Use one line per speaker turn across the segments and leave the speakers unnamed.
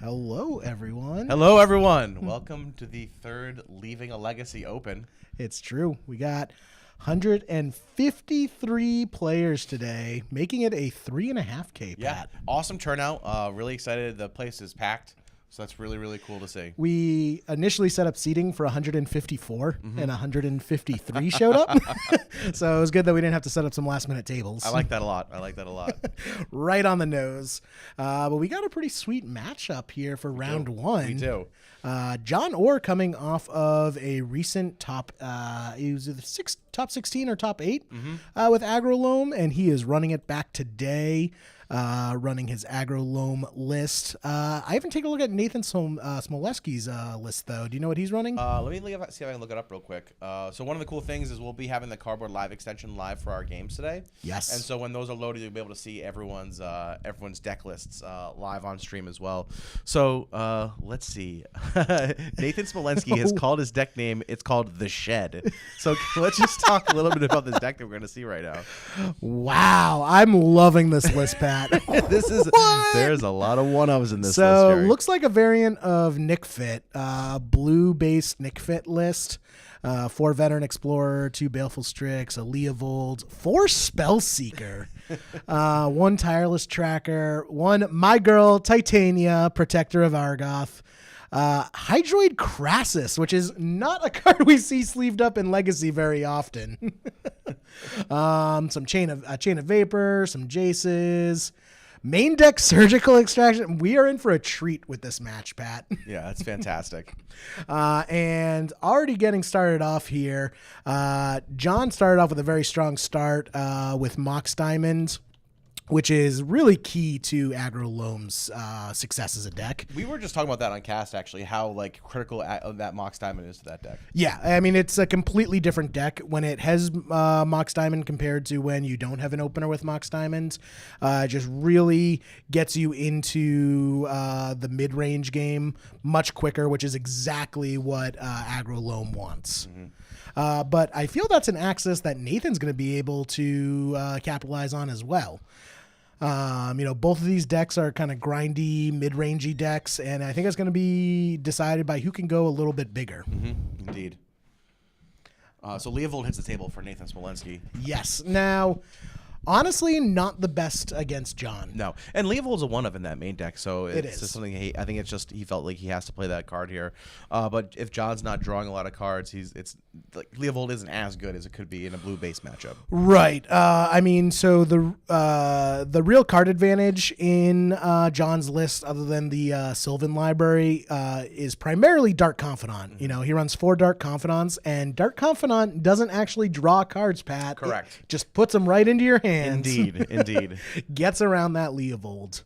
Hello, everyone.
Hello, everyone. Welcome to the third Leaving a Legacy Open.
It's true. We got 153 players today, making it a 3.5K.
Yeah, awesome turnout. Really excited. The place is packed, so that's really, really cool to see.
We initially set up seating for 154, and 153 showed up. So it was good that we didn't have to set up some last-minute tables.
I like that a lot.
Right on the nose. But we got a pretty sweet matchup here for round one.
We do.
John Orr coming off of a recent top, he was either top 16 or top 8 with Agrolome, and he is running it back today, running his Agrolome list. I haven't taken a look at Nathan Smoleski's list, though. Do you know what he's running?
Let me see if I can look it up real quick. So one of the cool things is we'll be having the Cardboard Live extension live for our games today.
Yes.
And so when those are loaded, you'll be able to see everyone's deck lists live on stream as well. So let's see. Nathan Smolenski has called his deck name. It's called The Shed. So let's just talk a little bit about this deck that we're going to see right now.
Wow. I'm loving this list, Pat.
There's a lot of one-ofs in this list,
So
Jerry.
looks like a variant of Nick Fit, blue-based Nick Fit list. 4 Veteran Explorer, 2 Baleful Strix, a Leovold, 4 Spellseeker, 1 Tireless Tracker, 1 My Girl Titania, Protector of Argoth, Hydroid Crassus, which is not a card we see sleeved up in Legacy very often. Some Chain of Vapor, some Jaces, main deck Surgical Extraction. We are in for a treat with this match, Pat.
Yeah, that's fantastic.
And already getting started off here, John started off with a very strong start with Mox Diamond, which is really key to Agrolome's success as a deck.
We were just talking about that on cast, actually, how critical that Mox Diamond is to that deck.
Yeah, I mean, it's a completely different deck when it has Mox Diamond compared to when you don't have an opener with Mox Diamond. It just really gets you into the mid-range game much quicker, which is exactly what Agrolome wants. But I feel that's an axis that Nathan's going to be able to capitalize on as well. Both of these decks are kind of grindy, mid-rangey decks, and I think it's going to be decided by who can go a little bit bigger.
Indeed. So Leovold hits the table for Nathan Smolenski.
Yes. Now, honestly, not the best against John.
No, and Leovold's a one of in that main deck, so it's
is.
just something I think it's just he felt like he has to play that card here. But if John's not drawing a lot of cards, it's like Leovold isn't as good as it could be in a blue-based matchup.
Right. So the real card advantage in John's list, other than the Sylvan library, is primarily Dark Confidant. He runs 4 Dark Confidants, and Dark Confidant doesn't actually draw cards, Pat.
Correct.
It just puts them right into your hands.
Indeed.
Gets around that Leovold.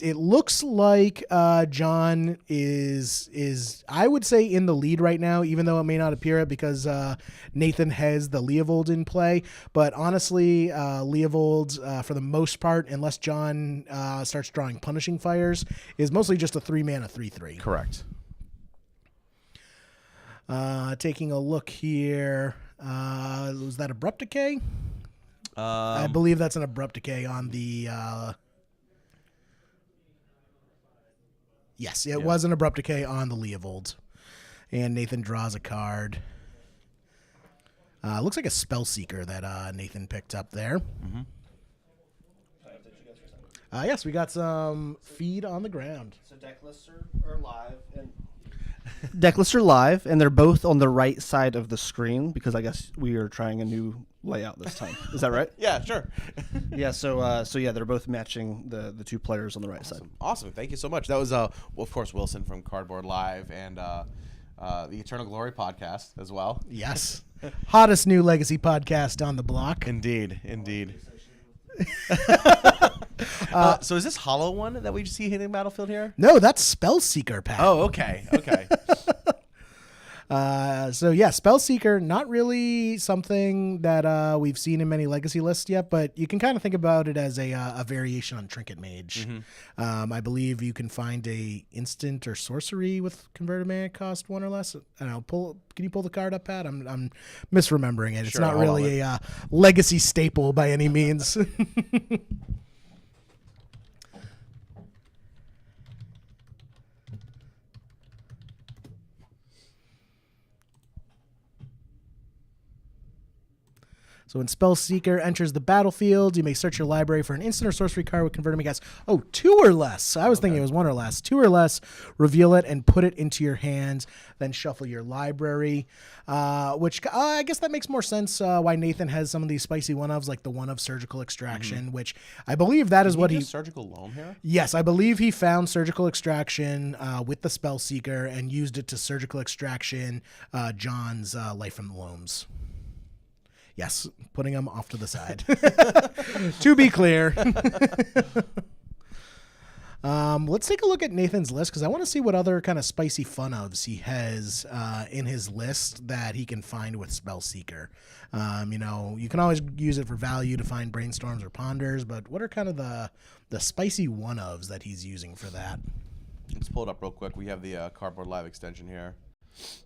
It looks like John is I would say in the lead right now, even though it may not appear it because Nathan has the Leovold in play. But honestly, Leovold, for the most part, unless John starts drawing Punishing Fires, is mostly just a 3-mana 3/3.
Correct.
Taking a look here. Was that Abrupt Decay? I believe that's an Abrupt Decay on the... Yes, it was an Abrupt Decay on the Leovold. And Nathan draws a card. Looks like a Spellseeker that Nathan picked up there. Yes, we got some feed on the ground.
So deck lists are live, and deck lists are live, and they're both on the right side of the screen because I guess we are trying a new layout this time. Is that right?
Yeah, sure.
Yeah. So they're both matching the 2 players on the right side.
Awesome. Thank you so much. That was of course Wilson from Cardboard Live and the Eternal Glory podcast as well.
Yes. Hottest new Legacy podcast on the block.
Indeed. So is this Hollow one that we just see hitting Battlefield here?
No, that's Spellseeker, Pat.
Oh, okay.
Spellseeker, not really something that we've seen in many Legacy lists yet, but you can kind of think about it as a variation on Trinket Mage. I believe you can find a instant or sorcery with converted mana cost 1 or less. I don't know. Can you pull the card up, Pat? I'm misremembering it. It's
Sure,
not
hold on.
really a Legacy staple by any means. So when Spellseeker enters the battlefield, you may search your library for an instant or sorcery card with converting against 2 or less. I was thinking it was 1 or less. 2 or less, reveal it and put it into your hands. Then shuffle your library, which I guess that makes more sense why Nathan has some of these spicy one-ofs, like the one of Surgical Extraction, which I believe that is what he...
Surgical Loam here?
Yes, I believe he found Surgical Extraction with the Spellseeker and used it to Surgical Extraction John's Life from the Loams. Yes, putting him off to the side. To be clear. Let's take a look at Nathan's list because I want to see what other kind of spicy fun ofs he has in his list that he can find with Spellseeker. You can always use it for value to find brainstorms or ponders, but what are kind of the spicy one ofs that he's using for that?
Let's pull it up real quick. We have the Cardboard Live extension here.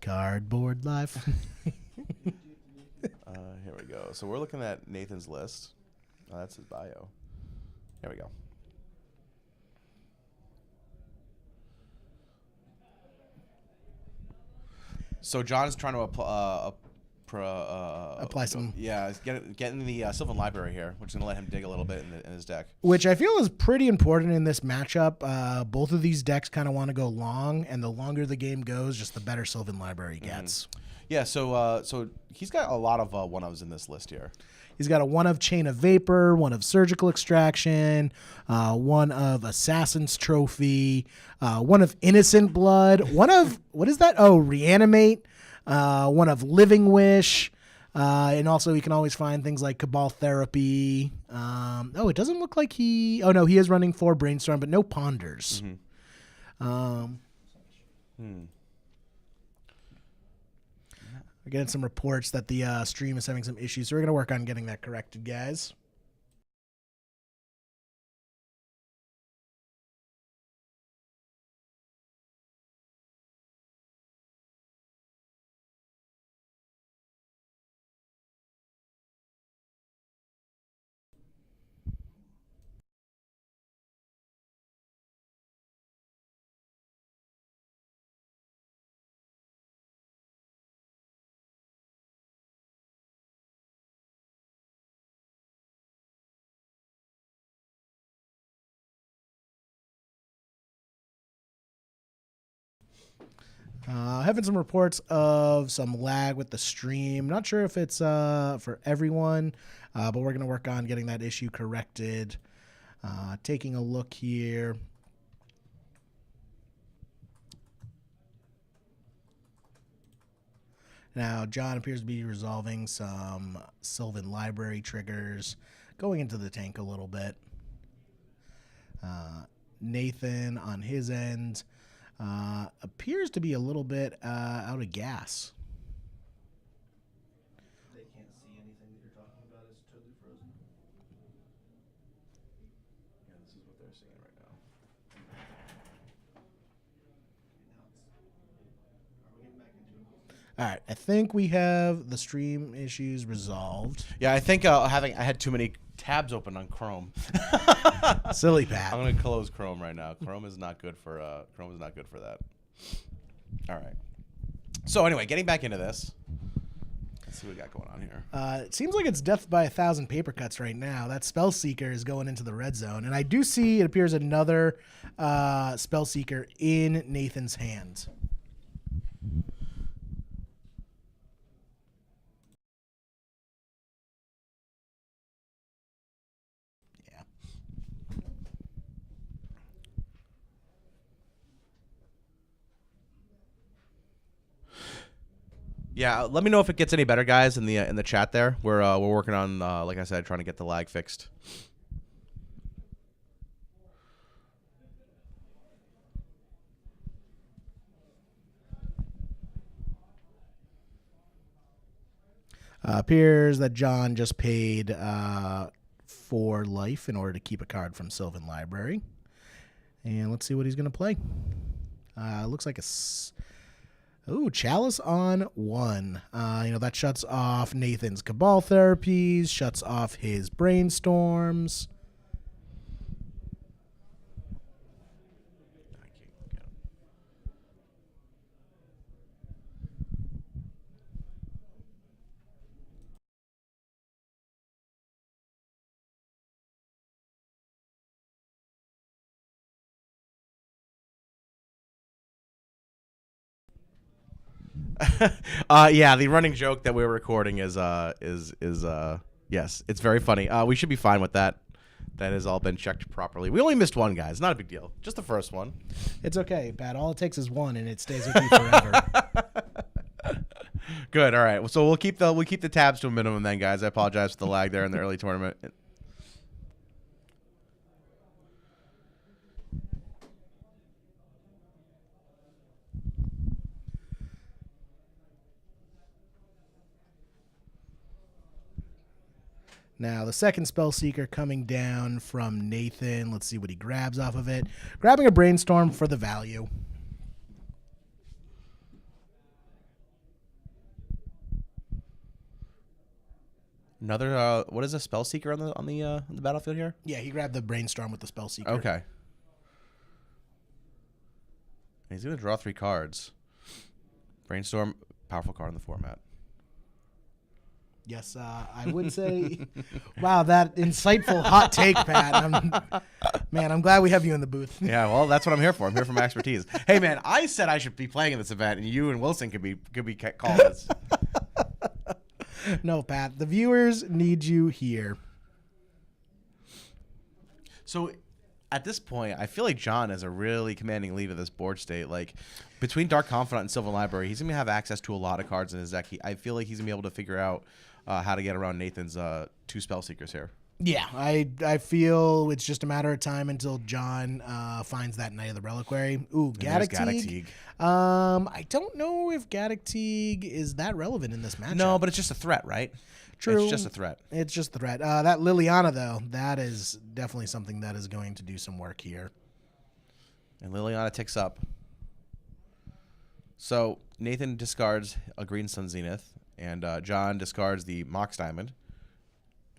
Cardboard Live.
Here we go. So we're looking at Nathan's list. Oh, that's his bio. Here we go. So John's trying to apply
some...
Yeah, get in the Sylvan Library here, which is going to let him dig a little bit in his deck.
Which I feel is pretty important in this matchup. Both of these decks kind of want to go long, and the longer the game goes, just the better Sylvan Library gets.
Yeah, so he's got a lot of one-ofs in this list here.
He's got a one of Chain of Vapor, one of Surgical Extraction, one of Assassin's Trophy, one of Innocent Blood, one of, what is that? Oh, Reanimate, one of Living Wish, and also you can always find things like Cabal Therapy. It doesn't look like he is running 4 Brainstorm, but no Ponders. We're getting some reports that the stream is having some issues, so we're going to work on getting that corrected, guys. Having some reports of some lag with the stream. Not sure if it's for everyone, but we're going to work on getting that issue corrected. Taking a look here. Now, John appears to be resolving some Sylvan Library triggers, going into the tank a little bit. Nathan, on his end, appears to be a little bit out of gas.
They can't see anything that you're talking about. It's totally frozen.
Yeah, this is what they're seeing right now.
All right, I think we have the stream issues resolved.
Yeah, I think I had too many tabs open on Chrome.
Silly Pat.
I'm gonna close Chrome right now. Chrome is not good for that. All right. So anyway, getting back into this. Let's see what we got going on here.
It seems like it's death by 1,000 paper cuts right now. That Spellseeker is going into the red zone, and I do see it appears another Spellseeker in Nathan's hands.
Yeah, let me know if it gets any better, guys, in the chat there. We're working on, like I said, trying to get the lag fixed.
Appears that John just paid 4 life in order to keep a card from Sylvan Library. And let's see what he's going to play. Looks like a... Ooh, Chalice on 1. That shuts off Nathan's Cabal Therapies, shuts off his Brainstorms.
Yeah, the running joke that we're recording is yes, it's very funny. We should be fine with that. That has all been checked properly. We only missed one, guys. Not a big deal. Just the first one.
It's okay, Pat. All it takes is one, and it stays with you forever.
Good. All right. So we'll keep the tabs to a minimum then, guys. I apologize for the lag there in the early tournament.
Now, the second Spell Seeker coming down from Nathan. Let's see what he grabs off of it. Grabbing a Brainstorm for the value.
Another what is a Spell Seeker on the battlefield here?
Yeah, he grabbed the Brainstorm with the Spell Seeker.
Okay. He's gonna draw 3 cards. Brainstorm, powerful card in the format.
Yes, I would say, wow, that insightful hot take, Pat. I'm glad we have you in the booth.
Yeah, well, that's what I'm here for. I'm here for my expertise. Hey, man, I said I should be playing in this event, and you and Wilson could be calling this.
No, Pat, the viewers need you here.
So, at this point, I feel like John has a really commanding lead of this board state. Like, between Dark Confidant and Sylvan Library, he's going to have access to a lot of cards in his deck. I feel like he's going to be able to figure out how to get around Nathan's 2 Spell Seekers here.
Yeah, I feel it's just a matter of time until John finds that Knight of the Reliquary. Ooh, Gaddock Teeg. I don't know if Gaddock Teeg is that relevant in this matchup.
No, but it's just a threat, right?
True.
It's just a threat.
It's just a threat. That Liliana, though, that is definitely something that is going to do some work here.
And Liliana ticks up. So Nathan discards a Green Sun Zenith, and John discards the Mox Diamond.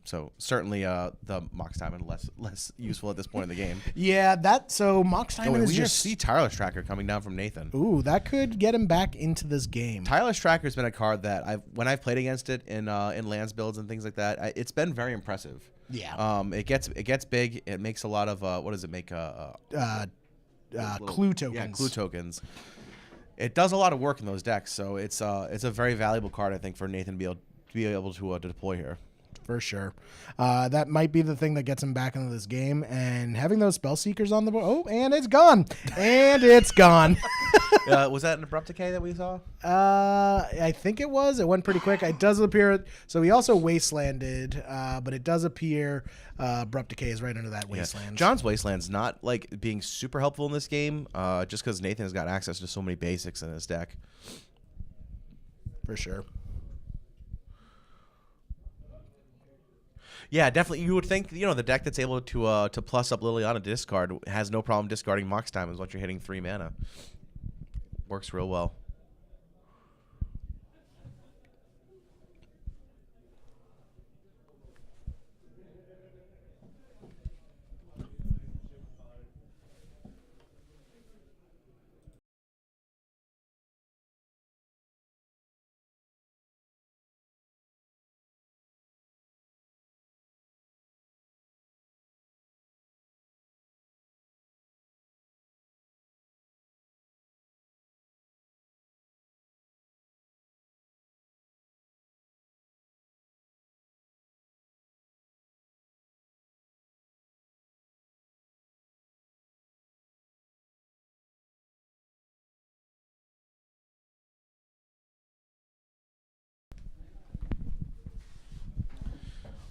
So certainly the Mox Diamond less useful at this point in the game.
Yeah, so Mox Diamond is
we
just
see Tireless Tracker coming down from Nathan.
Ooh, that could get him back into this game.
Tireless Tracker has been a card that when I've played against it in lands builds and things like that, it's been very impressive.
Yeah.
It gets big. It makes a lot of what does it make?
Clue tokens.
Yeah, clue tokens. It does a lot of work in those decks, so it's a very valuable card, I think, for Nathan to be able to deploy here.
For sure. That might be the thing that gets him back into this game. And having those Spell Seekers on the board. Oh, and it's gone. And it's gone.
Was that an Abrupt Decay that we saw?
I think it was. It went pretty quick. It does appear. So he also Wastelanded, but it does appear Abrupt Decay is right under that Wasteland.
Yeah. John's Wasteland's not like being super helpful in this game, just because Nathan has got access to so many basics in his deck.
For sure.
Yeah, definitely. You would think, the deck that's able to plus up Liliana discard has no problem discarding Mox Diamonds once you're hitting 3 mana. Works real well.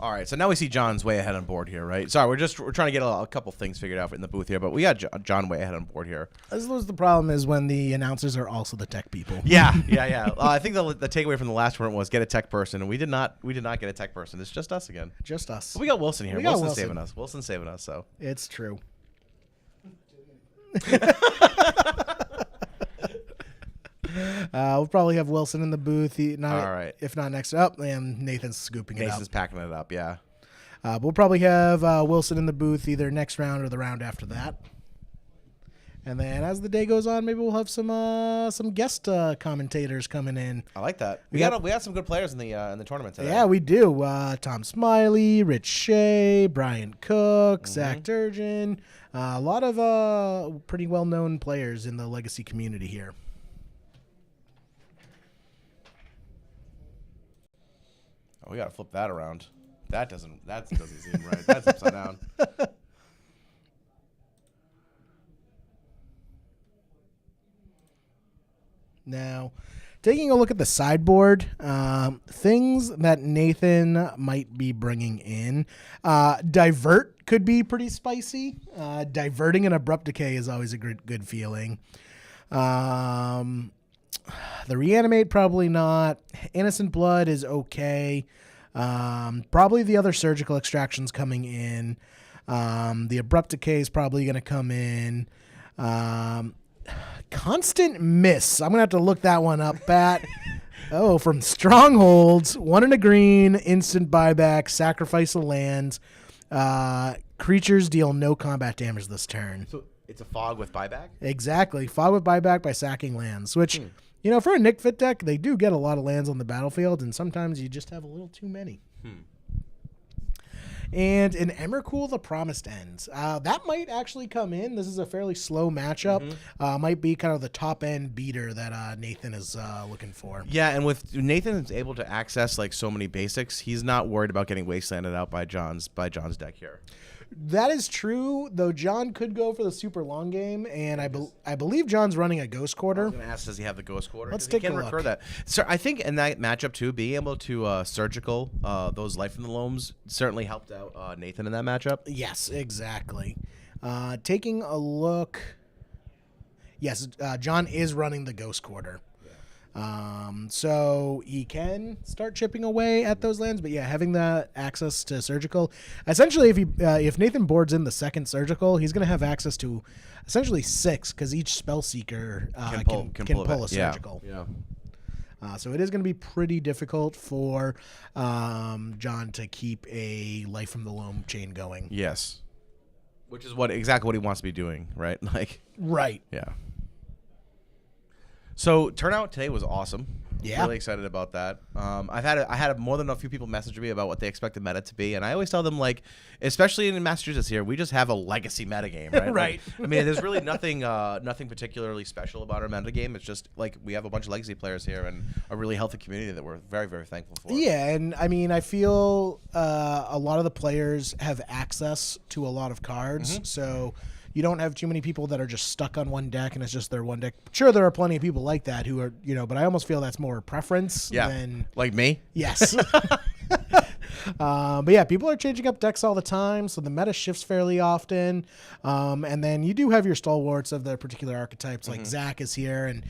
All right, so now we see John's way ahead on board here, right? Sorry, we're trying to get a couple things figured out in the booth here, but we got John way ahead on board here.
This was the problem is when the announcers are also the tech people.
Yeah. I think the takeaway from the last one was get a tech person, and we did not get a tech person. It's just us again.
Just us.
But we got Wilson here.
We got
Wilson's
Wilson.
saving us. Wilson's saving us. So
It's true. We'll probably have Wilson in the booth. All
right.
If not next up, and Nathan's scooping it
Nathan's
up.
packing it up. Yeah.
We'll probably have Wilson in the booth either next round or the round after that. And then as the day goes on, maybe we'll have some guest commentators coming in.
I like that. We got some good players in the tournament today.
Yeah, we do. Tom Smiley, Rich Shea, Brian Cook, Zach Durgin. A lot of pretty well-known players in the Legacy community here.
Oh, we gotta flip that around. That doesn't seem right. That's upside down.
Now, taking a look at the sideboard, things that Nathan might be bringing in. Divert could be pretty spicy. Diverting an Abrupt Decay is always a good feeling. The Reanimate, probably not. Innocent Blood is okay. Probably the other Surgical Extractions coming in. The Abrupt Decay is probably going to come in. Constant Miss. I'm going to have to look that one up, Pat. Oh, from Strongholds. 1 and a green, instant buyback, sacrifice a land. Creatures deal no combat damage this turn.
So it's a fog with buyback?
Exactly. Fog with buyback by sacking lands, which, for a Nick Fit deck, they do get a lot of lands on the battlefield, and sometimes you just have a little too many. And an Emrakul, the Promised Ends. That might actually come in. This is a fairly slow matchup. Might be kind of the top-end beater that Nathan is looking for.
Yeah, and with Nathan is able to access like so many basics, he's not worried about getting wastelanded out by John's deck here.
That is true, though John could go for the super long game, and I believe John's running a Ghost Quarter.
I was going to ask, does he have the Ghost Quarter?
Let's take a look.
Recur that. So I think in that matchup, too, being able to surgical those Life from the Loams certainly helped out Nathan in that matchup.
Yes, exactly. Taking a look. Yes, John is running the Ghost Quarter. So he can start chipping away at those lands, but yeah, having that access to surgical, essentially, if Nathan boards in the second surgical, he's going to have access to essentially 6 because each spell seeker can pull a surgical.
Yeah.
So it is going to be pretty difficult for John to keep a Life from the Loam chain going.
Yes, which is exactly what he wants to be doing, right?
Right.
Yeah. So turnout today was awesome.
Yeah.
Really excited about that. I had more than a few people message me about what they expect the meta to be, and I always tell them, especially in Massachusetts here, we just have a legacy metagame, right?
Right.
There's really nothing particularly special about our metagame. It's just we have a bunch of legacy players here and a really healthy community that we're very, very thankful for.
Yeah, and I feel a lot of the players have access to a lot of cards, so you don't have too many people that are just stuck on one deck and it's just their one deck. Sure, there are plenty of people like that who are, but I almost feel that's more preference than...
Like me?
Yes. But yeah, people are changing up decks all the time, so the meta shifts fairly often. And then you do have your stalwarts of the particular archetypes, like Zach is here, and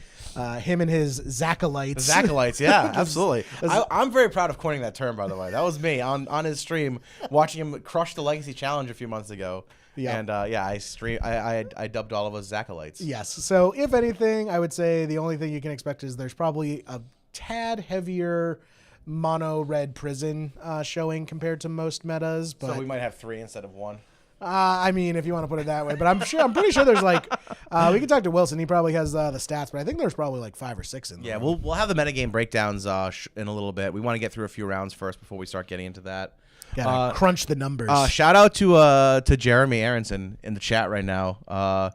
him and his Zachalites.
Zachalites, yeah, absolutely. I'm very proud of coining that term, by the way. That was me on his stream, watching him crush the Legacy Challenge a few months ago. Yeah. And I dubbed all of us Zachalites.
Yes. So if anything, I would say the only thing you can expect is there's probably a tad heavier mono red prison showing compared to most metas. But
so we might have 3 instead of 1.
If you want to put it that way, but I'm pretty sure there's we can talk to Wilson. He probably has the stats, but I think there's probably 5 or 6 in there.
Yeah, we'll have the metagame breakdowns in a little bit. We want to get through a few rounds first before we start getting into that.
Gotta crunch the numbers.
Shout out to Jeremy Aronson in the chat right now.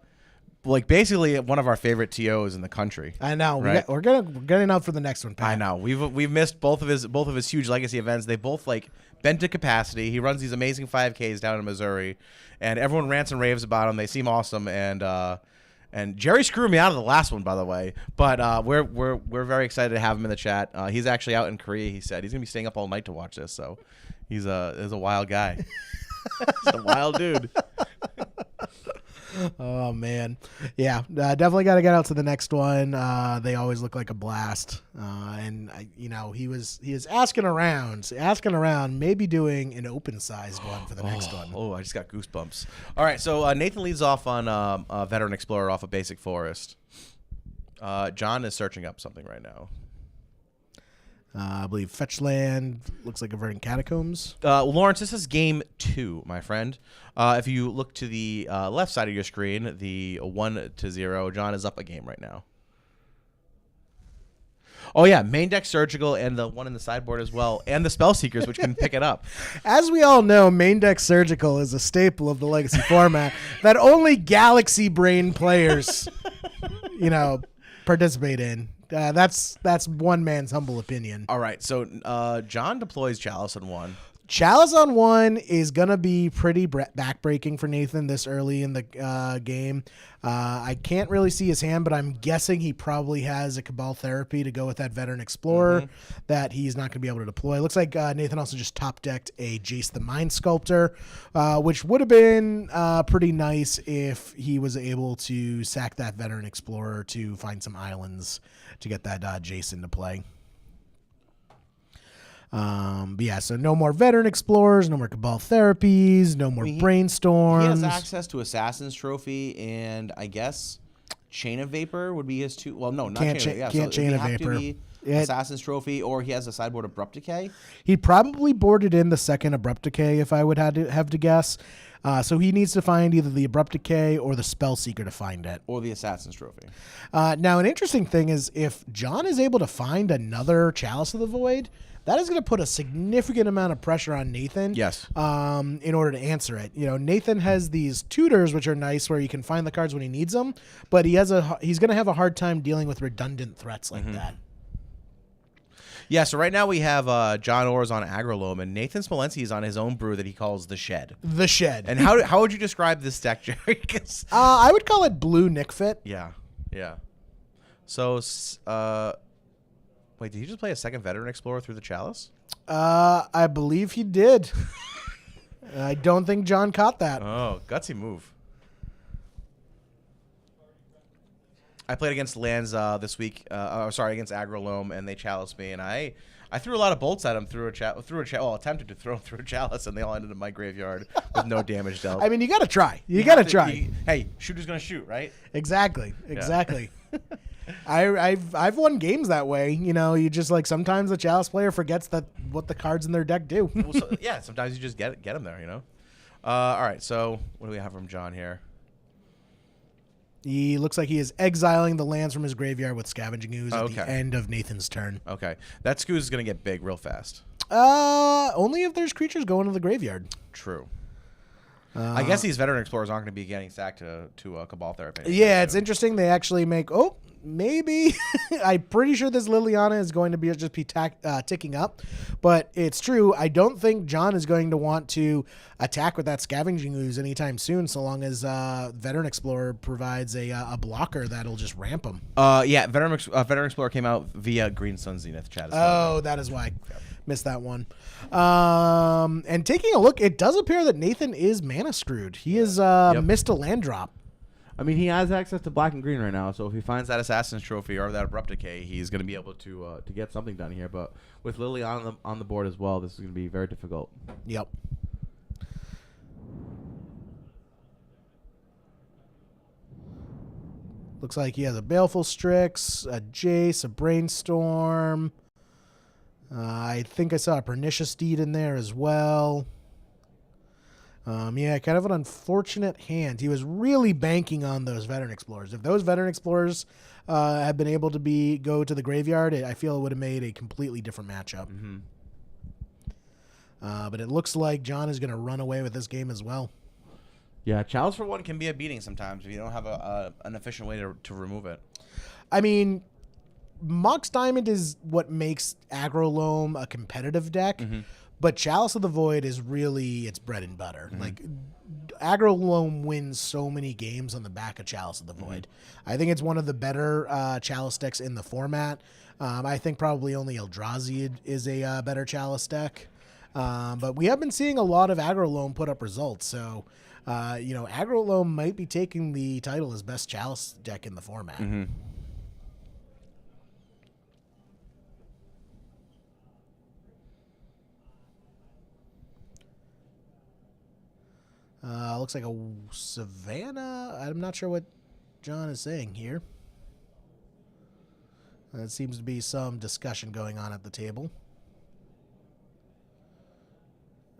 Basically one of our favorite TOs in the country.
I know.
Right?
We're getting out for the next one, Pat.
I know. We've missed both of his huge legacy events. They both been to capacity. He runs these amazing 5Ks down in Missouri, and everyone rants and raves about him. They seem awesome, and Jerry screwed me out of the last one, by the way. But we're very excited to have him in the chat. He's actually out in Korea. He said he's gonna be staying up all night to watch this. So he's a wild guy. He's a wild dude.
Oh man, yeah, definitely got to get out to the next one. They always look like a blast, and he was asking around, maybe doing an open-sized one for the next one.
Oh, I just got goosebumps. All right, so Nathan leads off on Veteran Explorer off of Basic Forest. John is searching up something right now.
I believe Fetch Land looks like a Verdant Catacombs.
Lawrence, this is game 2, my friend. If you look to the left side of your screen, the 1-0, John is up a game right now. Oh, yeah, main deck Surgical and the one in the sideboard as well, and the Spell Seekers, which can pick it up.
As we all know, main deck Surgical is a staple of the Legacy format that only Galaxy Brain players, participate in. That's one man's humble opinion.
All right, so John deploys Chalice on 1.
Chalice on 1 is going to be pretty backbreaking for Nathan this early in the game. I can't really see his hand, but I'm guessing he probably has a Cabal Therapy to go with that Veteran Explorer that he's not going to be able to deploy. Looks like Nathan also just top-decked a Jace the Mind Sculptor, which would have been pretty nice if he was able to sack that Veteran Explorer to find some islands to get that Jace into play. But yeah, so no more Veteran Explorers, no more Cabal Therapies, no more Brainstorms.
He has access to Assassin's Trophy, and I guess Chain of Vapor would be his 2. Well, no, not
Can't
Chain of Vapor.
can't Chain of Vapor.
Assassin's Trophy, or he has a sideboard Abrupt Decay.
He probably boarded in the second Abrupt Decay, if I would have to guess. So he needs to find either the Abrupt Decay or the Spellseeker to find it.
Or the Assassin's Trophy.
Now, an interesting thing is if John is able to find another Chalice of the Void, that is going to put a significant amount of pressure on Nathan.
Yes.
In order to answer it. You know, Nathan has these tutors, which are nice, where he can find the cards when he needs them, but he's going to have a hard time dealing with redundant threats like that.
Yeah, so right now we have John Orr's on Agrolome, and Nathan Smolensky is on his own brew that he calls the Shed.
The Shed.
And how would you describe this deck, Jerry? 'Cause-
I would call it Blue Nick Fit.
yeah. So, wait, did he just play a second Veteran Explorer through the Chalice?
I believe he did. I don't think John caught that.
Oh, gutsy move. I played against Lands this week. Against Agrolome, and they chaliced me, and I threw a lot of bolts at him through attempted to throw them through a chalice, and they all ended in my graveyard with no damage dealt.
I mean, you got to try. You got to try.
Hey, shooter's gonna shoot, right?
Exactly. I've won games that way. You know, you just like sometimes the Chalice player forgets what the cards in their deck do.
Well, yeah, sometimes you just get them there, you know. All right, so what do we have from John here?
He looks like he is exiling the lands from his graveyard with Scavenging Ooze at the end of Nathan's turn.
Okay, that Scooz is gonna get big real fast.
Only if there's creatures going to the graveyard.
True. I guess these Veteran Explorers aren't going to be getting sacked to Cabal Therapy.
Yeah, it's interesting. They actually make... Oh, maybe. I'm pretty sure this Liliana is going to be ticking up. But it's true. I don't think John is going to want to attack with that Scavenging Ooze anytime soon, so long as Veteran Explorer provides a blocker that'll just ramp him.
Yeah, Veteran Explorer came out via Green Sun Zenith chat.
Oh, that is why. Missed that one. And taking a look, it does appear that Nathan is mana screwed. He has missed a land drop.
I mean, he has access to black and green right now, so if he finds
That Assassin's Trophy or that Abrupt Decay, he's going to be able to
get something done here, but with Lily on the board as well, this is going to be very difficult.
Yep. Looks like he has a Baleful Strix, a Jace, a Brainstorm. I think I saw a Pernicious Deed in there as well. Yeah, kind of an unfortunate hand. He was really banking on those Veteran Explorers. If those Veteran Explorers had been able to go to the graveyard, I feel it would have made a completely different matchup. But it looks like John is going to run away with this game as well.
Yeah,
Chalice for one can be a beating sometimes if you don't have an efficient way to remove it.
I mean, Mox Diamond is what makes Agrolome a competitive deck, but Chalice of the Void is really its bread and butter. Like, Agrolome wins so many games on the back of Chalice of the Void. I think it's one of the better Chalice decks in the format. I think probably only Eldrazi is a better Chalice deck. But we have been seeing a lot of Agrolome put up results, so Agrolome might be taking the title as best Chalice deck in the format. Looks like a Savannah. I'm not sure what John is saying here. There seems to be some discussion going on at the table.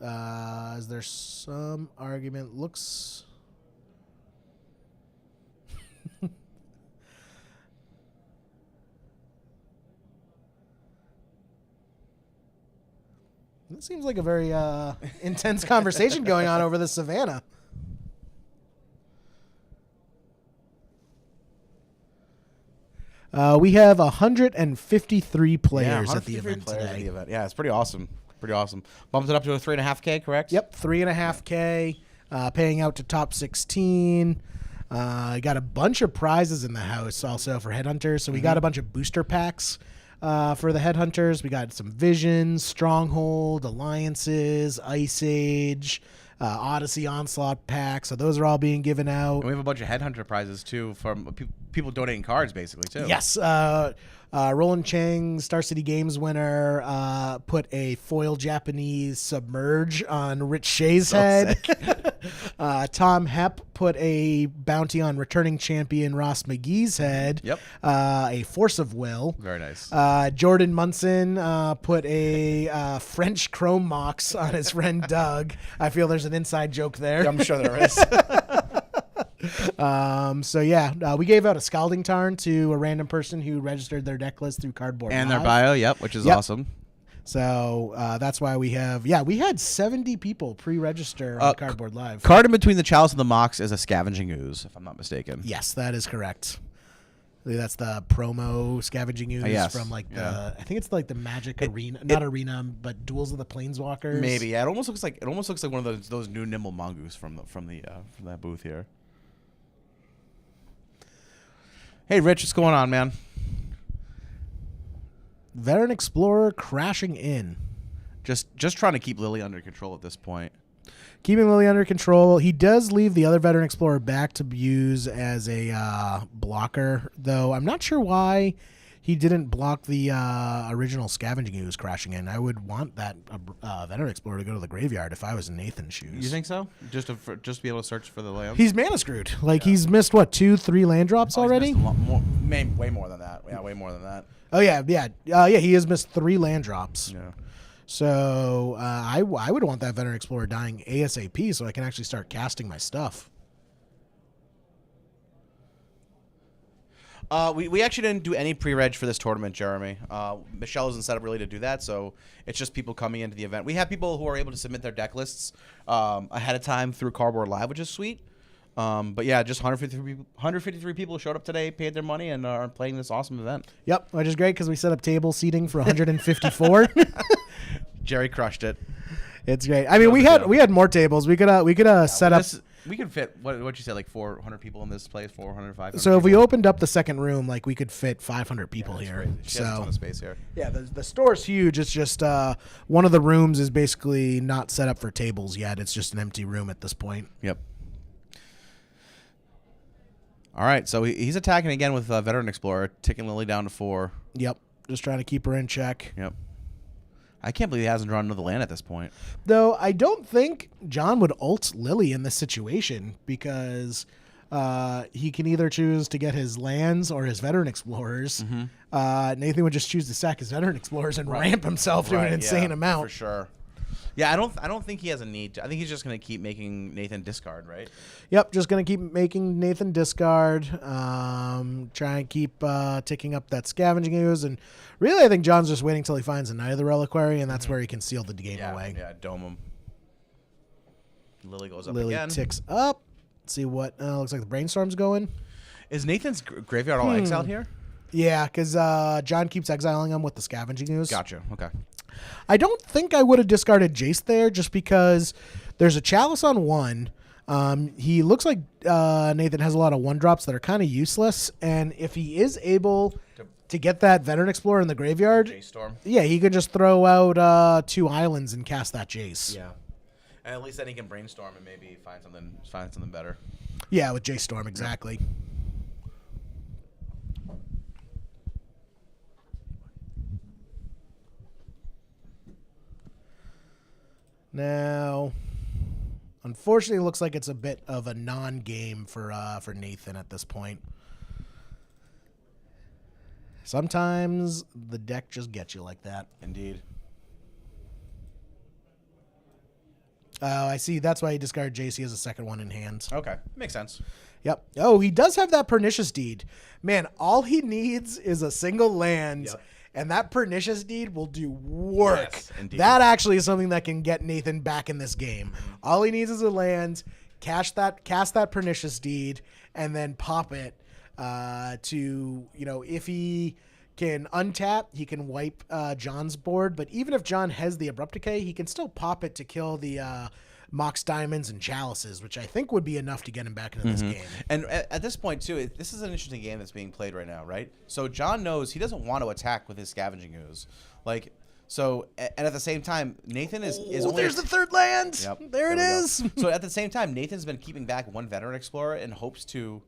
Is there some argument? Looks... It seems like a very intense conversation going on over the Savannah. We have 153 players at the
153
event
players
today.
at the event. Yeah, it's pretty awesome. Pretty awesome. Bumped it up to a 3.5K, correct?
Yep, 3.5K, paying out to top 16. Got a bunch of prizes in the house also for Headhunters. So we got a bunch of booster packs for the Headhunters. We got some Visions, Stronghold, Alliances, Ice Age, Odyssey Onslaught pack. So those are all being given out.
And we have a bunch of Headhunter prizes, too, from people donating cards, basically, too.
Yes. Roland Chang, Star City Games winner, put a foil Japanese Submerge on Rich Shea's head. Tom Hepp put a bounty on returning champion Ross McGee's head.
Yep.
A Force of Will.
Very nice.
Jordan Munson put a French Chrome Mox on his friend Doug. I feel there's an inside joke there.
I'm sure there is.
So yeah, we gave out a Scalding Tarn to a random person who registered their deck list through Cardboard
And their
Live.
bio, yep, which is
Yep.
awesome.
So that's why we have, we had 70 people pre-register on Cardboard Live.
Card in between the Chalice and the Mox is a Scavenging Ooze, if I'm not mistaken.
Yes, that is correct. I think that's the promo Scavenging Ooze
Yes.
from I think it's the Magic
It-
Arena,
it-
not Arena, but Duels of the Planeswalkers.
Maybe, yeah. It almost looks like one of those new Nimble Mongoose from that booth here. Hey, Rich, what's going on, man?
Veteran Explorer crashing in.
Just trying to keep Lily under control at this point.
Keeping Lily under control. He does leave the other Veteran Explorer back to use as a blocker, though I'm not sure why he didn't block the original Scavenging Ooze crashing in. I would want that Veteran Explorer to go to the graveyard if I was in Nathan's shoes.
You think so? Just to be able to search for the lands?
He's mana screwed. He's missed, 2-3 land drops
Oh, he's
already?
missed a lot way more than that. Yeah, way more than that.
Oh, yeah. He has missed 3 land drops.
Yeah.
So I would want that Veteran Explorer dying ASAP so I can actually start casting my stuff.
We actually didn't do any pre-reg for this tournament, Jeremy. Michelle isn't set up really to do that, so it's just people coming into the event. We have people who are able to submit their deck lists ahead of time through Cardboard Live, which is sweet. But yeah, just 153 people showed up today, paid their money, and are playing this awesome event.
Yep, which is great because we set up table seating for 154.
Jerry crushed it.
It's great. I mean, we had more tables. We could set up.
We could fit what you said, like 400 people in this place, 400, 500.
So if we
people.
opened up the second room, we could fit 500 people
That's
here.
great. She has a ton
So
of space here.
yeah, the store's huge. It's just one of the rooms is basically not set up for tables yet. It's just an empty room at this point.
Yep. All right, so he's attacking again with Veteran Explorer, ticking Lily down to 4.
Yep, just trying to keep her in check.
Yep. I can't believe he hasn't drawn another land at this point.
Though I don't think John would ult Lily in this situation because he can either choose to get his lands or his Veteran Explorers. Nathan would just choose to sack his Veteran Explorers and ramp himself to an insane amount.
For sure. Yeah, I don't think he has a need to. I think he's just going to keep making Nathan discard, right?
Yep, just going to keep making Nathan discard, try and keep ticking up that Scavenging Ooze. And really, I think John's just waiting till he finds a Knight of the Reliquary, and that's where he can seal the game away.
Yeah, dome him. Lily goes up
Lily
again.
ticks up. Let's see what looks like the Brainstorm's going.
Is Nathan's graveyard all exiled here?
Yeah, because John keeps exiling him with the Scavenging Ooze.
Gotcha. Okay.
I don't think I would have discarded Jace there just because there's a Chalice on 1. He looks like Nathan has a lot of 1-drops that are kind of useless. And if he is able to get that Veteran Explorer in the graveyard,
Jace Storm.
yeah, he could just throw out 2 islands and cast that Jace.
Yeah. And at least then he can brainstorm and maybe find something better.
Yeah, with Jace Storm, exactly. Now, unfortunately, it looks like it's a bit of a non-game for Nathan at this point. Sometimes the deck just gets you like that.
Indeed.
Oh, I see. That's why he discarded Jace. He has a second one in hand.
Okay. Makes sense.
Yep. Oh, he does have that Pernicious Deed. Man, all he needs is a single land,
Yep.
and that Pernicious Deed will do work.
Yes, indeed.
That actually is something that can get Nathan back in this game. All he needs is a land, cast that Pernicious Deed, and then pop it. if he can untap, he can wipe John's board. But even if John has the Abrupt Decay, he can still pop it to kill the Mox Diamonds and Chalices, which I think would be enough to get him back into this game.
And at this point, too, this is an interesting game that's being played right now, right? So John knows he doesn't want to attack with his Scavenging Ooze. And at the same time, Nathan is only...
There's the third land!
Yep,
There it
we go.
is!
So at the same time, Nathan's been keeping back one Veteran Explorer in hopes to...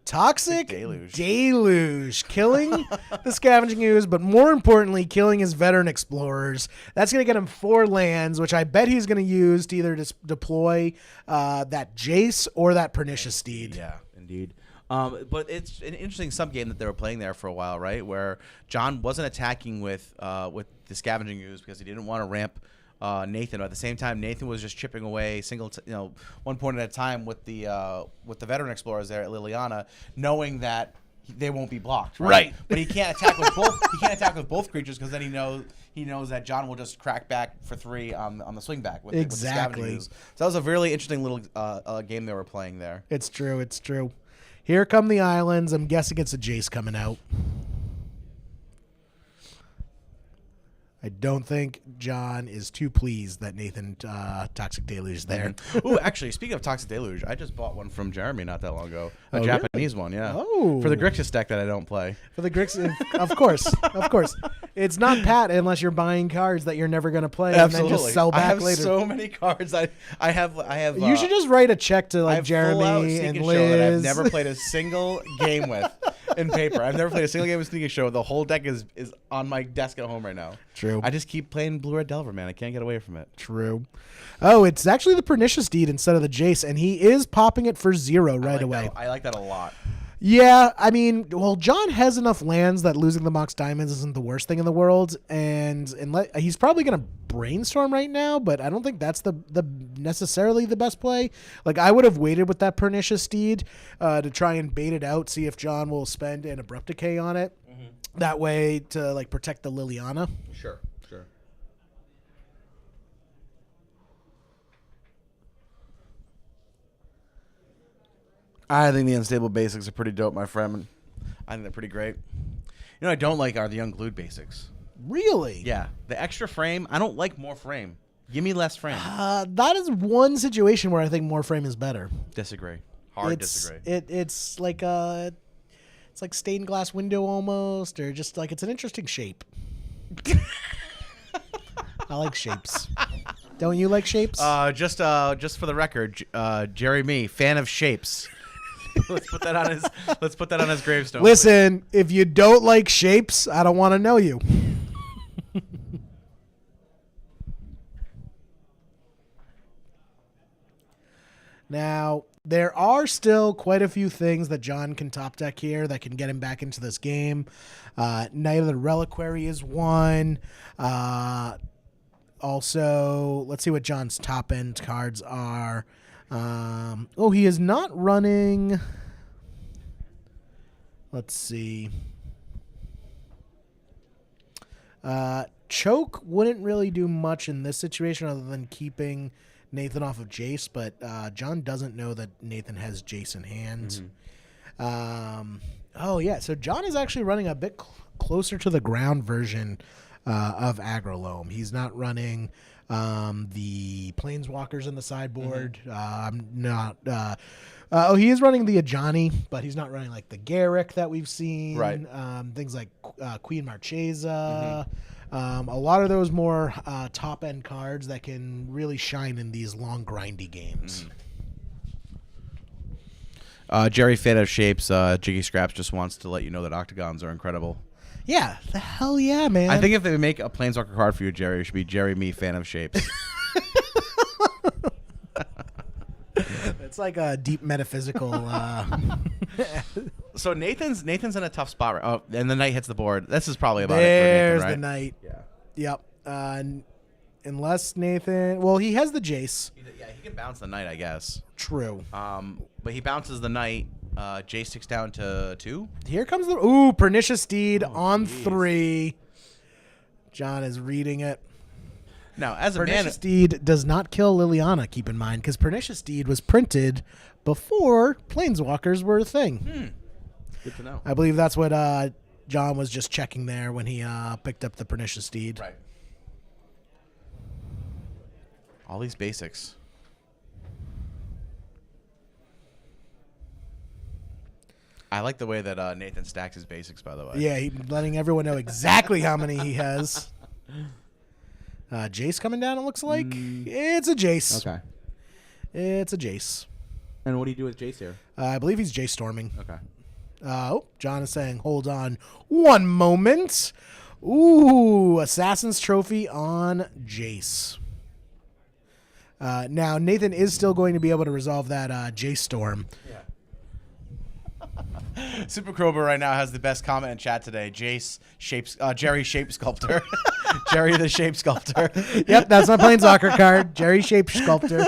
Toxic
Deluge.
Killing the Scavenging Ooze, but more importantly, killing his Veteran Explorers. That's going to get him 4 lands, which I bet he's going to use to either deploy that Jace or that Pernicious Steed.
Yeah, indeed. But it's an interesting sub-game that they were playing there for a while, right? Where John wasn't attacking with the Scavenging Ooze because he didn't want to ramp Nathan. But at the same time, Nathan was just chipping away one point at a time with the Veteran Explorers there at Liliana, knowing that they won't be blocked. Right. But he can't attack with both. He can't attack with both creatures because then he knows that John will just crack back for 3 on the swing back with the Scavenging Ooze. So that was a really interesting little game they were playing there.
It's true. It's true. Here come the islands. I'm guessing it's a Jace coming out. I don't think John is too pleased that Nathan Toxic Deluge is there.
Ooh, actually, speaking of Toxic Deluge, I just bought one from Jeremy not that long ago. A
Oh,
Japanese one, yeah.
Oh.
For the Grixis deck that I don't play.
For the Grix, of course. It's not Pat unless you're buying cards that you're never going to play and then just sell back
I have
later.
so many cards. I have.
You should just write a check to
I
like
have full-out
Jeremy
Sneak
and
Show that I've
Liz.
never played a single game with in paper. I've never played a single game with Sneak Show. The whole deck is on my desk at home right now.
True.
I just keep playing Blue Red Delver, man. I can't get away from it.
True. Oh, it's actually the Pernicious Deed instead of the Jace, and he is popping it for 0 right away.
I like that a lot.
Yeah, I mean, well, John has enough lands that losing the Mox Diamonds isn't the worst thing in the world, and he's probably going to Brainstorm right now, but I don't think that's the necessarily the best play. Like, I would have waited with that Pernicious Steed to try and bait it out, see if John will spend an Abrupt Decay on it. That way to like protect the Liliana.
Sure. I think the Unstable Basics are pretty dope, my friend. I think they're pretty great. You know what I don't like are the Unglued Basics.
Really?
Yeah. The extra frame, I don't like more frame. Give me less frame.
That is one situation where I think more frame is better.
Disagree. Hard disagree.
It's like stained glass window almost, or just like it's an interesting shape. I like shapes. Don't you like shapes?
Just for the record, Jeremy, fan of shapes. Let's put that on his gravestone.
Listen, if you don't like shapes, I don't want to know you. Now, there are still quite a few things that John can top deck here that can get him back into this game. Knight of the Reliquary is one. Also, let's see what John's top end cards are. He is not running. Let's see. Choke wouldn't really do much in this situation other than keeping Nathan off of Jace, but John doesn't know that Nathan has Jace in hand. So John is actually running a bit closer to the ground version of Agrolome. He's not running the Planeswalkers in the sideboard. He is running the Ajani, but he's not running like the Garrick that we've seen.
Right.
Things like Queen Marchesa. A lot of those more top-end cards that can really shine in these long, grindy games.
Jerry, fan of shapes, Jiggy Scraps just wants to let you know that Octagons are incredible.
Yeah, the hell yeah, man.
I think if they make a Planeswalker card for you, Jerry, it should be Jerry, me, fan of shapes.
It's like a deep metaphysical...
So Nathan's in a tough spot. Oh, and the knight hits the board. This is probably about
There's
it for Nathan,
the
right?
knight. Yep. Unless Nathan... Well, he has the Jace.
Yeah, he can bounce the knight, I guess.
True.
But he bounces the knight. Jace ticks down to 2.
Here comes the... Ooh, Pernicious Steed on 3. John is reading it.
Now, as a
Pernicious
man...
Steed does not kill Liliana, keep in mind, because Pernicious Steed was printed before Planeswalkers were a thing.
Good to know.
I believe that's what John was just checking there when he picked up the Pernicious Steed.
Right. All these basics. I like the way that Nathan stacks his basics, by the way.
Yeah, letting everyone know exactly how many he has. Jace coming down, it looks like. It's a Jace.
Okay.
It's a Jace.
And what do you do with Jace here?
I believe he's Jace storming.
Okay.
John is saying, hold on one moment. Ooh, Assassin's Trophy on Jace. Now, Nathan is still going to be able to resolve that Jace storm.
Yeah. Super Krober right now has the best comment in chat today. Jerry Shape Sculptor. Jerry the Shape Sculptor.
Yep, that's my Planeswalker card. Jerry Shape Sculptor.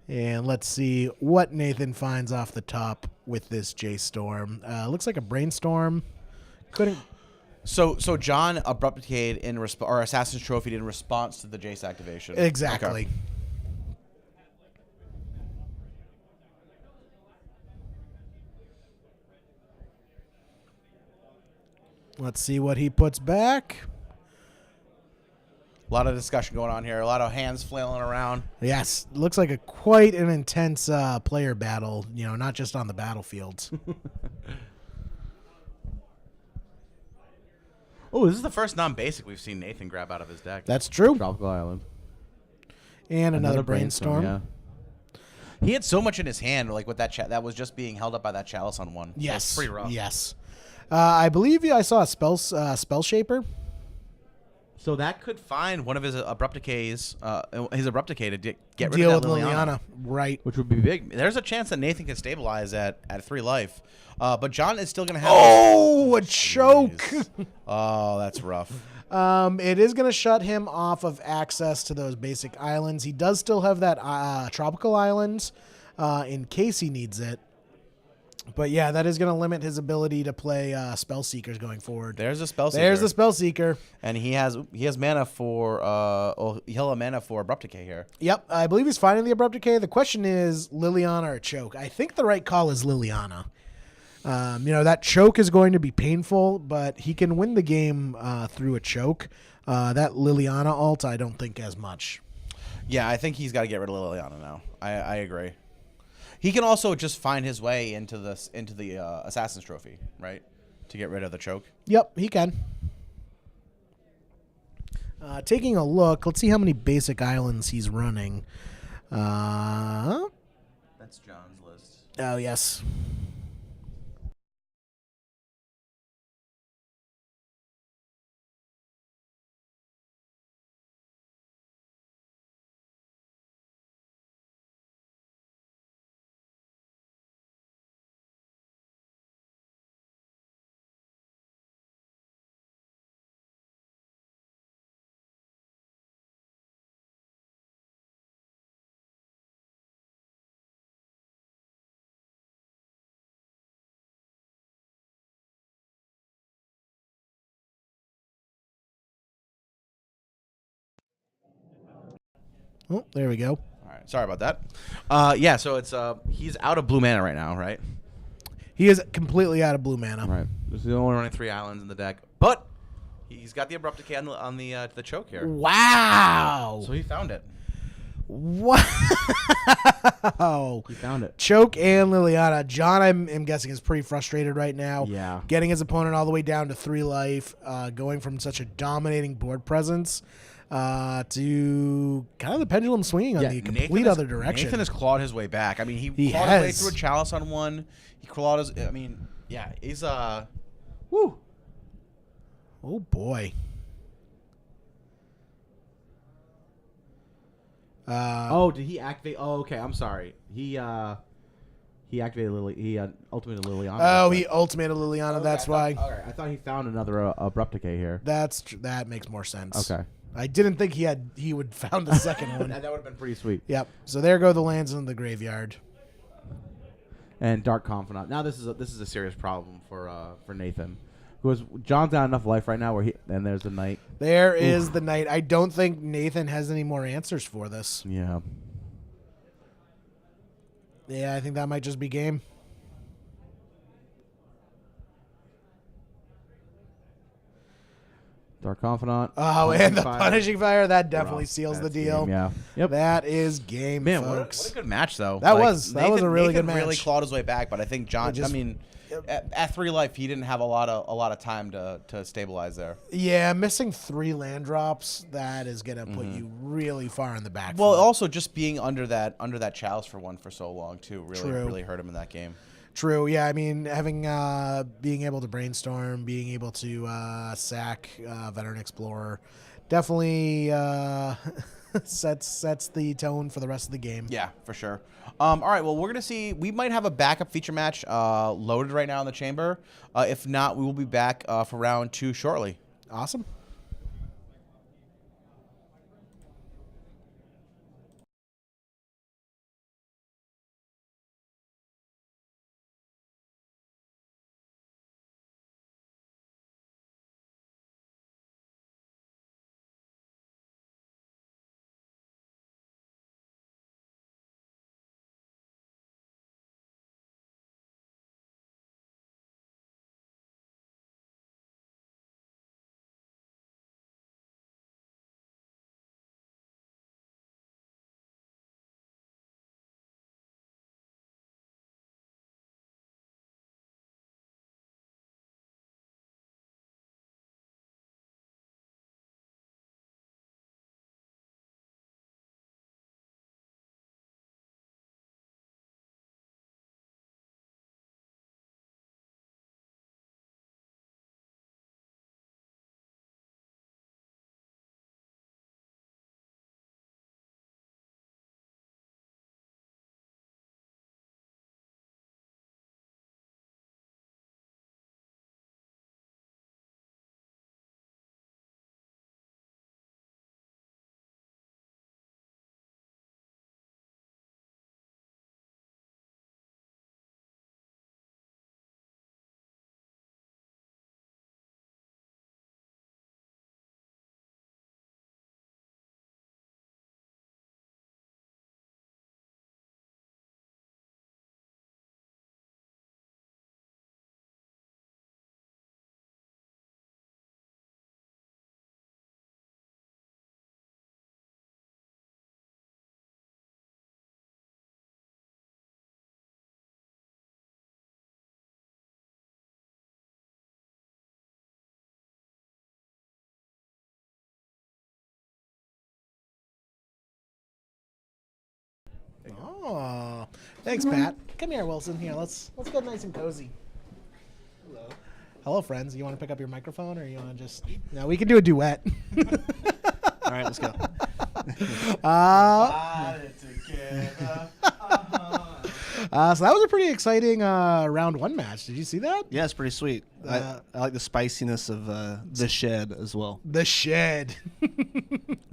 And let's see what Nathan finds off the top with this Jace storm. Looks like a brainstorm. Couldn't.
So John abrupt decayed or Assassin's Trophy in response to the Jace activation.
Exactly.
Okay.
Let's see what he puts back.
A lot of discussion going on here. A lot of hands flailing around.
Yes, looks like quite an intense player battle. Not just on the battlefields.
Oh, this is the first non-basic we've seen Nathan grab out of his deck.
That's true.
Tropical Island.
And another brainstorm.
Yeah.
He had so much in his hand, like with that that was just being held up by that Chalice on one.
Yes,
That's pretty rough.
Yes, I believe I saw a spell shaper.
So that could find one of his abrupt decays, his abrupt decay to get rid
Deal
of
with
that Liliana.
Right.
Which would be big.
There's a chance that Nathan can stabilize at 3 life, but John is still gonna have.
Oh, a choke.
Jeez. Oh, that's rough.
It is going to shut him off of access to those basic islands. He does still have that tropical islands in case he needs it. But yeah, that is going to limit his ability to play Spell Seekers going forward.
There's a spell seeker.
There's the Spell Seeker.
And he has mana for he'll have mana for abrupt decay here.
Yep, I believe he's finding the Abrupt Decay. The question is Liliana or Choke. I think the right call is Liliana. That choke is going to be painful, but he can win the game through a choke. That Liliana ult, I don't think as much.
Yeah, I think he's got to get rid of Liliana now. I agree. He can also just find his way into the Assassin's Trophy, right? To get rid of the choke.
Yep, he can. Taking a look, let's see how many basic islands he's running.
That's John's list.
Oh, yes. Oh, there we go.
All right, sorry about that. Yeah, so it's he's out of blue mana right now, right?
He is completely out of blue mana.
Right.
He's the only running 3 islands in the deck, but he's got the abrupt decay on the choke here.
Wow.
So he found it.
Wow.
He found it.
Choke and Liliana. John, I'm guessing, is pretty frustrated right now.
Yeah.
Getting his opponent all the way down to 3 life, going from such a dominating board presence to kind of the pendulum swinging on the complete other direction.
Nathan has clawed his way back. I mean, he clawed his way through a Chalice on one. He clawed his. I mean, yeah, he's woo.
Oh boy.
Did he activate? Oh, okay. I'm sorry. He activated Lily. He ultimated Liliana.
Oh, he ultimated Liliana.
Okay,
that's why.
I thought he found another abrupt decay here.
That makes more sense.
Okay.
I didn't think he would found the second one.
That would have been pretty sweet.
Yep. So there go the lands in the graveyard.
And Dark Confidant. Now this is a serious problem for Nathan, because John's got enough life right now where and there's the knight.
There is the knight. I don't think Nathan has any more answers for this.
Yeah.
Yeah, I think that might just be game.
Dark Confidant.
Oh, and the
Fire.
Punishing Fire, that definitely
Rough.
seals the
That's
deal.
game, yeah. Yep.
That is game,
Man,
folks.
what a good match though.
That was a really
Nathan
good
really
match.
clawed his way back, but I think John.
Just-
I mean, at 3 life, he didn't have a lot of time to stabilize there.
Yeah, missing 3 land drops, that is going to put you really far in the back.
Well,
foot.
also just being under that chalice for one for so long too
True.
really hurt him in that game.
True. Yeah, I mean, having being able to brainstorm, being able to sack Veteran Explorer, definitely sets the tone for the rest of the game.
Yeah, for sure. All right, well, we're gonna see. We might have a backup feature match loaded right now in the chamber. If not, we will be back for round 2 shortly.
Awesome. Oh, thanks, Pat. Come here, Wilson. Here, let's get nice and cozy. Hello. Hello, friends. You want to pick up your microphone, or you want to just? No, we can do a duet.
All right, let's go.
So that was a pretty exciting round 1 match. Did you see that?
Yeah, it's pretty sweet. I like the spiciness of the shed as well.
The Shed.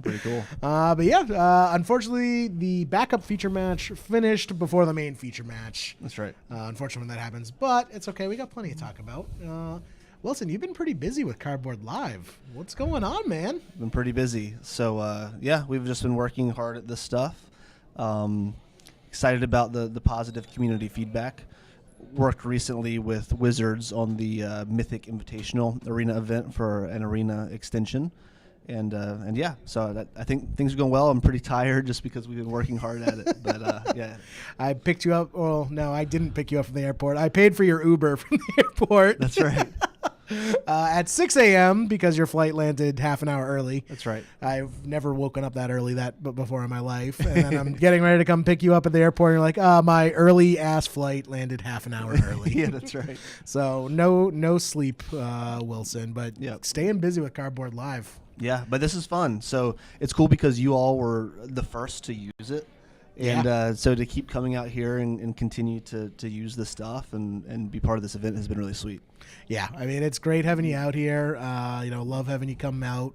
Pretty cool.
But yeah, unfortunately, the backup feature match finished before the main feature match.
That's right.
Unfortunately, when that happens, but it's okay. We got plenty to talk about. Wilson, you've been pretty busy with Cardboard Live. What's going on, man?
Been pretty busy. So yeah, we've just been working hard at this stuff. Excited about the positive community feedback. Worked recently with Wizards on the Mythic Invitational Arena event for an arena extension. And yeah, so I think things are going well. I'm pretty tired just because we've been working hard at it. But yeah,
I picked you up. Well, no, I didn't pick you up from the airport. I paid for your Uber from the airport.
that's right.
At 6 a.m. because your flight landed half an hour early.
That's right.
I've never woken up that early before in my life. And then I'm getting ready to come pick you up at the airport. And you're like, my early ass flight landed half an hour early.
Yeah, that's right.
So no sleep, Wilson, but
Yep.
staying busy with Cardboard Live.
Yeah, but this is fun. So it's cool because you all were the first to use it. And so to keep coming out here and continue to use this stuff and be part of this event has been really sweet.
Yeah, I mean, it's great having you out here. Love having you come out.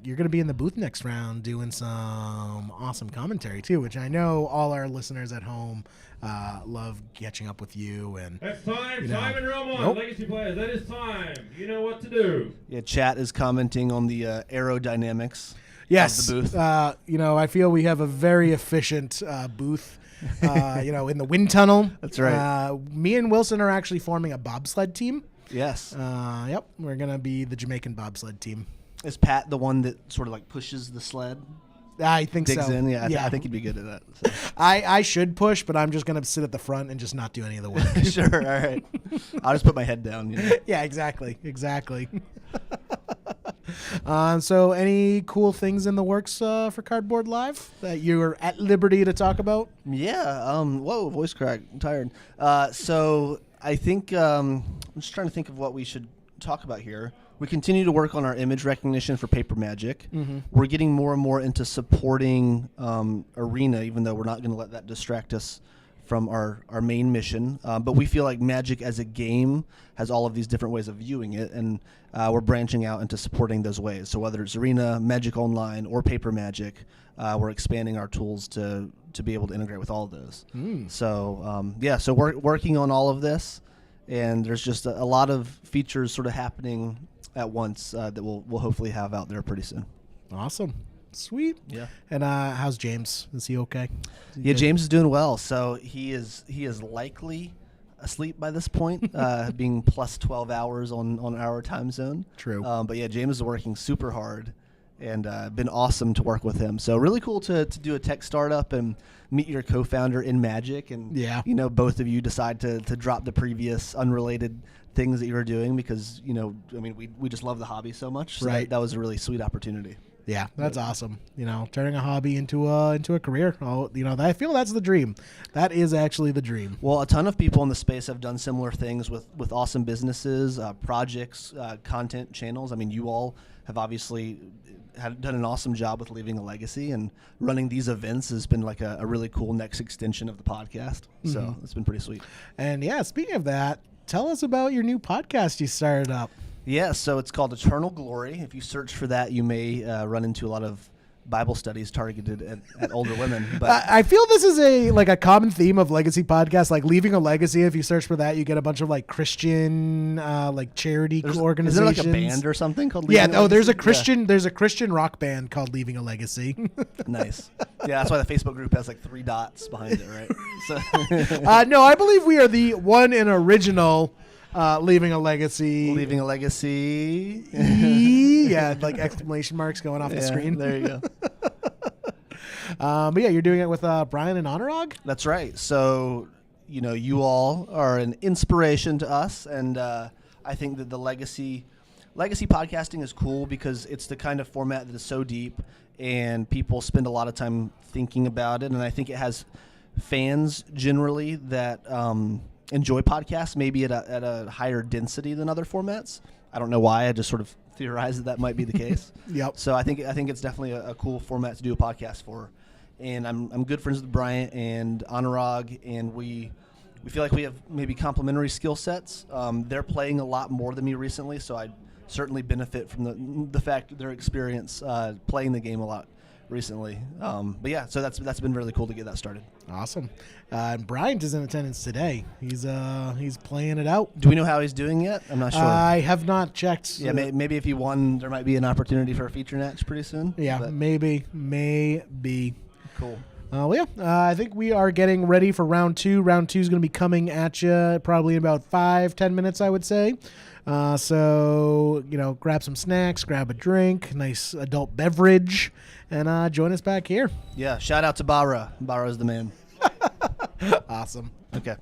You're going to be in the booth next round doing some awesome commentary, too, which I know all our listeners at home love catching up with you. And
That's time.
You know.
Time in Realm 1.
Nope.
Legacy players, that is time. You know what to do.
Yeah, chat is commenting on the aerodynamics
yes,
of the booth.
I feel we have a very efficient booth. in the wind tunnel.
That's right.
Me and Wilson are actually forming a bobsled team.
Yes.
Yep, we're gonna be the Jamaican bobsled team.
Is Pat the one that sort of like pushes the sled?
I think
Digs
so.
in? Yeah, I think he'd be good at that. So.
I should push, but I'm just gonna sit at the front and just not do any of the work.
Sure, all right. I'll just put my head down.
Yeah, exactly. So any cool things in the works for Cardboard Live that you're at liberty to talk about?
Yeah. Whoa, voice crack. I'm tired. So I think I'm just trying to think of what we should talk about here. We continue to work on our image recognition for Paper Magic.
Mm-hmm.
We're getting more and more into supporting Arena, even though we're not going to let that distract us from our main mission. But we feel like Magic as a game has all of these different ways of viewing it, and we're branching out into supporting those ways. So whether it's Arena, Magic Online, or Paper Magic, we're expanding our tools to be able to integrate with all of those. So so we're working on all of this, and there's just a lot of features sort of happening at once that we'll hopefully have out there pretty soon.
Awesome. Sweet.
Yeah.
And how's James? Is he okay?
Yeah, James is doing well. So he is likely asleep by this point, being plus 12 hours on our time zone.
True.
But yeah, James is working super hard, and been awesome to work with him. So really cool to do a tech startup and meet your co-founder in Magic, and
Yeah.
both of you decide to drop the previous unrelated things that you were doing because we just love the hobby so much. So
Right.
that was a really sweet opportunity.
Yeah, that's awesome. Turning a hobby into a career. I feel that's the dream. That is actually the dream.
Well, a ton of people in the space have done similar things with awesome businesses, projects, content channels. I mean, you all have obviously done an awesome job with leaving a legacy, and running these events has been like a really cool next extension of the podcast. So it's been pretty sweet.
And yeah, speaking of that, tell us about your new podcast you started up.
Yeah, so it's called Eternal Glory. If you search for that, you may run into a lot of Bible studies targeted at older women. But
I feel this is a common theme of legacy podcasts, like leaving a legacy. If you search for that, you get a bunch of Christian charity organizations.
Is there like a band or something called?
Yeah,
Leaving a
there's a
Legacy?
Christian there's a Christian rock band called Leaving a Legacy.
Yeah. Nice. Yeah, that's why the Facebook group has 3 dots behind it, right? So
No, I believe we are the one and original Leaving a Legacy.
Leaving a Legacy.
Yeah, exclamation marks going off the screen.
There you go.
But yeah, you're doing it with Brian and Anurag?
That's right. So, you all are an inspiration to us, and I think that the legacy podcasting is cool because it's the kind of format that is so deep, and people spend a lot of time thinking about it, and I think it has fans generally that enjoy podcasts maybe at a higher density than other formats. I don't know why. I just sort of theorized that might be the case.
Yep.
So I think it's definitely a cool format to do a podcast for. And I'm good friends with Bryant and Anurag, and we feel like we have maybe complementary skill sets. They're playing a lot more than me recently, so I certainly benefit from the fact that their experience playing the game a lot recently. But yeah, so that's been really cool to get that started.
Awesome. And Bryant is in attendance today. He's playing it out.
Do we know how he's doing yet? I'm not sure.
I have not checked.
Yeah, maybe if he won, there might be an opportunity for a feature match pretty soon.
Yeah,
but
maybe.
cool.
I think we are getting ready for round 2. Round 2 is going to be coming at you probably in about 5-10 minutes, I would say. So, grab some snacks, grab a drink, nice adult beverage, and join us back here.
Yeah, shout out to Bara. Bara's the man.
Awesome.
Okay.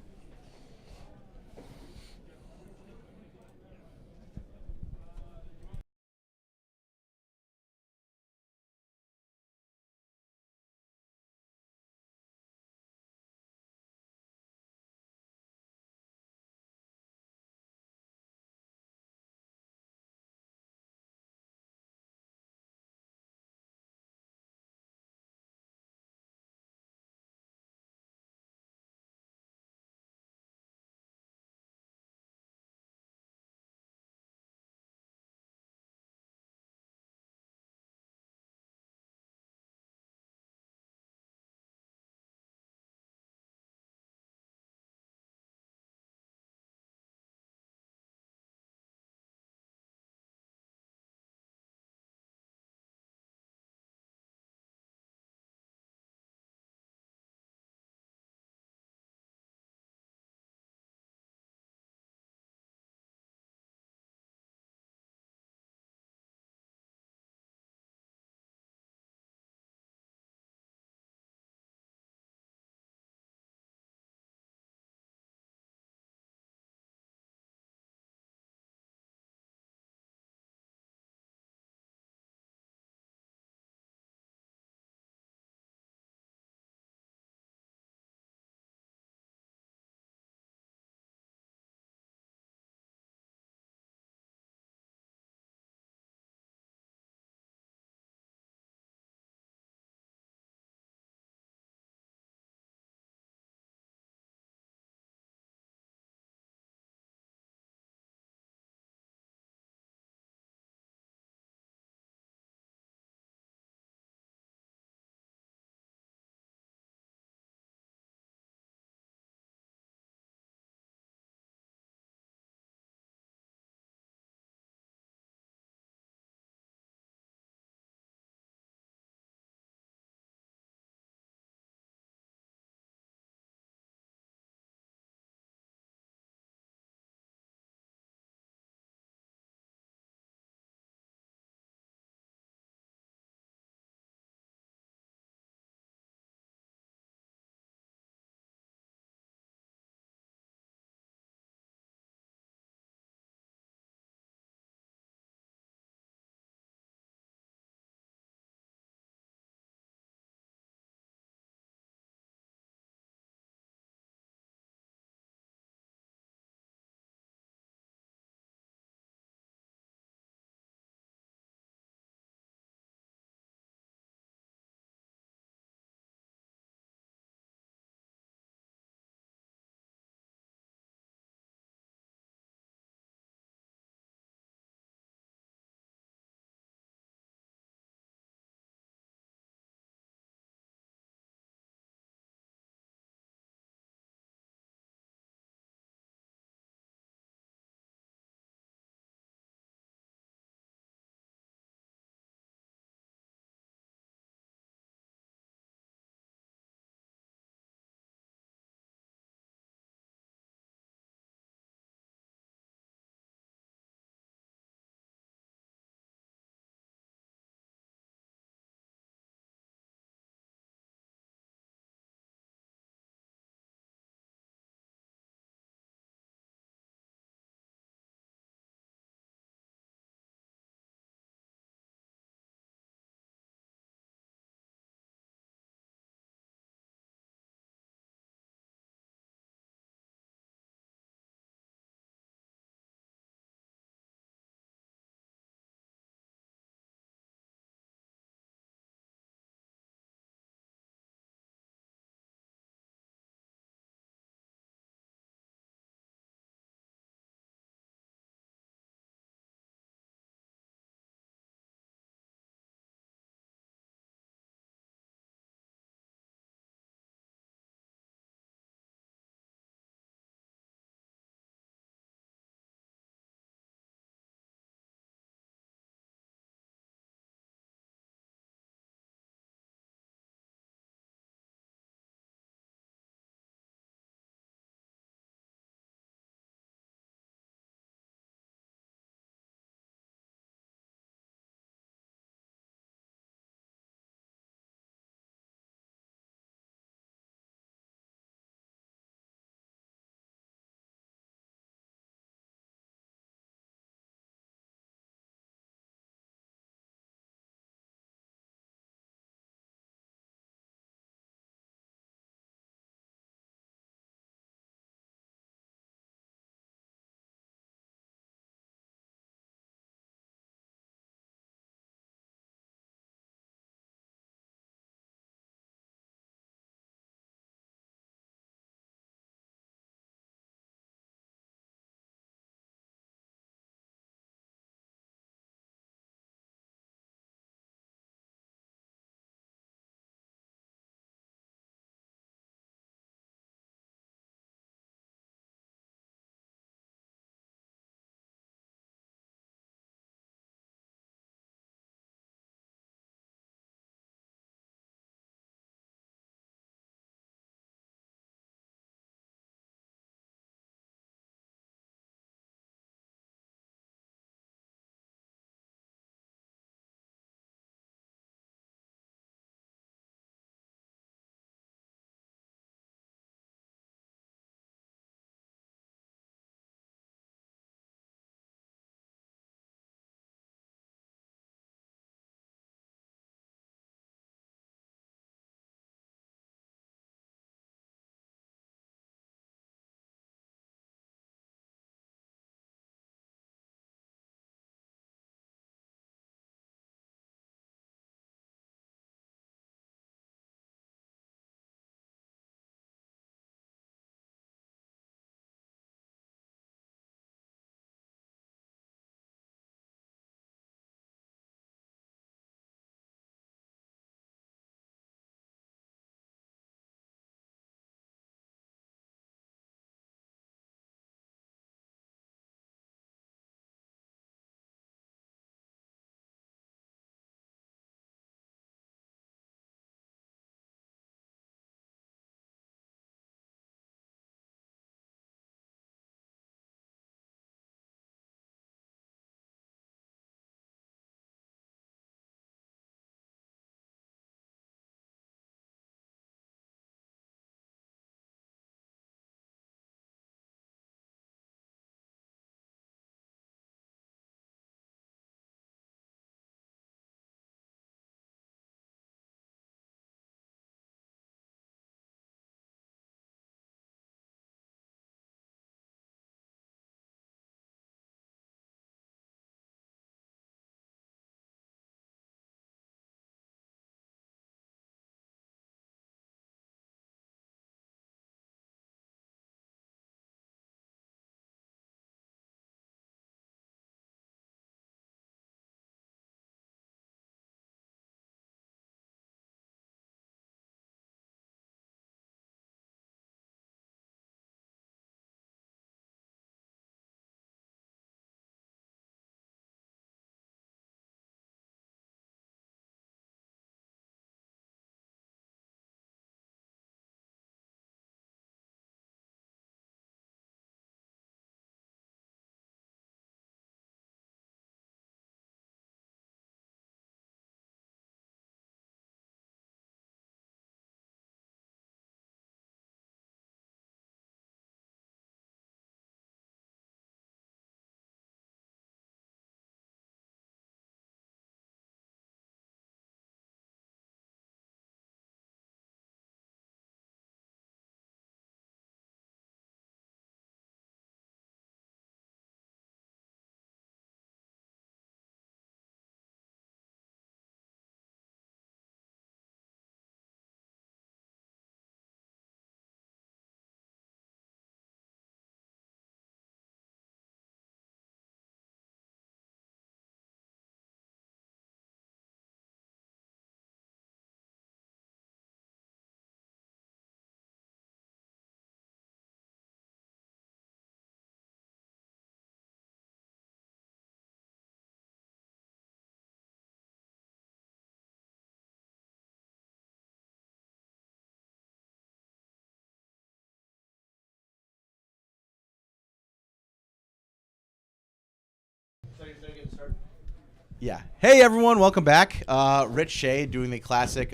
Yeah. Hey everyone, welcome back. Rich Shea doing the classic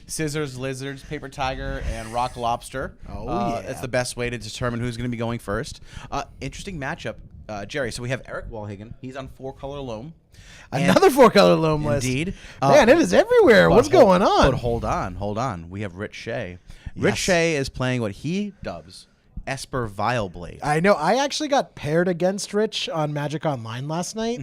scissors, lizards, paper tiger, and rock lobster.
Oh, yeah.
That's the best way to determine who's going to be going first. Interesting matchup, Jerry. So we have Eric Walhagen. He's on 4-color loam.
Another 4-color loam list.
Indeed.
Man, it is everywhere. What's going on?
But hold on. We have Rich Shea. Rich
Yes.
Shea is playing what he dubs Esper Vileblade.
I know. I actually got paired against Rich on Magic Online last night,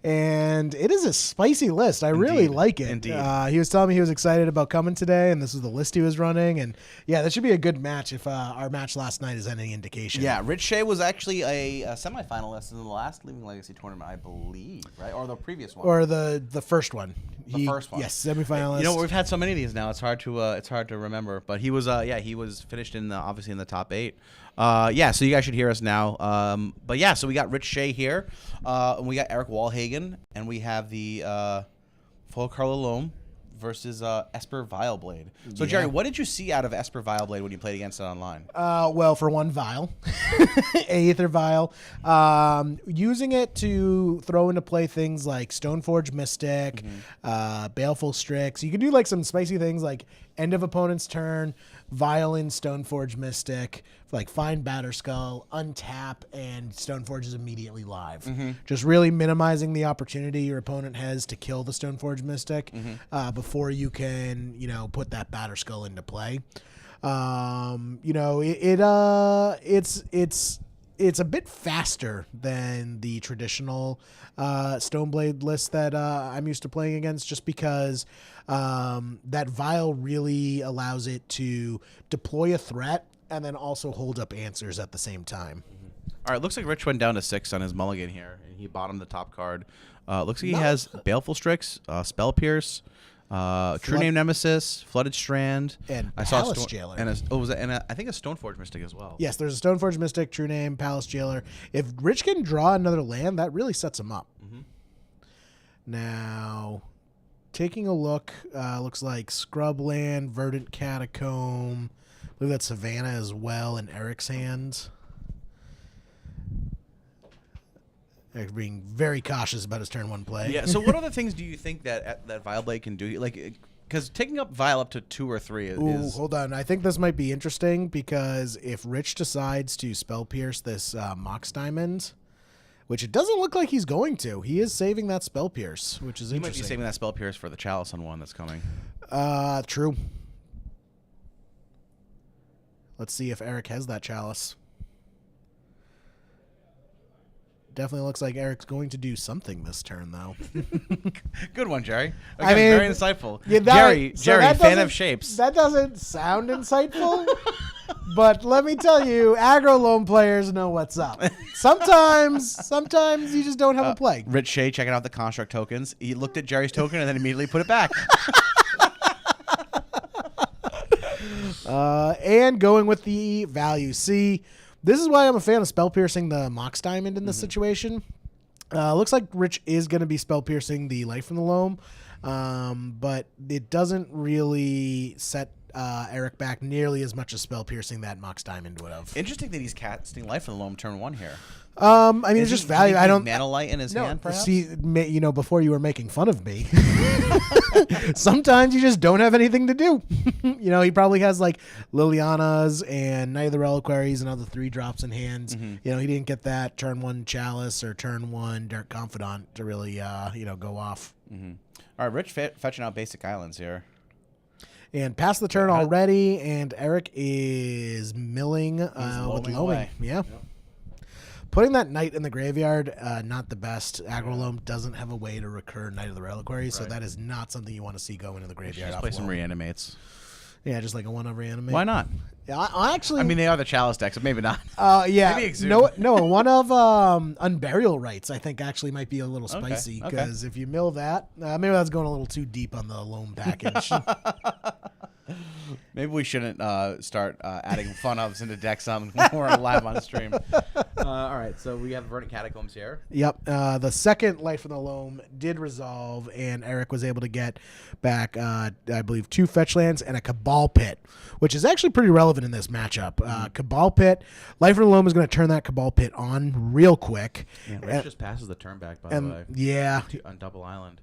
and it is a spicy list. I really
Indeed.
like it.
Indeed.
He was telling me he was excited about coming today, and this is the list he was running. And yeah, that should be a good match if our match last night is any indication.
Yeah, Rich Shea was actually a semifinalist in the last Leaving Legacy tournament, I believe, right? Or the previous one.
Or the first one.
The first one.
Yes, semifinalist.
You know, we've had so many of these now. It's hard to remember. But he was he was finished in obviously in the top 8. So you guys should hear us now. But yeah, so we got Rich Shea here, and we got Eric Walhagen, and we have the Full Carlo Loam versus Esper Vileblade. So Jerry, what did you see out of Esper Vileblade when you played against it online?
Well, for one, Vial, Aether Vial, using it to throw into play things like Stoneforge Mystic, Baleful Strix. You can do like some spicy things like end of opponent's turn, Vial in Stoneforge Mystic, like find Batterskull, untap, and Stoneforge is immediately live. Just really minimizing the opportunity your opponent has to kill the Stoneforge Mystic before you can, put that Batterskull into play. It's a bit faster than the traditional Stoneblade list that I'm used to playing against, just because that Vial really allows it to deploy a threat and then also hold up answers at the same time.
All right, looks like Rich went down to 6 on his mulligan here, and he bottomed the top card. Looks like he has Baleful Strix, Spell Pierce, True Name Nemesis, Flooded Strand,
And
I saw
Palace Jailer.
and I think a Stoneforge Mystic as well.
Yes, there's a Stoneforge Mystic, True Name, Palace Jailer. If Rich can draw another land, that really sets him up. Now, taking a look, looks like Scrubland, Verdant Catacomb. I believe that's Savannah as well in Eric's hands. Eric being very cautious about his turn 1 play.
Yeah. So, what other things do you think that Vileblade can do? Like, because taking up Vial up to 2 or 3
Ooh,
is
hold on. I think this might be interesting because if Rich decides to Spell Pierce this Mox Diamond, which it doesn't look like he's going to, he is saving that Spell Pierce, which is
he might be
interesting.
saving that Spell Pierce for the Chalice on 1 that's coming.
True. Let's see if Eric has that Chalice. Definitely looks like Eric's going to do something this turn, though.
Good one, Jerry.
I
Again,
mean,
very insightful.
Yeah,
Jerry,
that
fan
doesn't-
of shapes.
That doesn't sound insightful, but let me tell you, aggro loam players know what's up. Sometimes you just don't have a play.
Rich Shea checking out the construct tokens. He looked at Jerry's token and then immediately put it back.
And going with the value. See, this is why I'm a fan of spell piercing the Mox Diamond in this situation. Looks like Rich is going to be spell piercing the Life from the Loam, but it doesn't really set Eric back nearly as much as spell piercing that Mox Diamond would have.
Interesting that he's casting Life in the Loam turn 1 here.
I mean, it's just value. I don't.
Mana Light in his hand, perhaps?
See, before you were making fun of me, sometimes you just don't have anything to do. He probably has like Liliana's and Night of the Reliquaries and other 3-drops in hands. He didn't get that turn 1 Chalice or turn 1 Dark Confidant to really, go off.
All right, Rich fetching out Basic Islands here.
And past the turn already, and Eric is milling with
loaming
loaming.
away.
Yeah. Putting that Knight in the graveyard, not the best. Aggro Loam doesn't have a way to recur Knight of the Reliquary, so that is not something you want to see go into the graveyard.
Just
off
play some
Loam.
Reanimates.
Yeah, just like a 1 over animate.
Why not?
Yeah, I actually.
I mean, they are the Chalice deck, so maybe not.
Yeah.
maybe Exhume.
No, one of Unburial Rites I think actually might be a little spicy
okay.
because if you mill that, maybe that's going a little too deep on the Loam package.
Maybe we shouldn't start adding fun ups into decks when we're live on stream.
All right, so we have Verdant Catacombs here.
Yep. The second Life in the Loam did resolve, and Eric was able to get back, I believe, 2 fetch lands and a Cabal Pit, which is actually pretty relevant in this matchup. Cabal Pit, Life in the Loam is going to turn that Cabal Pit on real quick.
Yeah, Rich just passes the turn back, by the way.
Yeah.
On Double Island.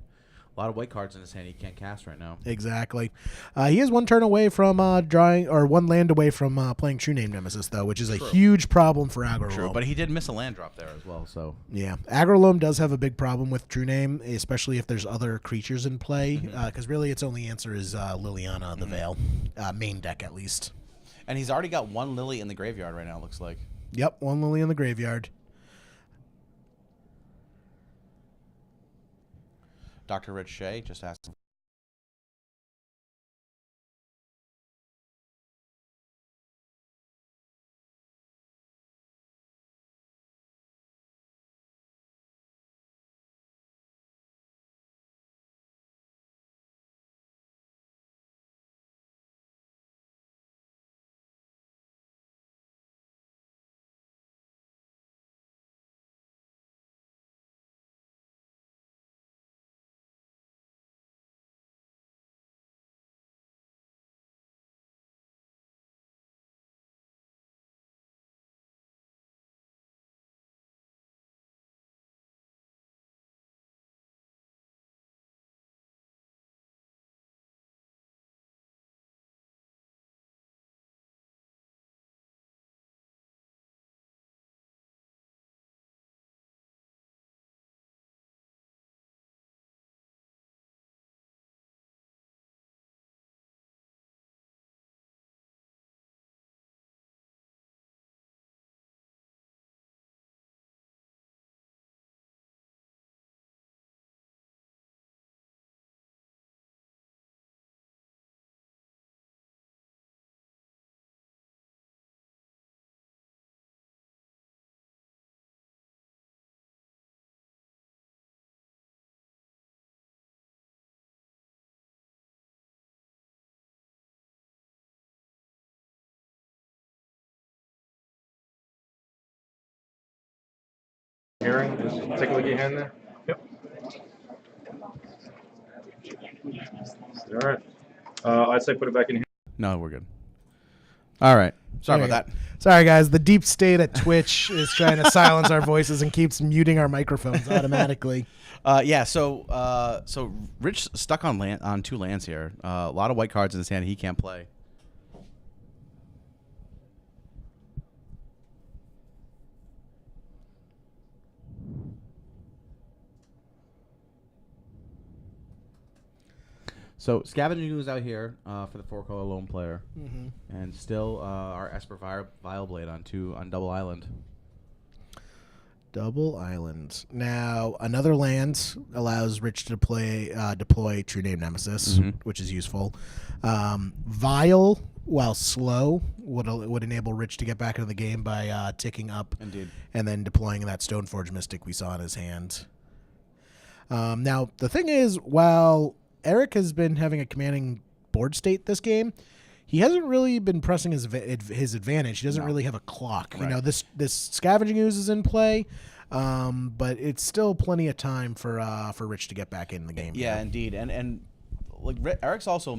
A lot of white cards in his hand he can't cast right now.
Exactly. He is 1 turn away from drawing, or 1 land away from playing True Name Nemesis, though, which is a huge problem for Aggro
True,
Loam.
but he did miss a land drop there
As well, so
Yeah, Aggro Loam does have a big problem with True Name, especially if there's other creatures in play, because really its only answer is Liliana the Veil, main deck at least.
And he's already got 1 Lily in the graveyard right now, it looks like.
Yep, 1 Lily in the graveyard.
Dr. Rich Shea just asked.
Hearing, just take a look at your hand there. Yep. All right. I'd say put it back in here.
No, we're good. All right. Sorry
There
about
you
that.
Sorry, guys. The deep state at Twitch is trying to silence our voices and keeps muting our microphones automatically.
Yeah, so Rich stuck on 2 lands here. A lot of white cards in his hand he can't play.
So Scavenging Ooze out here for the 4-color lone player, and still our Esper Vileblade on Double Island.
Double Island. Now, another land allows Rich to deploy True Name Nemesis, which is useful. Vile, while slow, would enable Rich to get back into the game by ticking up
Indeed.
and then deploying that Stoneforge Mystic we saw in his hand. Now, the thing is, while Eric has been having a commanding board state this game, he hasn't really been pressing his advantage. He doesn't really have a clock.
Right.
You know, this Scavenging Ooze is in play, but it's still plenty of time for Rich to get back in the game.
Yeah, indeed. And like Eric's also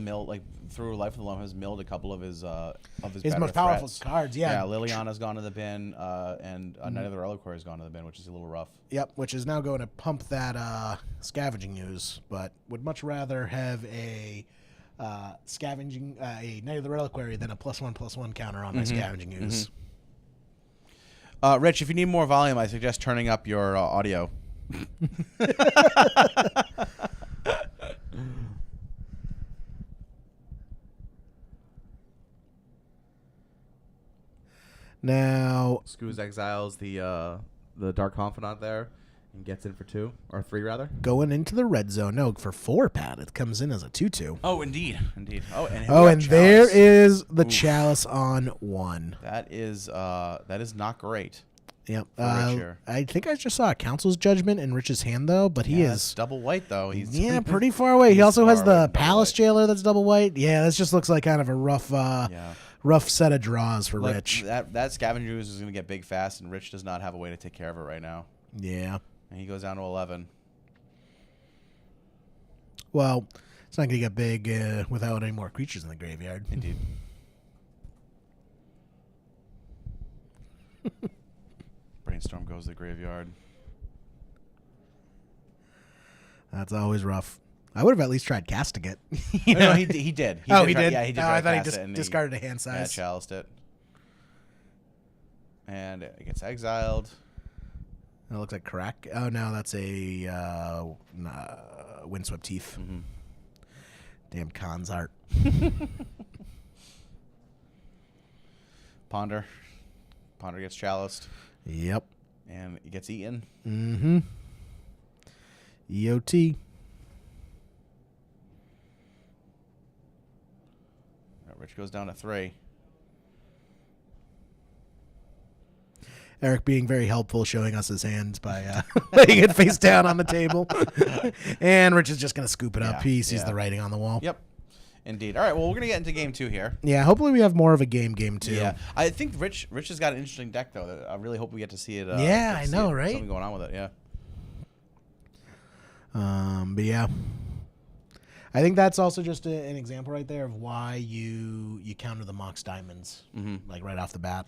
through Life of the Loam has milled a couple of his better
most powerful
threats.
cards. Yeah.
Liliana's gone to the bin, and Night of the Reliquary has gone to the bin, which is a little rough.
Yep, which is now going to pump that Scavenging Ooze, but would much rather have a Night of the Reliquary than a +1/+1 counter on my Scavenging Ooze.
Rich, if you need more volume, I suggest turning up your audio.
Now,
Scooz exiles the Dark Confidant there and gets in for 2 or 3 rather.
going into the red zone. No, for 4 pad, it comes in as a 2/2.
Oh, indeed. Oh, and
There
Chalice.
is the Chalice on 1.
That is not great.
Yep.
For Rich here.
I think I just saw a council's judgment in Rich's hand though, but he
Yeah, it's
is
double white though. He's
pretty far away. He
he's
also has
far away
the
from double
palace
white.
jailer that's double white. Yeah, this just looks like kind of a rough set of draws for
Look,
Rich.
that scavenger ooze is going to get big fast, and Rich does not have a way to take care of it right now.
Yeah.
And he goes down to 11.
Well, it's not going to get big without any more creatures in the graveyard.
Indeed. Brainstorm goes to the graveyard.
That's always rough. I would have at least tried casting it.
No, he did.
He
try-
did.
Yeah, he did.
Oh,
try
I
to
thought he
cast
just
it, and
discarded a hand
Yeah,
size.
chaliced it. And it gets exiled.
That looks like crack. Oh no, that's a windswept teeth.
Mm-hmm.
Damn Khan's art.
Ponder. Ponder gets chaliced.
Yep.
And he gets eaten.
Mm-hmm. EOT.
Rich goes down to 3.
Eric being very helpful, showing us his hands by laying it face down on the table. And Rich is just going to scoop it up.
Yeah,
He sees
yeah.
the writing on the wall.
Yep. Indeed. All right, well, we're going to get into game 2 here.
Yeah, hopefully we have more of a game two.
Yeah. I think Rich has got an interesting deck, though. That I really hope we get to see it.
Yeah, I
see
know,
it,
right?
Something going on with it, yeah.
But yeah. I think that's also just an example right there of why you counter the Mox Diamonds, like right off the bat.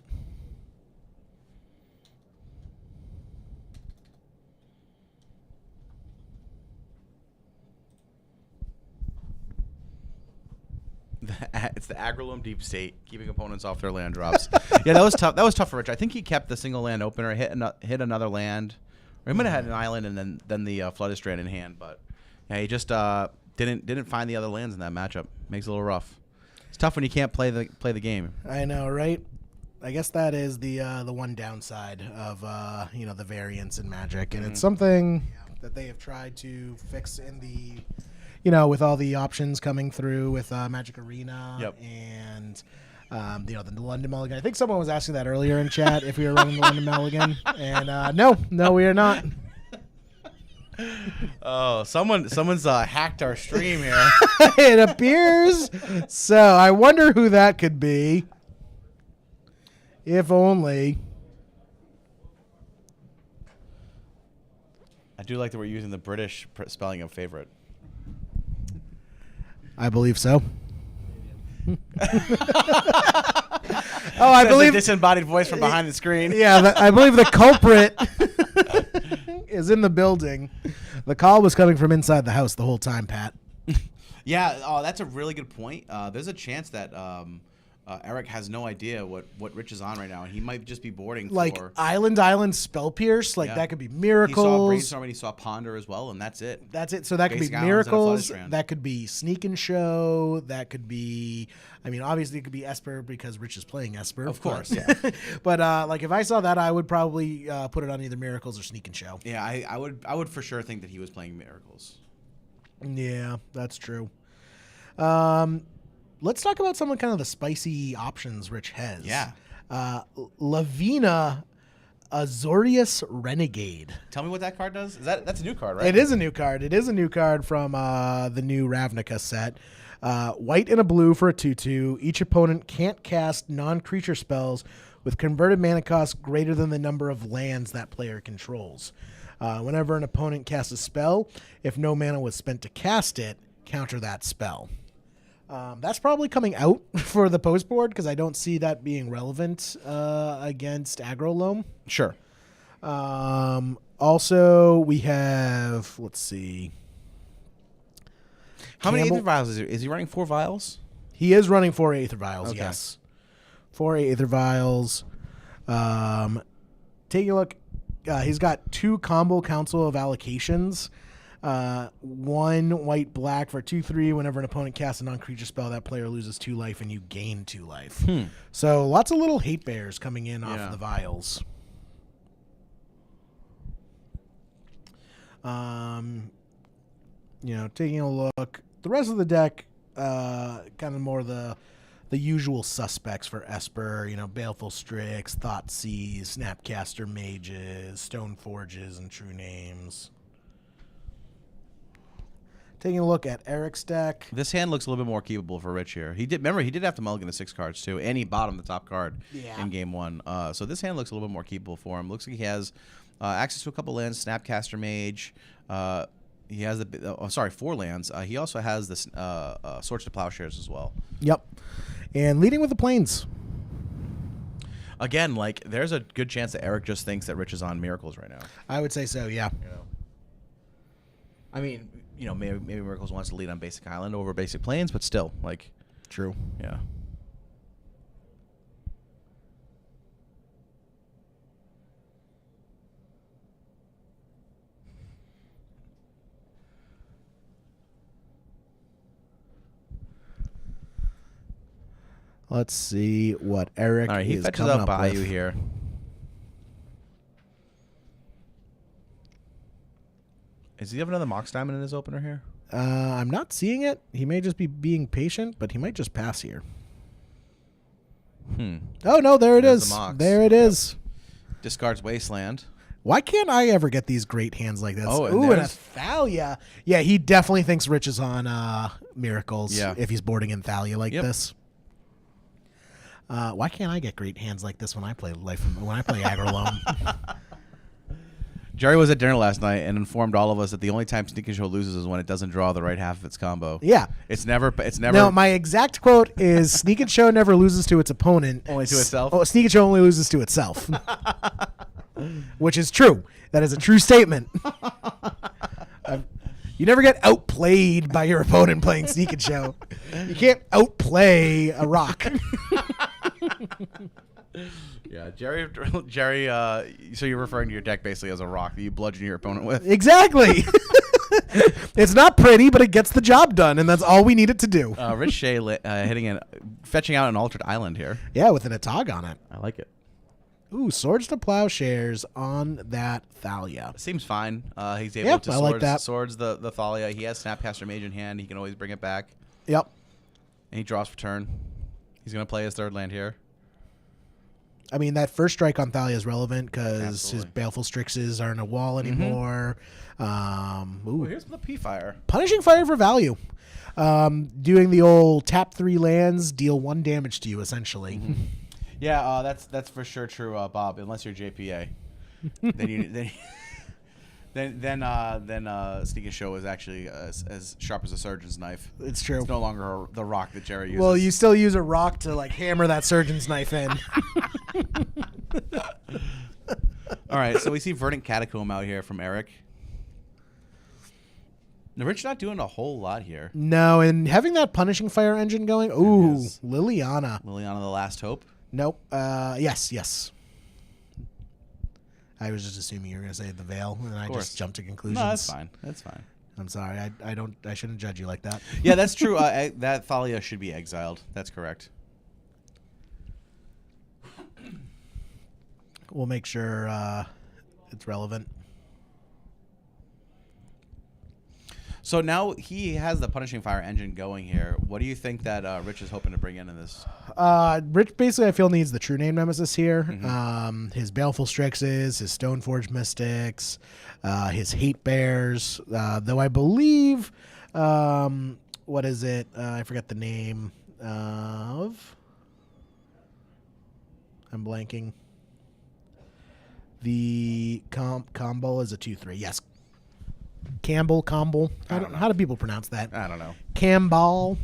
It's the Agrolome Deep State, keeping opponents off their land drops. Yeah, that was tough. That was tough for Rich. I think he kept the single land opener, hit another land, or he might have had an island and then the Flooded Strand in hand. But yeah, he just didn't find the other lands in that matchup. Makes it a little rough. It's tough when you can't play the game.
I know, right? I guess that is the one downside of the variance in Magic, and it's something that they have tried to fix in the with all the options coming through with Magic Arena and the London Mulligan. I think someone was asking that earlier in chat if we were running the London Mulligan, and no, we are not.
Oh, someone's hacked our stream here.
It appears so. I wonder who that could be. If only.
I do like that we're using the British spelling of favorite.
I believe so. I
Says
believe
the disembodied voice from behind the screen.
Yeah, I believe the culprit is in the building. The call was coming from inside the house the whole time, Pat.
Yeah, that's a really good point. There's a chance that Eric has no idea what Rich is on right now, and he might just be boarding
Like
for.
Island Spell Pierce, like
Yeah.
that could be
He saw
miracles.
Brainstorm and he saw Ponder as well, and that's it.
That's it. So that could be
Basic Islands and a Flooded
miracles.
Strand.
That could be Sneak and Show. That could be. I mean, obviously it could be Esper because Rich is playing Esper.
Of course,
but,
yeah.
But like if I saw that, I would probably put it on either miracles or Sneak and Show.
Yeah, I would for sure think that he was playing Miracles.
Yeah, that's true. Let's talk about some of kind of the spicy options Rich has.
Yeah.
Lavina Azorius Renegade.
Tell me what that card does. That's a new card, right?
It is a new card. It is a new card from the new Ravnica set. White and a blue for a 2/2. Each opponent can't cast non-creature spells with converted mana cost greater than the number of lands that player controls. Whenever an opponent casts a spell, if no mana was spent to cast it, counter that spell. That's probably coming out for the post board because I don't see that being relevant against Agrolome.
Sure.
Also, we have, let's see.
How many
Campbell-
Aether Vials is he? Is he running 4 vials?
He is running 4 Aether Vials,
Okay.
yes. 4 Aether Vials. Take a look. He's got 2 Combo Council of Allocations. 1 white-black for 2/3. Whenever an opponent casts a non-creature spell, that player loses 2 life and you gain 2 life. So lots of little hate bears coming in off
Yeah.
of the vials. Taking a look. The rest of the deck, kind of more the the usual suspects for Esper. Baleful Strix, Thoughtseize, Snapcaster Mages, Stoneforges, and True Names. Taking a look at Eric's deck.
This hand looks a little bit more keepable for Rich here. He did have to mulligan the 6 cards too, and he bottomed the top card in game 1. So this hand looks a little bit more keepable for him. Looks like he has access to a couple lands, Snapcaster Mage. He has 4 lands. He also has this Swords to Plowshares as well.
Yep. And leading with the Plains.
Again, like there's a good chance that Eric just thinks that Rich is on Miracles right now.
I would say so, yeah.
I mean, maybe Miracles wants to lead on Basic Island over Basic Plains, but still, like,
True.
yeah.
Let's see what Eric
All right, he
is
fetches
coming
out
up
Bayou
with.
here. Does he have another Mox Diamond in his opener here?
I'm not seeing it. He may just be being patient, but he might just pass here. Oh, no, there it
There's
is.
the Mox.
There it is.
Discards Wasteland.
Why can't I ever get these great hands like this?
Oh, and
Ooh, and
there's-
Thalia. Yeah, he definitely thinks Rich is on Miracles
Yeah.
if he's boarding in Thalia like
Yep.
this. Why can't I get great hands like this when I play Agrolome?
Jerry was at dinner last night and informed all of us that the only time Sneak and Show loses is when it doesn't draw the right half of its combo.
Yeah.
It's never.
No, my exact quote is Sneak and Show never loses to its opponent.
Only to itself?
Oh, Sneak and Show only loses to itself. Which is true. That is a true statement. You never get outplayed by your opponent playing Sneak and Show. You can't outplay a rock.
Yeah, Jerry. So you're referring to your deck basically as a rock that you bludgeon your opponent with.
Exactly. It's not pretty, but it gets the job done, and that's all we need it to do.
Rich Shea fetching out an Altered Island here.
Yeah, with an Atog on it.
I like it.
Ooh, Swords to Plowshares on that Thalia.
Seems fine. He's able
Yeah,
to
I like that.
swords the Thalia. He has Snapcaster Mage in hand. He can always bring it back.
Yep.
And he draws for turn. He's going to play his 3rd land here.
I mean, that first strike on Thalia is relevant because his
Absolutely.
Baleful Strixes aren't a wall anymore. Ooh.
Here's the P-Fire.
Punishing Fire for value. Doing the old tap 3 lands, deal 1 damage to you, essentially.
Yeah, that's for sure true, Bob. Unless you're JPA, then Sneak and Show is actually as sharp as a surgeon's knife.
It's true.
It's no longer the rock that Jerry uses.
Well, you still use a rock to like hammer that surgeon's knife in.
All right, so we see Verdant Catacomb out here from Eric. Now, Rich not doing a whole lot here.
No, and having that Punishing Fire engine going. Ooh,
is.
Liliana.
Liliana the Last Hope.
Nope. Yes. I was just assuming you were going to say the Veil, and I
course.
just jumped to conclusions.
No, that's fine. That's fine.
I'm sorry. I shouldn't judge you like that.
Yeah, that's true. That Thalia should be exiled. That's correct.
We'll make sure it's relevant.
So now he has the Punishing Fire engine going here. What do you think that Rich is hoping to bring in this?
Rich basically, I feel, needs the True Name Nemesis here.
Mm-hmm.
His Baleful Strixes, his Stoneforge Mystics, his Hate Bears. Though I believe, what is it? I forget the name of. I'm blanking. The combo is a 2/3. Yes. Campbell. How do people pronounce that?
I don't know.
Campbell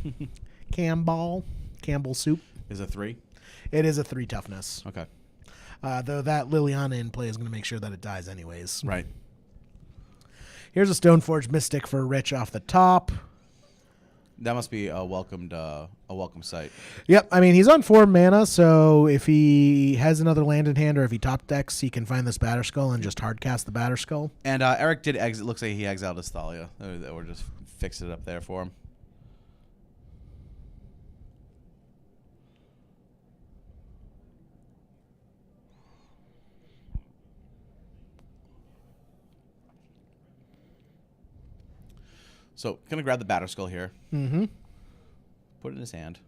soup.
Is it 3?
It is a 3 toughness.
Okay.
Though that Liliana in play is going to make sure that it dies anyways.
Right.
Here's a Stoneforge Mystic for Rich off the top.
That must be a welcome sight.
Yep, I mean, he's on 4 mana, so if he has another land in hand or if he top decks, he can find this Batterskull and just hardcast the Batterskull.
And Eric did exit. Looks like he exiled his Thalia. Or just fixed it up there for him. So, gonna grab the Batterskull here.
Mm-hmm.
Put it in his hand.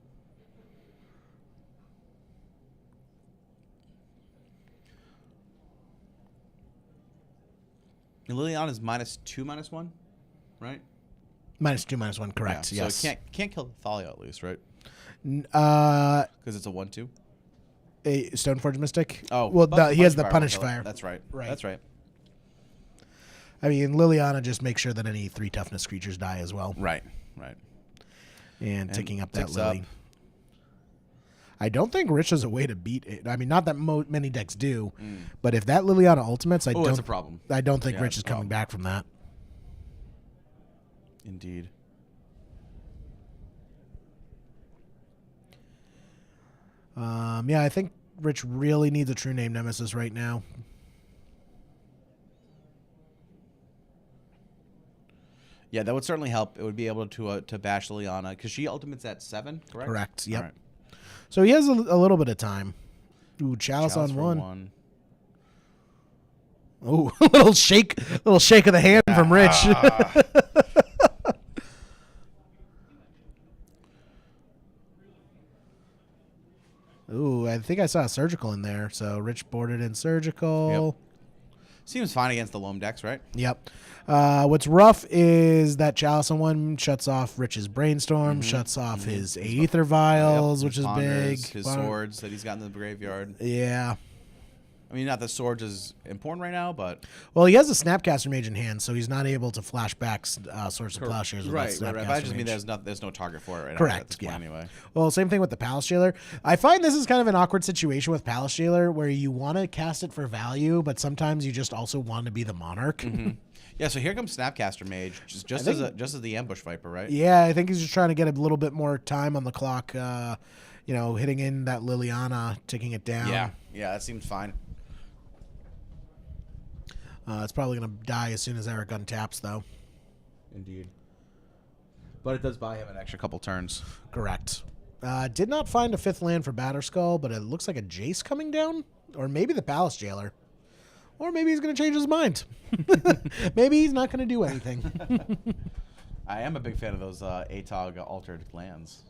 And Liliana is -2/-1, right?
-2/-1, correct.
Yeah,
Yes.
So it can't kill Thalia at least, right?
Uh,
Because it's a 1/2.
a Stoneforge Mystic.
Oh,
well,
but
he has the
Punish
Punish Fire.
That's right.
Right.
That's right.
I mean, Liliana just makes sure that any 3 toughness creatures die as well,
Right. Right.
and ticking up that
ticks
Lily.
up.
I don't think Rich is a way to beat it. I mean, not that many decks do, but if that Liliana ultimates, I
Oh,
don't.
that's a problem.
I don't think
Yeah,
Rich is
it's a
coming
problem.
back from that.
Indeed.
Yeah, I think Rich really needs a True Name Nemesis right now.
Yeah, that would certainly help. It would be able to bash Liliana because she ultimates at 7, correct?
Correct. Yep.
All right.
So he has a little bit of time. Ooh, Chalice on
for
one. Ooh, little shake of the hand from Rich. Ooh, I think I saw a surgical in there. So Rich boarded in surgical.
Seems fine against the Loam decks, right?
Yep. What's rough is that Chalice on one shuts off Rich's Brainstorm, shuts off his Aether Vials,
Yep,
which
his
is
Ponders,
big.
His swords that he's got in the graveyard.
Yeah.
I mean, not that swords is important right now, but
Well, he has a Snapcaster Mage in hand, so he's not able to flash back Swords of Plowshares with that Snapcaster
But I just mean
Mage.
there's no target for it right
Correct,
now. At this point
yeah.
Anyway.
Well, same thing with the Palace Jailer. I find this is kind of an awkward situation with Palace Jailer where you want to cast it for value, but sometimes you just also want to be the Monarch.
Yeah. So here comes Snapcaster Mage, just as the Ambush Viper, right?
Yeah, I think he's just trying to get a little bit more time on the clock, hitting in that Liliana, ticking it down.
Yeah. That seems fine.
It's probably going to die as soon as Eric untaps, though.
Indeed. But it does buy him an
Extra couple turns.
Correct. Did not find a 5th land for Batterskull, but it looks like a Jace coming down. Or maybe the Palace Jailer. Or maybe he's going to change his mind. Maybe he's not going to do anything.
I am a big fan of those ATOG altered lands.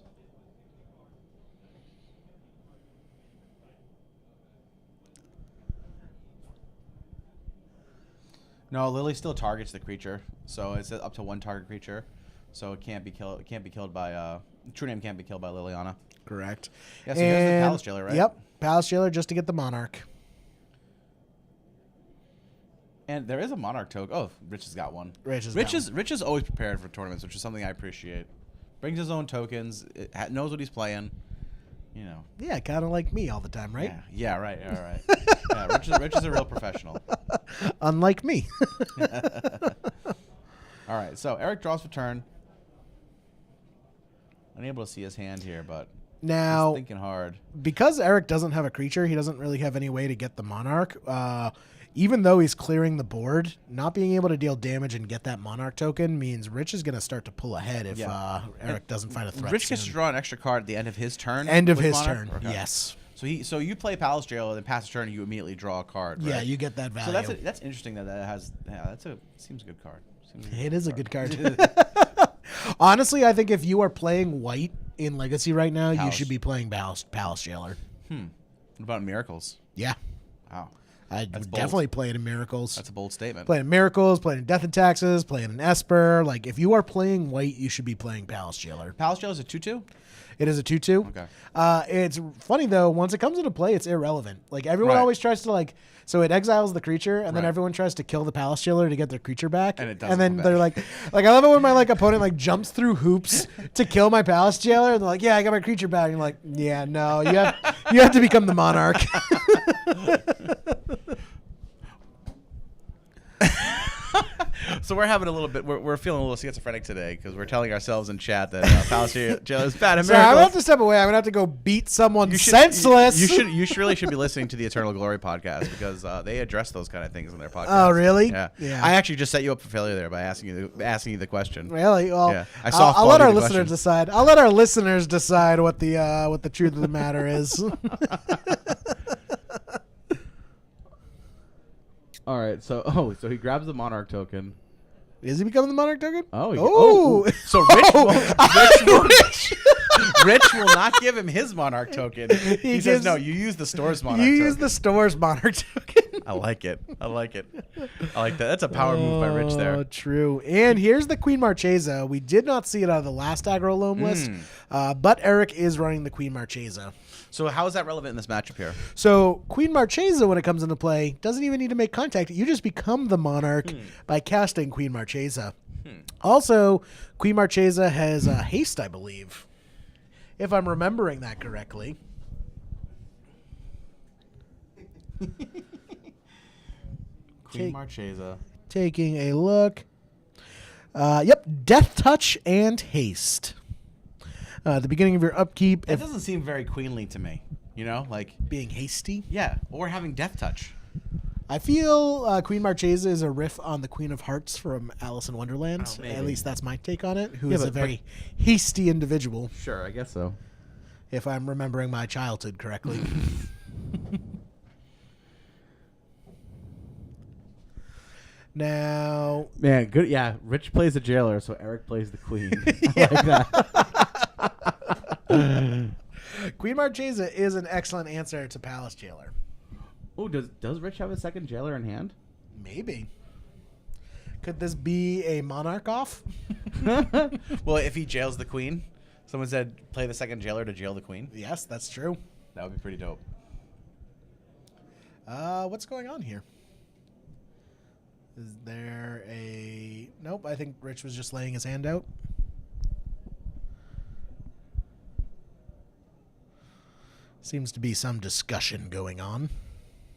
No, Lily still targets the creature, so it's up to 1 target creature, so it can't be killed. It can't be killed by True Name can't be killed by Liliana.
Correct.
Yeah, so here's the Palace Jailer, right?
Yep, Palace Jailer just to get the Monarch.
And there is a Monarch token. Oh, Rich has got one.
Rich has
Rich
got
is always prepared for tournaments, which is something I appreciate. Brings his own tokens. Knows what he's playing. You know.
Yeah, kind of like me all the time, right?
Yeah. Right. All right. Yeah. Rich is a real professional.
Unlike me.
All right. So Eric draws for turn. Unable to see his hand here, but
Now,
he's thinking hard.
because Eric doesn't have a creature, he doesn't really have any way to get the Monarch. Even though he's clearing the board, not being able to deal damage and get that Monarch token means Rich is going to start to pull ahead if Eric doesn't find a threat.
Rich gets
soon.
to draw an extra card at the end of his turn.
End of
with
his
Monarch?
turn,
Okay.
yes.
So you play Palace Jailer, then pass a turn, and you immediately draw a card. Right?
Yeah, you get that value.
So that's interesting that has. Yeah, seems a good card.
It is a good card. Honestly, I think if you are playing white in Legacy right now, you
Palace.
should be playing Palace Jailer.
What about Miracles?
Yeah.
Wow,
I'd
That's bold.
definitely play it in Miracles.
that's a bold statement.
Playing Miracles, playing Death and Taxes, playing an Esper. Like, if you are playing white, you should be playing Palace Jailer.
Palace Jailer is a 2/2.
It is a 2/2.
Okay.
It's funny, though. Once it comes into play, it's irrelevant. Like, everyone
Right.
always tries to, so it exiles the creature, and then
Right.
everyone tries to kill the Palace Jailer to get their creature back.
And it doesn't
then
come
they're
back.
like, I love it when my, opponent, jumps through hoops to kill my Palace Jailer, and they're like, yeah, I got my creature back. And you're like, yeah, no, you have to become the Monarch.
So we're having a little bit. We're feeling a little schizophrenic today because we're telling ourselves in chat that Palace Jailer is bad.
So I'm going to have to step away. I'm going to have to go beat someone senseless.
You really should be listening to the Eternal Glory podcast because they address those kind of things in their podcast.
Oh, really?
Yeah.
Yeah.
I actually just set you up for failure there by asking you the question.
Really? Well,
Yeah. I
I'll let
softballed
our
you the
listeners
question.
decide. I'll let our listeners decide what the truth of the matter is.
All right, so he grabs the Monarch token.
Is he becoming the Monarch token?
Oh,
Oh.
So Rich, Rich will not give him his Monarch token. He says,
gives-
no, you use the store's Monarch
You
token.
use the store's Monarch token.
I like it. I like it. I like that. That's a power move by Rich
Oh,
there.
true. And here's the Queen Marchesa. We did not see it out of the last aggro loam list, but Eric is running the Queen Marchesa.
So how is that relevant in this matchup here?
So Queen Marchesa, when it comes into play, doesn't even need to make contact. You just become the monarch by casting Queen Marchesa. Also, Queen Marchesa has haste, I believe, if I'm remembering that correctly.
Queen
Take-
Marchesa.
Taking a look. Yep, Death Touch and Haste. At the beginning of your upkeep,
That
if
doesn't seem very queenly to me. You know, like,
being hasty.
yeah, or having Death Touch.
I feel Queen Marchesa is a riff on the Queen of Hearts from Alice in Wonderland.
Oh, maybe.
At least that's my take on it. Who
Yeah,
is a
but-
very hasty individual,
Sure, I guess so.
if I'm remembering my childhood correctly. Now,
Man, good. Yeah, Rich plays the jailer, so Eric plays the queen. I like that.
Queen Marchesa is an excellent answer to Palace Jailer.
Oh, does Rich have a second jailer in hand?
Maybe. Could this be a monarch off?
Well, if he jails the queen, someone said play the second jailer to jail the queen.
Yes, that's true.
That would be pretty dope.
What's going on here? Is there a... Nope, I think Rich was just laying his hand out. Seems to be some discussion going on.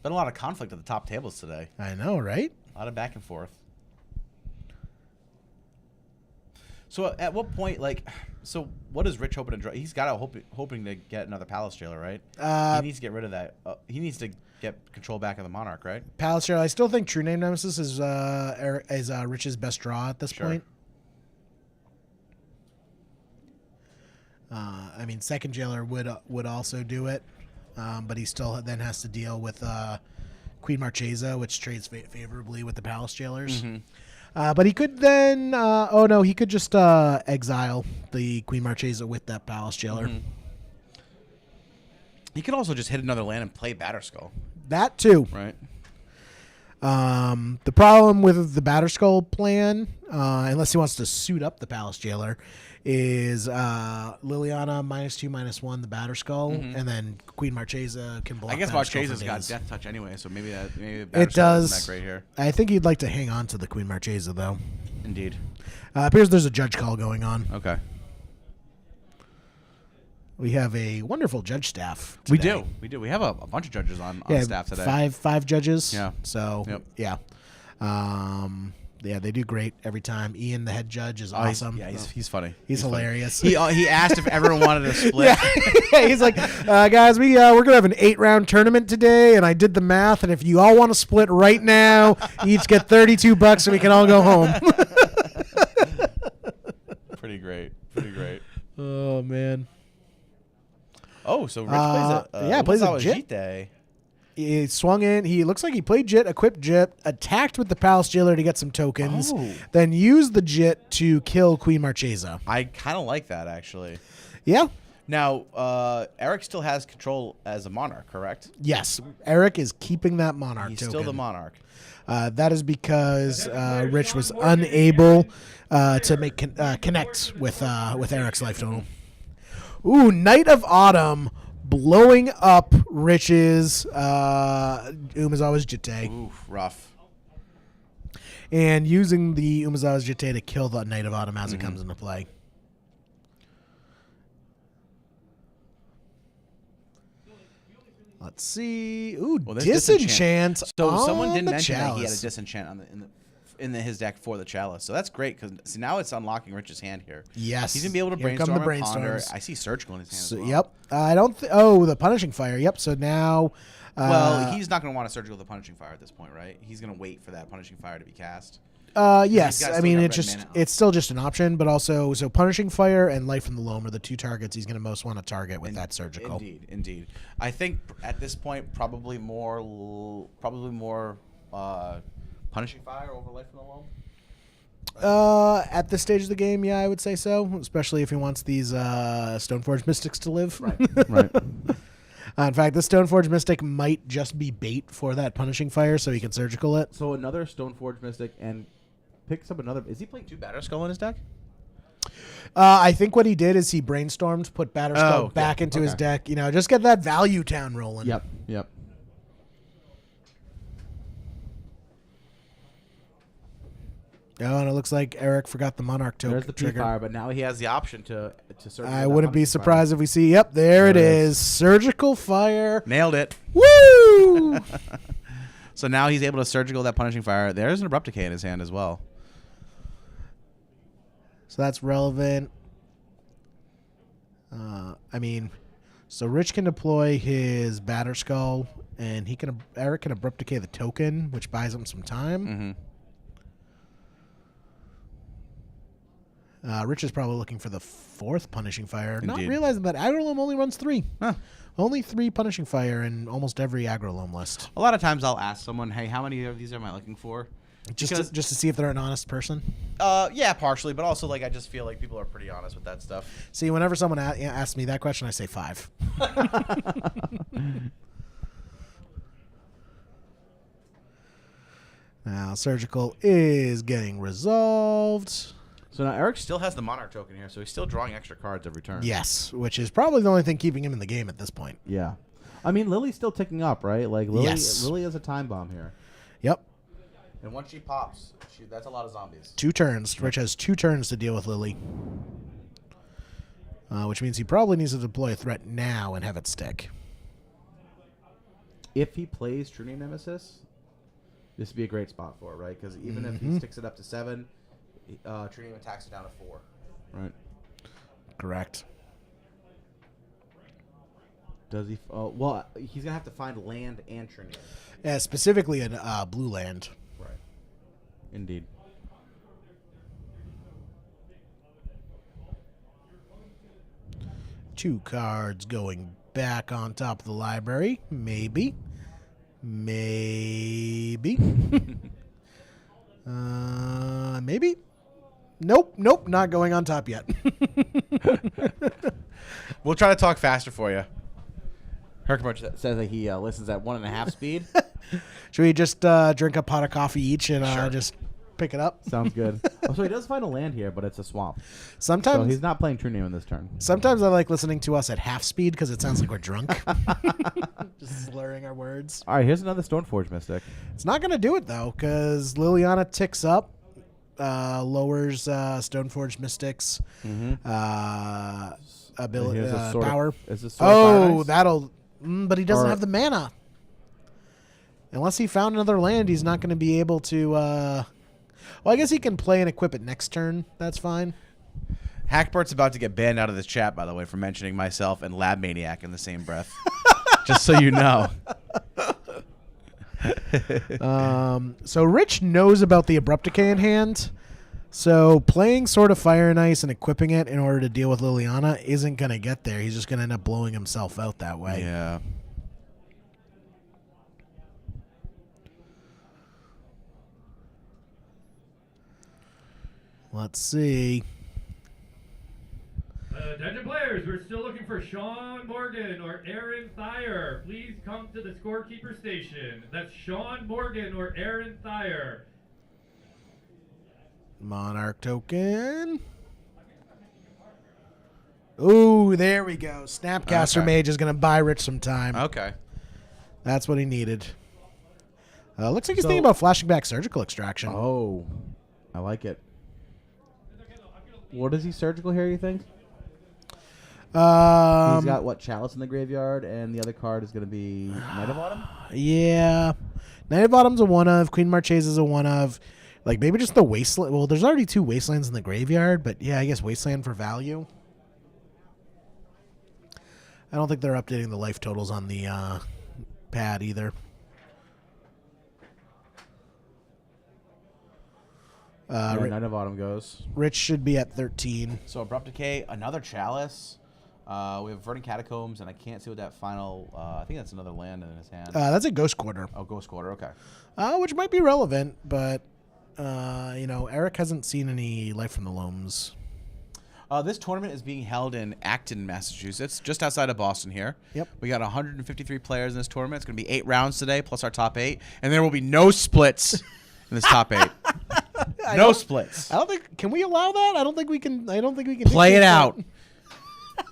Been a lot of conflict at the top tables today.
I know, right?
A lot of back and forth. So at what point, like, so what is Rich hoping to draw? He's got to hoping to get another Palace Jailer, right? He needs to get rid of that. He needs to get control back of the Monarch, right?
Palace Jailer. I still think True Name Nemesis is Rich's best draw at this
Sure.
point. I mean, second Jailer would also do it, but he still then has to deal with Queen Marchesa, which trades favorably with the Palace Jailers. But he could then, he could just exile the Queen Marchesa with that Palace Jailer.
He could also just hit another land and play Batterskull,
That too.
right?
The problem with the Batterskull plan, unless he wants to suit up the Palace Jailer, is Liliana -2/-1 the Batterskull, and then Queen Marchesa can block.
I guess
Batterskull
Marchesa's
for
got
days.
Death Touch anyway, so maybe
It
Batterskull
does.
isn't that great here.
I think he'd like to hang on to the Queen Marchesa though.
Indeed.
Appears there's a judge call going on.
Okay.
We have a wonderful judge staff.
We
today.
do. We do. We have a bunch of judges on
Yeah,
staff today.
Five judges.
Yeah.
So
Yep.
yeah. Yeah, they do great every time. Ian, the head judge, is
Oh, he's-
awesome.
he's funny.
He's
funny.
hilarious.
He asked if everyone wanted to split.
Yeah, he's like, guys, we're gonna have an 8-round tournament today, and I did the math, and if you all want to split right now, you each get $32, and we can all go home.
Pretty great. Pretty great.
Oh man,
Oh, so Rich plays it.
plays a
Jit.
Jit. he swung in. He looks like he played Jit, equipped Jit, attacked with the Palace Jailer to get some tokens,
Oh.
then used the Jit to kill Queen Marchesa.
I kind of like that actually.
Yeah.
Now, Eric still has control as a monarch, correct?
Yes, Eric is keeping that Monarch
He's
token.
still the monarch.
That is because Rich was unable to make connect with Eric's life total. Ooh, Knight of Autumn blowing up Rich's Umezawa's Jitte
Oof, rough.
and using the Umezawa's Jitte to kill the Knight of Autumn as it comes into play. Let's see. Ooh,
Well, there's
Disenchant.
So someone
on
did
the
mention that he had a
Chalice.
disenchant on his deck for the Chalice. So that's great because now it's unlocking Rich's hand here.
Yes.
He's gonna be able to
Here come
brainstorm
the
and ponder.
brainstorms.
I see Surgical in his hand.
So,
as well.
yep. I don't. The Punishing Fire. Yep. So now.
Well, he's not going to want to Surgical the Punishing Fire at this point, right? He's going to wait for that Punishing Fire to be cast.
Yes.
got-
I
still
mean,
got
it's
red
just
mana.
it's still just an option, but also so Punishing Fire and Life from the Loam are the two targets he's going to most want to target with that surgical.
Indeed. I think at this point, probably more Punishing Fire over Life from the Loam.
At this stage of the game, yeah, I would say so. Especially if he wants these Stoneforge Mystics to live.
Right.
In fact, the Stoneforge Mystic might just be bait for that Punishing Fire, so he can surgical it.
So another Stoneforge Mystic and picks up another. Is he playing 2
Batterskull in his deck?
I think what he did is he brainstormed, put Batterskull back into his
okay.
deck. Just get that value town rolling.
Yep.
Oh, and it looks like Eric forgot the Monarch token
There's the
trigger.
P-Fire, but now he has the option to search.
I wouldn't be surprised if we see. Yep, there it is. Surgical Fire.
Nailed it.
Woo!
So now he's able to surgical that Punishing Fire. There's an Abrupt Decay in his hand as well.
So that's relevant. So Rich can deploy his Batterskull, and Eric can Abrupt Decay the token, which buys him some time.
Mm-hmm.
Rich is probably looking for the 4th Punishing Fire, not
Indeed.
realizing that Agrolome only runs 3.
Huh.
Only 3 Punishing Fire in almost every Agrolome list.
A lot of times I'll ask someone, hey, how many of these am I looking for?
Just to see if they're an honest person.
Yeah, partially, but also I just feel like people are pretty honest with that stuff.
See, whenever someone asks me that question, I say 5. Now, Surgical is getting resolved.
So now Eric
Still has the Monarch token here, so he's still drawing extra cards every turn.
Yes, which is probably the only thing keeping him in the game at this point.
Yeah. I mean, Lily's still ticking up, right? Like,
Yes.
Lily is a time bomb here.
Yep.
And once she pops, that's a lot of zombies.
2 turns. Rich has 2 turns to deal with Lily. Which means he probably needs to deploy a threat now and have it stick.
If he plays True Name Nemesis, this would be a great spot for it, right? Because even if he sticks it up to 7,
True Name attacks it down to 4.
right?
Correct.
Does he? Well, he's gonna have to find land and True Name.
Yeah, specifically in blue land.
Right. Indeed.
Two cards going back on top of the library. Maybe. Maybe. Maybe. Nope. Not going on top yet.
We'll try to talk faster for you.
Herkimer says that he listens at 1.5 speed.
Should we just drink a pot of coffee each and just pick it up?
Sounds good. So he does find a land here, but it's a swamp.
Sometimes
So he's not playing True Name in this turn.
Sometimes I like listening to us at half speed because it sounds like we're drunk. Just slurring our words.
All right, here's another Stoneforge Mystic.
It's not going to do it, though, because Liliana ticks up, lowers Stoneforge Mystics ability,
Here's a sword of-
power.
is this sword of fire and ice?
That'll... but he doesn't
Or-
have the mana. Unless he found another land, he's not going to be able to... well, I guess he can play and equip it next turn. That's fine.
Hackbert's about to get banned out of this chat, by the way, for mentioning myself and Lab Maniac in the same breath. Just so you know.
So Rich knows about the Abrupt Decay in hand. So playing Sword of Fire and Ice and equipping it in order to deal with Liliana isn't going to get there. He's just going to end up blowing himself out that way.
Yeah.
Let's see.
Attention players, we're still looking for Sean Morgan or Aaron Thayer. Please come to the scorekeeper station. That's Sean Morgan or Aaron Thayer.
Monarch token. Ooh, there we go. Snapcaster
Okay.
Mage is going to buy Rich some time.
Okay.
That's what he needed. Looks like he's
So-
thinking about flashing back Surgical Extraction.
Oh, I like it. What is he surgical here, you think? He's got, what, Chalice in the graveyard, and the other card is going to be Night of Autumn?
Yeah. Knight of Autumn's a one of. Queen Marchese is a one of. Like, maybe just the Wasteland. Well, there's already 2 Wastelands in the graveyard, but yeah, I guess Wasteland for value. I don't think they're updating the life totals on the pad either.
Where Night of Autumn goes.
Rich should be at 13.
So Abrupt Decay, another Chalice. We have Verdant Catacombs, and I can't see what that final... I think that's another land in his hand.
That's a Ghost Quarter,
Ghost Quarter, okay.
which might be relevant, but Eric hasn't seen any Life from the Loams.
This tournament is being held in Acton, Massachusetts, just outside of Boston here.
Yep.
We got 153 players in this tournament. It's going to be 8 rounds today, plus our top 8. And there will be no splits in this top 8. No splits.
I don't think. Can we allow that? I don't think we can.
Play it out.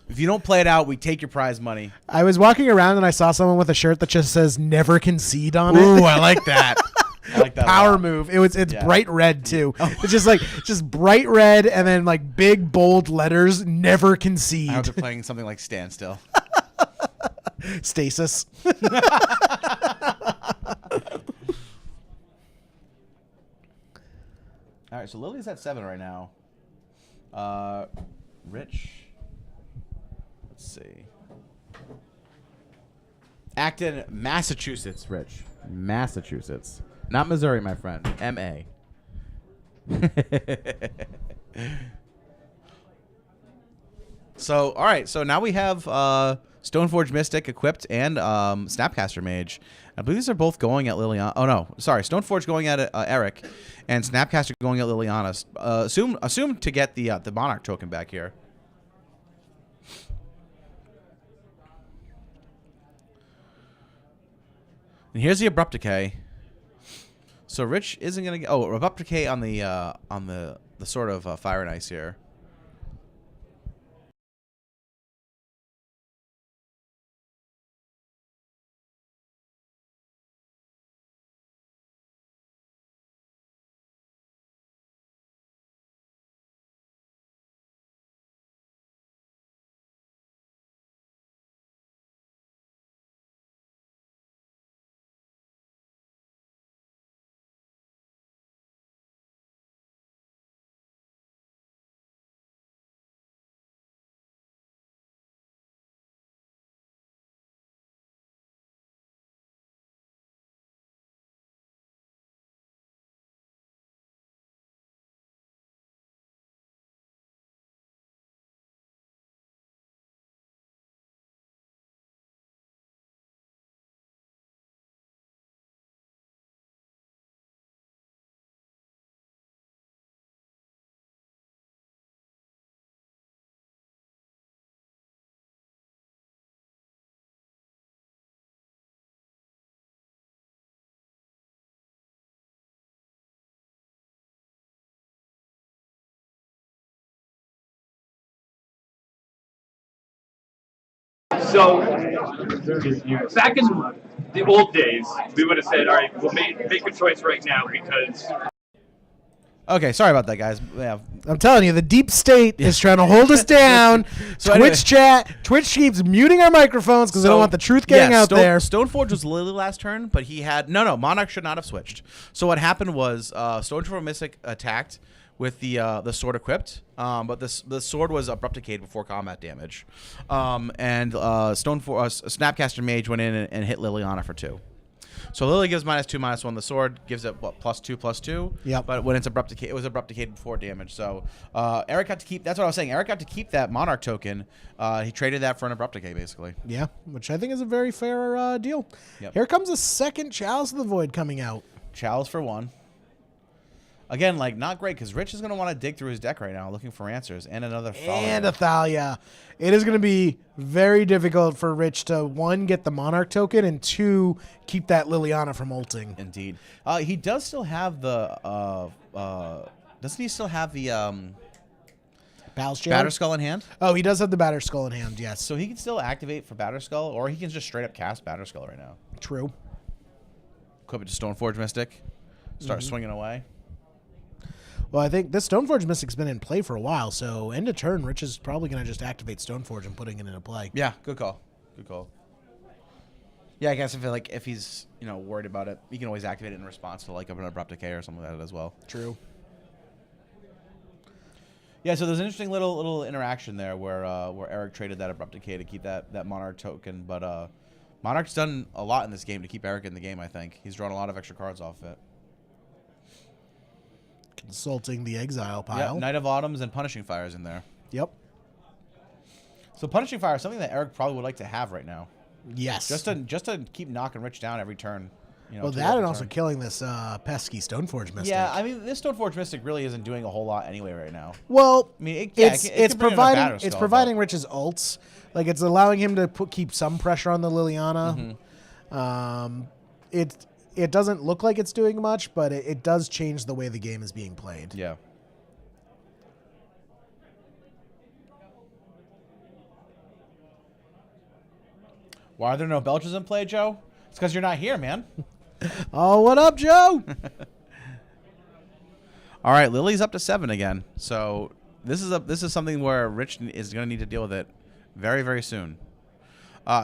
If you don't play it out, we take your prize money.
I was walking around and I saw someone with a shirt that just says "Never concede" on
Ooh,
it.
I like that. I like that. a
Power
lot.
move. It's
Yeah.
bright red too. It's just bright red and then like big bold letters. Never concede.
I hope they're playing something like Standstill.
Stasis.
All right, so Lily's at 7 right now. Rich. Let's see. Acton, Massachusetts.
Rich. Massachusetts. Not Missouri, my friend. M.A.
So, all right. So now we have Stoneforge Mystic equipped and Snapcaster Mage. I believe these are both going at Liliana. Oh, no. Sorry. Stoneforge going at Eric and Snapcaster going at Liliana. Assume to get the Monarch token back here. And here's the Abrupt Decay. So Rich isn't going to get... Oh, Abrupt Decay on the sort of Fire and Ice here.
So, back in the old days, we would have said, all right, we'll make a choice right now because...
Okay, sorry about that, guys. Yeah.
I'm telling you, the deep state is trying to hold us down.
So
Twitch keeps muting our microphones because they don't want the truth getting out there.
Stoneforge was Lily last turn, but he had... No, Monarch should not have switched. So what happened was Stoneforge Mystic attacked with the sword equipped, but the sword was Abrupt Decayed before combat damage. And Snapcaster Mage went in and hit Liliana for 2. So Lily gives -2/-1. The sword gives it what, +2/+2.
Yep.
But when it's Abrupt Decay, it was Abrupt Decayed before damage. So Eric got to keep. That's what I was saying. Eric got to keep that Monarch token. He traded that for an Abrupt Decay, basically.
Yeah, which I think is a very fair deal.
Yep.
Here comes a second Chalice of the Void coming out.
Chalice for 1. Again, like, not great, because Rich is going to want to dig through his deck right now looking for answers. And another Thalia.
And a Thalia. It is going to be very difficult for Rich to, 1, get the Monarch token, and 2, keep that Liliana from ulting.
Indeed. He does still have the... doesn't he still have the... Batterskull in hand?
Oh, he does have the Batterskull in hand, yes.
So he can still activate for Batterskull, or he can just straight up cast Batterskull right now.
True.
Equip it to Stoneforge Mystic. Start swinging away.
Well, I think this Stoneforge Mystic's been in play for a while, so end of turn, Rich is probably going to just activate Stoneforge and putting it into play.
Yeah, good call. Good call. Yeah, I guess if he's worried about it, he can always activate it in response to like an Abrupt Decay or something like that as well.
True.
Yeah, so there's an interesting little interaction there where Eric traded that Abrupt Decay to keep that Monarch token, but Monarch's done a lot in this game to keep Eric in the game. I think he's drawn a lot of extra cards off it.
Consulting the Exile pile.
Yep, Night of Autumns and Punishing Fires in there.
Yep.
So Punishing Fire is something that Eric probably would like to have right now.
Yes.
Just to keep knocking Rich down every turn.
Well,
to
that
the
and also
turn.
killing this pesky Stoneforge Mystic.
Yeah, I mean, this Stoneforge Mystic really isn't doing a whole lot anyway right now.
Well,
I mean,
it's
it can bring in a
providing
Batterskull,
it's
but-
providing Rich's ults. Like it's allowing him to keep some pressure on the Liliana. It doesn't look like it's doing much, but it does change the way the game is being played.
Yeah. Why are there no Belchers in play, Joe? It's because you're not here, man.
Oh, what up, Joe?
All right, Lily's up to 7 again. So this is something where Rich is going to need to deal with it very, very soon.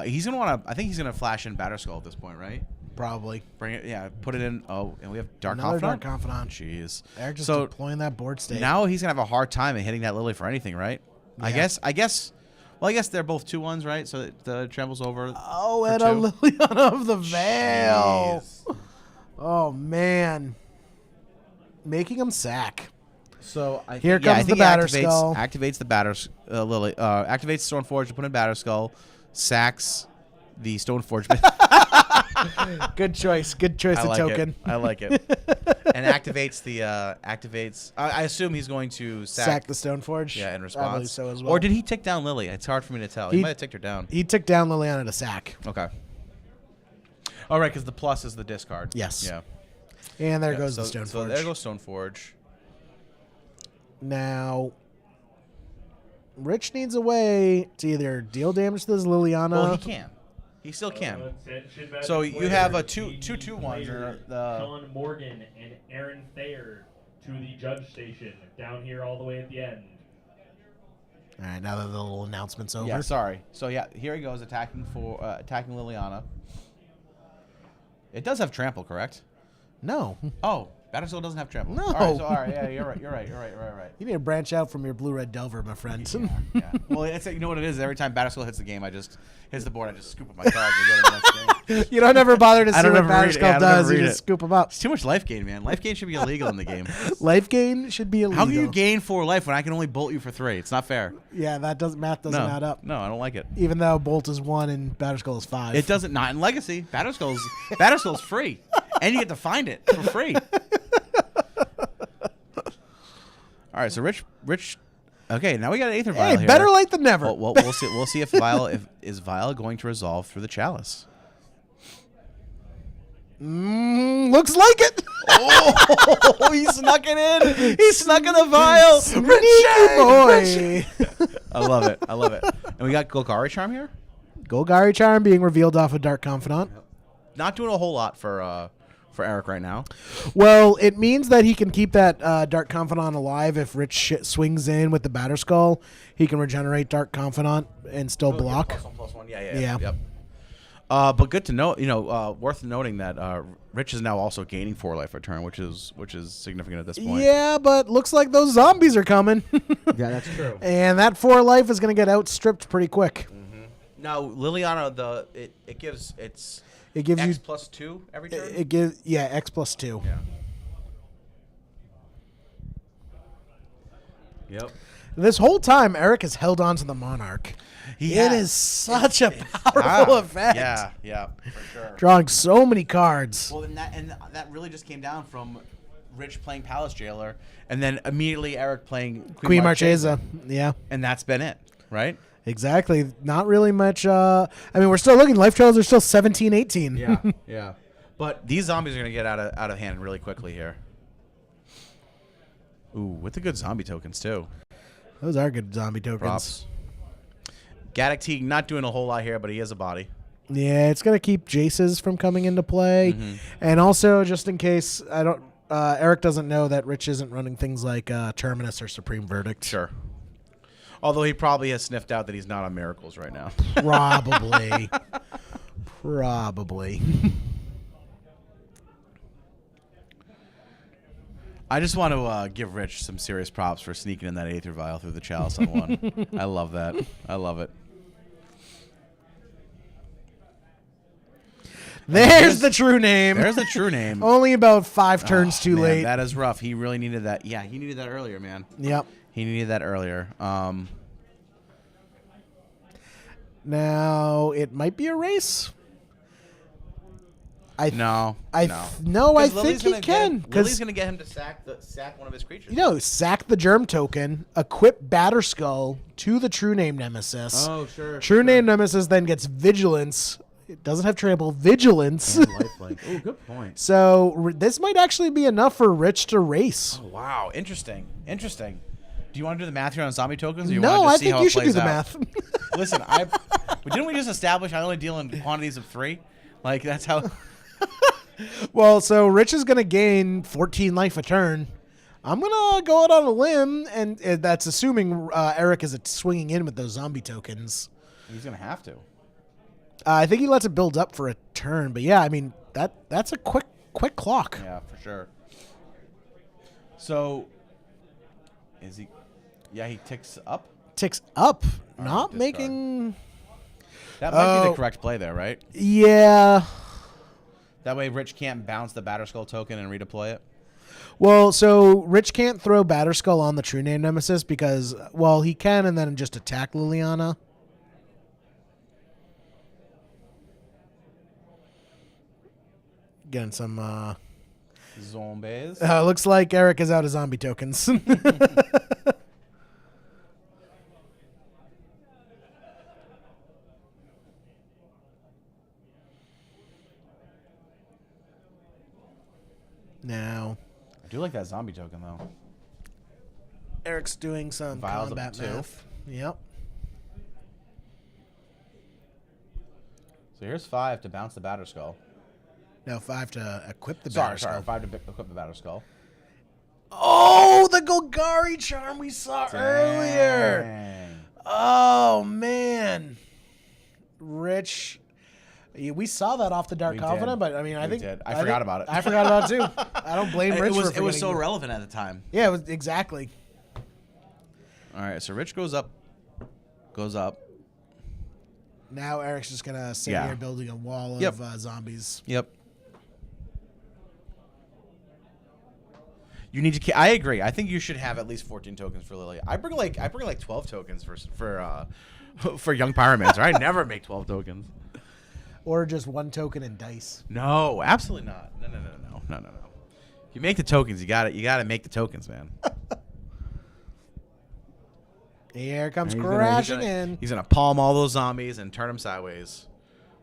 He's going to want to. I think he's going to flash in Batterskull at this point, right?
Probably.
Bring it. Yeah, put it in. Oh, and we have Dark
Another
Confidant.
Dark Confidant.
Jeez.
Eric just
So
deploying that board state.
now he's going to have a hard time in hitting that Lily for anything, right?
Yeah.
I guess. Well, I guess they're both 2-1s, right? So the trembles over.
Oh,
for
and
2.
a Liliana of the Veil.
Jeez.
Oh, man. Making him sack.
So I
Here
think,
comes
I think
the
he
Batterskull.
activates the Lily. Activates Stoneforge to put in Batterskull. Sacks the Stoneforge.
Good choice. Good choice
I
of
like
token.
it. I like it. And activates the activates. I assume he's going to
Sack the Stoneforge.
Yeah, in
I believe
response.
so as well.
Or did he tick down Lily? It's hard for me to tell. He
He-
might have ticked her down.
He took down Liliana to sack.
Okay. All right, because the plus is the discard.
Yes.
Yeah.
And there
Yeah,
goes
so,
the Stoneforge.
So there goes Stoneforge.
Now, Rich needs a way to either deal damage to this Liliana.
Well, he can. He still can.
Attention, Magic
So you have a
players.
2/2/1s
Players
or the-
Sean Morgan and Aaron Thayer to the judge station down here all the way at the end.
All right, now that the little announcement's over.
Yeah, sorry. So yeah, here he goes attacking Liliana. It does have trample, correct?
No.
Oh, Batterskull doesn't have trample.
No.
All right, so all right, yeah, you're right.
You need to branch out from your blue-red Delver, my friend.
Yeah. Well, it's, you know what it is. Every time Batterskull hits the game, I just hits the board. I just scoop up my cards and go to the next game.
You don't ever bother to
I
see
don't
what
ever read it. Yeah, I
Batterskull
don't ever
does. You
read
just
it.
scoop them up.
It's too much life gain, man. Life gain should be illegal in the game.
Life gain should be illegal.
How can you gain 4 life when I can only bolt you for 3? It's not fair.
Yeah, math doesn't
No,
add up.
no, I don't like it.
Even though Bolt is 1 and Batterskull is 5.
It doesn't. Not in Legacy. Batterskull's free, and you get to find it for free. All right, so Rich. Okay, now we got an Aether Vial
Hey,
here.
better late than never.
Well, we'll see. We'll see if Vial going to resolve through the Chalice.
Looks like it.
Oh, he snuck it in. He snuck in the Vial.
Sneaky boy.
I love it. I love it. And we got Golgari Charm here.
Golgari Charm being revealed off of Dark Confidant.
Not doing a whole lot for Eric right now.
Well, it means that he can keep that Dark Confidant alive if Rich swings in with the Batterskull. He can regenerate Dark Confidant and still block.
+1/+1.
Yeah.
Yeah. Yep. But good to know. Worth noting that Rich is now also gaining 4 life a turn, which is significant at this point.
Yeah, but looks like those zombies are coming.
yeah, that's true.
And that 4 life is going to get outstripped pretty quick.
Now Liliana, it gives
It gives
X
you
+2 every turn.
it gives X plus 2.
Yeah. Yep.
This whole time Eric has held on to the Monarch.
He
It
has.
is such a powerful effect.
Yeah, for sure.
Drawing so many cards.
Well, and that really just came down from Rich playing Palace Jailer, and then immediately Eric playing
Queen Marchesa. Yeah.
and that's been it, right?
Exactly. Not really much. I mean, we're still looking. Life trails are still 17, 18.
Yeah. But these zombies are gonna get out of hand really quickly here. Ooh, with the good zombie tokens too.
Those are good zombie tokens.
Props. Gaddock Teague not doing a whole lot here, but he has a body.
Yeah, it's gonna keep Jaces from coming into play, and also just in case Eric doesn't know that Rich isn't running things like Terminus or Supreme Verdict.
Sure. Although he probably has sniffed out that he's not on Miracles right now.
Probably. Probably.
I just want to give Rich some serious props for sneaking in that Aether Vial through the Chalice on 1. I love that. I love it.
There's the true name.
There's the true name.
Only about 5 turns too
Man,
late.
That is rough. He really needed that. Yeah, he needed that earlier, man.
Yep.
He needed that earlier.
Now it might be a race.
No.
I
no.
no, I
'Cause Lily's
think he
gonna
can
get, Lily's
because
gonna get him to sack one of his creatures.
sack the germ token, equip Batterskull to the True Name Nemesis.
Oh, sure.
True Name Nemesis then gets Vigilance. It doesn't have trample, Vigilance.
Lifelink. Oh, good point.
So this might actually be enough for Rich to race.
Oh, wow, interesting. Do you want to do the math here on zombie tokens? Or you
No,
want to
I
just see
think
how
you
it
should do
plays
the
out?
math.
Listen, but didn't we just establish I only deal in quantities of 3? Like that's how.
Well, so Rich is going to gain 14 life a turn. I'm going to go out on a limb, and that's assuming Eric is swinging in with those zombie tokens.
He's gonna have to.
I think he lets it build up for a turn, but yeah, I mean that's a quick clock.
Yeah, for sure. So, is he? Yeah, he ticks up.
Ticks up,
All right,
not
discard.
making.
That might be
Oh.
the correct play there, right?
Yeah.
That way, Rich can't bounce the Batterskull token and redeploy it.
Well, so Rich can't throw Batterskull on the True Name Nemesis because, well, he can and then just attack Liliana. Getting some.
Zombies.
Looks like Eric is out of zombie tokens. Now,
I do like that zombie token though.
Eric's doing some
Vials up
combat
to 2.
math. Yep.
So here's 5 to bounce the Batterskull.
No, 5 to equip the
Sorry,
Batterskull.
5 to equip the Batterskull.
Oh, the Golgari charm we saw earlier.
Dang.
Oh, man. Rich. We saw that off the Dark
We
Covenant,
did.
but I mean, I
We
think
did. I forgot about it.
I forgot about it too. I don't blame Rich for
It was
forgetting
so
it.
relevant at the time.
Yeah, it was exactly.
All right, so Rich goes up.
Now Eric's just gonna sit
Yeah.
here building a wall of
Yep.
zombies.
Yep. You need to. I agree. I think you should have at least 14 tokens for Lily. I bring like 12 tokens for young pyromancer. I never make 12 tokens.
Or just one token and dice.
No, absolutely not. No. If you make the tokens, you got it. You got to make the tokens, man.
Here comes
And he's gonna-
crashing in.
He's gonna palm all those zombies and turn them sideways,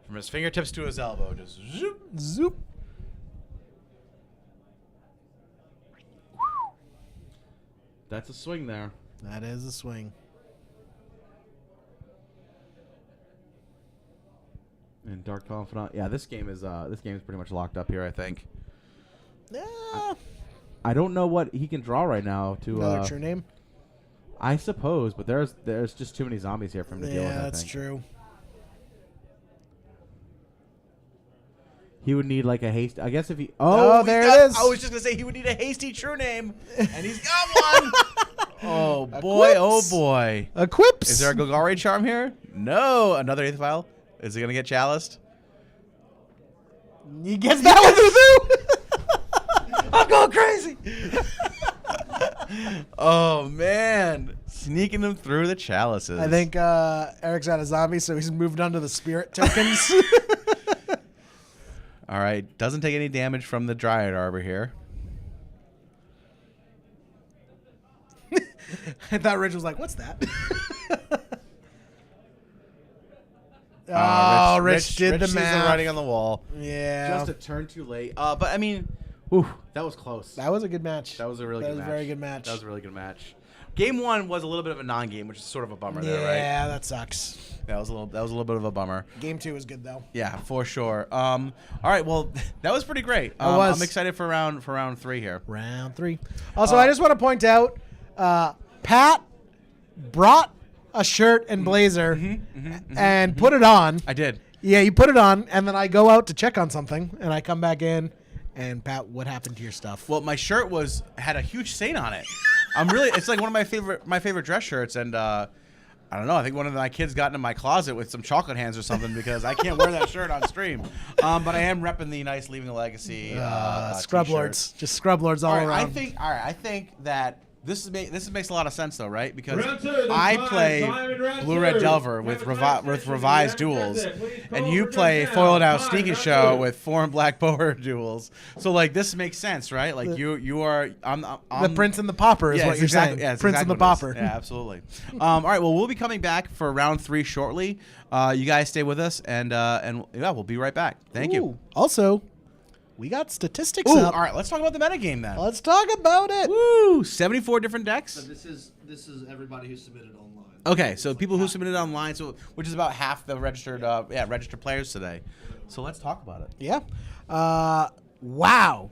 from his fingertips to his elbow. Just zoop.
Zoop.
That's a swing there.
That is a swing.
And Dark Confidant. Yeah, this game is pretty much locked up here, I think.
Yeah.
I don't know what he can draw right now to
Another True Name.
I suppose, but there's just too many zombies here for him to deal with.
Yeah,
I
that's
think.
true.
He would need like a haste. I guess if he.
Oh, there it is.
I was just gonna say he would need a hasty true name, and he's got one. Oh boy! Oh
Equips.
boy!
Equips.
Is there a Golgari charm here? No. Another eighth file. Is he gonna get chaliced?
He gets that one through.
I'm going crazy. Oh man, sneaking them through the chalices.
I think Eric's out of zombies, so he's moved on to the spirit tokens.
All right, doesn't take any damage from the Dryad Arbor here.
I thought Rich was like, "What's that?" Rich did the
sees
math.
writing on the wall.
Yeah,
Just a turn too late.
But I mean,
Whew, that was close.
that was a good match.
That was a really
That
good
was a
match.
very good match.
That was a really good match.
Game 1 was a little bit of a non-game, which is sort of a bummer
yeah,
there, right?
that sucks.
That was a little bit of a bummer.
Game 2 was good though.
Yeah, for sure. All right, well, that was pretty great.
was.
I'm excited for round 3 here.
Round 3. Also, I just want to point out, Pat brought a shirt and blazer and put it on.
I did.
Yeah, you put it on, and then I go out to check on something, and I come back in, and Pat, what happened to your stuff?
Well, my shirt had a huge stain on it. It's like one of my favorite dress shirts, and I don't know. I think one of my kids got into my closet with some chocolate hands or something because I can't wear that shirt on stream. But I am repping the nice Leaving a Legacy
Scrub
t-shirt.
Lords. Just Scrub Lords all
All right,
around.
I think that This makes a lot of sense though, right? Because
Round two, there's
I
five,
play
Simon, round
Blue Red
two.
Delver with
Have a time
with
session,
revised
you have
duels,
to please
and
call
you
for
play
now.
foiled out
Time,
sneaky
round
show
two.
with foreign black bower duels. So like this makes sense, right? Like you are I'm
The Prince and the Pauper is
yeah,
what
it's
you're
exactly,
saying.
yeah, it's
Prince
exactly
and the
what it is.
Pauper.
Yeah, absolutely. All right, well we'll be coming back for round 3 shortly. You guys stay with us, and yeah, we'll be right back. Thank you.
Ooh, also, we got statistics
Ooh,
up.
all right, let's talk about the metagame then.
Let's talk about it.
Woo! 74 different decks.
This is everybody who submitted online.
Okay, so people who submitted online, so which is about half the registered registered players today. So let's talk about it.
Yeah. Wow.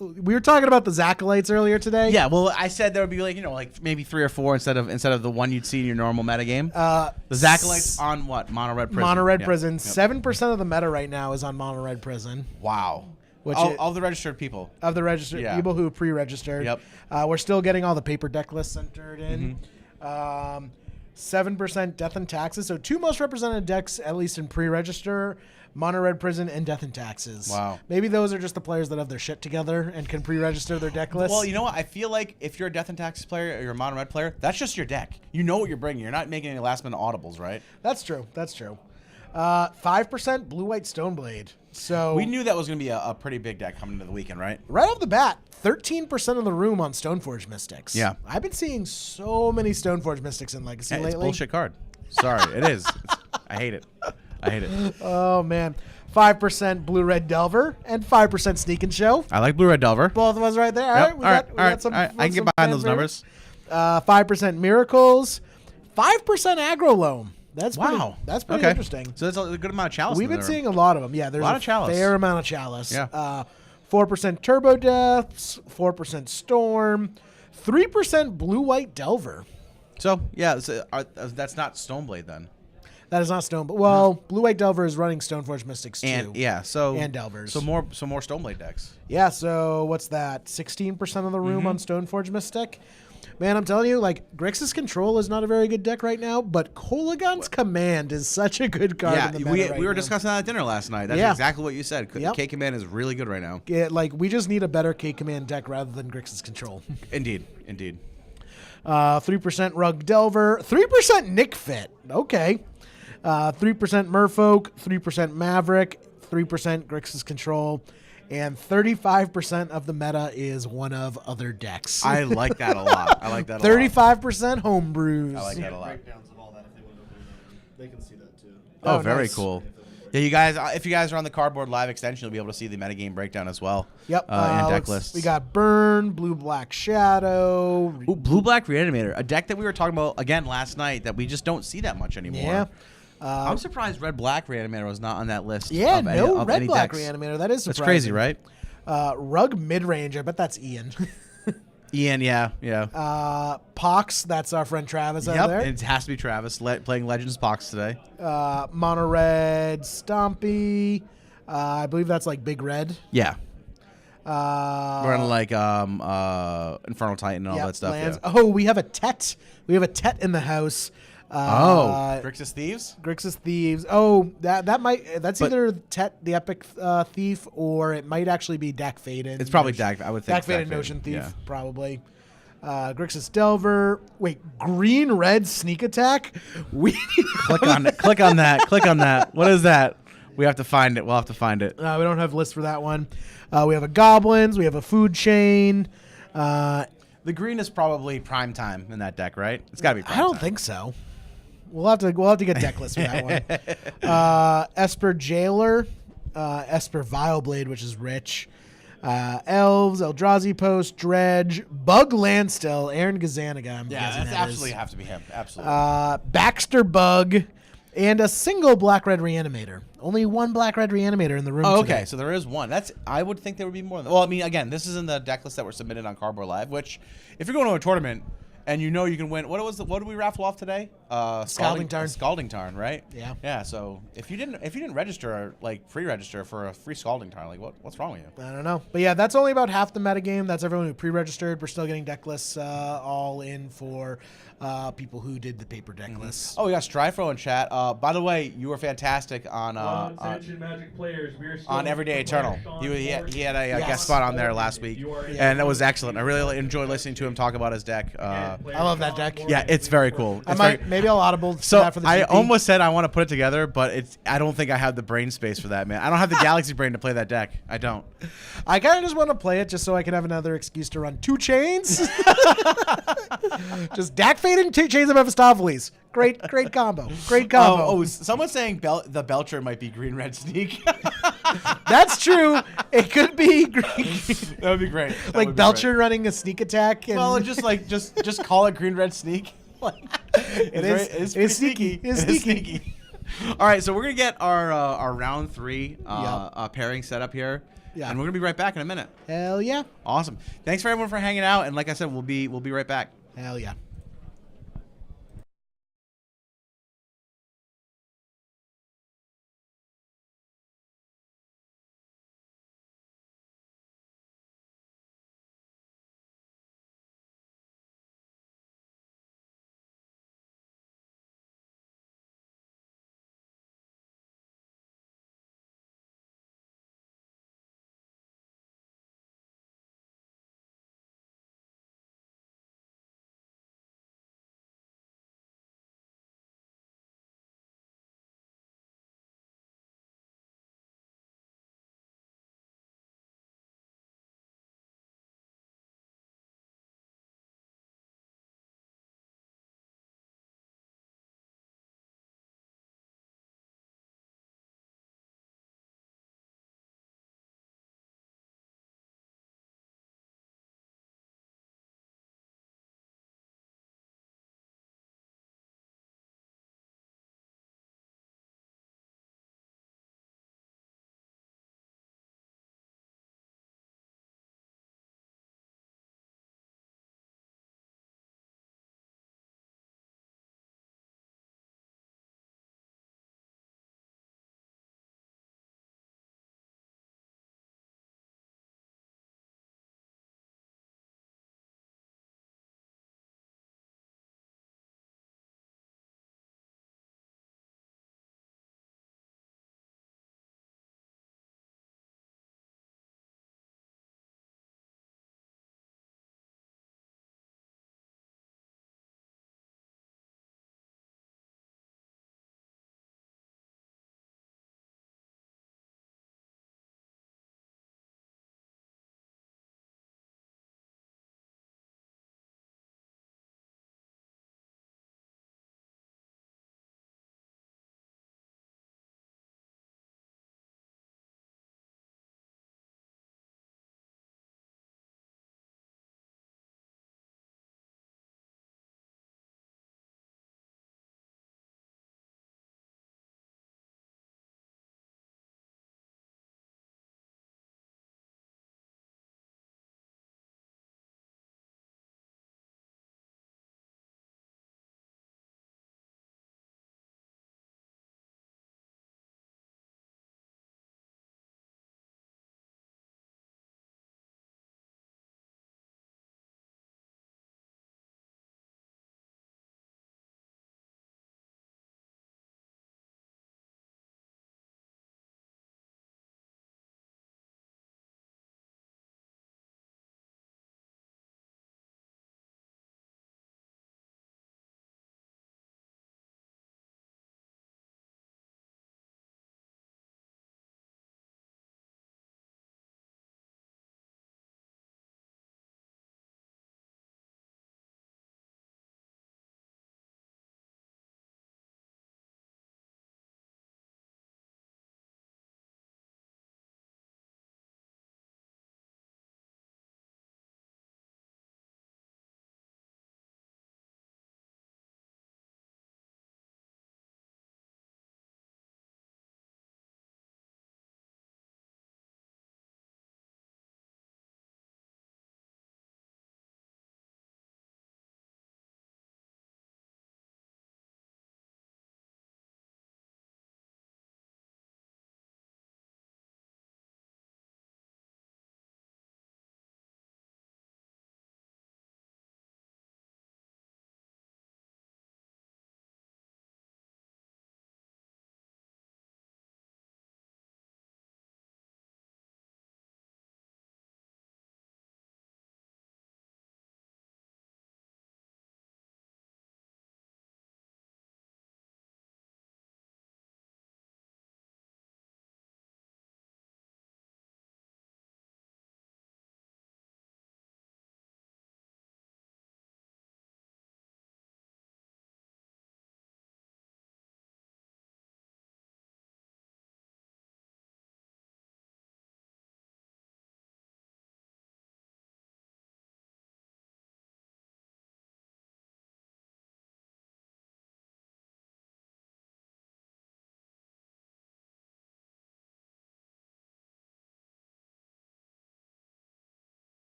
We were talking about the Zacolites earlier today.
Yeah, well, I said there would be like maybe 3 or 4 instead of the one you'd see in your normal metagame. The Zacolites on what? Mono Red Prison.
Mono Red
Yeah.
Prison.
Yep.
7% of the meta right now is on Mono Red Prison.
Wow.
Which
All the registered people.
of the registered
Yeah.
people who pre-registered.
Yep.
We're still getting all the paper deck lists entered in.
Mm-hmm.
7% Death and Taxes. So 2 most represented decks, at least in pre-register, Mono Red Prison and Death and Taxes.
Wow.
Maybe those are just the players that have their shit together and can pre-register their deck list.
Well, you know what? I feel like if you're a Death and Taxes player or you're a Mono Red player, that's just your deck. You know what you're bringing. You're not making any last-minute audibles, right?
That's true. That's true. 5% Blue-White Stoneblade. So
We knew that was going to be a pretty big deck coming into the weekend, right?
right off the bat, 13% of the room on Stoneforge Mystics.
Yeah.
I've been seeing so many Stoneforge Mystics in Legacy
It's a
lately.
bullshit card. Sorry, it is. I hate it. I hate it.
Oh, man. 5% Blue-Red Delver and 5% Sneak and Show.
I like Blue Red Delver.
Both of us right there. All
Yep.
right, we got some.
all right. I can
some
get behind
fan
those numbers.
favorites. 5% Miracles, 5% Aggro Loam. That's
Wow.
That's pretty
Okay.
interesting.
So that's a good amount of chalice.
We've
in
been
there.
seeing a lot of them. Yeah, there's
Lot of Chalice.
fair amount of Chalice.
Yeah.
4% Turbo Deaths, 4% Storm, 3% Blue-White Delver.
So yeah, that's not Stoneblade then.
That is not Stone, but well, Blue-White Delver is running Stoneforge Mystics too.
And yeah, so
And Delvers.
So more Stoneblade decks.
Yeah, so what's that? 16% of the room
Mm-hmm.
on Stoneforge Mystic. Man, I'm telling you, like, Grixis Control is not a very good deck right now, but Kolagon's Command is such a good card
Yeah,
in the meta
we
right
were
now.
discussing that at dinner last night. That's
Yeah.
exactly what you said.
Yep.
K Command is really good right now.
Yeah, like, we just need a better K-Command deck rather than Grixis Control.
Indeed.
3% Rug Delver, 3% Nick Fit. Okay. 3% Merfolk, 3% Maverick, 3% Grixis Control, and 35% of the meta is one of other decks.
I like that a lot. I like that a lot.
35% homebrews.
I like that a lot.
Breakdowns of all that if they want to open them. They can see that too.
Oh,
Oh,
very
nice.
cool. Yeah, you guys. If you guys are on the Cardboard Live extension, you'll be able to see the metagame breakdown as well.
Yep.
And deck lists.
We got Burn, Blue Black Shadow.
Ooh, Blue Black Reanimator, a deck that we were talking about again last night that we just don't see that much anymore.
Yeah.
I'm surprised Red Black Reanimator was not on that list.
Yeah,
of
no
of
Red
any
Black
decks.
Reanimator. That is surprising.
That's crazy, right?
Rug Midrange. I bet that's Ian.
Ian, yeah.
Pox. That's our friend Travis out
Yep,
there.
it has to be Travis playing Legends Box today.
Mono Red Stompy. I believe that's like Big Red.
Yeah,
We're
running like Infernal Titan and all that stuff.
Lands.
Yeah.
Oh, we have a Tet. We have a Tet in the house.
Grixis Thieves.
Grixis Thieves. Oh, that's
But-
either Tet the Epic Thief or it might actually be Dak Faden.
It's probably Dak. I would think
Dak Faden
Faden,
Notion Thief,
yeah.
probably. Grixis Delver. Wait, Green Red Sneak Attack. We
Click on it. Click on that. Click on that. What is that? We have to find it. We'll have to find it.
we don't have lists for that one. We have a Goblins. We have a Food Chain.
The green is probably prime time in that deck, right? It's got to be prime
I don't
time.
think so. We'll have to get deck lists for that one. Esper Jailer, Esper Vileblade, which is rich. Elves, Eldrazi Post, Dredge, Bug Landstill, Aaron Gazanaga. I'm
Yeah,
guessing
that's
that
absolutely
is.
have to be him. Absolutely.
Baxter Bug, and a single Black Red Reanimator. Only one Black Red Reanimator in the room.
Oh,
today.
okay. So there is one. I would think there would be more than. Well, I mean, again, this is in the deck list that were submitted on Cardboard Live. Which, if you're going to a tournament and you know you can win. What did we raffle off today?
Scalding Tarn.
Scalding Tarn, right?
Yeah.
Yeah. So if you didn't register, like pre-register for a free Scalding Tarn, like what's wrong with you?
I don't know. But yeah, that's only about half the metagame. That's everyone who pre-registered. We're still getting deck lists all in for people who did the paper deck lists.
Oh, we got Stryfro in chat. By the way, you were fantastic on
Ascension Magic players, we're still
on Everyday
looking for
Eternal.
Sean
He had a
Yes.
guest spot on there last week,
You are in
and that was excellent. I really enjoyed listening to him talk about his deck.
I
love that deck.
Yeah, it's very cool.
I
It's
might
very-
maybe I'll audible
So
that for the
I
GP.
almost said I want to put it together, but I don't think I have the brain space for that, man. I don't have the galaxy brain to play that deck. I don't.
I kind of just want to play it just so I can have another excuse to run 2 chains. Just Dak Fade and 2 chains of Mephistopheles. Great combo. Great combo.
Someone's saying the Belcher might be green red sneak.
That's true. It could be green.
That would be great. That
Like
would be
Belcher
great.
running a sneak attack. And
Well, just call it green red sneak. Like,
is
pretty
sneaky. It is
It is
sneaky.
All right, so we're gonna get our round 3
Yep.
pairing set up here,
Yeah.
and we're gonna be right back in a minute.
Hell yeah.
Awesome. Thanks for everyone for hanging out, and like I said, we'll be right back.
Hell yeah.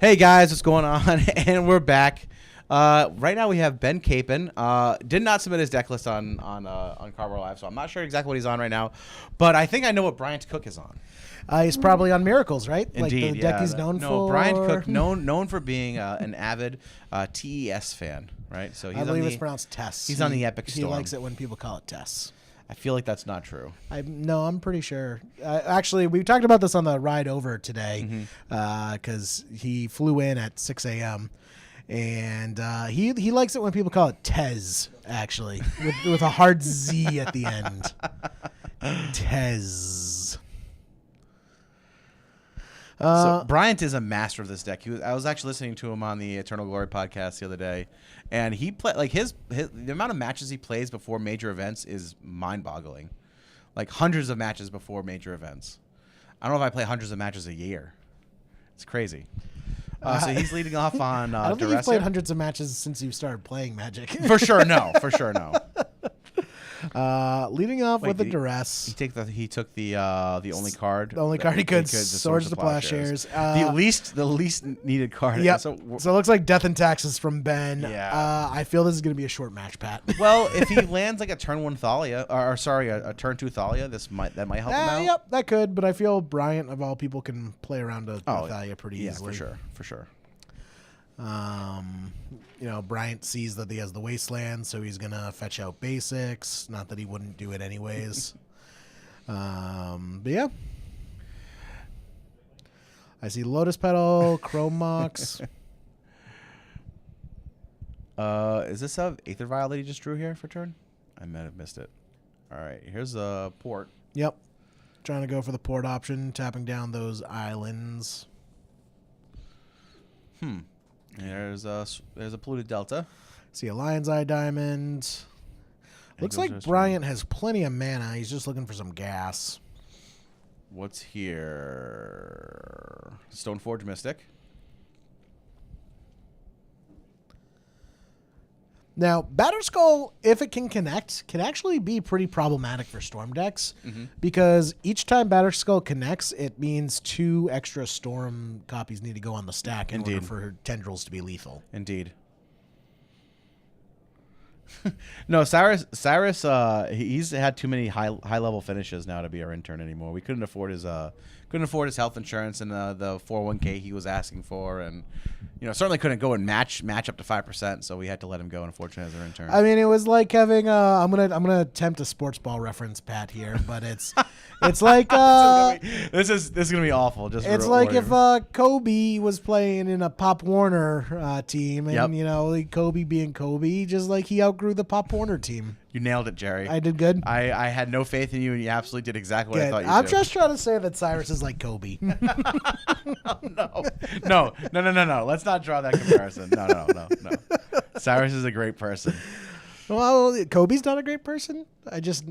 Hey guys, what's going on? And we're back. Right now we have Ben Capon. Did not submit his deck list on Cardboard Live, so I'm not sure exactly what he's on right now. But I think I know what Bryant Cook is on.
He's probably on Miracles, right?
Indeed,
like the deck he's known
no,
for.
Bryant Cook, known for being an avid TES fan, right? So he's
I believe
on
it's pronounced Tess.
He's on the Epic
He
Storm.
likes it when people call it Tess.
I feel like that's not true.
I'm pretty sure. Actually, we talked about this on the ride over today
Mm-hmm.
because he flew in at 6 a.m. And he likes it when people call it Tez, actually, with a hard Z at the end. Tez.
So Bryant is a master of this deck. I was actually listening to him on the Eternal Glory podcast the other day, and he play like his the amount of matches he plays before major events is mind-boggling, like hundreds of matches before major events. I don't know if I play hundreds of matches a year. It's crazy. So he's leading off on
I don't think
Duress
you've played
here.
hundreds of matches since you started playing Magic.
For sure, no. For sure, no.
Leading off
Wait,
with the
did
Duress.
He took the only card.
The only card he could,
the
Swords to Plowshares.
the least needed card.
Yep.
So,
So it looks like Death and Taxes from Ben.
Yeah.
I feel this is going to be a short match, Pat.
well, if he lands like a turn 1 Thalia, or sorry, a turn 2 Thalia, that might help him out.
Yep, that could, but I feel Bryant, of all people, can play around a Thalia pretty
Yeah,
easily.
for sure.
Bryant sees that he has the Wasteland, so he's going to fetch out basics. Not that he wouldn't do it anyways. But yeah. I see Lotus Petal, Chrome Mox.
Is this a Aether Vial that he just drew here for turn? I might have missed it. All right, here's a port.
Yep. Trying to go for the port option, tapping down those islands.
There's a polluted Delta.
See a Lion's Eye Diamond. Looks
goes
like
this
Bryant has plenty of mana. He's just looking for some gas.
What's here? Stoneforge Mystic.
Now, Batterskull, if it can connect, can actually be pretty problematic for Storm decks because each time Batterskull connects, it means 2 extra Storm copies need to go on the stack in order
Indeed.
for Tendrils to be lethal.
Indeed. No, Cyrus. He's had too many high level finishes now to be our intern anymore. We couldn't afford his health insurance and the 401k he was asking for, and certainly couldn't go and match up to 5%. So we had to let him go, unfortunately, as our intern.
I mean, it was like having I'm gonna attempt a sports ball reference, Pat, here, but it's like
this is gonna be awful. Just
it's
for
like
warning.
if Kobe was playing in a Pop Warner team, and
Yep.
like Kobe being Kobe, just like he outgrew the Pop Warner team.
You nailed it, Jerry.
I did good.
I had no faith in you, and you absolutely did exactly what I
Good.
thought you
I'm
did.
just trying to say that Cyrus is like Kobe.
No. Let's not draw that comparison. No. Cyrus is a great person.
Well, Kobe's not a great person. I just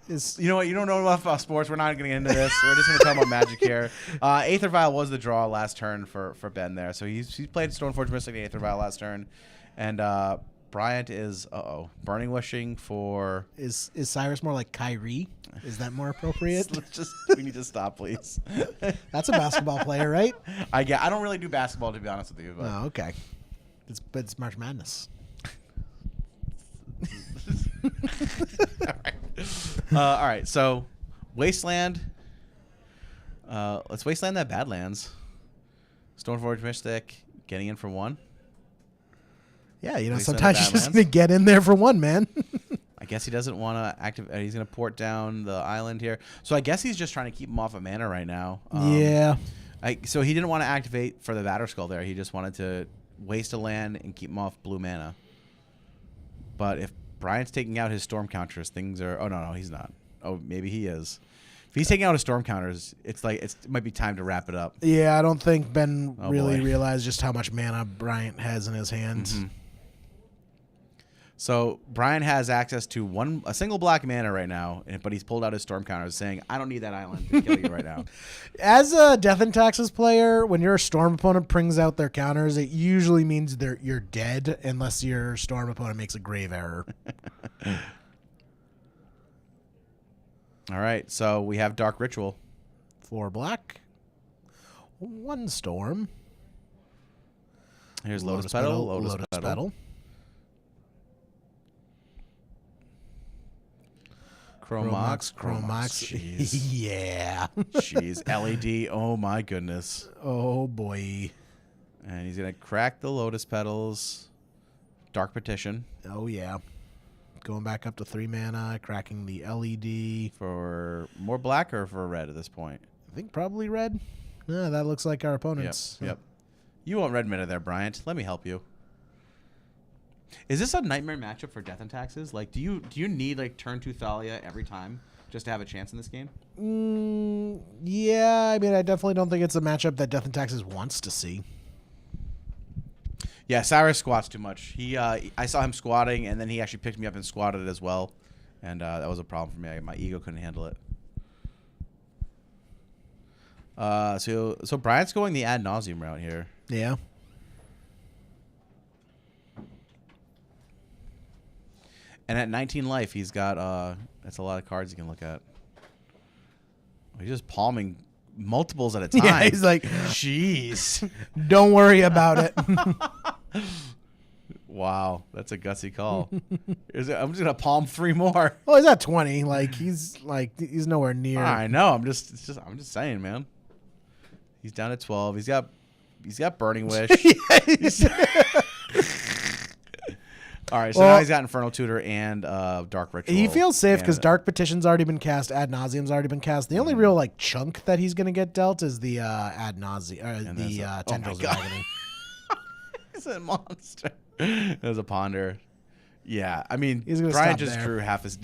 is.
You know what? You don't know enough about sports. We're not going to get into this. We're just going to talk about Magic here. Aether Vial was the draw last turn for Ben there. So he's played Stoneforge Mystic and Aether Vial last turn. And Bryant is, Burning Wishing for...
Is Cyrus more like Kyrie? Is that more appropriate?
We need to stop, please.
That's a basketball player, right?
I don't really do basketball, to be honest with you. But.
Oh, okay. It's March Madness.
All right. So, Wasteland. Let's Wasteland that Badlands. Stoneforge Mystic getting in for 1.
Yeah,
Wasteland
sometimes you're just
Badlands.
going to get in there for 1, man.
I guess he doesn't want to activate. He's going to port down the island here. So I guess he's just trying to keep him off of mana right now.
Yeah.
So he didn't want to activate for the Batterskull there. He just wanted to waste a land and keep him off blue mana. But if Bryant's taking out his storm counters, things are... Oh, no, he's not. Oh, maybe he is. If he's taking out his storm counters, it might be time to wrap it up.
Yeah, I don't think Ben
Oh,
really
boy.
realized just how much mana Bryant has in his hands.
So Brian has access to a single black mana right now, but he's pulled out his storm counters, saying, "I don't need that island to kill you right now."
As a Death and Taxes player, when your storm opponent brings out their counters, it usually means you're dead unless your storm opponent makes a grave error.
All right, so we have Dark Ritual.
4 black, 1 storm.
Here's Lotus Petal. Lotus Petal. Chromox. Jeez.
Yeah.
Jeez. LED. Oh my goodness.
Oh boy.
And he's gonna crack the Lotus Petals. Dark Petition
Oh yeah. Going back up to 3 mana, cracking the LED.
for more black or for red at this point.
I think probably red. Yeah, that looks like our opponents.
Yep. You want red mana there, Bryant. Let me help you. Is this a nightmare matchup for Death and Taxes? Like, do you need like turn 2 Thalia every time just to have a chance in this game?
Yeah, I mean, I definitely don't think it's a matchup that Death and Taxes wants to see.
Yeah, Cyrus squats too much. I saw him squatting, and then he actually picked me up and squatted as well, and that was a problem for me. My ego couldn't handle it. So Bryant's going the ad nauseum route here.
Yeah.
And at 19 life, he's got that's a lot of cards you can look at. He's just palming multiples at a time.
Yeah, he's like,
jeez.
don't worry about it.
Wow, that's a gutsy call. I'm just gonna palm 3 more.
Well, he's at 20. He's nowhere near.
I know. I'm just saying, man. He's down at 12. He's got Burning Wish. All right, so now he's got Infernal Tutor and Dark Ritual.
He feels safe because
And-
Dark Petition's already been cast, Ad Nauseum's already been cast. The only real chunk that he's gonna get dealt is the Ad Nauseum,
And
the
there's
Tendrils
God.
of Agony.
He's a monster. There's a Ponder. Yeah, I mean,
He's gonna
Brian
stop
just
there.
drew half his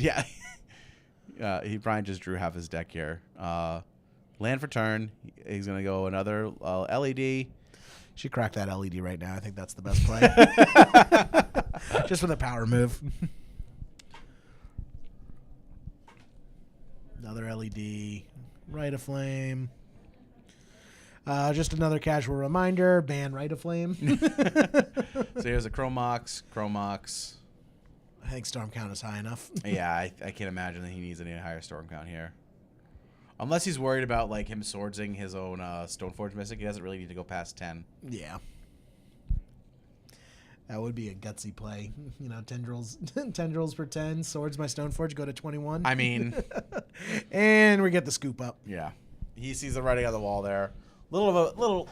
Brian just drew half his deck here. Land for turn. He's gonna go another LED.
Should crack that LED right now. I think that's the best play. Just for the power move. Another LED. Rite of Flame. Just another casual reminder. Ban Rite of Flame.
So here's a Chromox.
I think Storm Count is high enough.
Yeah, I can't imagine that he needs any higher storm count here. Unless he's worried about him swordsing his own Stoneforge Mystic, he doesn't really need to go past 10.
Yeah. That would be a gutsy play. Tendrils for 10, swords my Stoneforge, go to 21.
I mean,
and we get the scoop up.
yeah, he sees the writing on the wall there. A little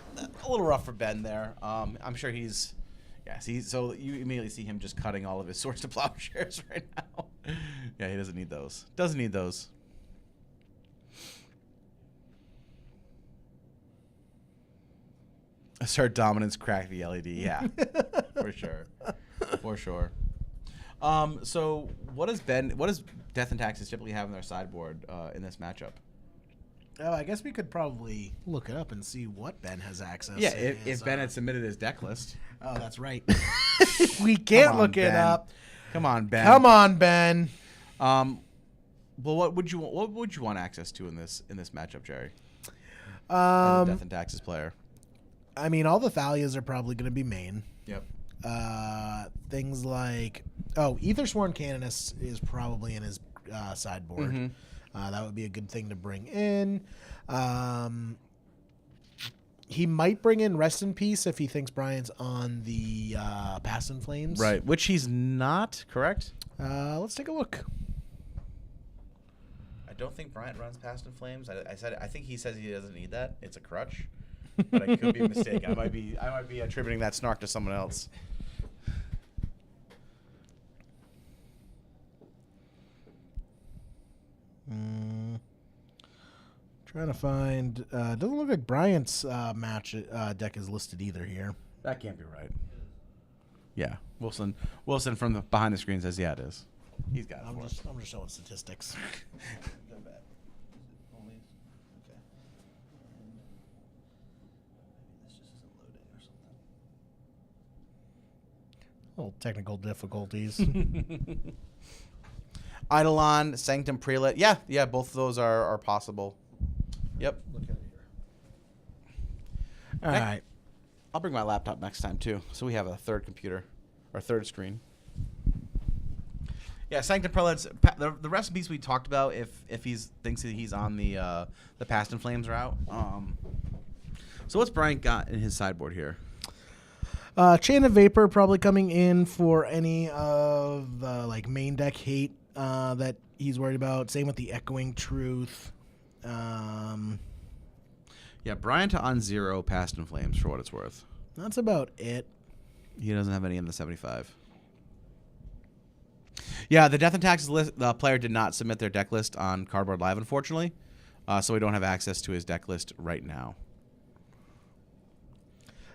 rough for Ben there. I'm sure he's. Yeah, so you immediately see him just cutting all of his swords to plowshares right now. Yeah, he doesn't need those. Doesn't need those. Assert Dominance, crack the LED. Yeah, for sure. For sure. So what does Death and Taxes typically have in their sideboard in this matchup?
Oh, I guess we could probably look it up and see what Ben has access.
Yeah,
in
if
his,
Ben had submitted his deck list.
Oh, that's right. We can't
on,
look it
Ben.
up.
Come on, Ben.
Come on, Ben.
Well, what would you want access to in this matchup, Jerry? As a Death and Taxes player.
I mean, all the Thalias are probably going to be main.
Yep.
Things like Aethersworn Canonist is probably in his sideboard.
Mm-hmm.
That would be a good thing to bring in. He might bring in Rest in Peace if he thinks Brian's on the Past in Flames.
Right, which he's not, correct?
Let's take a look.
I don't think Bryant runs Past in Flames. I think he says he doesn't need that. It's a crutch. But I could be mistaken. I might be attributing that snark to someone else.
Trying to find. Doesn't look like Bryant's deck is listed either here.
That can't be right. Yeah, Wilson from the behind the screen says yeah it is. He's got it.
I'm
for us.
just showing statistics. Little technical difficulties.
Eidolon, Sanctum Prelate. Yeah, both of those are possible. Yep.
Look at it here.
All right.
I'll bring my laptop next time too, so we have a third computer or third screen. Yeah, Sanctum Prelates. The recipes we talked about. If he thinks that he's on the Past in Flames route. So what's Brian got in his sideboard here?
Chain of Vapor probably coming in for any of the like main deck hate that he's worried about. Same with the Echoing Truth.
Yeah, Bryant on 0, Past in Flames for what it's worth.
That's about it.
He doesn't have any in the 75. Yeah, the Death and Taxes list, the player did not submit their deck list on Cardboard Live, unfortunately. So we don't have access to his deck list right now.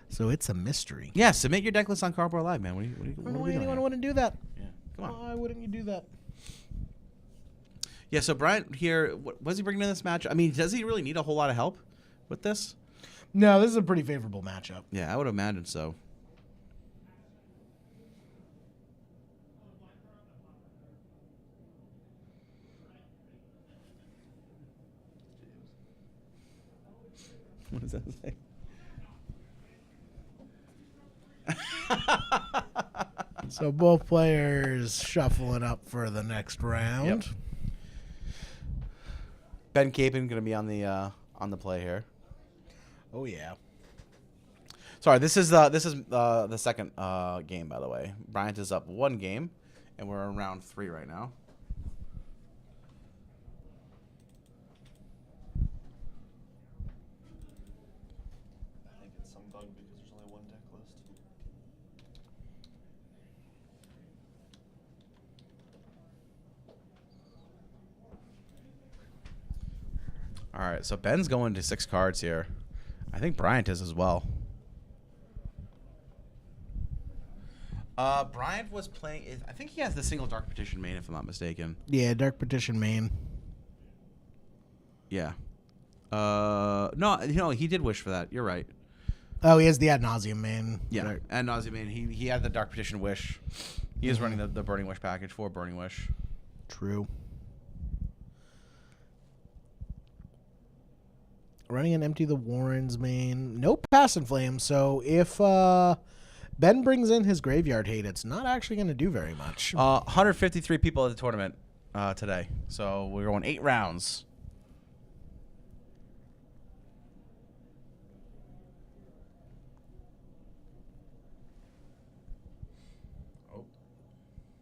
So it's a mystery.
Yeah, submit your deck list on Cardboard Live, man. What are
I don't know
we
why
doing
anyone
here?
wouldn't do that.
Yeah, come on.
Why wouldn't you do that?
Yeah, so Bryant here, what's he bringing in this match? I mean, does he really need a whole lot of help with this?
No, this is a pretty favorable matchup.
Yeah, I would imagine so. What does that say?
So both players shuffling up for the next round.
Yep. Ben Capon going to be on the play here.
Oh yeah.
Sorry, this is the second game, by the way. Bryant is up 1 game, and we're in round 3 right now.
I think it's some bug because there's only one deck list.
All right, so Ben's going to 6 cards here. I think Bryant is as well. Bryant was playing. I think he has the single Dark Petition main, if I'm not mistaken.
Yeah, Dark Petition main.
Yeah. No, he did wish for that. You're right.
Oh, he has the Ad Nauseam main.
Yeah,
Dark-
and Nausea main. He had the Dark Petition wish. He is running the Burning Wish package for Burning Wish.
True. Running an Empty the Warrens main. No Pass and Flame. So if Ben brings in his Graveyard Hate, it's not actually going to do very much.
153 people at the tournament today. So we're going 8 rounds.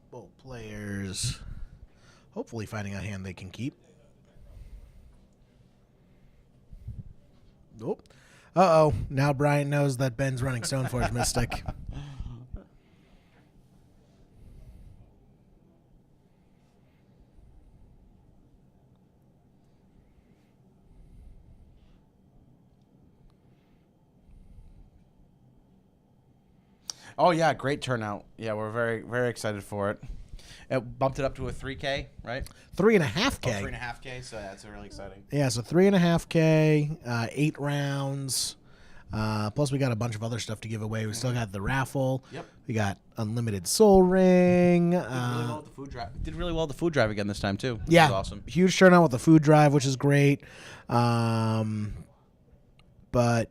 Both players hopefully finding a hand they can keep. Nope. Uh-oh. Now Bryant knows that Ben's running Stoneforge Mystic.
Oh yeah, great turnout. Yeah, we're very, very excited for it. It bumped it up to a 3K, right?
3.5K.
3.5K. So that's really exciting.
Yeah, so 3.5K, 8 rounds. Plus, we got a bunch of other stuff to give away. We still got the raffle.
Yep.
We got Unlimited Soul Ring.
Did really well with the food drive. Did really well with the food drive again this time too.
Yeah,
Which is awesome.
huge turnout with the food drive, which is great. But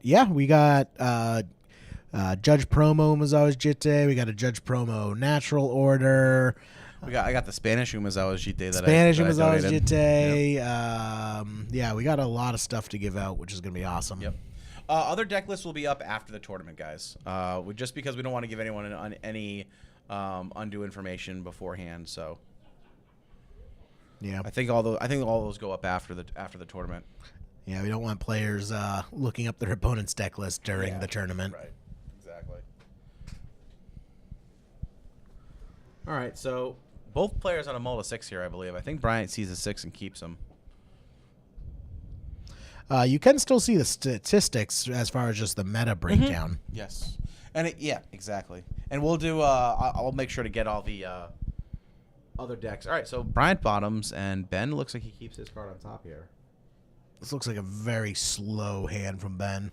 yeah, we got Judge Promo Mazawa's Jitte. We got a Judge Promo Natural Order.
I got the Spanish Umazawa's Jite
Spanish
that I
Mazawa's
donated.
Jitte. Yeah, we got a lot of stuff to give out, which is going to be awesome.
Yep. Other deck lists will be up after the tournament, guys. Just because we don't want to give anyone any undue information beforehand. So
Yeah.
I think all those go up after the tournament.
Yeah, we don't want players looking up their opponent's deck list during the tournament.
Right. Exactly. All right. So both players on a mull to 6 here, I believe. I think Bryant sees a 6 and keeps him.
You can still see the statistics as far as just the meta breakdown.
Yes. And yeah, exactly. And we'll do. I'll make sure to get all the other decks. All right. So Bryant bottoms, and Ben looks like he keeps his card on top here.
This looks like a very slow hand from Ben.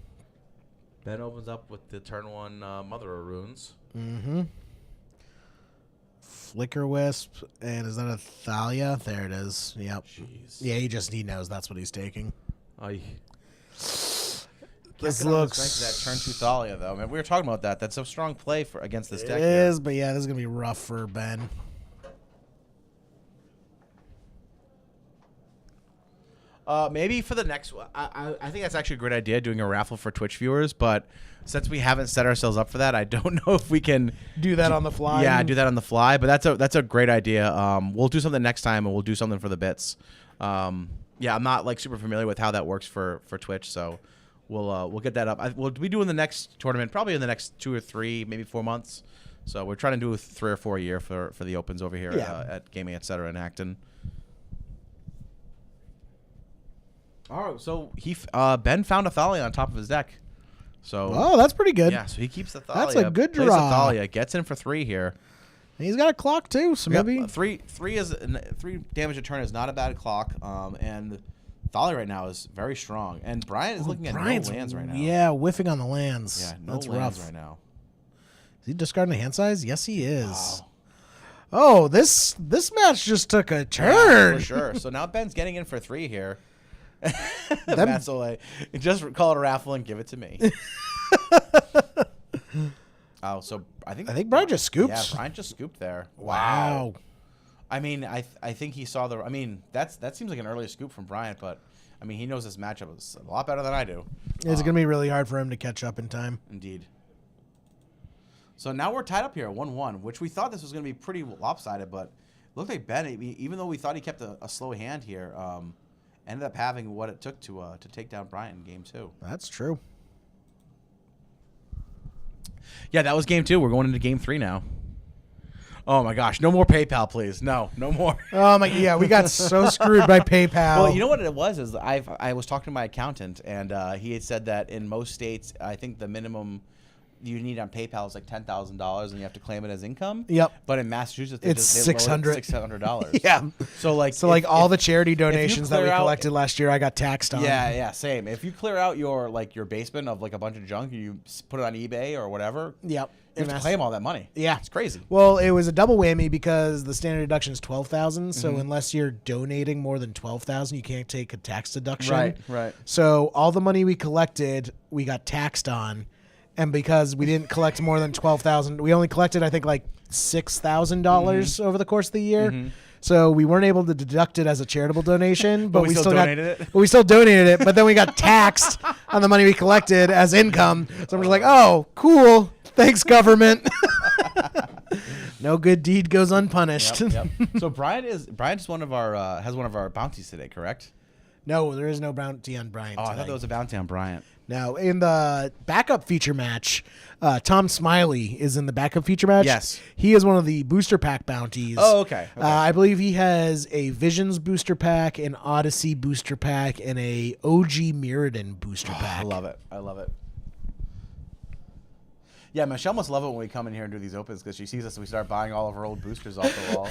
Ben opens up with the turn 1 Mother of Runes.
Mm-hmm. Flicker Wisp, and is that a Thalia? There it is. Yep.
Jeez.
Yeah, he knows that's what he's taking.
This
This
looks
looks
that turn 2 Thalia though. Man, we were talking about that. That's a strong play for against this
It
deck. Here.
is, but yeah, this is gonna be rough for Ben.
Maybe for the next one. I think that's actually a great idea, doing a raffle for Twitch viewers. But since we haven't set ourselves up for that, I don't know if we can
Do that on the fly.
Yeah, do that on the fly. But that's a great idea. We'll do something next time, and we'll do something for the bits. Yeah, I'm not like super familiar with how that works for Twitch, so we'll get that up. We'll be doing the next tournament probably in the next 2 or 3, maybe 4 months. So we're trying to do 3 or 4 a year for the opens over here at Gaming Etc. in Acton. All right, so Ben found a Thalia on top of his deck. So
Oh, that's pretty good.
yeah, so he keeps the Thalia.
That's a good
plays
draw.
the Thalia, gets in for 3 here.
And he's got a clock too, so
Yep,
maybe
3 damage a turn is not a bad clock. And Thalia right now is very strong, and Brian is looking at no lands right now.
Yeah, whiffing on the lands.
Yeah, no
That's
lands
rough.
right now.
Is he discarding the hand size? Yes, he is.
Wow.
Oh, this match just took a turn.
For sure. So now Ben's getting in for 3 here. Matt Soleil, just call it a raffle and give it to me. Oh, so I think
Brian just scooped.
Yeah, Brian just scooped there.
Wow.
I mean, I think he saw the. I mean, that seems like an early scoop from Brian, but I mean, he knows this matchup is a lot better than I do.
It's going to be really hard for him to catch up in time.
Indeed. So now we're tied up here at 1-1, which we thought this was going to be pretty lopsided, but it looked like Ben, even though we thought he kept a slow hand here, ended up having what it took to take down Brian in game 2.
That's true.
Yeah, that was game 2. We're going into game 3 now. Oh my gosh, no more PayPal, please. No more.
Oh my, yeah, we got so screwed by PayPal.
Well, you know what it was is I was talking to my accountant, and he had said that in most states, I think the minimum you need on PayPal is like $10,000, and you have to claim it as income.
Yep.
But in Massachusetts,
It's
they lowered it to
$600.
$600.
Yeah.
So like,
all the charity donations that we
clear out-
collected last year, I got taxed on.
Yeah, same. If you clear out your basement of like a bunch of junk, you put it on eBay or whatever.
Yep.
You have to claim all that money.
Yeah.
It's crazy.
Well, it was a double whammy because the standard deduction is $12,000. So
Mm-hmm.
unless you're donating more than $12,000, you can't take a tax deduction.
Right.
So all the money we collected, we got taxed on, and because we didn't collect more than $12,000, we only collected I think like $6,000
Mm-hmm.
over the course of the year. So we weren't able to deduct it as a charitable donation, but
we still donated it?
But we still donated it. But then we got taxed on the money we collected as income. So I'm just like, oh, cool. Thanks, government. No good deed goes unpunished.
Yep. So Brian just one of our has one of our bounties today, correct?
No, there is no bounty on Brian.
Oh, I
today.
thought there was a bounty on Bryant.
Now, in the backup feature match, Tom Smiley is in the backup feature match.
Yes.
He is one of the booster pack bounties.
Oh, okay.
I believe he has a Visions booster pack, an Odyssey booster pack, and a OG Mirrodin booster pack.
I love it. Yeah, Michelle must love it when we come in here and do these opens because she sees us and we start buying all of her old boosters off the wall.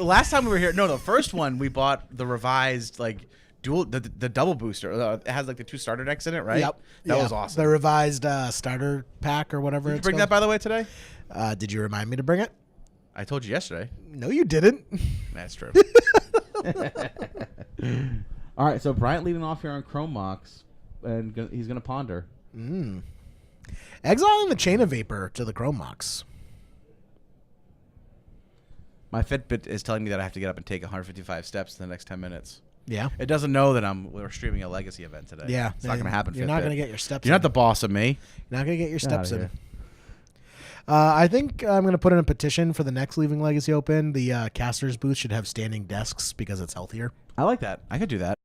last time we were here, the first one we bought the revised the double booster. It has like the 2 starter decks in it, right?
Yep.
That
Yeah.
was awesome.
The revised starter pack or whatever
Did you
it's
bring that
called.
by the way today?
Did you remind me to bring it?
I told you yesterday.
No, you didn't.
That's true.
All right, so Bryant leading off here on Chrome Mox, and he's going to ponder.
Exiling the Chain of Vapor to the Chrome Mox.
My Fitbit is telling me that I have to get up and take 155 steps in the next 10 minutes.
Yeah.
It doesn't know that we're streaming a legacy event today.
Yeah.
It's not going to happen.
You're not
Fitbit.
going to get your steps
You're
in.
not the boss of me.
You're not going to get your
Get outta
steps in.
here.
I think I'm going to put in a petition for the next Leaving Legacy Open. The caster's booth should have standing desks because it's healthier.
I like that. I could do that.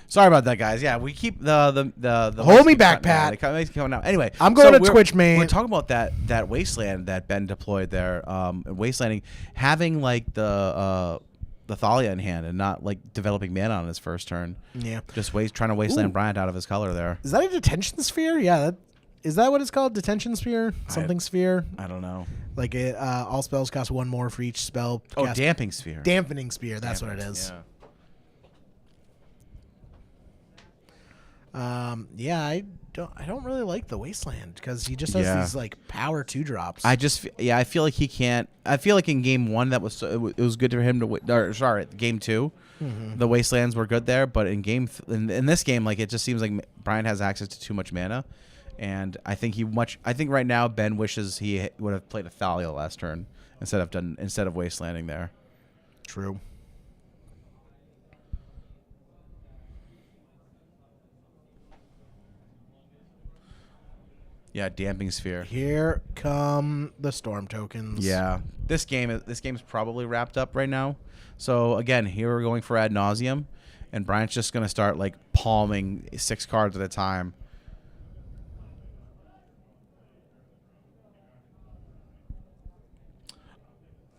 Sorry about that, guys. Yeah, we keep the
Hold
lights
me
keep
back,
cutting out.
Pat.
They keep coming out. Anyway,
I'm going to
we're-
Twitch, man.
We're talking about that wasteland that Ben deployed there. Wastelanding, having like the Thalia in hand and not like developing mana on his first turn.
Yeah.
Just trying to wasteland
Ooh.
Bryant out of his color there.
Is that a detention sphere? Yeah. Is that what it's called? Detention sphere? Something sphere?
I don't know.
Like it, all spells cost 1 more for each spell.
Oh,
cast.
damping sphere.
Dampening sphere. That's what it
Damping,
is.
Yeah.
I don't really like the Wasteland because he just has
Yeah.
these like power 2-drops.
I feel like he can't. I feel like in game 1 that was it was good for him to. Game 2, the Wastelands were good there, but in in this game, like it just seems like Brian has access to too much mana, and I think right now Ben wishes he would have played a Thalia last turn instead of Wastelanding there.
True.
Yeah, damping sphere.
Here come the storm tokens.
Yeah, this game's probably wrapped up right now. So again, here we're going for ad nauseum, and Brian's just gonna start like palming 6 cards at a time.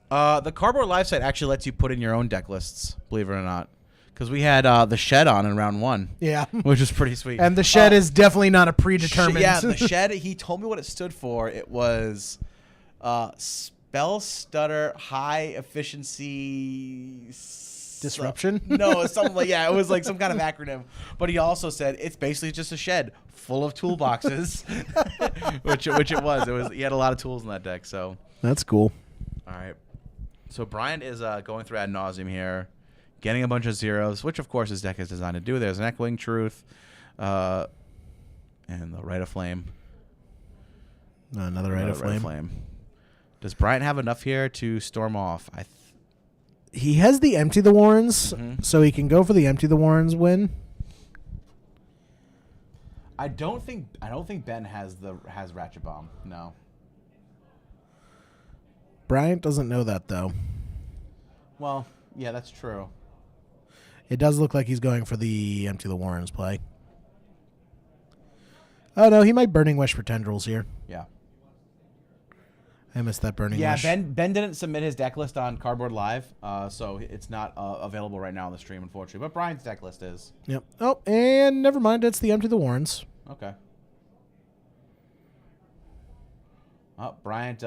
The Cardboard Live site actually lets you put in your own deck lists, believe it or not, because we had the Shed on in round 1,
Yeah.
which is pretty sweet.
And the shed is definitely not a predetermined.
Yeah, the Shed. He told me what it stood for. It was spell stutter, high efficiency
Disruption?
No, it's something like it was like some kind of acronym. But he also said it's basically just a shed full of toolboxes, which it was. It was he had a lot of tools in that deck. So
That's cool.
all right, so Brian is going through ad nauseum here, getting a bunch of zeros, which of course his deck is designed to do. There's an Echoing Truth, and the Rite of Flame.
Another Rite of Flame.
Does Brian have enough here to storm off?
He has the Empty the Warrens,
Mhm.
so he can go for the Empty the Warrens win.
I don't think Ben has Ratchet Bomb. No.
Bryant doesn't know that, though.
Well, yeah, that's true.
It does look like he's going for the Empty the Warrens play. Oh, no, he might Burning Wish for Tendrils here.
Yeah.
I missed that Burning
Yeah,
Wish.
Ben didn't submit his deck list on Cardboard Live, so it's not available right now on the stream, unfortunately. But Brian's deck list is.
Yep. Oh, and never mind. It's the Empty the Warrens.
Okay. Bryant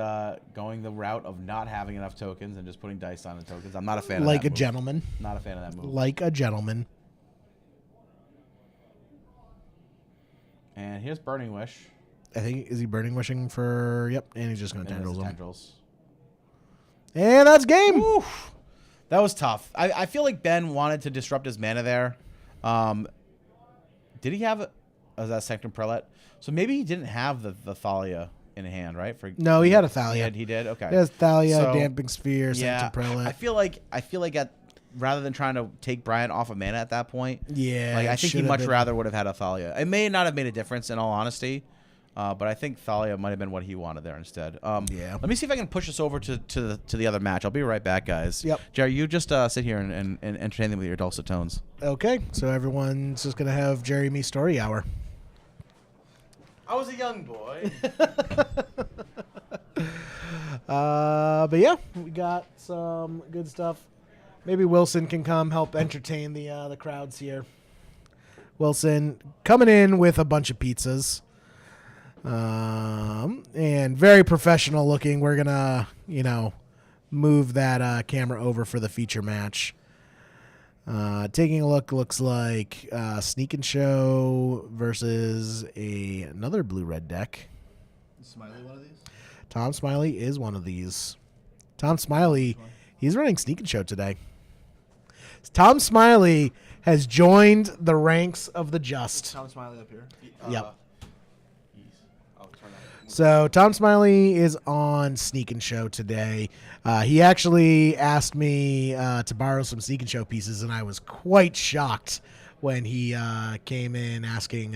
going the route of not having enough tokens and just putting dice on the tokens. I'm not a fan of that
Like a
move.
gentleman.
Not a fan of that move.
Like a gentleman.
And here's Burning Wish.
I think, is he Burning Wishing for... Yep, and he's just going to
And there's
Tendrils
the
him.
Tendrils.
And that's game.
Oof. That was tough. I feel like Ben wanted to disrupt his mana there. Did he have that Sanctum Prelate? So maybe he didn't have the Thalia in hand, right?
No, he had a Thalia.
He did? Okay.
He has Thalia,
So,
Damping Sphere,
yeah,
Sanctum Prelate.
I feel like rather than trying to take Brian off of mana at that point,
Yeah,
like I
it
think he
should have
much
been.
rather would have had a Thalia. It may not have made a difference in all honesty, but I think Thalia might have been what he wanted there instead.
Yeah.
Let me see if I can push us over to the other match. I'll be right back, guys.
Yep.
Jerry, you just sit here and entertain them with your dulcet tones.
Okay, so everyone's just going to have Jeremy Story Hour.
I was a young boy.
But yeah, we got some good stuff. Maybe Wilson can come help entertain the crowds here. Wilson coming in with a bunch of pizzas. And very professional looking. We're going to, move that camera over for the feature match. Taking a look, looks like Sneak and Show versus another blue-red deck.
Smiley, one of these?
Tom Smiley is one of these. Tom Smiley, he's running Sneak and Show today. Tom Smiley has joined the ranks of the just.
Tom Smiley up here.
Yep. So Tom Smiley is on Sneak and Show today. He actually asked me to borrow some Sneak and Show pieces, and I was quite shocked when he came in asking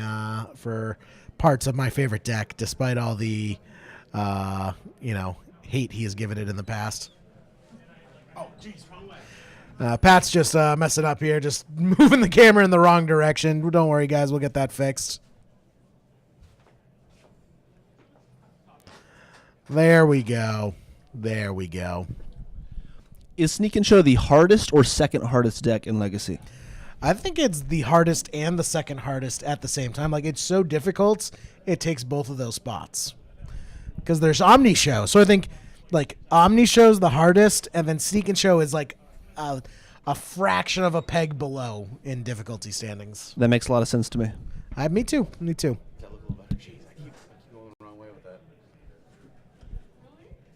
for parts of my favorite deck, despite all the hate he has given it in the past. Oh, jeez, wrong way. Pat's just messing up here, just moving the camera in the wrong direction. Don't worry, guys. We'll get that fixed. There we go. There we go.
Is Sneak and Show the hardest or second hardest deck in Legacy?
I think it's the hardest and the second hardest at the same time. Like, it's so difficult, it takes both of those spots. Because there's Omni Show. So I think, like, Omni Show's the hardest, and then Sneak and Show is, like, a fraction of a peg below in difficulty standings.
That makes a lot of sense to me.
Me too. Me too.
That look a little better. Jeez, I keep going the wrong way with that.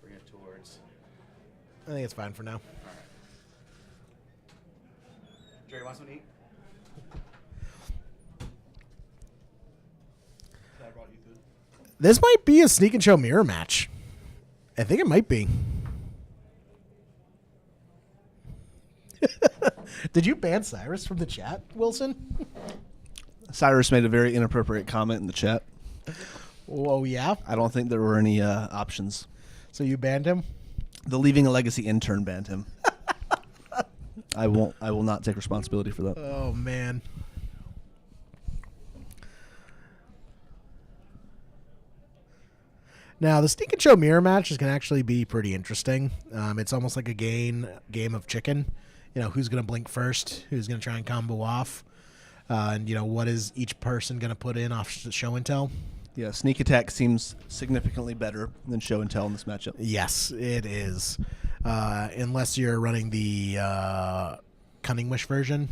Bring it towards.
I think it's fine for now.
Jerry, want something to eat? I brought you food.
This might be a Sneak and Show mirror match. I think it might be. Did you ban Cyrus from the chat, Wilson?
Cyrus made a very inappropriate comment in the chat.
Oh, yeah?
I don't think there were any options.
So you banned him?
The Leaving a Legacy intern banned him. I will not take responsibility for that.
Oh, man. Now, the Sneak and Show mirror matches can actually be pretty interesting. It's almost like a game of chicken. Who's going to blink first? Who's going to try and combo off? And, what is each person going to put in off show and tell?
Yeah, Sneak Attack seems significantly better than Show and Tell in this matchup.
Yes, it is. Unless you're running the Cunning Wish version.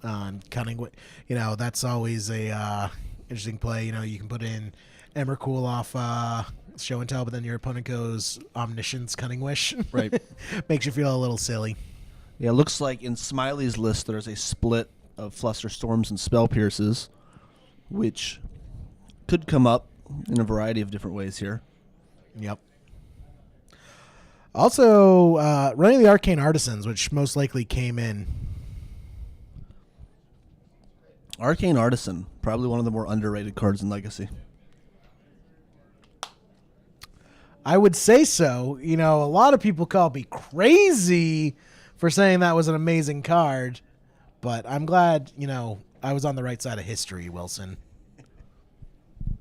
That's always a interesting play. You can put in Emrakul off Show and Tell, but then your opponent goes Omniscience Cunning Wish.
Right.
Makes you feel a little silly.
Yeah, it looks like in Smiley's list there's a split of Fluster Storms and Spell Pierces, which could come up in a variety of different ways here.
Yep. Also, running the Arcane Artisans, which most likely came in.
Arcane Artisan, probably one of the more underrated cards in Legacy.
I would say so. A lot of people call me crazy for saying that was an amazing card, but I'm glad, I was on the right side of history, Wilson.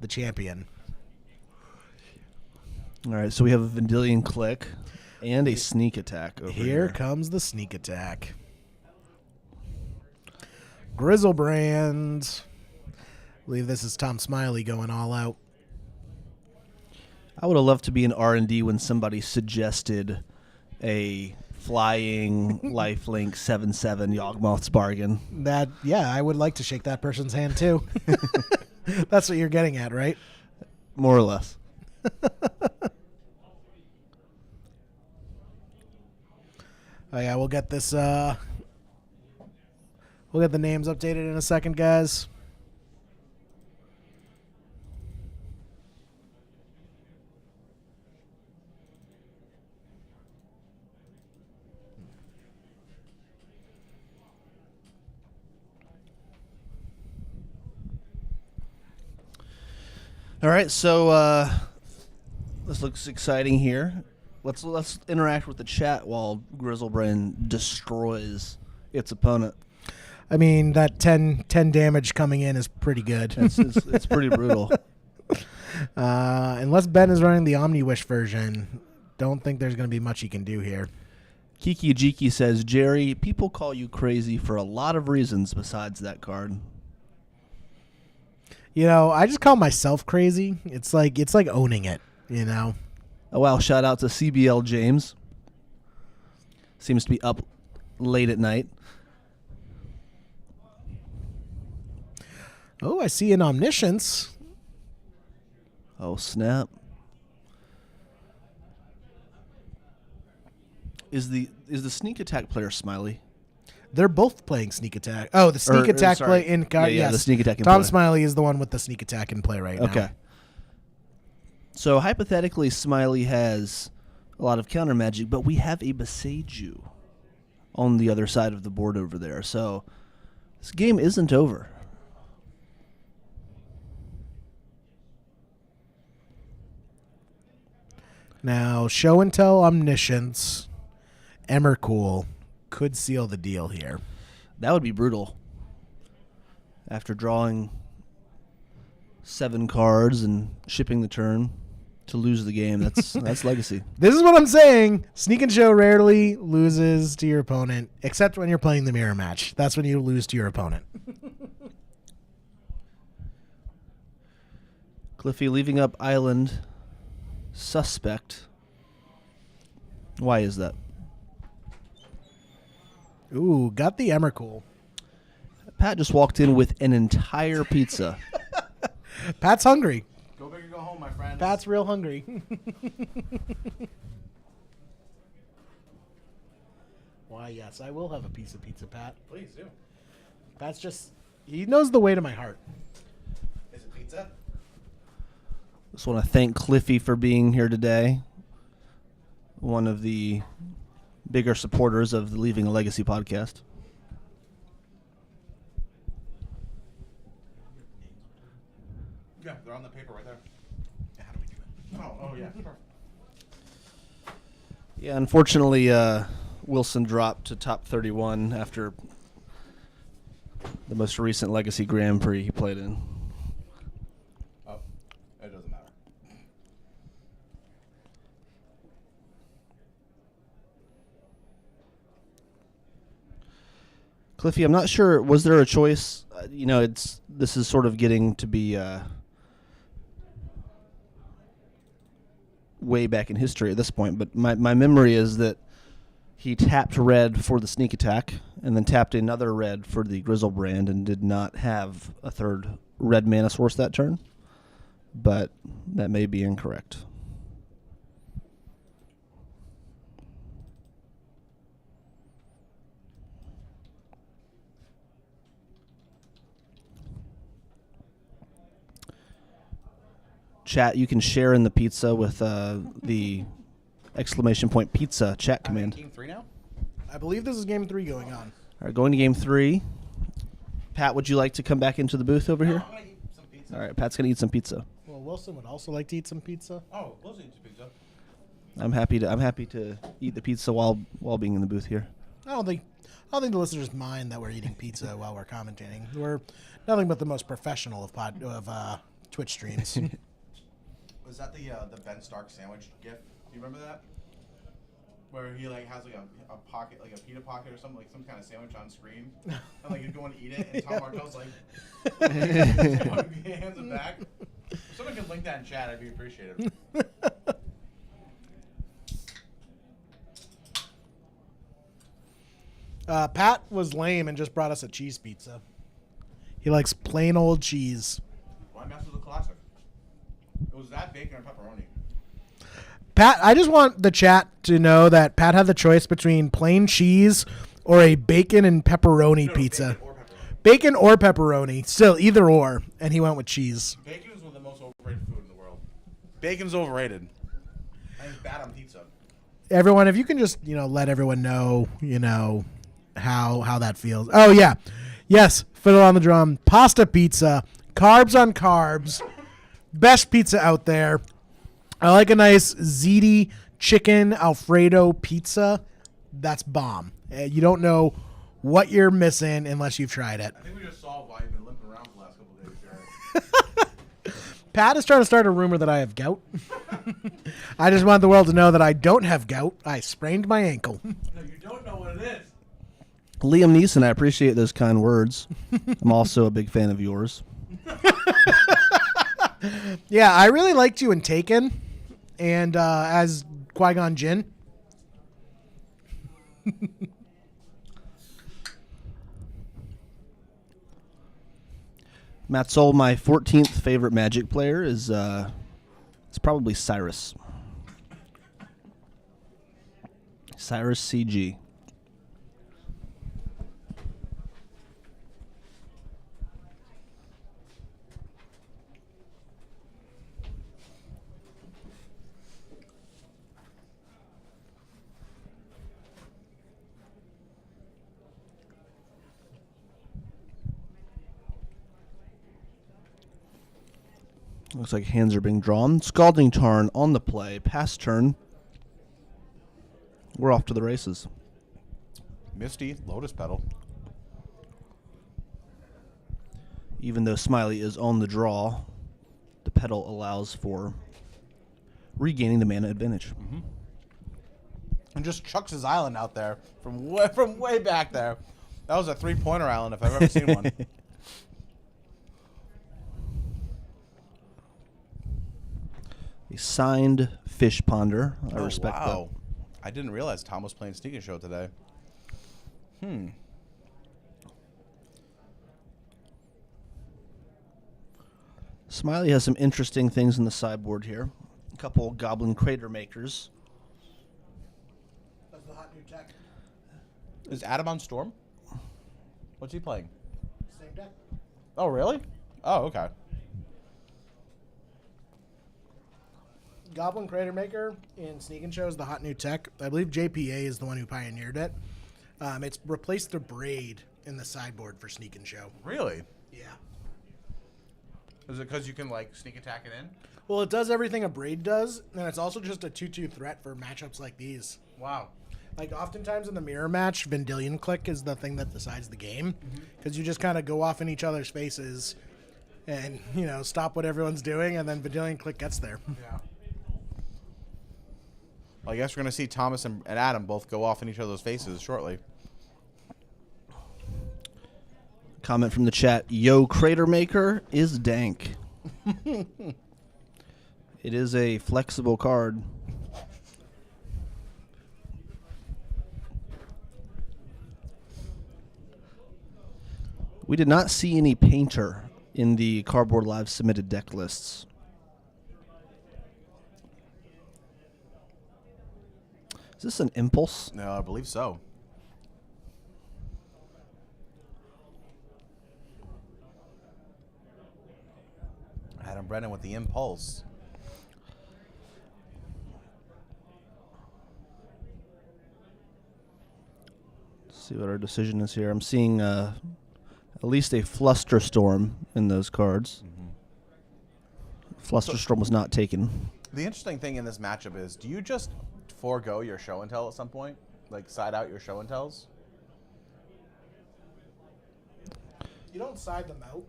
The champion.
All right, so we have a Vendilion Click and a Sneak Attack over
Here comes the Sneak Attack. Grizzlebrand. I believe this is Tom Smiley going all out.
I would have loved to be in R&D when somebody suggested a flying lifelink 7/7 Yawgmoth's Bargain.
I would like to shake that person's hand too. That's what you're getting at, right?
More or less.
Oh yeah, we'll get this. We'll get the names updated in a second, guys.
All right, so this looks exciting here. Let's interact with the chat while Grizzlebrand destroys its opponent.
I mean, that 10 damage coming in is pretty good.
It's pretty brutal.
Unless Ben is running the Omni Wish version, don't think there's going to be much he can do here.
Kiki Jiki says, Jerry, people call you crazy for a lot of reasons besides that card.
I just call myself crazy. It's like owning it,
Oh, wow, shout out to CBL James. Seems to be up late at night.
Oh, I see an Omniscience.
Oh, snap. Is the Sneak Attack player Smiley?
They're both playing Sneak Attack. Oh, the Sneak Attack
sorry.
play in card.
Yeah,
yes,
the Sneak Attack in
Tom
play.
Smiley is the one with the Sneak Attack in play right now.
Okay. So hypothetically, Smiley has a lot of counter magic, but we have a Boseiju on the other side of the board over there. So this game isn't over.
Now, show and tell omniscience, Emrakul could seal the deal here.
That would be brutal. After drawing 7 cards and shipping the turn to lose the game, that's legacy.
This is what I'm saying. Sneak and show rarely loses to your opponent, except when you're playing the mirror match. That's when you lose to your opponent.
Cliffy leaving up island suspect. Why is that?
Ooh, got the Emrakul.
Pat just walked in with an entire pizza.
Pat's hungry.
Go big or go home, my friend.
Pat's real hungry. Why, yes, I will have a piece of pizza, Pat.
Please do.
Pat's just, he knows the way to my heart.
Is it pizza?
Just want to thank Cliffy for being here today. One of the bigger supporters of the Leaving a Legacy podcast.
Yeah, they're on the paper right there. How do we do it? Oh yeah.
Yeah, unfortunately, Wilson dropped to top 31 after the most recent Legacy Grand Prix he played in.
Oh, it doesn't matter.
Cliffy, I'm not sure. Was there a choice? This is sort of getting to be way back in history at this point. But my memory is that he tapped red for the sneak attack and then tapped another red for the Grizzlebrand and did not have a third red mana source that turn. But that may be incorrect. Chat, you can share in the pizza with the exclamation point pizza chat command.
Game 3 now?
I believe this is game 3 going on.
All right, going to game 3. Pat, would you like to come back into the booth over here?
I'm gonna eat some pizza.
All right, Pat's going to eat some pizza.
Well, Wilson would also like to eat some pizza.
Oh, we'll eat some pizza.
I'm happy to eat the pizza while being in the booth here.
I don't think the listeners mind that we're eating pizza while we're commentating. We're nothing but the most professional of Twitch streams.
Was that the Ben Stark sandwich gif? Do you remember that? Where he like has like a pocket, like a pita pocket or something, like some kind of sandwich on screen, and like he's going to eat it, and Tom Markel's like, hands it back. If someone could link that in chat, I'd be appreciative.
Pat was lame and just brought us a cheese pizza. He likes plain old cheese.
Why mess with the classic? It was that bacon or pepperoni.
Pat, I just want the chat to know that Pat had the choice between plain cheese or a bacon and pepperoni pizza. Bacon or pepperoni. Still, either or. And he went with cheese.
Bacon is one of the most overrated food in the world. Bacon's overrated. And it's bad on pizza.
Everyone, if you can just, let everyone know, how that feels. Oh, yeah. Yes, fiddle on the drum. Pasta pizza. Carbs on carbs. Best pizza out there. I like a nice ziti chicken Alfredo pizza. That's bomb. You don't know what you're missing unless you've tried it.
I think we just solved why you've been limping around for the last couple of days, Jared.
Pat is trying to start a rumor that I have gout. I just want the world to know that I don't have gout. I sprained my ankle.
No, you don't know what it is.
Liam Neeson, I appreciate those kind words. I'm also a big fan of yours.
Yeah, I really liked you in Taken and as Qui-Gon Jinn.
Matt Soul, my 14th favorite Magic player is it's probably Cyrus. Cyrus CG. Looks like hands are being drawn. Scalding Tarn on the play. Pass turn. We're off to the races.
Misty, Lotus Petal.
Even though Smiley is on the draw, the pedal allows for regaining the mana advantage.
And just chucks his island out there from way back there. That was a 3-pointer island if I've ever seen one.
A signed Fish Ponder. I respect
wow. I didn't realize Tom was playing Sneak and Show today.
Smiley has some interesting things in the sideboard here. A couple Goblin Crater Makers.
That's the hot new tech.
Is Adam on Storm? What's he playing?
Same deck.
Oh, really? Oh, okay.
Goblin Crater Maker in Sneak and Show is the hot new tech. I believe JPA is the one who pioneered it. It's replaced the Braid in the sideboard for Sneak and Show.
Really?
Yeah.
Is it because you can, like, sneak attack it in?
Well, it does everything a Braid does, and it's also just a 2/2 threat for matchups like these.
Wow.
Like, oftentimes in the mirror match, Vendilion Click is the thing that decides the game. Because you just kind of go off in each other's faces and, you know, stop what everyone's doing, and then Vendilion Click gets there.
Yeah. Well, I guess we're going to see Thomas and Adam both go off in each other's faces shortly.
Comment from the chat. Yo, Crater Maker is dank. It is a flexible card. We did not see any Painter in the Cardboard Live submitted deck lists. Is this an Impulse?
No, I believe so. Adam Brennan with the Impulse.
Let's see what our decision is here. I'm seeing at least a Flusterstorm in those cards. Flusterstorm was not taken.
The interesting thing in this matchup is, do you just forego your show and tell at some point? Like, side out your show and tells?
You don't side them out.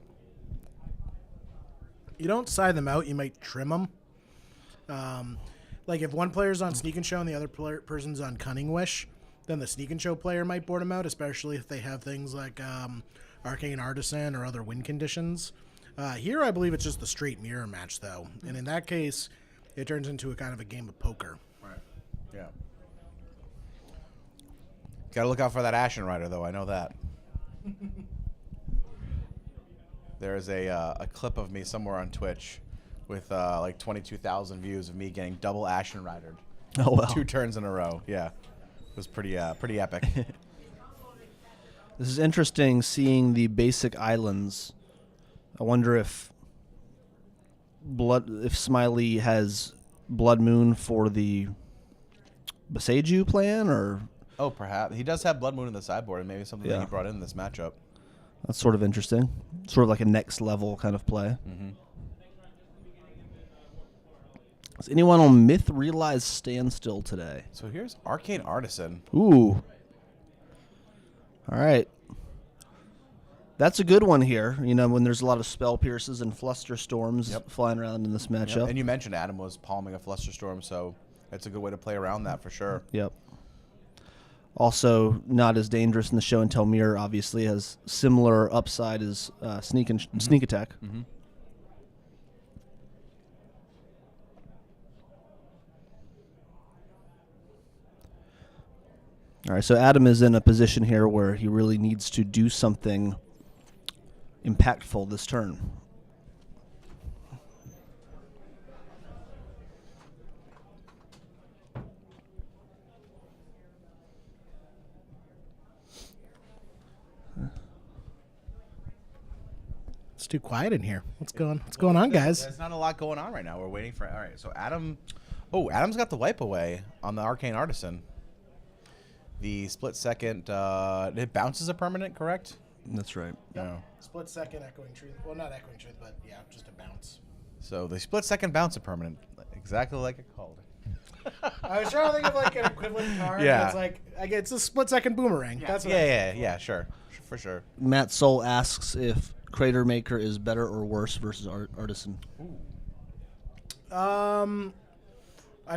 You don't side them out. You might trim them. Like if one player's on Sneak and Show and the other person's on Cunning Wish, then the Sneak and Show player might board them out, especially if they have things like Arcane Artisan or other win conditions. Here, I believe it's just the straight mirror match, though. And in that case, it turns into a kind of a game of poker.
Right. Yeah. Got to look out for that Ashen Rider, though. I know that. There's a clip of me somewhere on Twitch with like 22,000 views of me getting double Ashen Ridered.
Oh, wow.
2 turns in a row. Yeah. It was pretty epic.
This is interesting seeing the basic islands. I wonder if Smiley has Blood Moon for the Boseiju plan, or
Oh, perhaps. He does have Blood Moon in the sideboard, and maybe something that he brought in this matchup.
that's sort of interesting. Sort of like a next level kind of play. Is anyone on Myth Realize Standstill today?
So here's Arcane Artisan.
Ooh. All right. That's a good one here. You know, when there's a lot of Spell Pierces and Flusterstorms flying around in this matchup.
And you mentioned Adam was palming a Flusterstorm, so that's a good way to play around that for sure.
Yep. Also, not as dangerous in the Show and Tell mirror. Obviously, has similar upside as Sneak Attack. All right, so Adam is in a position here where he really needs to do something impactful this turn.
It's too quiet in here. What's going on, guys?
There's not a lot going on right now. We're waiting for... All right, so Adam... Oh, Adam's got the wipe away on the Arcane Artisan. The split second... it bounces a permanent, correct?
That's right.
No.
Split second Echoing Truth. Well, not Echoing Truth, but yeah, just a bounce.
So the split second bounce a permanent, exactly like I called it.
I was trying to think of like an equivalent card.
Yeah.
It's like it's a split second boomerang. That's what
Yeah, sure, for sure.
Matt Soul asks if Crater Maker is better or worse versus Artisan.
I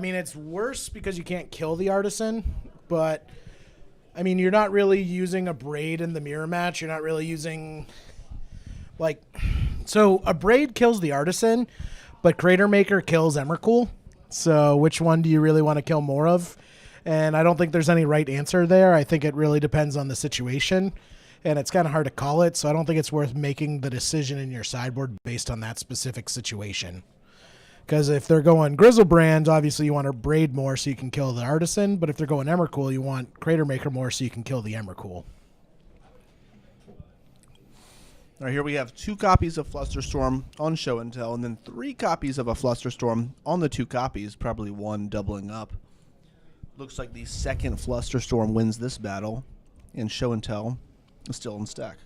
mean, it's worse because you can't kill the Artisan, but I mean, you're not really using a Braid in the mirror match. You're not really using so a Braid kills the Artisan, but Crater Maker kills Emrakul. So which one do you really want to kill more of? And I don't think there's any right answer there. I think it really depends on the situation, and it's kind of hard to call it. So I don't think it's worth making the decision in your sideboard based on that specific situation. Because if they're going Grizzlebrand, obviously you want to Braid more so you can kill the Artisan. But if they're going Emrakul, you want Crater Maker more so you can kill the Emrakul.
All right, here we have 2 copies of Flusterstorm on Show and Tell, and then 3 copies of a Flusterstorm on the 2 copies, probably one doubling up. Looks like the second Flusterstorm wins this battle, and Show and Tell is still in stack.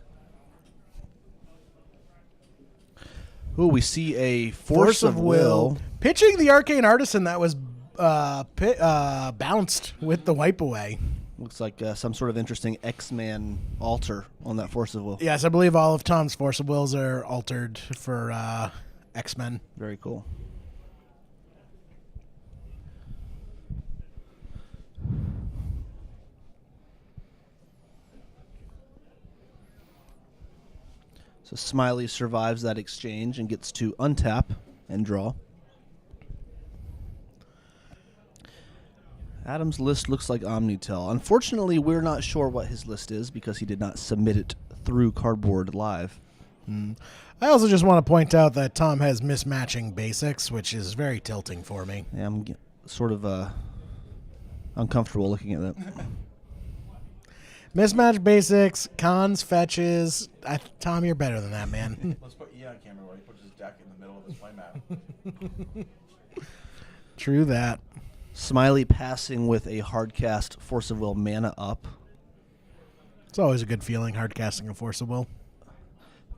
Ooh, we see a Force of Will.
Pitching the Arcane Artisan that was bounced with the wipe away.
Looks like some sort of interesting X-Man altar on that Force of Will.
Yes, I believe all of Tom's Force of Wills are altered for X-Men.
Very cool. So Smiley survives that exchange and gets to untap and draw. Adam's list looks like Omnitel. Unfortunately, we're not sure what his list is because he did not submit it through Cardboard Live.
I also just want to point out that Tom has mismatching basics, which is very tilting for me.
Yeah, I'm sort of uncomfortable looking at that.
Mismatch basics, cons, fetches. Tom, you're better than that, man.
Let's put Ian on camera where he puts his deck in the middle of his play map.
True that.
Smiley passing with a hardcast Force of Will mana up.
It's always a good feeling, hard casting a Force of Will.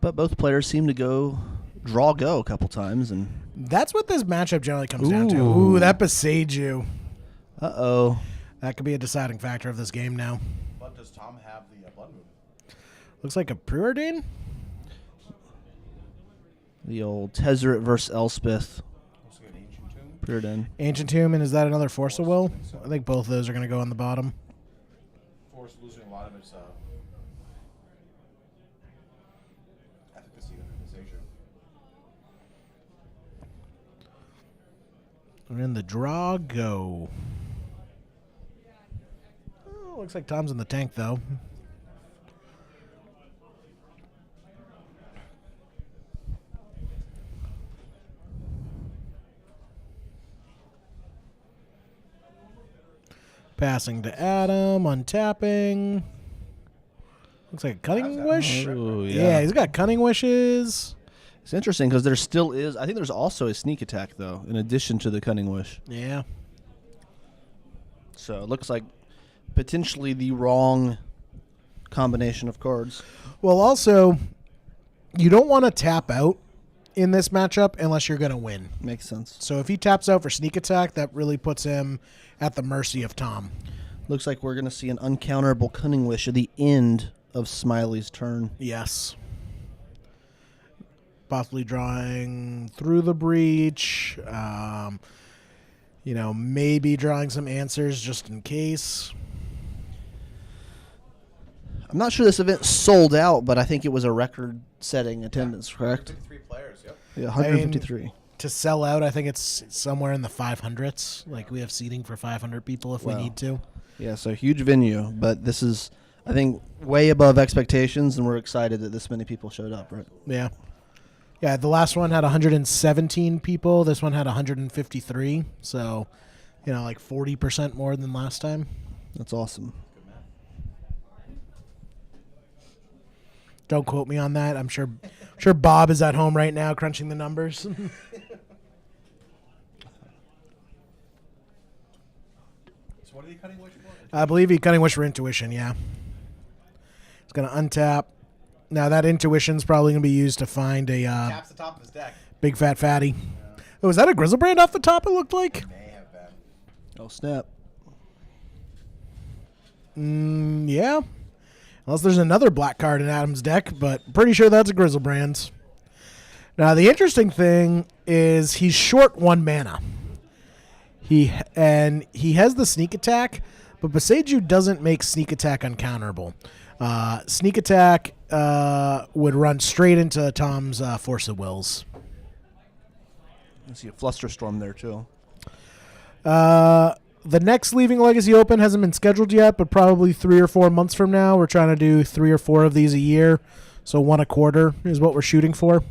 But both players seem to go a couple times. And
That's what this matchup generally comes down to.
Ooh.
Ooh, that Beseiju.
uh-oh.
That could be a deciding factor of this game now.
But does Tom have the blood moon?
Looks like a Preordain?
The old Tezzeret versus Elspeth.
Looks like an ancient tomb.
Preordain.
Ancient Tomb, and is that another Force of Will? I think both of those are going to go on the bottom.
Force losing a lot of its efficacy with Beseiju.
And in the draw, go. Oh, looks like Tom's in the tank, though. Passing to Adam, untapping. Looks like a Cunning Wish.
Oh,
Yeah, he's got Cunning Wishes.
It's interesting because there still is. I think there's also a sneak attack, though, in addition to the Cunning Wish.
Yeah.
So it looks like potentially the wrong combination of cards.
Well, also, you don't want to tap out in this matchup unless you're going to win.
Makes sense.
So if he taps out for sneak attack, that really puts him at the mercy of Tom.
Looks like we're going to see an uncounterable Cunning Wish at the end of Smiley's turn.
Yes. Possibly drawing through the breach. Maybe drawing some answers just in case.
I'm not sure this event sold out, but I think it was a record-setting attendance, correct?
53 players, yep.
Yeah, 153.
To sell out, I think it's somewhere in the 500s. Like, we have seating for 500 people if we
Wow.
need to.
Yeah, so huge venue, but this is, I think, way above expectations, and we're excited that this many people showed up, right?
Yeah. Yeah, the last one had 117 people. This one had 153. So, like 40% more than last time.
That's awesome.
Don't quote me on that. I'm sure Bob is at home right now crunching the numbers.
So what are you cutting wish for?
I believe he Cunning Wish for Intuition, yeah. He's going to untap, Now that intuition's probably going to be used to find a
Taps the top of his deck.
big fat fatty. Oh, is that a Grizzlebrand off the top? It looked like.
May have been.
Oh, snap.
Yeah. Unless there's another black card in Adam's deck, but pretty sure that's a Grizzlebrand. Now the interesting thing is he's short 1 mana. He has the sneak attack, but Boseiju doesn't make sneak attack uncounterable. Sneak attack would run straight into Tom's Force of Wills.
I see a Flusterstorm there, too.
The next Leaving Legacy Open hasn't been scheduled yet, but probably 3 or 4 months from now. We're trying to do 3 or 4 of these a year, so 1 a quarter is what we're shooting for.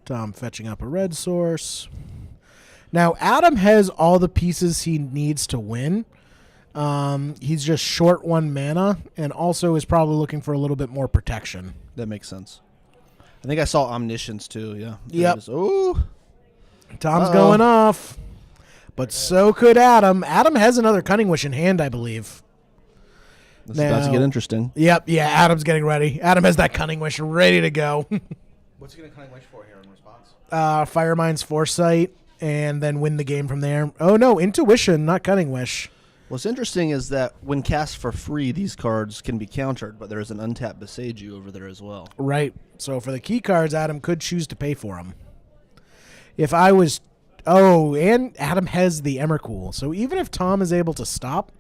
Tom fetching up a red source. Now, Adam has all the pieces he needs to win. He's just short 1 mana and also is probably looking for a little bit more protection.
That makes sense. I think I saw Omniscience, too, yeah.
Yep.
Oh,
Tom's
Uh-oh.
going off. But so could Adam. Adam has another Cunning Wish in hand, I believe.
this is about to
Now-
get interesting.
Yep, yeah, Adam's getting ready. Adam has that Cunning Wish ready to go.
What's he gonna Cunning Wish for here in response?
Firemind's Foresight, and then win the game from there. Oh, no, Intuition, not Cunning Wish.
What's interesting is that when cast for free, these cards can be countered, but there's an untapped Boseiju over there as well.
Right. So for the key cards, Adam could choose to pay for them. If I was... Oh, and Adam has the Emrakul. So even if Tom is able to stop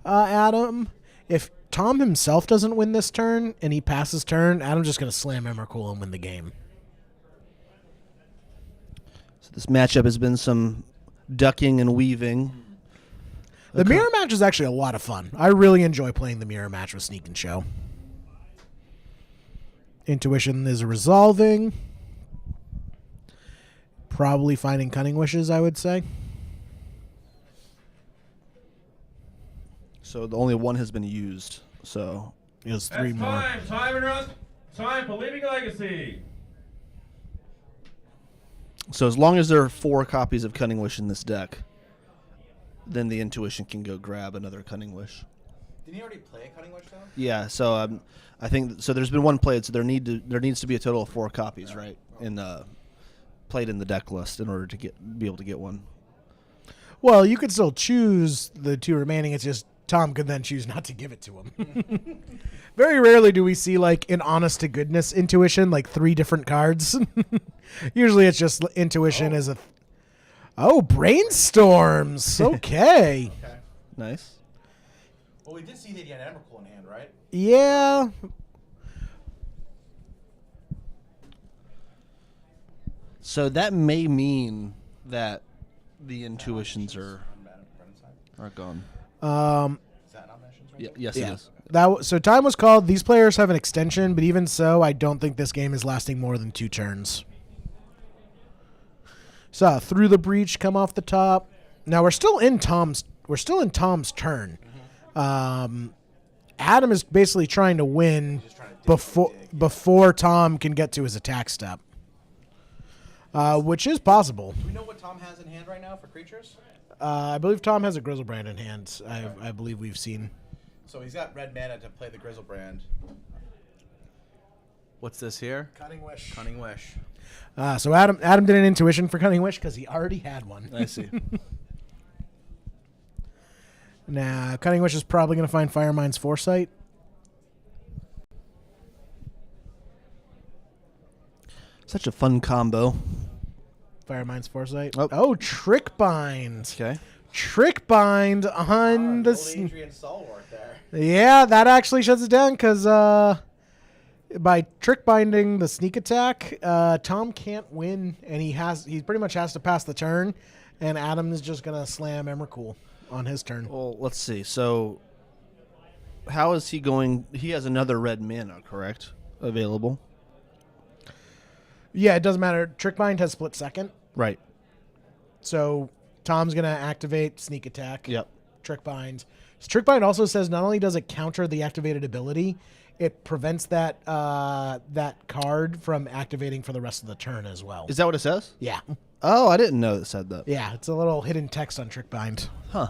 Adam, if Tom himself doesn't win this turn and he passes turn, Adam's just going to slam Emrakul and win the game.
So this matchup has been some ducking and weaving.
The mirror match is actually a lot of fun. I really enjoy playing the mirror match with Sneak and Show. Intuition is resolving. Probably finding Cunning Wishes, I would say.
So the only one has been used. So
It was
That's
3 more.
Time for Leaving Legacy.
as long as there are 4 copies of Cunning Wish in this deck, then the Intuition can go grab another Cunning Wish.
Didn't he already play a Cunning Wish though?
Yeah, so I think so. There's been 1 played, so there needs to be a total of 4 copies, right? Played in the deck list in order to be able to get one.
Well, you could still choose the 2 remaining. It's just Tom could then choose not to give it to him. Very rarely do we see like an honest to goodness Intuition, like 3 different cards. Usually it's just Intuition as a... Oh, Brainstorms. Okay.
Okay.
Nice.
Well, we did see that he had Emrakul in hand, right?
Yeah.
So that may mean that the Intuitions are gone.
Is that nominations right?
Yes,
Yeah.
it is.
So time was called. These players have an extension, but even so, I don't think this game is lasting more than 2 turns. So through the breach, come off the top. Now we're still in Tom's turn. Adam is basically trying to win before Tom can get to his attack step, which is possible.
Do we know what Tom has in hand right now for creatures?
I believe Tom has a Grizzlebrand in hand. I believe we've seen.
So he's got red mana to play the Grizzlebrand. What's this here?
Cunning Wish.
Cunning Wish.
So Adam did an Intuition for Cunning Wish because he already had one.
I see.
Now, Cunning Wish is probably going to find Firemind's Foresight.
Such a fun combo.
Firemind's Foresight.
Oh.
Oh, Trick Bind.
Okay.
Trick Bind on the...
Adrian Stalwart there.
Yeah, that actually shuts it down because by Trick Binding the sneak attack, Tom can't win, and he pretty much has to pass the turn, and Adam is just going to slam Emrakul on his turn.
Well, let's see. So, how is he going? He has another red mana, correct? Available.
Yeah, it doesn't matter. Trick Bind has split second,
Right.
so Tom's going to activate sneak attack.
Yep.
Trick Bind. Trick Bind also says not only does it counter the activated ability, it prevents that that card from activating for the rest of the turn as well.
Is that what it says?
Yeah.
Oh, I didn't know it said that.
Yeah, it's a little hidden text on Trick Bind.
Huh.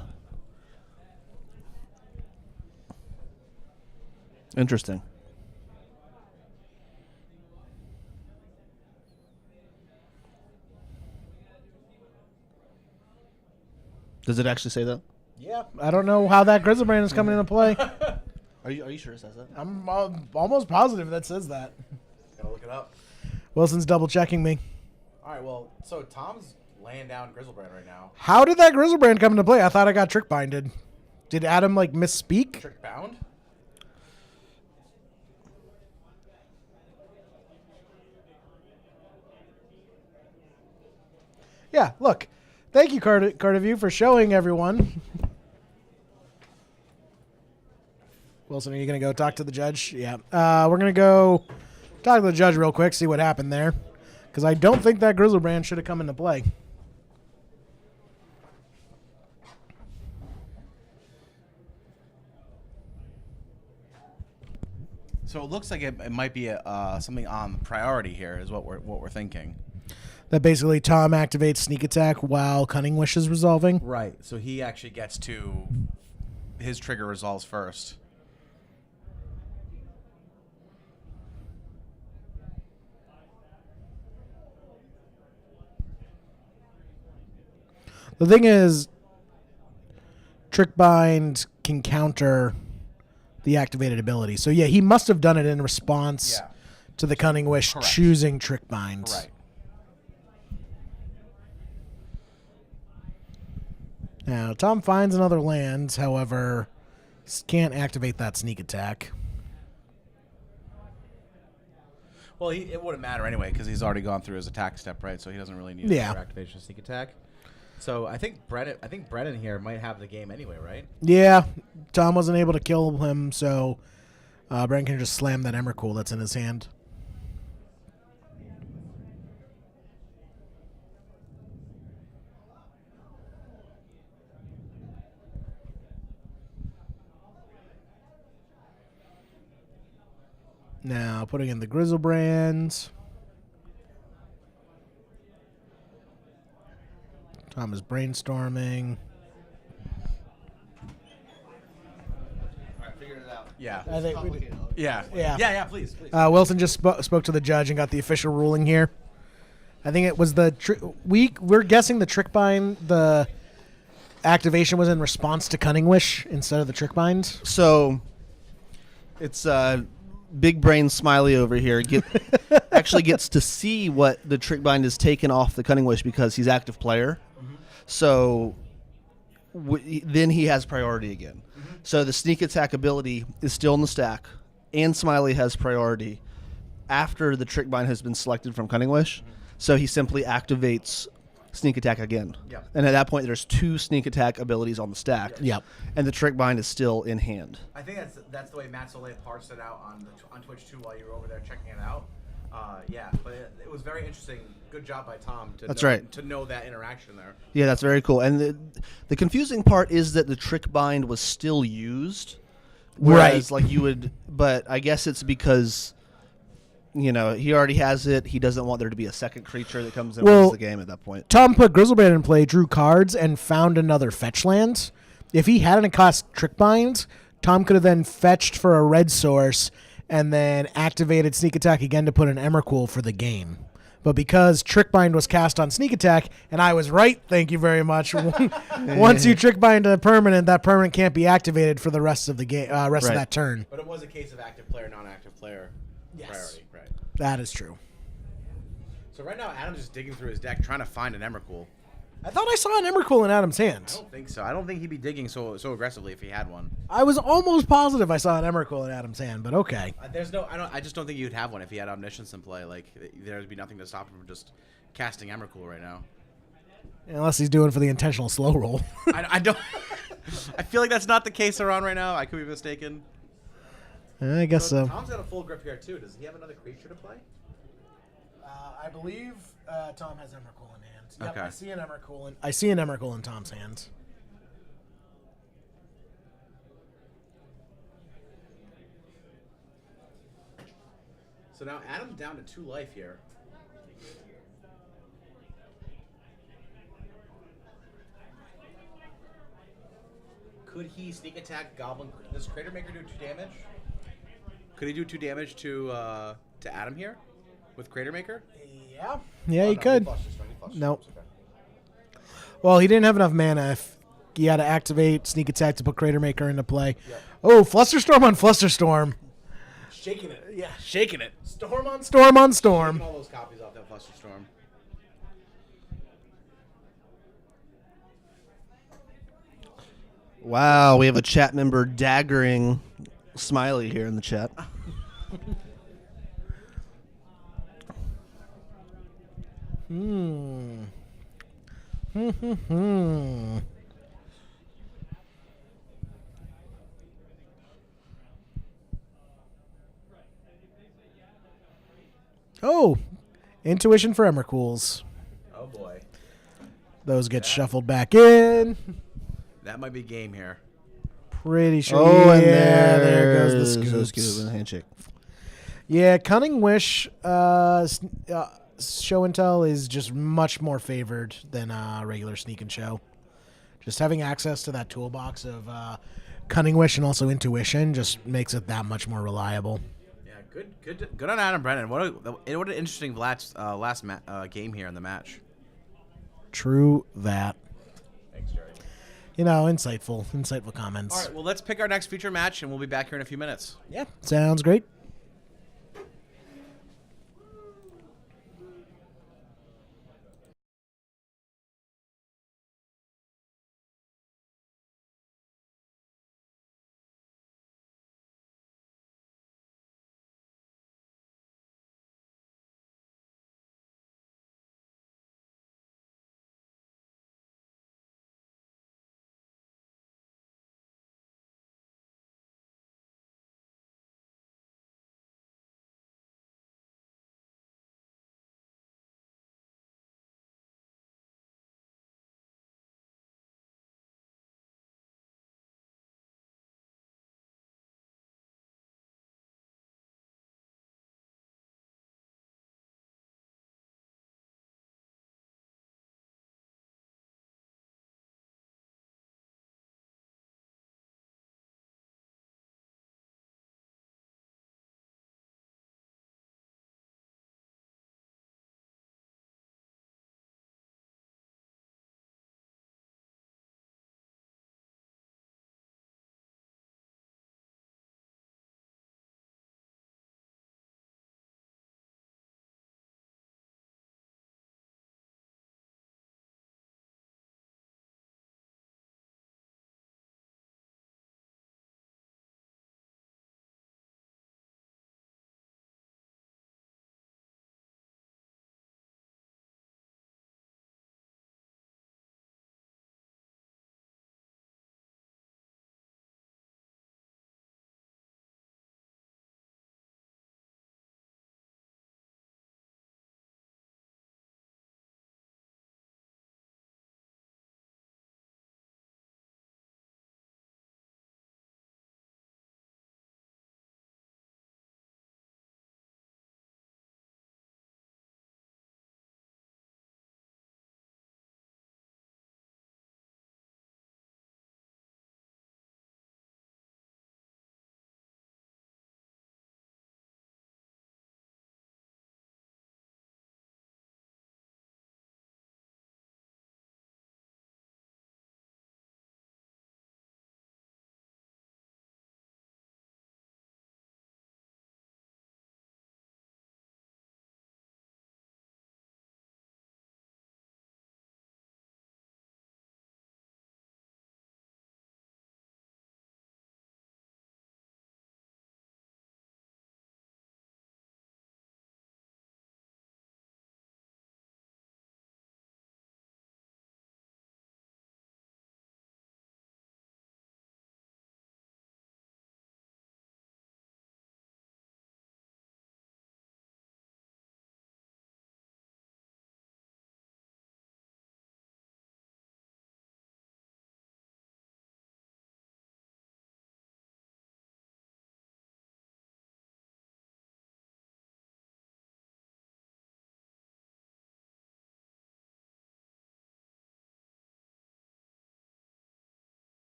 Interesting. Does it actually say that?
Yeah. I don't know how that Grizzlebrand is coming into play.
Are you sure it says that?
I'm almost positive that says that.
Gotta look it up.
Wilson's double checking me.
All right, well, so Tom's laying down Grizzlebrand right now.
How did that Grizzlebrand come into play? I thought I got Trick Binded. Did Adam like misspeak?
Trick bound?
Yeah, look. Thank you, Carterview, for showing everyone. Wilson, are you going to go talk to the judge? Yeah. We're going to go talk to the judge real quick, see what happened there. Because I don't think that Grizzlebrand should have come into play.
So it looks like it might be something on priority here is what we're thinking.
That basically Tom activates Sneak Attack while Cunning Wish is resolving.
Right. So he actually gets to his trigger resolves first.
The thing is, Trick Bind can counter the activated ability. So yeah, he must have done it in response to the Cunning Wish
Correct.
choosing Trick Bind.
Right.
Now, Tom finds another land, however, can't activate that Sneak Attack.
Well, it wouldn't matter anyway because he's already gone through his attack step, right? So he doesn't really need
Yeah.
another activation of sneak attack. So I think Brennan here might have the game anyway, right?
Yeah, Tom wasn't able to kill him, so Bren can just slam that Emrakul that's in his hand. Now, putting in the Grizzlebrands. Tom is brainstorming.
Yeah.
I think we did.
Yeah.
Yeah.
Please.
Wilson just spoke to the judge and got the official ruling here. I think it was the we're guessing the Trick Bind, the activation was in response to Cunning Wish instead of the Trick Bind.
So it's big brain Smiley over here actually gets to see what the Trick Bind is taken off the Cunning Wish because he's active player. So then he has priority again. So the sneak attack ability is still in the stack, and Smiley has priority after the Trick Bind has been selected from Cunning Wish. So he simply activates sneak attack again.
Yep.
And at that point, there's 2 sneak attack abilities on the stack.
Yep.
And the Trick Bind is still in hand.
I think that's the way Matt Soleil parsed it out on Twitch too while you were over there checking it out. But it was very interesting. Good job by Tom.
That's right.
To know that interaction there.
Yeah, that's very cool. And the confusing part is that the Trick Bind was still used. Whereas, like you would, but I guess it's because, he already has it. He doesn't want there to be a second creature that comes in and wins the game at that point.
Tom put Grizzlebrand in play, drew cards, and found another fetch land. If he hadn't cast Trick Bind, Tom could have then fetched for a red source and then activated Sneak Attack again to put an Emrakul for the game. But because Trick Bind was cast on Sneak Attack, and I was right, thank you very much. Once you Trick Bind a permanent, that permanent can't be activated for the rest of the game, of that turn.
But it was a case of active player, non-active player priority, right?
That is true.
So right now, Adam's just digging through his deck trying to find an Emrakul.
I thought I saw an Emrakul in Adam's
I
hands.
don't think so. I don't think he'd be digging so aggressively if he had one.
I was almost positive I saw an Emrakul in Adam's hand, but okay.
I just don't think you'd have one if he had Omniscience in play. Like there'd be nothing to stop him from just casting Emrakul right now.
Unless he's doing for the intentional slow roll.
I don't. I feel like that's not the case around right now. I could be mistaken.
I guess so.
Tom's got a full grip here too. Does he have another creature to play?
I believe Tom has Emrakul in hand. Yep,
Okay.
I see an Emrakul in Tom's hands.
So now Adam's down to 2 life here. Could he sneak attack Goblin? Does Crater Maker do 2 damage? Could he do 2 damage to Adam here with Crater Maker?
Yeah. Yeah,
Oh,
he
no,
could.
flushed his turn, he flushed his
Nope.
turn, okay.
Well, he didn't have enough mana. If he had to activate Sneak Attack to put Crater Maker into play. Oh, Flusterstorm on Flusterstorm.
Shaking it. Yeah, shaking it.
Storm on Storm on Storm.
Taking all those copies off that Flusterstorm.
Wow, we have a chat member daggering Smiley here in the chat.
Hmm. Oh, Intuition for Emmercools.
Oh boy.
Those get shuffled back in.
That might be game here.
Pretty sure.
Oh, and
there goes the
there's
scoops.
scoop and a handshake.
Yeah, Cunning Wish show and tell is just much more favored than regular sneak and show. Just having access to that toolbox of Cunning Wish and also Intuition just makes it that much more reliable.
Yeah, good on Adam Brennan. What an interesting last game here in the match.
True that.
Thanks, Jerry.
You know, insightful comments.
All right, well, let's pick our next feature match, and we'll be back here in a few minutes.
Yeah, sounds great.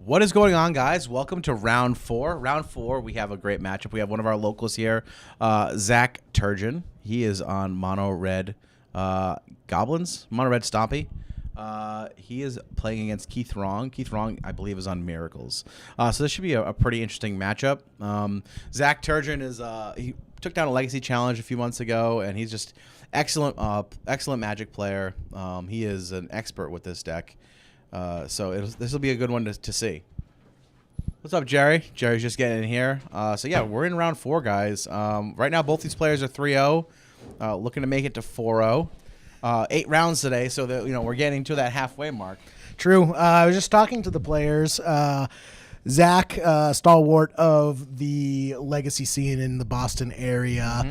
What is going on, guys? Welcome to round 4. Round 4, we have a great matchup. We have one of our locals here, Zach Turgeon. He is on Mono Red Goblins, Mono Red Stompy. He is playing against Keith Wrong. Keith Wrong, I believe, is on Miracles. So this should be a pretty interesting matchup. Zach Turgeon is he took down a Legacy Challenge a few months ago, and he's just excellent Magic player. He is an expert with this deck. So this will be a good one to see. What's up, Jerry? Jerry's just getting in here. So yeah, we're in round 4, guys. Right now, both these players are 3-0, looking to make it to 4-0. 8 rounds today, so that we're getting to that halfway mark.
True. I was just talking to the players. Zach, stalwart of the Legacy scene in the Boston area,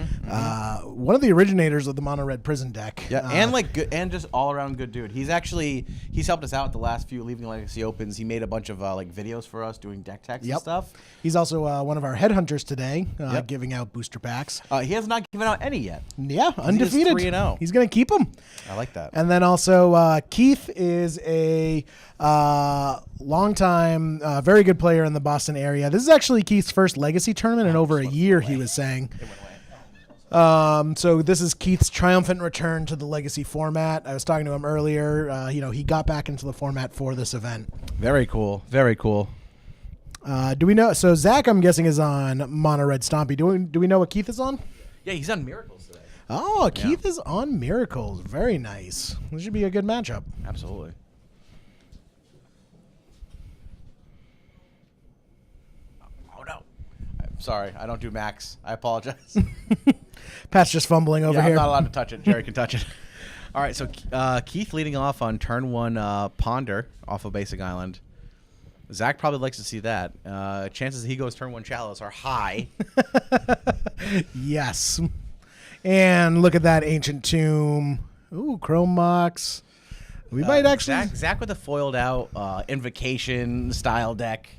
one of the originators of the Mono Red Prison deck.
Yeah, and good, and just all around good dude. He's helped us out the last few Leaving Legacy Opens. He made a bunch of videos for us doing deck techs and stuff.
He's also one of our headhunters today, giving out booster packs.
He has not given out any yet.
Yeah, undefeated.
He is 3-0.
He's going to keep them.
I like that.
And then also Keith is a long-time, very good player in the Boston area. This is actually Keith's first Legacy tournament in over a year, he was saying. So this is Keith's triumphant return to the Legacy format. I was talking to him earlier. He got back into the format for this event.
Very cool. Very cool.
Do we know? So Zach, I'm guessing, is on Mono Red Stompy. Do we know what Keith is on?
Yeah, he's on Miracles today.
Oh, Keith is on Miracles. Very nice. This should be a good matchup.
Absolutely. Oh no. I'm sorry, I don't do Max. I apologize.
Pat's just fumbling over here.
I'm not allowed to touch it. Jerry can touch it. All right, so Keith leading off on turn 1 Ponder off of Basic Island. Zach probably likes to see that. Chances he goes turn 1 Chalice are high.
Yes. And look at that Ancient Tomb. Ooh, Chrome Mox. We might actually...
Zach with a foiled out Invocation style deck.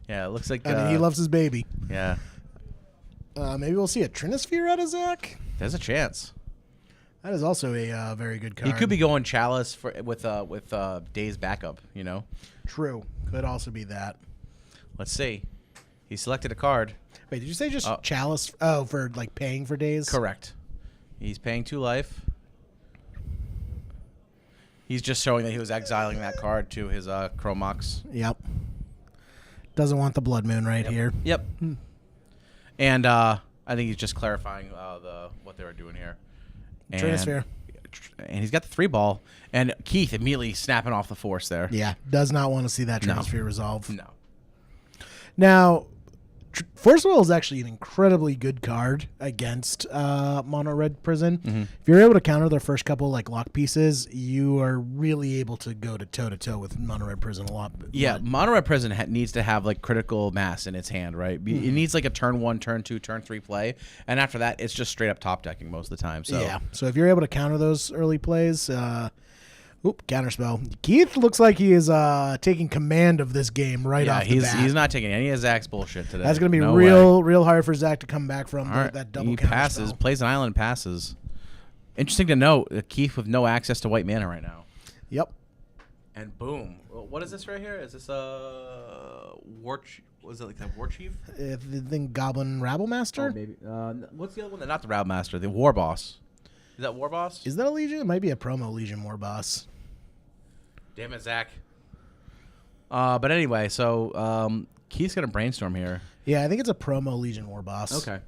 Yeah, it looks like...
I mean, he loves his baby.
Yeah.
Maybe we'll see a Trinisphere out of Zach?
There's a chance.
That is also a very good card.
He could be going Chalice with Days backup,
True. Could also be that.
Let's see. He selected a card.
Wait, did you say just Chalice? Oh, for paying for days?
Correct. He's paying 2 life. He's just showing that he was exiling that card to his Chromox.
Yep. Doesn't want the Blood Moon right here.
Yep. And I think he's just clarifying what they were doing here.
Trinisphere.
And he's got the 3-ball. And Keith immediately snapping off the force there.
Yeah, does not want to see that Trinisphere resolve.
No.
Now, Force Will is actually an incredibly good card against Mono Red Prison.
Mm-hmm.
If you're able to counter their first couple lock pieces, you are really able to go to toe with Mono Red Prison a lot.
Yeah, Mono Red Prison needs to have critical mass in its hand, right? It needs a turn 1, turn 2, turn 3 play, and after that, it's just straight up top decking most of the time. So
yeah, so if you're able to counter those early plays, counterspell. Keith looks like he is taking command of this game off the bat.
He's not taking any of Zach's bullshit today.
That's going to be real hard for Zach to come back from that double
he
counterspell.
passes, plays an island, passes. Interesting to note, Keith with no access to white mana right now.
Yep.
And boom. What is this right here? Is this war? Was it the War Chief?
The thing Goblin Rabble Master?
Oh, maybe. What's the other one? Not the Rabble Master. The War Boss. Is that War Boss?
Is that a Legion? It might be a promo Legion War Boss.
Damn it, Zach. But anyway, so Keith's gonna brainstorm here.
Yeah, I think it's a promo Legion War Boss.
Okay.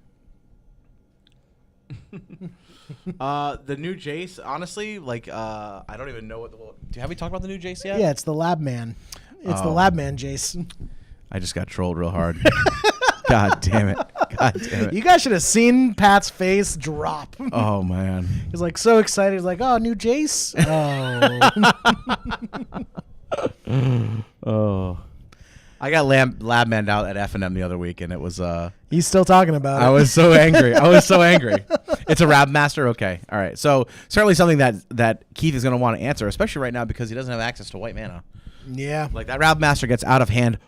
The new Jace, honestly, I don't even know have we talked about the new Jace yet?
Yeah, it's the Lab Man. It's the Lab Man Jace.
I just got trolled real hard. God damn it. God damn it.
You guys should have seen Pat's face drop.
Oh, man.
He's so excited. He's like, oh, new Jace? Oh.
Oh. I got lab manned out at F&M the other week, and it was...
He's still talking about it.
I was so angry. It's a Rab Master? Okay. All right. So certainly something that Keith is going to want to answer, especially right now because he doesn't have access to white mana.
Yeah.
That Rab Master gets out of hand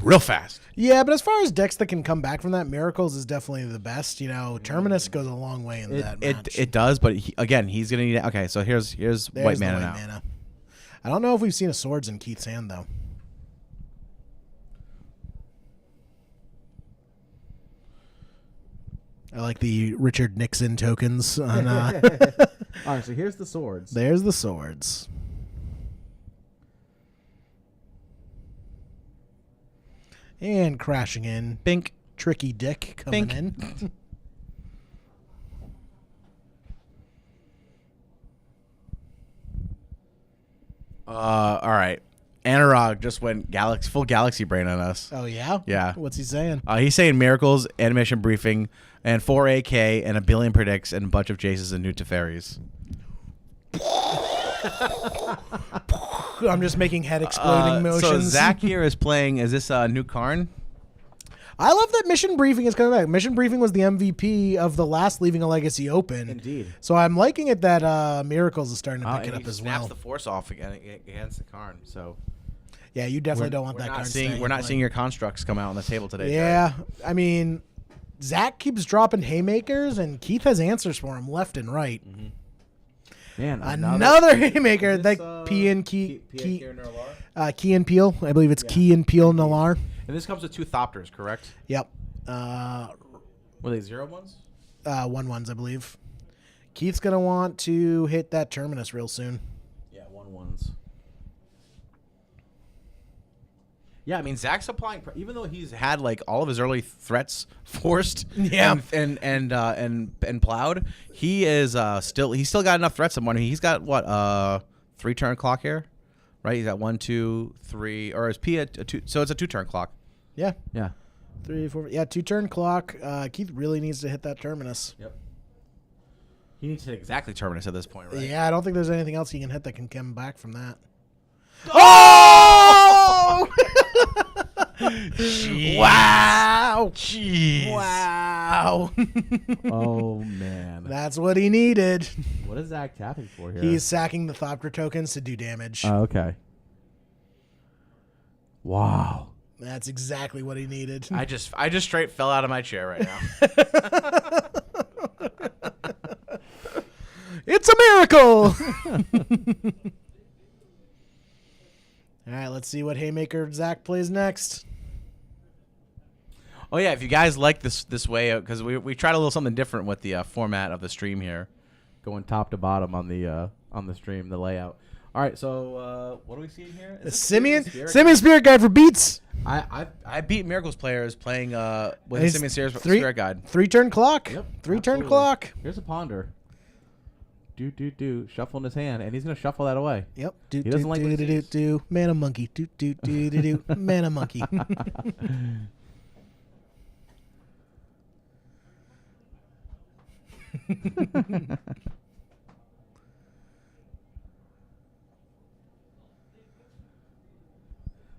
real fast.
Yeah, but as far as decks that can come back from that, Miracles is definitely the best. Terminus goes a long way in that match.
It does, but he's going to need... Okay, so here's white mana now.
I don't know if we've seen a Swords in Keith's hand, though. I like the Richard Nixon tokens. On,
All right, so here's the swords.
there's the swords. And crashing in.
Bink.
Tricky Dick coming
Bink.
in.
All right. Anurag just went full galaxy brain on us.
Oh, yeah?
Yeah.
What's he saying?
He's saying miracles, animation briefing, and 4 AK, and a billion predicts, and a bunch of Jaces and new Teferis.
I'm just making head exploding motions.
So Zach here is playing. Is this New Karn?
I love that Mission Briefing is coming back. Mission Briefing was the MVP of the last Leaving a Legacy Open.
Indeed.
So I'm liking it that Miracles is starting to pick it up as
snaps
well.
the force off against the Karn. So
Yeah, you definitely don't want
we're
that
not
card
seeing
staying
we're not
in play.
seeing your constructs come out on the table today.
Yeah, I mean, Zach keeps dropping haymakers, and Keith has answers for him left and right.
Man,
Another haymaker,
is
like
this,
P and Key and Peel. I believe it's
Yeah.
Key and Peel Nalar.
And this comes with 2 Thopters, correct?
Yep.
Were they 0 ones?
1/1s, I believe. Keith's gonna want to hit that Terminus real soon.
Yeah, 1/1s. Yeah, I mean Zach's applying, even though he's had like all of his early threats forced,
Yeah.
and plowed. He is he's still got enough threats. He's got what 3 turn clock here, right? He's got 1, 2, 3, or is P a 2? So it's a 2 turn clock.
Yeah,
Yeah.
3, 4. Yeah, 2-turn clock. Keith really needs to hit that Terminus.
Yep. He needs to hit exactly Terminus at this point, right?
Yeah, I don't think there's anything else he can hit that can come back from that. Oh!
Jeez.
Wow!
Jeez.
Wow!
Oh man.
That's what he needed.
What is Zach tapping for here?
He's sacking the Thopter tokens to do damage.
Oh, okay. Wow.
That's exactly what he needed.
I just straight fell out of my chair right now.
It's a miracle! All right, let's see what Haymaker Zach plays next.
Oh yeah, if you guys like this way, because we tried a little something different with the format of the stream here.
Going top to bottom on the stream, the layout. All right, so what are we seeing here?
The
Is this
Simeon
Spirit?
Spirit Guide for beats.
I beat Miracles players playing with
It's
the Simeon
three-
Spirit Guide.
3-turn clock.
Yep,
3-turn
absolutely.
clock.
Here's a ponder. Do shuffle in his hand, and he's gonna shuffle that away.
Yep.
He doesn't like what he sees.
Do. Mana monkey. Do. Mana monkey.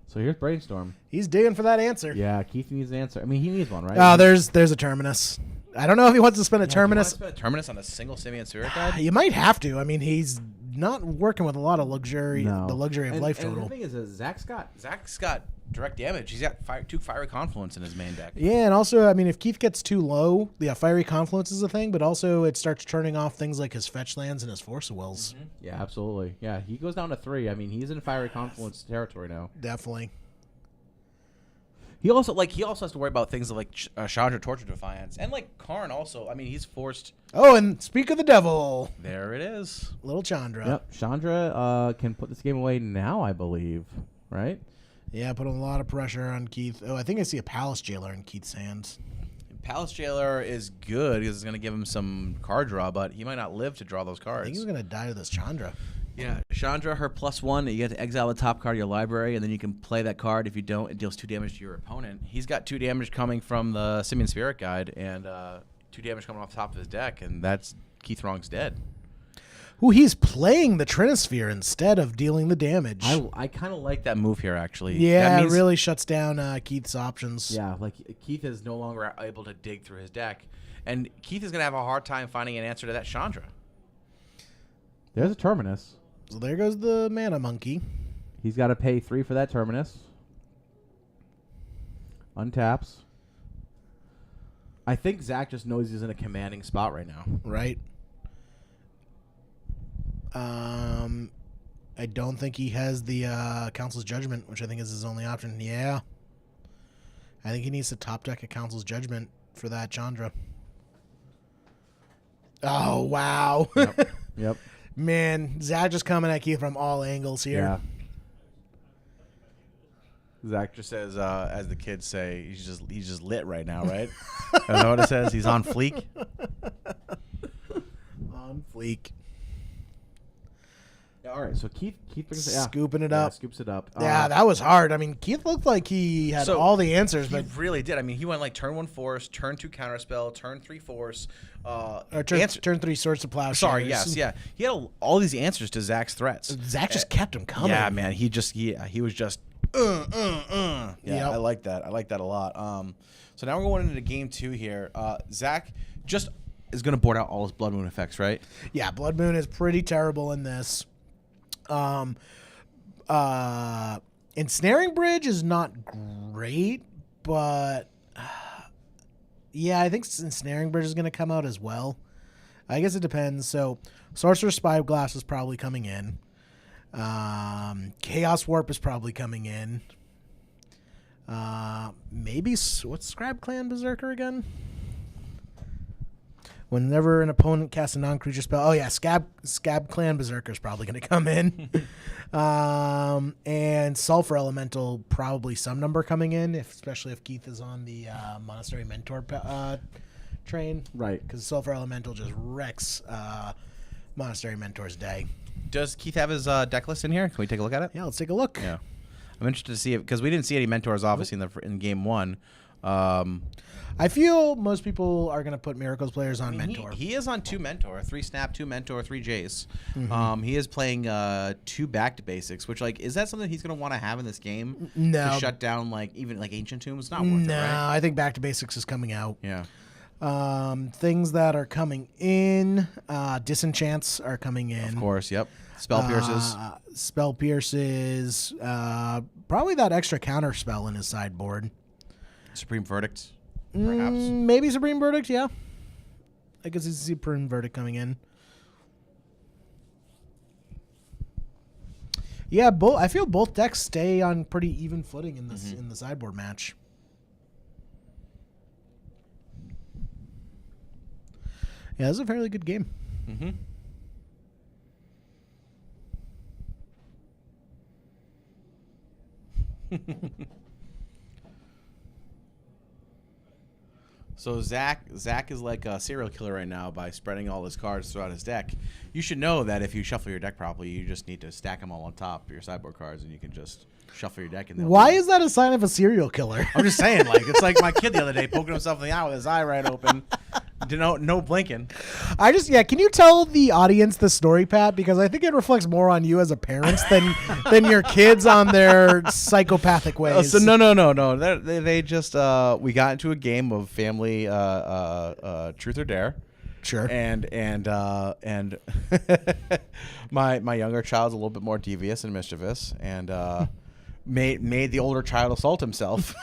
So here's brainstorm.
He's digging for that answer.
Yeah, Keith needs an answer. I mean, he needs one, right?
Oh, there's a Terminus. I don't know if he wants to spend a Terminus.
Spend a Terminus on a single Simeon Spirit Guide?
You might have to. I mean, he's not working with a lot of luxury.
No.
The luxury of
And-
life
and
total.
the thing is, Zach's got
Zach's got direct damage. He's got 2 Fiery Confluence in his main deck.
Yeah, and also, I mean, if Keith gets too low, the Fiery Confluence is a thing, but also it starts turning off things like his fetch lands and his Force of Wills.
Yeah, absolutely. Yeah, he goes down to 3. I mean, he's in Fiery Confluence territory now.
Definitely.
He also has to worry about things like Chandra Torture Defiance and like Karn also. I mean, he's forced.
Oh, and speak of the devil,
There it is.
little Chandra.
Yep, Chandra can put this game away now, I believe. Right?
Yeah, put a lot of pressure on Keith. Oh, I think I see a Palace Jailer in Keith's hands.
Palace Jailer is good because it's going to give him some card draw, but he might not live to draw those
I
cards.
think he's going to die to this Chandra.
Yeah, Chandra, her +1, you get to exile the top card of your library, and then you can play that card. If you don't, it deals 2 damage to your opponent. He's got 2 damage coming from the Simeon Spirit Guide, and 2 damage coming off the top of his deck, and that's Keith Wrong's dead.
Who he's playing the Trinisphere instead of dealing the damage.
I kind of like that move here, actually.
yeah,
That
it
means-
really shuts down Keith's options.
Yeah, like Keith is no longer
able to dig through his deck, and Keith is going to have a hard time finding an answer to that Chandra.
There's a Terminus.
So there goes the Mana Monkey.
He's got to pay 3 for that Terminus. Untaps.
I think Zach just knows he's in a commanding spot right now.
Right. I don't think he has the Council's Judgment, which I think is his only option. Yeah. I think he needs to top deck a Council's Judgment for that Chandra. Oh, wow.
Yep.
Man, Zach just coming at Keith from all angles here.
Yeah. Zach
Just as the kids say, he's just lit right now, right? Is that what it says? He's on fleek.
On fleek.
All right, so Keith brings
Scooping it up.
scoops it up.
Yeah, that was hard. I mean, Keith looked like he had
So,
all the answers,
He
but
really did. I mean, he went like turn 1 force, turn 2 counterspell, turn 3 force.
or turn 3 swords to plowshares.
Sorry, yes, yeah. He had all these answers to Zach's threats.
Zach just kept him coming.
Yeah, man. He was just. Yeah,
Yep.
I like that. I like that a lot. So now we're going into game 2 here. Zach just is going to board out all his Blood Moon effects, right?
Yeah, Blood Moon is pretty terrible in this. Ensnaring Bridge is not great, but yeah, I think Ensnaring Bridge is going to come out as well. I guess it depends. So Sorcerer's Spyglass is probably coming in. Chaos Warp is probably coming in. Maybe what's Scrab Clan Berserker again? Whenever an opponent casts a non-creature spell, Scab Clan Berserker is probably going to come in, and Sulfur Elemental probably some number coming in, especially if Keith is on the Monastery Mentor train,
right.
Because Sulfur Elemental just wrecks Monastery Mentor's day.
Does Keith have his deck list in here? Can we take a look at it?
Yeah, let's take a look.
Yeah. I'm interested to see it because we didn't see any mentors obviously in game 1.
I feel most people are going to put Miracles players on Mentor.
He is on 2 Mentor, 3 Snap, 2 Mentor, 3 Jace. He is playing 2 Back to Basics, which is that something he's going to want to have in this game?
No.
To shut down even Ancient Tomb? It's not worth it,
No,
right?
I think Back to Basics is coming out.
Yeah.
Things that are coming in, Disenchants are coming in.
Of course, yep. Spell Pierces.
Spell Pierces. Probably that extra counter spell in his sideboard.
Supreme Verdict, perhaps.
Maybe Supreme Verdict, yeah. I guess it's Supreme Verdict coming in. Yeah, I feel both decks stay on pretty even footing in this in the sideboard match. Yeah, this is a fairly good game.
Mm-hmm. So Zach is like a serial killer right now by spreading all his cards throughout his deck. You should know that if you shuffle your deck properly, you just need to stack them all on top of your sideboard cards, and you can just shuffle your deck. And
Why is that a sign of a serial killer?
I'm just saying, it's like my kid the other day poking himself in the eye with his eye right open. No blinking.
Can you tell the audience the story, Pat? Because I think it reflects more on you as a parent than your kids on their psychopathic ways.
So no. They just we got into a game of family truth or dare.
Sure.
And my younger child's a little bit more devious and mischievous, and made the older child assault himself.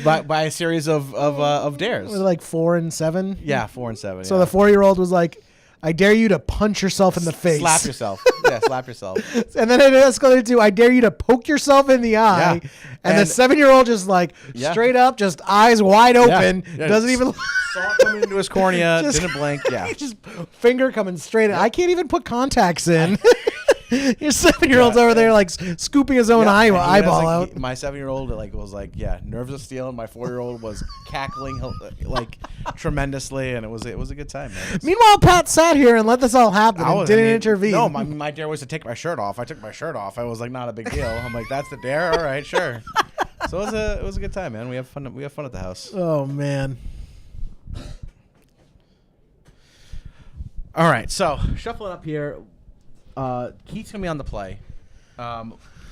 by a series of dares.
Was it like 4 and 7?
Yeah, 4 and 7.
So the 4-year-old was like, I dare you to punch yourself in the face.
Slap yourself. Yeah, slap yourself.
And then it escalated to, I dare you to poke yourself in the eye.
Yeah.
And the 7-year-old just straight up, just eyes wide open,
Yeah.
doesn't even...
Saw it coming into his cornea,
Just-
didn't blink. Yeah.
just finger coming straight in. I can't even put contacts in. Your 7-year-old's over there scooping his own
Yeah, and he has,
eyeball out.
My 7-year-old was nerves of steel, and my 4-year-old was cackling tremendously, and it was a good time, man.
Meanwhile, Pat sat here and let this all happen and didn't intervene.
No, my dare was to take my shirt off. I took my shirt off. I was like, not a big deal. I'm like, that's the dare. All right, sure. So it was a good time, man. We have fun. We have fun at the house.
Oh man.
All right, so shuffling up here. Keith's gonna be on the play.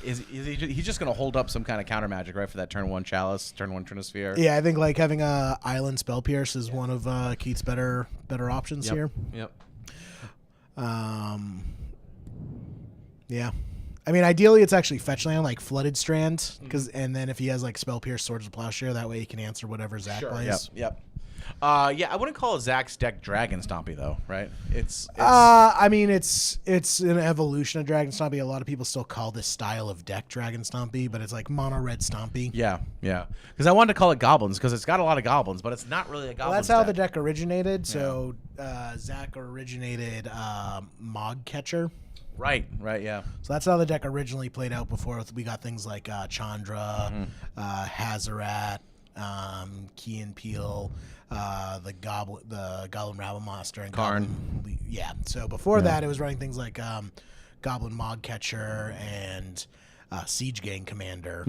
He's just gonna hold up some kind of counter magic, right, for that turn 1 Chalice, turn 1 Trinisphere.
Yeah, I think having a Island Spell Pierce is one of Keith's better options
Yep.
here.
Yep.
Yeah. I mean, ideally, it's actually fetch land, like Flooded Strand, and then if he has Spell Pierce, Swords of Plowshare, that way he can answer whatever Zach plays.
Yep. Yeah, I wouldn't call Zach's deck Dragon Stompy though, right? It's
I mean, it's an evolution of Dragon Stompy. A lot of people still call this style of deck Dragon Stompy, but it's like mono red Stompy.
yeah. Because I wanted to call it Goblins because it's got a lot of goblins, but it's not really a goblin.
Well, that's how the deck originated. So Zach originated Mog Catcher.
Right, yeah.
So that's how the deck originally played out before we got things like Chandra, Hazarat, Key and Peel, the Goblin Rabble Monster, and
Karn.
Yeah. So before that, it was running things like Goblin Mog Catcher and Siege Gang Commander,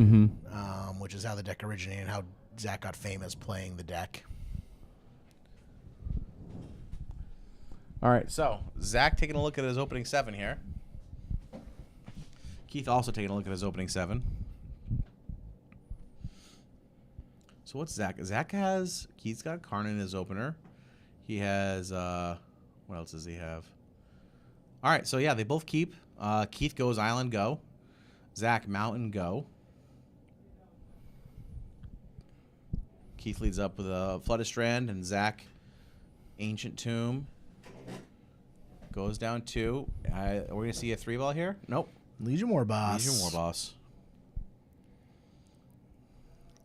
which is how the deck originated and how Zach got famous playing the deck.
All right.
So Zach taking a look at his opening 7 here. Keith also taking a look at his opening 7. So what's Zach? Keith's got Karn in his opener. He has, what else does he have? All right, so yeah, they both keep. Keith goes Island Go. Zach Mountain Go. Keith leads up with a Flooded Strand, and Zach Ancient Tomb. Goes down 2. We're going to see a 3-ball here? Nope.
Legion War Boss.
Legion War Boss.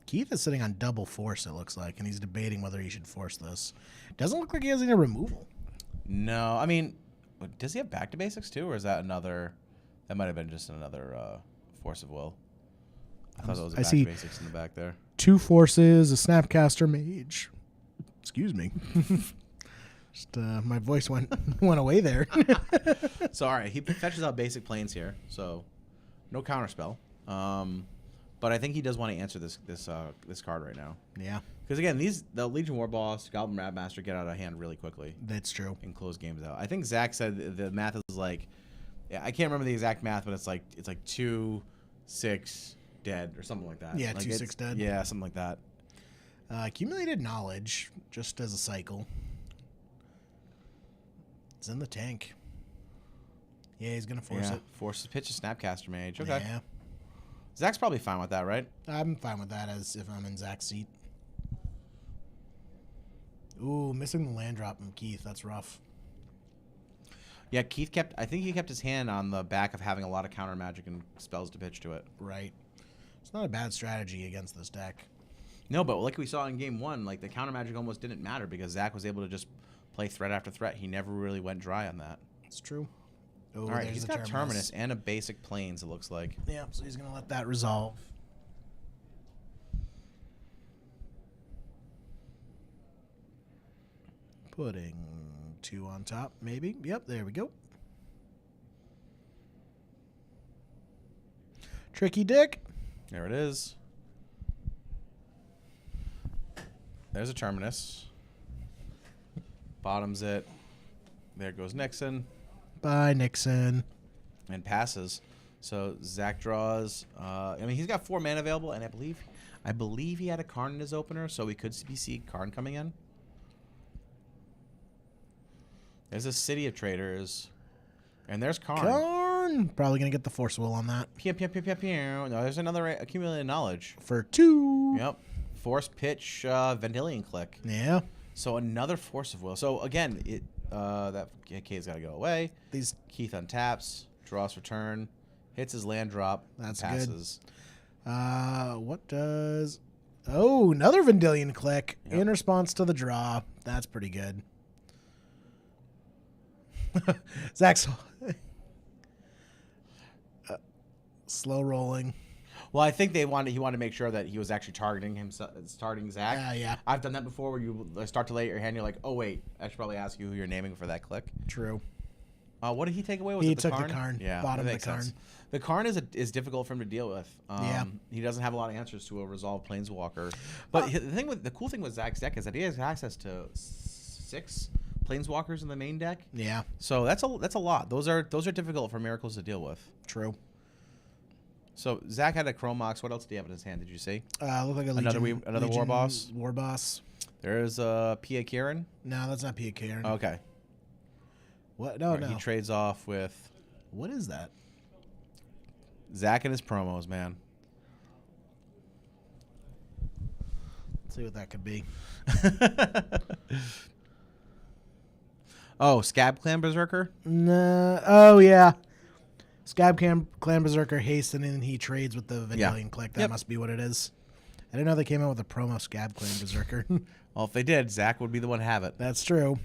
Keith is sitting on double force, it looks like, and he's debating whether he should force this. Doesn't look like he has any removal.
No, I mean, does he have Back to Basics too, or is that another? That might have been just another Force of Will. I thought that was a Back to Basics in the back there.
2 forces, a Snapcaster Mage. Excuse me. Just my voice went away there.
So all right, he fetches out basic planes here, so no counterspell. But I think he does want to answer this card right now.
Yeah,
because again, the Legion War Boss, Goblin Rat Master get out of hand really quickly.
that's true.
And close games out. I think Zach said the math is like, yeah, I can't remember the exact math, but it's like 2, 6 dead or something like that.
Yeah,
like
2, 6 dead.
Yeah, something like that.
Accumulated knowledge, just as a cycle. It's in the tank. Yeah, he's gonna force it.
Force pitch a Snapcaster Mage. Okay.
Yeah,
Zach's probably fine with that, right?
I'm fine with that as if I'm in Zach's seat. Ooh, missing the land drop from Keith. That's rough.
Yeah, I think he kept his hand on the back of having a lot of counter magic and spells to pitch to it.
Right. It's not a bad strategy against this deck.
No, but like we saw in game 1, like the counter magic almost didn't matter because Zach was able to just play threat after threat. He never really went dry on that.
It's true. Oh,
all right,
there's
he's
a
got Terminus and a basic planes, it looks like.
Yeah, so he's going to let that resolve. Putting 2 on top, maybe. Yep, there we go. Tricky Dick.
There it is. There's a Terminus. Bottoms it. There goes Nixon.
Bye, Nixon.
And passes. So Zach draws. I mean, he's got 4 mana available, and I believe he had a Karn in his opener, so we could see Karn coming in. There's a City of Traders, and there's Karn.
Karn! Probably going to get the Force Will on that.
Pew, pew, pew, pew, pew. No, there's another Accumulated Knowledge.
For 2.
Yep. Force Pitch, Vendilion Click.
Yeah.
So another Force of Will. So again, that K's got to go away.
These
Keith untaps, draws for turn, hits his land drop,
That's
passes.
what does... Oh, another Vendilion Click
Yep.
in response to the draw. That's pretty good. Zach's... slow rolling.
Well, I think he wanted to make sure that he was actually targeting Zach.
Yeah.
I've done that before where you start to lay out your hand, you're like, oh wait, I should probably ask you who you're naming for that click.
True.
What did he take away? Was
He
it the
took the
Karn?
Karn.
Yeah,
Bottom
that
of
makes
the Karn.
sense. The Karn is difficult for him to deal with.
Yeah.
He doesn't have a lot of answers to a resolved Planeswalker. But the cool thing with Zach's deck is that he has access to 6 Planeswalkers in the main deck.
Yeah.
So that's a lot. Those are difficult for Miracles to deal with.
True.
So Zach had a Chromox. What else did he have in his hand? Did you see?
Look like a
Another
Legion,
War
Legion
Boss?
War Boss.
There's P.A. Kieran.
No, that's not Pia Karen.
Okay.
What? No,
All right,
no.
He trades off with
What is that?
Zach and his promos, man.
See what that could be.
Oh, Scab Clan Berserker?
Nah. Oh, yeah. Clan Berserker hastening, he trades with the Vendilion Click. That
Yep.
must be what it is. I didn't know they came out with a promo Scab Clan Berserker.
Well, if they did, Zach would be the one to have it.
That's true.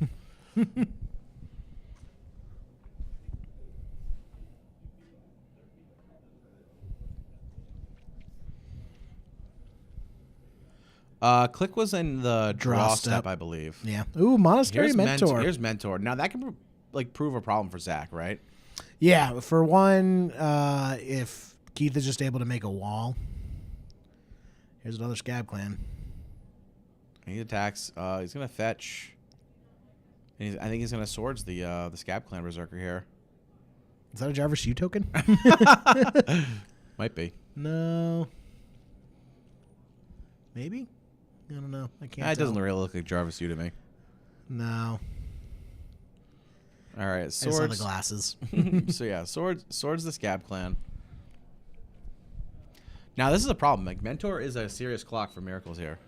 Click was in the
Draw
draw
step.
step, I believe.
Yeah. Ooh, Monastery Mentor.
Here's Mentor. Now that can prove a problem for Zach, right?
Yeah, for one, if Keith is just able to make a wall. Here's another Scab Clan.
He attacks. He's gonna fetch. And I think he's gonna swords the Scab Clan Berserker here.
Is that a Jarvis U token?
Might be.
No. Maybe? I don't know. I can't
It
tell.
doesn't really look like Jarvis U to me.
No.
All right,
I saw the
swords.
glasses.
So yeah, swords the Scab Clan. Now this is a problem. Like Mentor is a serious clock for Miracles here.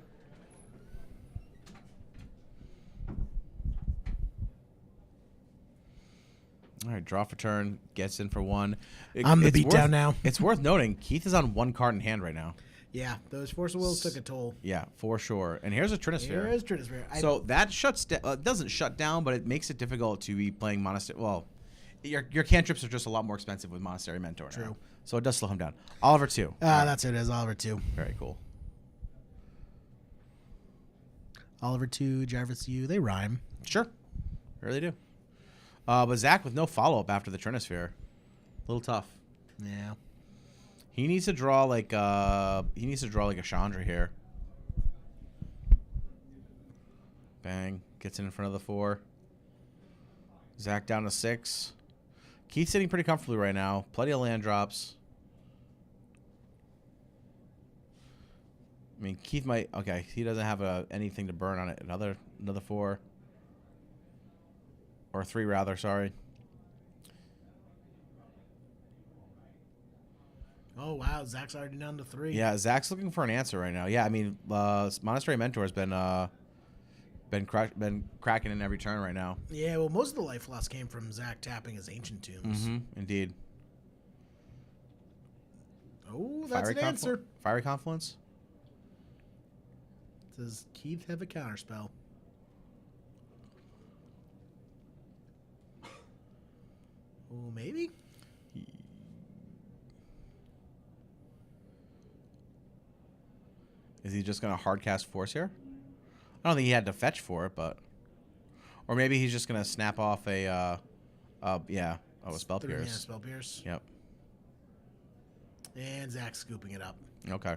All right, draw for turn, gets in for one.
I'm the
It's
beatdown now.
It's worth noting Keith is on one card in hand right now.
Yeah, those Force of Wills took a toll.
Yeah, for sure. And here's a Trinisphere.
Here is Trinisphere.
So that doesn't shut down, but it makes it difficult to be playing Monastery. Well, your cantrips are just a lot more expensive with Monastery Mentor now.
True.
So it does slow him down. Oliver 2.
That's what it is. Oliver 2.
Very cool.
Oliver 2, Jarvis U. They rhyme.
Sure. Really do. But Zach with no follow-up after the Trinisphere. A little tough.
Yeah.
He needs to draw like a Chandra here. Bang. Gets in front of the 4. Zach down to 6. Keith's sitting pretty comfortably right now. Plenty of land drops. I mean, Keith might... Okay, he doesn't have anything to burn on it. Another 4. Or 3, rather. Sorry.
Oh, wow. Zach's already down to 3.
Yeah, Zach's looking for an answer right now. Yeah, I mean, Monastery Mentor has been cracking in every turn right now.
Yeah, well, most of the life loss came from Zach tapping his Ancient Tombs.
Indeed.
Oh, that's an answer.
Fiery Confluence?
Does Keith have a counterspell? Oh, maybe?
Is he just going to hardcast Force here? I don't think he had to fetch for it, but... Or maybe he's just going to snap off a Spell
Yeah,
Pierce.
Spell Pierce.
Yep.
And Zach's scooping it up.
Okay.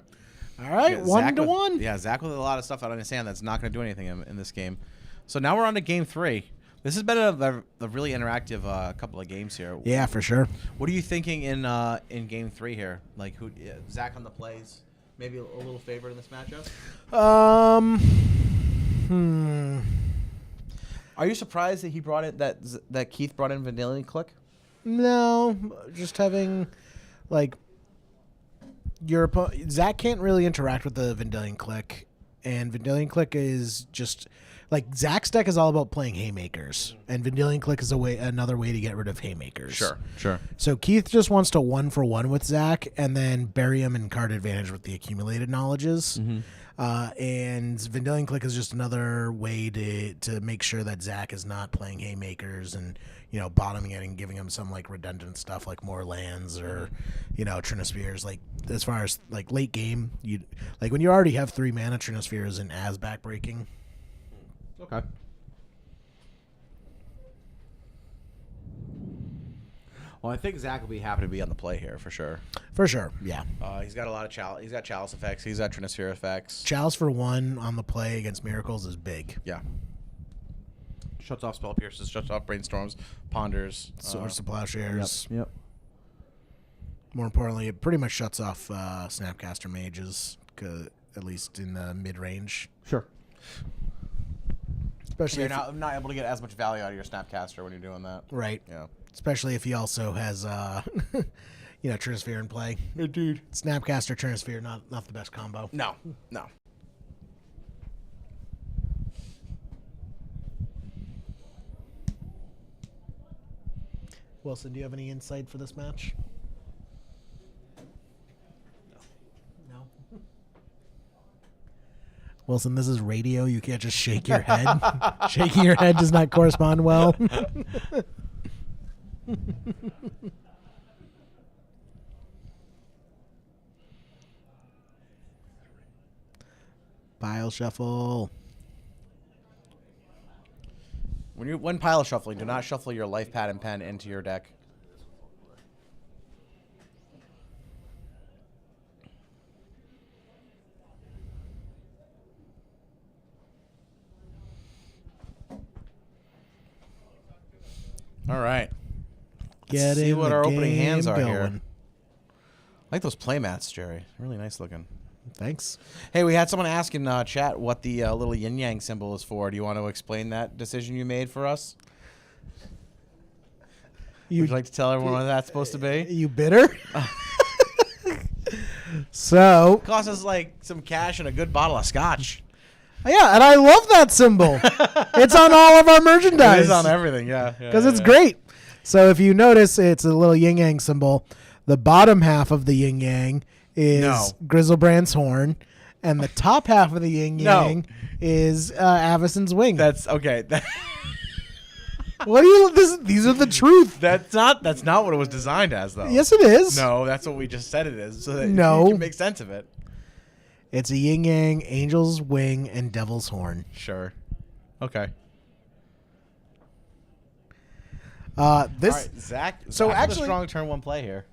All right,
Yeah,
1-1.
Yeah, Zach with a lot of stuff I don't understand that's not going to do anything in this game. So now we're on to game 3. This has been a really interactive couple of games here.
Yeah, for sure.
What are you thinking in game 3 here? Like Zach on the plays, maybe a little favorite in this matchup. Are you surprised that he brought it that Keith brought in Vendilion Click?
No, just having like Zach can't really interact with the Vendilion Click, and Vendilion Click is just like Zach's deck is all about playing Haymakers, and Vendilion Click is another way to get rid of Haymakers.
Sure.
So Keith just wants to 1-for-1 with Zach, and then bury him in card advantage with the accumulated knowledges. And Vendilion Click is just another way to make sure that Zach is not playing Haymakers and, bottoming it and giving him some like redundant stuff like more lands or, Trinispheres. Like as far as like late game, when you already have 3 mana, Trinisphere isn't as backbreaking.
Okay.
Well, I think Zach will be happy to be on the play here for sure.
For sure, yeah.
He's got a lot of chalice. He's got chalice effects. He's got Trinisphere effects.
Chalice for 1 on the play against Miracles is big.
Yeah. Shuts off Spell Pierces. Shuts off Brainstorms. Ponders.
Swords to Plowshares.
Yep.
More importantly, it pretty much shuts off Snapcaster Mages, at least in the mid-range.
Sure.
Especially
You're not able to get as much value out of your Snapcaster when you're doing that.
right.
Yeah.
Especially if he also has, Trinisphere in play. Dude. Snapcaster, Trinisphere, not the best combo.
No.
Wilson, do you have any insight for this match? No. Wilson, this is radio. You can't just shake your head. Shaking your head does not correspond well. Pile shuffle.
When pile shuffling, do not shuffle your life pad and pen into your deck. All right. Let's see what our opening hands are here. I like those play mats, Jerry. Really nice looking.
Thanks.
Hey, we had someone ask in chat what the little yin yang symbol is for. Do you want to explain that decision you made for us? Would you like to tell everyone what that's supposed to be?
You bitter? So
Cost us like some cash and a good bottle of scotch.
yeah, and I love that symbol. It's on all of our merchandise.
It is on everything, yeah.
Because it's great. So if you notice, it's a little yin yang symbol. The bottom half of the yin yang is Grizzlebrand's horn, and the top half of the yin yang is Avacyn's wing.
That's okay.
What do you? These are the truth.
That's not what it was designed as, though.
Yes, it is.
No, that's what we just said it is, so that
No.
you can make sense of it.
It's a yin yang, angel's wing, and devil's horn.
Sure. Okay.
This.
All right, Zach.
So
Zach with a
actually-
strong turn one play here.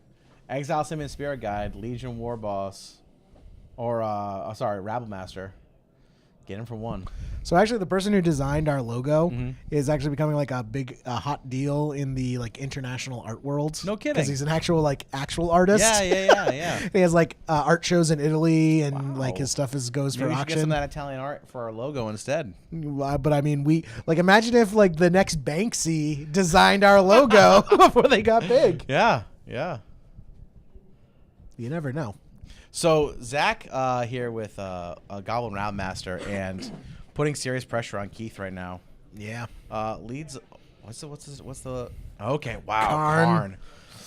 Exile Simian Spirit Guide, Legion War Boss, or Rabble Master. Get him for one.
So actually, the person who designed our logo
Mm-hmm.
is actually becoming like a big, hot deal in the like international art world.
No kidding.
Because he's an actual artist.
Yeah.
He has like art shows in Italy, and like
Wow.
his stuff goes
Maybe
for
we should get some
auction.
of that Italian art for our logo instead.
But I mean, we like imagine if like the next Banksy designed our logo before they got big.
Yeah.
You never know.
So Zach here with a Goblin Round Master and putting serious pressure on Keith right now.
Yeah.
Leads. What's the? Okay. Wow.
Karn.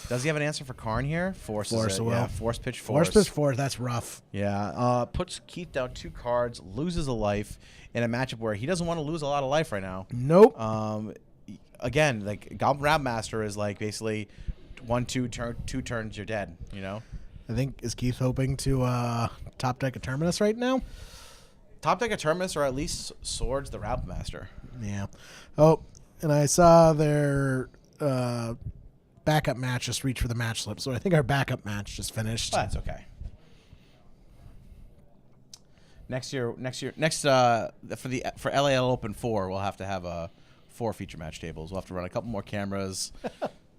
Does he have an answer for Karn here? Force
will.
Yeah. Force pitch.
Force pitch force. That's rough.
Yeah. Puts Keith down 2 cards, loses a life in a matchup where he doesn't want to lose a lot of life right now.
Nope.
Again, like Goblin Round Master is like basically 2 turns you're dead. You know.
I think is Keith hoping to top deck a Terminus right now.
Top deck a Terminus or at least Swords the Route Master.
Yeah. Oh, and I saw their backup match just reach for the match slip. So I think our backup match just finished.
Well, that's okay. Next for LAL Open 4, we'll have to have 4 feature match tables. We'll have to run a couple more cameras.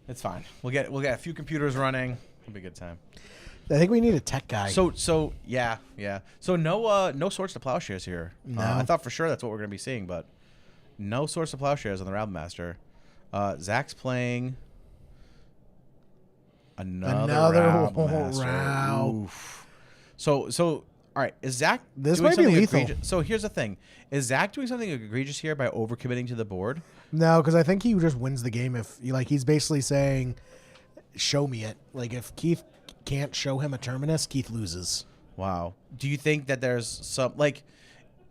It's fine. We'll get a few computers running. It'll be a good time.
I think we need a tech guy.
So yeah. So no Swords to Plowshares here.
No.
I thought for sure that's what we're gonna be seeing, but no Swords to Plowshares on the Round Master. Zach's playing another Round Master.
route.
Oof. So all right, is Zach
This
doing
might be
something
lethal.
egregious? So here's the thing: is Zach doing something egregious here by overcommitting to the board?
No, because I think he just wins the game if he's basically saying, "Show me it." Like if Keith can't show him a Terminus, Keith loses.
Wow. Do you think that there's some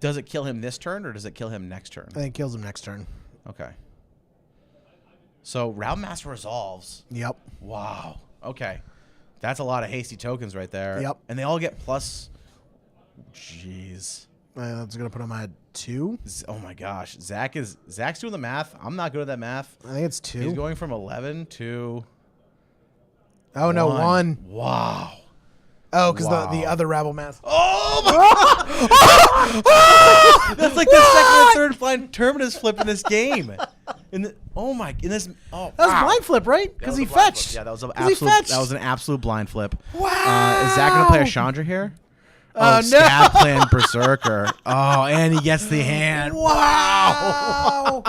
does it kill him this turn or does it kill him next turn?
I think kills him next turn.
Okay. So Round Master resolves.
Yep.
Wow. Okay. That's a lot of hasty tokens right there.
Yep.
And they all get plus. Jeez.
That's gonna put him at 2.
Oh my gosh. Zach's doing the math. I'm not good at that math.
I think it's 2.
He's going from 11 to.
Oh no, 1.
Wow.
Oh, because
Wow.
the other Rabble Mask.
Oh my! That's like the second or third blind Terminus flip in this game. That's
That was blind flip, right? Because he fetched.
Yeah, that was an
'Cause he
absolute.
fetched.
That was an absolute blind flip.
Wow.
Is Zach gonna play a Chandra here?
Oh, no.
Scab Plan Berserker. Oh, and he gets the hand.
Wow.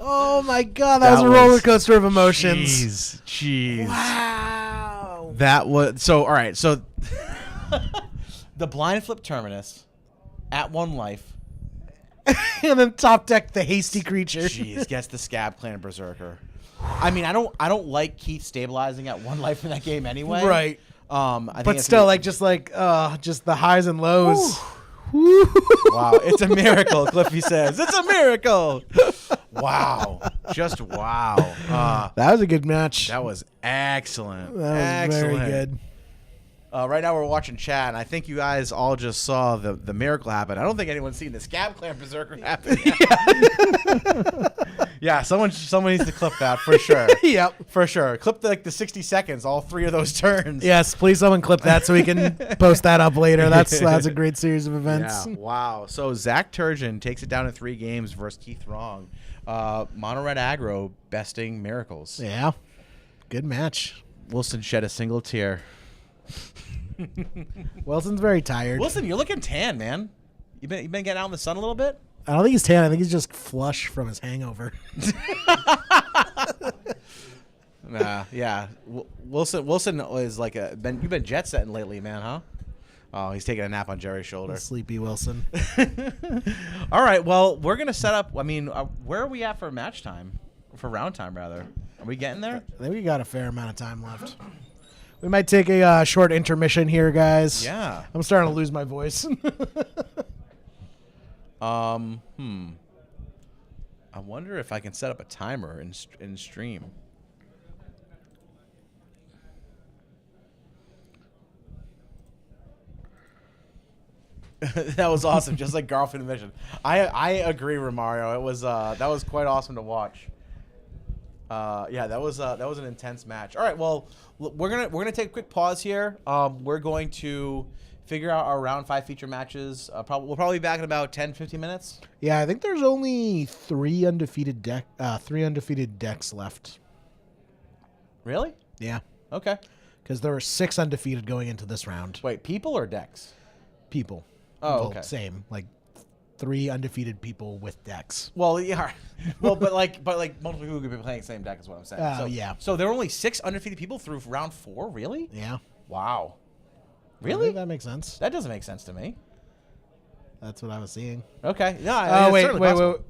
Oh my God, that was
That
a
was-
roller coaster of emotions.
Jeez.
Wow.
That was so. All right, so the blind flip Terminus at 1 life.
And then top deck the hasty creature.
Jeez, gets the Scab Clan Berserker. I mean, I don't like Keith stabilizing at 1 life in that game anyway.
Right.
I think
But
it's
still,
really-
just the highs and lows.
wow, it's a miracle. Cliffy says it's a miracle. Wow, just wow.
That was a good match.
That was excellent.
That was
excellent.
very good.
Right now we're watching chat, and I think you guys all just saw the miracle happen. I don't think anyone's seen the Scab Clan Berserker happen yet. Yeah, someone needs to clip that for sure.
Yep.
For sure. Clip the 60 seconds, all 3 of those turns.
Yes, please someone clip that so we can post that up later. That's a great series of events.
Yeah, wow. So Zach Turgeon takes it down in 3 games versus Keith Wrong. Mono Red Aggro besting Miracles.
Yeah. Good match.
Wilson shed a single tear.
Wilson's very tired.
Wilson, you're looking tan, man. You been getting out in the sun a little bit?
I don't think he's tan. I think he's just flush from his hangover.
Nah, yeah. Wilson is like you've been jet setting lately, man, huh? Oh, he's taking a nap on Jerry's shoulder.
Sleepy Wilson.
All right, well, we're gonna set up. I mean, where are we at for match time? For round time, rather. Are we getting there?
I think we got a fair amount of time left. We might take a short intermission here, guys.
Yeah.
I'm starting to lose my voice.
I wonder if I can set up a timer in stream. That was awesome, just like Garfield mentioned. I agree, Romario. It was that was quite awesome to watch. Yeah, that was an intense match. All right, well, we're gonna take a quick pause here. We're going to figure out our round 5 feature matches. We'll probably be back in about 10-15 minutes.
Yeah, I think there's only 3 undefeated decks left.
Really?
Yeah,
Okay.
because there were 6 undefeated going into this round.
Wait, people or decks?
People.
Oh,
Well,
okay.
Same, like 3 undefeated people with decks.
Well, yeah. Well, but multiple people could be playing the same deck is what I'm saying.
Oh,
So,
yeah.
So there were only 6 undefeated people through round 4. Really?
Yeah.
Wow.
I
Really?
think that makes sense.
That doesn't make sense to me.
That's what I was seeing.
Okay. No.
Oh
it's
wait,
certainly
wait,
possible.
wait.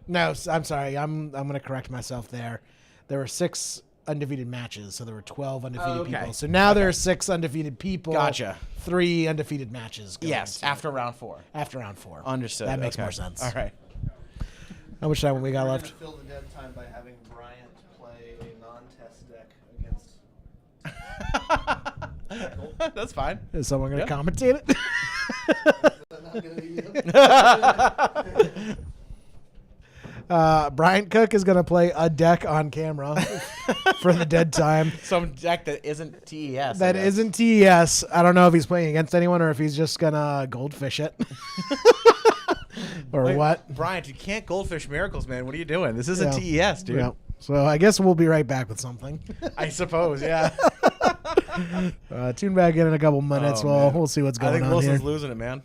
No, I'm sorry. I'm gonna correct myself there. There were 6 undefeated matches, so there were 12 undefeated
okay.
people. So now there are 6 undefeated people.
Gotcha.
3 undefeated matches. Going
Yes.
into-
After round 4.
after round 4.
Understood.
That makes
Okay.
more sense.
All right.
How much time we got
We're
left?
gonna fill the dead time by having Bryant play a non-test deck against.
That's fine.
Is someone gonna
Yeah.
commentate it? Bryant Cook is gonna play a deck on camera for the dead time.
Some deck that isn't TES.
That isn't TES. I don't know if he's playing against anyone or if he's just gonna goldfish it. Or what?
Brian, you can't goldfish miracles, man. What are you doing? This isn't
Yeah.
TES, dude.
Yeah. So I guess we'll be right back with something.
I suppose, yeah.
Tune back in a couple minutes.
Oh, man.
We'll see what's
I
going
think
on
Wilson's
here.
losing it, man.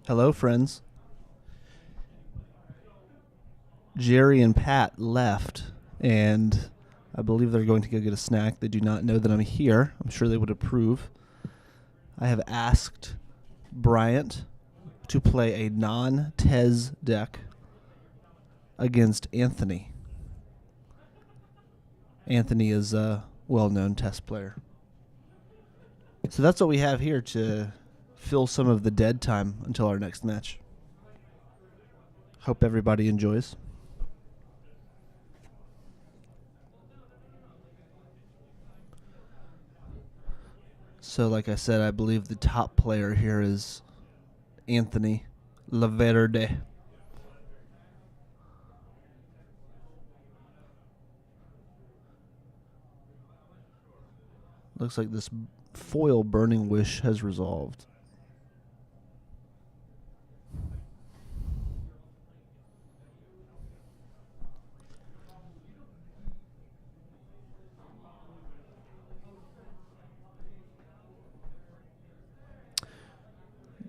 Hello, friends. Jerry and Pat left, and I believe they're going to go get a snack. They do not know that I'm here. I'm sure they would approve. I have asked Bryant to play a non-Tez deck against Anthony. Anthony is a well-known Tez player. So that's what we have here to fill some of the dead time until our next match. Hope everybody enjoys. So like I said, I believe the top player here is Anthony Laverde. Looks like this foil Burning Wish has resolved.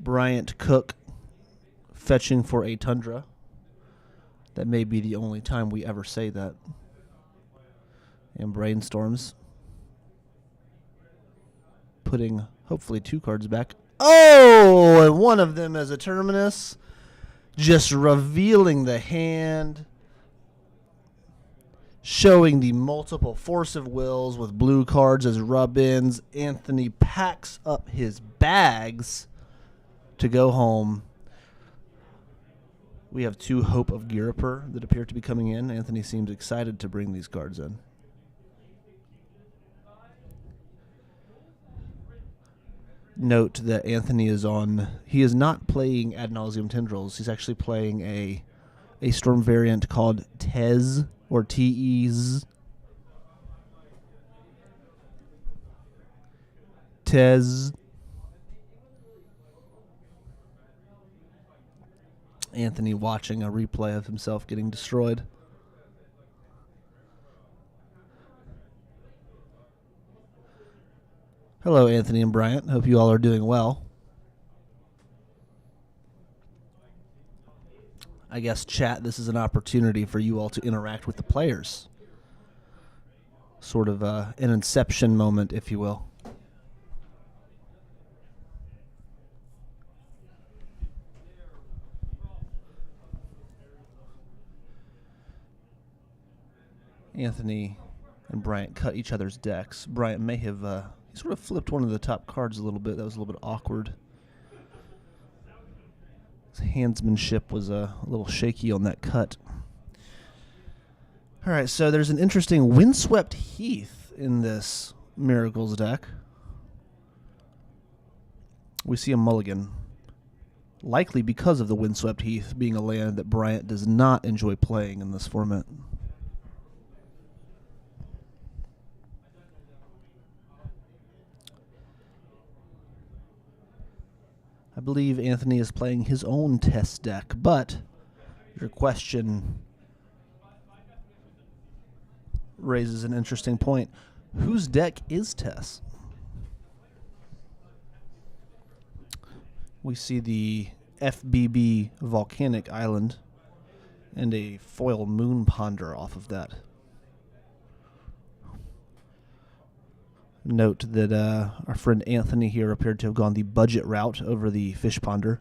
Bryant Cook fetching for a Tundra. That may be the only time we ever say that. And Brainstorms putting hopefully 2 cards back. Oh, and one of them as a Terminus. Just revealing the hand. Showing the multiple Force of Wills with blue cards as rub-ins. Anthony packs up his bags to go home. We have 2 Hope of Ghirapur that appear to be coming in. Anthony seems excited to bring these cards in. Note that Anthony he is not playing Ad Nauseam Tendrils. He's actually playing a Storm variant called Tez or Tez. Tez. Anthony watching a replay of himself getting destroyed. Hello, Anthony and Bryant. Hope you all are doing well. I guess, chat, this is an opportunity for you all to interact with the players. Sort of an inception moment, if you will. Anthony and Bryant cut each other's decks. Bryant may have he sort of flipped one of the top cards a little bit. That was a little bit awkward. His handsmanship was a little shaky on that cut. All right, so there's an interesting Windswept Heath in this Miracles deck. We see a mulligan, likely because of the Windswept Heath being a land that Bryant does not enjoy playing in this format. I believe Anthony is playing his own test deck, but your question raises an interesting point. Whose deck is Tess? We see the FBB Volcanic Island and a foil Moon Ponder off of that. Note that our friend Anthony here appeared to have gone the budget route over the Fish Ponder.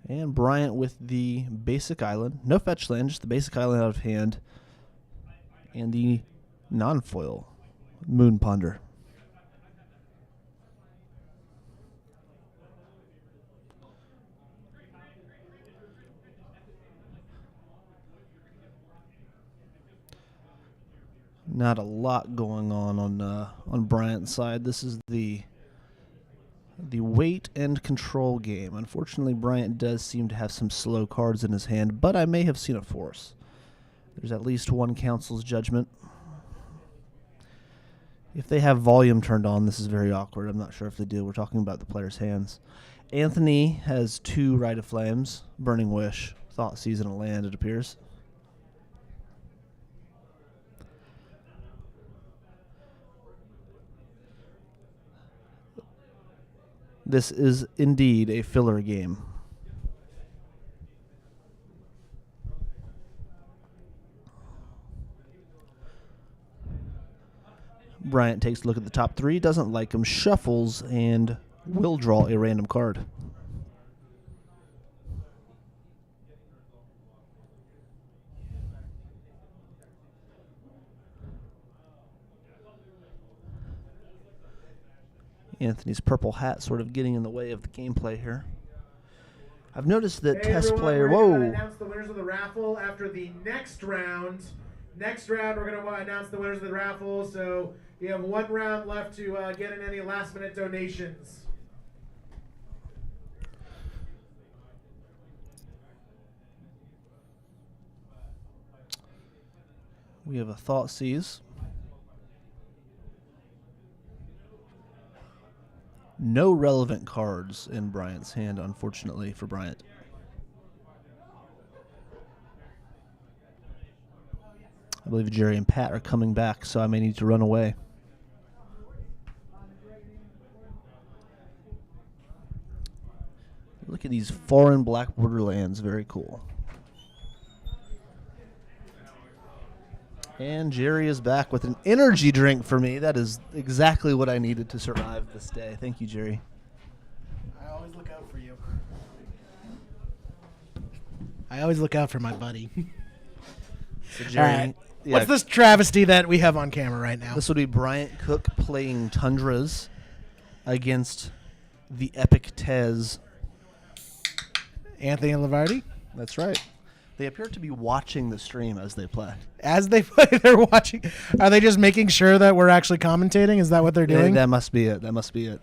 And Bryant with the basic island. No fetch land, just the basic island out of hand. And the non-foil Moon Ponder. Not a lot going on Bryant's side. This is the wait and control game. Unfortunately, Bryant does seem to have some slow cards in his hand, but I may have seen a force. There's at least one Council's Judgment. If they have volume turned on, this is very awkward. I'm not sure if they do. We're talking about the player's hands. Anthony has 2 Rite of Flames, Burning Wish, Thought Season of Land, it appears. This is indeed a filler game. Bryant takes a look at the top 3, doesn't like them, shuffles, and will draw a random card. Anthony's purple hat sort of getting in the way of the gameplay here. I've noticed that test player.
We're going to
Whoa!
announce the winners of the raffle after the next round. Next round, we're going to announce the winners of the raffle. So you have 1 round left to get in any last-minute donations.
We have a Thoughtseize. No relevant cards in Bryant's hand, unfortunately, for Bryant. I believe Jerry and Pat are coming back, so I may need to run away. Look at these foreign black borderlands. Very cool. And Jerry is back with an energy drink for me. That is exactly what I needed to survive this day. Thank you, Jerry.
I always look out for you. I always look out for my buddy.
So
All
Jerry,
right.
yeah,
What's this travesty that we have on camera right now?
This would be Bryant Cook playing Tundras against the Epic Tez.
Anthony Lavardi?
That's right. They appear to be watching the stream as they play.
As they play, they're watching. Are they just making sure that we're actually commentating? Is that what they're doing?
That must be it. That must be it.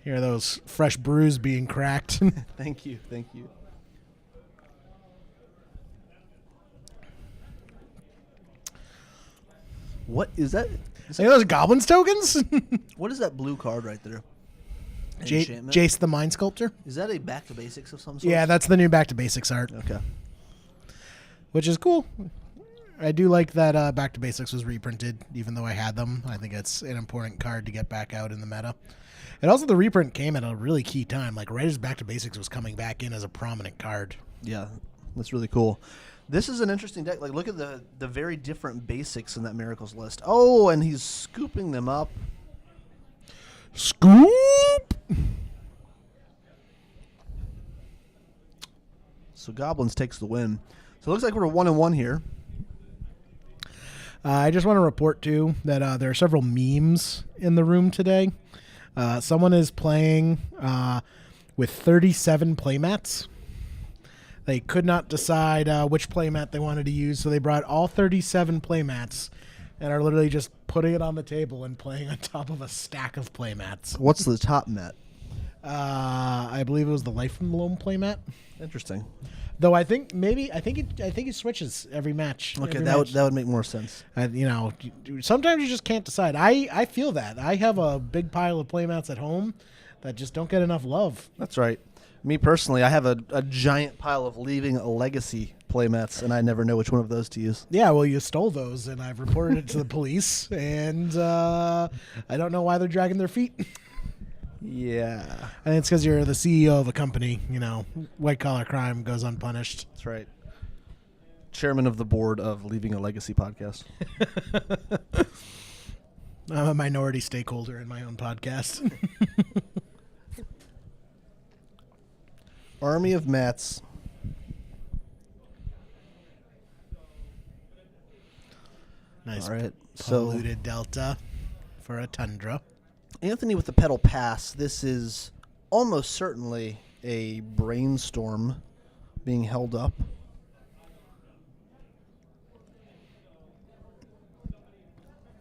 Hear those fresh brews being cracked.
Thank you. Thank you. What is that?
Are those goblins tokens?
What is that blue card right there? Enchantment?
Jace the Mind Sculptor?
Is that a back to basics of some sort?
Yeah, that's the new Back to Basics art,
Okay.
which is cool. I do like that Back to Basics was reprinted, even though I had them. I think it's an important card to get back out in the meta. And also the reprint came at a really key time, like right as Back to Basics was coming back in as a prominent card.
Yeah, that's really cool. This is an interesting deck. Like, look at the very different basics in that Miracles list. Oh, and he's scooping them up.
Scoop!
So Goblins takes the win. So it looks like we're 1-1 here.
I just want to report, too, that there are several memes in the room today. Someone is playing with 37 playmats. They could not decide which playmat they wanted to use, so they brought all 37 playmats and are literally just putting it on the table and playing on top of a stack of playmats.
What's the top mat?
I believe it was the Life from the Loam playmat.
Interesting.
Though I think it switches every match.
Okay,
every
that
match.
would make more sense.
Sometimes you just can't decide. I feel that. I have a big pile of playmats at home that just don't get enough love.
That's right. Me personally, I have a giant pile of Leaving a Legacy playmats, and I never know which one of those to use.
Yeah, well, you stole those, and I've reported it to the police, and I don't know why they're dragging their feet.
Yeah,
I think it's because you're the CEO of a company. White collar crime goes unpunished.
that's right. Chairman of the board of Leaving a Legacy podcast.
I'm a minority stakeholder in my own podcast.
Army of Mats.
Nice
All right, so
polluted delta for a Tundra.
Anthony with the pedal pass. This is almost certainly a brainstorm being held up.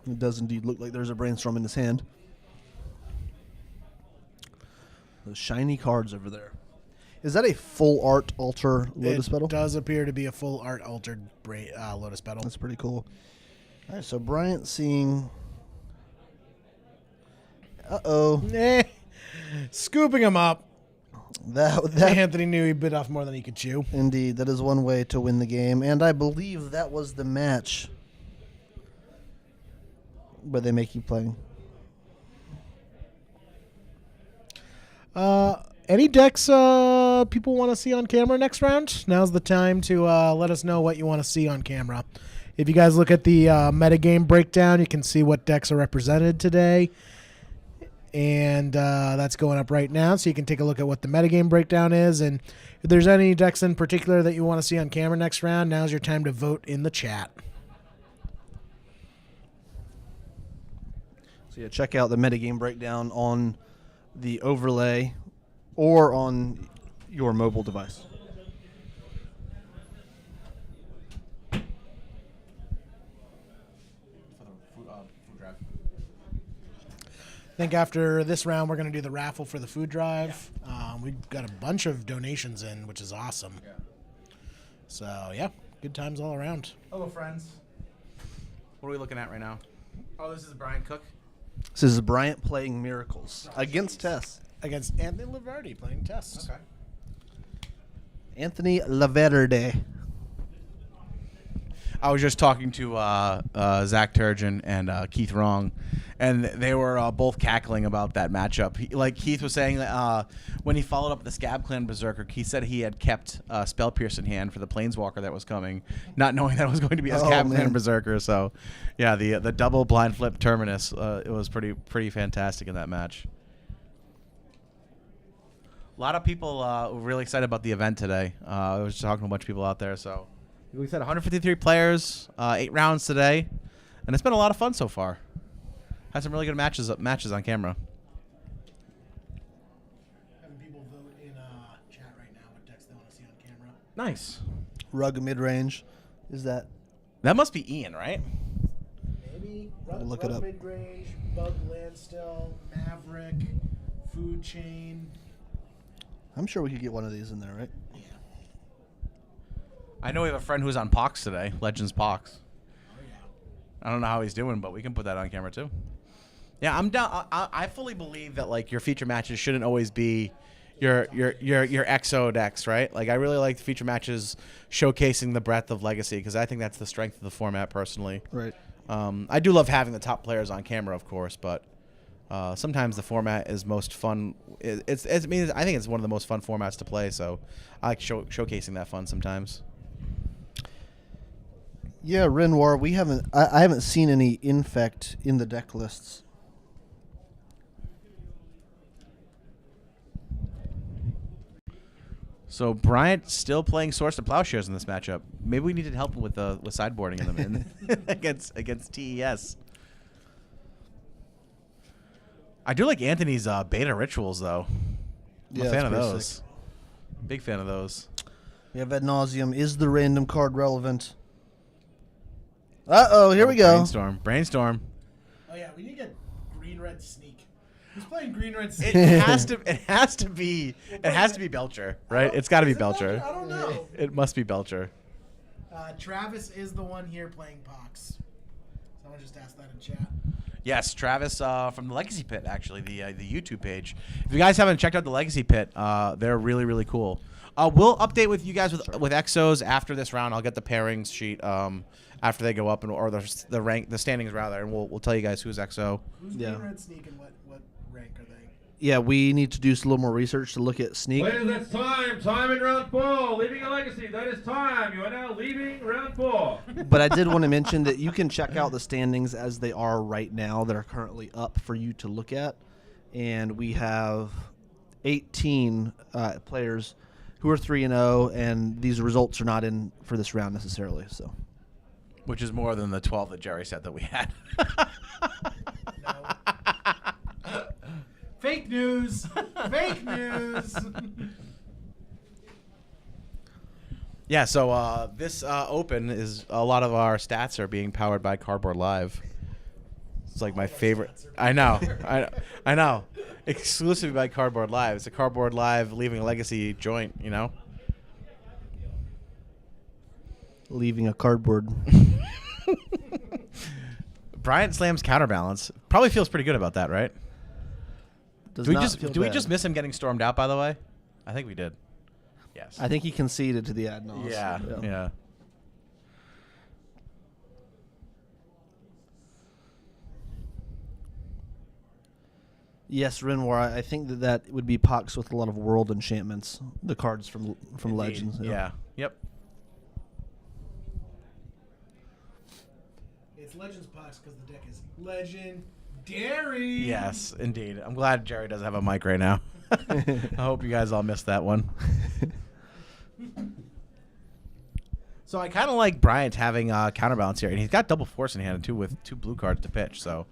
It does indeed look like there's a brainstorm in his hand. Those shiny cards over there. Is that a full art altar Lotus Petal?
It does appear to be a full art altered Lotus Petal.
That's pretty cool. All right, so Bryant seeing Uh-oh.
Scooping him up.
That
Anthony knew he bit off more than he could chew.
Indeed, that is one way to win the game, and I believe that was the match. But they may keep playing.
Any decks people want to see on camera next round? Now's the time to let us know what you want to see on camera. If you guys look at the metagame breakdown, you can see what decks are represented today. And that's going up right now, so you can take a look at what the metagame breakdown is. And if there's any decks in particular that you want to see on camera next round, now's your time to vote in the chat.
So yeah, check out the metagame breakdown on the overlay or on your mobile device.
I think after this round, we're going to do the raffle for the food drive. We've got a bunch of donations in, which is awesome.
Yeah.
So, yeah, good times all around.
Hello, friends. What are we looking at right now? Oh, this is Brian Cook.
This is Bryant playing Miracles against Tess.
Against Anthony Laverty playing Test.
Okay.
Anthony Laverde.
I was just talking to Zach Turgeon and Keith Wrong, and they were both cackling about that matchup. Keith was saying that when he followed up the Scab Clan Berserker, he said he had kept Spell Pierce in hand for the Planeswalker that was coming, not knowing that it was going to be a Scab Clan Berserker. So, yeah, the double blind flip Terminus, it was pretty fantastic in that match. A lot of people were really excited about the event today. I was talking to a bunch of people out there, so. We said 153 players, 8 rounds today, and it's been a lot of fun so far. Had some really good matches on camera.
Having people vote in chat right now what decks they want to see on camera.
Nice.
Rug mid-range. Is that?
That must be Ian, right?
Maybe.
I'll look it up.
Mid-range, Bug Landstill, Maverick, Food Chain.
I'm sure we could get one of these in there, right?
Yeah.
I know we have a friend who's on Pox today, Legends Pox.
Oh, yeah.
I don't know how he's doing, but we can put that on camera too. Yeah, I'm down. I fully believe that your feature matches shouldn't always be your XO decks, right? I really like the feature matches showcasing the breadth of Legacy because I think that's the strength of the format personally.
Right.
I do love having the top players on camera, of course, but sometimes the format is most fun. I think it's one of the most fun formats to play, so I like showcasing that fun sometimes.
Yeah, Renoir, I haven't seen any infect in the deck lists.
So Bryant still playing Swords to Plowshares in this matchup. Maybe we need to help him with sideboarding against TES. I do like Anthony's beta rituals though. I'm a fan of those.
Sick.
Big fan of those.
We have Ad Nauseam. Is the random card relevant? Uh-oh, here we go.
Brainstorm.
Oh, yeah, we need to get Green-Red Sneak. Who's playing Green-Red Sneak?
It has to be Belcher, right? It's got to be
Is it
Belcher.
I don't know.
It must be Belcher.
Travis is the one here playing Pox. Someone just asked that in chat.
Yes, Travis from the Legacy Pit, actually, the YouTube page. If you guys haven't checked out the Legacy Pit, they're really, really cool. We'll update with you guys with Exos after this round. I'll get the pairings sheet after they go up, or the standings rather, and we'll tell you guys who's Exo.
Who's Green-Red Sneak and what rank are they?
Yeah, we need to do a little more research to look at Sneak.
Ladies, that's time. Time in round 4. Leaving a legacy. That is time. You are now leaving round 4.
But I did want to mention that you can check out the standings as they are right now that are currently up for you to look at. And we have 18 players who are 3-0, and these results are not in for this round necessarily. So,
Which is more than the 12 that Jerry said that we had.
No. Fake news. Fake news.
Yeah, so this open is a lot of our stats are being powered by Cardboard Live. It's like my favorite. I know. I know. Exclusively by Cardboard Live. It's a Cardboard Live leaving a legacy joint, you know?
leaving a cardboard.
Bryant slams counterbalance. Probably feels pretty good about that, right?
Does
Do we
not
just
feel
do we
bad.
just miss him getting stormed out? By the way, I think we did. Yes.
I think he conceded to the ad nos.
Yeah.
Yes, Renoir. I think that would be Pox with a lot of world enchantments. The cards from
Indeed.
Legends.
Yeah. Yep.
It's Legends Pox because the deck is legendary.
Yes, indeed. I'm glad Jerry doesn't have a mic right now. I hope you guys all missed that one. So I kind of like Bryant having counterbalance here, and he's got double force in hand too, with 2 blue cards to pitch. So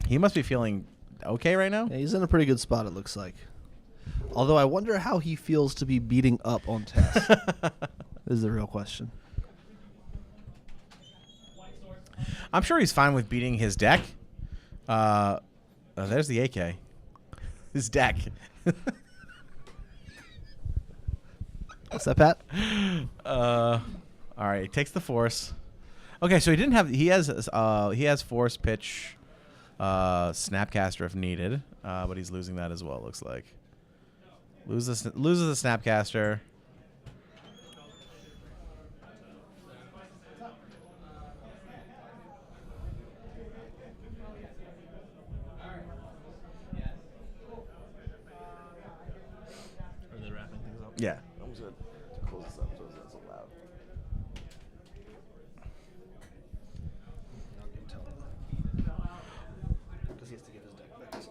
he must be feeling okay right now.
Yeah, he's in a pretty good spot, it looks like. Although I wonder how he feels to be beating up on Tess. Is the real question.
I'm sure he's fine with beating his deck. There's the AK. His deck.
What's that, Pat?
All right, he takes the force. Okay, so he has force, pitch, snapcaster if needed, but he's losing that as well. It looks like loses the snapcaster.
Are they wrapping things up?
Yeah. I'm just gonna close this up so it's not so loud.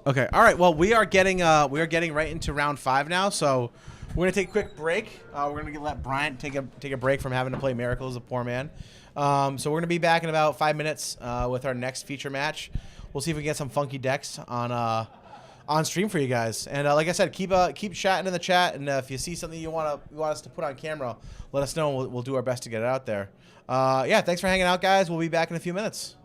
Okay. All right. Well, we are getting right into round 5 now. So we're gonna take a quick break. We're gonna let Bryant take a break from having to play Miracle as a poor man. So we're gonna be back in about 5 minutes with our next feature match. We'll see if we can get some funky decks on stream for you guys. And like I said, keep chatting in the chat. And if you see something you want us to put on camera, let us know. And we'll do our best to get it out there. Yeah. Thanks for hanging out, guys. We'll be back in a few minutes.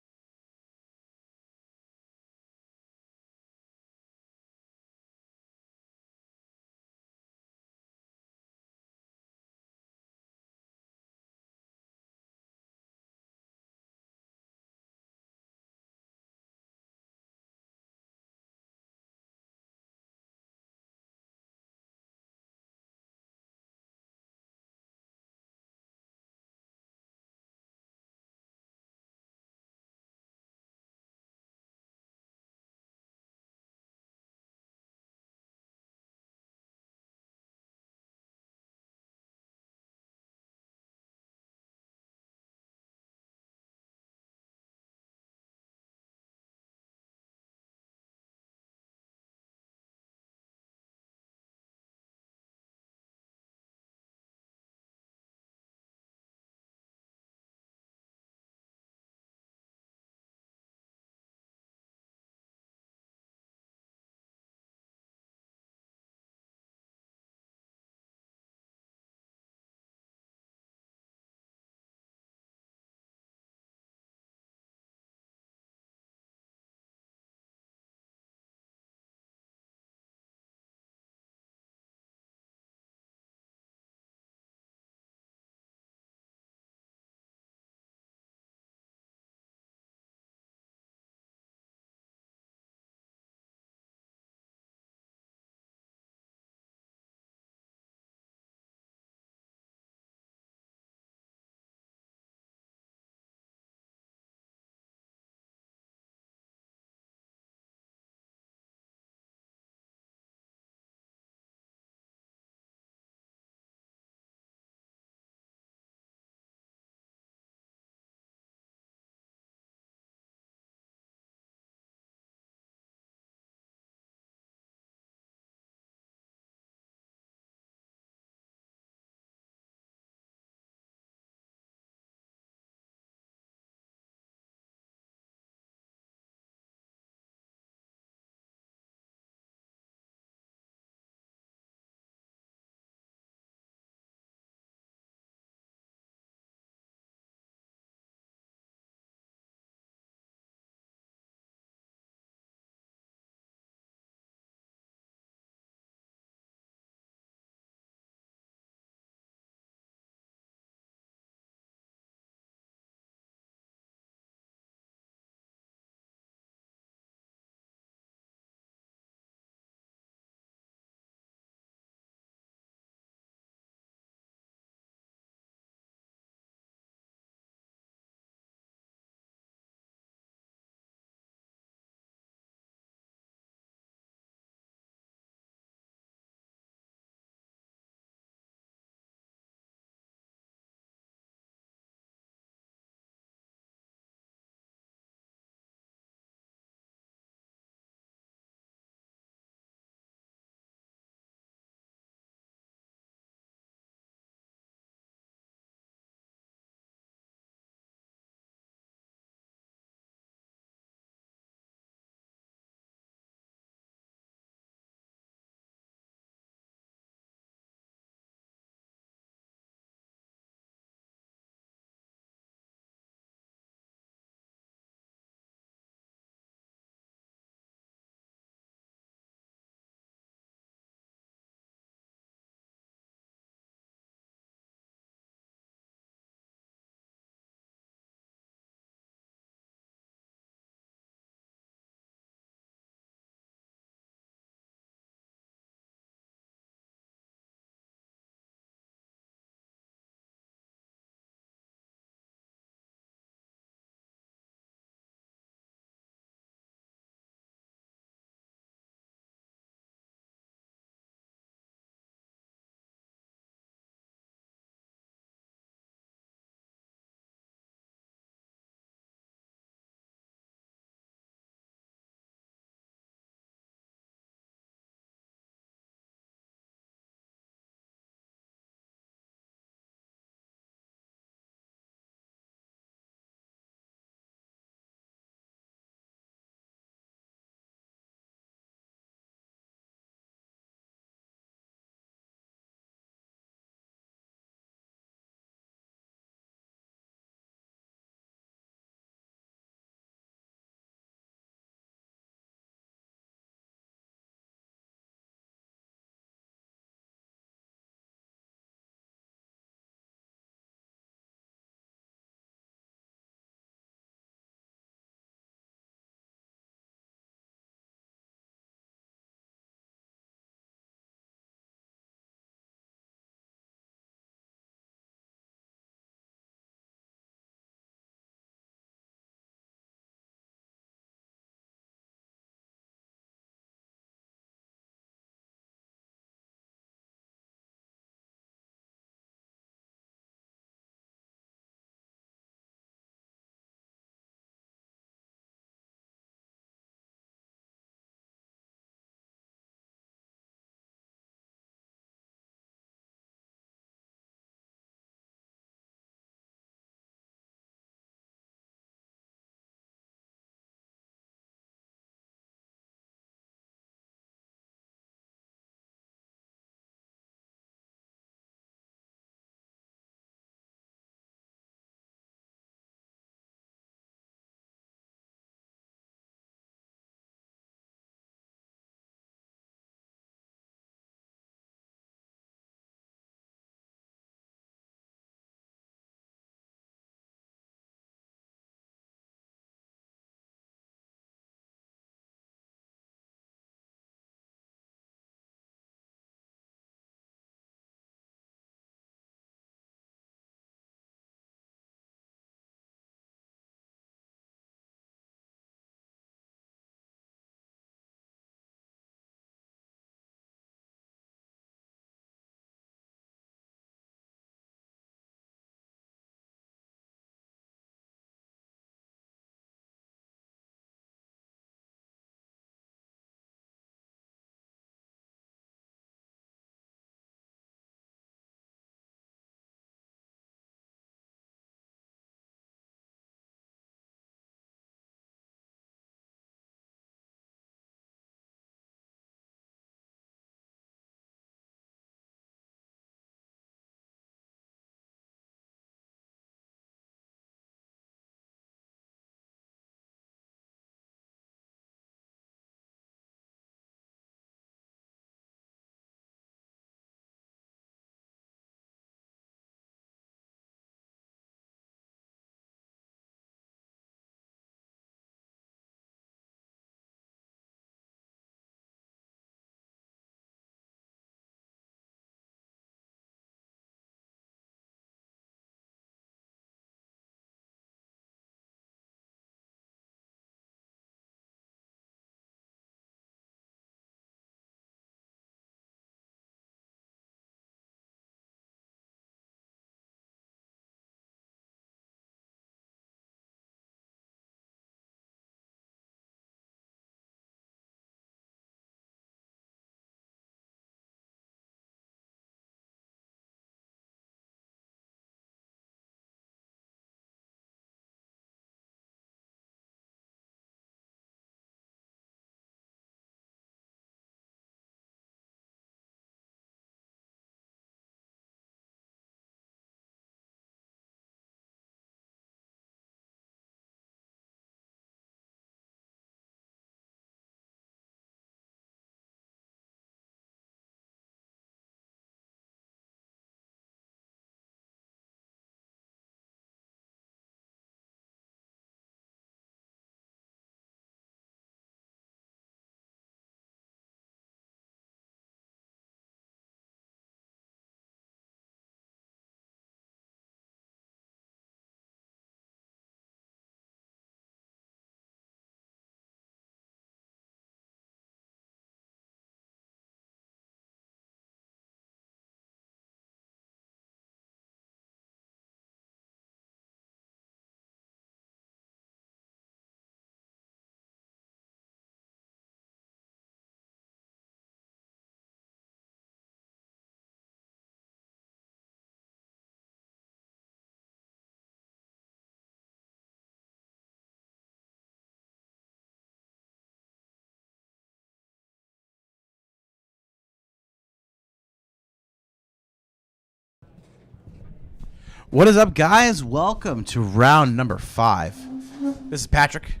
What is up, guys? Welcome to round number 5. This is Patrick.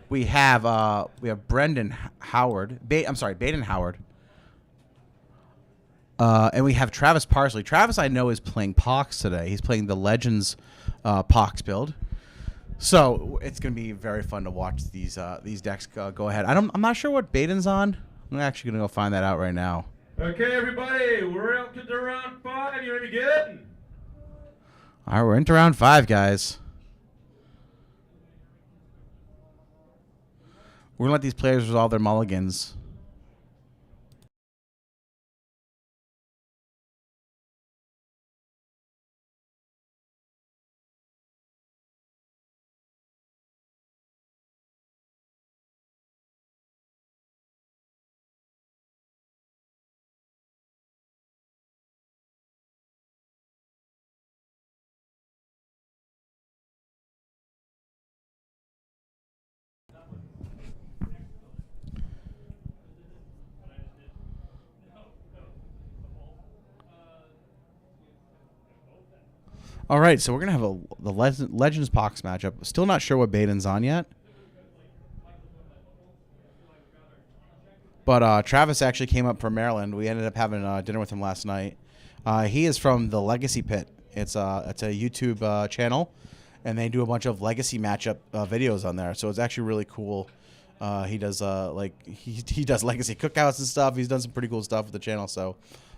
We have Brendan Howard. Baden Howard. And we have Travis Parsley. Travis, I know, is playing Pox today. He's playing the Legends Pox build. So it's going to be very fun to watch these decks go ahead. I'm not sure what Baden's on. I'm actually going to go find that out right now.
Okay, everybody, we're up to the round 5. You ready to get?
All right, we're into round 5, guys. We're going to let these players resolve their mulligans. All right, so we're gonna have the Legends Pox matchup. Still not sure what Baden's on yet, but Travis actually came up from Maryland. We ended up having dinner with him last night. He is from the Legacy Pit. It's a YouTube channel, and they do a bunch of Legacy matchup videos on there. So it's actually really cool. He does he does Legacy cookouts and stuff. He's done some pretty cool stuff with the channel. So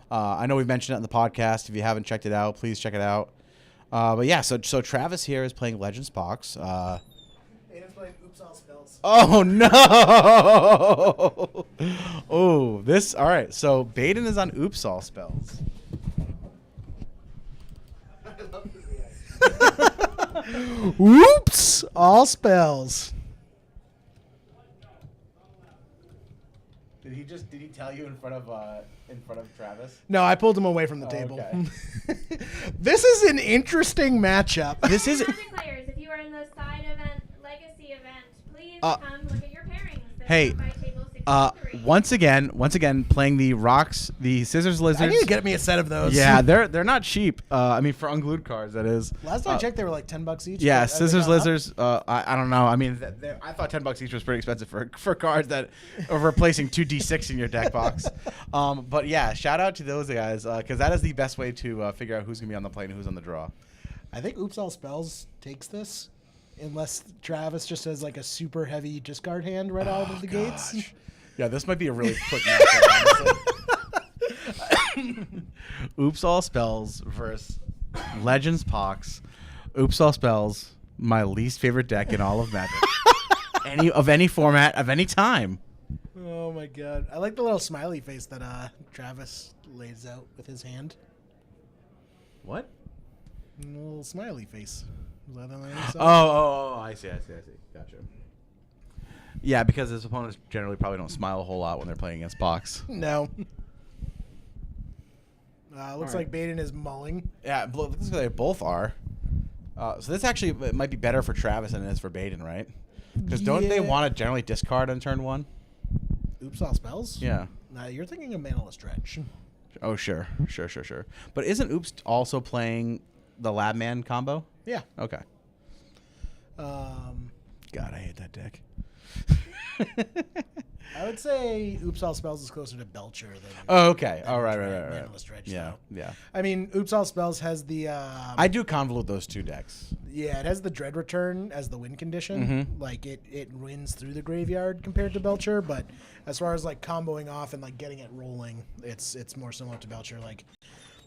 I know we've mentioned it in the podcast. If you haven't checked it out, please check it out. But yeah, so Travis here is playing Legends Pox.
Baden's playing Oops All Spells.
Oh no! Oh, this. All right, so Baden is on Oops All Spells.
Oops All Spells.
Did he tell you in front of Travis?
No, I pulled him away from the table.
Okay.
This is an interesting matchup.
This is
Magic players, if you are in the side event, legacy event, please come look at your pairings.
Hey, once again, playing the rocks, the scissors
I
lizards.
need to get me a set of those.
Yeah, they're not cheap. I mean, for unglued cards, that is.
Last time I checked, they were like $10 each.
Yeah,
Have they
scissors
gone up?
lizards. I don't know. I mean, I thought $10 each was pretty expensive for cards that are replacing 2 D6 in your deck box. But yeah, shout out to those guys because that is the best way to figure out who's gonna be on the plane and who's on the draw.
I think Oops All Spells takes this, unless Travis just has like a super heavy discard hand right out of the gates.
Yeah, this might be a really quick matchup, honestly. Oops All Spells versus Legends Pox. Oops All Spells, my least favorite deck in all of Magic. Any format, of any time.
Oh my god. I like the little smiley face that Travis lays out with his hand.
What?
A little smiley face. Is that on
Oh, I see. Gotcha. Yeah, because his opponents generally probably don't smile a whole lot when they're playing against Pox.
No. Looks like Baden is mulling.
Yeah, looks like they both are. So this actually might be better for Travis than it is for Baden, right? Because don't they want to generally discard on turn 1?
Oops All Spells?
Yeah.
Nah, you're thinking of Manaless Dredge.
Oh, sure. But isn't Oops also playing the Lab Man combo?
Yeah.
Okay. God, I hate that deck.
I would say Oops All Spells is closer to Belcher than.
Oh, okay.
than
All right.
Manaless Dredge,
Yeah,
though.
yeah.
I mean, Oops All Spells has the.
I do convolute those 2 decks.
Yeah, it has the Dread Return as the win condition.
Mhm.
Like it wins through the graveyard compared to Belcher, but as far as like comboing off and like getting it rolling, it's more similar to Belcher. Like,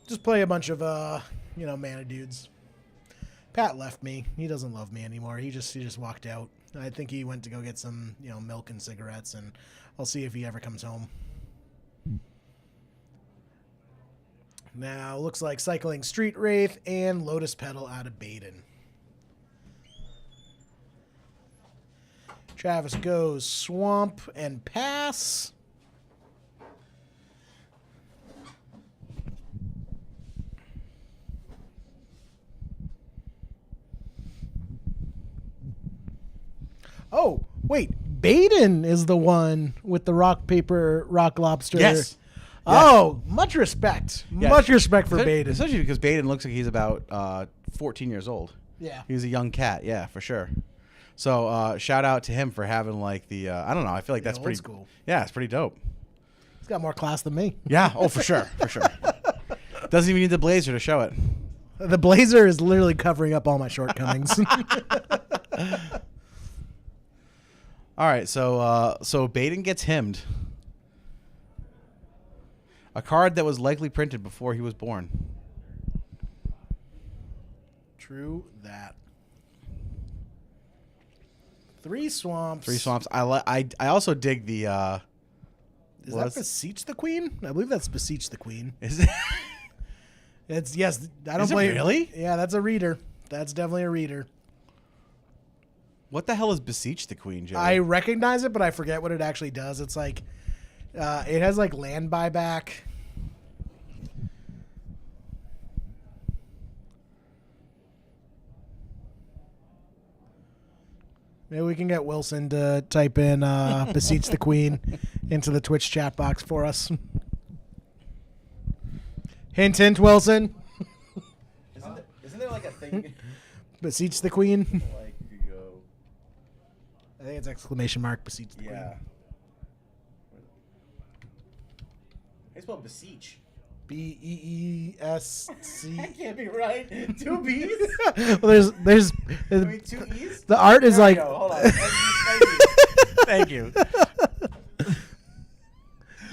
just play a bunch of mana dudes. Pat left me. He doesn't love me anymore. He just walked out. I think he went to go get some milk and cigarettes, and I'll see if he ever comes home. Now looks like cycling Street Wraith and Lotus Petal out of Baden. Travis goes Swamp and Pass. Oh, wait. Baden is the one with the rock, paper, rock, lobster.
Yes.
Oh, much respect.
Yeah.
Much respect for Baden.
Especially because Baden looks like he's about 14 years old.
Yeah.
He's a young cat. Yeah, for sure. So shout out to him for having like the I don't know. I feel like that's
old
pretty
school.
Yeah, it's pretty dope.
He's got more class than me.
Yeah. Oh, for sure. For sure. Doesn't even need the blazer to show it.
The blazer is literally covering up all my shortcomings.
All right. So Baden gets hymned. A card that was likely printed before he was born.
True that. 3 swamps.
3 swamps. I also dig the.
Is that Beseech the Queen? I believe that's Beseech the Queen.
Is it?
It's yes. I don't
Is it
play
really?
Yeah, that's a reader. That's definitely a reader.
What the hell is Beseech the Queen, Joey?
I recognize it, but I forget what it actually does. It's like, it has like land buyback. Maybe we can get Wilson to type in Beseech the Queen into the Twitch chat box for us. Hint, hint, Wilson.
Isn't there like a thing?
Beseech the Queen.
Like you go.
I think it's exclamation mark Beseech the Queen.
Yeah. I spelled beseech.
B-E-E-S-C.
Can't be right. 2 B's?
Well, there's
2 E's?
the art is like.
Hold on. Thank you.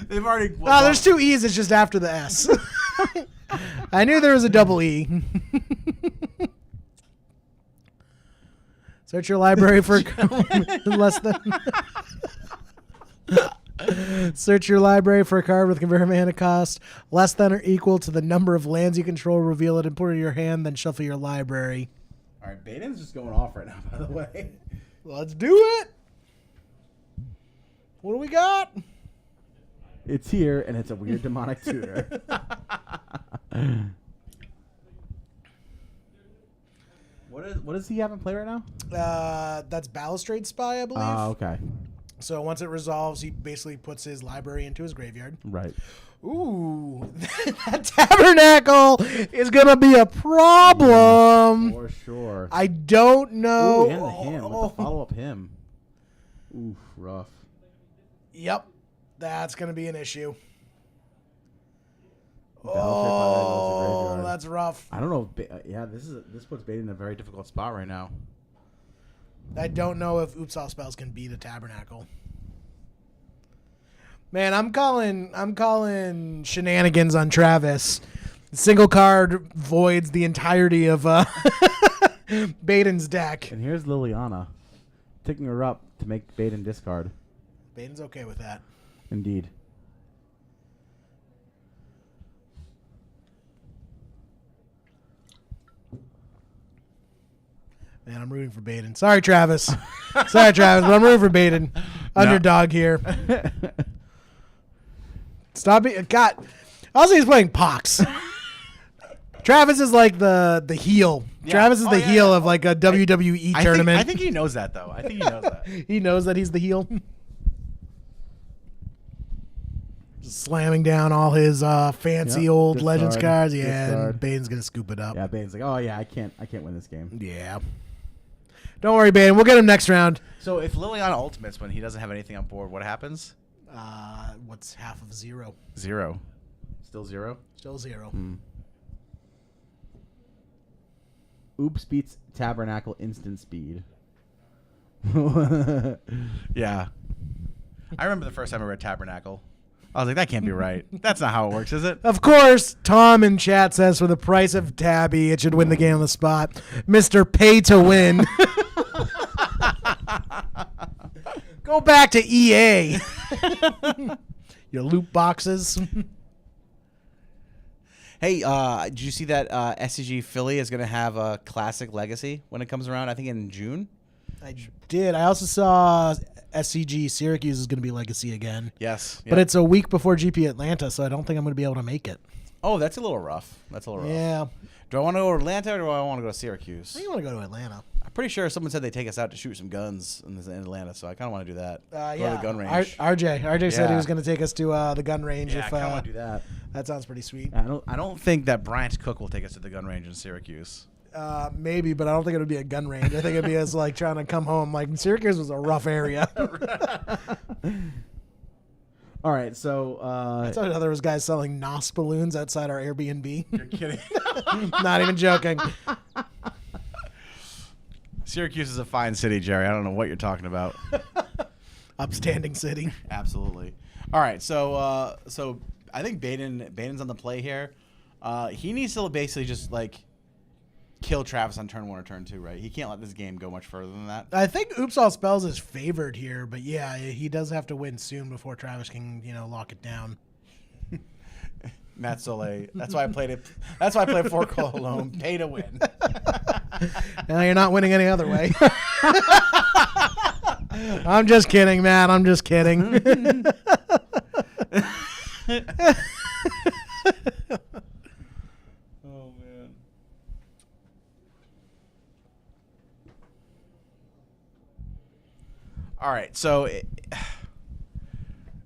They've already.
Oh, there's 2 E's. It's just after the S. I knew there was a double E. Search your library for less than. Search your library for a card with convert mana cost less than or equal to the number of lands you control. Reveal it and put it in your hand. Then shuffle your library.
All right, Baden's just going off right now, by the way.
Let's do it. What do we got?
It's here, and it's a weird demonic tutor. What does he have in play right now?
That's Balustrade Spy, I believe.
Oh, okay.
So once it resolves, he basically puts his library into his graveyard.
Right.
Ooh, that Tabernacle is gonna be a problem.
For sure.
I don't know.
Ooh, and the him. With the follow-up him. Oof, rough.
Yep, that's gonna be an issue.
Balustrade Spy goes to
Oh,
graveyard.
that's rough.
I don't know. Yeah, this puts Baden in a very difficult spot right now.
I don't know if Oops All Spells can beat a Tabernacle. Man, I'm calling shenanigans on Travis. Single card voids the entirety of Baden's deck.
And here's Liliana, ticking her up to make Baden discard.
Baden's okay with that.
Indeed.
Man, I'm rooting for Baden. Sorry, Travis. Sorry, Travis, but I'm rooting for Baden. Underdog here. Stop it. God. Also, he's playing Pox. Travis is like the heel.
Yeah.
Travis is
Oh,
the
yeah,
heel
yeah.
of like a WWE tournament.
I think he knows that, though. I think he knows that.
He knows that he's the heel. Just slamming down all his fancy
Yep,
old
discard,
Legends cards. Yeah,
discard.
and Baden's gonna scoop it up.
Yeah, Baden's like, oh yeah, I can't win this game.
Yeah. Don't worry, Baden. We'll get him next round.
So if Liliana ultimates when he doesn't have anything on board, what happens?
What's half of 0?
0.
Still 0.
Still 0.
Oops beats Tabernacle instant speed.
Yeah. I remember the first time I read Tabernacle. I was like, that can't be right. That's not how it works, is it?
Of course, Tom in chat says for the price of Tabby, it should win the game on the spot. Mr. Pay to Win. Go back to EA. Your loot boxes.
Hey, did you see that SCG Philly is going to have a Classic Legacy when it comes around? I think in June.
I did. I also saw SCG Syracuse is going to be Legacy again.
Yes.
But it's a week before GP Atlanta, so I don't think I'm going to be able to make it.
Oh, that's a little rough. That's a little rough.
Yeah.
Do I want to go to Atlanta or do I want to go to Syracuse?
I think I want to go to Atlanta.
I
pretty sure someone said they take us out to shoot some guns in Atlanta, so I kind of want to do that. Go
Yeah,
to the gun range.
RJ said he
Yeah.
was going to take us to the gun range.
Yeah, I
If
kind of want to do that.
that sounds pretty sweet.
I don't think that Bryant Cook will take us to the gun range in Syracuse.
Maybe, but I don't think it would be a gun range. I think it'd be us like trying to come home. Like Syracuse was a rough area.
All right, so
I thought there was guys selling NOS balloons outside our Airbnb.
You're kidding.
Not even joking.
Syracuse is a fine city, Jerry. I don't know what you're talking about.
Upstanding city.
Absolutely. All right, so so I think Baden's on the play here. He needs to basically just like kill Travis on turn 1 or turn 2, right? He can't let this game go much further than that.
I think Oops All Spells is favored here, but yeah, he does have to win soon before Travis can, lock it down.
Matt Soleil. That's why I played it. That's why I played 4 call alone. Pay to win.
Now you're not winning any other way. I'm just kidding, Matt. I'm just kidding.
Oh man. All right, so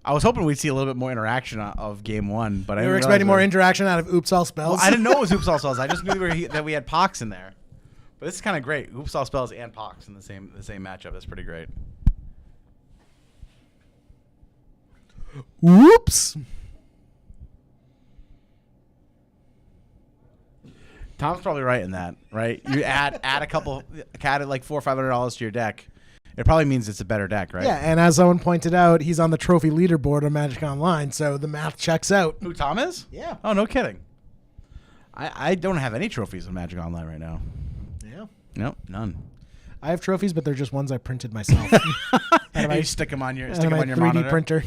I was hoping we'd see a little bit more interaction of game 1, but I
You
didn't
were expecting more
realize
interaction out of Oops All Spells?
Well, I didn't know it was Oops All Spells. I just knew that we had Pox in there. But this is kind of great. Oops All Spells and Pox in the same matchup. That's pretty great.
Whoops.
Tom's probably right in that, right? You add like $400 or $500 to your deck. It probably means it's a better deck, right?
Yeah, and as someone pointed out, he's on the trophy leaderboard on Magic Online, so the math checks out.
Who, Tom is?
Yeah.
Oh, no kidding. I don't have any trophies on Magic Online right now.
Yeah.
Nope, none.
I have trophies, but they're just ones I printed myself.
And you stick them on your
And my 3D
monitor.
printer.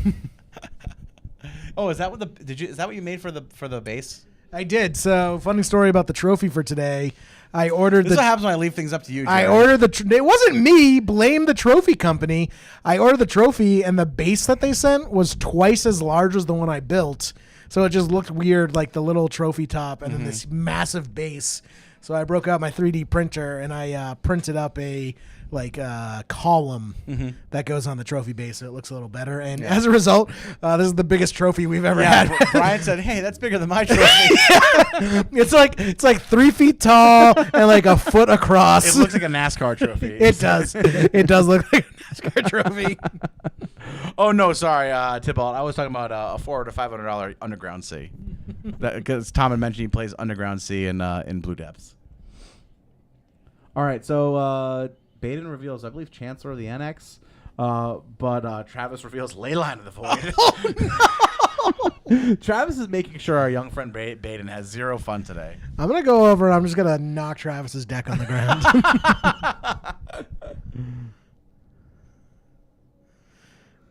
Oh, is that what you made for the base?
I did. So, funny story about the trophy for today. I ordered
This is what happens when I leave things up to you, Jerry.
I ordered it wasn't me. Blame the trophy company. I ordered the trophy, and the base that they sent was twice as large as the one I built. So it just looked weird, like the little trophy top and then this massive base. So I broke out my 3D printer and I printed up a column that goes on the trophy base, so it looks a little better. And as a result, this is the biggest trophy we've ever had.
Brian said, "Hey, that's bigger than my trophy."
It's like 3 feet tall and like a foot across.
It looks like a NASCAR trophy.
It does. It does look like a NASCAR trophy.
Oh no, sorry, Tibalt. I was talking about a $400 to $500 Underground Sea. Because Tom had mentioned he plays Underground Sea in Blue Depths.
all right, so Baden reveals, I believe, Chancellor of the NX, but
Travis reveals Leyline of the Void.
Travis is making
Making sure our young friend Baden has zero fun today.
I'm going to go over and I'm just going to knock Travis's deck on the ground.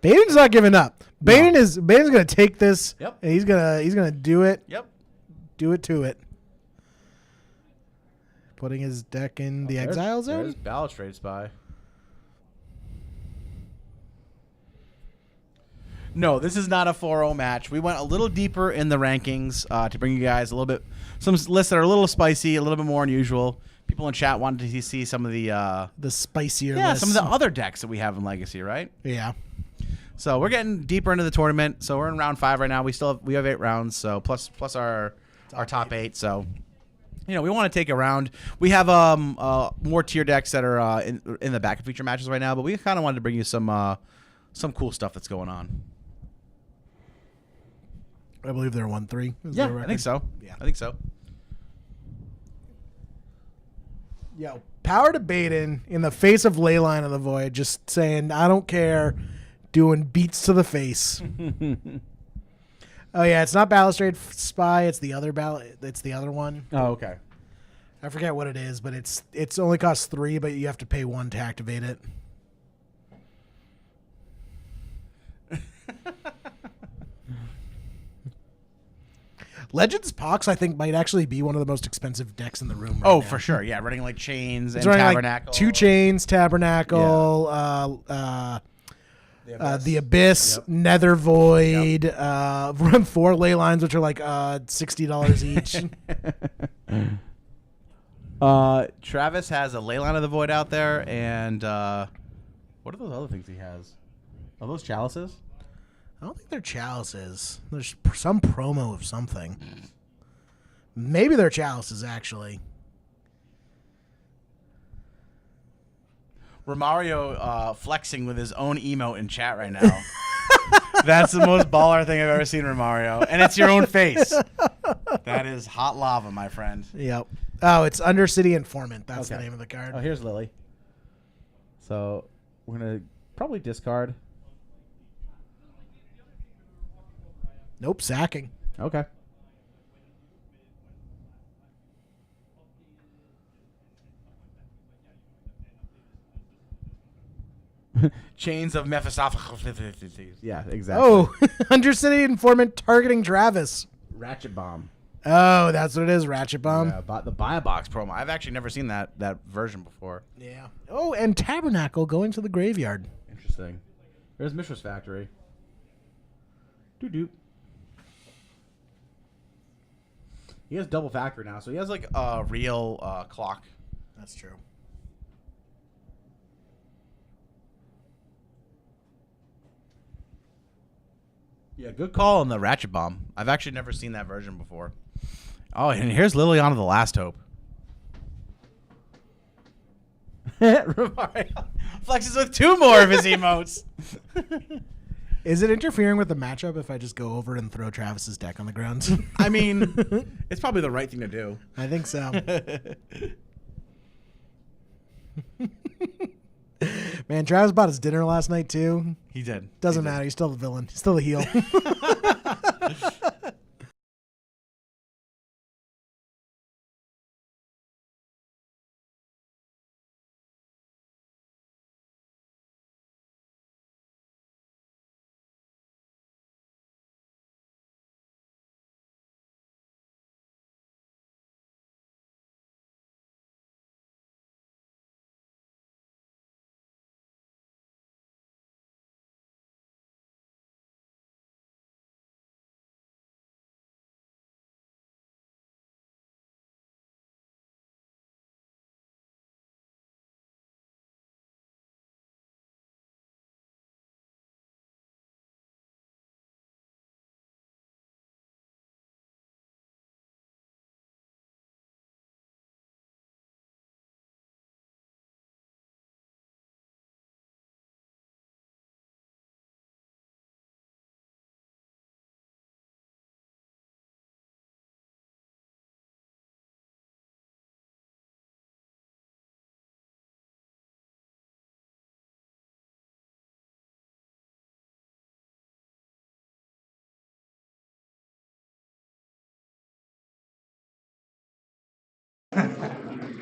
Baden's not giving up. Baden's going to take this.
Yep.
And he's going to do it.
Yep.
Do it to it. Putting his deck in the exile zone.
There's Balustrade Spy. No, this is not a 4-0 match. We went a little deeper in the rankings to bring you guys a little bit, some lists that are a little spicy, a little bit more unusual. People in chat wanted to see some of the
spicier
some of the other decks that we have in Legacy, right?
Yeah.
So we're getting deeper into the tournament. So we're in round 5 right now. We have 8 rounds. So plus our top 8. So we want to take a round. We have more tier decks that are in the back of feature matches right now. But we kind of wanted to bring you some cool stuff that's going on.
I believe they're 1-3.
Yeah, I think so.
Yeah.
I think so.
Yo, power to Baden in the face of Leyline of the Void, just saying, I don't care, doing beats to the face. Oh yeah, it's not Balustrade Spy, it's the other one.
Oh, okay.
I forget what it is, but it's only costs 3, but you have to pay 1 to activate it. Legends Pox, I think, might actually be one of the most expensive decks in the room. Right now.
For sure. Yeah, running like Chains
It's
and
running
Tabernacle.
like 2 Chains, Tabernacle, the Abyss, Nether Void, run 4 ley lines, which are like $60 each.
Travis has a Leyline of the Void out there, and what are those other things he has? Are those chalices?
I don't think they're chalices. There's some promo of something. Maybe they're chalices, actually.
Romario flexing with his own emote in chat right now. That's the most baller thing I've ever seen, Romario. And it's your own face. That is hot lava, my friend.
Yep. Oh, it's Undercity Informant. That's the
Okay.
name of the card.
Oh, here's Lily. So we're gonna probably discard.
Nope, sacking.
Okay.
Chains of Mephistopheles.
Yeah, exactly.
Oh, Undercity Informant targeting Travis.
Ratchet Bomb.
Oh, that's what it is, Ratchet Bomb.
Yeah, the buy a box promo. I've actually never seen that version before.
Yeah. Oh, and Tabernacle going to the graveyard.
Interesting. There's Mishra's Factory. Doop doop. He has double factory now, so
He has like a real clock.
That's true.
Yeah, good call on the Ratchet Bomb. I've actually never seen that version before. Oh, and here's Liliana the Last Hope. Romario flexes with 2 more of his emotes.
Is it interfering with the matchup if I just go over and throw Travis's deck on the ground?
I mean, it's probably the right thing to do.
I think so. Man, Travis bought his dinner last night too.
He did.
Doesn't
He did.
matter. He's still the villain. He's still the heel.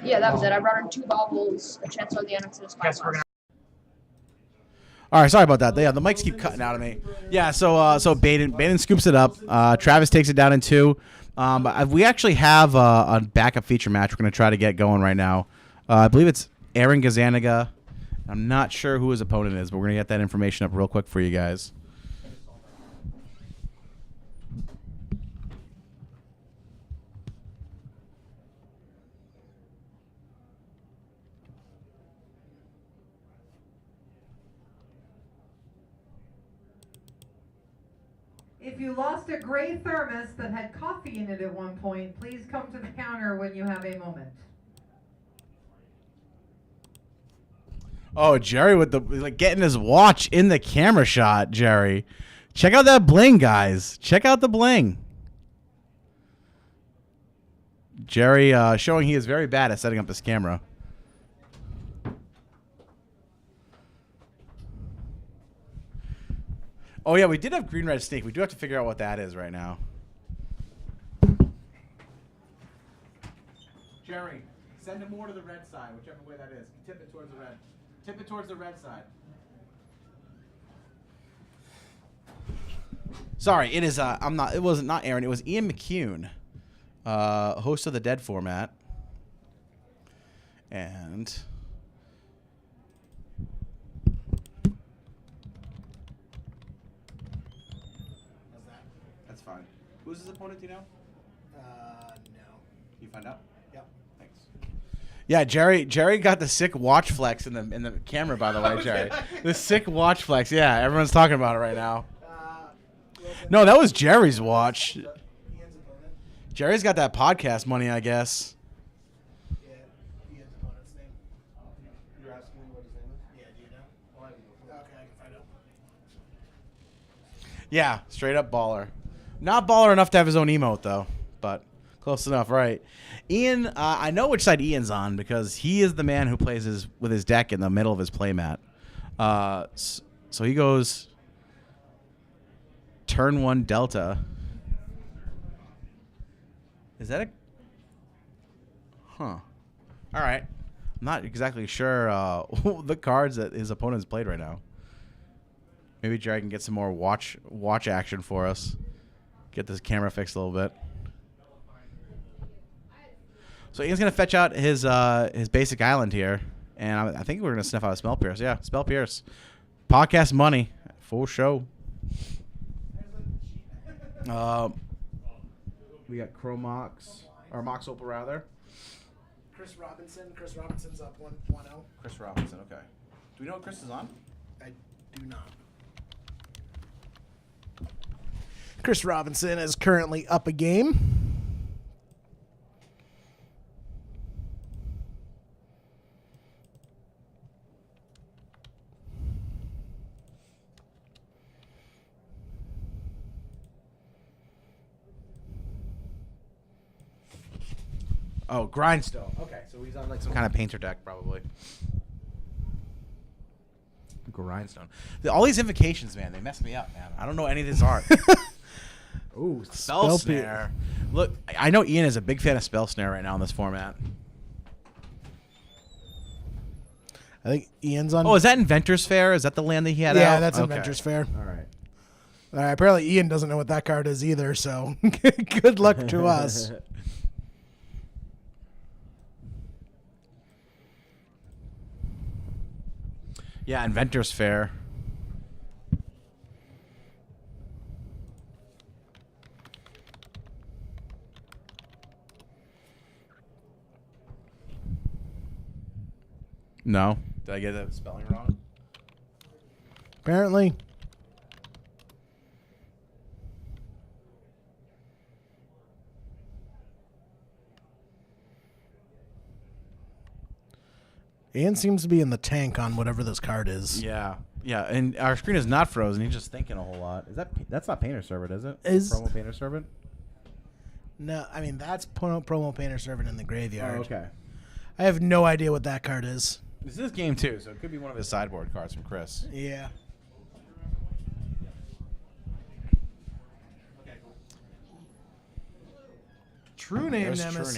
Yeah, that was it. I brought in 2 baubles, a Chancellor of the Enix, and a Spy.
All right, sorry about that. Yeah, the mics keep cutting out of me. Yeah, so Baden scoops it up. Travis takes it down in 2. But we actually have a backup feature match we're going to try to get going right now. I believe it's Aaron Gazaniga. I'm not sure who his opponent is, but we're going to get that information up real quick for you guys.
If you lost a gray thermos that had coffee in it at one point, please come to the counter when you have a moment.
Oh, Jerry with the getting his watch in the camera shot, Jerry. Check out that bling, guys. Check out the bling. Jerry showing he is very bad at setting up his camera. Oh, yeah, we did have green red snake. We do have to figure out what that is right now. Jerry, send him more to the red side, whichever way that is. Tip it towards the red. Tip it towards the red side. Sorry, it is it wasn't not Aaron, it was Ian McCune. Host of the Dead format. And that's fine. Who's his opponent, do you know?
No.
Can you find out?
Yep.
Thanks. Yeah, Jerry got the sick watch flex in the camera, by the way, Jerry. The sick watch flex. Yeah, everyone's talking about it right now. No, that was Jerry's watch. Jerry's got that podcast money, I guess. Yeah, straight up baller. Not baller enough to have his own emote, though, but close enough, right? Ian, I know which side Ian's on because he is the man who plays with his deck in the middle of his playmat. So he goes turn 1 Delta. Is that a... Huh. All right. I'm not exactly sure the cards that his opponent's played right now. Maybe Jerry can get some more watch action for us. Get this camera fixed a little bit. So Ian's gonna fetch out his basic island here, and I think we're gonna sniff out a Spell Pierce. Yeah, Spell Pierce. Podcast money, full show. We got Chromox or Mox Opal rather.
Chris Robinson's up 1-0.
Chris Robinson. Okay. Do we know what Chris is on?
I do not. Chris Robinson is currently up a game.
Oh, Grindstone. Okay, so he's on like some kind of painter deck probably. Grindstone. All these invocations, man, they mess me up, man. I don't know any of this art. Ooh, Spell Snare. Look, I know Ian is a big fan of Spell Snare right now in this format.
I think Ian's on.
Oh, is that Inventor's Fair? Is that the land that he had out?
Yeah, that's Inventor's Fair.
All right.
Apparently Ian doesn't know what that card is either, so good luck to us.
Yeah, Inventor's Fair. No. Did I get that spelling wrong?
Apparently. Ian seems to be in the tank on whatever this card is.
Yeah. Yeah, and our screen is not frozen. He's just thinking a whole lot. That's not Painter Servant, is it? Promo Painter Servant?
No, I mean that's promo Painter Servant in the graveyard.
Oh, okay.
I have no idea what that card is.
This is game 2, so it could be one of his sideboard cards from Chris.
Yeah. True Name
There's
Nemesis.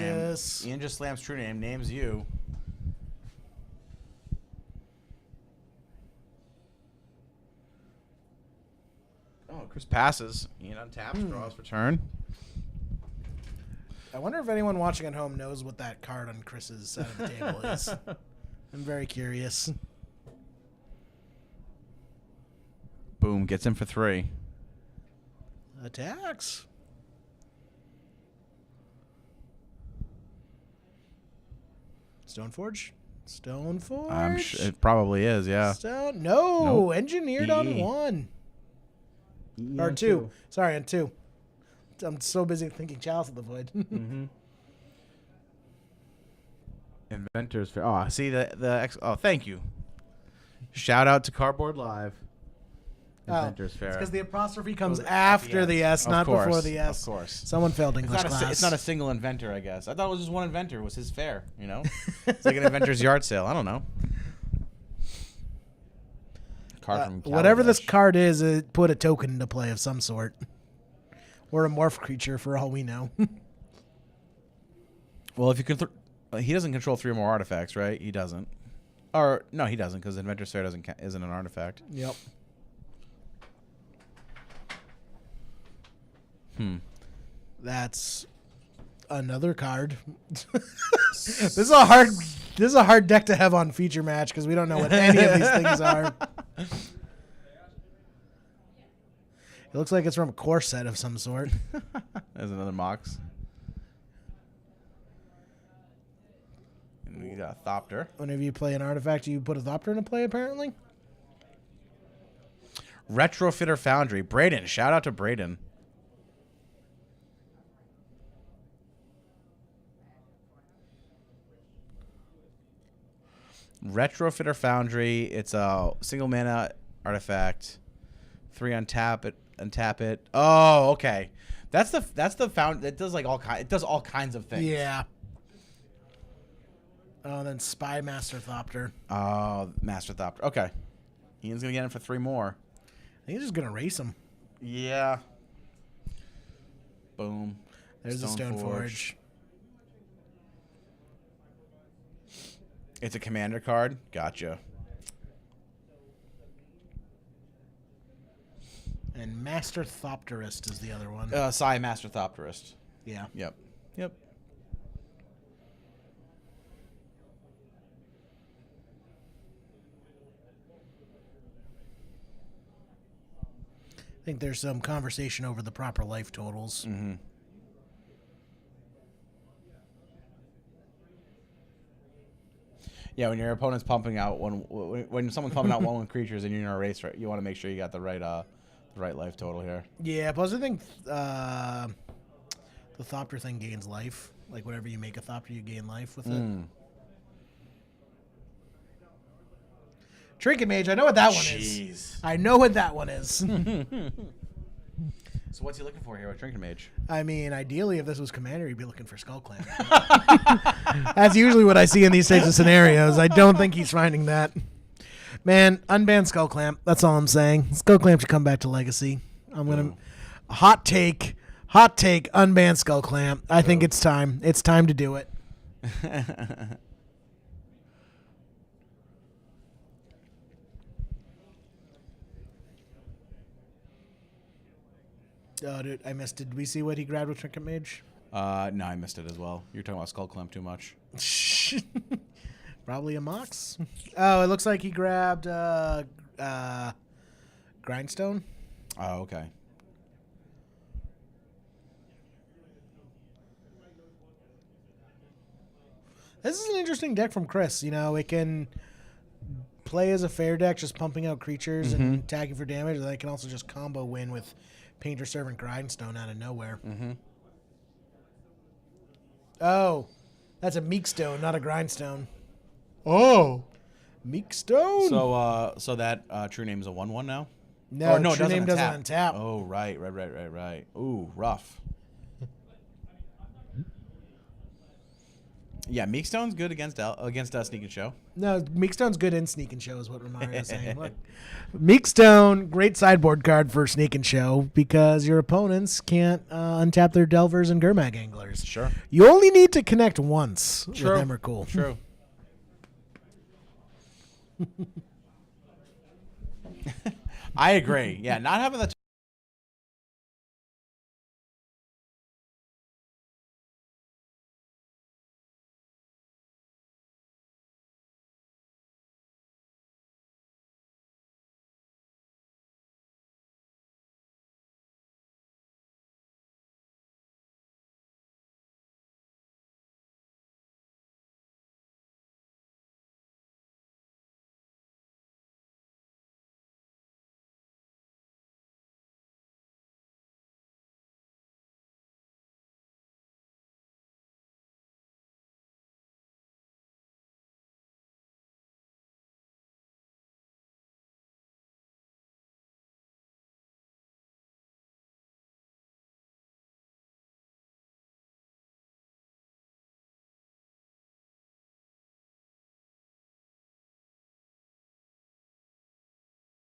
True Name. Ian just slams True Name, names you. Oh, Chris passes. Ian untaps, draws for turn.
I wonder if anyone watching at home knows what that card on Chris's side of the table is. I'm very curious.
Boom, gets him for 3.
Attacks. Stoneforge? Stoneforge?
I'm sure it probably is, yeah.
No,
Nope.
engineered on
EE.
1. Or 2. Sorry, on 2. I'm so busy thinking Chalice of the Void.
Mm-hmm. Inventors Fair. Oh, see oh, thank you. Shout out to Cardboard Live. Inventors Fair.
It's because the apostrophe comes after the S, not before the S.
Of course.
Someone failed English
It's
class.
not a single inventor, I guess. I thought it was just one inventor. It was his fair, you know? It's like an inventor's yard sale. I don't know. Card from
whatever this
Kaladesh.
card is, it put a token into play of some sort. Or a morph creature, for all we know.
Well, if you can... he doesn't control 3 or more artifacts, right? He doesn't. Or, no, he doesn't, because Inventor's Fair isn't an artifact.
Yep. That's another card. This is a hard deck to have on feature match because we don't know what any of these things are. It looks like it's from a core set of some sort.
There's another Mox. You got a Thopter.
Whenever you play an artifact, you put a Thopter into play, apparently.
Retrofitter Foundry. Braden. Shout out to Braden. Retrofitter Foundry. It's a single mana artifact. 3 untap it. Oh, okay. That's the found. It does like it does all kinds of things.
Yeah. Oh, then Spy Master Thopter.
Oh, Master Thopter. Okay. Ian's gonna get him for 3 more.
I think he's just gonna race him.
Yeah. Boom.
There's the Stoneforge.
It's a commander card. Gotcha.
And Master Thopterist is the other one.
Sai Master Thopterist.
Yeah.
Yep. Yep.
I think there's some conversation over the proper life totals.
Mm-hmm. Yeah, when your opponent's pumping out when someone's pumping out 1/1 creatures and you're in a race, right, you want to make sure you got the right life total here.
Yeah, plus I think the Thopter thing gains life. Like whenever you make a Thopter, you gain life with it. Trinket Mage, I know what that one is. I know what that one is.
So what's he looking for here with Trinket Mage?
I mean, ideally, if this was Commander, he'd be looking for Skull Clamp. That's usually what I see in these types of scenarios. I don't think he's finding that. Man, unban Skull Clamp. That's all I'm saying. Skull Clamp should come back to Legacy. I'm going to... Hot take, unban Skull Clamp. I think it's time. It's time to do it. Oh, dude, I missed it. Did we see what he grabbed with Trinket Mage?
No, I missed it as well. You're talking about Skull Clamp too much.
Probably a Mox. Oh, it looks like he grabbed Grindstone.
Oh, okay.
This is an interesting deck from Chris. You know, it can play as a fair deck, just pumping out creatures and attacking for damage. And then it can also just combo win with Painter Servant Grindstone out of nowhere. Oh, that's a Meekstone, not a Grindstone. Oh, Meekstone.
So that true name is a 1/1 now?
No,
no,
true name doesn't untap.
Oh, right. Ooh, rough. Yeah, Meekstone's good against Sneak and Show.
No, Meekstone's good in Sneak and Show is what Romario is saying. Look, Meekstone, great sideboard card for Sneak and Show because your opponents can't untap their Delvers and Gurmag Anglers.
Sure.
You only need to connect once with Emrakul.
True. I agree. Yeah, not having the...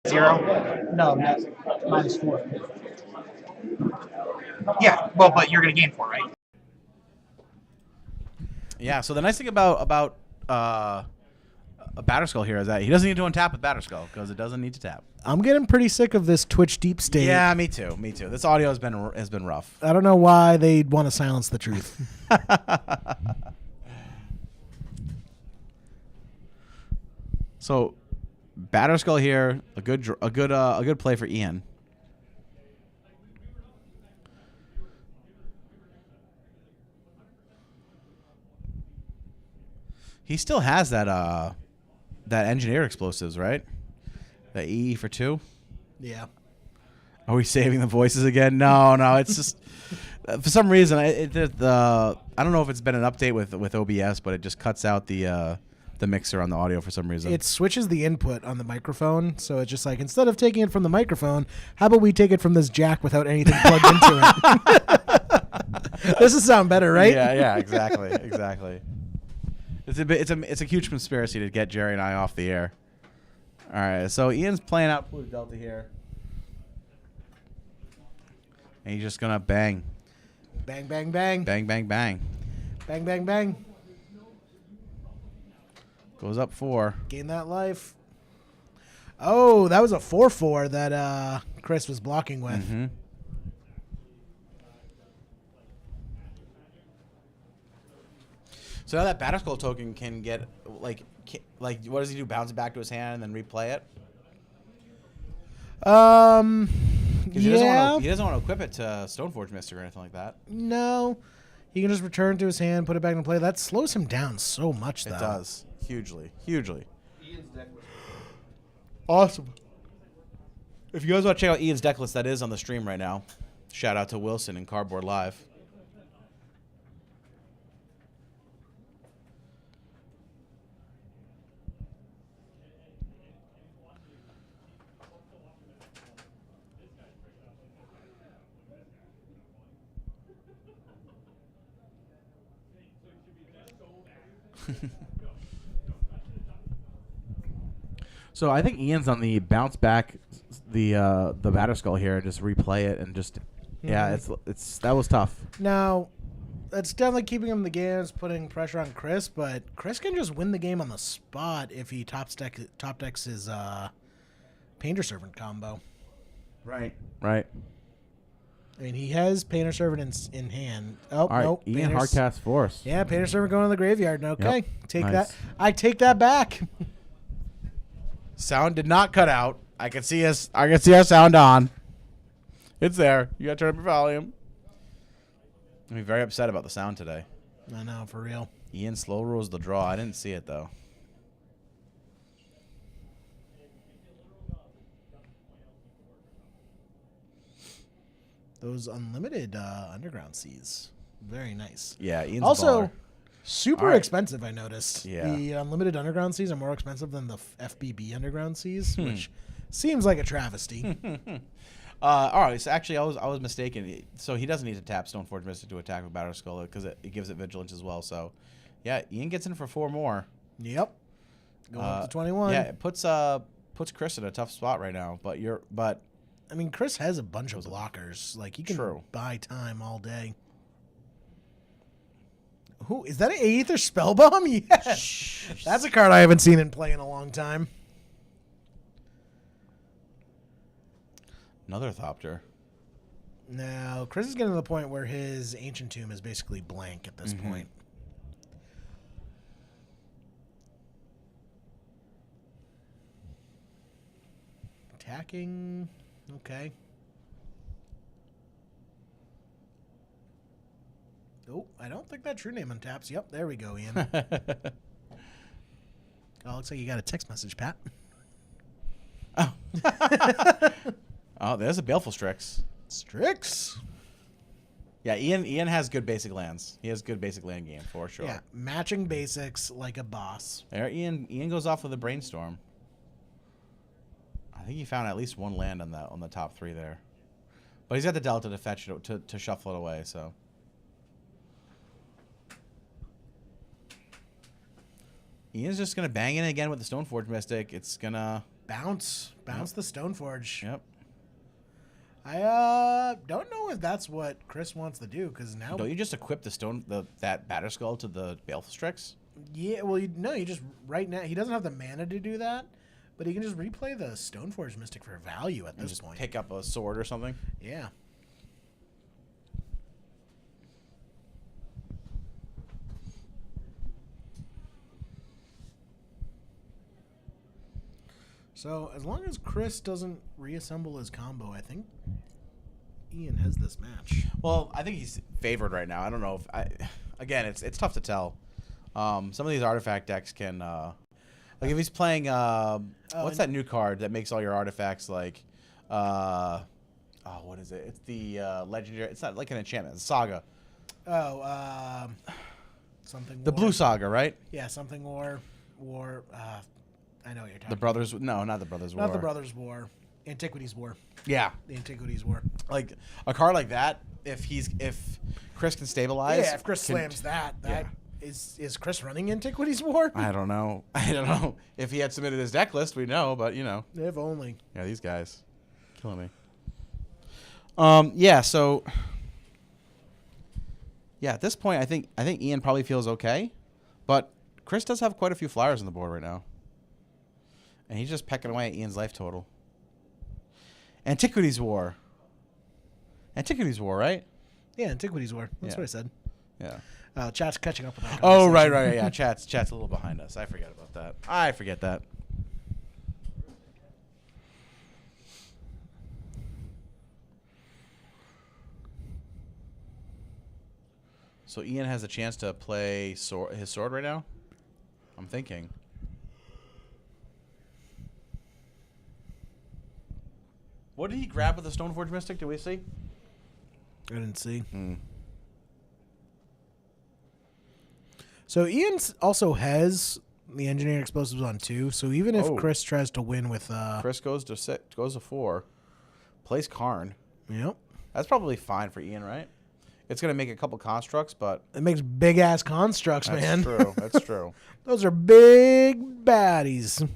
Zero? No, -4. Yeah, well, but you're going to gain 4, right?
Yeah, so the nice thing about a Batterskull here is that he doesn't need to untap with Batterskull because it doesn't need to tap.
I'm getting pretty sick of this Twitch deep state.
Yeah, me too. This audio has been rough.
I don't know why they'd want to silence the truth.
So, Batterskull here, a good play for Ian. He still has that that engineer explosives, right? The EE for 2.
Yeah.
Are we saving the voices again? No, it's just for some reason I don't know if it's been an update with OBS, but it just cuts out the mixer on the audio for some reason.
It switches the input on the microphone, so it's just like, instead of taking it from the microphone, how about we take it from this jack without anything plugged into it? This will sound better, right?
Yeah, exactly. It's a huge conspiracy to get Jerry and I off the air. All right, so Ian's playing out Pluto Delta here, and he's just gonna bang,
Bang, bang, bang.
bang, bang, bang.
Bang, bang, bang.
Goes up 4.
Gain that life. Oh, that was a 4-4 that Chris was blocking with.
Mm-hmm. So now that Batterskull token can get like what does he do? Bounce it back to his hand and then replay it? 'Cause
Yeah.
He doesn't want to equip it to Stoneforge Mystic or anything like that.
No. He can just return to his hand, put it back into play. That slows him down so much, though.
It does. Hugely. Hugely.
Awesome.
If you guys want to check out Ian's deck list, that is on the stream right now. Shout out to Wilson and Cardboard Live.
So I think Ian's on the bounce back, the Batterskull here, just replay it and just yeah, it's that was tough.
Now, that's definitely keeping him in the game. It's putting pressure on Chris, but Chris can just win the game on the spot if he top decks his Painter Servant combo.
Right.
I mean, he has Painter Servant in hand. Oh,
All right,
no.
Ian Hardcast Force.
Yeah, Painter Servant going to the graveyard. Okay,
Yep.
take
Nice.
that. I take that back.
Sound did not cut out. I can see our sound on. It's there. You gotta turn up your volume. I'm very upset about the sound today.
I know, for real.
Ian slow rolls the draw. I didn't see it though.
Those unlimited underground seas. Very nice.
Yeah, Ian's
also
a baller.
super
All right.
expensive, I noticed.
Yeah.
The unlimited underground seas are more expensive than the FBB underground seas, which seems like a travesty.
All right, so actually I was mistaken. So he doesn't need to tap Stoneforge Mystic to attack with Batterskull because it gives it vigilance as well. So yeah, Ian gets in for 4 more.
Yep. Going up to 21.
Yeah, it puts Chris in a tough spot right now. But
I mean, Chris has a bunch of blockers. Like, he can
True.
buy time all day. Who is that? An Aether Spellbomb? Yes. That's a card I haven't seen in play in a long time.
another Thopter.
Now, Chris is getting to the point where his Ancient Tomb is basically blank at this point. Attacking. Okay. Oh, I don't think that True Name untaps. Yep, there we go, Ian. Oh, looks like you got a text message, Pat.
Oh, there's a Baleful Strix.
Strix.
Yeah, Ian has good basic lands. He has good basic land game for sure.
Yeah, matching basics like a boss.
There, Ian goes off with a Brainstorm. I think he found at least one land on the top 3 there, but he's got the Delta to fetch it to shuffle it away. So Ian's just gonna bang in again with the Stoneforge Mystic. It's gonna
bounce the Stoneforge.
Yep.
I don't know if that's what Chris wants to do, because now
Don't you just equip that Batterskull to the Baleful Strix?
Yeah, well, you just right now he doesn't have the mana to do that, but he can just replay the Stoneforge Mystic for value at
And
this
just
point.
pick up a sword or something.
Yeah. So as long as Chris doesn't reassemble his combo, I think Ian has this match.
Well, I think he's favored right now. I don't know if again, it's tough to tell. Some of these artifact decks can, like if he's playing, what's that new card that makes all your artifacts like, what is it? It's the legendary. It's not like an enchantment. It's Saga.
Oh, something.
The
War.
Blue Saga, right?
Yeah, something war. I know what you're talking.
The Brothers. No, not the Brothers War.
Not the Brothers War. Antiquities War.
Yeah,
the Antiquities War.
Like a card like that, if Chris can stabilize.
Yeah, if Chris slams that is Chris running Antiquities War?
I don't know. If he had submitted his deck list, we know, but you know.
If only.
Yeah, these guys, killing me. Yeah. So. Yeah, at this point, I think Ian probably feels okay, but Chris does have quite a few flyers on the board right now, and he's just pecking away at Ian's life total. Antiquities War, right?
Yeah, Antiquities War. That's
Yeah.
what I said.
Yeah.
Chat's catching up with that.
Oh, right. Yeah, chat's a little behind us. I forget about that. I forget that. So Ian has a chance to play his sword right now? I'm thinking. What did he grab with the Stoneforge Mystic? Did we see?
I didn't see.
Hmm.
So Ian also has the Engineering Explosives on 2. So even if
Oh.
Chris tries to win with
Chris goes to 4, plays Karn.
Yep.
That's probably fine for Ian, right? It's gonna make a couple constructs, but
it makes big ass constructs,
that's
man.
true. That's true.
Those are big baddies.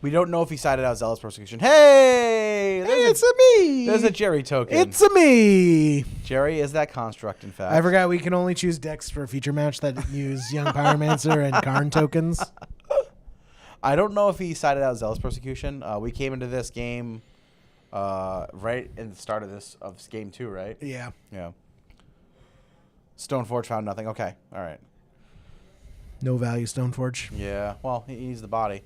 We don't know if he sided out Zealous Persecution. Hey,
It's a me.
There's a Jerry token.
It's a me.
Jerry is that construct, in fact.
I forgot we can only choose decks for a feature match that use Young Pyromancer and Karn tokens.
I don't know if he sided out Zealous Persecution. We came into this game right in the start of game 2, right?
Yeah.
Yeah. Stoneforge found nothing. Okay. All right.
No value Stoneforge.
Yeah. Well, he needs the body.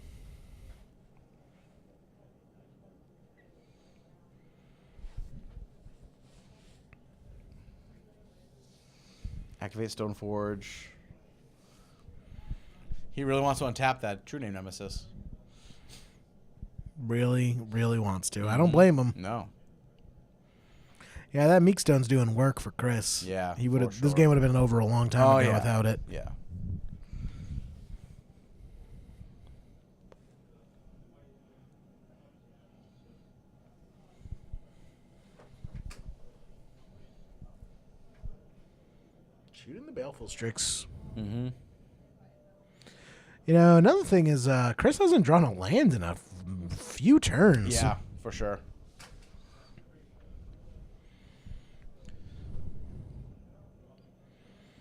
Activate Stoneforge. He really wants to untap that True Name Nemesis.
Really, really wants to. I don't blame him.
No.
Yeah, that Meekstone's doing work for Chris.
Yeah,
he would have.
for
This
sure.
game would have been over a long time ago
yeah.
without it.
Yeah.
Shooting the Baleful Strix.
Mm-hmm.
You know, another thing is Chris hasn't drawn a land in a few turns.
Yeah, for sure.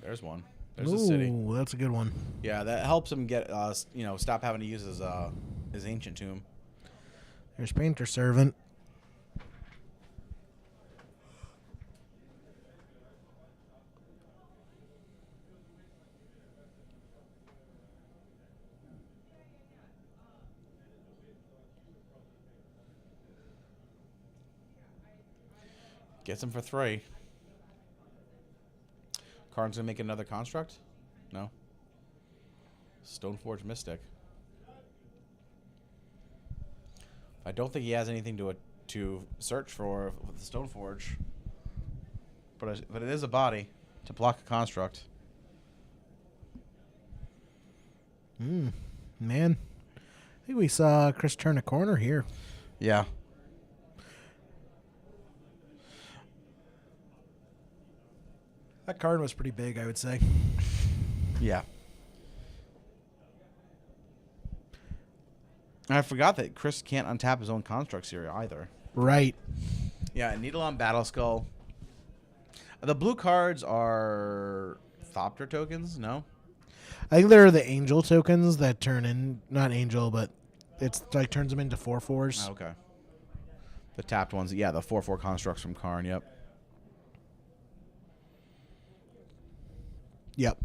There's one. There's a city.
Ooh, that's a good one.
Yeah, that helps him get stop having to use his ancient tomb.
There's Painter Servant.
Gets him for 3. Karn's gonna make another construct? No. Stoneforge Mystic. I don't think he has anything to search for with the Stoneforge. But it is a body to block a construct.
Man. I think we saw Chris turn a corner here.
Yeah.
That card was pretty big, I would say.
Yeah. I forgot that Chris can't untap his own construct area either.
Right.
Yeah, Needle on Battle Skull. The blue cards are Thopter tokens, no?
I think they're the angel tokens that turn in, not angel, but it's like turns them into 4/4s.
Oh, okay. The tapped ones, yeah, the 4/4 constructs from Karn, yep.
Yep.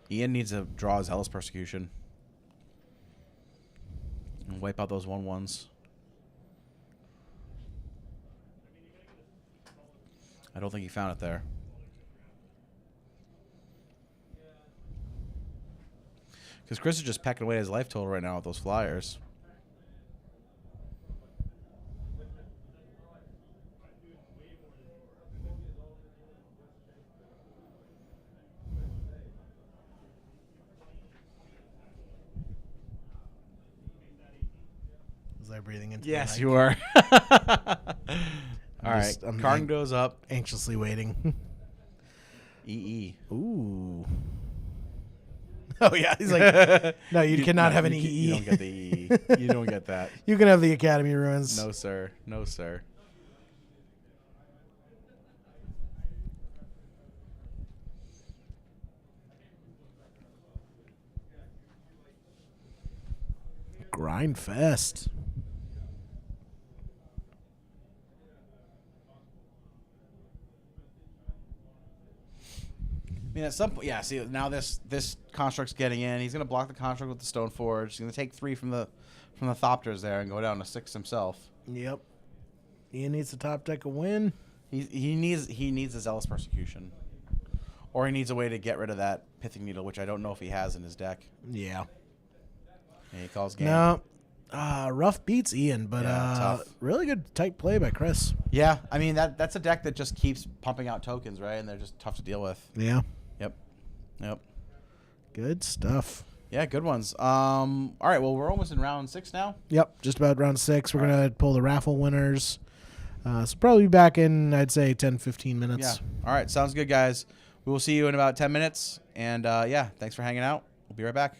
Ian needs to draw his Zealous Persecution. And wipe out those 1/1s. I don't think he found it there. Because Chris is just pecking away his life total right now with those flyers.
Was I breathing into?
Yes,
the mic?
you were. All right,
I'm
Karn goes up.
anxiously waiting.
EE.
Ooh. Oh yeah, he's like, no, you cannot have an EE.
You don't get the EE. You don't get that.
You can have the Academy Ruins.
No, sir. No, sir.
Grind fest.
I mean, at some point, yeah. See, now this construct's getting in. He's gonna block the construct with the Stone Forge. He's gonna take 3 from the Thopters there and go down to 6 himself.
Yep. Ian needs the top deck a win.
He needs a Zealous Persecution, or he needs a way to get rid of that Pithing Needle, which I don't know if he has in his deck.
Yeah.
And he calls game.
No. Rough beats Ian, but
tough.
really good tight play by Chris.
Yeah, I mean that's a deck that just keeps pumping out tokens, right? And they're just tough to deal with.
Yeah.
Yep.
Good stuff.
Yeah, good ones. All right, well, we're almost in round 6 now.
Yep, just about round 6. We're going to pull the raffle winners. So probably be back in, I'd say, 10, 15 minutes.
Yeah. All right, sounds good, guys. We will see you in about 10 minutes. And, yeah, thanks for hanging out. We'll be right back.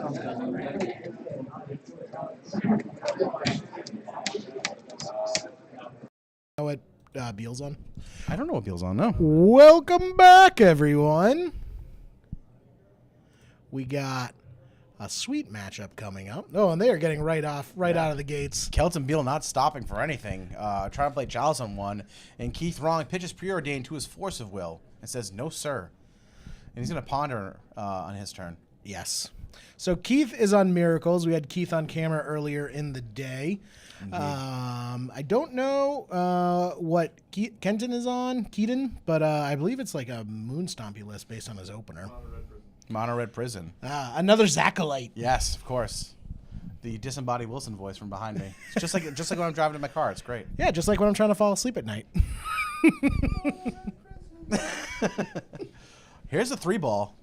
Know what Beal's on?
I don't know what Beal's on. No.
Welcome back, everyone. We got a sweet matchup coming up. Oh, and they are getting right out of the gates.
Kelton Beal not stopping for anything. Trying to play Giles on one, and Keith Wrong pitches Preordained to his force of will and says, "No, sir." And he's going to ponder on his turn.
Yes. So Keith is on Miracles. We had Keith on camera earlier in the day. I don't know what Kenton is on, Keaton, but I believe it's like a Moonstompy list based on his opener.
Mono Red Prison.
Another Zacholite.
Yes, of course. The disembodied Wilson voice from behind me. It's just like when I'm driving in my car. It's great.
Yeah, just like when I'm trying to fall asleep at night.
Here's a 3-ball.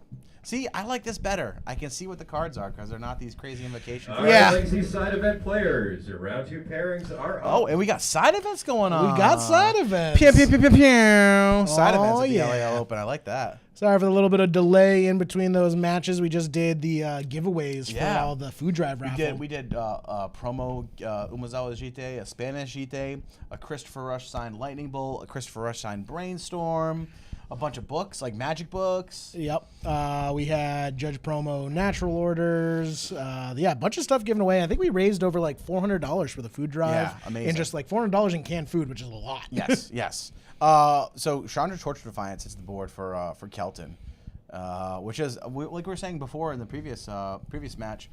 See, I like this better. I can see what the cards are because they're not these crazy invocations.
All right, Legacy side event players. Your round 2 pairings are up.
Oh, and we got side events going on.
We got side events.
Pew, pew, pew, pew, pew. Side events at the
yeah.
LAL Open. I like that.
Sorry for the little bit of delay in between those matches. We just did the giveaways for all the food drive raffle.
We did promo Umazawa Jite, a Spanish Jite, a Christopher Rush signed Lightning Bolt, a Christopher Rush signed Brainstorm, a bunch of books like magic books.
Yep. We had Judge Promo natural orders. A bunch of stuff given away. I think we raised over like $400 for the food drive.
Yeah, amazing.
And just like $400 in canned food, which is a lot.
Yes, yes. So Chandra Torture Defiance hits the board for Kelton, which is like we were saying before in the previous match.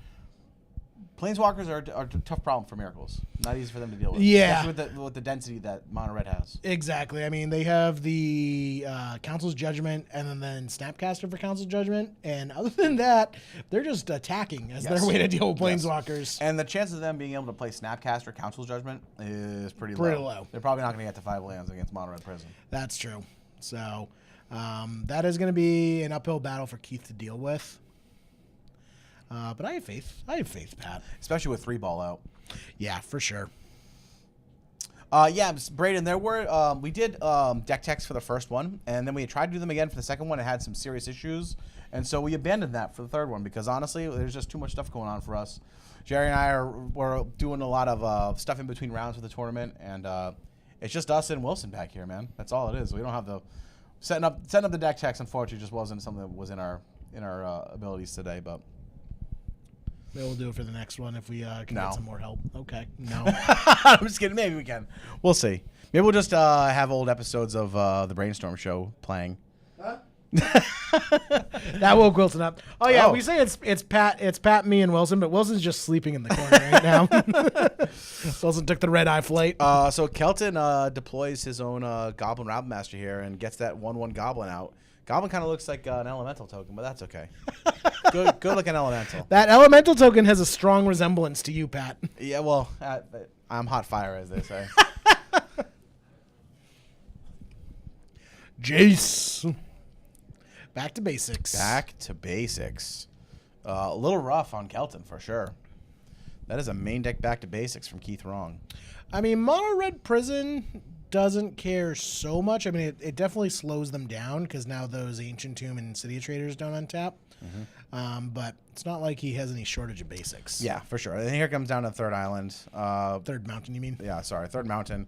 Planeswalkers are a tough problem for Miracles. Not easy for them to deal with.
Yeah.
Especially with the density that Mono Red has.
Exactly. I mean, they have the Council's Judgment and then Snapcaster for Council's Judgment. And other than that, they're just attacking as their way to deal with Planeswalkers.
Yes. And the chance of them being able to play Snapcaster Council's Judgment is pretty low. They're probably not going to get to 5 lands against Mono Red Prison.
That's true. So that is going to be an uphill battle for Keith to deal with. But I have faith. Pat.
Especially with 3-ball out.
Yeah, for sure.
Braden, there were we did deck techs for the first one, and then we tried to do them again for the second one. It had some serious issues, and so we abandoned that for the third one because honestly, there's just too much stuff going on for us. Jerry and I were doing a lot of stuff in between rounds for the tournament, and it's just us and Wilson back here, man. That's all it is. We don't have the setting up the deck techs. Unfortunately, just wasn't something that was in our abilities today, but.
Maybe we'll do it for the next one if we can get some more help. Okay. No.
I'm just kidding. Maybe we can. We'll see. Maybe we'll just have old episodes of the Brainstorm show playing.
Huh? That woke Wilson up. Oh yeah, we say it's Pat, me, and Wilson, but Wilson's just sleeping in the corner right now. Wilson took the red eye flight.
So Kelton deploys his own Goblin Rabbit Master here and gets that 1/1 Goblin out. Goblin kind of looks like an elemental token, but that's okay. Good looking elemental.
That elemental token has a strong resemblance to you, Pat.
Yeah, well, I'm hot fire, as they say.
Jace. Back to basics.
A little rough on Kelton, for sure. That is a main deck back to basics from Keith Wrong.
I mean, Mono Red Prison doesn't care so much. I mean, it definitely slows them down because now those Ancient Tomb and City of Traders don't untap. Mm-hmm. But it's not like he has any shortage of basics.
Yeah, for sure. And here comes down to Third Island.
Third Mountain, you mean?
Yeah, sorry. Third Mountain.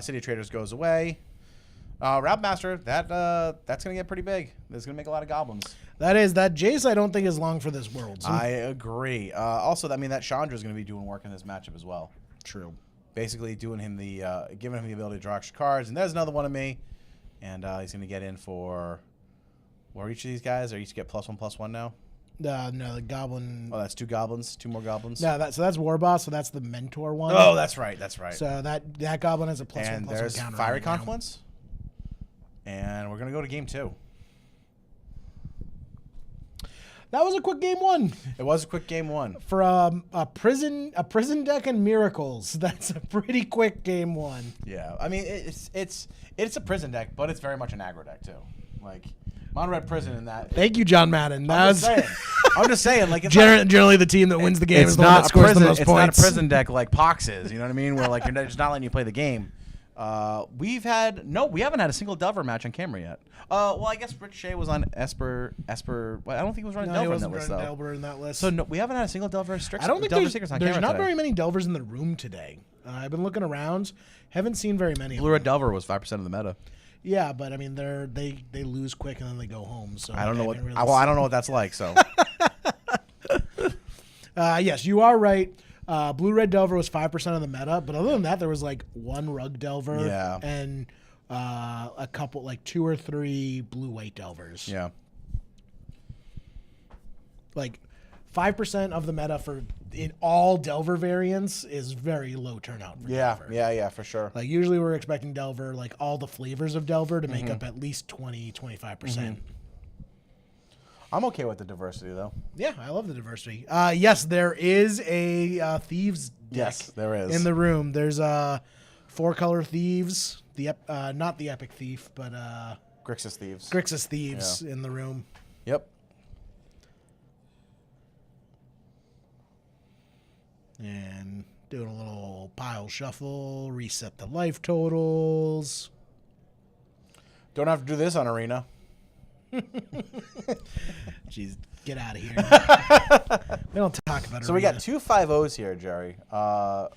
City of Traders goes away. Rabbit Master, that's going to get pretty big. It's going to make a lot of goblins.
That Jace I don't think is long for this world. So.
I agree. Also, I mean, that Chandra is going to be doing work in this matchup as well.
True.
Basically giving him the ability to draw extra cards. And there's another one of me. And he's going to get in for, what are each of these guys? Are each get +1/+1 now?
No, the goblin.
Oh, that's 2 goblins, 2 more goblins.
No, that's War Boss, so that's the mentor one.
Oh, that's right.
So that goblin has a +1/+1
and there's
counter.
Fiery Confluence. And we're going to go to game 2.
That was a quick game 1.
It was a quick game 1.
For a prison deck and Miracles, that's a pretty quick game 1.
Yeah, I mean it's a prison deck, but it's very much an aggro deck too. Like Mono Red Prison in that.
Thank you, John Madden.
I'm just saying, like
generally the team that wins the game is the one that scores the most points.
It's not a prison deck like Pox is. You know what I mean? Where like you're just not letting you play the game. We haven't had a single Delver match on camera yet. Well, I guess Rich Shea was on Esper. Well, I don't think he was running
No, he
Delver in that
wasn't
list,
running
though.
Delver in that list.
So no, we haven't had a single Delver Secrets
I don't think
Secrets on
there's
camera
not
today.
very many Delvers in the room today. I've been looking around, haven't seen very many.
Blue Red Delver was 5% of the meta.
Yeah, but I mean, they lose quick and then they go home. So
I don't know what.
haven't really
I don't know what that's like. So
yes, you are right. Blue Red Delver was 5% of the meta, but other than that, there was like one Rug Delver
Yeah.
and a couple, like 2 or 3 Blue White Delvers.
yeah.
Like 5% of the meta for in all Delver variants is very low turnout for Delver.
Yeah, for sure.
Like usually we're expecting Delver, like all the flavors of Delver to make up at least 20-25%.
Mm-hmm. I'm okay with the diversity though.
Yeah, I love the diversity. Yes, there is a Thieves deck.
Yes, there is.
In the room. There's 4-color Thieves, not the Epic Thief, but
Grixis Thieves.
Grixis Thieves in the room.
Yep.
And doing a little pile shuffle, reset the life totals.
Don't have to do this on Arena.
Jeez, get out of here. We don't talk about it.
So we got 2 5-0s here, Jerry. How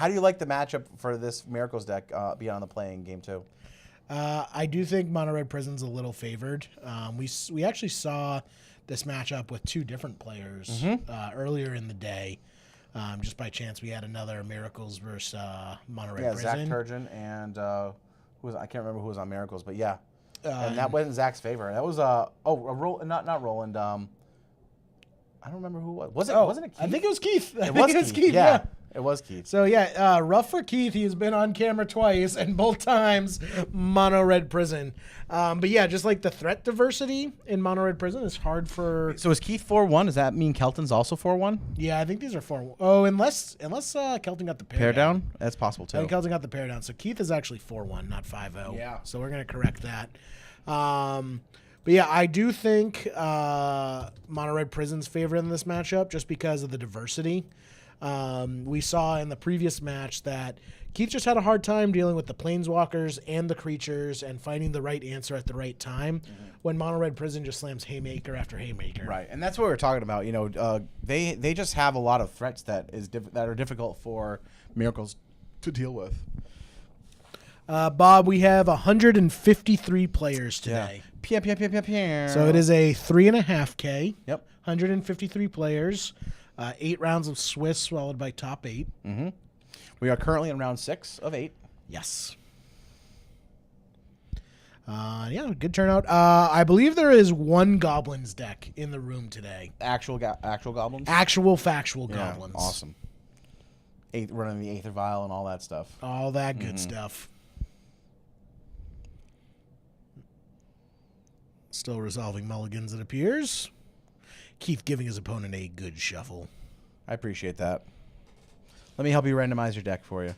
do you like the matchup for this Miracles deck beyond the playing game 2?
I do think Mono Red Prison's a little favored. We actually saw this matchup with 2 different players earlier in the day. Just by chance, we had another Miracles versus Mono Red Prison.
Zach Turgeon and I can't remember who was on Miracles, but yeah. And that went in Zach's favor. That was not Roland. I don't remember who it was. Wasn't it Keith?
I think it was Keith.
It was Keith. Yeah. It was Keith.
So yeah, rough for Keith. He's been on camera twice, and both times Mono Red Prison. But yeah, just like the threat diversity in Mono Red Prison is hard for.
So is Keith 4-1? Does that mean Kelton's also 4-1?
Yeah, I think these are 4. Oh, unless Kelton got the pair
down. That's possible too.
I think Kelton got the pair down. So Keith is actually 4-1, not 5-0.
Yeah.
So we're gonna correct that. But yeah, I do think Mono Red Prison's favorite in this matchup just because of the diversity. We saw in the previous match that Keith just had a hard time dealing with the planeswalkers and the creatures and finding the right answer at the right time when Mono Red Prison just slams haymaker after haymaker.
Right, and that's what we're talking about. You know, they just have a lot of threats that are difficult for Miracles to deal with.
Bob, we have 153 players today.
Yeah.
So it is a 3.5K.
Yep.
153 players. 8 rounds of Swiss followed by top 8.
Mm-hmm. We are currently in round 6 of 8.
Yes. Yeah, good turnout. I believe there is 1 Goblins deck in the room today.
Actual goblins?
Actual factual goblins.
Awesome. Running the Aether Vial and all that stuff.
All that good stuff. Still resolving mulligans, it appears. Keith giving his opponent a good shuffle.
I appreciate that. Let me help you randomize your deck for you.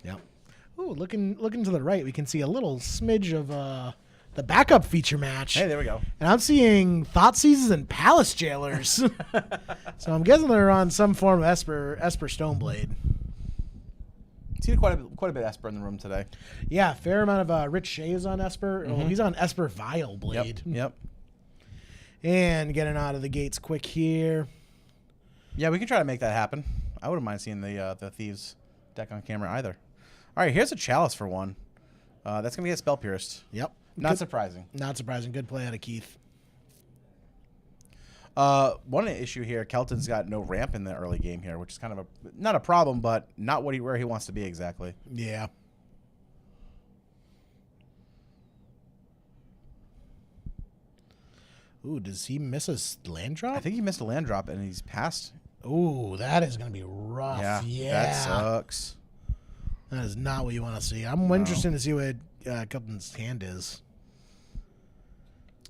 Yep. Ooh, looking to the right, we can see a little smidge of the backup feature match.
Hey, there we go.
And I'm seeing Thoughtseizes and Palace Jailers. So I'm guessing they're on some form of Esper Stoneblade.
See quite a bit of Esper in the room today.
Yeah, fair amount of Rich Shea is on Esper.
Mm-hmm.
Well, he's on Esper Vile Blade.
Yep.
And getting out of the gates quick here.
Yeah, we can try to make that happen. I wouldn't mind seeing the Thieves deck on camera either. All right, here's a Chalice for 1. That's going to get Spell Pierced.
Yep.
Not surprising.
Not surprising. Good play out of Keith.
One issue here, Kelton's got no ramp in the early game here, which is kind of not a problem, but not where he wants to be exactly.
Yeah. Ooh, does he miss a land drop?
I think he missed a land drop, and he's passed.
Ooh, that is going to be rough. Yeah.
That sucks.
That is not what you want to see. I'm interested to see what Kelton's hand is.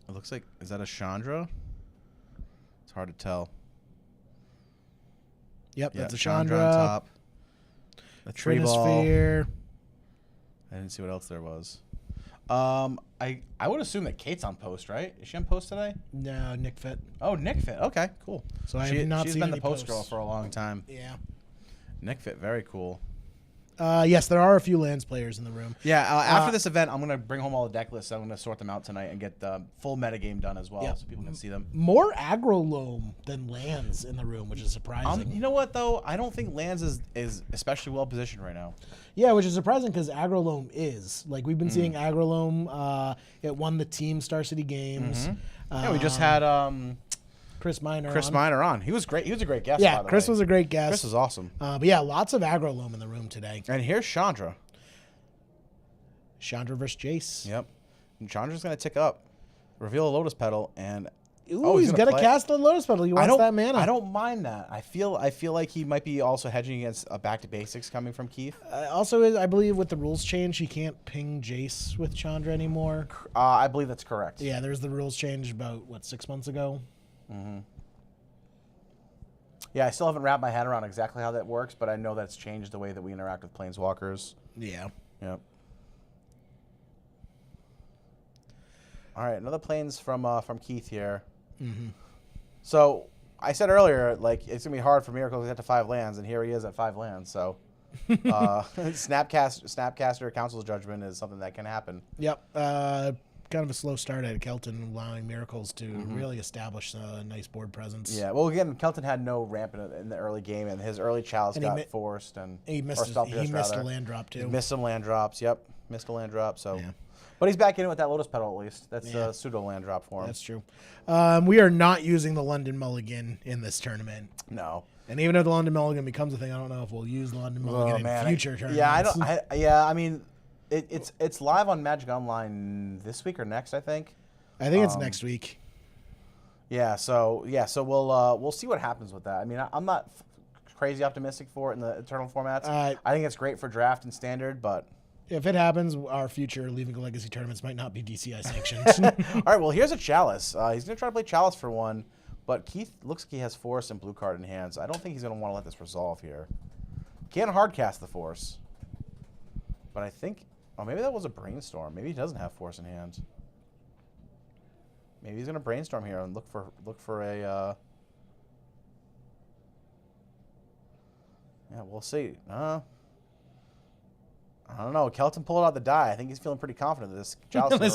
It looks like, is that a Chandra? It's hard to tell.
Yep, that's a
Chandra
Chandra.
on top. A tree ball.
Trinisphere.
I didn't see what else there was. I would assume that Kate's on post, right? Is she on post today?
No, Nick Fit.
Oh, Nick Fit. Okay, cool.
So I have not
she's
seen
been
any
the post girl
posts.
for a long time.
Yeah.
Nick Fit, very cool.
Yes, there are a few lands players in the room.
Yeah, after this event, I'm going to bring home all the deck lists. I'm going to sort them out tonight and get the full metagame done as well so people can see them.
More aggro loam than lands in the room, which is surprising.
You know what, though? I don't think lands is especially well positioned right now.
Yeah, which is surprising because aggro loam is. Like, we've been seeing aggro loam. It won the Team Star City games.
Yeah, we just had
Chris Minor
on. He was great. He was a great guest.
Yeah,
by the
Chris
way.
was a great guest.
Chris was awesome.
But yeah, lots of aggro loam in the room today.
And here's Chandra.
Chandra versus Jace.
Yep. And Chandra's going to tick up, reveal a Lotus Petal, and
Ooh, he's got to cast the Lotus Petal. He wants that mana.
I don't mind that. I feel like he might be also hedging against a back to basics coming from Keith.
Also, I believe with the rules change, he can't ping Jace with Chandra anymore.
I believe that's correct.
Yeah, there's the rules change about, 6 months ago?
Mm-hmm. Yeah, I still haven't wrapped my head around exactly how that works, but I know that's changed the way that we interact with Planeswalkers.
Yeah.
Yep. All right, another Plains from Keith here.
Mm-hmm.
So I said earlier, like, it's gonna be hard for Miracles to get to 5 lands, and here he is at 5 lands. So Snapcaster Council's Judgment is something that can happen.
Yep. Kind of a slow start at Kelton, allowing Miracles to really establish a nice board presence.
Yeah, well, again, Kelton had no ramp in the early game, and his early Chalice got forced, and
he missed a land drop too.
He missed some land drops. Yep, missed a land drop. So, but he's back in it with that Lotus Petal at least. That's a pseudo land drop for him.
That's true. We are not using the London Mulligan in this tournament.
No.
And even if the London Mulligan becomes a thing, I don't know if we'll use the London Mulligan in future tournaments.
Yeah, I mean, it's live on Magic Online this week or next, I think.
I think it's next week.
Yeah, so we'll see what happens with that. I mean, I'm not crazy optimistic for it in the Eternal formats. I think it's great for draft and standard, but
if it happens, our future Leaving a Legacy tournaments might not be DCI sanctioned.
All right, well, here's a Chalice. He's going to try to play Chalice for one, but Keith looks like he has Force and blue card in hand, so I don't think he's going to want to let this resolve here. Can't hard cast the Force, but I think, maybe that was a Brainstorm. Maybe he doesn't have Force in hand. Maybe he's going to Brainstorm here and look for a. Yeah, we'll see. I don't know. Kelton pulled out the die. I think he's feeling pretty confident that this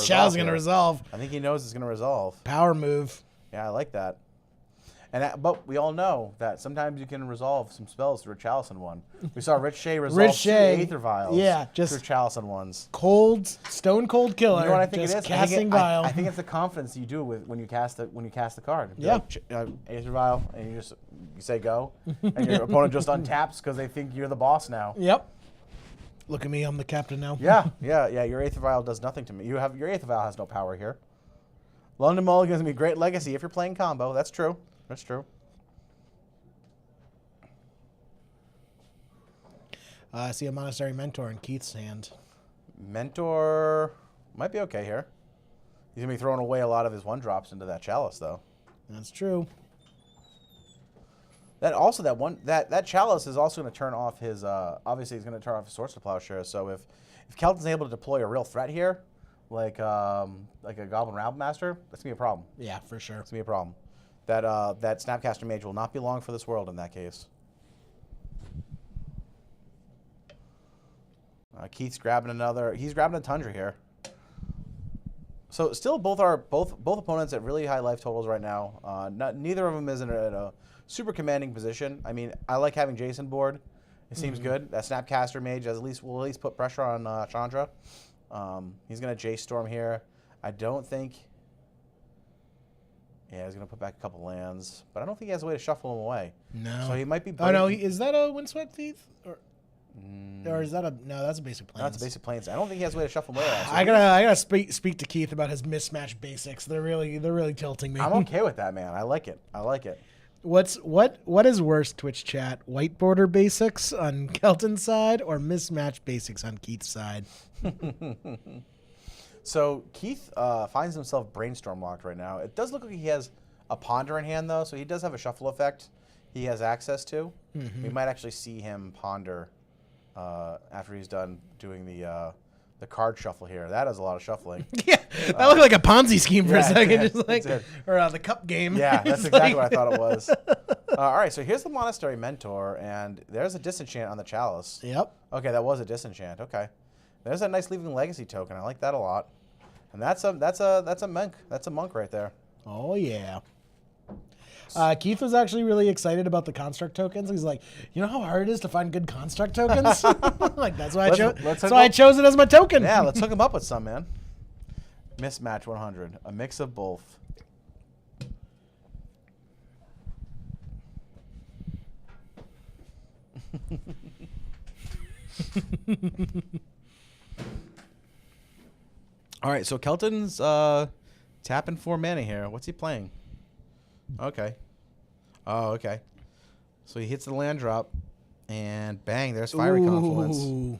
Chalice
is going to resolve.
I think he knows it's going to resolve.
Power move.
Yeah, I like that. But we all know that sometimes you can resolve some spells through a Chalice in one. We saw Rich Shea resolve 2 Aether Vials through Chalice in ones.
Stone cold killer.
You know what I think it is?
Casting vial.
I think it's the confidence you do with when you cast the card.
Yeah.
Aether Vial, and you say go, and your opponent just untaps because they think you're the boss now.
Yep. Look at me, I'm the captain now.
Yeah. Your Aether Vial does nothing to me. Your Aether Vial has no power here. London Mulligan is going to be a great legacy if you're playing combo. That's true. That's true.
I see a Monastery Mentor in Keith's hand.
Mentor might be okay here. He's going to be throwing away a lot of his 1-drops into that Chalice, though.
That's true.
That Chalice is also going to turn off his. Obviously, he's going to turn off his Swords to Plowshare. So if Kelton's able to deploy a real threat here, like a Goblin Rabblemaster, that's gonna be a problem.
Yeah, for sure.
It's gonna be a problem. That Snapcaster Mage will not be long for this world in that case. Keith's grabbing another. He's grabbing a Tundra here. So still both opponents at really high life totals right now. Neither of them is in a super commanding position. I mean, I like having Jason board. It seems good. That Snapcaster Mage will at least put pressure on Chandra. He's going to Jace Storm here. I don't think... Yeah, he's going to put back a couple lands. But I don't think he has a way to shuffle them away.
No.
So he might be...
Oh, no. Is that a Windswept Thief? Or is that a... No, that's a Basic Plains.
That's a Basic Plains. I don't think he has a way to shuffle them away.
I gotta speak to Keith about his mismatched basics. They're really tilting me.
I'm okay with that, man. I like it.
What is worse, Twitch chat? White border basics on Kelton's side or mismatched basics on Keith's side?
So Keith finds himself Brainstorm locked right now. It does look like he has a Ponder in hand, though, so he does have a shuffle effect he has access to. We might actually see him Ponder after he's done doing the card shuffle here. That is a lot of shuffling.
Yeah, that looked like a Ponzi scheme for a second, or the cup game.
Yeah, that's exactly what I thought it was. All right, so here's the Monastery Mentor, and there's a disenchant on the Chalice.
Yep.
Okay, that was a disenchant. Okay, there's a nice Leaving Legacy token. I like that a lot. And that's a monk. That's a monk right there.
Oh yeah. Keith was actually really excited about the construct tokens. He's like, you know how hard it is to find good construct tokens? Like that's why I chose it as my token.
Yeah, let's hook him up with some, man. Mismatch 100, a mix of both. All right, so Kelton's tapping 4 mana here. What's he playing? Okay. Oh, okay. So he hits the land drop, and bang, there's Fiery Confluence.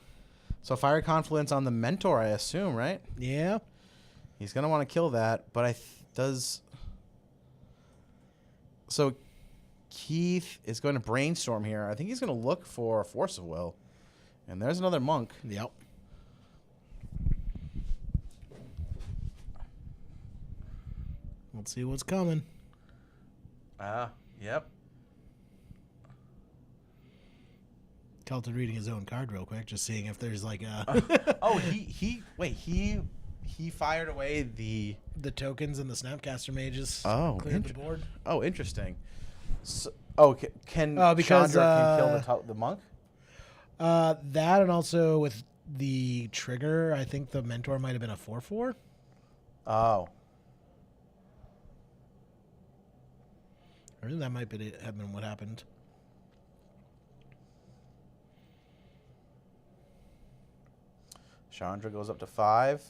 So Fiery Confluence on the Mentor, I assume, right?
Yeah.
He's going to want to kill that, but does... So Keith is going to brainstorm here. I think he's going to look for Force of Will. And there's another monk.
Yep. Let's see what's coming.
Yep.
Kelton reading his own card real quick, just seeing if there's like a...
he fired away the
tokens and the Snapcaster Mages.
Oh,
cleared the board.
Oh, interesting. So, can
because
Chandra kill the monk?
That and also with the trigger, I think the Mentor might have been a 4/4.
Oh.
I think that might have been what happened.
Chandra goes up to 5.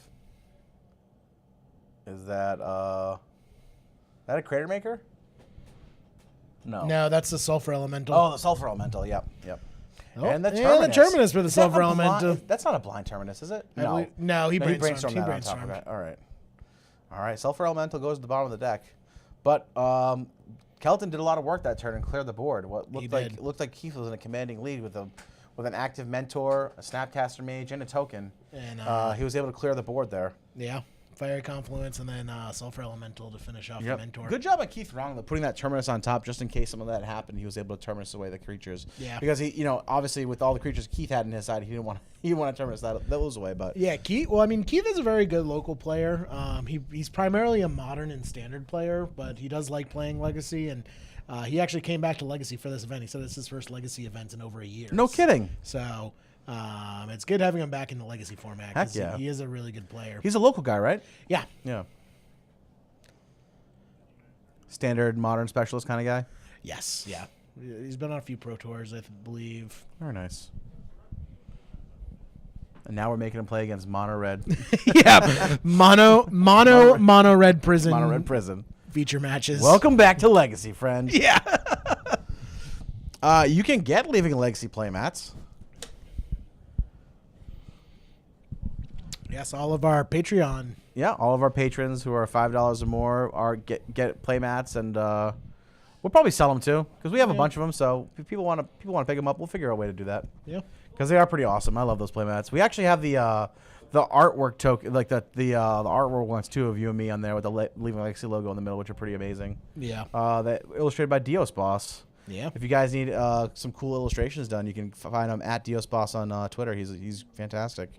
Is that a Crater Maker?
No, that's the Sulfur Elemental.
Oh, the Sulfur Elemental. Yep.
Oh, and the Terminus for the Sulfur Elemental.
That's not a blind Terminus, is it?
No, he brainstormed.
That on top of it. All right. Sulfur Elemental goes to the bottom of the deck, but Kelton did a lot of work that turn and cleared the board. What looked like Keith was in a commanding lead with an active Mentor, a Snapcaster Mage, and a token. And he was able to clear the board there.
Yeah. Fiery Confluence and then Sulfur Elemental to finish off the Mentor.
Good job by Keith Wrong though, putting that Terminus on top just in case some of that happened. He was able to Terminus away the creatures.
Yeah.
Because he, obviously with all the creatures Keith had in his side, he didn't want to Terminus those away. But
yeah, Keith. Well, I mean, Keith is a very good local player. He's primarily a Modern and Standard player, but he does like playing Legacy, and he actually came back to Legacy for this event. He said it's his first Legacy event in over a year.
No kidding.
So. It's good having him back in the Legacy format.
Heck yeah.
He is a really good player.
He's a local guy, right?
Yeah.
Yeah. Standard Modern Specialist kind of guy?
Yes. Yeah. He's been on a few Pro Tours, I believe.
Very nice. And now we're making him play against Mono Red.
Yeah. Mono Red Prison.
Mono Red Prison.
Feature matches.
Welcome back to Legacy, friend.
Yeah.
You can get Leaving Legacy playmats.
Yes, all of our Patreon.
Yeah, all of our patrons who are $5 or more get playmats, and we'll probably sell them too because we have a bunch of them. So if people want to pick them up, we'll figure out a way to do that.
Yeah,
because they are pretty awesome. I love those playmats. We actually have the artwork token, like the artwork ones too of you and me on there with the Leaving Legacy logo in the middle, which are pretty amazing.
Yeah,
that illustrated by Dios Boss.
Yeah.
If you guys need some cool illustrations done, you can find him at Dios Boss on Twitter. He's fantastic.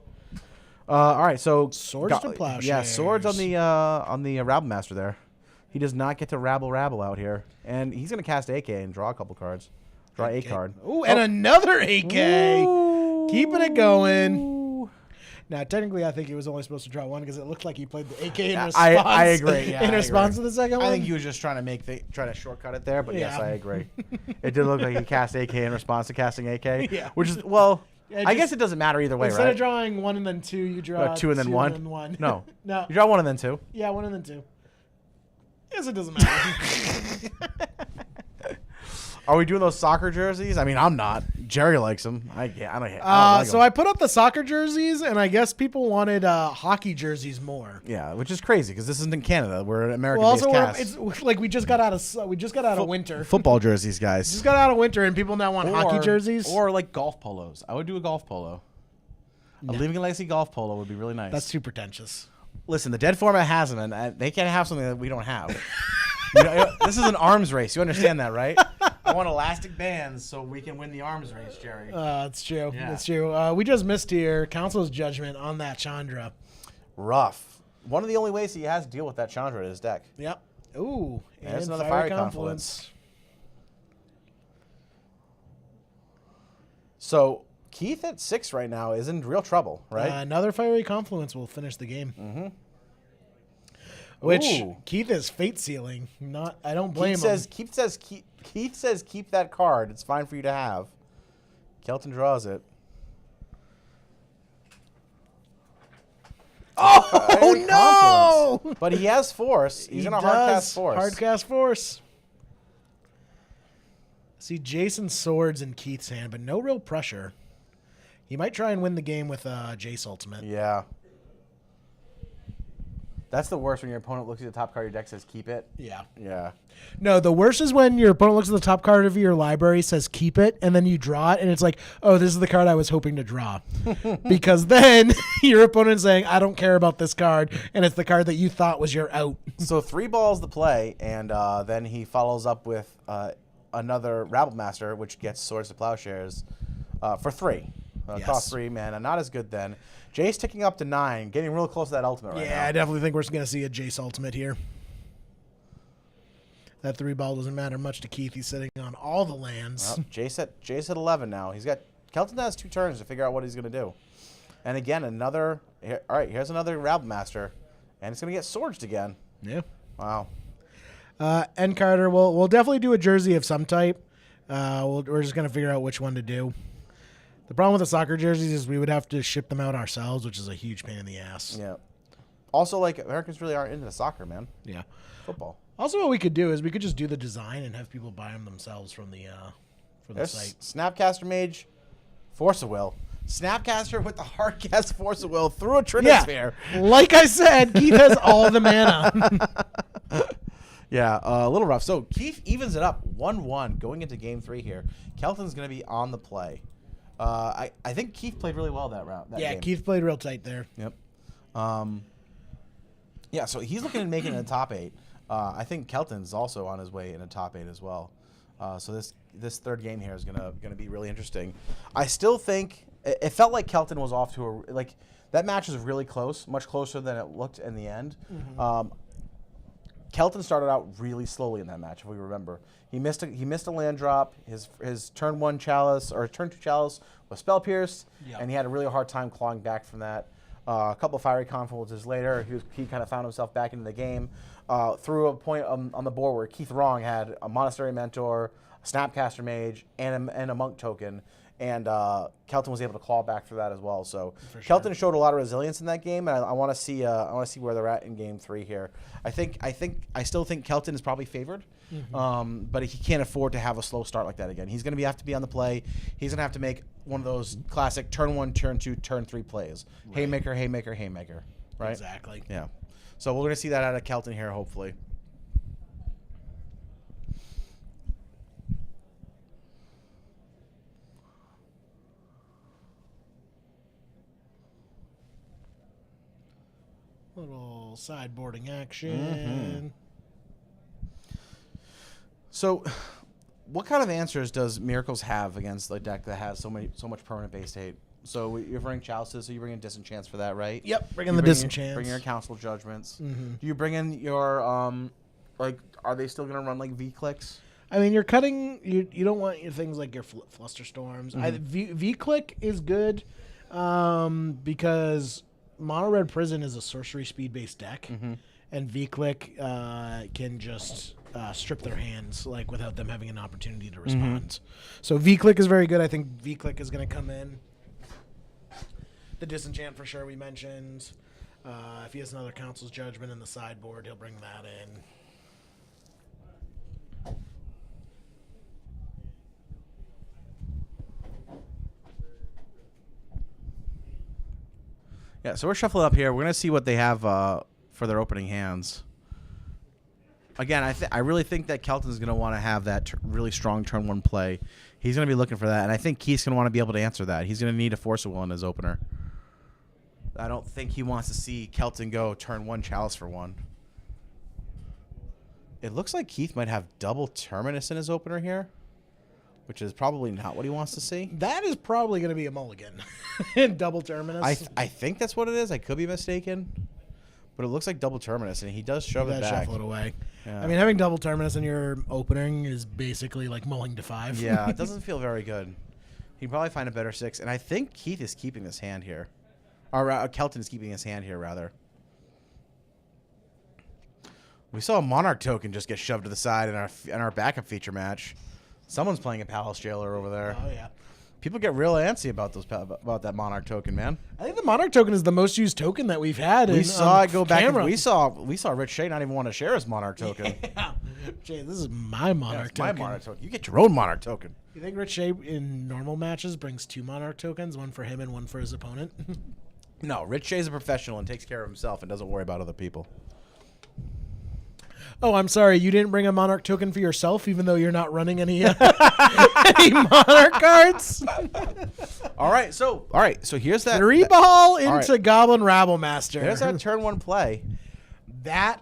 All right, so
Swords to Plowshares.
Yeah, swords on the Rabble Master there. He does not get to rabble out here, and he's gonna cast AK and draw a couple cards. Draw a card.
Ooh, and another AK. Ooh. Keeping it going. Now, technically, I think he was only supposed to draw one because it looked like he played the AK in response.
I agree. Yeah,
in response to the second one.
I think he was just trying to shortcut it there, but yes, I agree. It did look like he cast AK in response to casting AK.
Yeah.
Which is I guess it doesn't matter either way,
instead
right?
Instead of drawing 1 and then 2, you draw
2 and then 1?
And then 1.
No.
No.
You draw 1 and then 2.
Yeah, 1 and then 2. Yes, it doesn't matter.
Are we doing those soccer jerseys? I mean, I'm not. Jerry likes them. I don't like
so
them.
I put up the soccer jerseys, and I guess people wanted hockey jerseys more.
Yeah, which is crazy because this isn't in Canada. We're an American-based cast.
It's like we just got out of winter.
Football jerseys, guys.
Just got out of winter, and people now want hockey jerseys
or like golf polos. I would do a golf polo. No. A Leaving Legacy golf polo would be really nice.
That's too pretentious.
Listen, the Dead format has them, and they can't have something that we don't have. This is an arms race. You understand that, right? I want elastic bands so we can win the arms race, Jerry.
That's true.
Yeah.
That's true. We just missed here Council's judgment on that Chandra.
Rough. One of the only ways he has to deal with that Chandra in his deck.
Yep. Ooh.
There's
and
another
Fiery
Fiery Confluence. So Keith at 6 right now is in real trouble, right?
Another Fiery Confluence will finish the game.
Mm-hmm.
Which
Ooh.
Keith is fate sealing. Not. I don't blame
Keith says keep that card. It's fine for you to have. Kelton draws it.
Oh no!
But he has force. He's gonna hardcast force.
Hardcast force. See Jason's swords in Keith's hand, but no real pressure. He might try and win the game with Jace ultimate.
Yeah. That's the worst when your opponent looks at the top card of your deck, says keep it.
Yeah.
Yeah.
No, the worst is when your opponent looks at the top card of your library, says keep it, and then you draw it, and it's like, oh, this is the card I was hoping to draw. Because then your opponent's saying, I don't care about this card, and it's the card that you thought was your out.
So 3 balls the play, and then he follows up with another Rabble Master, which gets Swords to Plowshares for 3. Cost 3 mana. Not as good then. Jace ticking up to 9, getting real close to that ultimate right now.
Yeah, I definitely think we're going to see a Jace ultimate here. That 3 ball doesn't matter much to Keith. He's sitting on all the lands.
Well, Jace at 11 now. Kelton has 2 turns to figure out what he's going to do. And again, all right, here's another Rabble Master. And it's going to get Swords again.
Yeah.
Wow.
End Carter, we'll definitely do a jersey of some type. We're just going to figure out which one to do. The problem with the soccer jerseys is we would have to ship them out ourselves, which is a huge pain in the ass.
Yeah. Also, like, Americans really aren't into soccer, man.
Yeah.
Football.
Also, what we could do is we could just do the design and have people buy them themselves from the site.
Snapcaster Mage, Force of Will. Snapcaster with the Hardcast Force of Will through a Trinisphere.
Yeah. Like I said, Keith has all the mana.
Yeah, a little rough. So Keith evens it up 1-1 going into game 3 here. Kelton's going to be on the play. I think Keith played really well that round. That game.
Keith played real tight there.
Yep. Yeah, so he's looking at making it a top 8. I think Kelton's also on his way in a top 8 as well. So this third game here is gonna be really interesting. I still think it felt like Kelton was off to that match was really close, much closer than it looked in the end. Mm-hmm. Kelton started out really slowly in that match, if we remember. He missed a land drop. His turn 1 Chalice or turn 2 Chalice was spell pierced, and he had a really hard time clawing back from that. A couple of Fiery Confluences later, he kind of found himself back into the game. Through a point on the board where Keith Wrong had a Monastery Mentor, a Snapcaster Mage, and a Monk token, and Kelton was able to claw back through that as well. So Kelton showed a lot of resilience in that game, and I want to see where they're at in game 3 here. I still think Kelton is probably favored, but he can't afford to have a slow start like that again. He's going to have to be on the play. He's going to have to make one of those classic turn 1, turn 2, turn 3 plays. Right. Haymaker, haymaker, haymaker. Right?
Exactly.
Yeah. So we're going to see that out of Kelton here, hopefully.
Little sideboarding action.
So, what kind of answers does Miracles have against a deck that has so much permanent base hate? So you're bringing Chalices, so you bring in Disenchants for that, right?
Yep, bring in the Disenchants.
Bring your Council Judgments. Mm-hmm. Do you bring in your are they still gonna run like V-Clicks?
I mean, you're cutting. You don't want your things like your Flusterstorms. Mm-hmm. V-Click is good because Mono Red Prison is a sorcery speed based deck, and V-Click can just strip their hands without them having an opportunity to respond. So V-Click is very good. I think V-Click is going to come in. The Disenchant for sure we mentioned. If he has another Council's Judgment in the sideboard, he'll bring that in.
Yeah, so we're shuffling up here. We're going to see what they have for their opening hands. Again, I really think that Kelton's going to want to have that really strong turn 1 play. He's going to be looking for that, and I think Keith's going to want to be able to answer that. He's going to need a Force of Will in his opener. I don't think he wants to see Kelton go turn 1 Chalice for 1. It looks like Keith might have double Terminus in his opener here.
which is probably not what he wants to see.
That is probably going to be a mulligan. Double terminus.
I think that's what it is. I could be mistaken, but it looks like double terminus, and he does shove it back.
Shuffle it away.
Yeah.
I mean, having double terminus in your opening is basically like mulling to 5.
Yeah, it doesn't feel very good. He'd probably find a better 6, and I think Keith is keeping his hand here. Or Kelton is keeping his hand here, rather. We saw a Monarch token just get shoved to the side in our backup feature match. Someone's playing a Palace Jailer over there.
Oh, yeah.
People get real antsy about that Monarch token, man.
I think the Monarch token is the most used token that we've had.
We saw it go back.
Camera.
We saw Rich Shea not even want to share his Monarch token.
Yeah. Jay, this is my Monarch
Yeah,
token.
my Monarch token. You get your own Monarch token.
You think Rich Shea in normal matches brings 2 Monarch tokens, one for him and one for his opponent?
No, Rich Shea's a professional and takes care of himself and doesn't worry about other people.
Oh, I'm sorry. You didn't bring a Monarch token for yourself, even though you're not running any any Monarch cards.
All right, so here's that
3 ball into
right.
Goblin Rabble Master.
There's that turn 1 play.
That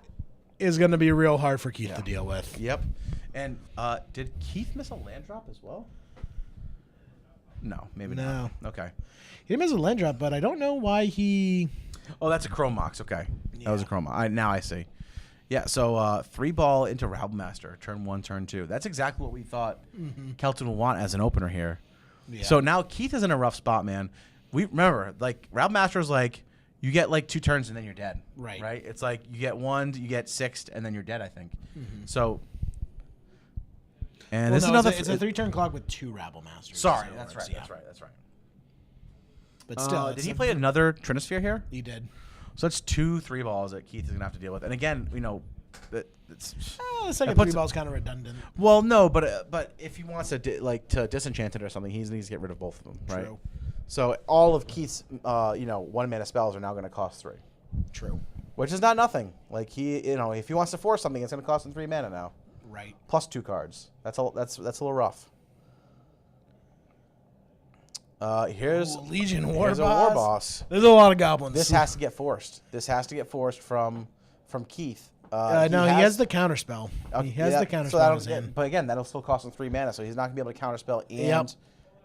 is going to be real hard for Keith to deal with.
Yep. And did Keith miss a land drop as well? No, maybe not. Okay.
He didn't miss a land drop, but I don't know why he.
Oh, that's a Chrome Mox. Okay,
Yeah.
that was a Chrome Mox. Now I see. Yeah, so 3 ball into Rabble Master, turn 1, turn 2. That's exactly what we thought Kelton would want as an opener here.
Yeah.
So now Keith is in a rough spot, man. We remember, like, Rabble Master is like, you get like 2 turns and then you're dead.
Right.
Right? It's like you get 1, you get 6th, and then you're dead, I think. So, and
Well,
this is
no,
another.
it's a 3-turn clock with 2 Rabble Masters.
Sorry,
So
that's
it's-
right.
yeah.
That's right. That's right.
But still,
did
it's
he play another Trinisphere here?
He did.
So that's 2 3 balls that Keith is gonna have to deal with. And again, you know, it's
The second
that puts
3 ball is kind of redundant.
well, no, but if he wants to to disenchant it or something, he needs to get rid of both of them, right?
True.
So all of Keith's 1-mana spells are now going to cost 3,
True.
which is not nothing. Like if he wants to force something, it's going to cost him 3 mana now,
Right.
plus 2 cards. That's a little rough. Here's
Legion War
here's
Boss.
a War Boss.
There's a lot of goblins.
This has to get forced. This has to get forced from Keith.
No, he has the counterspell. He has the counterspell.
So
in his hand.
but again, that'll still cost him 3 mana, so he's not gonna be able to counterspell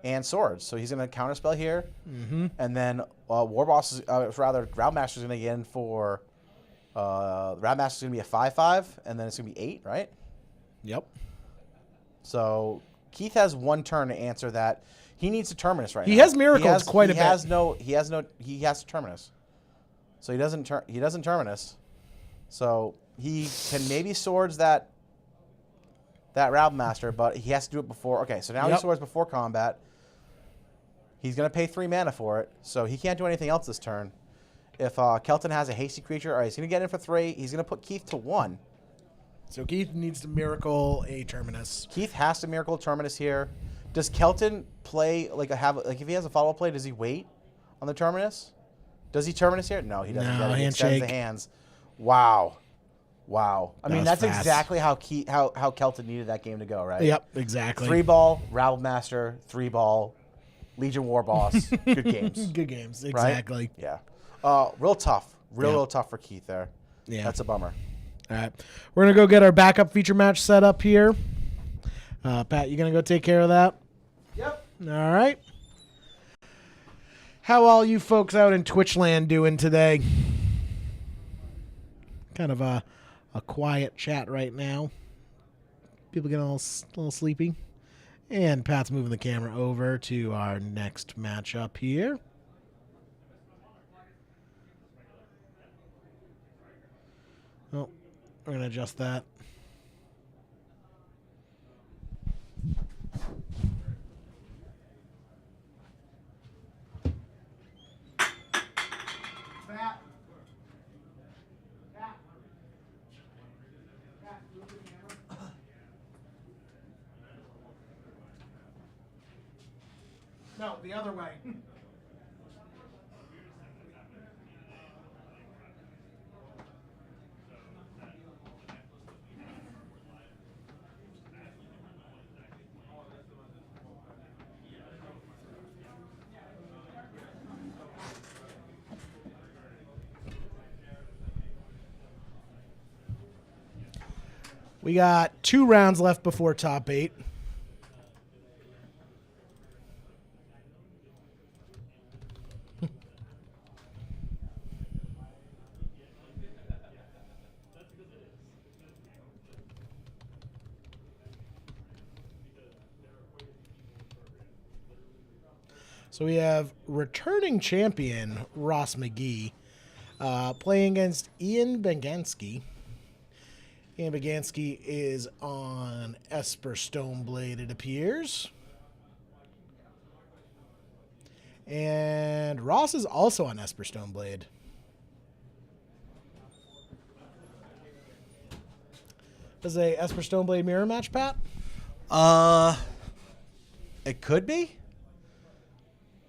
and swords. So he's gonna counterspell here, and then War Boss is Rabble Master is gonna get in for Rabble Master is gonna be a 5/5, and then it's gonna be 8, right?
Yep.
So Keith has 1 turn to answer that. He needs to Terminus right now.
He has miracles quite a bit.
He has to Terminus. So he doesn't Terminus. So he can maybe swords that Rabble Master, but he has to do it before. Okay, so now he swords before combat. He's going to pay 3 mana for it, so he can't do anything else this turn. If Kelton has a hasty creature, all right, he's going to get in for 3. He's going to put Keith to 1.
So Keith needs to miracle a Terminus.
Keith has to miracle Terminus here. Does Kelton play if he has a follow play? Does he wait on the Terminus? Does he Terminus here? No, he doesn't.
No,
He extends
handshake.
the hands. Wow. I mean,
was
that's
fast.
exactly how Kelton needed that game to go, right?
Yep, exactly.
3 ball Rabble Master, 3 ball Legion War Boss. Good games.
Good games,
Right?
exactly.
Yeah. Real tough. Real tough for Keith there.
Yeah.
That's a bummer.
All right. We're going to go get our backup feature match set up here. Pat, you going to go take care of that?
Yep.
All right. How all you folks out in Twitch land doing today? Kind of a quiet chat right now. People getting a little sleepy. And Pat's moving the camera over to our next matchup here. Oh, we're going to adjust that. No, the other way. We got 2 rounds left before top 8. So we have returning champion Ross McGee playing against Ian Begansky. Ian Begansky is on Esper Stoneblade, it appears. And Ross is also on Esper Stoneblade. Is a Esper Stoneblade mirror match, Pat?
It could be.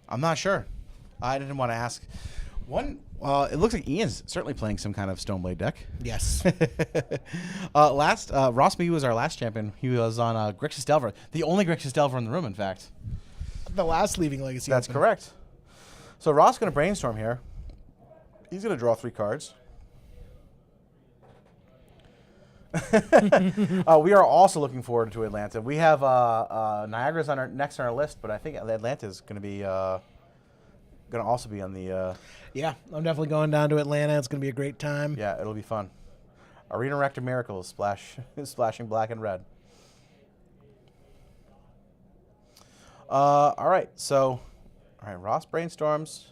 I'm not sure. I didn't want to ask. It looks like Ian's certainly playing some kind of Stoneblade deck.
Yes.
Ross McGee was our last champion. He was on Grixis Delver, the only Grixis Delver in the room, in fact.
The last Leaving Legacy.
That's
Open.
correct. So Ross going to brainstorm here. He's going to draw 3 cards. We are also looking forward to Atlanta. We have Niagara's next on our list, but I think Atlanta is going to be going to also be on the.
Yeah, I'm definitely going down to Atlanta. It's going to be a great time.
Yeah, it'll be fun. Arena Rector Miracles splashing black and red. All right, Ross brainstorms,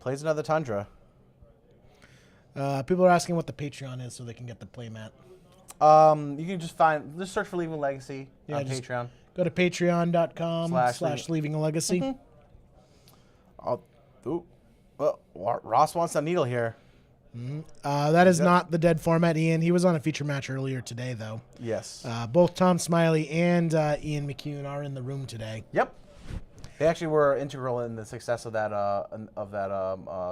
plays another Tundra.
People are asking what the Patreon is so they can get the playmat.
You can just search for Leaving Legacy on Patreon.
Go to patreon.com/Leaving a Legacy.
Ross wants a needle here.
Mm-hmm. That is not the dead format, Ian. He was on a feature match earlier today, though.
Yes.
Both Tom Smiley and Ian McCune are in the room today.
Yep. They actually were integral in the success of that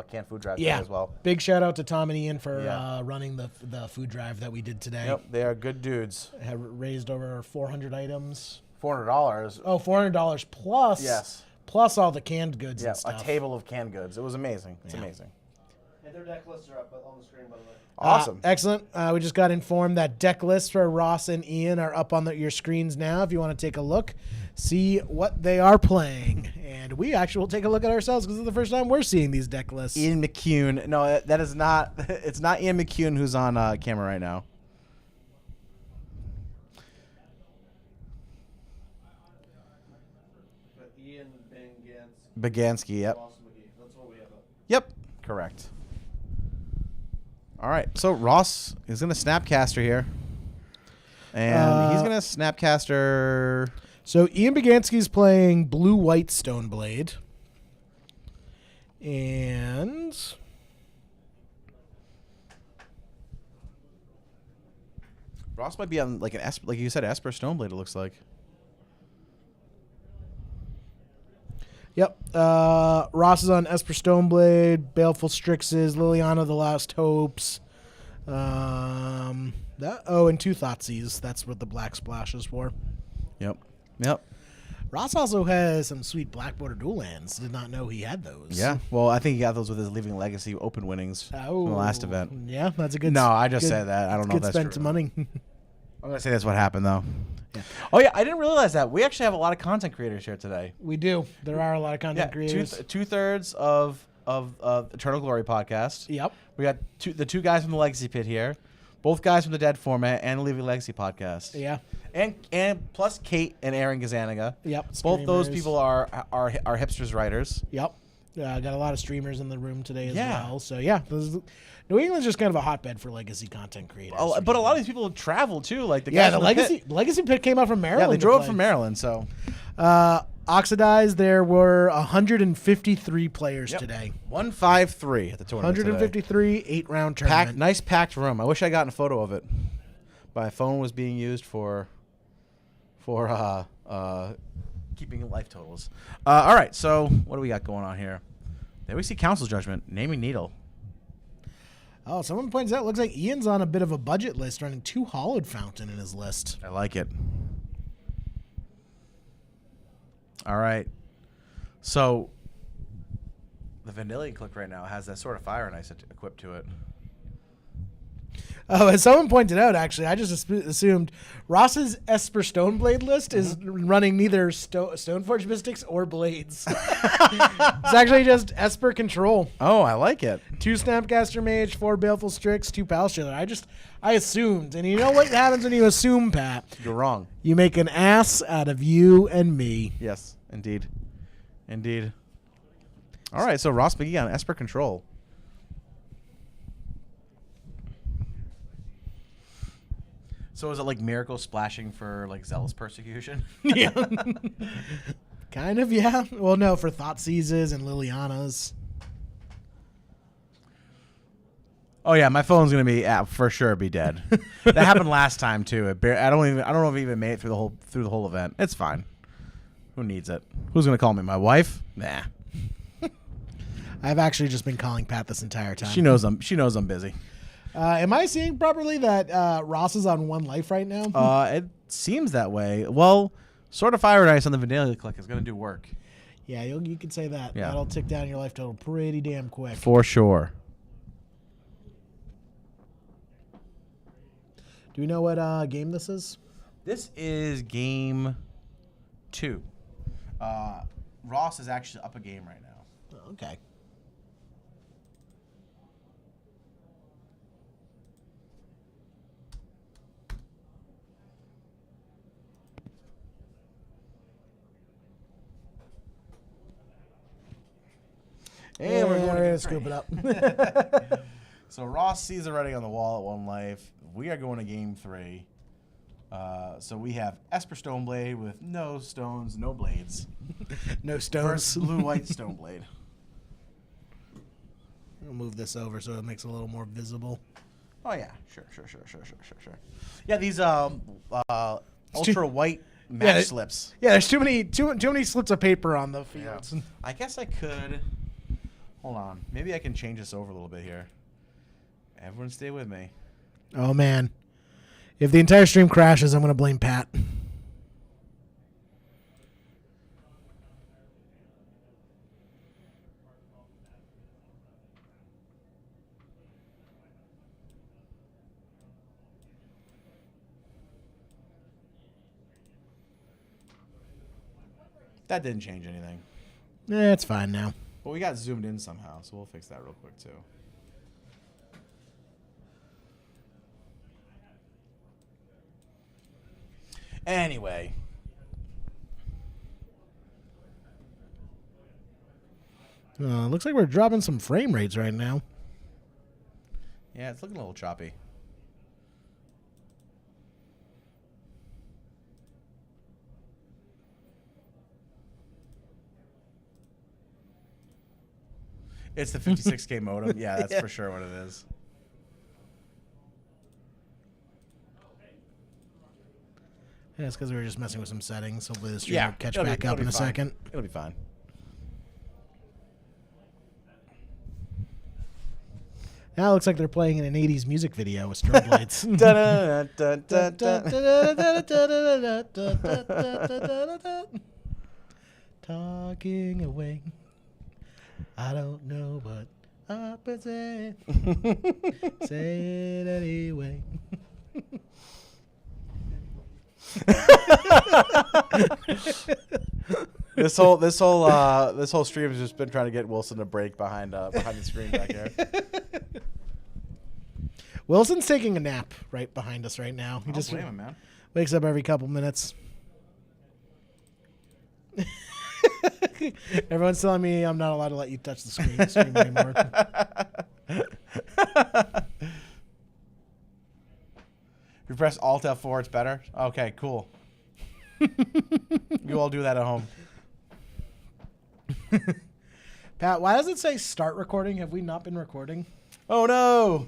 canned food drive as well.
Big shout out to Tom and Ian for running the food drive that we did today.
Yep, they are good dudes.
Have raised over 400 items.
$400.
Oh, $400 plus.
Yes.
Plus all the canned goods and
stuff. A table of canned goods. It was amazing. It's amazing.
And their deck lists are up on the screen, by the way.
Awesome.
Excellent. We just got informed that deck lists for Ross and Ian are up on your screens now. If you want to take a look, see what they are playing. And we actually will take a look at ourselves because it's the first time we're seeing these deck lists.
Ian McCune. No, that is not. It's not Ian McCune who's on camera right now.
But Ian
Begansky, yep.
That's what we have.
Yep, correct. All right, so Ross is going to Snapcaster here. And he's going to Snapcaster.
So Ian Begansky's playing blue-white Stoneblade. And
Ross might be on like you said, Esper Stoneblade, it looks like.
Yep. Ross is on Esper Stoneblade, Baleful Strixes, Liliana the Last Hopes. And 2 Thoughtseize. That's what the black splash is for.
Yep.
Ross also has some sweet Black Border Dual Lands. Did not know he had those.
Yeah. Well, I think he got those with his Leaving Legacy Open winnings from the last event.
Yeah, that's a good.
No, I just said that. I don't know if that's
spent
true.
money.
I'm gonna say that's what happened though.
Yeah.
Oh yeah, I didn't realize that. We actually have a lot of content creators here today.
We do. There are a lot of content creators.
2/3 of Eternal Glory podcast.
Yep.
We got the 2 guys from the Legacy Pit here, both guys from the Dead format and the Leaving Legacy podcast.
Yeah.
And plus Kate and Aaron Gazaniga.
Yep.
Both those
Streamers.
people are hipsters writers.
Yep. Got a lot of streamers in the room today as
Yeah.
well. So yeah, New England's just kind of a hotbed for Legacy content creators.
But a lot of these people travel too. Like the
yeah,
guys
the
from
Legacy Legacy Pit came out from Maryland.
Yeah, they
to
drove
play.
from Maryland. So
Oxidized, there were 153 players today.
153 at the tournament.
153, 8-round tournament.
Nice packed room. I wish I got a photo of it. My phone was being used for keeping life totals. All right, so what do we got going on here? There we see Council Judgment, Naming Needle.
Oh, someone points out, looks like Ian's on a bit of a budget list, running 2 Hollowed Fountain in his list.
I like it. All right. So the Vendilion Click right now has that Sword of Fire and Ice equipped to it.
Oh, as someone pointed out, actually, I just assumed Ross's Esper Stoneblade list is running neither Stoneforge Mystics or Blades. It's actually just Esper Control.
Oh, I like it.
2 Snapcaster Mage, 4 Baleful Strix, 2 Palace Jailer. I assumed. And you know what happens when you assume, Pat?
You're wrong.
You make an ass out of you and me.
Yes, indeed. Indeed. All right, so Ross McGee on Esper Control. So is it like Miracle splashing for like Zealous Persecution?
Yeah. Kind of, yeah. Well, no, for Thoughtseizes and Liliana's.
Oh yeah, my phone's gonna be for sure be dead. That happened last time too. I don't know if it even made it through the whole event. It's fine. Who needs it? Who's gonna call me? My wife? Nah.
I've actually just been calling Pat this entire time.
She knows I'm busy.
Am I seeing properly that Ross is on 1 life right now?
It seems that way. Well, Sword of Fire and Ice on the Vanilla click is gonna do work.
Yeah, you could say that.
Yeah.
That'll tick down your life total pretty damn quick.
For sure.
Do we know what game this is?
This is game 2. Ross is actually up a game right now.
Oh, okay.
And we're going to
scoop it up.
So Ross sees it writing on the wall at 1 life. We are going to game 3. So we have Esper Stoneblade with no stones, no blades.
No stones.
First blue-white Stoneblade.
I'll move this over so it makes it a little more visible.
Oh yeah, sure. Yeah, these ultra white match slips.
Yeah, there's too many slips of paper on the fields.
Yeah. I guess I could. Hold on, maybe I can change this over a little bit here. Everyone, stay with me.
Oh man, if the entire stream crashes, I'm gonna blame Pat.
That didn't change anything.
It's fine now.
But we got zoomed in somehow, so we'll fix that real quick too. Anyway.
Looks like we're dropping some frame rates right now.
Yeah, it's looking a little choppy. It's the 56K modem. Yeah, that's for sure what it is.
Yeah, it's because we were just messing with some settings. Hopefully the stream will catch
it'll
back up
it'll
in
be
a
fine.
second.
It'll be fine.
Now it looks like they're playing in an 80s music video with strobe lights. Talking away. I don't know what opposite. Say it anyway.
This whole stream has just been trying to get Wilson to break behind the screen back here.
Wilson's taking a nap right behind us right now. He just
blame him, man.
wakes up every couple minutes. Everyone's telling me I'm not allowed to let you touch the stream anymore.
If you press Alt F4, it's better. Okay, cool. You all do that at home.
Pat, why does it say start recording? Have we not been recording?
Oh no.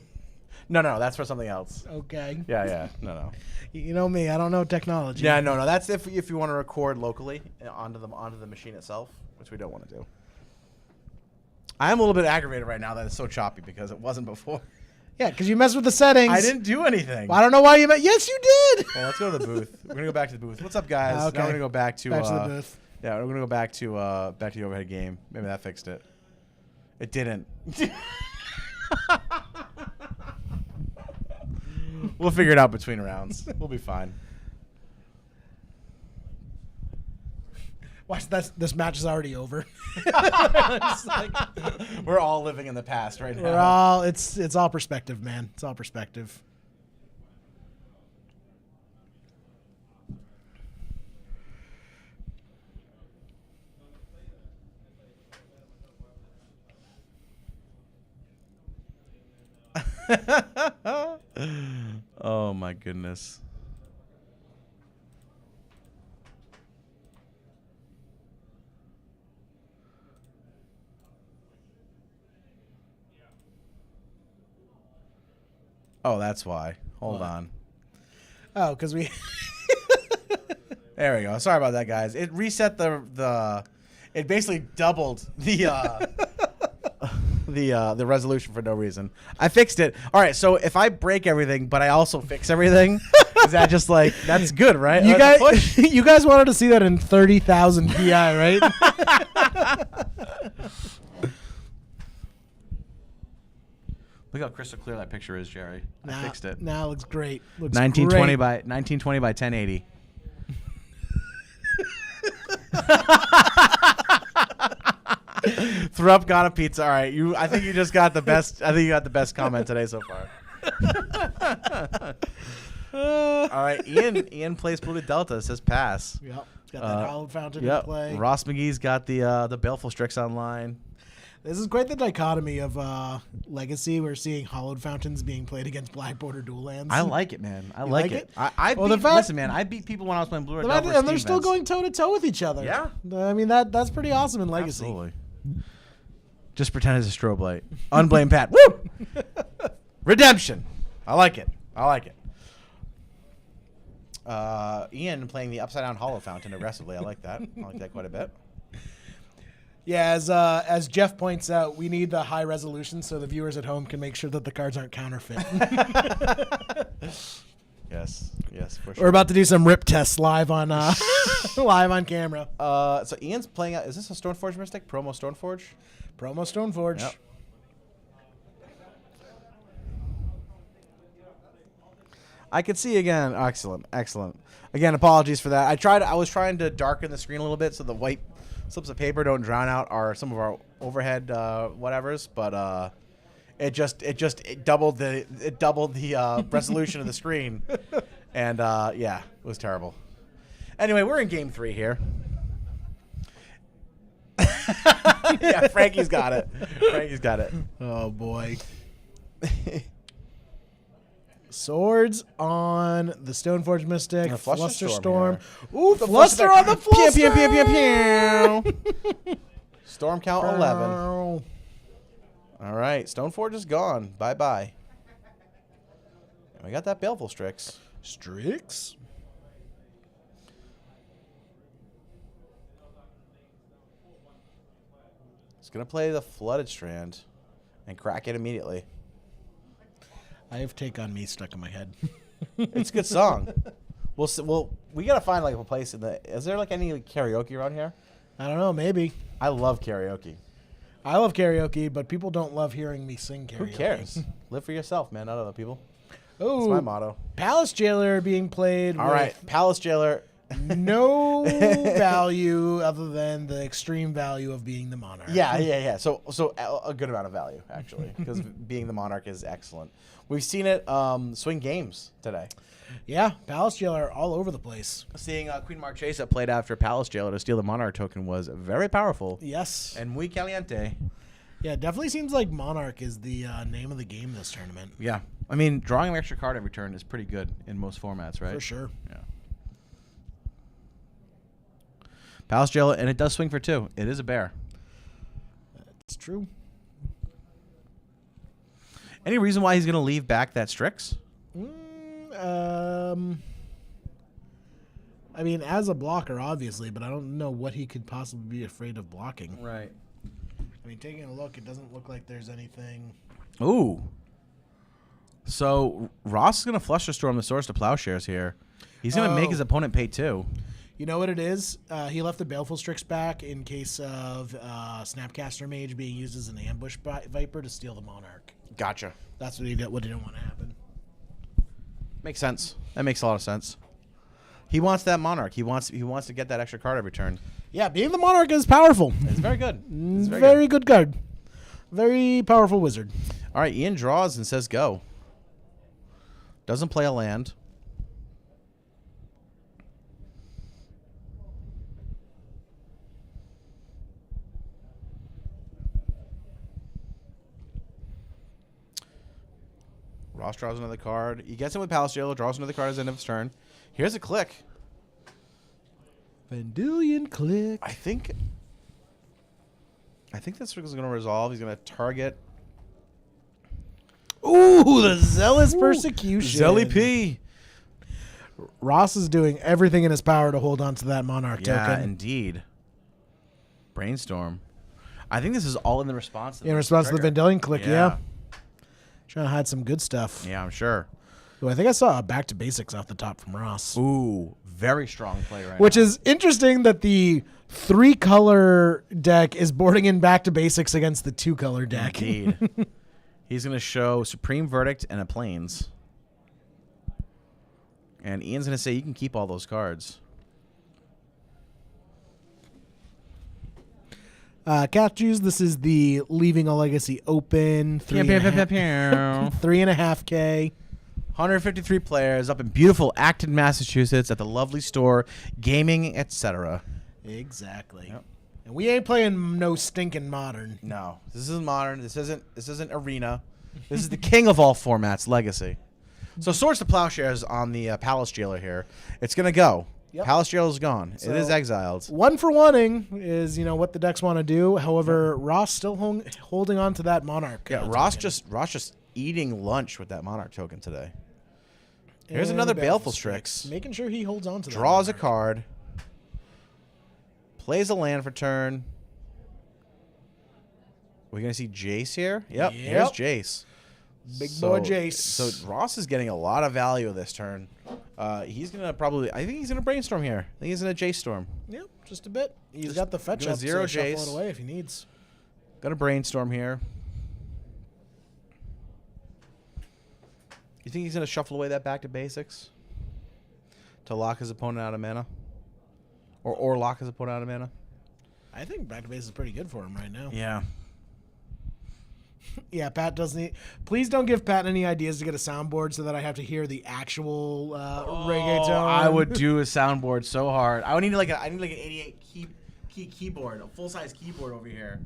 No, that's for something else.
Okay.
Yeah. No.
You know me, I don't know technology.
Yeah, no. That's if you want to record locally onto the machine itself, which we don't want to do. I am a little bit aggravated right now that it's so choppy because it wasn't before.
Yeah, because you messed with the settings.
I didn't do anything.
Well, I don't know why you Yes, you did.
Well, let's go to the booth. We're gonna go back to the booth. What's up, guys?
Okay.
Now we're gonna go back to
the booth.
Yeah, we're gonna go back to the overhead game. Maybe that fixed it. It didn't. We'll figure it out between rounds. We'll be fine.
Watch, this match is already over.
We're all living in the past right now.
It's all perspective, man. It's all perspective.
Oh my goodness. Oh, that's why. Hold on.
Oh, because we.
There we go. Sorry about that, guys. It reset the. It basically doubled the the resolution for no reason. I fixed it. All right. So if I break everything, but I also fix everything, is that just like that's good, right?
You
That's a
guys,
push?
you guys wanted to see that in 30,000 pi, right?
Look how crystal clear that picture is, Jerry. I fixed it.
Now it looks great. Looks
1920
great.
by 1080. Thrup got a pizza. All right, I think you just got the best. I think you got the best comment today so far. All right, Ian plays Polluted Delta. Says pass.
Yep. Got that Hollowed Fountain
Yep.
in play.
Ross McGee's got the Baleful Strix online.
This is quite the dichotomy of Legacy. We're seeing Hollowed Fountains being played against Black Border Dual Lands.
I like it, man. I
You
like
like
it.
it?
I
Well,
beat, listen, man. I beat people when I was playing Blue Red Delta.
And they're still going toe to toe with each other.
Yeah.
I mean that's pretty awesome in Legacy.
Absolutely. Just pretend it's a strobe light. Unblame Pat. Woo! Redemption. I like it. I like it. Ian playing the Upside Down Hollow Fountain aggressively. I like that. I like that quite a bit.
Yeah, as Jeff points out, we need the high resolution so the viewers at home can make sure that the cards aren't counterfeit.
Yes, for sure.
We're about to do some rip tests live on live on camera.
So Ian's playing. Is this a Stoneforge Mystic? Promo Stoneforge.
Promo Stoneforge.
Yep. I can see again. Excellent, excellent. Again, apologies for that. I was trying to darken the screen a little bit so the white slips of paper don't drown out some of our overhead whatevers, but it doubled the resolution of the screen, and yeah, it was terrible. Anyway, we're in game 3 here. Yeah, Frankie's got it. Frankie's got it.
Oh boy. Swords on the Stoneforge Mystic. Flusterstorm. Ooh, Fluster on the Fluster!
Pew, pew, pew, pew, pew. Storm count 11. All right, Stoneforge is gone. Bye-bye. And we got that Baleful Strix.
Strix?
It's going to play the Flooded Strand and crack it immediately.
I have Take On Me stuck in my head.
It's a good song. We got to find like a place is there like any karaoke around here?
I don't know, maybe.
I love karaoke.
I love karaoke, but people don't love hearing me sing karaoke.
Who cares? Live for yourself, man, not other people.
Oh,
that's my motto.
Palace Jailer being played
All right, Palace Jailer.
No value other than the extreme value of being the Monarch.
Yeah. So a good amount of value, actually, because being the Monarch is excellent. We've seen it swing games today.
Yeah, Palace Jailer all over the place.
Seeing Queen Marchesa played after Palace Jailer to steal the Monarch token was very powerful.
Yes.
And muy caliente.
Yeah, it definitely seems like Monarch is the name of the game this tournament.
Yeah. I mean, drawing an extra card every turn is pretty good in most formats, right?
For sure.
Yeah. Palace Jailer, and it does swing for 2. It is a bear.
It's true.
Any reason why he's going to leave back that Strix?
I mean, as a blocker, obviously, but I don't know what he could possibly be afraid of blocking.
Right.
I mean, taking a look, it doesn't look like there's anything.
Ooh. So Ross is going to Flusterstorm the Source to Plowshares here. He's going to make his opponent pay 2.
You know what it is? He left the Baleful Strix back in case of Snapcaster Mage being used as an ambush Viper to steal the Monarch.
Gotcha.
That's what he did. What didn't want to happen.
Makes sense. That makes a lot of sense. He wants that Monarch. He wants to get that extra card every turn.
Yeah, being the Monarch is powerful.
It's very good. It's
very good card. Very powerful wizard.
All right, Ian draws and says go. Doesn't play a land.
Ross draws another card. He gets him with Palace Jailer, draws another card at the end of his turn. Here's a click.
Vendilion click.
I think this is going to resolve. He's going to target
Ooh, the Zealous Persecution.
Zelly P.
Ross is doing everything in his power to hold on to that Monarch
Yeah,
token.
indeed. Brainstorm. I think this is all in the response.
In response to the Vendilion click, yeah.
Yeah.
Trying to hide some good stuff.
Yeah, I'm sure.
Ooh, I think I saw a back to basics off the top from Ross.
Ooh, very strong play right
Which
now.
is interesting that the 3-color deck is boarding in back to basics against the 2-color deck.
Indeed. He's going to show Supreme Verdict and a Plains. And Ian's going to say you can keep all those cards.
Catches, this is the Leaving a Legacy Open. 3.5K.
153 players up in beautiful Acton, Massachusetts at the lovely store, gaming, etc.
Exactly.
Yep.
And we ain't playing no stinking Modern.
No, this isn't Modern. This isn't Arena. This is the king of all formats, Legacy. So Swords to Plowshares on the Palace Jailer here. It's going to go.
Yep.
Palace Jailer's gone.
So,
it is exiled.
One for wanting is, what the decks want to do. However, Ross still holding on to that Monarch.
Yeah, Ross just eating lunch with that Monarch token today. Here's another Baleful Strix.
Making sure he holds on to that.
Draws a card. Plays a land for turn. We're going to see Jace here? Yep. Here's Jace.
Big boy Jace.
So Ross is getting a lot of value this turn. He's going to probably... I think he's going to Brainstorm here. I think he's going to Jace Storm.
Yep, just a bit. He's got the fetch up,
zero
so shuffle
Jace.
it away if he needs.
Going to Brainstorm here. You think he's going to shuffle away that back to basics? To lock his opponent out of mana? Or lock his opponent out of mana?
I think back to base is pretty good for him right now.
Yeah.
Yeah, Pat doesn't need... Please don't give Pat any ideas to get a soundboard so that I have to hear the actual reggaeton.
I would do a soundboard so hard. I need like an 88 keyboard, a full size keyboard over here.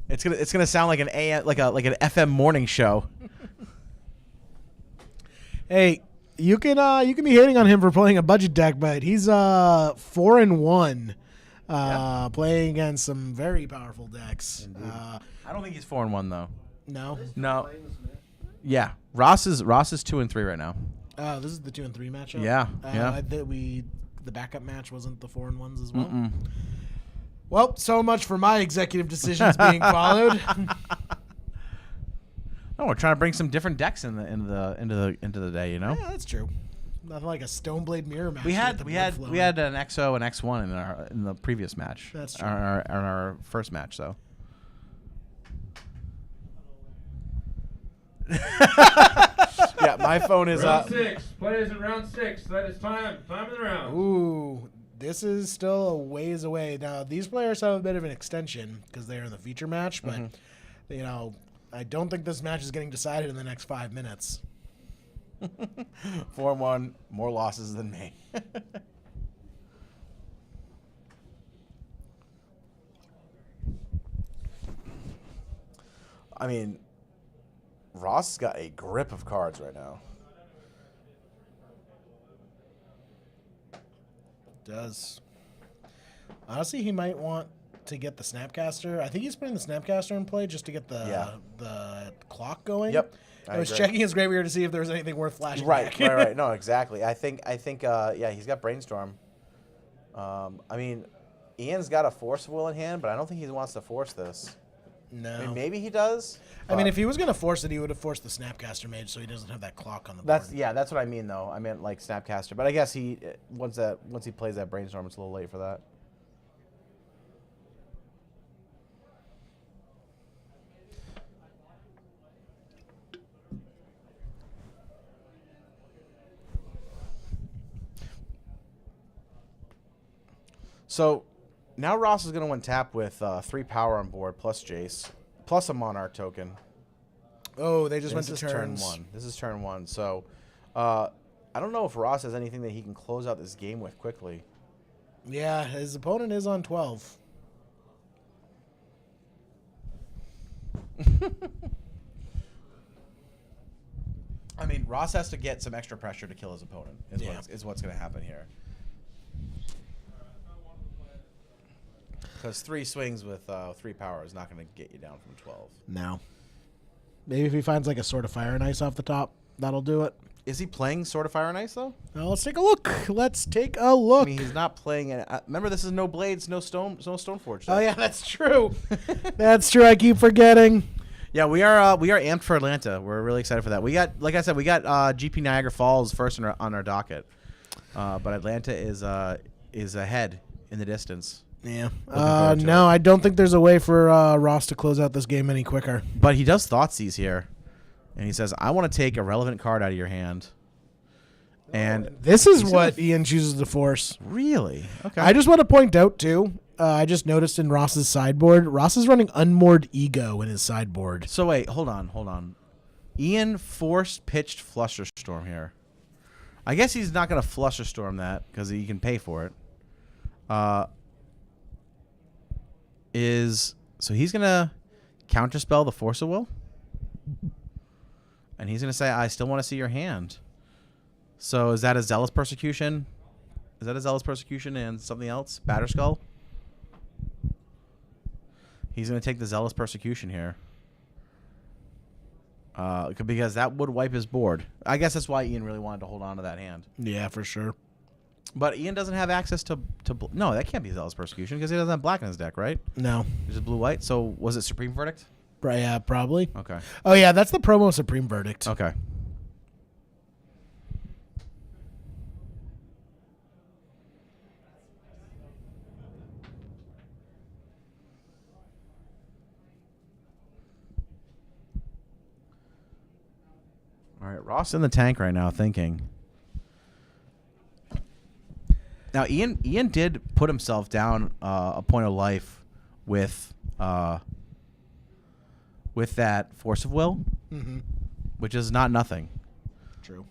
It's gonna sound like an AM, like an FM morning show.
Hey, you can be hating on him for playing a budget deck, but he's 4-1, playing against some very powerful decks.
I don't think he's 4-1 though.
No.
Yeah, Ross is 2-3 right now.
This is the 2 and 3 matchup.
Yeah,
The backup match wasn't the 4-1s as well. Well, so much for my executive decisions being followed.
No, we're trying to bring some different decks into the day.
Yeah, that's true. Nothing like a Stoneblade Mirror match.
We had an XO and X1 in the previous match.
That's true.
Our first match, though. Yeah, my phone is
round 6. Players in round 6. That is time. Time of the round.
Ooh, this is still a ways away. Now, these players have a bit of an extension because they're in the feature match, but, I don't think this match is getting decided in the next 5 minutes.
4-1, more losses than me. I mean, Ross has got a grip of cards right now.
Does. Honestly, he might want to get the Snapcaster. I think he's putting the Snapcaster in play just to get the clock going.
Yep.
I was checking his graveyard to see if there was anything worth flashing back.
Right. No, exactly. I think. He's got Brainstorm. I mean, Ian's got a Force of Will in hand, but I don't think he wants to force this.
No.
I mean, maybe he does.
I mean, if he was going to force it, he would have forced the Snapcaster Mage so he doesn't have that clock on the board.
That's what I mean, though. I meant like Snapcaster, but I guess once he plays that Brainstorm, it's a little late for that. So now Ross is going to untap with 3 power on board plus Jace, plus a Monarch token.
Oh, they just went to
turn 1. This is turn 1. So I don't know if Ross has anything that he can close out this game with quickly.
Yeah, his opponent is on 12.
I mean, Ross has to get some extra pressure to kill his opponent. Is what's going to happen here. Because 3 swings with 3 power is not going to get you down from 12.
No. Maybe if he finds like a Sword of Fire and Ice off the top, that'll do it.
Is he playing Sword of Fire and Ice though?
Well, let's take a look. Let's take a look.
I mean, he's not playing it. Remember, this is no blades, no Stoneforge.
Oh yeah, that's true. That's true. I keep forgetting.
Yeah, we are amped for Atlanta. We're really excited for that. We got, like I said, we got GP Niagara Falls first on our docket, but Atlanta is ahead in the distance.
Yeah. No, I don't think there's a way for Ross to close out this game any quicker.
But he does Thoughtseize here, and he says, "I want to take a relevant card out of your hand." And
this is what Ian chooses to force.
Really? Okay.
I just want to point out too. I just noticed in Ross's sideboard, Ross is running Unmoored Ego in his sideboard.
So wait, hold on. Ian pitched Flusterstorm here. I guess he's not going to Flusterstorm that because he can pay for it. So he's going to counterspell the Force of Will, and he's going to say, "I still want to see your hand." So is that a Zealous Persecution? Is that a Zealous Persecution and something else? Batterskull? He's going to take the Zealous Persecution here. Because that would wipe his board. I guess that's why Ian really wanted to hold on to that hand.
Yeah, for sure.
But Ian doesn't have access to no, that can't be Zealous Persecution because he doesn't have black in his deck, right?
No.
It's just blue-white. So was it Supreme Verdict?
Yeah, probably.
Okay.
Oh, yeah, that's the promo Supreme Verdict.
Okay. All right, Ross in the tank right now thinking. Now, Ian did put himself down a point of life with that Force of Will, which is not nothing.
True.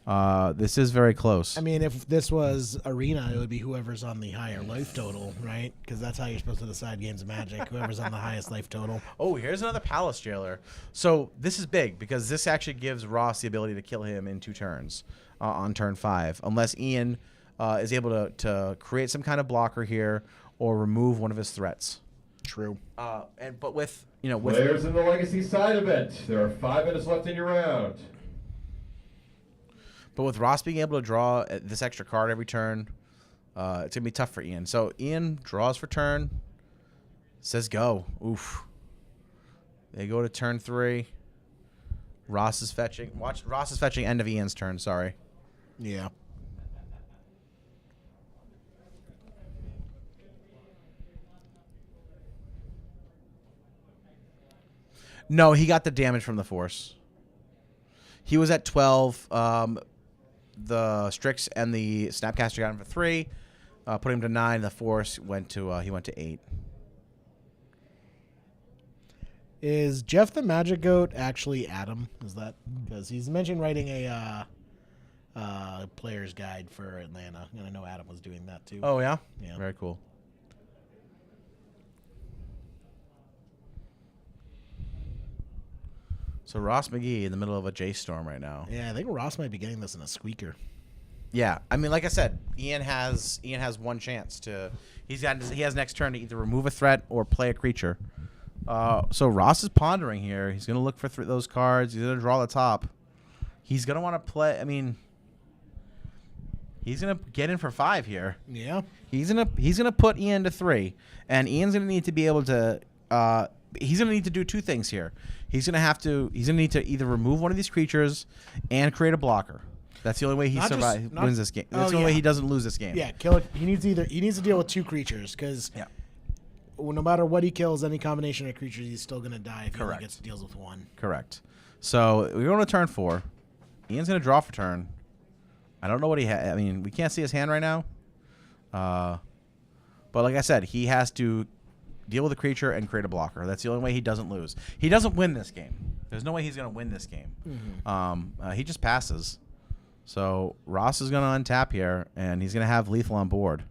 This is very close.
I mean, if this was Arena, it would be whoever's on the higher life total, right? Because that's how you're supposed to decide games of Magic, whoever's on the highest life total.
Oh, here's another Palace Jailer. So this is big because this actually gives Ross the ability to kill him in 2 turns on turn 5, unless Ian is able to create some kind of blocker here or remove one of his threats.
True.
But with
players in the Legacy side event, there are 5 minutes left in your round.
But with Ross being able to draw this extra card every turn, it's gonna be tough for Ian. So Ian draws for turn, says go. Oof. They go to turn 3. Ross is fetching. Watch, Ross is fetching end of Ian's turn. Sorry.
Yeah.
No, he got the damage from the Force. He was at 12. The Strix and the Snapcaster got him for 3. Put him to 9. The Force went to 8.
Is Jeff the Magic Goat actually Adam? Is that because he's mentioned writing a player's guide for Atlanta, and I know Adam was doing that too.
Oh yeah,
yeah,
very cool. So Ross McGee in the middle of a J Storm right now.
Yeah, I think Ross might be getting this in a squeaker.
Yeah, I mean, like I said, Ian has one chance to. He has next turn to either remove a threat or play a creature. So Ross is pondering here. He's gonna look for those cards. He's gonna draw the top. He's gonna want to play. I mean, he's gonna get in for 5 here.
Yeah.
He's gonna put Ian to 3, and Ian's gonna need to be able to. He's gonna need to do 2 things here. He's gonna need to either remove one of these creatures and create a blocker. That's the only way he wins this game. That's the only way he doesn't lose this game.
Yeah, kill it. He needs to deal with 2 creatures because no matter what he kills, any combination of creatures, he's still gonna die if he only deals with 1.
Correct. So we're going to turn 4. Ian's gonna draw for turn. I don't know what he has. I mean, we can't see his hand right now. But like I said, he has to deal with a creature and create a blocker. That's the only way he doesn't lose. He doesn't win this game. There's no way he's going to win this game.
Mm-hmm.
He just passes. So Ross is going to untap here, and he's going to have lethal on board.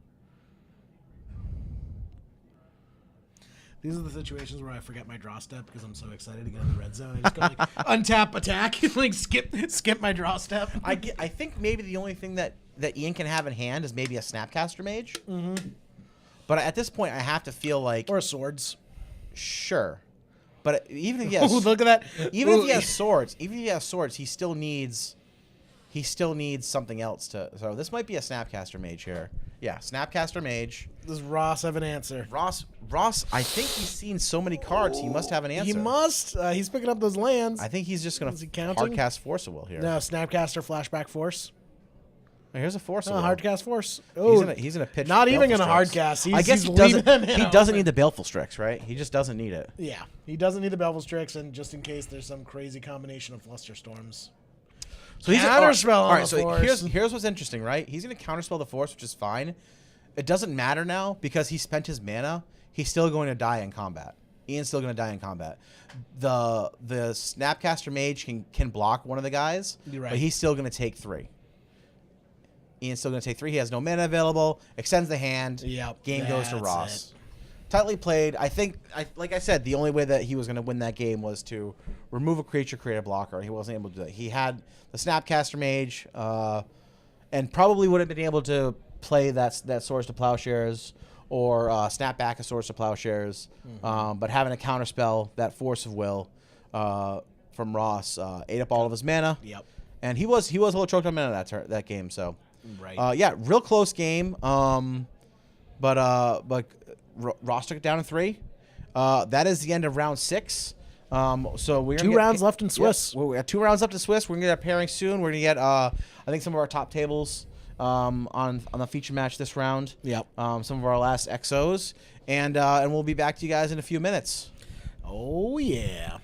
These are the situations where I forget my draw step because I'm so excited to get in the red zone. I just go like untap, attack, like skip my draw step.
I think maybe the only thing that Ian can have in hand is maybe a Snapcaster Mage.
Mm-hmm.
But at this point, I have to feel like
swords.
Sure, but even if he has,
look at that.
Even if he has swords, he still needs something else to. So this might be a Snapcaster Mage here. Yeah, Snapcaster Mage.
Does Ross have an answer?
Ross, I think he's seen so many cards, he must have an answer.
He must. He's picking up those lands.
I think he's just going to
counting?
hardcast Force of Will here.
No, Snapcaster Flashback Force.
Oh, here's a Force of Will.
Hardcast Force. Oh,
he's gonna pitch.
Not even
Baleful
going to
Strix.
hardcast.
I guess he doesn't need the Baleful Strix, right? He just doesn't need it.
Yeah, he doesn't need the Baleful Strix, and just in case there's some crazy combination of Flusterstorms.
So he's
counterspell.
All right, so here's what's interesting, right? He's going to counterspell the Force, which is fine. It doesn't matter now because he spent his mana. He's still going to die in combat. Ian's still going to die in combat. The Snapcaster Mage can block one of the guys,
You're right.
but he's still going to take 3. Ian's still going to take 3. He has no mana available. Extends the hand.
Yep.
Game goes to
That's
Ross. Tightly played. I think, like I said, the only way that he was going to win that game was to remove a creature, create a blocker. He wasn't able to do that. He had the Snapcaster Mage, and probably would have been able to play that Swords to Plowshares or snap back a Swords to Plowshares. But having a counterspell, that Force of Will from Ross, ate up all of his mana.
Yep.
And he was a little choked on mana that game. So,
right.
Yeah, real close game. But Ross took it down in 3. That is the end of round 6. So we're
2 rounds left in Swiss.
Yeah, we got 2 rounds left in Swiss. We're gonna get a pairing soon. We're gonna get I think some of our top tables on the feature match this round.
Yep.
Some of our last XOs, and we'll be back to you guys in a few minutes.
Oh yeah.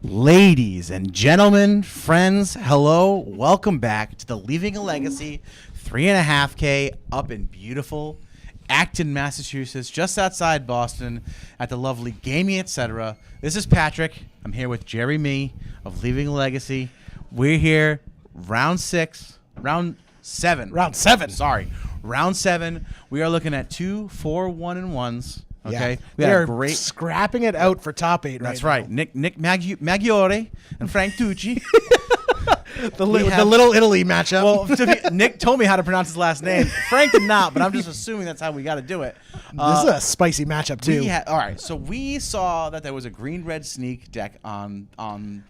Ladies and gentlemen, friends, hello. Welcome back to the Leaving a Legacy 3.5K up in beautiful Acton, Massachusetts, just outside Boston at the lovely Gaming Etc. This is Patrick. I'm here with Jerry Me of Leaving a Legacy. We're here, round 7. Round 7. We are looking at 2, 4, 1-1s. Okay,
we are great scrapping it out for top 8.
That's right. Nick Maggiore and Frank Tucci.
the Little Italy matchup.
Well, Nick told me how to pronounce his last name. Frank did not, but I'm just assuming that's how we got to do it.
This is a spicy matchup too.
All right, so we saw that there was a green-red sneak deck in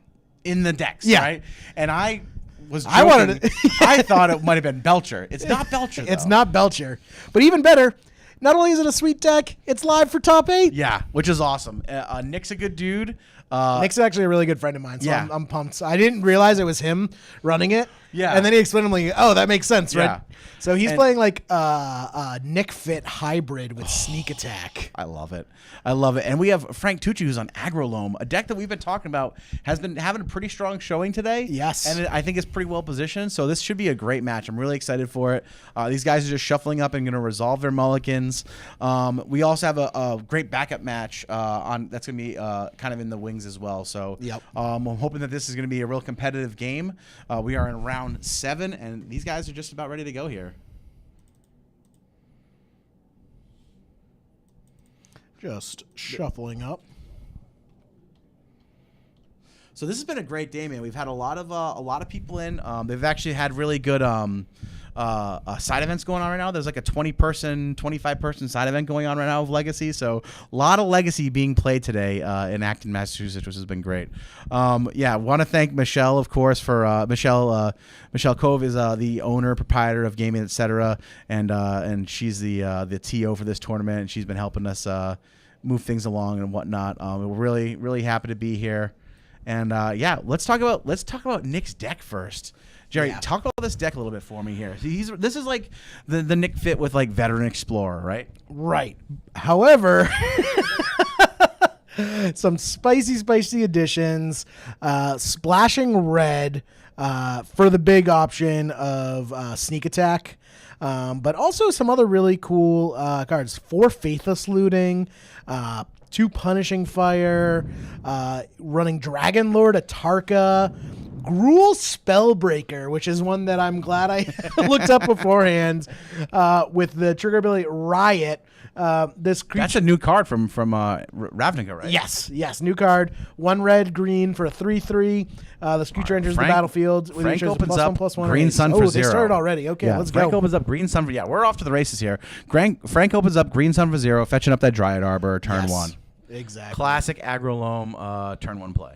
the decks, right? And I was joking. I thought it might have been Belcher. It's not Belcher, though.
It's not Belcher. But even better, not only is it a sweet deck, it's live for top 8.
Yeah, which is awesome. Nick's a good dude.
Nick's actually a really good friend of mine, so I'm pumped. I didn't realize it was him running it.
Yeah.
And then he explained to me, oh, that makes sense, right?
Yeah.
So he's playing like Nick Fit hybrid with sneak attack.
I love it. And we have Frank Tucci, who's on Agrolome, a deck that we've been talking about, has been having a pretty strong showing today.
Yes.
And I think it's pretty well positioned, so this should be a great match. I'm really excited for it. These guys are just shuffling up and going to resolve their mulligans. We also have a great backup match that's going to be kind of in the wings as well. So I'm hoping that this is going to be a real competitive game. We are in round 7, and these guys are just about ready to go here.
Just shuffling up.
So this has been a great day, man. We've had a lot of people in. They've actually had really good side events going on right now. There's like a 20-person, 25-person side event going on right now of Legacy. So a lot of Legacy being played today in Acton, Massachusetts, which has been great. Want to thank Michelle, of course, for Michelle Cove is the owner, proprietor of Gaming Etc. And she's the TO for this tournament, and she's been helping us move things along and whatnot. We're really, really happy to be here. And let's talk about Nick's deck first. Jerry, talk about this deck a little bit for me here. This is like the Nick Fit with like Veteran Explorer, right?
Right. However, some spicy additions. Splashing red for the big option of sneak attack. But also some other really cool cards. 4 Faithless Looting, 2 Punishing Fire, running Dragon Lord Atarka, Gruul Spellbreaker, which is one that I'm glad I looked up beforehand, with the trigger ability Riot. This creature,
that's a new card from Ravnica, right?
Yes, new card. 1 red, green for a 3/3. This creature enters the battlefield.
Frank opens up
+1/+1
Green Sun for 0.
They started already. Okay, let's go.
Frank opens up Green Sun for we're off to the races here. Frank opens up Green Sun for 0, fetching up that Dryad Arbor turn 1.
Exactly.
Classic Agrolome turn 1 play.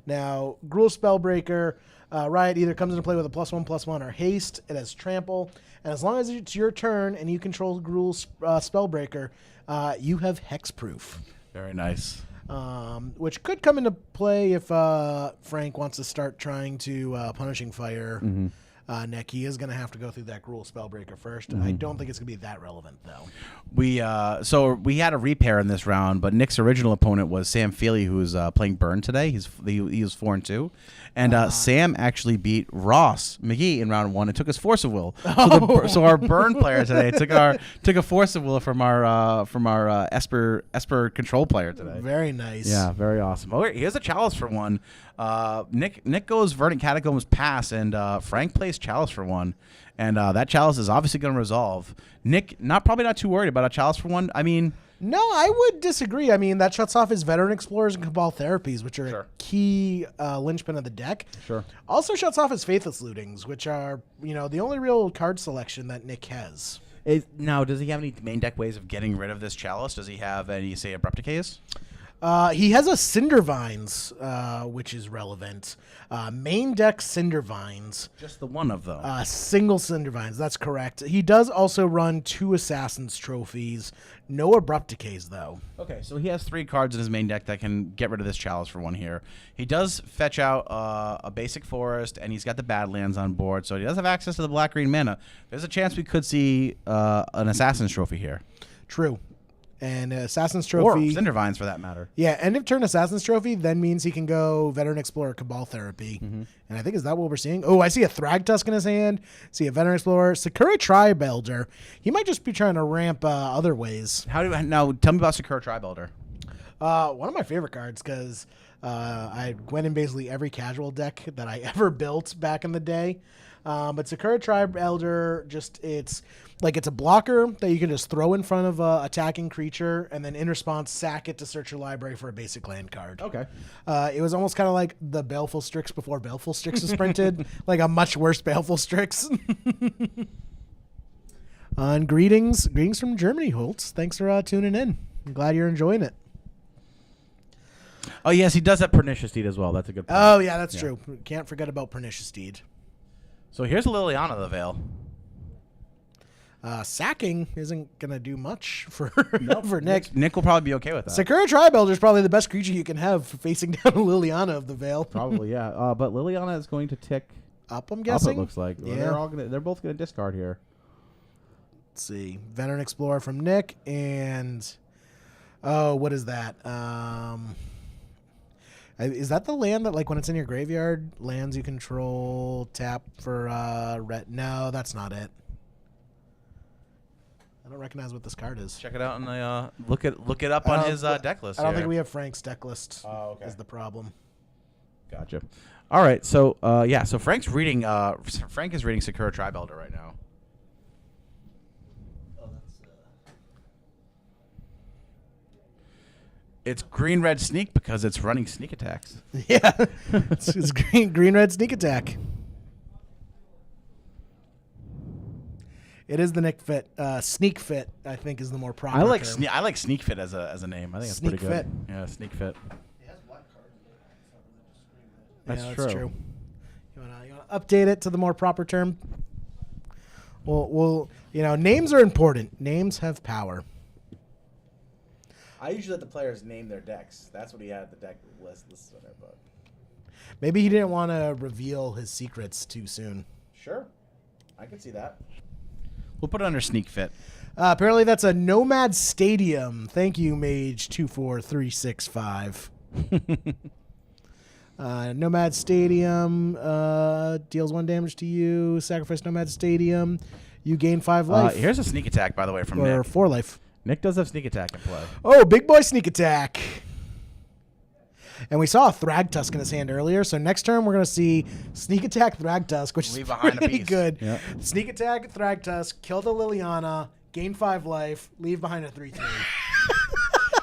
Now, Gruul Spellbreaker, Riot either comes into play with a +1/+1 or haste. It has trample. And as long as it's your turn and you control Gruul Spellbreaker, you have hexproof.
Very nice.
Which could come into play if Frank wants to start trying to Punishing Fire Nick. He is going to have to go through that Gruul Spellbreaker first. I don't think it's going to be that relevant, though.
We had a repair in this round, but Nick's original opponent was Sam Feely, who was playing Burn today. He was 4-2, and Sam actually beat Ross McGee in round 1 and took his Force of Will. So our Burn player today took a Force of Will from our Esper control player today.
Very nice.
Yeah, very awesome. Oh, here's a Chalice for 1. Nick goes Verdant Catacombs pass, and Frank plays Chalice for 1. And that Chalice is obviously going to resolve. Nick, probably not too worried about a Chalice for 1. I mean,
no, I would disagree. I mean, that shuts off his Veteran Explorers and Cabal Therapies, which are a key linchpin of the deck.
Sure.
Also shuts off his Faithless Lootings, which are the only real card selection that Nick has.
Now, does he have any main deck ways of getting rid of this Chalice? Does he have any, say, Abrupt Decays?
He has a Cindervines, which is relevant. Main deck Cindervines.
Just the one of them.
Single Cindervines, that's correct. He does also run 2 Assassin's Trophies. No Abrupt Decays, though.
Okay, so he has 3 cards in his main deck that can get rid of this Chalice for 1 here. He does fetch out a basic forest, and he's got the Badlands on board, so he does have access to the black-green mana. There's a chance we could see an Assassin's Trophy here.
True. And Assassin's
Or
Trophy.
Cindervines, for that matter.
Yeah, end of turn Assassin's Trophy then means he can go Veteran Explorer Cabal Therapy. And I think, is that what we're seeing? Oh, I see a Thragtusk in his hand. See a Veteran Explorer. Sakura Tribe Elder. He might just be trying to ramp other ways.
Now, tell me about Sakura Tribe Elder.
One of my favorite cards because I went in basically every casual deck that I ever built back in the day. But Sakura Tribe Elder, it's a blocker that you can just throw in front of a attacking creature, and then in response, sack it to search your library for a basic land card.
Okay.
It was almost kind of like the Baleful Strix before Baleful Strix was printed, like a much worse Baleful Strix. And greetings from Germany, Holtz. Thanks for tuning in. I'm glad you're enjoying it.
Oh, yes, he does have Pernicious Deed as well. That's a good point.
Oh, yeah, that's true. Can't forget about Pernicious Deed.
So here's Liliana of the Veil.
Sacking isn't going to do much for Nick.
Nick will probably be okay with that.
Sakura Tribe Elder is probably the best creature you can have facing down Liliana of the Veil.
Probably, yeah. But Liliana is going to tick
up, I'm guessing.
Up, it looks like.
Yeah.
They're both going to discard here.
Let's see. Veteran Explorer from Nick and... Oh, what is that? Is that the land that, like, when it's in your graveyard, lands you control tap for red? No, that's not it. I don't recognize what this card is.
Check it out and look it up on his deck list.
I don't
here.
think we have Frank's deck list.
Oh, okay.
Is the problem.
Gotcha. All right, so so Frank's reading. Frank is reading Sakura Tribe Elder right now. It's green-red sneak because it's running sneak attacks.
Yeah, it's green-red sneak attack. It is the Nick Fit. Sneak Fit, I think, is the more proper
I like
term.
I like Sneak Fit as a name. I think it's
Sneak
pretty
Fit.
good. Yeah, Sneak Fit.
That's
true.
You want to update it to the more proper term? Well, names are important. Names have power.
I usually let the players name their decks. That's what he had at the deck list on there, but
Maybe he didn't want to reveal his secrets too soon.
sure, I can see that.
We'll put it under Sneak Fit.
Apparently that's a Nomad Stadium. Thank you, Mage24365. Nomad Stadium deals 1 damage to you. Sacrifice Nomad Stadium. You gain 5 life.
Here's a sneak attack, by the way, from
or
Nick.
4 life.
Nick does have sneak attack in play.
Oh, big boy sneak attack. And we saw a Thragtusk in his hand earlier, so next turn we're going to see Sneak Attack Thragtusk, which
Leave
is
behind a
pretty
piece.
good.
Yep.
Sneak Attack Thragtusk, kill the Liliana, gain 5 life, leave behind a 3/3.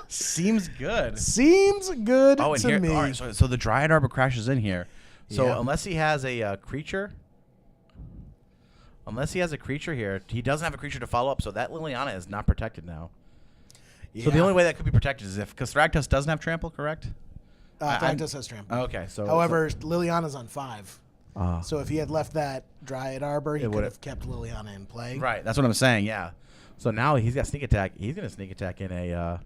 Seems good.
Seems good
Oh, and
to
here,
me.
all right, so the Dryad Arbor crashes in here. So
Yeah.
unless he has a creature here, he doesn't have a creature to follow up. So that Liliana is not protected now. So the
Yeah.
only way that could be protected is because Thragtusk doesn't have trample, correct?
Thragtusk has trample.
Okay, so
However, Liliana's on 5.
Ah.
So if he had left that Dryad Arbor, he
It
could
would've-
have kept Liliana in play.
right, that's what I'm saying. Yeah. So now he's got sneak attack. He's gonna sneak attack in a.
I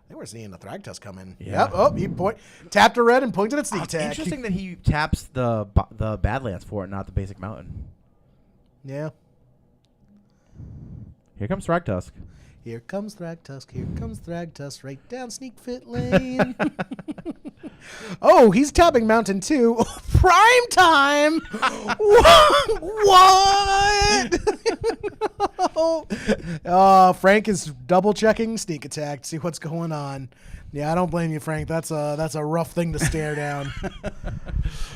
think we're seeing the Thragtusk come in.
Yeah.
Yep. Oh, he tapped a red and pointed at sneak
It's
attack.
interesting that he taps the Badlands for it, not the basic mountain.
Yeah.
Here comes Thragtusk.
Here comes Thragtusk. Here comes Thragtusk. Right down Sneak Fit Lane. Oh, he's tapping Mountain too. Oh, prime time. What? Frank is double checking Sneak Attack to see what's going on. Yeah, I don't blame you, Frank. That's a rough thing to stare down.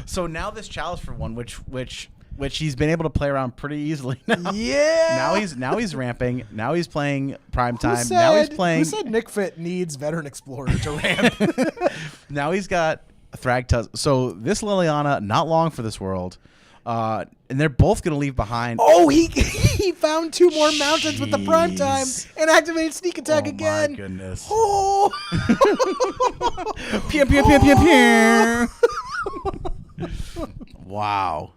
So now this Chalice for 1, which he's been able to play around pretty easily now.
Yeah.
Now he's ramping. Now he's playing prime time. Now he's playing.
Who said Nick Fit needs Veteran Explorer to ramp?
Now he's got a Thragtusk. So this Liliana, not long for this world. And they're both going to leave behind.
Oh, he found 2 more mountains with the prime time and activated sneak attack again.
Oh my goodness.
Oh.
Pew, pew, pew, pew, pew. Wow.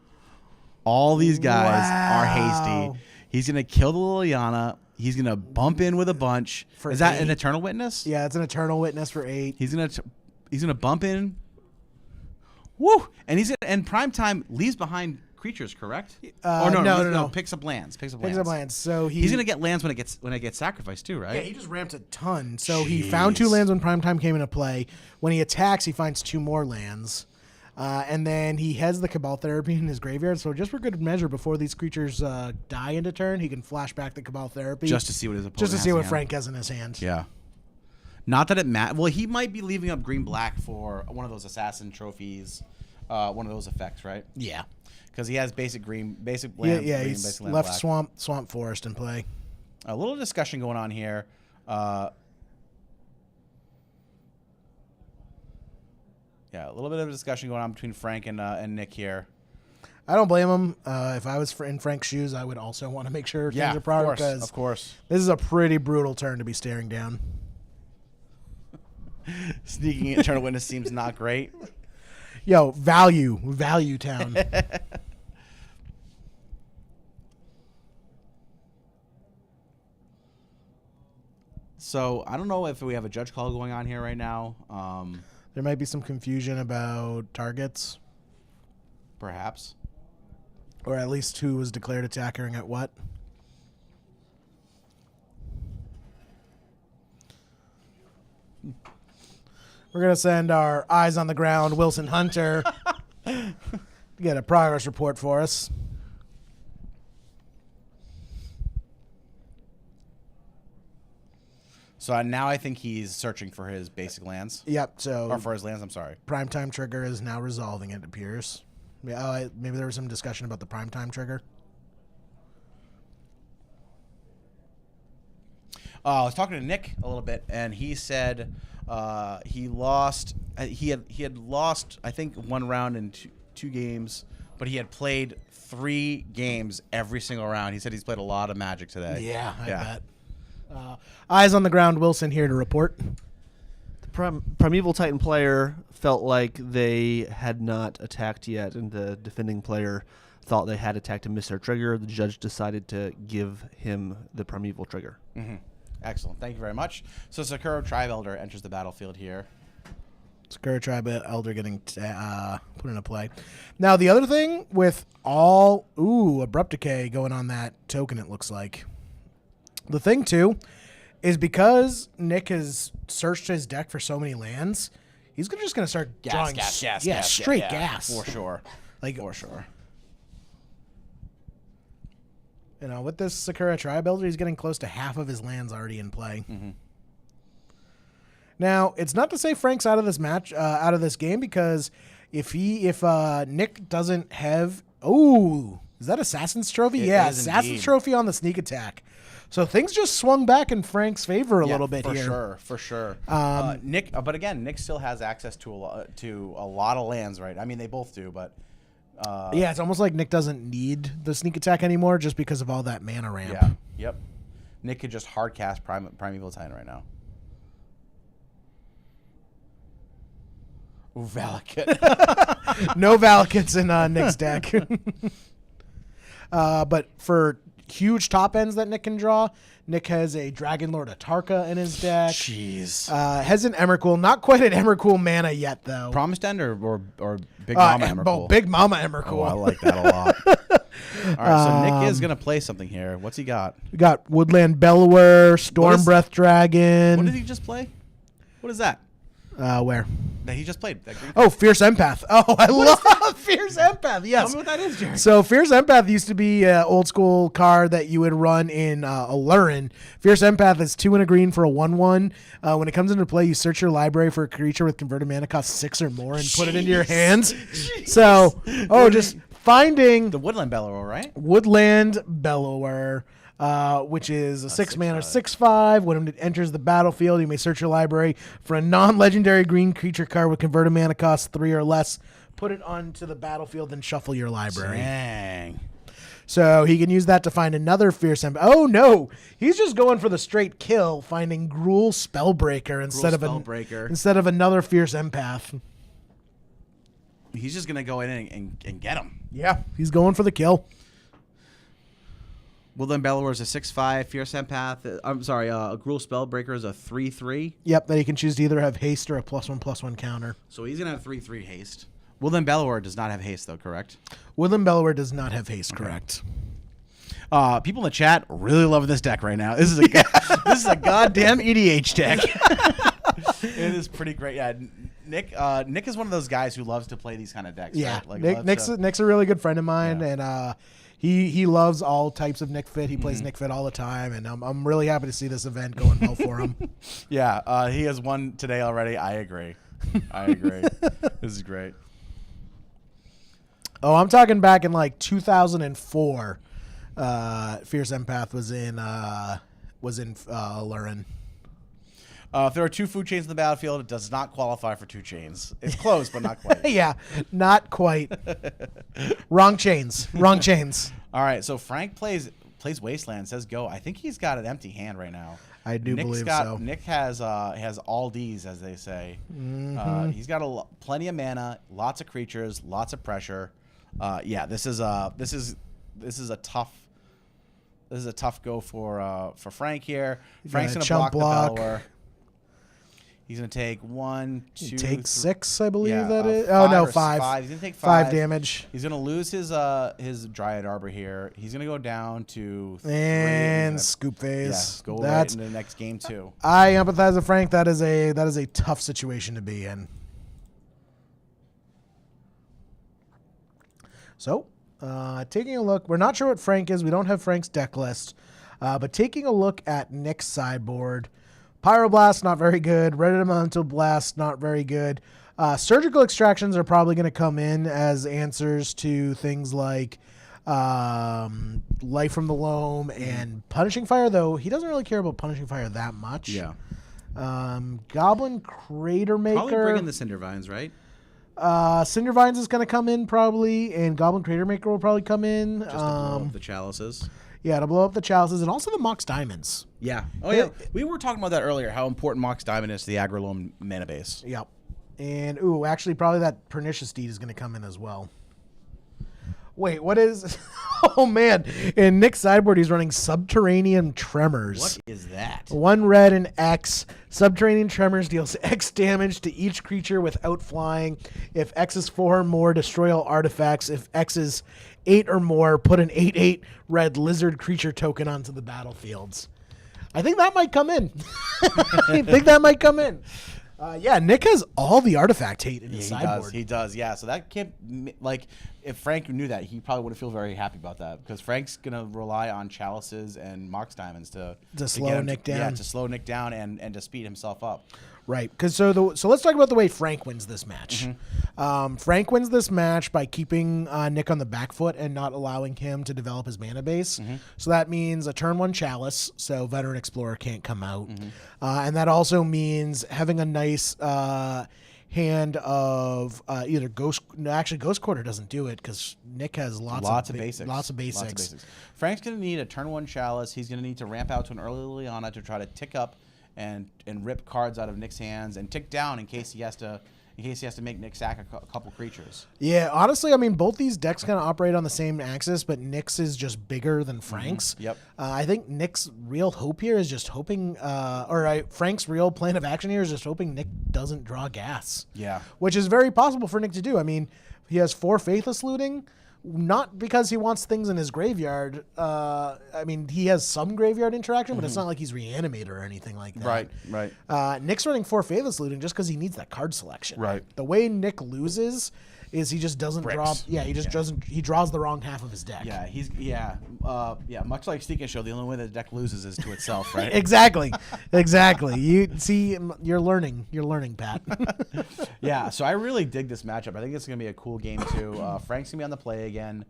All these guys are hasty. He's going to kill the Liliana. He's going to bump in with a bunch.
For
Is that
8.
an Eternal Witness?
Yeah, it's an Eternal Witness for 8.
He's going to bump in. Woo! And and prime time leaves behind creatures, correct?
No, no.
Picks up lands. Picks up
Picks
lands.
up lands. So
He's gonna get lands when it gets sacrificed too, right?
Yeah, he just ramps a ton. So he found 2 lands when Primetime came into play. When he attacks, he finds 2 more lands. And then he has the Cabal Therapy in his graveyard. So just for good measure, before these creatures die into turn, he can flash back the Cabal Therapy.
Just to see what his opponent
Just to see
has
what
in
Frank has in his hand.
Yeah. Not that it matters. Well, he might be leaving up green-black for one of those assassin trophies, one of those effects, right?
Yeah.
Because he has basic land.
Yeah,
green,
he's
basic land
left
black.
Swamp Forest in play.
A little discussion going on here. Yeah, a little bit of a discussion going on between Frank and Nick here.
I don't blame him. If I was in Frank's shoes, I would also want to make sure things are proper.
Of course.
This is a pretty brutal turn to be staring down.
Sneaking Eternal Witness seems not great.
Yo, value town.
So I don't know if we have a judge call going on here right now.
There might be some confusion about targets.
Perhaps.
Or at least who was declared attacking at what. We're going to send our eyes on the ground, Wilson Hunter, to get a progress report for us.
So now I think he's searching for his basic lands.
Yep. So
or for his lands. I'm sorry.
Primetime trigger is now resolving. It appears. Yeah. Maybe there was some discussion about the primetime trigger.
I was talking to Nick a little bit, and he said he lost. He had lost, I think, 1 round in two games, but he had played 3 games every single round. He said he's played a lot of Magic today.
Yeah, I bet. Eyes on the ground, Wilson here to report.
The Primeval Titan player felt like they had not attacked yet, and the defending player thought they had attacked and missed their trigger. The judge decided to give him the Primeval trigger.
Mm-hmm. Excellent. Thank you very much. So Sakura Tribe Elder enters the battlefield here.
Sakura Tribe Elder getting put into play. Now, the other thing with all... Abrupt Decay going on that token, it looks like. The thing, too, is because Nick has searched his deck for so many lands, he's just going to start drawing...
Gas.
Straight gas.
For sure.
For sure. You know, with this Sakura Tribe Elder, he's getting close to half of his lands already in play.
Mm-hmm.
Now, it's not to say Frank's out of this match, out of this game, because if Nick doesn't have... is that Assassin's Trophy? Yeah, Assassin's
indeed.
Trophy on the sneak attack. So things just swung back in Frank's favor a little bit here.
For sure. Nick, but again, Nick still has access to a lot of lands, right? I mean, they both do, but...
yeah, it's almost like Nick doesn't need the sneak attack anymore just because of all that mana ramp.
Yeah, yep. Nick could just hard cast Primeval Titan right now. Ooh, Valakut.
No Valakuts in Nick's deck. But for huge top ends that Nick can draw, Nick has a Dragon Lord Atarka in his deck.
Jeez.
Has an Emrakul. Not quite an Emrakul mana yet, though.
Promised End or Big Mama Emrakul?
Big Mama Emrakul.
Oh, I like that a lot. All right, so Nick is going to play something here. What's he got?
We got Woodland Bellower, Stormbreath Dragon.
What did he just play? What is that?
Where?
That he just played. That green
Fierce Empath. Oh, I love Fierce Empath. Yes.
Tell me what that is, Jerry.
So Fierce Empath used to be an old school card that you would run in Alurin. Fierce Empath is 2 and a green for a 1/1. When it comes into play, you search your library for a creature with converted mana cost 6 or more and put it into your hands. So, just finding
the Woodland Bellower, right?
Woodland Bellower. Which is a 6 mana 6/5. When it enters the battlefield, you may search your library for a non-legendary green creature card with converted mana cost 3 or less. Put it onto the battlefield and shuffle your library.
Dang.
So he can use that to find another Fierce Empath. Oh no, he's just going for the straight kill, finding Gruul Spellbreaker instead of another Fierce Empath.
He's just gonna go in and get him.
Yeah, he's going for the kill.
Woodland Bellower is a 6/5. Fierce Empath. I'm sorry. Gruul Spellbreaker is a 3/3.
Yep, that he can choose to either have haste or a +1/+1 counter.
So he's gonna have 3/3 haste. Woodland Bellower does not have haste, though, correct?
Woodland Bellower does not have haste, correct.
People in the chat really loving this deck right now. This is a this is a goddamn EDH deck. It is pretty great. Yeah, Nick is one of those guys who loves to play these kind of decks.
Yeah,
right? Like
Nick's a really good friend of mine, and he loves all types of Nick Fit. He plays Nick Fit all the time, and I'm really happy to see this event going well for him.
Yeah, he has won today already. I agree. This is great.
Oh, I'm talking back in like 2004. Fierce Empath was in Lurin.
If there are 2 food chains in the battlefield, it does not qualify for 2 chains. It's close, but not quite.
Yeah, not quite. Wrong chains.
All right, so Frank plays Wasteland, says go. I think he's got an empty hand right now.
I do believe so.
Nick has all D's, as they say.
Mm-hmm.
He's got plenty of mana, lots of creatures, lots of pressure. Yeah, this is a tough go for Frank here. Frank's gonna block the Bellower. He's gonna take 1, 2.
Take 6, I believe that is.
Oh
no,
5.
5.
He's gonna take
5 damage.
He's gonna lose his Dryad Arbor here. He's gonna go down to 3.
And scoop phase.
Yeah, go right into the next game too.
I empathize with Frank. That is a tough situation to be in. So, taking a look, we're not sure what Frank is. We don't have Frank's deck list, but taking a look at Nick's sideboard. Pyroblast, not very good. Red Elemental Blast, not very good. Surgical Extractions are probably going to come in as answers to things like Life from the Loam and Punishing Fire, though he doesn't really care about Punishing Fire that much.
Yeah.
Goblin Crater Maker.
Probably bring in the Cindervines, right?
Cindervines is going to come in probably, and Goblin Crater Maker will probably come in.
Just to blow up the chalices.
Yeah, to blow up the chalices, and also the Mox Diamonds.
Yeah. Oh, yeah. We were talking about that earlier, how important Mox Diamond is to the aggro loam mana base.
Yep. And, actually, probably that Pernicious Deed is going to come in as well. Wait, what is... Oh, man. In Nick's sideboard, he's running Subterranean Tremors.
What is that?
1 red and X. Subterranean Tremors deals X damage to each creature without flying. If X is 4 or more, destroy all artifacts. If X is 8 or more, put an 8/8 red lizard creature token onto the battlefields. I think that might come in. Yeah, Nick has all the artifact hate in his sideboard.
He does. Yeah, so that can't, like, if Frank knew that, he probably wouldn't feel very happy about that, because Frank's gonna rely on chalices and Mox Diamonds to
slow Nick down.
Yeah, to slow Nick down and to speed himself up.
Right, because so let's talk about the way Frank wins this match. Frank wins this match by keeping Nick on the back foot and not allowing him to develop his mana base. So that means a turn 1 Chalice, so Veteran Explorer can't come out, and that also means having a nice hand of either Ghost. No, actually, Ghost Quarter doesn't do it because Nick has lots of basics.
Frank's gonna need a turn 1 Chalice. He's gonna need to ramp out to an early Liliana to try to tick up and rip cards out of Nick's hands and tick down in case he has to make Nick sack a couple creatures.
Yeah, honestly, I mean, both these decks kind of operate on the same axis, but Nick's is just bigger than Frank's.
Yep.
I think Nick's real hope here is just hoping, Frank's real plan of action here is just hoping Nick doesn't draw gas.
Yeah.
Which is very possible for Nick to do. I mean, he has 4 Faithless Looting. Not because he wants things in his graveyard. I mean, he has some graveyard interaction, but it's not like he's Reanimator or anything like that.
Right.
Nick's running 4 Faithless Looting just because he needs that card selection.
Right.
The way Nick loses is he just doesn't draw. Yeah, he just doesn't. He draws the wrong half of his deck.
Yeah, much like Sneak and Show, the only way the deck loses is to itself, right?
Exactly. You see, you're learning, Pat.
Yeah, so I really dig this matchup. I think it's gonna be a cool game too. Frank's gonna be on the play again.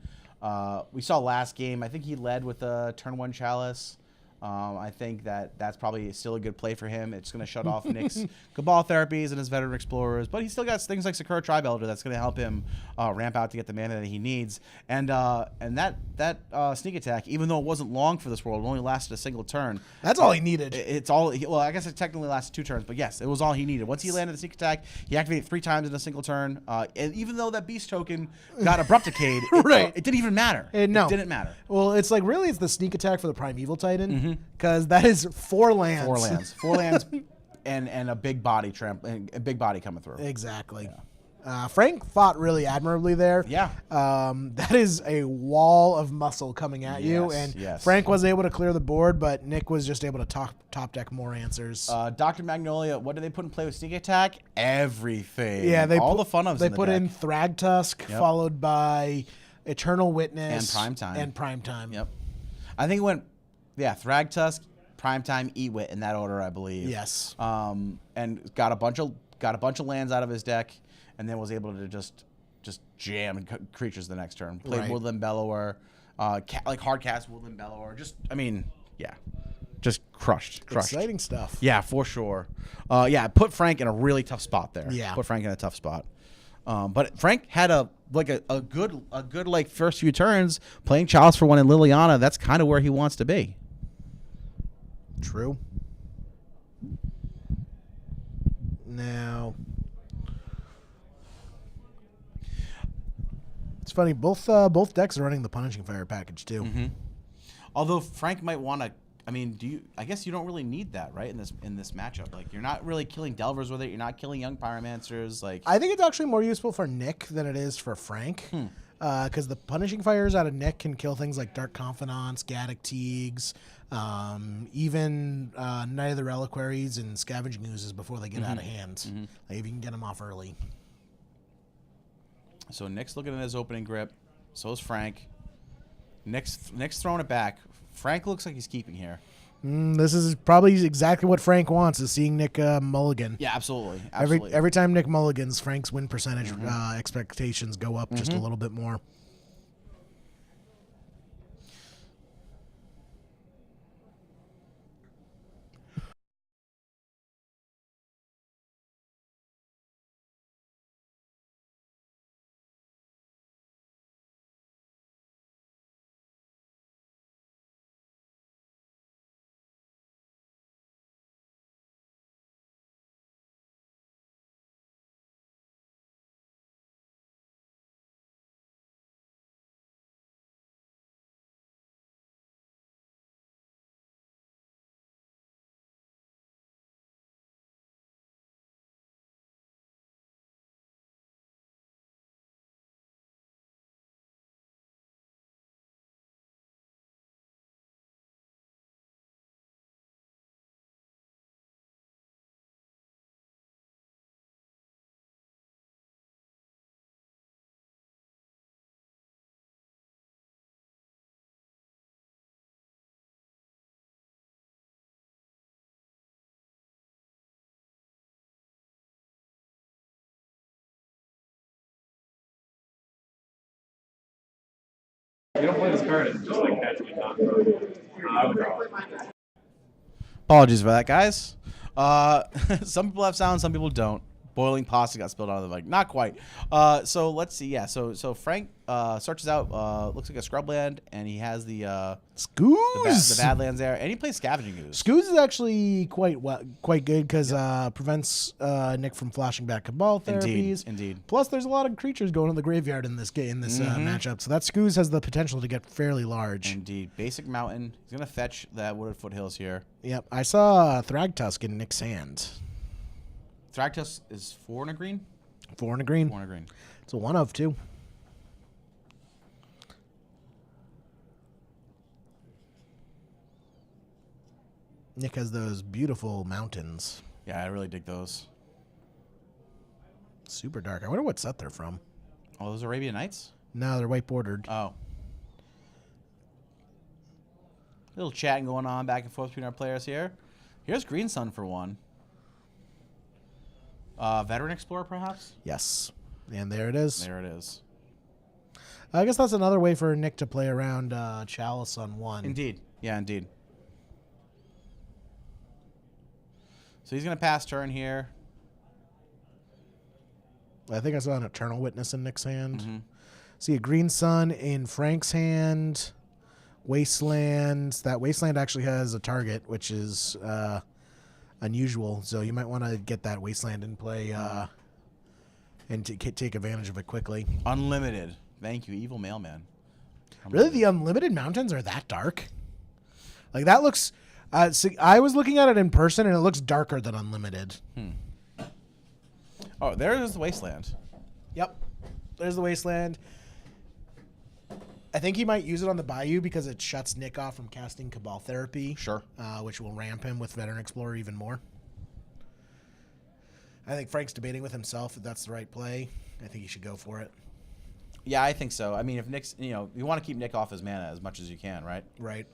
We saw last game. I think he led with a turn 1 Chalice. I think that's probably still a good play for him. It's going to shut off Nick's Cabal Therapies and his Veteran Explorers, but he still got things like Sakura Tribe Elder that's going to help him ramp out to get the mana that he needs. And that sneak attack, even though it wasn't long for this world, it only lasted a single turn.
That's all he needed.
Well, I guess it technically lasted 2 turns, but yes, it was all he needed. Once he landed the sneak attack, he activated 3 times in a single turn. And even though that Beast token got Abrupt Decayed, it didn't even matter. It didn't matter.
Well, it's like really it's the sneak attack for the Primeval Titan. Because that is 4 lands.
4 lands, and a big body a big body coming through.
Exactly. Frank fought really admirably there.
Yeah.
That is a wall of muscle coming at you, and
yes.
Frank was able to clear the board, but Nick was just able to top deck more answers.
Dr. Magnolia, what do they put in play with Sneak Attack? Everything.
Yeah,
all the fun of
They put in Thragtusk, followed by Eternal Witness
and
Primetime.
Yep. I think it went, Thragtusk, Primetime, Ewit in that order, I believe.
Yes.
And got a bunch of lands out of his deck, and then was able to just jam and creatures the next turn. Played Woodland Bellower, like hard cast Woodland Bellower. Just crushed.
Exciting stuff.
Yeah, for sure. Put Frank in a really tough spot there.
Yeah.
Put Frank in a tough spot. But Frank had a good like first few turns playing Chalice for One in Liliana. That's kind of where he wants to be.
True. Now, it's funny. Both decks are running the Punishing Fire package too.
Mm-hmm. Although Frank might want to. I mean, I guess you don't really need that, right? In this matchup, like you're not really killing Delvers with it. You're not killing Young Pyromancers. Like
I think it's actually more useful for Nick than it is for Frank, because the Punishing Fires out of Nick can kill things like Dark Confidants, Gaddock Teagues, even Night of the Reliquaries and Scavenging Oozes before they get out of hand. Like if you can get them off early.
So Nick's looking at his opening grip. So is Frank. Nick's throwing it back. Frank looks like he's keeping here.
This is probably exactly what Frank wants, is seeing Nick mulligan.
Yeah, absolutely.
Every time Nick mulligans, Frank's win percentage expectations go up just a little bit more.
You don't play this card, it's just like casually not I would draw.
Apologies for that, guys. Some people have sound, some people don't. Boiling pasta got spilled out of the mic. Not quite. So let's see. Yeah. So Frank searches out. Looks like a scrubland, and he has the
Scooze.
the Badlands there, and he plays Scavenging Ooze.
Scooze is actually quite good because prevents Nick from flashing back Cabal therapies.
Indeed.
Plus, there's a lot of creatures going to the graveyard in this matchup, so that Scooze has the potential to get fairly large.
Indeed. Basic Mountain. He's gonna fetch that Wooded Foothills here.
Yep. I saw Thragtusk in Nick's hand.
Thragtusk is 4 and a green.
4 and a green.
4 and a green.
It's a 1 of 2. Nick has those beautiful mountains.
Yeah, I really dig those.
Super dark. I wonder what set they're from.
Oh, those Arabian Nights?
No, they're white bordered.
Oh. Little chatting going on back and forth between our players here. Here's Green Sun for one. Veteran Explorer, perhaps?
Yes. And there it is.
There it is.
I guess that's another way for Nick to play around Chalice on 1.
Indeed. Yeah, indeed. So he's going to pass turn here.
I think I saw an Eternal Witness in Nick's hand. See a Green Sun in Frank's hand. Wasteland. That Wasteland actually has a target, which is unusual. So you might want to get that Wasteland in play and take advantage of it quickly.
Unlimited. Thank you, Evil Mailman.
Really, the Unlimited Mountains are that dark? Like that looks... I was looking at it in person, and it looks darker than Unlimited.
Oh, there is the Wasteland.
Yep. There's the Wasteland. I think he might use it on the Bayou because it shuts Nick off from casting Cabal Therapy.
Sure.
Which will ramp him with Veteran Explorer even more. I think Frank's debating with himself if that's the right play. I think he should go for it.
Yeah, I think so. I mean, if Nick's, you want to keep Nick off his mana as much as you can, right?
Right.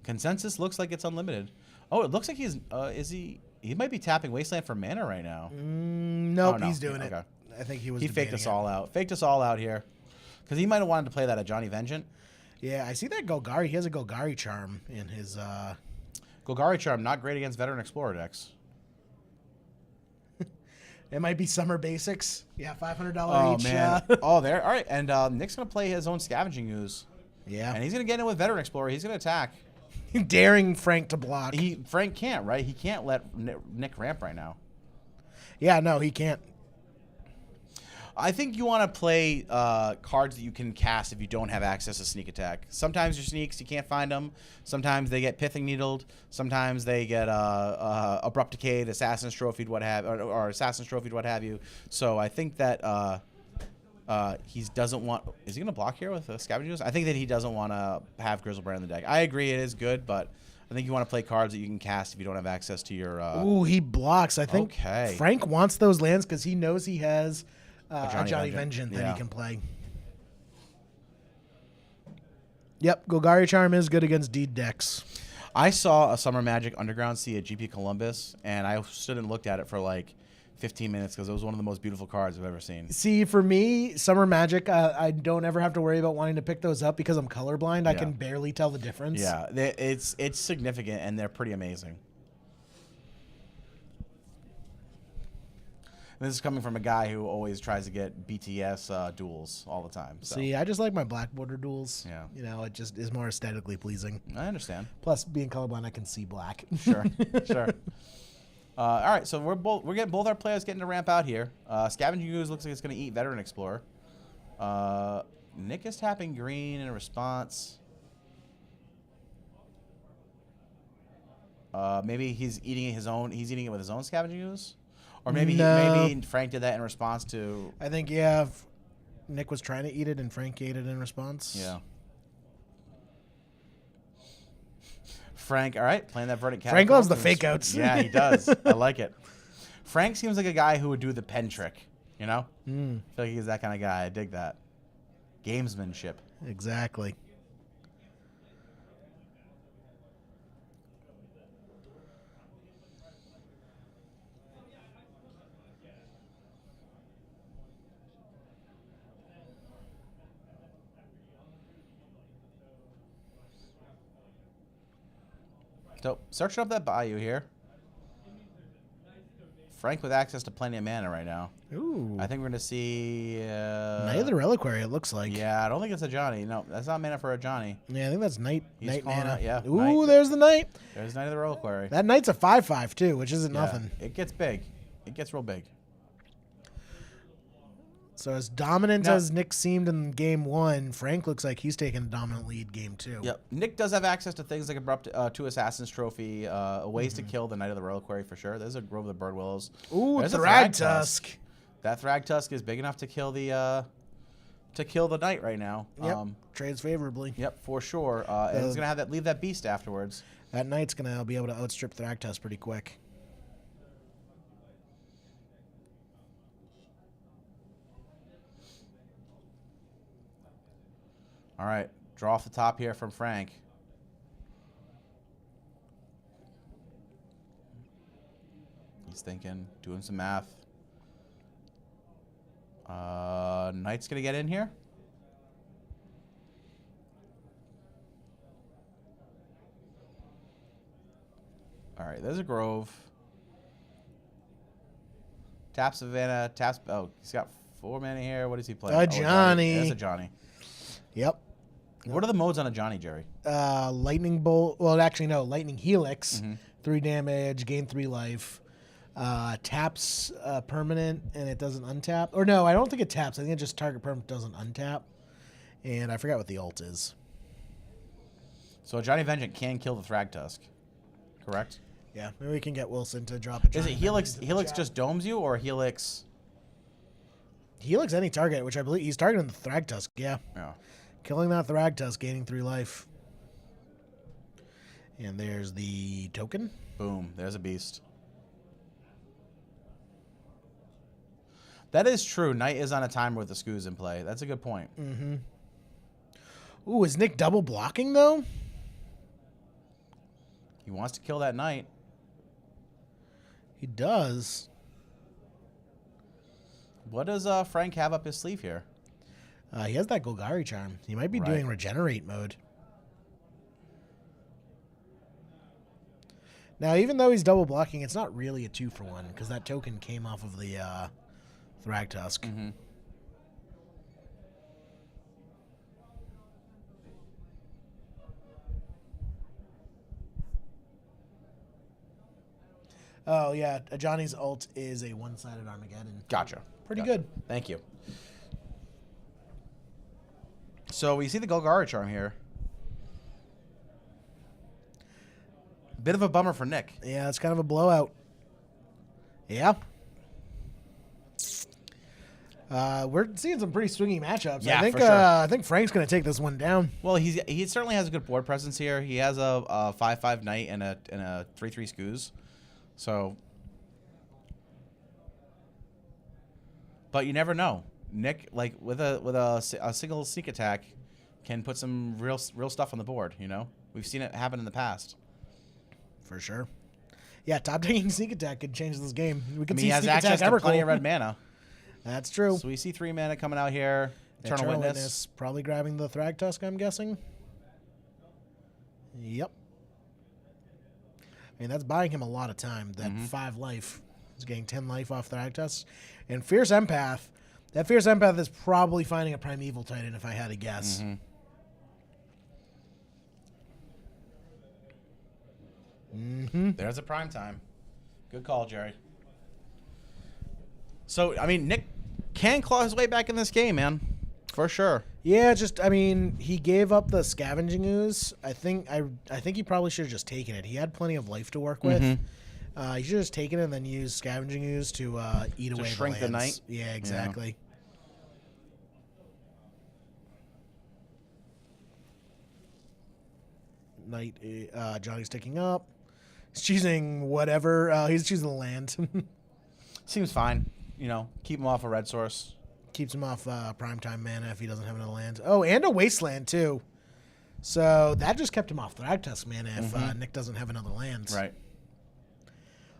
Consensus looks like it's unlimited. Oh, it looks like he's, he might be tapping Wasteland for mana right now.
Nope,
Oh, no.
he's doing
Okay.
it. I think he was
He faked
debating
us
it.
all out. Faked us all out here. Because he might have wanted to play that at Johnny Vengeant.
Yeah, I see that Golgari. He has a Golgari charm in his...
Golgari Charm, not great against Veteran Explorer decks.
It might be Summer Basics. Yeah, $500
Oh,
each.
man. There. All right. And Nick's going to play his own Scavenging Ooze.
Yeah.
And he's going to get in with Veteran Explorer. He's going to attack.
Daring Frank to block.
Frank can't, right? He can't let Nick ramp right now.
Yeah, no, he can't.
I think you want to play cards that you can cast if you don't have access to Sneak Attack. Sometimes your sneaks, you can't find them. Sometimes they get Pithing Needled. Sometimes they get Abrupt Decayed, Assassin's Trophied, what have, or Assassin's Trophied, what have you. So I think that he doesn't want... Is he going to block here with Scavenging Ooze? I think that he doesn't want to have Grizzlebrand in the deck. I agree, it is good, but I think you want to play cards that you can cast if you don't have access to your...
Ooh, he blocks. I think
Okay.
Frank wants those lands because he knows he has... a
Vengeant.
Johnny Vengeant that
Yeah.
he can play. Yep, Golgari Charm is good against Deed decks.
I saw a Summer Magic Underground Sea at GP Columbus, and I stood and looked at it for like 15 minutes because it was one of the most beautiful cards I've ever seen.
See, for me, Summer Magic, I don't ever have to worry about wanting to pick those up because I'm colorblind. I
Yeah.
can barely tell the difference.
Yeah, it's significant, and they're pretty amazing. And this is coming from a guy who always tries to get BTS duels all the time. So.
See, I just like my black border duels.
Yeah.
You know, it just is more aesthetically pleasing.
I understand.
Plus, being colorblind, I can see black.
Sure, sure. All right, so we're getting both our players getting to ramp out here. Scavenging Ooze looks like it's going to eat Veteran Explorer. Nick is tapping green in response. Maybe he's eating his own. He's eating it with his own Scavenging Ooze, or maybe
No.
maybe Frank did that in response to.
I think, yeah, Nick was trying to eat it and Frank ate it in response.
Yeah. Frank, all right, playing that Verdant Cat.
Frank loves the fake outs.
Yeah, he does. I like it. Frank seems like a guy who would do the pen trick, you know? I feel like he's that kind of guy. I dig that. Gamesmanship.
Exactly.
So, searching up that Bayou here. Frank with access to plenty of mana right now.
Ooh.
I think we're going to see...
Knight of the Reliquary, it looks like.
Yeah, I don't think it's a Johnny. No, that's not mana for a Johnny.
Yeah, I think that's Knight
He's calling
mana.
out- yeah,
Ooh,
Knight.
there's the Knight.
There's Knight of the Reliquary.
That Knight's a 5/5 too, which isn't
Yeah,
nothing.
It gets big. It gets real big.
So as dominant
Now-
as Nick seemed in game one, Frank looks like he's taking a dominant lead game two.
Yep. Nick does have access to things like Abrupt to Assassin's Trophy, ways to kill the Knight of the Reliquary for sure. There's a Grove of the Bird Willows.
Ooh,
There's a
Thragtusk.
That Thragtusk is big enough to kill the Knight right now.
Yep. Trades favorably.
Yep, for sure. And he's gonna have leave that beast afterwards.
That Knight's gonna be able to outstrip Thragtusk pretty quick.
All right, draw off the top here from Frank. He's thinking, doing some math. Knight's gonna get in here. All right, there's a Grove. Taps Savannah, taps. Oh, he's got 4 mana here. What does he play?
A Johnny.
There's a Johnny.
Yep.
What are the modes on a Johnny, Jerry?
Lightning Bolt. Well, actually, no. Lightning Helix.
Mm-hmm.
3 damage, gain 3 life. Taps permanent, and it doesn't untap. Or no, I don't think it taps. I think it just target permanent doesn't untap. And I forgot what the ult is.
So a Johnny Vengeance can kill the Thragtusk, correct?
Yeah, maybe we can get Wilson to drop a
Is
Johnny
it Helix?
Vengeance in the
Helix
chat.
just domes you, or Helix?
Helix any target, which I believe he's targeting the Thragtusk. Yeah.
Yeah.
Killing that Thragtusk, gaining 3 life. And there's the token.
Boom. There's a beast. That is true. Knight is on a timer with the Skoos in play. That's a good point.
Mm-hmm. Ooh, is Nick double blocking, though?
He wants to kill that Knight.
He does.
What does Frank have up his sleeve here?
He has that Golgari charm. He might be doing regenerate mode. Now, even though he's double blocking, it's not really a 2-for-1 because that token came off of the Thragtusk.
Mm-hmm.
Oh, yeah. Johnny's ult is a one-sided Armageddon.
Gotcha.
Pretty good.
Thank you. So we see the Golgari charm here. Bit of a bummer for Nick.
Yeah, it's kind of a blowout. Yeah. We're seeing some pretty swingy matchups.
Yeah,
I think
for sure.
I think Frank's going to take this one down.
Well, he certainly has a good board presence here. He has a 5/5 Knight and a 3/3 Skoos. So, but you never know. Nick, like with a single sneak attack, can put some real stuff on the board. You know, we've seen it happen in the past.
For sure. Yeah, top decking sneak attack could change this game. We could
I mean,
see
he has
sneak
access
attack
to
Emrakul.
plenty of red mana.
That's true.
So we see 3 mana coming out here. Eternal Witness.
Probably grabbing the Thragtusk, I'm guessing. Yep. I mean, that's buying him a lot of time. That 5 life. He's getting 10 life off Thragtusk. And Fierce Empath. That Fierce Empath is probably finding a Primeval Titan, if I had to guess.
There's a prime time. Good call, Jerry. So, I mean, Nick can claw his way back in this game, man. For sure.
Yeah, I mean, he gave up the Scavenging Ooze. I think he probably should have just taken it. He had plenty of life to work with. He should have just taken it and then used Scavenging Ooze to eat away
shrink the
lands.
Knight?
Yeah, exactly. Knight, Johnny's taking up. He's choosing whatever. He's choosing the land.
Seems fine. You know, keep him off a red source.
Keeps him off primetime mana if he doesn't have another land. Oh, and a Wasteland, too. So that just kept him off Thragtusk mana if Nick doesn't have another land.
Right.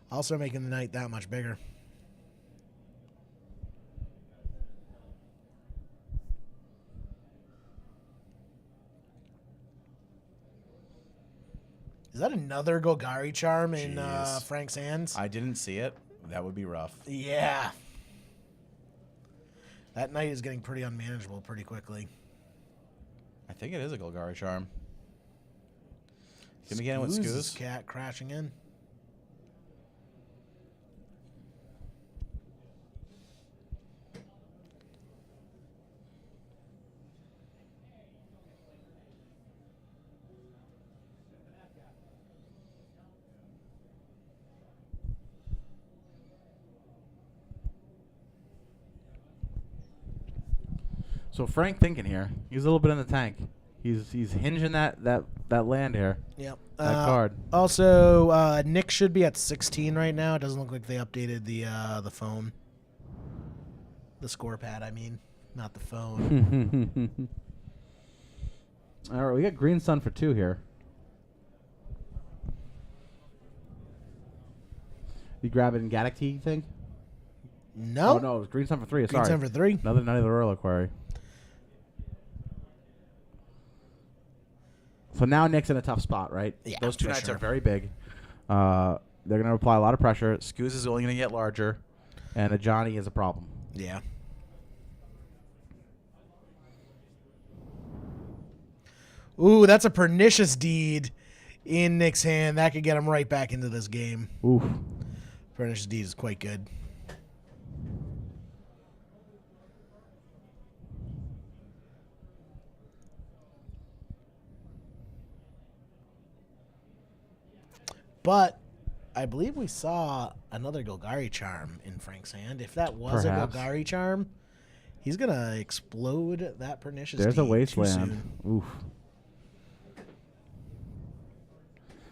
Also making the Knight that much bigger. Is that another Golgari charm in Frank's hands?
I didn't see it. That would be rough.
Yeah. That Knight is getting pretty unmanageable pretty quickly.
I think it is a Golgari charm. Can we get in with Skoos?
Cat crashing in.
So Frank thinking here. He's a little bit in the tank. He's hinging that land here.
Yep.
That card.
Also, Nick should be at 16 right now. It doesn't look like they updated the phone. The score pad, I mean, not the phone.
All right, we got Green Sun for 2 here. You grab it in Gaddock, you think?
No.
Oh, no, it was Green Sun for 3.
Green
Sorry.
Sun for 3.
Another Night of the Royal Quarry. So now Nick's in a tough spot, right?
Yeah,
Those 2
for
Knights
sure.
are very big.
They're going to apply a lot of pressure.
Skoos is only going to get larger.
And a Johnny is a problem.
Yeah. Ooh, that's a Pernicious Deed in Nick's hand. That could get him right back into this game.
Oof.
Pernicious Deed is quite good. But I believe we saw another Golgari charm in Frank's hand. If that was
Perhaps.
a Golgari charm, He's gonna explode that pernicious.
There's a
deed too
wasteland.
soon.
Oof.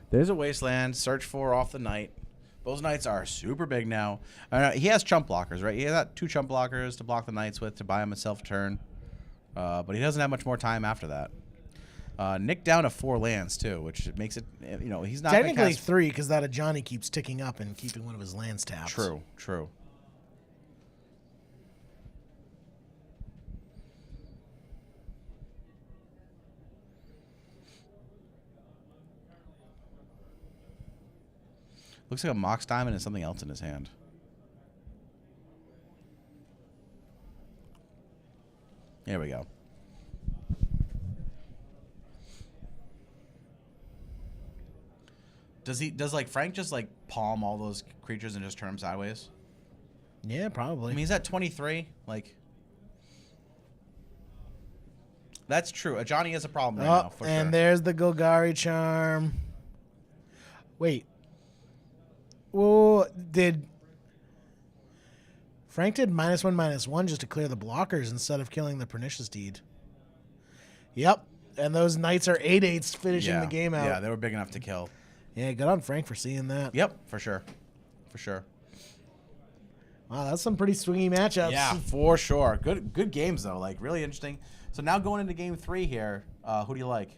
There's a wasteland. Search for off the knight. Those knights are super big now. He has chump blockers, right? He has got 2 chump blockers to block the knights with to buy him a self-turn. But he doesn't have much more time after that. Nick down to 4 lands, too, which makes it, he's not
Technically
gonna cast
3, because that Ajani keeps ticking up and keeping one of his lands tapped.
True, true. Looks like a Mox Diamond and something else in his hand. There we go. Does like Frank just like palm all those creatures and just turn them sideways?
Yeah, probably.
I mean, he's at 23. Like, that's true. Johnny is a problem right now, for
and
sure.
there's the Golgari charm. Wait. Well, Frank did -1/-1 just to clear the blockers instead of killing the Pernicious Deed. Yep. And those knights are 8/8s finishing the game out.
Yeah, they were big enough to kill.
Yeah, good on Frank for seeing that.
Yep, for sure. For sure.
Wow, that's some pretty swingy matchups.
Yeah, for sure. Good games, though. Like, really interesting. So now going into game 3 here, who do you like?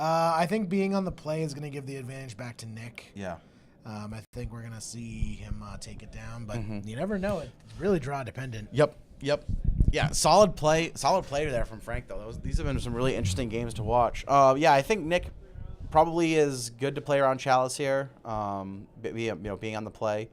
I think being on the play is going to give the advantage back to Nick.
Yeah.
I think we're going to see him take it down, but you never know. It's really draw dependent.
Yep. Yeah, solid play there from Frank, though. These have been some really interesting games to watch. Yeah, I think Nick probably is good to play around Chalice here, being on the play.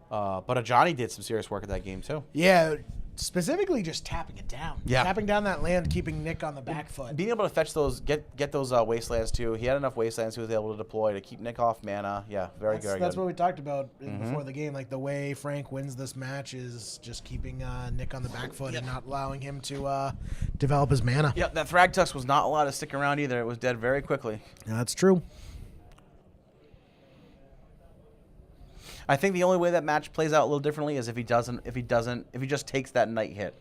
But Ajani did some serious work at that game, too.
Yeah, specifically just tapping it down.
Yeah.
Tapping down that land, keeping Nick on the back foot.
Being able to fetch those, get those wastelands, too. He had enough wastelands he was able to deploy to keep Nick off mana. Yeah, very good.
That's what we talked about before the game. Like, the way Frank wins this match is just keeping Nick on the back foot and not allowing him to develop his mana.
Yeah, that Thragtusk was not allowed to stick around either. It was dead very quickly.
Yeah, that's true.
I think the only way that match plays out a little differently is if he just takes that knight hit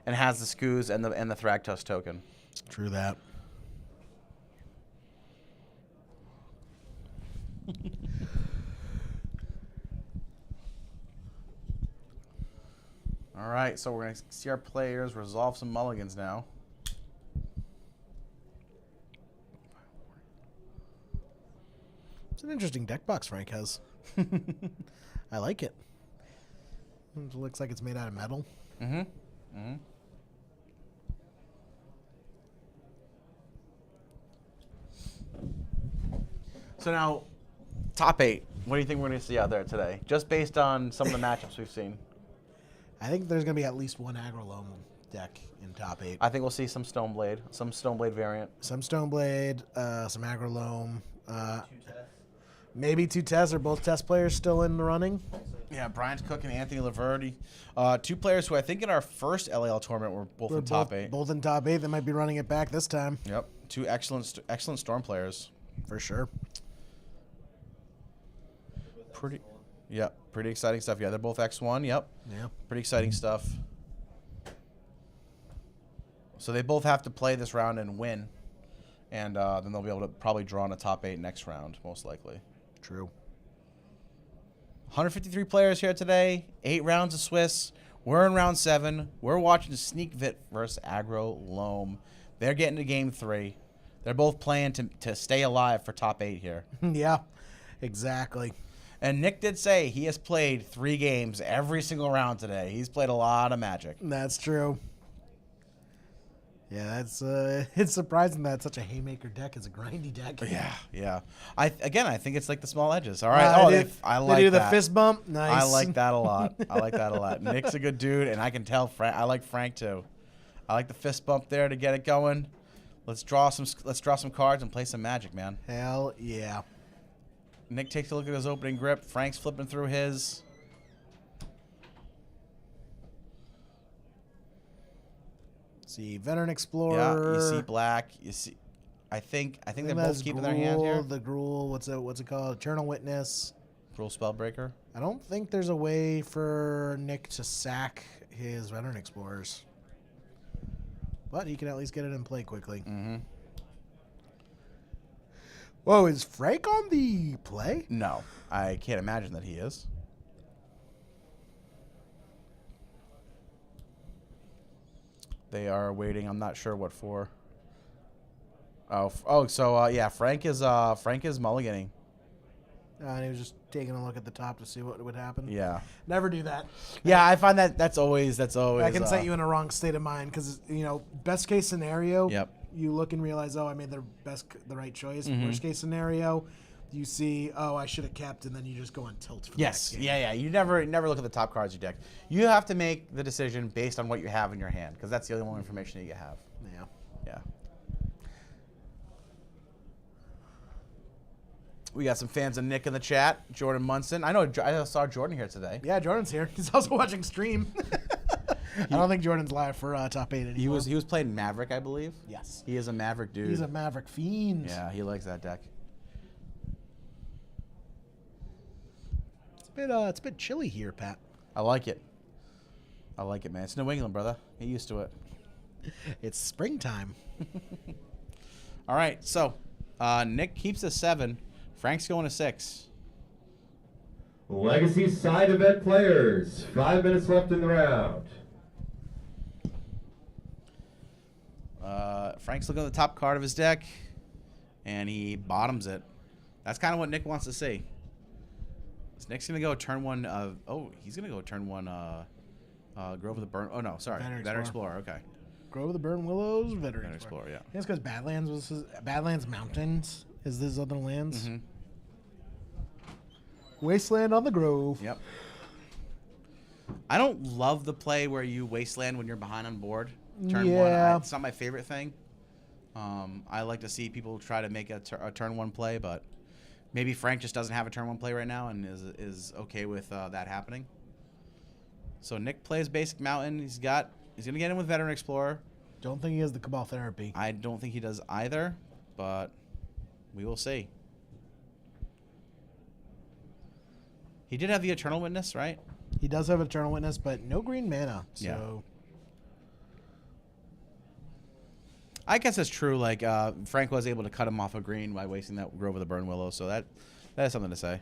and has the Skoos and the Thragtusk token.
True that.
All right, so we're going to see our players resolve some mulligans now.
It's an interesting deck box Frank has. I like it. It looks like it's made out of metal.
So now, top 8. What do you think we're going to see out there today? Just based on some of the matchups we've seen.
I think there's going to be at least one Aggro Loam deck in top 8.
I think we'll see some Stoneblade variant.
Some Stoneblade, some Aggro Loam. Maybe 2 Tess. Are both Tess players still in the running?
Yeah, Brian Cook and Anthony Laverde. 2 players who I think in our first LAL tournament were both in top 8.
Both in top 8. They might be running it back this time.
Yep. 2 excellent Storm players.
For sure.
Pretty exciting stuff. Yeah, they're both X1. Yep.
Yeah.
Pretty exciting stuff. So they both have to play this round and win. And then they'll be able to probably draw in a top 8 next round, most likely.
True.
153 players here today. 8 rounds of Swiss. We're in round 7. We're watching Sneak Vit versus Aggro Loam. They're getting to game 3. They're both playing to stay alive for top 8 here.
Yeah, exactly.
And Nick did say he has played 3 games every single round today. He's played a lot of Magic.
That's true. Yeah, that's it's surprising that such a haymaker deck is a grindy deck.
Yeah. I think it's like the small edges. All right. I like
they do
that.
the fist bump. Nice.
I like that a lot. Nick's a good dude, and I can tell I like Frank too. I like the fist bump there to get it going. Let's draw some cards and play some Magic, man.
Hell yeah.
Nick takes a look at his opening grip. Frank's flipping through his.
See Veteran Explorer.
Yeah, you see black. You see. I think they're both keeping their hand here.
The Gruul. What's it called? Eternal Witness.
Cruel Spellbreaker.
I don't think there's a way for Nick to sack his Veteran Explorers. But he can at least get it in play quickly.
Mm-hmm.
Whoa, is Frank on the play?
No, I can't imagine that he is. They are waiting. I'm not sure what for. So yeah, Frank is mulliganing.
And he was just taking a look at the top to see what would happen.
Yeah.
Never do that.
Yeah, I find that's always.
That can set you in a wrong state of mind because, best case scenario,
Yep.
you look and realize, I made the right choice.
Mhm.
Worst case scenario, you see, I should have kept, and then you just go on tilt for the
Yes.
next game.
Yeah. You never look at the top cards of your deck. You have to make the decision based on what you have in your hand because that's the only information that you have.
Yeah.
Yeah. We got some fans of Nick in the chat. Jordan Munson. I saw Jordan here today.
Yeah, Jordan's here. He's also watching stream. I don't think Jordan's live for top 8 anymore.
He was playing Maverick, I believe.
Yes.
He is a Maverick dude.
He's a Maverick fiend.
Yeah, he likes that deck.
It's a bit chilly here, Pat.
I like it. I like it, man. It's New England, brother. Get used to it.
It's springtime.
All right, so Nick keeps a 7. Frank's going to 6.
Legacy side event players. 5 minutes left in the round.
Frank's looking at the top card of his deck, and he bottoms it. That's kind of what Nick wants to see. So Nick's going to go turn 1. He's going to go turn 1 Grove of the Burn. Oh, no, sorry. Veteran Explorer. Okay.
Grove of the Burn Willows, Veteran
Explorer, yeah.
It's because Badlands Mountains is this other lands.
Mm-hmm.
Wasteland on the Grove.
Yep. I don't love the play where you wasteland when you're behind on board. Turn 1. It's not my favorite thing. I like to see people try to make a turn 1 play, but maybe Frank just doesn't have a turn 1 play right now and is okay with that happening. So Nick plays basic mountain. He's going to get in with Veteran Explorer.
Don't think he has the Cabal Therapy.
I don't think he does either, but we will see. He did have the Eternal Witness, right?
He does have Eternal Witness, but no green mana. So
yeah. I guess it's true. Like Frank was able to cut him off of green by wasting that Grove of the Burn Willow, so that is something to say.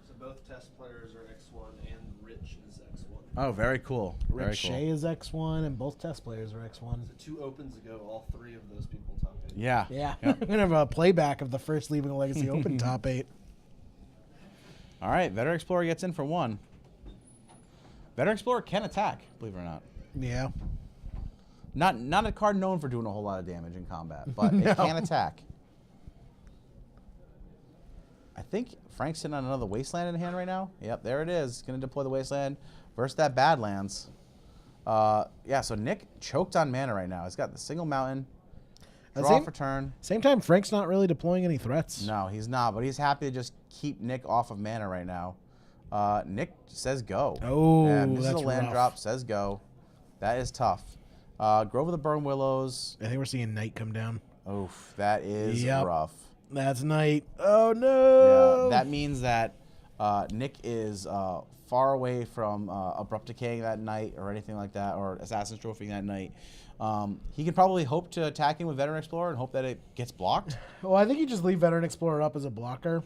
So both test players are X1 and Rich is X1.
Oh, very cool. Very
Rich
cool.
Shea is X1, and both test players are X1.
So 2 opens ago, all 3 of those people top 8.
Yeah.
Yeah.
Yep.
We're going to have a playback of the first Leaving a Legacy Open top 8.
All right, Veteran Explorer gets in for 1. Veteran Explorer can attack, believe it or not.
Yeah.
Not a card known for doing a whole lot of damage in combat, but it can attack. I think Frank's sitting on another Wasteland in hand right now. Yep, there it is. Going to deploy the Wasteland versus that Badlands. Yeah, so Nick choked on mana right now. He's got the single mountain. Draw for turn.
Same time, Frank's not really deploying any threats.
No, he's not, but he's happy to just keep Nick off of mana right now. Nick says go.
Oh,
yeah, this
that's
is a land
rough.
drop, says go. That is tough. Grove of the Burn Willows.
I think we're seeing Night come down.
Oof, that is rough.
That's Night. Oh, no.
Yeah, that means that Nick is far away from Abrupt Decaying that night or anything like that, or Assassin's Trophy that night. He can probably hope to attack him with Veteran Explorer and hope that it gets blocked.
Well, I think you just leave Veteran Explorer up as a blocker.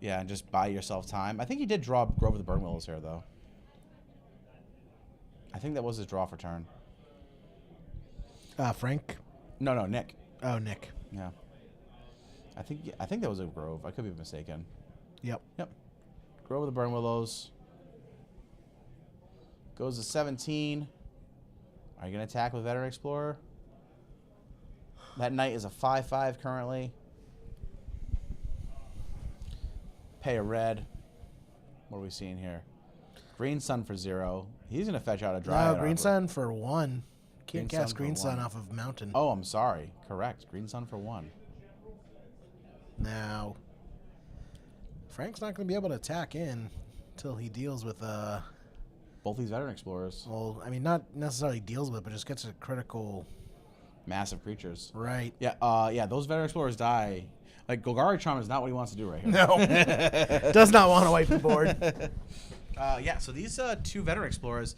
Yeah, and just buy yourself time. I think he did draw Grove of the Burn Willows here, though. I think that was his draw for turn.
Frank?
No, Nick.
Oh, Nick.
Yeah. I think that was a Grove. I could be mistaken.
Yep.
Grove of the Burn Willows. Goes to 17. Are you going to attack with Veteran Explorer? That knight is a 5/5 currently. Pay a red. What are we seeing here? Green Sun for 0. He's going to fetch out a Dryad.
Green Sun for 1. Can't
Green
cast
Sun
Green
for
Sun
1.
off of Mountain.
Oh, I'm sorry. Correct. Green Sun for 1.
Now, Frank's not going to be able to attack in until he deals with
both these Veteran Explorers.
Well, I mean, not necessarily deals with, but just gets a critical.
Massive creatures.
Right.
Yeah. Yeah. Those Veteran Explorers die. Like, Golgari Charm is not what he wants to do right here.
No. Does not want to wipe the board.
Yeah, so these 2 Veteran Explorers,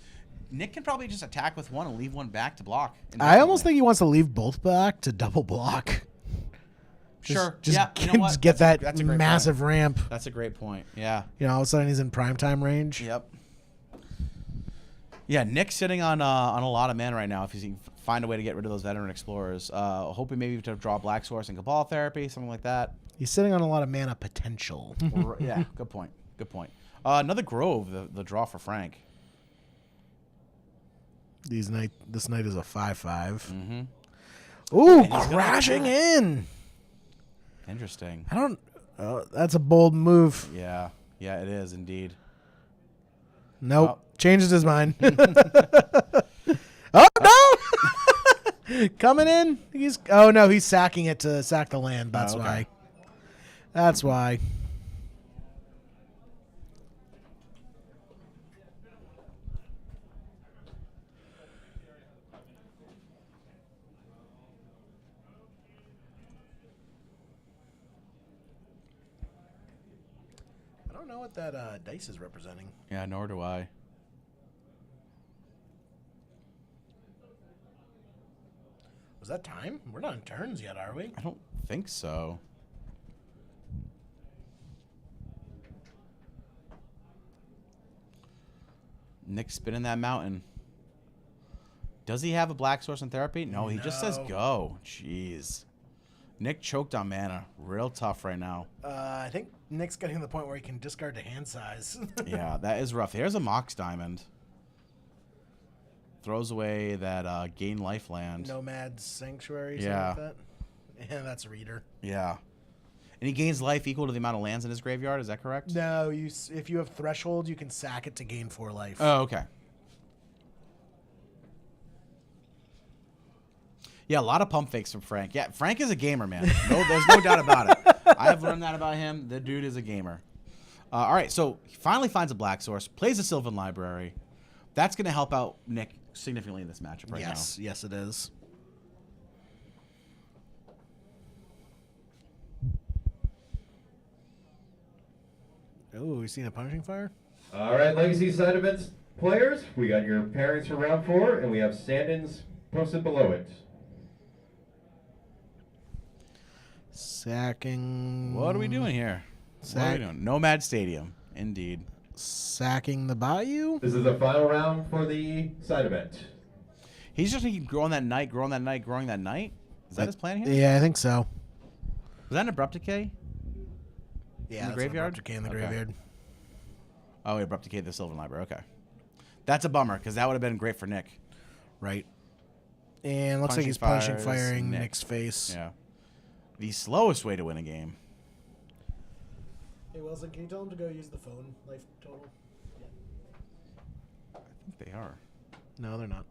Nick can probably just attack with one and leave one back to block.
I almost think he wants to leave both back to double block.
Sure.
Just
yeah, you know what?
get
That's
that
a great
massive
point.
ramp.
That's a great point. Yeah.
You know, all of a sudden he's in primetime range.
Yep. Yeah, Nick's sitting on a lot of mana right now. If he can find a way to get rid of those Veteran Explorers, hoping maybe to draw Black Source and Cabal Therapy, something like that.
He's sitting on a lot of mana potential.
Yeah, good point. Good point. Another Grove, the draw for Frank.
This night is a 5/5.
Mm-hmm.
Ooh, crashing in.
Interesting.
I don't. That's a bold move.
Yeah, it is indeed.
Nope. Changes his mind. Oh no! Coming in. He's sacking it to sack the land. That's why. That's why. I don't know what that dice is representing.
Yeah, nor do I.
Was that time? We're not in turns yet, are we?
I don't think so. Nick's spinning that mountain. Does he have a Black Source and Therapy? No, he just says go. Jeez. Nick choked on mana. Real tough right now.
I think Nick's getting to the point where he can discard the hand size.
Yeah, that is rough. Here's a Mox Diamond. Throws away that gain life land.
Nomad Sanctuary,
yeah.
something like that. Yeah, that's Reader.
Yeah. And he gains life equal to the amount of lands in his graveyard, is that correct?
No, if you have Threshold, you can sack it to gain 4 life.
Oh, okay. Yeah, a lot of pump fakes from Frank. Yeah, Frank is a gamer, man. No, there's no doubt about it. I have learned that about him. The dude is a gamer. All right, so he finally finds a Black Source, plays a Sylvan Library. That's going to help out Nick significantly in this matchup right now.
Yes, it is. Oh, we seen a Punishing Fire?
All right, Legacy side events players, we got your pairings for round 4, and we have stand-ins posted below it.
Sacking.
What are we doing here? What are we doing? Nomad Stadium, indeed.
Sacking the Bayou?
This is the final round for the side event.
He's just going to keep growing that night, growing that night, growing that night? Is that his plan here?
Yeah, I think so.
Was that an Abrupt Decay?
Yeah,
in the graveyard?
Decay in the graveyard.
Oh, yeah, Abrupt Decay, the Sylvan Library. Okay. That's a bummer, because that would have been great for Nick.
Right. And looks like he's punishing firing Nick's face.
Yeah. The slowest way to win a game.
Hey, Wilson, can you tell him to go use the phone life total?
I think they are.
No, they're not.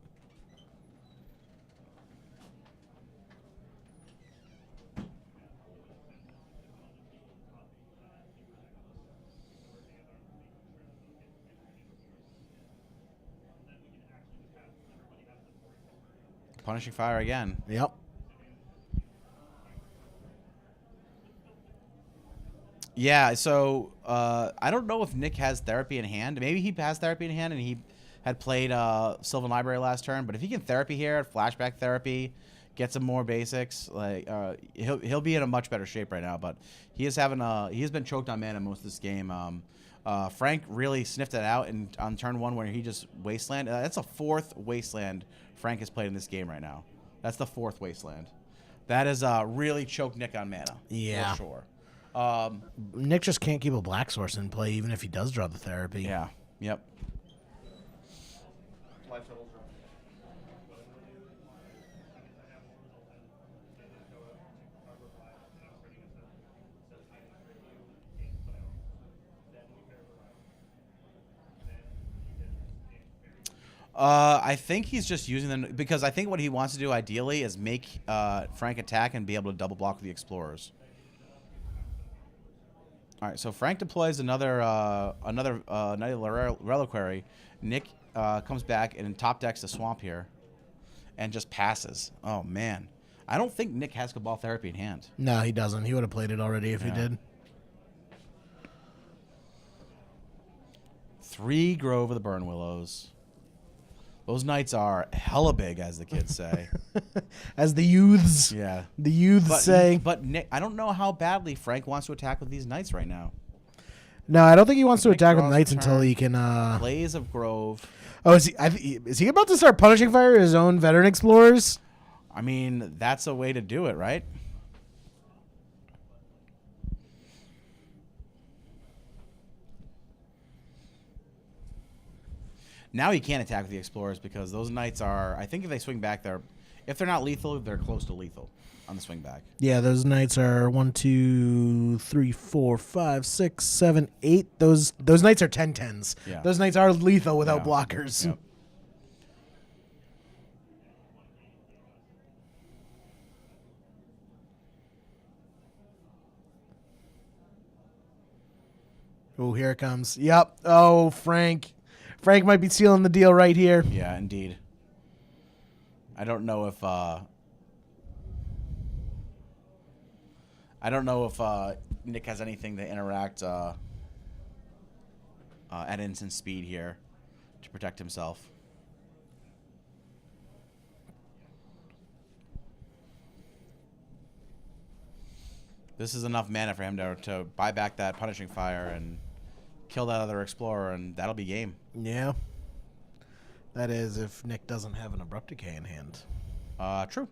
Punishing Fire again.
Yep.
Yeah, so I don't know if Nick has Therapy in hand. Maybe he has Therapy in hand and he had played Sylvan Library last turn. But if he can Therapy here, Flashback Therapy, get some more basics, like he'll be in a much better shape right now. But he is having he has been choked on mana most of this game. Frank really sniffed it out on turn 1 where he just Wasteland. That's a 4th Wasteland Frank has played in this game right now. That's the 4th Wasteland. That is really choked Nick on mana.
Yeah.
For sure.
Nick just can't keep a Black Source in play even if he does draw the Therapy.
Yeah. Yep. I think he's just using them because I think what he wants to do ideally is make Frank attack and be able to double block the Explorers. All right, so Frank deploys another Reliquary. Nick comes back and top decks the Swamp here and just passes. Oh, man. I don't think Nick has Cabal Therapy in hand.
No, he doesn't. He would have played it already if he did.
3 Grove of the Burn Willows. Those knights are hella big, as the kids say.
As the youths.
Yeah.
The youths say.
But Nick, I don't know how badly Frank wants to attack with these knights right now.
No, I don't think he wants to
Nick
attack with
draws
knights
turn.
until he can.
Blaze of Grove.
Oh, is he about to start punishing fire his own veteran explorers?
I mean, that's a way to do it, right? Now he can't attack with the explorers because those knights are. I think if they swing back, if they're not lethal, they're close to lethal on the swing back.
Yeah, those knights are 1, 2, 3, 4, 5, 6, 7, 8. Those knights are 10/10s.
Yeah.
Those knights are lethal without
Yeah.
blockers.
Yep.
Oh, here it comes. Yep. Oh, Frank. Frank might be sealing the deal right here.
Yeah, indeed. I don't know if Nick has anything to interact at instant speed here to protect himself. This is enough mana for him to buy back that Punishing Fire and kill that other Explorer, and that'll be game.
Yeah. That is if Nick doesn't have an Abrupt Decay in hand.
True.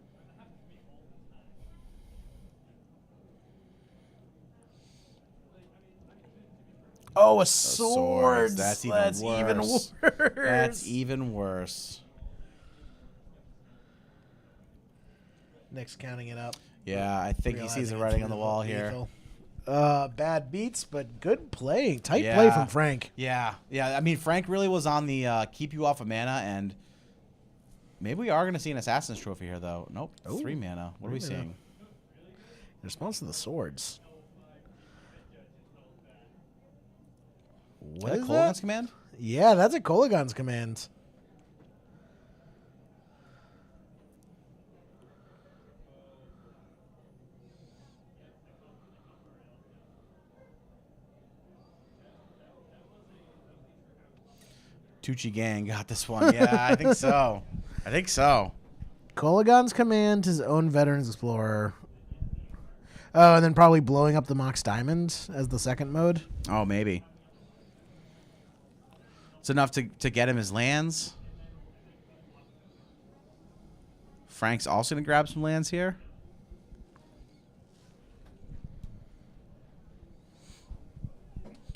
Oh, a sword.
That's even
That's
worse.
even worse.
That's even worse.
Nick's counting it up.
Yeah, I think he sees the writing on the wall here.
Bad beats, but good play. Tight play from Frank.
Yeah. I mean, Frank really was on the keep you off of mana, and maybe we are going to see an Assassin's Trophy here, though. Nope.
Ooh,
3 mana. What are we seeing?
In response to the swords. What is
Kolaghan's
that?
command?
Yeah, that's a Kolaghan's command.
Tucci Gang got this one. Yeah, I think so. I think so.
Kolaghan's command, his own Veterans Explorer. Oh, and then probably blowing up the Mox Diamond as the second mode.
Oh, maybe. It's enough to get him his lands. Frank's also going to grab some lands here.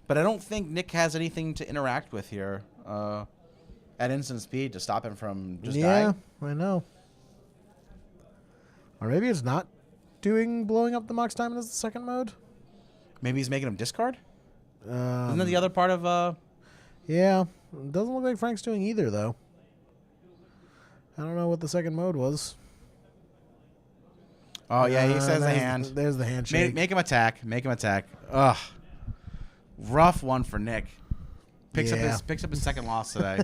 But I don't think Nick has anything to interact with here at instant speed to stop him from just dying.
Yeah, I know. Or maybe it's not doing blowing up the Mox Diamond as the second mode.
Maybe he's making him discard? Isn't that
Um,
the other part of...
Yeah. It doesn't look like Frank's doing either, though. I don't know what the second mode was.
Oh, yeah, he says the
there's-
hand.
There's the handshake.
Make him attack. Make him attack. Ugh. Rough one for Nick. Picks up his second loss today.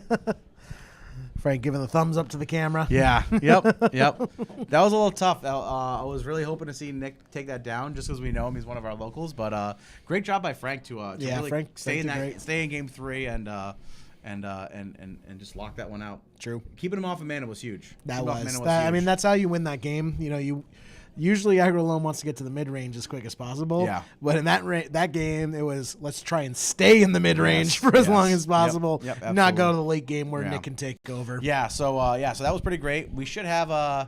Frank giving the thumbs up to the camera.
Yeah. Yep. That was a little tough. I was really hoping to see Nick take that down just because we know him. He's one of our locals. But great job by Frank to really
Frank
stay
did
in game 3 and just lock that one out.
True.
Keeping him off of mana was huge.
That
Keeping him off
was.
mana
That, I
huge.
mean, that's how you win that game. You know, you usually aggro loam wants to get to the mid range as quick as possible.
Yeah.
But in that game, it was let's try and stay in the mid range for as long as possible.
Yep,
not go
absolutely.
to the late game where
Yeah.
Nick can take over.
Yeah. So that was pretty great. We should have our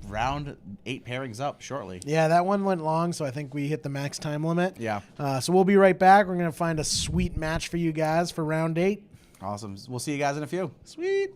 round 8 pairings up shortly.
Yeah, that one went long, so I think we hit the max time limit.
Yeah.
So we'll be right back. We're gonna find a sweet match for you guys for round 8.
Awesome. We'll see you guys in a few.
Sweet.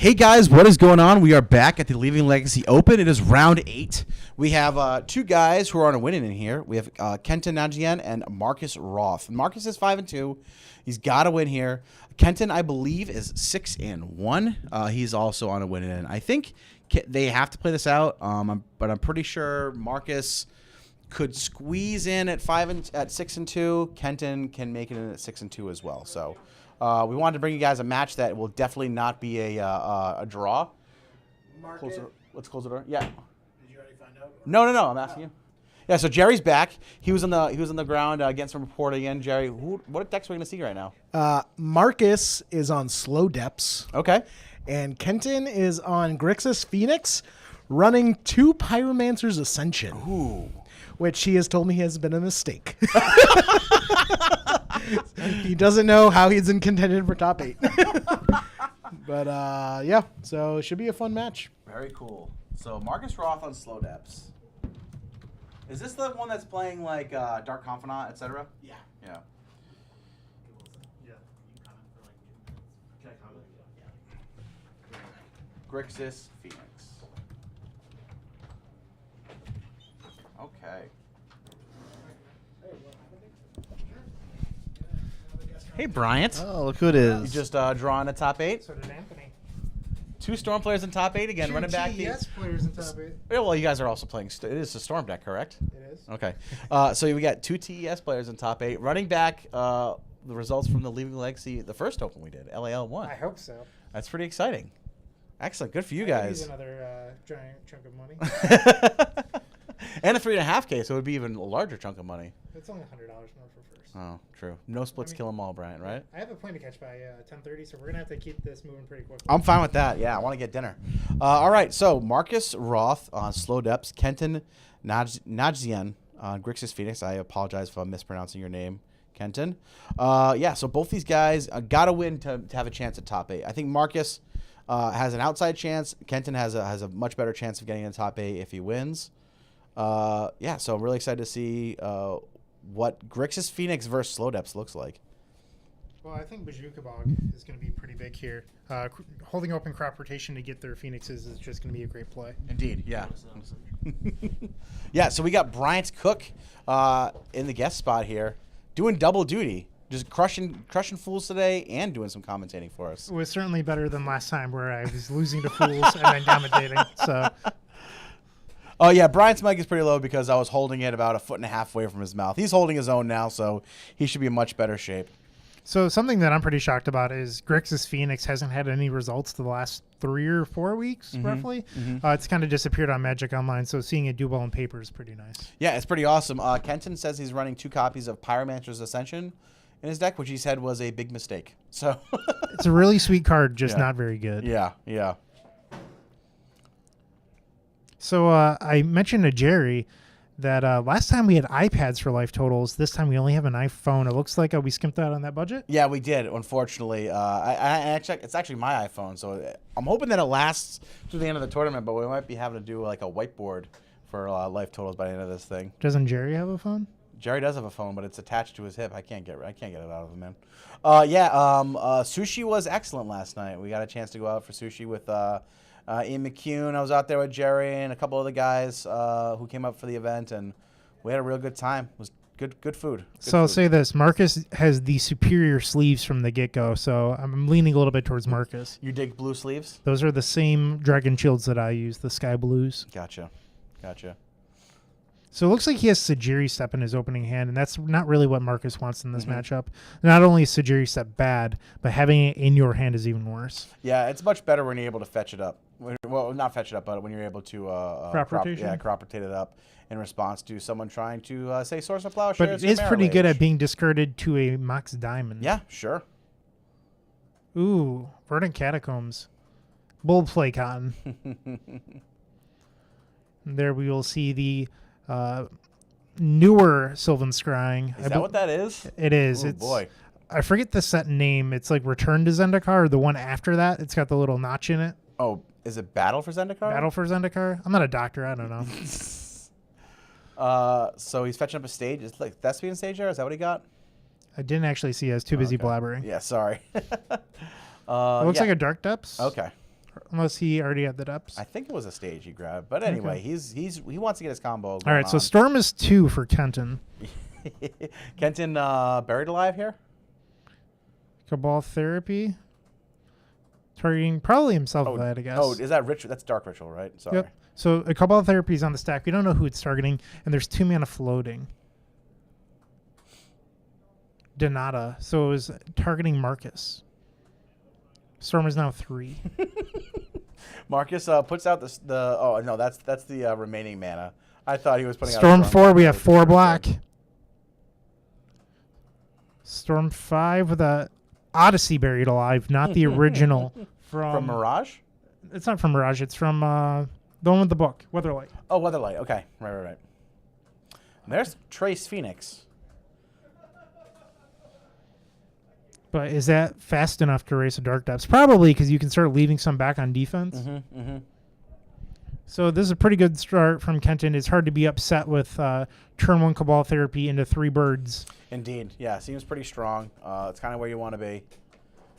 Hey guys, what is going on? We are back at the Leaving Legacy Open. It is round 8. We have 2 guys who are on a winning in here. We have Kenton Najian and Marcus Roth. Marcus is 5-2. He's got to win here. Kenton, I believe, is 6-1. He's also on a winning in. I think they have to play this out, but I'm pretty sure Marcus could squeeze in at 6-2. Kenton can make it in at 6-2 as well. So. We wanted to bring you guys a match that will definitely not be a draw. Let's close the door. Yeah. Did
you already find out?
No. I'm asking you. Yeah. So Jerry's back. He was on the ground getting some reporting in. Jerry, what decks are we gonna see right now?
Marcus is on Slow Depths.
Okay.
And Kenton is on Grixis Phoenix, running 2 Pyromancer's Ascension.
Ooh.
Which he has told me has been a mistake. He doesn't know how he's in contention for top 8. But yeah, so it should be a fun match.
Very cool. So Marcus Roth on Slow Depths. Is this the one that's playing like Dark Confidant, etc.?
Yeah.
Yeah. Grixis Phoenix. Okay. Hey, Bryant.
Oh, look who it is.
You just drawing a top 8?
So did Anthony.
2 Storm players in top 8 again, running back.
TES players in top 8.
Yeah, well, you guys are also playing. It is a Storm deck, correct?
It is.
Okay. So we got 2 TES players in top 8. Running back, the results from the Leaving Legacy, the first Open we did, LAL won.
I hope so.
That's pretty exciting. Excellent. Good for you
I could
guys.
use another giant chunk of money.
And a 3.5K, so it would be even a larger chunk of money.
It's only $100 more for first.
Oh, true. No splits kill them all, Bryant, right?
I have a plane to catch by 10:30, so we're gonna have to keep this moving pretty quickly.
I'm fine with that. Yeah, I want to get dinner. All right, so Marcus Roth on Slow Depths, Kenton Najian on Grixis Phoenix. I apologize if I'm mispronouncing your name, Kenton. Yeah, so both these guys got to win to have a chance at top 8. I think Marcus has an outside chance. Kenton has a much better chance of getting in the top 8 if he wins. Yeah, so I'm really excited to see what Grixis Phoenix versus Slow Depths looks like.
Well, I think Bazooka Bog is going to be pretty big here. Holding open crop rotation to get their Phoenixes is just going to be a great play.
Indeed, yeah. Yeah, so we got Bryant Cook in the guest spot here, doing double duty, just crushing fools today and doing some commentating for us.
It was certainly better than last time where I was losing to fools and then commentating. So.
Oh, yeah, Bryant's mic is pretty low because I was holding it about 1.5 feet away from his mouth. He's holding his own now, so he should be in much better shape.
So something that I'm pretty shocked about is Grixis Phoenix hasn't had any results the last 3 or 4 weeks, roughly. It's kind of disappeared on Magic Online, so seeing it do well in paper is pretty nice.
Yeah, it's pretty awesome. Kenton says he's running 2 copies of Pyromancer's Ascension in his deck, which he said was a big mistake. So
it's a really sweet card, just not very good.
Yeah, yeah.
So I mentioned to Jerry that last time we had iPads for life totals. This time we only have an iPhone. It looks like we skimped out on that budget.
Yeah, we did. Unfortunately, I checked. It's actually my iPhone, so I'm hoping that it lasts to the end of the tournament. But we might be having to do like a whiteboard for life totals by the end of this thing.
Doesn't Jerry have a phone?
Jerry does have a phone, but it's attached to his hip. I can't get it out of him, man. Sushi was excellent last night. We got a chance to go out for sushi with Ian McCune. I was out there with Jerry and a couple of the guys who came up for the event, and we had a real good time. It was good food.
I'll say this. Marcus has the superior sleeves from the get-go, so I'm leaning a little bit towards Marcus.
You dig blue sleeves?
Those are the same Dragon Shields that I use, the Sky Blues.
Gotcha.
So it looks like he has Sajiri Step in his opening hand, and that's not really what Marcus wants in this matchup. Not only is Sajiri Step bad, but having it in your hand is even worse.
Yeah, it's much better when you're able to fetch it up. Well, not fetch it up, but when you're able to crop rotate it up in response to someone trying to say Source of Plowshares.
But it is pretty good at being discarded to a Mox Diamond.
Yeah, sure.
Ooh, Verdant Catacombs. Bold play, Cotton. There we will see the newer Sylvan Scrying.
Is that what that is?
It is.
Oh, boy.
I forget the set name. It's like Return to Zendikar, or the one after that. It's got the little notch in it.
Oh, is it Battle for Zendikar?
Battle for Zendikar? I'm not a doctor. I don't know.
So he's fetching up a stage. It's like Thespian stage there? Is that what he got?
I didn't actually see. I was too busy blabbering.
Yeah, sorry.
It looks like a Dark Depths.
Okay.
unless he already had the depths.
I think it was a stage he grabbed, but anyway, he wants to get his combo.
All right, so Storm is 2 for Kenton.
Kenton buried alive here.
Cabal Therapy. Targeting probably himself with that, I guess.
Oh, is that Ritual? That's Dark Ritual, right? Sorry.
Yep. So a Cabal Therapy is on the stack. We don't know who it's targeting, and there's 2 mana floating. Donata. So it was targeting Marcus. Storm is now 3.
Marcus puts out the. Oh no, that's the remaining mana. I thought he was putting
Storm
out
4. We have 4 black. Storm 5 with a Odyssey buried alive, not the original
from Mirage.
It's not from Mirage. It's from the one with the book, Weatherlight.
Oh, Weatherlight. Okay, right. There's Trace Phoenix.
But is that fast enough to erase a Dark Depths? Probably, because you can start leaving some back on defense. So this is a pretty good start from Kenton. It's hard to be upset with turn 1 Cabal Therapy into 3 birds.
Indeed. Yeah, seems pretty strong. It's kind of where you want to be.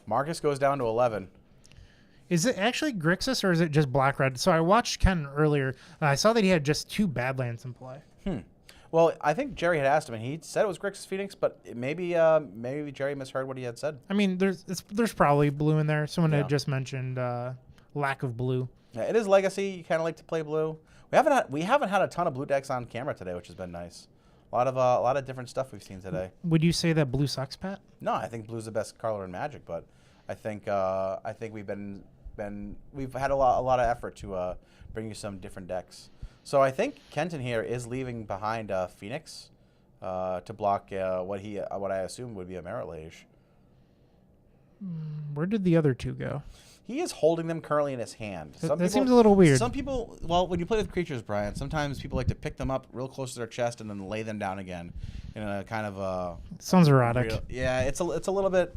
Marcus goes down to 11.
Is it actually Grixis or is it just Black-Red? So I watched Ken earlier, and I saw that he had just 2 Badlands in play.
Well, I think Jerry had asked him, and he said it was Grixis Phoenix, but maybe Jerry misheard what he had said.
I mean, there's probably blue in there. Someone had just mentioned lack of blue.
Yeah, it is Legacy. You kind of like to play blue. We haven't had a ton of blue decks on camera today, which has been nice. A lot of different stuff we've seen today.
Would you say that blue sucks, Pat?
No, I think blue's the best color in Magic, but I think we've had a lot of effort to bring you some different decks. So I think Kenton here is leaving behind Phoenix to block what I assume would be a Merit Lage.
Where did the other 2 go?
He is holding them currently in his hand.
That seems a little weird.
Some people, well, when you play with creatures, Brian, sometimes people like to pick them up real close to their chest and then lay them down again in a kind of
sounds erotic.
It's a little bit.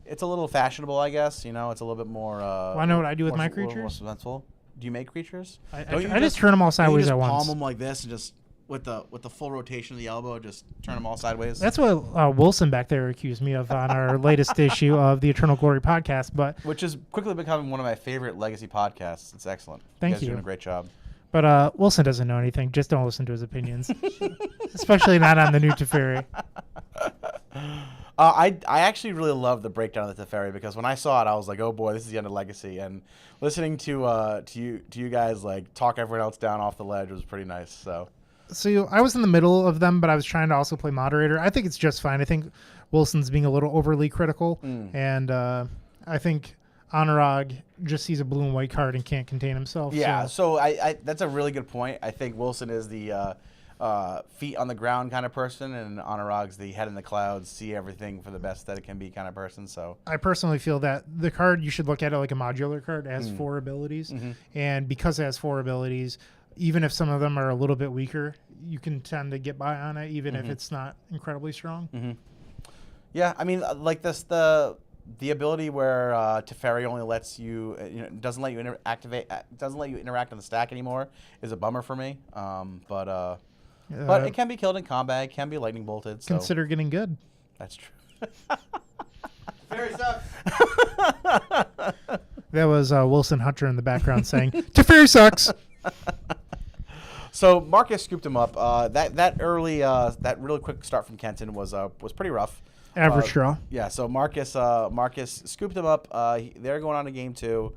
It's a little fashionable, I guess. You know, it's a little bit more.
Well, I know what I do with my creatures.
More suspenseful. Do you make creatures?
I just turn them all sideways at once.
Palm them like this and just with the full rotation of the elbow, just turn them all sideways.
That's what Wilson back there accused me of on our latest issue of the Eternal Glory podcast, but
which is quickly becoming one of my favorite Legacy podcasts. It's excellent.
Thank
you guys are doing a great job.
But Wilson doesn't know anything. Just don't listen to his opinions, especially not on the new Teferi.
I actually really love the breakdown of the Teferi because when I saw it, I was like, oh boy, this is the end of Legacy. And listening to you guys like talk everyone else down off the ledge was pretty nice. So
I was in the middle of them, but I was trying to also play moderator. I think it's just fine. I think Wilson's being a little overly critical, and I think Anurag just sees a blue and white card and can't contain himself.
Yeah, so I that's a really good point. I think Wilson is the feet on the ground kind of person, and Anurag's the head in the clouds, see everything for the best that it can be kind of person. So
I personally feel that the card, you should look at it like a modular card. It has 4 abilities, and because it has 4 abilities, even if some of them are a little bit weaker, you can tend to get by on it, even if it's not incredibly strong.
Yeah, I mean, like this, the ability where Teferi only lets you, doesn't let you doesn't let you interact on the stack anymore is a bummer for me. But it can be killed in combat. It can be lightning bolted. So.
Consider getting good.
That's true.
Teferi sucks.
That was Wilson Hunter in the background saying, Teferi sucks.
So Marcus scooped him up. That really quick start from Kenton was pretty rough.
Average draw.
Yeah. So Marcus scooped him up. They're going on to game 2.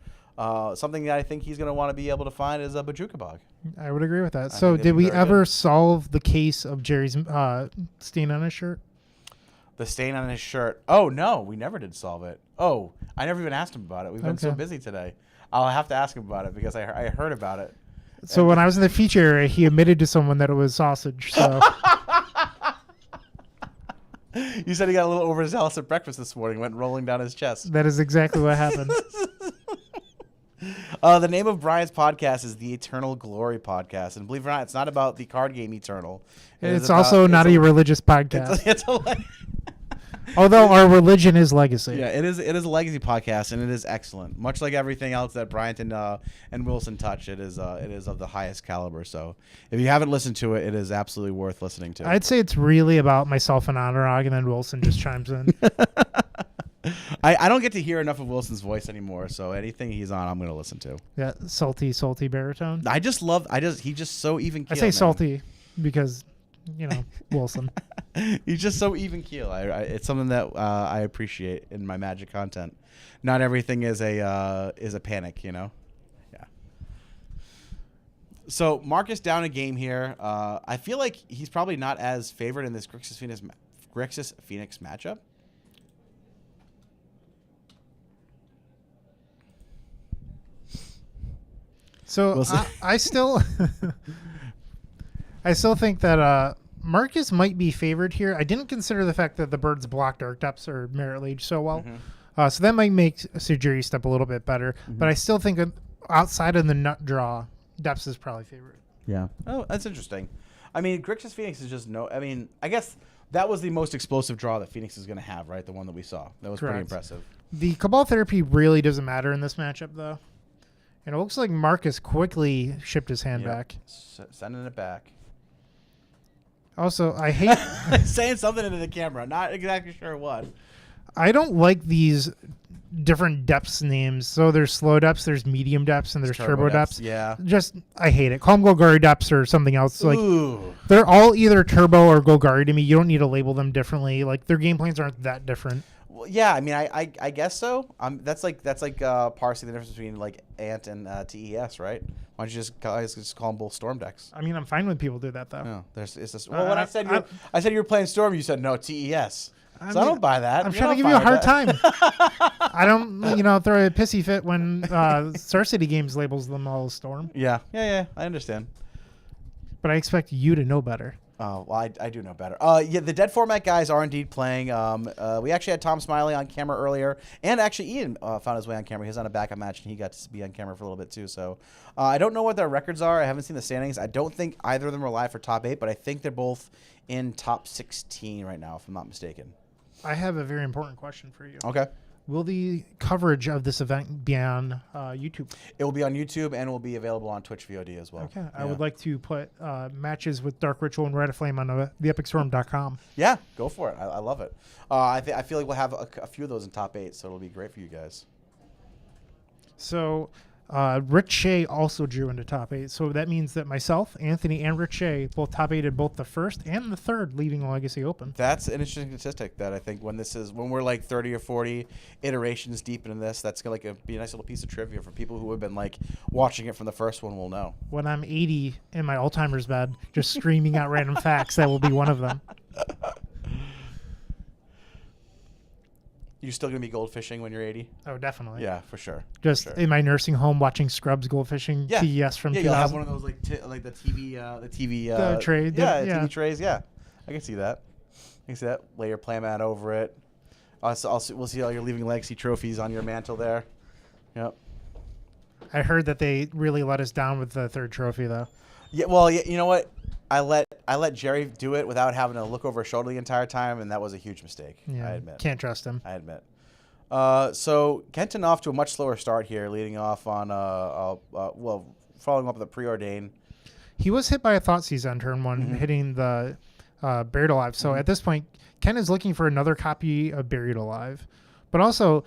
Something that I think he's going to want to be able to find is a Bojuka Bog.
I would agree with that. So did we ever solve the case of Jerry's stain on his shirt?
The stain on his shirt. Oh no, we never did solve it. Oh, I never even asked him about it. We've been so busy today. I'll have to ask him about it because I heard about it.
So when I was in the feature area, he admitted to someone that it was sausage. So
you said he got a little overzealous at breakfast this morning, went rolling down his chest.
That is exactly what happened.
The name of Brian's podcast is the Eternal Glory Podcast, and believe it or not, it's not about the card game Eternal.
It's also not a religious podcast. Although our religion is legacy.
Yeah, it is a legacy podcast, and it is excellent. Much like everything else that Bryant and Wilson touch, it is of the highest caliber. So if you haven't listened to it, it is absolutely worth listening to.
I'd say it's really about myself and Anurag, and then Wilson just chimes in.
I don't get to hear enough of Wilson's voice anymore, so anything he's on, I'm gonna listen to.
Yeah, salty baritone.
He's just so even keel.
I say
man.
salty because, Wilson.
He's just so even keel. It's something that I appreciate in my Magic content. Not everything is a panic, Yeah. So Marcus down a game here. I feel like he's probably not as favored in this Grixis Phoenix matchup.
So I still think that Marcus might be favored here. I didn't consider the fact that the birds block Dark Depths or Merit Lage so well. So that might make Sejiri step a little bit better. But I still think outside of the nut draw, Depths is probably favorite.
Yeah.
Oh, that's interesting. I mean, Grixis Phoenix is just I guess that was the most explosive draw that Phoenix is going to have, right? The one that we saw. That was pretty impressive.
The Cabal Therapy really doesn't matter in this matchup, though. And it looks like Marcus quickly shipped his hand back.
Sending it back.
Also, I hate
saying something into the camera. Not exactly sure what.
I don't like these different depths names. So there's slow depths, there's medium depths, and there's turbo depths.
Yeah.
I hate it. Call them Golgari depths or something else.
Ooh.
They're all either turbo or Golgari to me. You don't need to label them differently. Their game plans aren't that different.
Well, yeah, I mean, I guess so. That's like parsing the difference between Ant and TES, right? Why don't you just call them both Storm decks?
I mean, I'm fine with people do that though.
No, when I said you were playing Storm, you said no TES. I don't buy that.
I'm trying to give you a hard time. I don't, throw a pissy fit when Star City Games labels them all Storm.
Yeah. I understand.
But I expect you to know better.
Oh, well, I do know better. Yeah, the Dead Format guys are indeed playing. We actually had Tom Smiley on camera earlier, and actually Ian found his way on camera. He was on a backup match, and he got to be on camera for a little bit too. So I don't know what their records are. I haven't seen the standings. I don't think either of them are live for top 8, but I think they're both in top 16 right now, if I'm not mistaken.
I have a very important question for you.
Okay.
Will the coverage of this event be on YouTube?
It will be on YouTube and will be available on Twitch VOD as well.
Okay. I would like to put matches with Dark Ritual and Red Flame on theepicstorm.com.
Yeah, go for it. I love it. I feel like we'll have a few of those in top 8, so it'll be great for you guys.
So Rich Shea also drew into top 8. So that means that myself, Anthony, and Rich Shea both top 8'd both the first and the third leaving Legacy open.
That's an interesting statistic that I think when we're like 30 or 40 iterations deep into this, that's going to be a nice little piece of trivia for people who have been watching it from the first one will know.
When I'm 80 in my Alzheimer's bed, just screaming out random facts, that will be one of them.
You're still going to be goldfishing when you're 80?
Oh, definitely.
Yeah, for sure.
In my nursing home watching Scrubs goldfishing TES from 2000.
You'll have one of those the TV
tray.
TV trays. Yeah, I can see that. Lay your playmat mat over it. We'll see all your Leaving Legacy trophies on your mantle there. Yep.
I heard that they really let us down with the third trophy though.
Yeah. Well, you know what? I let Jerry do it without having to look over his shoulder the entire time, and that was a huge mistake.
Yeah,
I admit.
Can't trust him.
I admit. So Kenton off to a much slower start here, leading off on following up with a preordain.
He was hit by a Thoughtseize on turn 1, hitting the Buried Alive. So at this point, Ken is looking for another copy of Buried Alive, but also.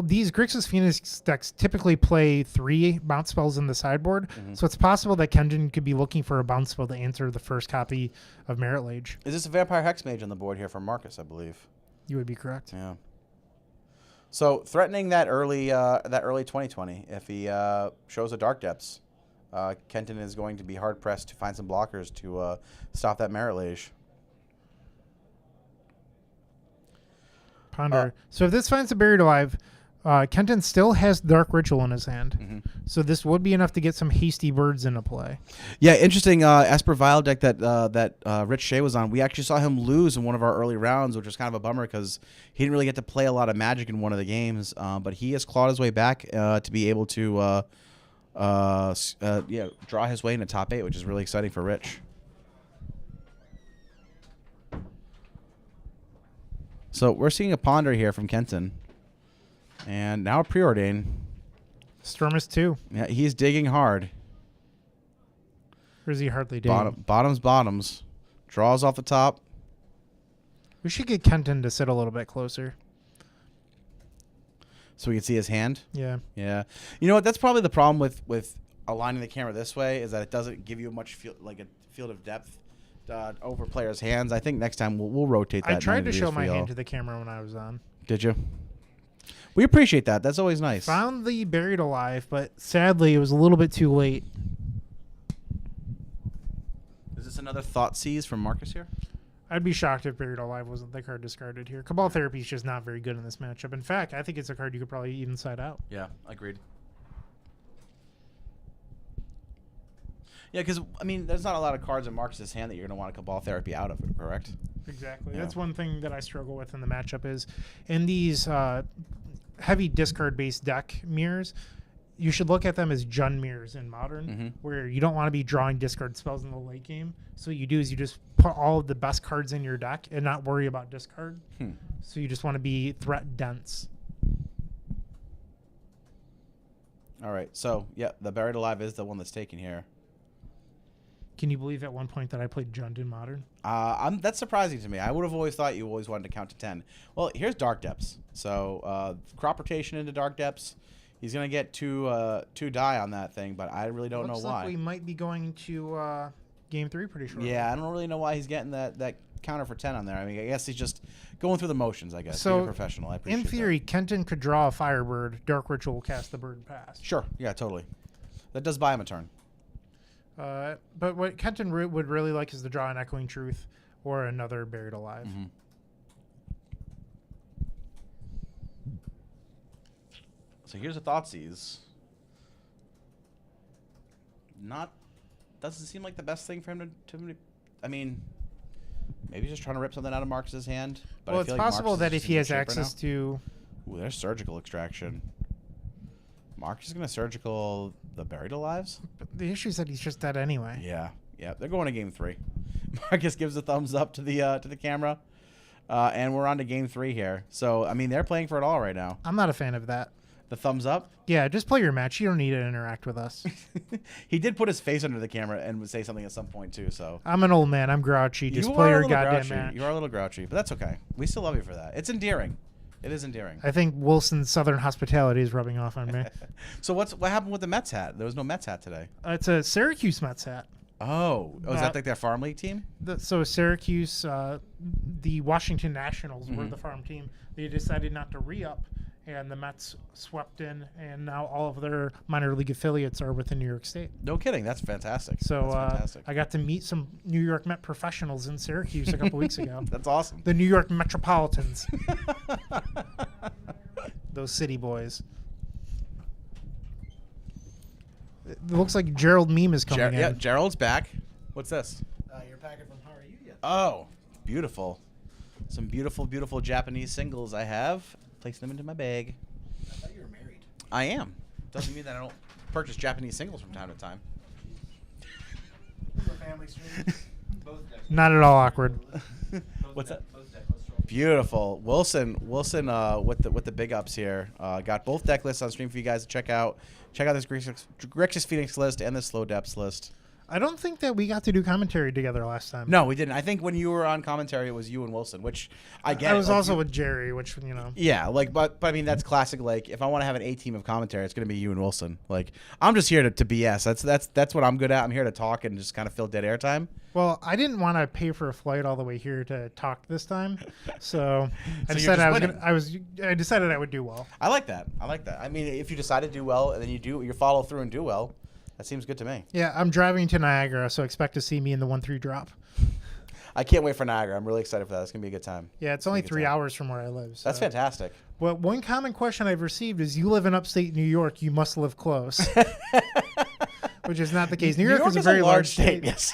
These Grixis Phoenix decks typically play 3 bounce spells in the sideboard, so it's possible that Kenton could be looking for a bounce spell to answer the first copy of Merit Lage.
Is this a Vampire Hexmage on the board here from Marcus, I believe?
You would be correct.
Yeah. So threatening that early 2020, if he shows a Dark Depths, Kenton is going to be hard pressed to find some blockers to stop that Merit Lage.
Ponder. So if this finds a Buried Alive, Kenton still has Dark Ritual in his hand. So this would be enough to get some hasty birds into play.
Yeah, interesting. Esper Vile deck that Rich Shea was on, we actually saw him lose in one of our early rounds, which was kind of a bummer because he didn't really get to play a lot of Magic in one of the games. But he has clawed his way back to be able to draw his way into top 8, which is really exciting for Rich. So we're seeing a Ponder here from Kenton. And now a Preordain.
Stormus 2.
Yeah, he's digging hard.
Or is he hardly digging?
Bottoms. Draws off the top.
We should get Kenton to sit a little bit closer.
so we can see his hand.
Yeah.
Yeah. You know what? That's probably the problem with aligning the camera this way is that it doesn't give you much a field of depth over players' hands. I think next time we'll rotate that.
I tried
90
to show
degrees for
my
y'all.
hand to the camera when I was on.
Did you? We appreciate that. That's always nice.
Found the Buried Alive, but sadly it was a little bit too late.
Is this another thought seize from Marcus here?
I'd be shocked if Buried Alive wasn't the card discarded here. Cabal Therapy is just not very good in this matchup. In fact, I think it's a card you could probably even side out.
Yeah, agreed. Yeah, because, I mean, there's not a lot of cards in Marcus's hand that you're going to want to Cabal Therapy out of it, correct?
Exactly.
Yeah.
That's one thing that I struggle with in the matchup is in these heavy discard-based deck mirrors, you should look at them as Jund mirrors in Modern, where you don't want to be drawing discard spells in the late game. So what you do is you just put all of the best cards in your deck and not worry about discard. So you just want to be threat dense.
All right, so, yeah, the Buried Alive is the one that's taken here.
Can you believe at one point that I played Jund in Modern?
That's surprising to me. I would have always thought you always wanted to count to 10. Well, here's Dark Depths. So, crop rotation into Dark Depths. He's going to get two die on that thing, but I really don't know
Looks
why.
like we might be going to Game 3 pretty shortly.
Yeah, I don't really know why he's getting that counter for 10 on there. I mean, I guess he's just going through the motions, I guess.
So,
Being a professional. I appreciate
in theory, Kenton could draw a Firebird, Dark Ritual, cast the bird past.
Sure. Yeah, totally. That does buy him a turn.
But what Kenton would really like is to draw an Echoing Truth or another Buried Alive.
So here's a Thoughtseize. Doesn't seem like the best thing for him to I mean, maybe he's just trying to rip something out of Marcus's hand. But
Well,
I
it's
feel like
possible
Marcus
that
is
if he
in
has
shape right
access
now.
to...
Ooh, there's Surgical Extraction. Marcus is going to Surgical the Buried Alives?
But the issue is that he's just dead anyway.
Yeah. Yeah, they're going to Game 3. Marcus gives a thumbs up to the camera. And we're on to Game 3 here. So, I mean, they're playing for it all right now.
I'm not a fan of that.
The thumbs up?
Yeah, just play your match. You don't need to interact with us.
He did put his face under the camera and would say something at some point, too, so...
I'm an old man. I'm grouchy. Just
You
play
are a
your
little
goddamn
grouchy.
match.
You are a little grouchy, but that's okay. We still love you for that. It's endearing. It is endearing.
I think Wilson's Southern hospitality is rubbing off on me.
So what happened with the Mets hat? There was no Mets hat today.
It's a Syracuse Mets hat.
Oh, is that like their farm league team?
So Syracuse, the Washington Nationals were
Mhm.
the farm team. They decided not to re-up, and the Mets swept in, and now all of their minor league affiliates are within New York State.
No kidding. That's fantastic.
So
That's fantastic.
I got to meet some New York Met professionals in Syracuse a couple weeks ago.
That's awesome.
The New York Metropolitans. Those city boys. It looks like Gerald Meme is coming in.
Yeah, Gerald's back. What's this?
Your packet from How Are You Yet?
Oh, beautiful. Some beautiful, beautiful Japanese singles I have. Place them into my bag.
I thought you were married.
I am. Doesn't mean that I don't purchase Japanese singles from time to time.
Family stream.
Not at all awkward.
What's that? Beautiful, Wilson with the big ups here. Got both deck lists on stream for you guys to check out. Check out this Grixis Phoenix list and the Slow Depths list.
I don't think that we got to do commentary together last time.
No, we didn't. I think when you were on commentary, it was you and Wilson, which I get.
I was
like,
also with Jerry, which, you know.
Yeah, like, but I mean, that's classic. Like, if I want to have an A team of commentary, it's going to be you and Wilson. Like, I'm just here to BS. That's what I'm good at. I'm here to talk and just kind of fill dead air time.
Well, I didn't want to pay for a flight all the way here to talk this time, so I
So
decided
you're just
I decided I would do well.
I like that. I mean, if you decide to do well and then you follow through and do well, that seems good to me.
Yeah, I'm driving to Niagara, so expect to see me in the 1-3 drop.
I can't wait for Niagara. I'm really excited for that. It's gonna be a good time.
Yeah, it's only 3 hours from where I live. So.
That's fantastic.
Well, one common question I've received is, you live in upstate New York, you must live close. Which is not the case. New York is a very large state.
Yes.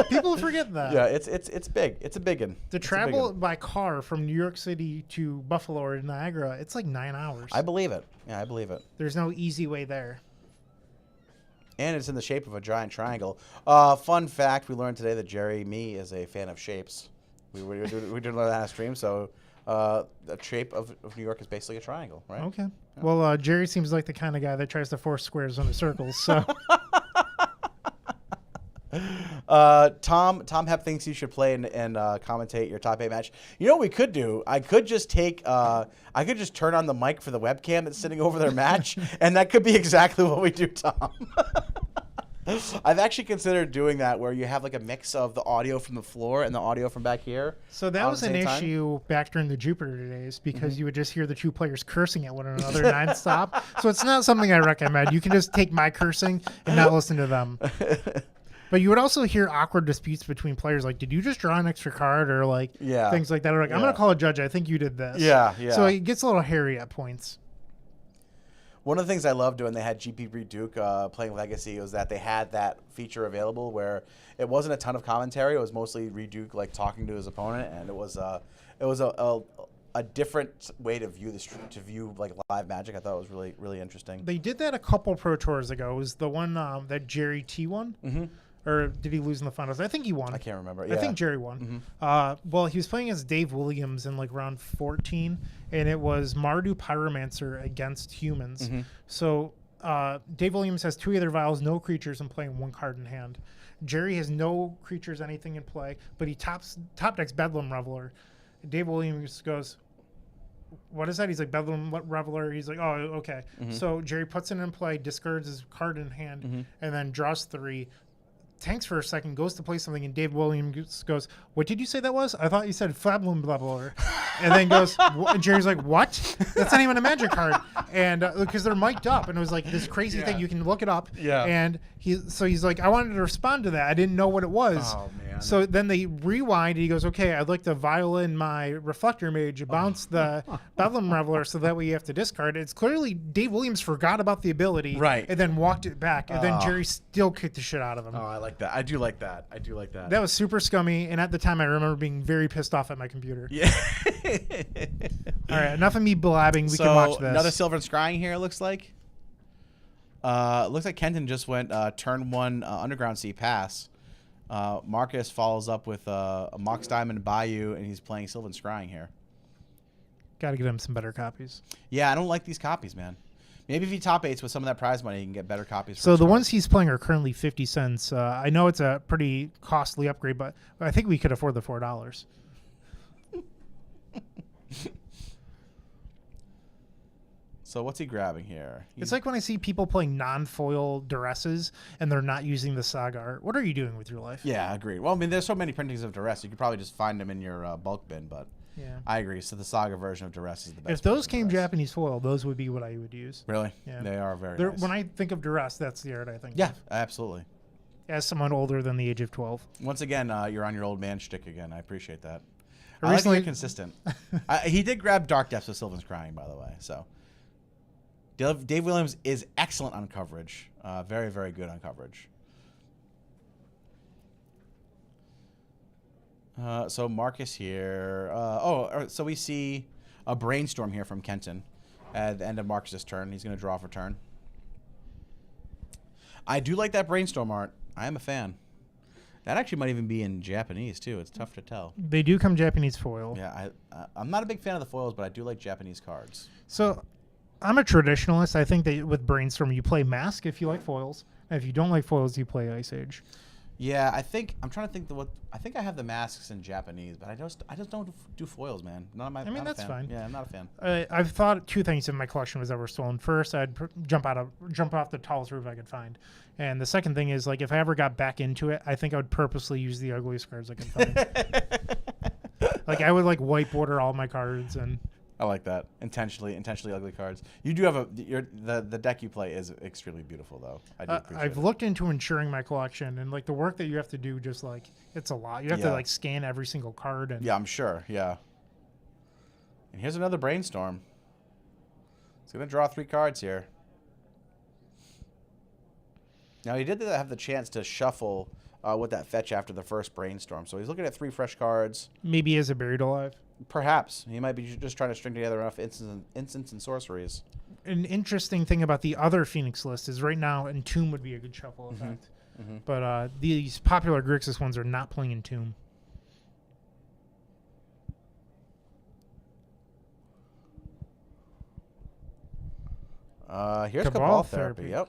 People forget that.
Yeah, it's big. It's a big one.
To travel by car from New York City to Buffalo or Niagara, it's like 9 hours.
I believe it. Yeah, I believe it.
There's no easy way there.
And it's in the shape of a giant triangle. Fun fact: we learned today that Jerry Me is a fan of shapes. We did learn that on stream. So the shape of New York is basically a triangle, right?
Okay. Yeah. Well, Jerry seems like the kind of guy that tries to force squares into circles. So.
Tom Hep thinks you should play and commentate your top 8 match. You know what we could do? I could just turn on the mic for the webcam that's sitting over their match, and that could be exactly what we do, Tom. I've actually considered doing that, where you have like a mix of the audio from the floor and the audio from back here.
So that was an issue back during the Jupiter days, because you would just hear the two players cursing at one another nonstop. So it's not something I recommend. You can just take my cursing and not listen to them. But you would also hear awkward disputes between players, like, did you just draw an extra card, or like things like that. Or like, I'm going to call a judge. I think you did this.
Yeah.
So it gets a little hairy at points.
One of the things I loved when they had GP Reduke playing Legacy was that they had that feature available where it wasn't a ton of commentary. It was mostly Reduke like talking to his opponent, and it was a different way to view like live Magic. I thought it was really, really interesting.
They did that a couple Pro Tours ago. It was the one that Jerry T won.
Mm-hmm.
Or did he lose in the finals? I think he won.
I can't remember.
I think Jerry won. Well, he was playing as Dave Williams in like round 14, and it was Mardu Pyromancer against humans. So Dave Williams has 2 Aether Vials, no creatures, and playing 1 card in hand. Jerry has no creatures, anything in play, but he top decks Bedlam Reveler. Dave Williams goes, what is that? He's like, Bedlam Reveler. He's like, oh, okay. So Jerry puts it in play, discards his card in hand, and then draws 3. Tanks for a second, goes to play something, and Dave Williams goes, what did you say that was? I thought you said Flablum Leveler. And then goes, and Jerry's like, what? That's not even a Magic card. And because they're mic'd up, and it was like this crazy thing. You can look it up.
Yeah.
And he's like, I wanted to respond to that. I didn't know what it was.
Oh, man.
So then they rewind, and he goes, okay, I'd like to violin my Reflector Mage, bounce the Bedlam Reveler, so that way you have to discard it. It's clearly Dave Williams forgot about the ability.
Right.
And then walked it back. And then Jerry still kicked the shit out of him.
Oh, I like that. I do like that.
That was super scummy, and at the time I remember being very pissed off at my computer.
Yeah.
All right, enough of me blabbing. We can watch this.
Another Silver and Scrying here, it looks like. Looks like Kenton just went turn 1 Underground Sea pass. Marcus follows up with a Mox Diamond Bayou, and he's playing Sylvan Scrying here.
Got to get him some better copies.
Yeah, I don't like these copies, man. Maybe if he top 8s with some of that prize money, he can get better copies.
So the ones he's playing are currently 50 cents. I know it's a pretty costly upgrade, but I think we could afford the $4.
So what's he grabbing here?
It's like when I see people playing non-foil Duresses and they're not using the Saga art. What are you doing with your life?
Yeah, agreed. Well, I mean, there's so many printings of Duress, you could probably just find them in your bulk bin, but
yeah,
I agree. So the Saga version of Duress is the best.
If those came Japanese foil, those would be what I would use.
Really?
Yeah.
They are very nice.
When I think of Duress, that's the art I think
Yeah,
of.
absolutely.
As someone older than the age of 12.
Once again, you're on your old man shtick again. I appreciate that.
I
I like
recently-
you're consistent. He did grab Dark Depths with Sylvan's Crying, by the way. So Dave Williams is excellent on coverage. Very, very good on coverage. So Marcus here. So we see a Brainstorm here from Kenton at the end of Marcus's turn. He's going to draw for turn. I do like that Brainstorm art. I am a fan. That actually might even be in Japanese too. It's tough to tell.
They do come Japanese foil.
Yeah, I'm not a big fan of the foils, but I do like Japanese cards.
So I'm a traditionalist. I think that with Brainstorm, you play Mask if you like foils. And if you don't like foils, you play Ice Age.
Yeah, I'm trying to think I think I have the masks in Japanese, but I just don't do foils, man. Not my.
I mean, that's fine.
Yeah, I'm not a fan.
I've thought 2 things in my collection was ever stolen. First, I'd jump off the tallest roof I could find, and the second thing is like if I ever got back into it, I think I would purposely use the ugliest cards I could find. Like I would like whiteboarder all my cards and.
I like that. Intentionally ugly cards. You do have the deck you play is extremely beautiful though. I do appreciate
I've looked into insuring my collection and like the work that you have to do, just like it's a lot. You have to like scan every single card and.
Yeah, I'm sure. Yeah. And here's another Brainstorm. He's gonna draw 3 cards here. Now he did have the chance to shuffle with that fetch after the first Brainstorm, so he's looking at 3 fresh cards.
Maybe as a Buried Alive.
Perhaps he might be just trying to string together enough instants and sorceries.
An interesting thing about the other Phoenix list is right now Entomb would be a good shuffle effect, but these popular Grixis ones are not playing Entomb.
Here's Cabal Therapy. Yep.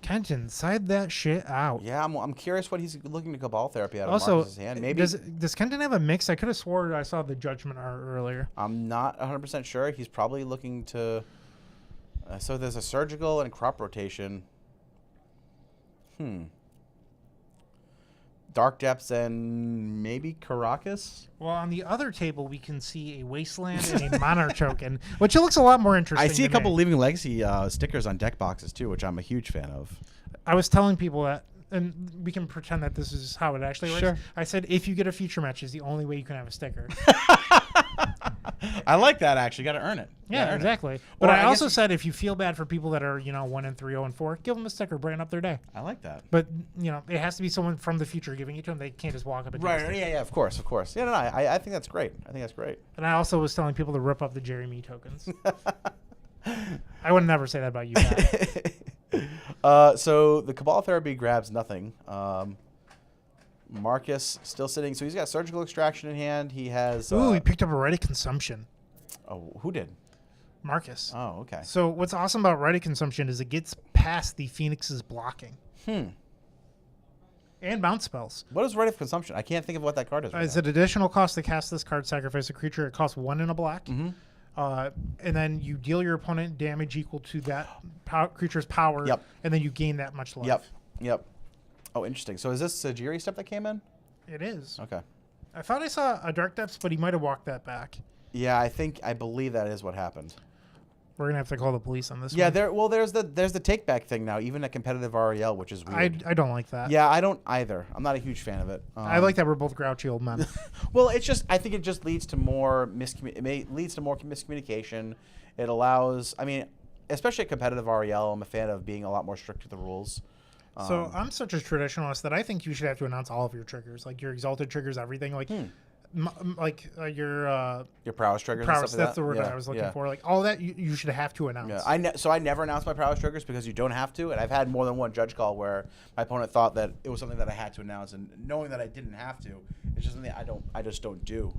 Kenton, side that shit out.
Yeah, I'm curious what he's looking to Cabal Therapy out of
Also,
Marcus's hand. Maybe
does Kenton have a mix? I could have swore I saw the Judgment art earlier.
I'm not 100% sure. He's probably looking to. So there's a surgical and crop rotation. Dark Depths and maybe Caracas.
Well, on the other table, we can see a Wasteland and a Monarch token, which looks a lot more interesting.
I see a
to
couple
me.
Leaving Legacy stickers on deck boxes too, which I'm a huge fan of.
I was telling people that, and we can pretend that this is how it actually works.
Sure.
I said if you get a feature match, is the only way you can have a sticker.
I like that actually. Got to earn it.
Yeah, exactly.
Or
But I
I
also
guess-
said if you feel bad for people that are 1 and 3, 0 and 4, give them a sticker, brighten up their day.
I like that.
But it has to be someone from the future giving it to them. They can't just walk up and
Right. Yeah. Of course. Yeah. No. I think that's great.
And I also was telling people to rip up the Jeremy tokens. I would never say that about you, Pat.
So the Cabal Therapy grabs nothing. Marcus still sitting. So he's got Surgical Extraction in hand. He has.
Ooh, he picked up a Ready Consumption.
Oh, who did?
Marcus.
Oh, okay.
So what's awesome about Ready Consumption is it gets past the Phoenix's blocking. And bounce spells.
What is Rite of Consumption? I can't think of what that card is. Right
It's an additional cost to cast this card, sacrifice a creature. It costs 1 and a black. And then you deal your opponent damage equal to that creature's power.
Yep.
And then you gain that much life.
Yep. Oh, interesting. So is this Sajiri stuff that came in?
It is.
Okay.
I thought I saw a Dark Depths, but he might have walked that back.
Yeah, I believe that is what happened.
We're gonna have to call the police on this.
Yeah,
one.
there's the take back thing now, even at competitive REL, which is weird.
I don't like that.
Yeah, I don't either. I'm not a huge fan of it.
I like that we're both grouchy old men.
Well, I think it just leads to more miscommunication. It allows, especially at competitive REL, I'm a fan of being a lot more strict with the rules.
So I'm such a traditionalist that I think you should have to announce all of your triggers, like your exalted triggers, everything, like your
prowess triggers.
Prowess.
And stuff like
That's the word
that.
I was looking for. Like all that you should have to announce.
Yeah, so I never announce my prowess triggers because you don't have to, and I've had more than one judge call where my opponent thought that it was something that I had to announce, and knowing that I didn't have to, it's just something I just don't do.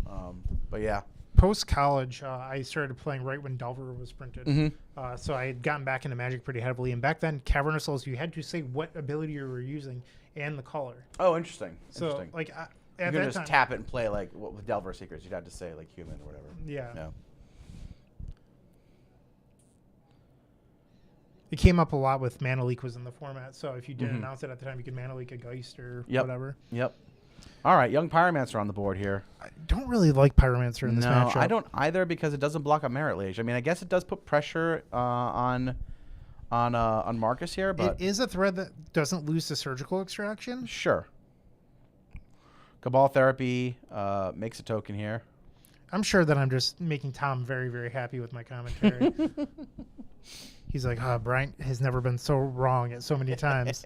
But yeah.
Post college, I started playing right when Delver was printed.
Mm-hmm.
So I had gotten back into Magic pretty heavily, and back then, Cavernous Souls, you had to say what ability you were using and the color.
Oh, interesting.
So like
you
at
can
that
just
time,
tap it and play like with Delver Secrets. You'd have to say like human or whatever.
Yeah. It came up a lot with Mana Leak was in the format, so if you didn't announce it at the time, you could Mana Leak a Geist or whatever.
Yep. All right, Young Pyromancer on the board here.
I don't really like Pyromancer in this matchup.
I don't either because it doesn't block a Merit Lage. I guess it does put pressure on Marcus here, but
it is a thread that doesn't lose to Surgical Extraction.
Sure. Cabal Therapy makes a token here.
I'm sure that I'm just making Tom very, very happy with my commentary. He's like, Brian has never been so wrong at so many times.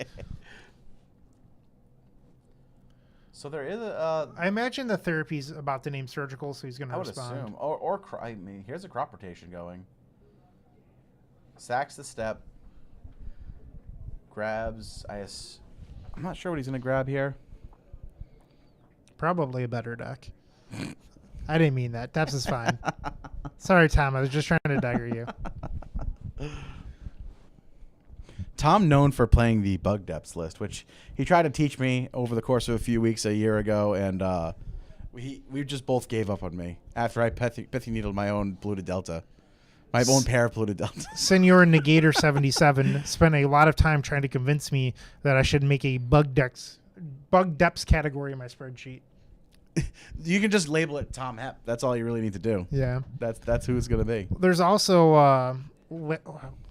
So there is
I imagine the therapy's about to name Surgical, so he's going to respond.
I would assume. Here's a crop rotation going. Sacks the step. Grabs. I'm not sure what he's going to grab here.
Probably a better deck. I didn't mean that. Depths is fine. Sorry, Tom. I was just trying to dagger you.
Tom, known for playing the Bug Depths list, which he tried to teach me over the course of a few weeks a year ago, and we just both gave up on me after I pithy needled my own Polluted Delta. My own pair of Polluted Delta.
Senor Negator 77 spent a lot of time trying to convince me that I should make a Bug Depths category in my spreadsheet.
You can just label it Tom Hep. That's all you really need to do.
Yeah.
That's who it's going to be.
There's also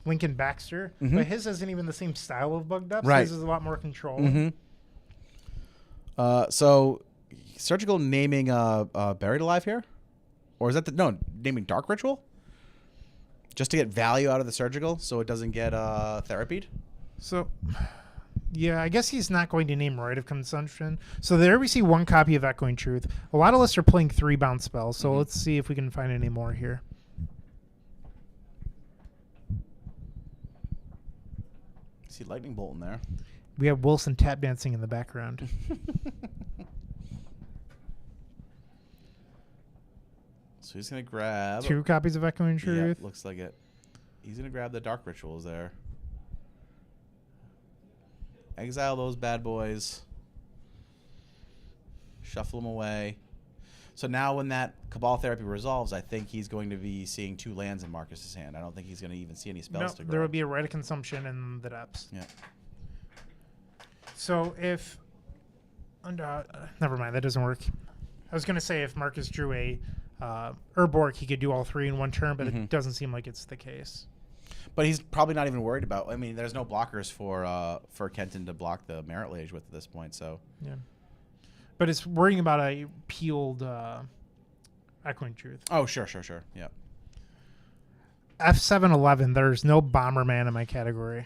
Lincoln Baxter, but his isn't even the same style of Bug Depths.
Right.
His is a lot more control.
So, Surgical naming Buried Alive here? Or is that naming Dark Ritual? Just to get value out of the Surgical so it doesn't get therapied?
So, yeah, I guess he's not going to name Rite of Consumption. So there we see one copy of Echoing Truth. A lot of lists are playing 3 bounce spells, so let's see if we can find any more here.
See Lightning Bolt in there.
We have Wilson tap dancing in the background.
So he's going to grab
2 copies of Echoing Truth.
Yeah, looks like it. He's going to grab the Dark Rituals there. Exile those bad boys. Shuffle them away. So now when that Cabal Therapy resolves, I think he's going to be seeing 2 lands in Marcus's hand. I don't think he's going to even see any spells to grow.
There will be a Rite of Consumption in the depths.
Yeah.
So if... never mind, that doesn't work. I was going to say if Marcus drew a Urborg, he could do all 3 in one turn, but it doesn't seem like it's the case.
But he's probably not even worried about... I mean, there's no blockers for Kenton to block the Merit Lage with at this point, so...
Yeah. But it's worrying about a peeled Echoing Truth.
Oh, sure. Yeah.
F711, there's no Bomberman in my category.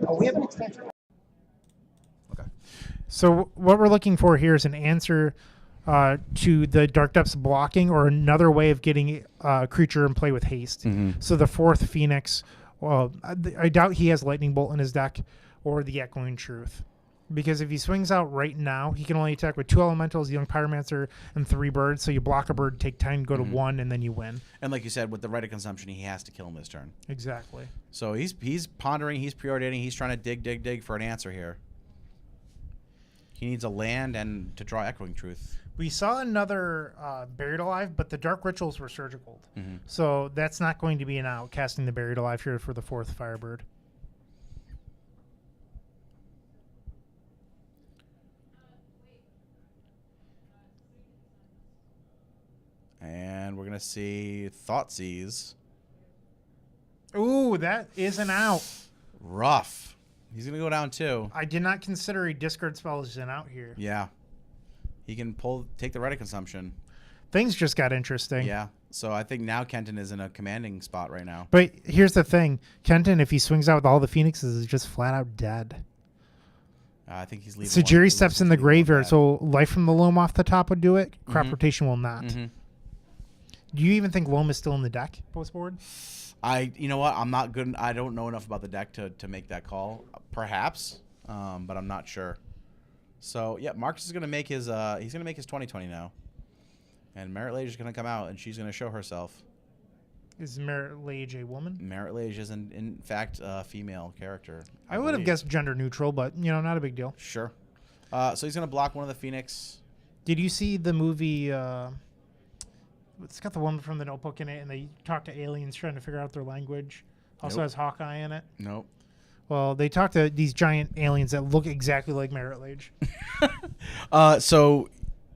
Oh, we have an extension.
Okay.
So what we're looking for here is an answer to the Dark Depths blocking, or another way of getting a creature in play with haste. So the 4th Phoenix, well, I doubt he has Lightning Bolt in his deck, or the Echoing Truth. Because if he swings out right now, he can only attack with 2 Elementals, Young Pyromancer, and 3 birds. So you block a bird, take 10, go to 1, and then you win.
And like you said, with the Rite of Consumption, he has to kill him this turn.
Exactly.
So he's pondering, he's preordaining, he's trying to dig for an answer here. He needs a land and to draw Echoing Truth.
We saw another Buried Alive, but the Dark Rituals were surgical. So that's not going to be an out, casting the Buried Alive here for the 4th Firebird.
And we're going to see Thoughtseize.
Ooh, that is an out.
Rough. He's going to go down 2.
I did not consider a discard spell as an out here.
Yeah. He can take the Rite of Consumption.
Things just got interesting.
Yeah. So I think now Kenton is in a commanding spot right now.
But here's the thing. Kenton, if he swings out with all the Phoenixes, is just flat out dead.
I think he's leaving.
So Jerry steps in the graveyard. So Life from the Loam off the top would do it. Crop Rotation will not. Do you even think Loam is still in the deck post board?
You know what? I'm not good. I don't know enough about the deck to make that call. Perhaps, but I'm not sure. So yeah, Marcus is gonna make his 2020 now, and Merit Lage is gonna come out and she's gonna show herself.
Is Merit Lage a woman?
Merit Lage is in fact a female character.
I would have guessed gender neutral, but not a big deal.
Sure. So he's gonna block one of the Phoenix.
Did you see the movie? It's got the woman from The Notebook in it, and they talk to aliens trying to figure out their language. Also has Hawkeye in it.
Nope.
Well, they talk to these giant aliens that look exactly like Merit Lage.
So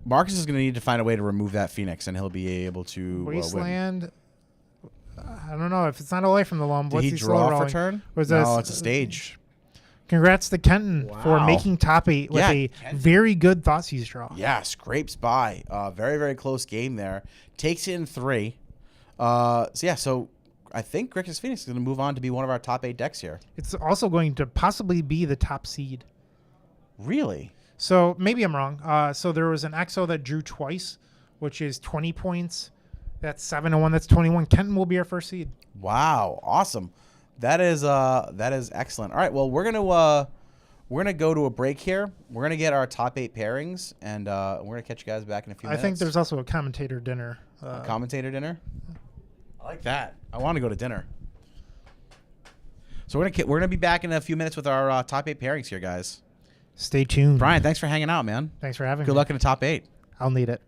Marcus is going to need to find a way to remove that Phoenix, and he'll be able to
Wasteland. I don't know if it's not away from the Loam.
Did he draw for turn? No, it's a stage.
Congrats to Kenton for making top 8 with a very good Thoughtseize draw.
Yeah, scrapes by. Very, very close game there. Takes it in 3. So I think Grixis Phoenix is going to move on to be one of our top 8 decks here.
It's also going to possibly be the top seed.
Really?
So maybe I'm wrong. So there was an EXO that drew twice, which is 20 points, That's 7-1. That's 21. Kenton will be our first seed.
Wow, awesome. That is excellent. All right, well we're gonna go to a break here. We're gonna get our top 8 pairings, and we're gonna catch you guys back in a few minutes.
I think there's also a commentator dinner.
A commentator dinner. I like that. I want to go to dinner. So we're gonna be back in a few minutes with our top 8 pairings here, guys.
Stay tuned.
Brian, thanks for hanging out, man.
Thanks for having me.
Good luck in the top 8.
I'll need it.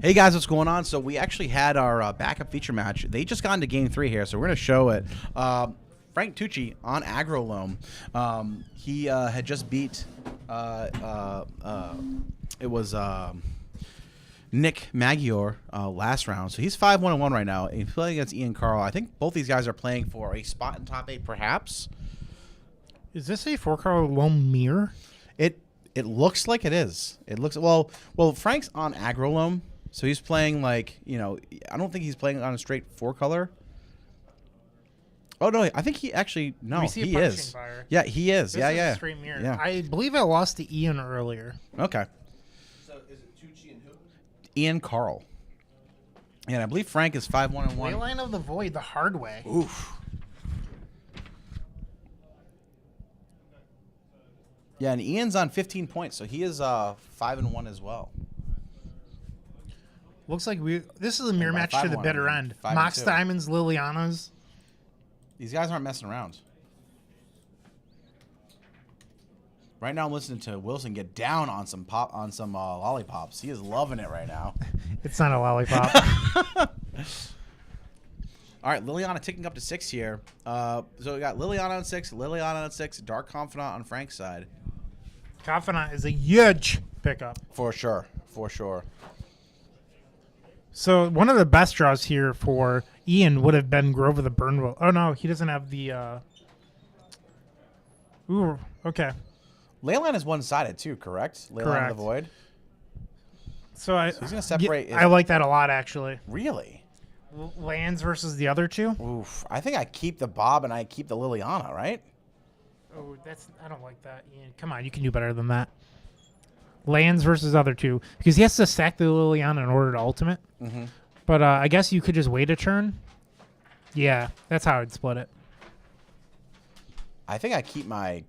Hey guys, what's going on? So we actually had our backup feature match. They just got into Game 3 here, so we're going to show it. Frank Tucci on Aggro Loam. He had just beat, it was Nick Maggiore last round. So he's 5-1-1 right now. He's playing against Ian Carl. I think both these guys are playing for a spot in top 8 perhaps.
Is this a 4-color loam mirror?
It looks like it is. It looks well. Frank's on Aggro Loam, so he's playing like I don't think he's playing on a straight 4-color. Oh no, I think he actually he is.
Fire.
Yeah, he is.
This is a straight mirror.
Yeah.
I believe I lost to Ian earlier.
Okay.
So is it Tucci and who?
Ian Carl. Yeah, and I believe Frank is 5-1-1.
Leyline of the Void the hard way.
Oof. Yeah, and Ian's on 15 points, so he is 5-1 as well.
Looks like this is a mirror match to the bitter end.
5-2.
Mox Diamonds, Liliana's.
These guys aren't messing around. Right now, I'm listening to Wilson get down on some lollipops. He is loving it right now.
It's not a lollipop.
All right, Liliana ticking up to 6 here. So we got Liliana on 6, Liliana on 6, Dark Confidant on Frank's side.
Confidant is a huge pickup.
For sure. For sure.
So one of the best draws here for Ian would have been Grove of the Burnwell. Oh, no, he doesn't have the... Ooh, okay.
Leyline is one-sided too, correct? Leyline of the Void.
So
he's going to separate...
I like that a lot, actually.
Really?
Lands versus the other two?
Oof. I think I keep the Bob and I keep the Liliana, right?
Oh, I don't like that, Ian. Come on, you can do better than that. Lands versus other two. Because he has to stack the Liliana in order to ultimate.
Mm-hmm.
But I guess you could just wait a turn. Yeah, that's how I'd split it.
I think I keep my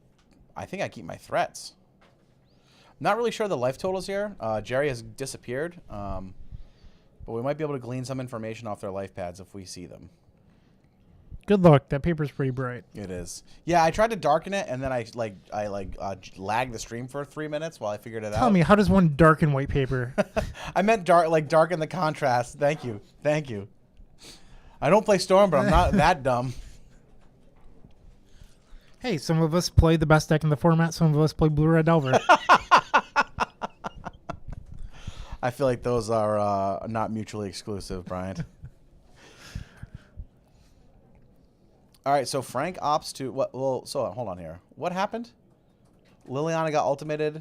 threats. Not really sure the life totals here. Jerry has disappeared. But we might be able to glean some information off their life pads if we see them.
Good luck. That paper's pretty bright.
It is. Yeah, I tried to darken it, and then I lagged the stream for 3 minutes while I figured it out.
Tell me, how does one darken white paper?
I meant darken the contrast. Thank you. I don't play Storm, but I'm not that dumb.
Hey, some of us play the best deck in the format. Some of us play Blue Red Delver.
I feel like those are not mutually exclusive, Bryant. All right, so Frank opts to what? Well, so hold on here. What happened? Liliana got ultimated.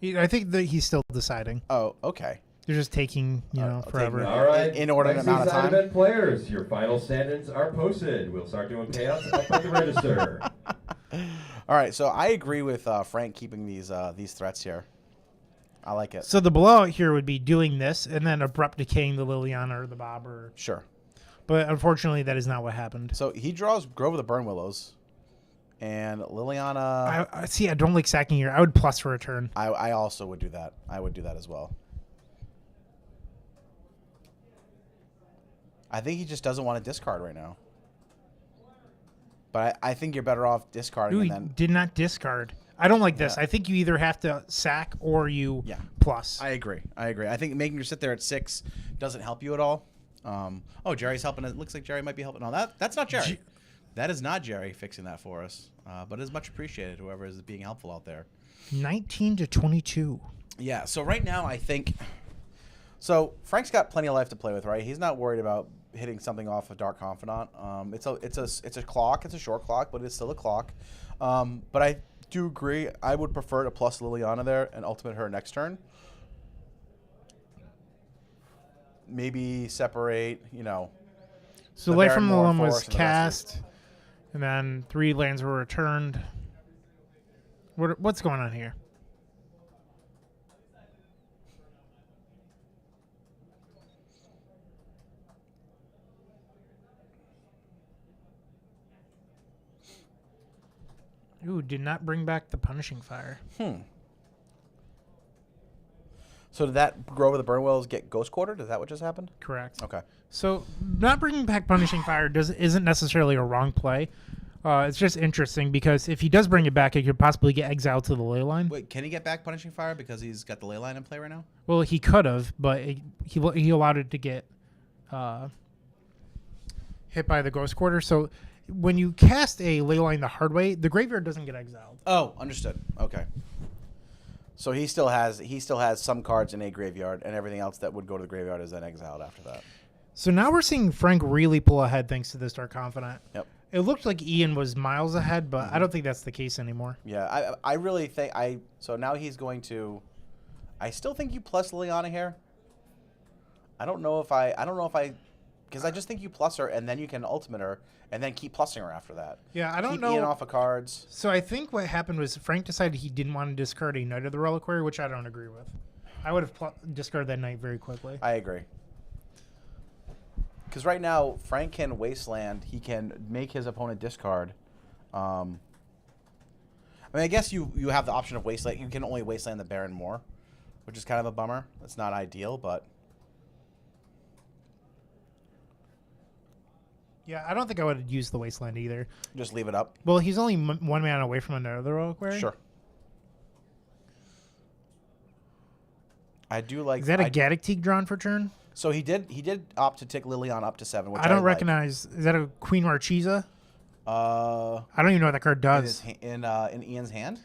I think that he's still deciding.
Oh, okay.
They're just taking, forever.
All right.
Inordinate amount of time.
Event players, your final stand-ins are posted. We'll start doing payouts up at the register.
All right, so I agree with Frank keeping these threats here. I like it.
So the blowout here would be doing this and then abrupt decaying the Liliana or the Bob.
Sure.
But unfortunately, that is not what happened.
So he draws Grove of the Burn Willows, and Liliana.
I don't like sacking here. I would plus for a turn.
I also would do that. I would do that as well. I think he just doesn't want to discard right now. But I think you're better off discarding.
Ooh,
and then...
he did not discard. I don't like this. I think you either have to sack or you plus.
I agree. I think making you sit there at 6 doesn't help you at all. Oh, Jerry's helping. It looks like Jerry might be helping. No, that's not Jerry. That is not Jerry fixing that for us. But it's much appreciated, whoever is being helpful out there.
19-22.
Yeah, so right now I think... So Frank's got plenty of life to play with, right? He's not worried about hitting something off of Dark Confidant. It's a clock. It's a short clock, but it's still a clock. But I do agree. I would prefer to plus Liliana there and ultimate her next turn. Maybe separate,
So Light from the Loam was cast, and then 3 lands were returned. What's going on here? Ooh, did not bring back the Punishing Fire.
So did that Grove of the Burnwells get Ghost Quartered? Is that what just happened?
Correct.
Okay.
So not bringing back Punishing Fire isn't necessarily a wrong play. It's just interesting because if he does bring it back, it could possibly get exiled to the ley line.
Wait, can he get back Punishing Fire because he's got the ley line in play right now?
Well, he could have, but he allowed it to get hit by the Ghost Quarter. So when you cast a ley line the hard way, the graveyard doesn't get exiled.
Oh, understood. Okay. So he still has some cards in a graveyard, and everything else that would go to the graveyard is then exiled after that.
So now we're seeing Frank really pull ahead thanks to this Dark Confidant.
Yep.
It looked like Ian was miles ahead, but I don't think that's the case anymore.
Yeah, I really think so now he's going to. I still think you plus Liliana here. I don't know if I because I just think you plus her and then you can ultimate her and then keep plussing her after that.
Yeah, I don't
keep
know.
Ian off of cards.
So I think what happened was Frank decided he didn't want to discard a Knight of the Reliquary, which I don't agree with. I would have discarded that Knight very quickly.
I agree. Because right now, Frank can Wasteland. He can make his opponent discard. I mean, I guess you have the option of Wasteland. You can only Wasteland the Baron more, which is kind of a bummer. That's not ideal, but...
Yeah, I don't think I would use the Wasteland either.
Just leave it up.
Well, he's only one man away from another Reliquary.
Sure. I do like...
Is that a Gaddock drawn for turn?
So he did opt to take Liliana up to 7, which
I don't recognize. Is that a Queen Marchesa? I don't even know what that card does.
In Ian's hand?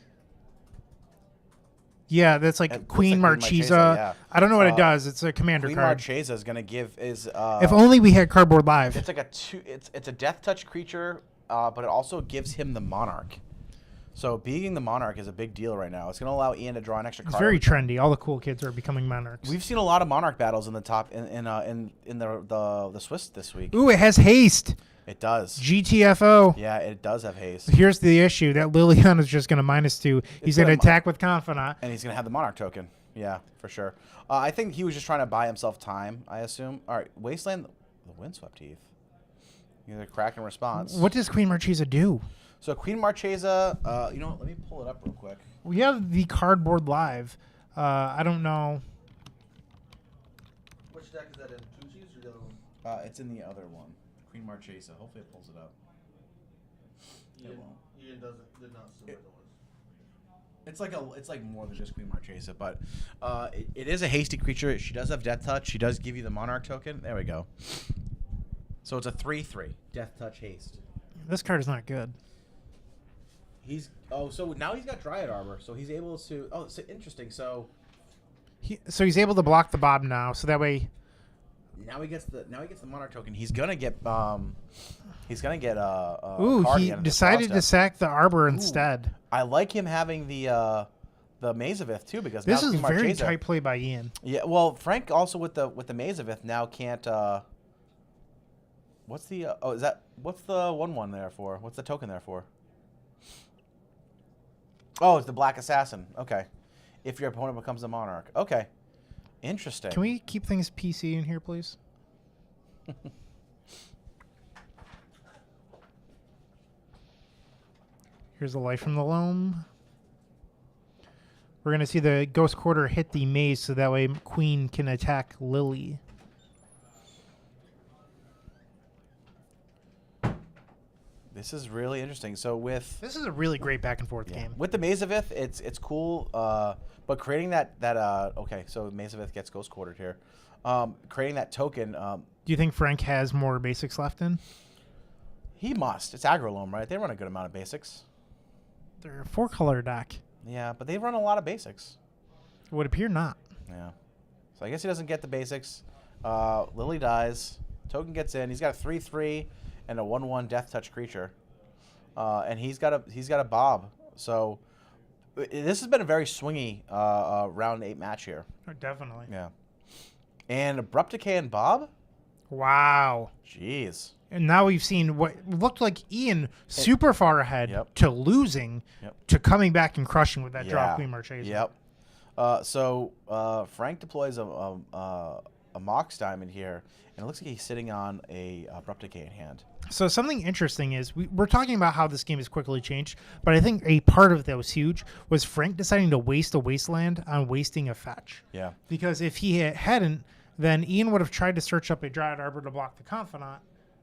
Yeah, that's like Queen Marchesa.
Yeah.
I don't know what it does. It's a commander
Queen
card.
Marchesa is going to give is.
If only we had Cardboard Live.
It's like it's a death touch creature, but it also gives him the Monarch. So being the Monarch is a big deal right now. It's going to allow Ian to draw an extra card.
It's very trendy. All the cool kids are becoming Monarchs.
We've seen a lot of Monarch battles in the top in the Swiss this week.
Ooh, it has haste.
It does.
GTFO.
Yeah, it does have haste.
Here's the issue. That Liliana is just going to -2. He's going to attack with Confidant.
And he's going to have the Monarch token. Yeah, for sure. I think he was just trying to buy himself time, I assume. All right, Wasteland, the Windswept Heath. Either crack in response.
What does Queen Marchesa do?
So Queen Marchesa, you know what? Let me pull it up real quick.
We have the Cardboard Live. I don't know.
Which deck is that in? Tucci's or the other one?
It's in the other one. Queen Marchesa. Hopefully it pulls it up.
Ian did not submit the list.
It's like more than just Queen Marchesa, but it is a hasty creature. She does have Death Touch. She does give you the Monarch token. There we go. So it's a 3/3 Death Touch haste.
This card is not good.
So now he's got Dryad Arbor, so he's able to. Oh, it's interesting. So
he's able to block the Bob now, so that way.
Now he gets the Monarch token. He's gonna get
Ooh,
card
he
again
decided to sack the Arbor instead.
I like him having the Mazavith too, because
this
now
is
Queen
very
Marchesa,
tight play by Ian.
Yeah, well, Frank also with the Mazavith now can't. What's the what's the 1/1 there for? What's the token there for? Oh, it's the Black Assassin. Okay, if your opponent becomes a Monarch. Okay, interesting.
Can we keep things PC in here, please? Here's the Life from the Loam. We're going to see the Ghost Quarter hit the maze, so that way Queen can attack Lily.
This is really interesting. So
this is a really great back and forth game.
With the Mazavith, it's cool, but creating that okay, so Mazavith gets Ghost Quartered here. Creating that token. Do
you think Frank has more basics left in?
He must. It's Aggro Loam, right? They run a good amount of basics.
They're a 4-color deck.
Yeah, but they run a lot of basics.
It would appear not.
Yeah. So I guess he doesn't get the basics. Lily dies. Token gets in. He's got a 3/3 and a 1/1 Death Touch creature. And he's got a Bob. So this has been a very swingy round 8 match here.
Oh, definitely.
Yeah. And Abrupt Decay and Bob?
Wow.
Jeez.
And now we've seen what looked like Ian super far ahead to losing to coming back and crushing with that draw Queen Marchesa.
Yep. So Frank deploys a Mox Diamond here, and it looks like he's sitting on a Abrupt Decay in hand.
So something interesting is we're talking about how this game has quickly changed, but I think a part of it that was huge was Frank deciding to waste a Wasteland on wasting a fetch.
Yeah.
Because if he hadn't, then Ian would have tried to search up a Dryad Arbor to block the Confidant,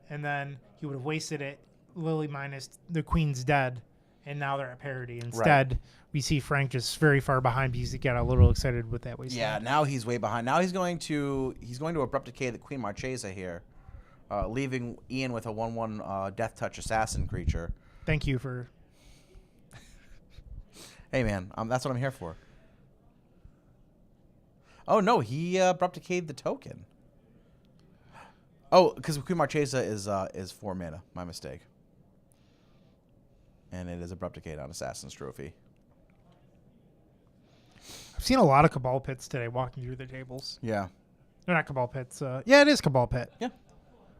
and then he would have wasted it Lily minus the queen's dead, and now they're at parity. Instead, we see Frank just very far behind because he got a little excited with that wasteland.
Yeah, now he's way behind. Now he's going to abrupt decay the Queen Marchesa here, leaving Ian with a 1/1 death touch assassin creature.
Thank you for.
Hey man, that's what I'm here for. Oh no, he abrupt decayed the token. Oh, because Queen Marchesa is 4 mana. My mistake. And it is abrupt decayed on Assassin's Trophy.
I've seen a lot of Cabal Pits today walking through the tables.
Yeah.
They're not Cabal Pits. Yeah, it is Cabal Pit.
Yeah.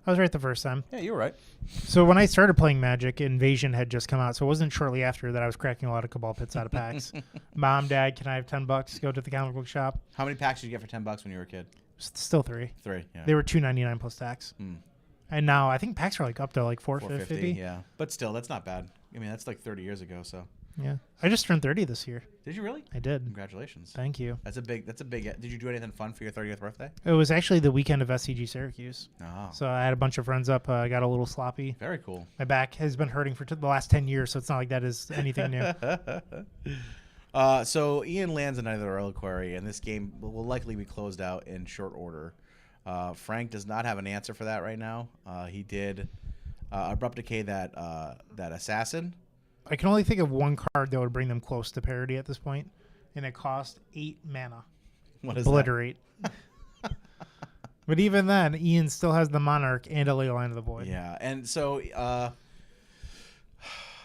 I was right the first time.
Yeah, you were right.
So when I started playing Magic, Invasion had just come out, so it wasn't shortly after that I was cracking a lot of Cabal Pits out of packs. Mom, Dad, can I have $10? Go to the comic book shop.
How many packs did you get for $10 when you were a kid?
Still 3.
3. Yeah.
They were $2.99 plus tax. And now I think packs are like up to like $4.50.
Yeah, but still, that's not bad. I mean, that's like 30 years ago. So.
Yeah, I just turned 30 this year.
Did you really?
I did.
Congratulations.
Thank you.
That's a big. Did you do anything fun for your 30th birthday?
It was actually the weekend of SCG Syracuse.
Oh.
So I had a bunch of friends up. I got a little sloppy.
Very cool.
My back has been hurting for the last 10 years, so it's not like that is anything new.
So Ian lands a Knight of the Reliquary, and this game will likely be closed out in short order. Frank does not have an answer for that right now. He did abrupt decay that assassin.
I can only think of one card that would bring them close to parity at this point, and it cost 8 mana.
What is
Obliterate. But even then, Ian still has the Monarch and a Leyline of the Void.
Yeah, and so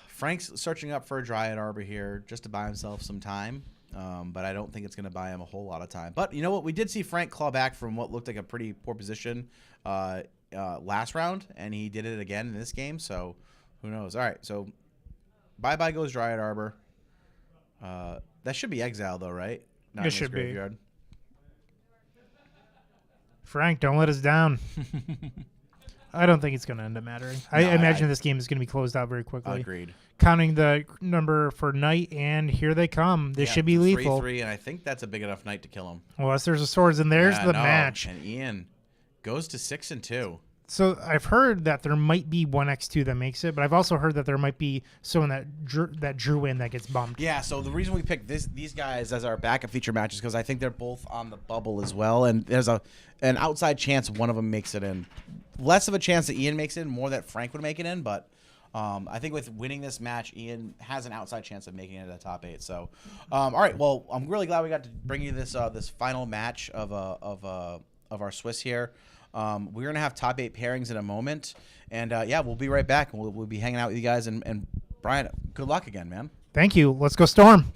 Frank's searching up for a Dryad Arbor here just to buy himself some time, but I don't think it's going to buy him a whole lot of time. But you know what? We did see Frank claw back from what looked like a pretty poor position last round, and he did it again in this game, so who knows? All right, so bye-bye goes Dryad Arbor. That should be exile, though, right? Not
It
in
should be.
graveyard.
Frank, don't let us down. I don't think it's going to end up mattering. I imagine this game is going to be closed out very quickly.
Agreed.
Counting the number for Knight, and here they come. This should be lethal.
3/3, and I think that's a big enough Knight to kill him.
Unless there's a swords, and there's the match.
And Ian goes to 6-2.
So I've heard that there might be 1x2 that makes it, but I've also heard that there might be someone that drew in that gets bumped.
Yeah, so the reason we picked these guys as our backup feature matches because I think they're both on the bubble as well, and there's an outside chance one of them makes it in. Less of a chance that Ian makes it in, more that Frank would make it in, but I think with winning this match, Ian has an outside chance of making it to the top 8. So, all right, well, I'm really glad we got to bring you this this final match of our Swiss here. We're going to have top 8 pairings in a moment. And, yeah, we'll be right back. We'll be hanging out with you guys. And Brian, good luck again, man.
Thank you. Let's go Storm.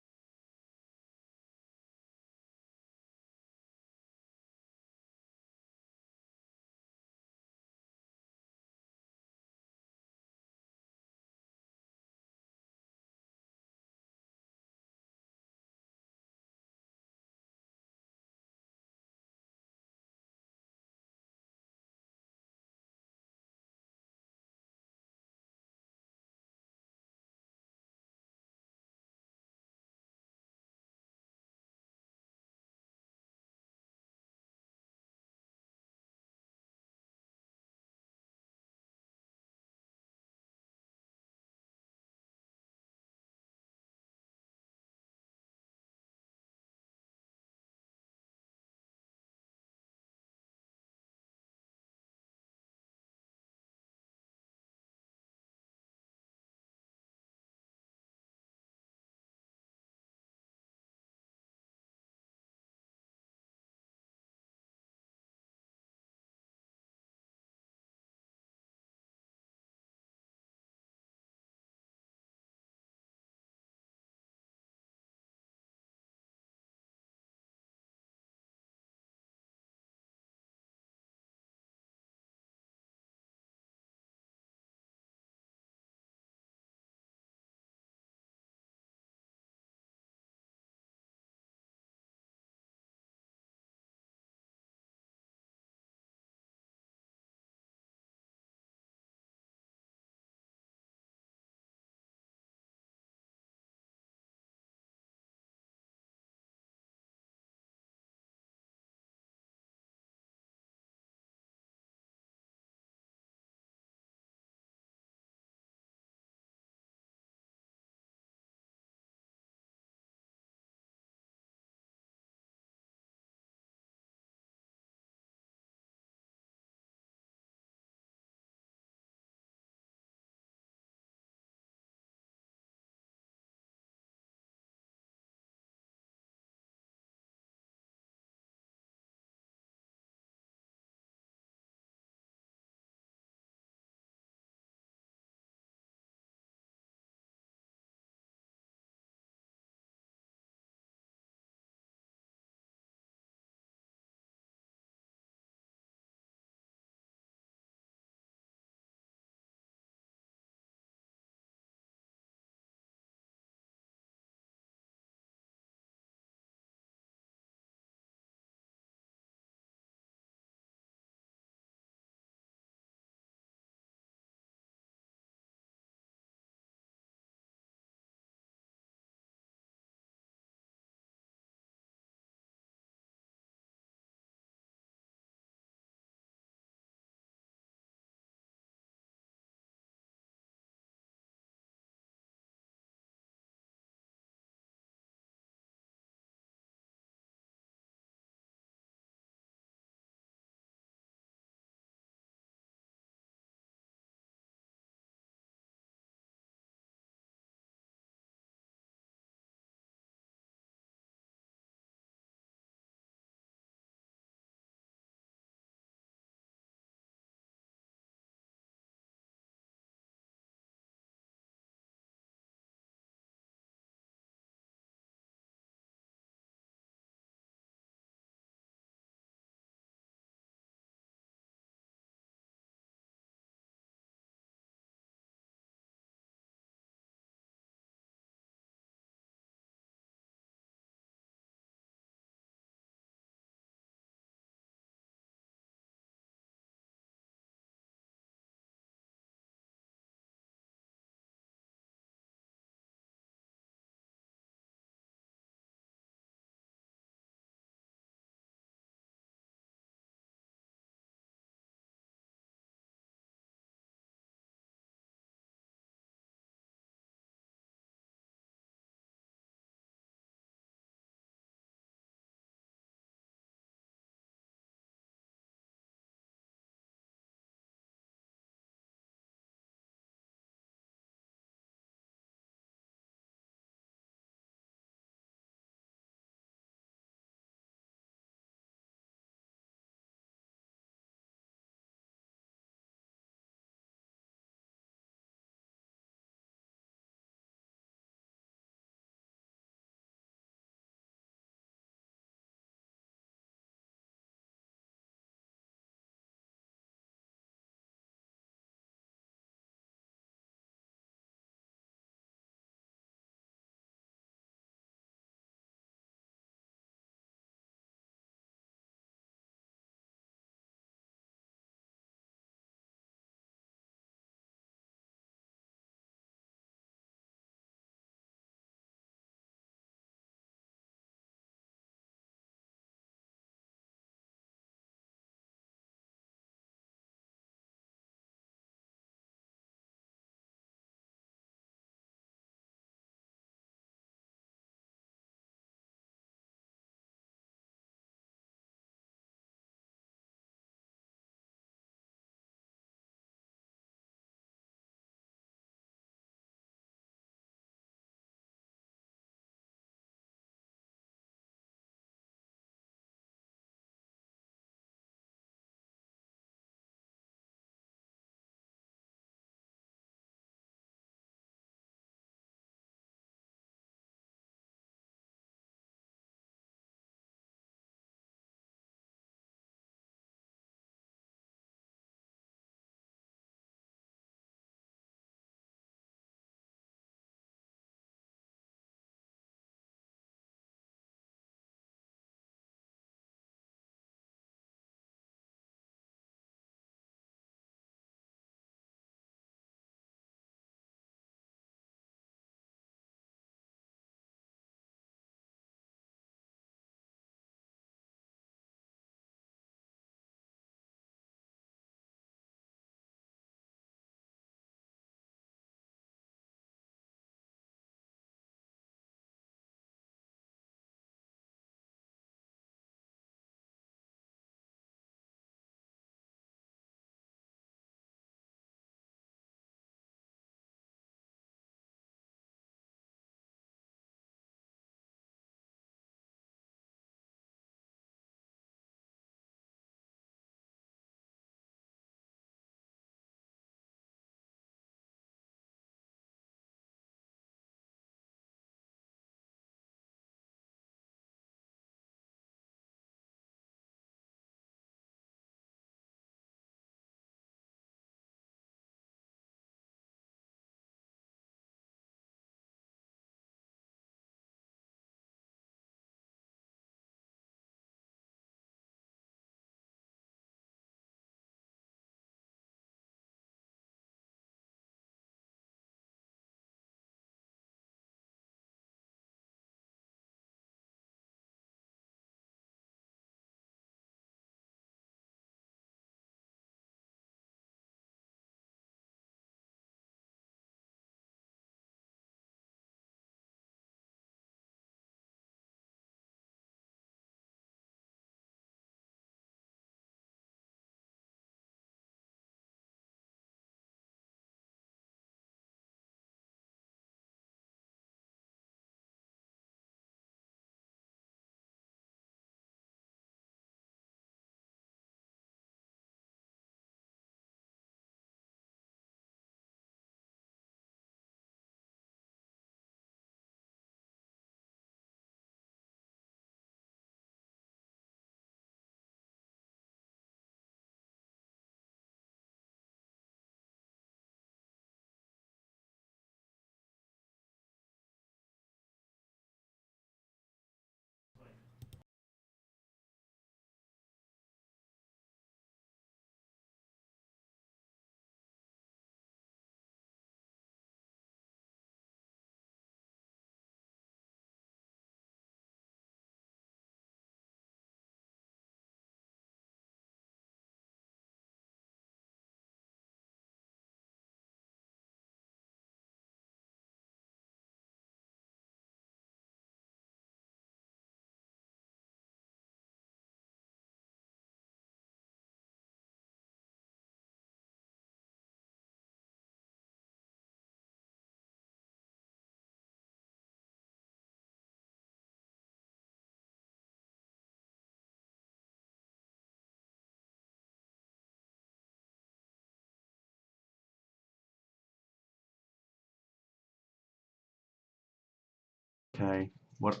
Okay. What?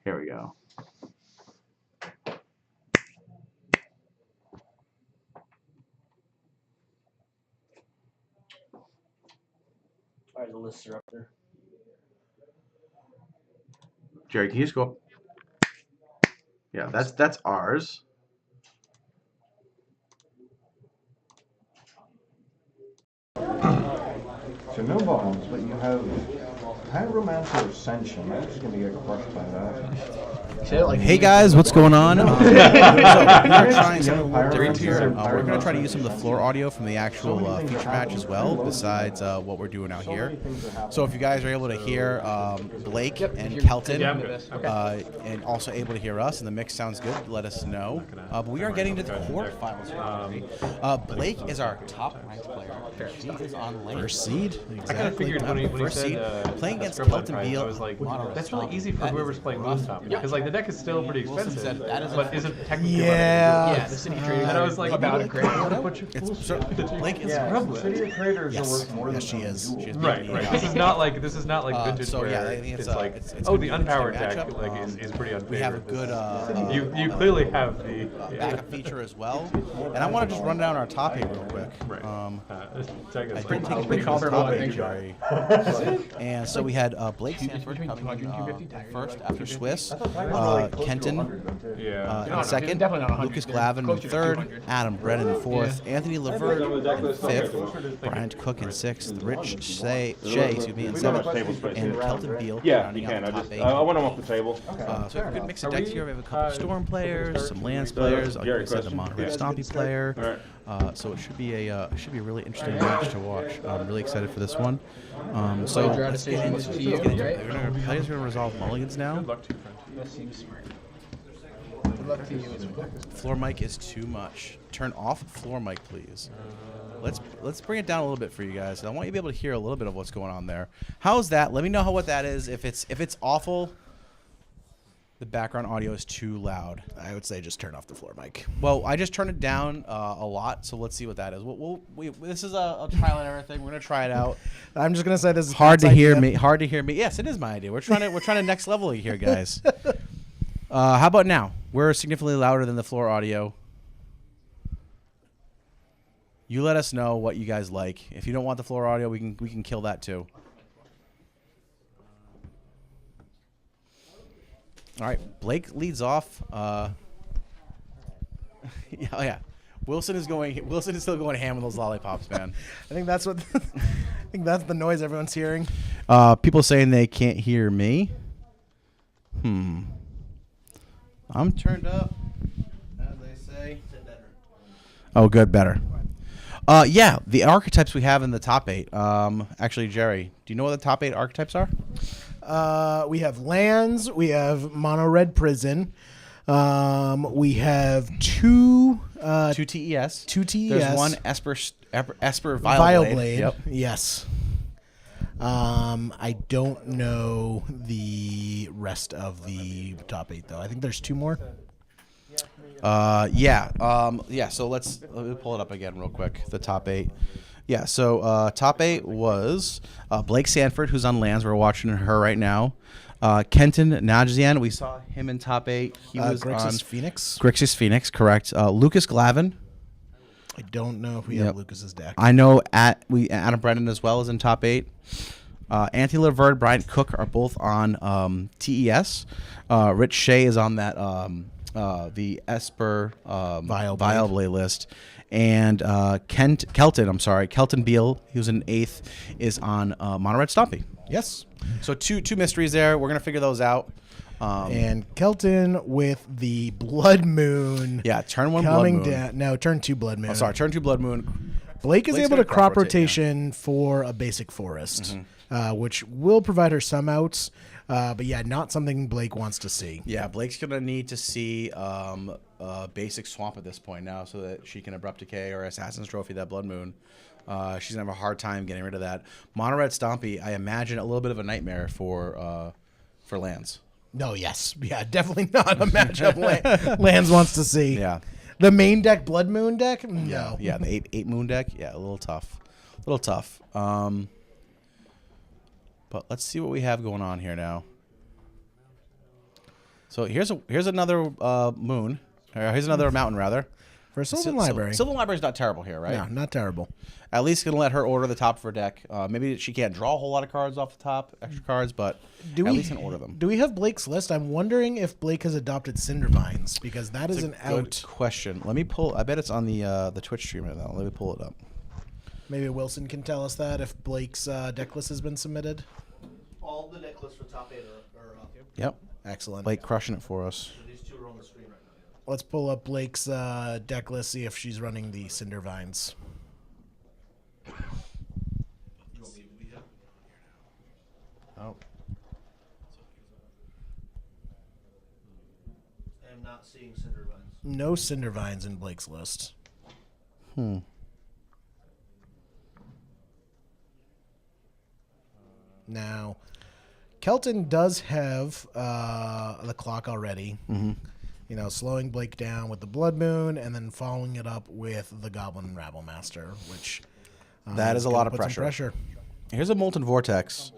Here we go.
All right, the lists are up there.
Jerry, can you just go up? Yeah, that's ours.
So no bombs, but you have Pyromancer Ascension. I'm just gonna get crushed by that.
Hey guys, what's going on? So we're trying something a little different here. We're going to try to use some of the floor audio from the actual feature match as well, besides what we're doing out here. So if you guys are able to hear Blake and Kelton, and also able to hear us, and the mix sounds good, let us know. But we are getting to the quarterfinals here. Blake is our top-ranked player. She is on lane.
First seed.
I kind of figured when he
First
said
seed, playing against
Scribbling
Kelton
Prize,
Beal.
I was like, that's really easy for whoever's playing Moonstop. Because like the deck is still pretty expensive, but isn't technically
Yeah.
the City Traders. And I was like, about a grand.
Blake is
City of Traders are
Yes.
worth more than
Yes, she is.
She is
Right. This is not like vintage
so
where
yeah, I think
it's
it's,
like,
it's
oh,
gonna
the
be an
unpowered
interesting
deck
matchup.
is pretty unfair.
We have a good
You clearly have the
backup feature as well, and I want to just run down our top 8 real quick.
Right.
I
take
didn't take a picture of the top 8, Jerry. And so we had Blake Sanford coming first after Swiss, Kenton in second, Lucas Glavin in third, Adam Brennan in fourth, Anthony Laverde in fifth, Bryant Cook in sixth, Rich Shea in seventh, and Kelton Beal rounding out the top 8.
I want them off the table.
So we have a good mix of decks here. We have a couple Storm players, some Lance players, like I said, the Monterey Stompy player. So it should be a really interesting match to watch. I'm really excited for this one. So let's get into it. Players are going to resolve mulligans now.
That seems smart. Good luck to you as well.
Floor mic is too much. Turn off floor mic, please. Let's bring it down a little bit for you guys. I want you to be able to hear a little bit of what's going on there. How's that? Let me know what that is. If it's awful, the background audio is too loud.
I would say just turn off the floor mic.
Well, I just turned it down a lot, so let's see what that is. This is a trial and error thing. We're gonna try it out.
I'm just gonna say this is
hard to
Pat's
hear
idea.
me. Hard to hear me. Yes, it is my idea. We're trying to next level it here, guys. How about now? We're significantly louder than the floor audio. You let us know what you guys like. If you don't want the floor audio, we can kill that too. All right, Blake leads off. Yeah. Wilson is still going ham with those lollipops, man.
I think that's what. I think that's the noise everyone's hearing.
People saying they can't hear me. I'm turned up, as they say. Oh, good, better. Yeah, the archetypes we have in the top 8. Actually, Jerry, do you know what the top 8 archetypes are?
We have lands. We have mono red prison. We have two
TES.
Two TES.
There's one Esper Vileblade.
Yep. Yes. I don't know the rest of the top 8 though. I think there's 2 more.
Yeah. So let me pull it up again real quick. The top 8. Yeah. So top 8 was Blake Sanford, who's on lands. We're watching her right now. Kenton Najian, we saw him in top 8. He was
Grixis
on
Phoenix.
Grixis Phoenix, correct. Lucas Glavin.
I don't know if we have Lucas's deck.
I know Adam Brennan as well is in top 8. Anthony Laverde, Bryant Cook are both on TES. Rich Shea is on that the Esper Vileblade list. And Kelton Beal, who's in 8th, is on Mono Red Stompy.
Yes.
So two mysteries there. We're gonna figure those out.
And Kelton with the Blood Moon.
Yeah, turn 1
coming
Blood Moon.
down. No, turn 2 Blood Moon.
Oh, sorry, turn 2 Blood Moon.
Blake is
Blake's
able to
gonna
crop
rotate,
rotation for a basic forest, which will provide her some outs. But yeah, not something Blake wants to see.
Yeah, Blake's gonna need to see basic swamp at this point now, so that she can Abrupt Decay or Assassin's Trophy that Blood Moon. She's gonna have a hard time getting rid of that. Mono Red Stompy, I imagine a little bit of a nightmare for lands.
No, yes, yeah, definitely not a matchup Lands wants to see.
Yeah,
the main deck, Blood Moon deck. No,
yeah, the eight moon deck. Yeah, a little tough, But let's see what we have going on here now. So here's another moon. Here's another mountain, rather.
For a Sylvan Library.
Sylvan Library's not terrible here, right?
No, not terrible.
At least gonna let her order the top of her deck. Maybe she can't draw a whole lot of cards off the top, extra cards, but at least can order them.
Do we have Blake's list? I'm wondering if Blake has adopted Cindervines, because that is an
Good
out.
question. Let me pull. I bet it's on the Twitch stream right now. Let me pull it up.
Maybe Wilson can tell us that if Blake's deck list has been submitted.
All the deck lists for top 8 are up.
Yep.
Excellent.
Blake crushing it for us.
These two are on the screen right now.
Let's pull up Blake's deck list, see if she's running the Cindervines.
Oh.
I am not seeing Cindervines.
No Cindervines in Blake's list. Now, Kelton does have the clock already.
Mm-hmm.
You know, slowing Blake down with the Blood Moon and then following it up with the Goblin Rabblemaster, which
That is a lot of
put some
pressure. Here's a Molten Vortex.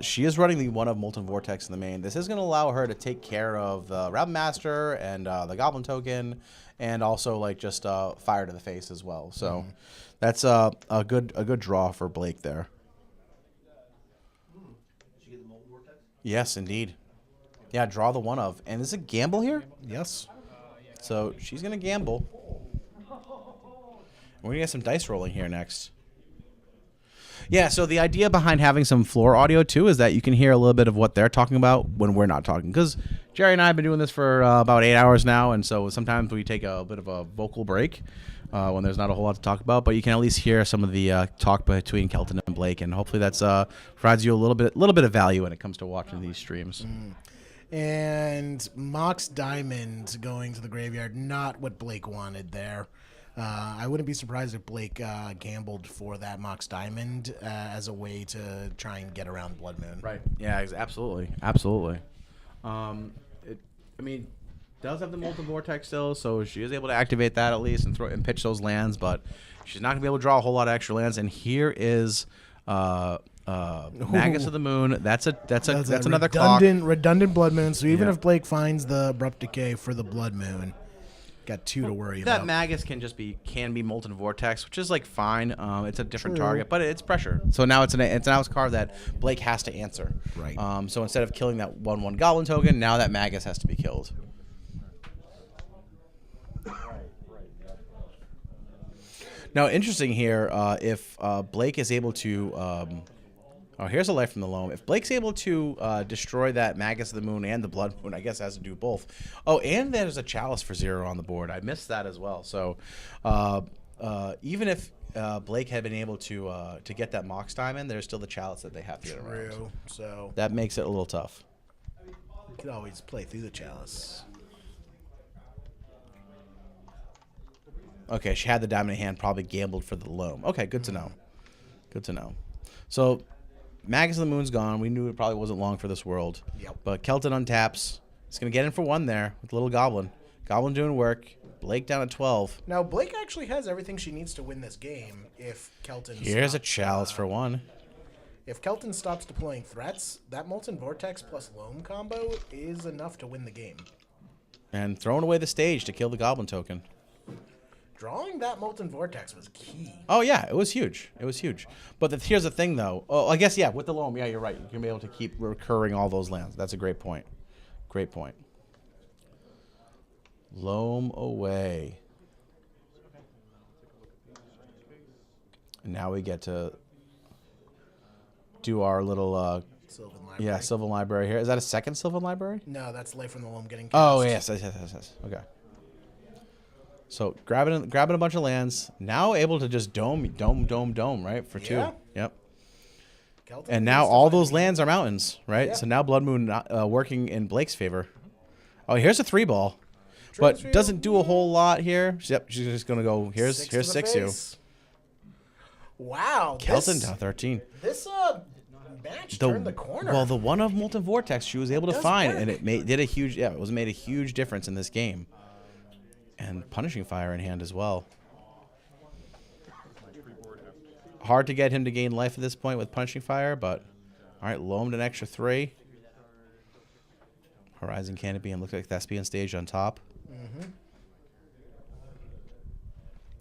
She is running the one of Molten Vortex in the main. This is going to allow her to take care of the Rabblemaster and the Goblin token, and also like just fire to the face as well. So that's a good draw for Blake there.
Did you get the Molten Vortex?
Yes, indeed. Yeah, draw the one of. And is it gamble here?
Yes.
So she's going to gamble. We're going to get some dice rolling here next. Yeah, so the idea behind having some floor audio, too, is that you can hear a little bit of what they're talking about when we're not talking. Because Jerry and I have been doing this for about 8 hours now, and so sometimes we take a bit of a vocal break when there's not a whole lot to talk about. But you can at least hear some of the talk between Kelton and Blake, and hopefully that's provides you a little bit of value when it comes to watching these streams.
And Mox Diamond going to the graveyard, not what Blake wanted there. I wouldn't be surprised if Blake gambled for that Mox Diamond as a way to try and get around Blood Moon.
Right. Yeah, absolutely. Absolutely. Does have the Molten Vortex still, so she is able to activate that at least and pitch those lands, but she's not going to be able to draw a whole lot of extra lands. And here is Magus of the Moon. That's another
redundant Blood Moon. So even
Yeah.
if Blake finds the Abrupt Decay for the Blood Moon, got two to worry
that
about.
Magus can be Molten Vortex, which is like fine. It's a different
True.
target, but it's pressure. So now it's a card that Blake has to answer.
Right.
So instead of killing that 1/1 Goblin token, now that Magus has to be killed. Now, interesting here, if Blake is able to... here's a Life from the Loam. If Blake's able to destroy that Magus of the Moon and the Blood Moon, I guess has to do both. Oh, and there's a Chalice for 0 on the board. I missed that as well. So even if Blake had been able to get that Mox Diamond, there's still the Chalice that they have to get around.
True. So
that makes it a little tough.
you could always play through the Chalice.
Okay, she had the diamond in hand, probably gambled for the loam. Okay, good to know. Good to know. So, Magus of the Moon's gone. We knew it probably wasn't long for this world.
Yep.
But Kelton untaps. He's going to get in for 1 there with Little Goblin. Goblin doing work. Blake down at 12.
Now, Blake actually has everything she needs to win this game if Kelton
Here's a Chalice for 1.
If Kelton stops deploying threats, that Molten Vortex plus Loam combo is enough to win the game.
And throwing away the stage to kill the Goblin token.
Drawing that Molten Vortex was key.
Oh, yeah, it was huge. It was huge. But here's the thing, though. Oh, I guess, yeah, with the loam, yeah, you're right. You can be able to keep recurring all those lands. That's a great point. Great point. Loam away. And now we get to do our little...
Sylvan Library.
Yeah, Sylvan Library here. Is that a second Sylvan Library?
No, that's Life from the Loam getting cast.
Oh, yes. Okay. So grabbing a bunch of lands, now able to just dome, right, for 2.
Yeah.
Yep.
Kelton
And now
needs to
all
find
those
me.
lands are mountains, right?
Yeah.
So now Blood Moon working in Blake's favor. Oh, here's a 3-ball, but doesn't do a whole lot here. Yep, she's just gonna go. Here's 6 you.
Wow.
Kelton down 13.
This match turned the corner.
Well, the one of Molten Vortex she was able to
Does
find,
work.
and it made a huge difference in this game. And Punishing Fire in hand as well. Hard to get him to gain life at this point with Punishing Fire, but All right, loamed an extra 3. Horizon Canopy and looks like Thespian Stage on top.
Mm-hmm.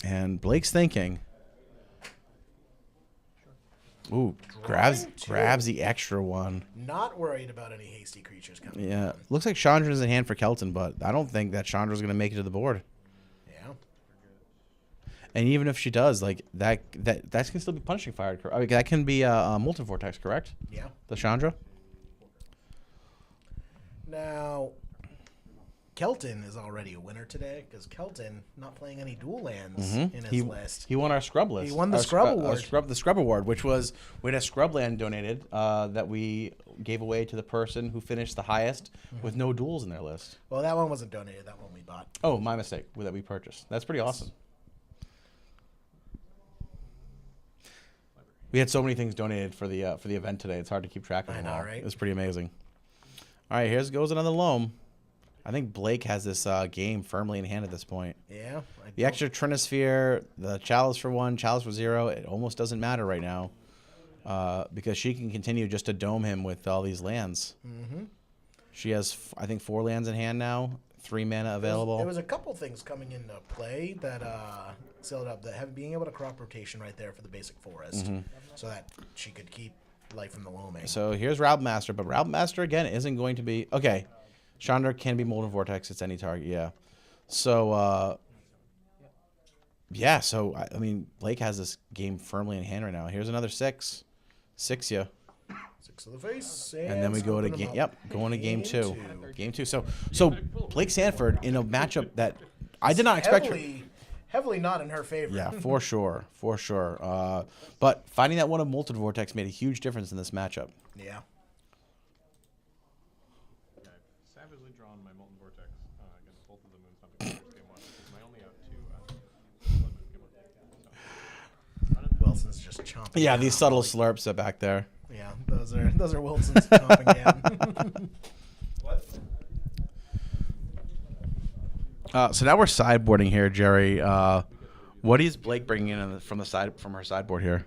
And Blake's thinking. Ooh, grabs the extra 1.
Not worried about any hasty creatures coming.
Yeah, looks like Chandra's in hand for Kelton, but I don't think that Chandra's going to make it to the board.
Yeah.
And even if she does, like that can still be Punishing Fire. I mean, that can be a Molten Vortex, correct?
Yeah.
The Chandra.
Now, Kelton is already a winner today because Kelton not playing any dual lands in his list.
He won our scrub list.
He won the scrub award.
The scrub award, which was we had a scrub land donated that we gave away to the person who finished the highest with no duels in their list.
Well, that one wasn't donated. That one we bought.
Oh, my mistake. That we purchased. That's pretty awesome. We had so many things donated for the event today. It's hard to keep track of them all.
Right?
It was pretty amazing. All right, here goes another loam. I think Blake has this game firmly in hand at this point.
Yeah.
The extra Trinisphere, the Chalice for 1, Chalice for 0, it almost doesn't matter right now because she can continue just to dome him with all these lands.
Mm-hmm.
She has, I think, 4 lands in hand now, 3 mana available.
There was a couple things coming into play that sealed up. Being able to crop rotation right there for the basic forest so that she could keep life from the loaming.
So here's Raubmaster, but Raubmaster, again, isn't going to be... Okay, Chandra can be Molten Vortex. It's any target, yeah. So, I mean, Blake has this game firmly in hand right now. Here's another 6. 6 ya.
6 to the face.
And then we go to game... Yep, going to game 2. Game 2. So Blake Sanford in a matchup that I did not expect her...
Heavily not in her favor.
Yeah, for sure. For sure. But finding that one of Molten Vortex made a huge difference in this matchup.
Yeah.
Savagely drawn my Molten Vortex against both of the Moonstone Players game 1. I only have 2
Wilson's just chomping.
Yeah,
down.
these subtle slurps are back there.
Yeah, those are Wilson's chomping down.
So now we're sideboarding here, Jerry. What is Blake bringing in from her sideboard here?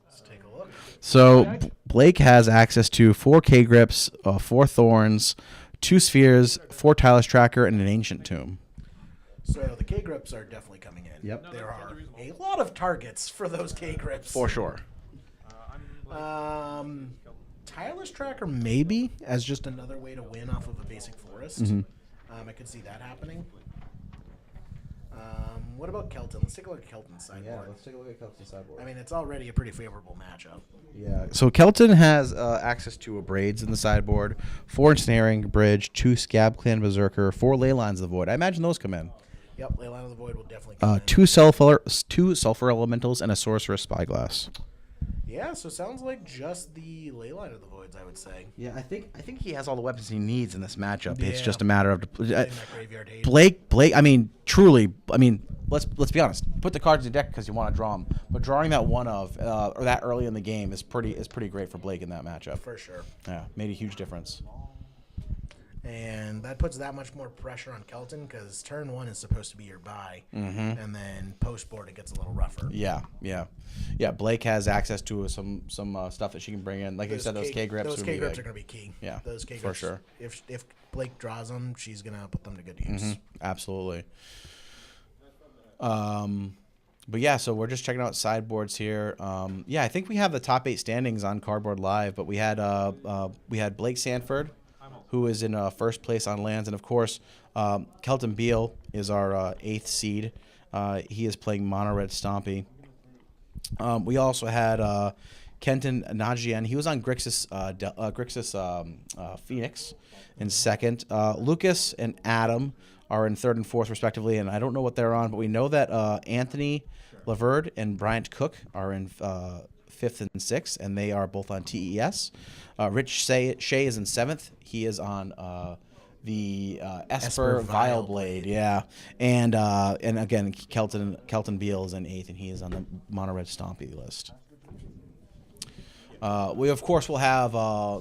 Let's take a look.
So Blake has access to 4 K grips, 4 thorns, 2 spheres, 4 Tireless Tracker, and an Ancient Tomb.
So the K grips are definitely coming in.
Yep.
There are a lot of targets for those K grips.
For sure.
Tireless Tracker maybe as just another way to win off of a basic forest. I could see that happening. What about Kelton? Let's take a look at Kelton's sideboard.
Yeah, let's take a look at Kelton's sideboard.
I mean, it's already a pretty favorable matchup.
Yeah. So Kelton has access to a Braids in the sideboard, 4 Ensnaring Bridge, 2 Scab Clan Berserker, 4 Leylines of the Void. I imagine those come in.
Yep, Leyline of the Void will definitely come in.
2 Sulfur Elementals and a Sorceress Spyglass.
Yeah, so it sounds like just the Leyline of the Voids, I would say.
Yeah, I think he has all the weapons he needs in this matchup. It's
Yeah.
just a matter of
Graveyard Haze.
Blake. I mean, truly. I mean, let's be honest. Put the cards in the deck because you want to draw them, but drawing that one of or that early in the game is pretty great for Blake in that matchup.
For sure.
Yeah, made a huge difference.
And that puts that much more pressure on Kelton because turn 1 is supposed to be your bye, and then post board it gets a little rougher.
Yeah. Blake has access to some stuff that she can bring in. Like I said, those K grips.
Those K grips are going to be key.
Yeah,
those K grips,
for sure.
If Blake draws them, she's going to put them to good use.
Absolutely. But yeah, so we're just checking out sideboards here. I think we have the top 8 standings on Cardboard Live, but we had Blake Sanford, who is in first place on lands, and of course, Kelton Beal is our 8th seed. He is playing Mono Red Stompy. We also had Kenton Najian. He was on Grixis Phoenix in second. Lucas and Adam are in 3rd and 4th respectively, and I don't know what they're on, but we know that Anthony Laverde and Bryant Cook are in 5th and 6th, and they are both on TES. Rich Shea is in 7th. He is on the Esper Vileblade, yeah. And again, Kelton Beal is in 8th, and he is on the Mono Red Stompy list. We, of course, will have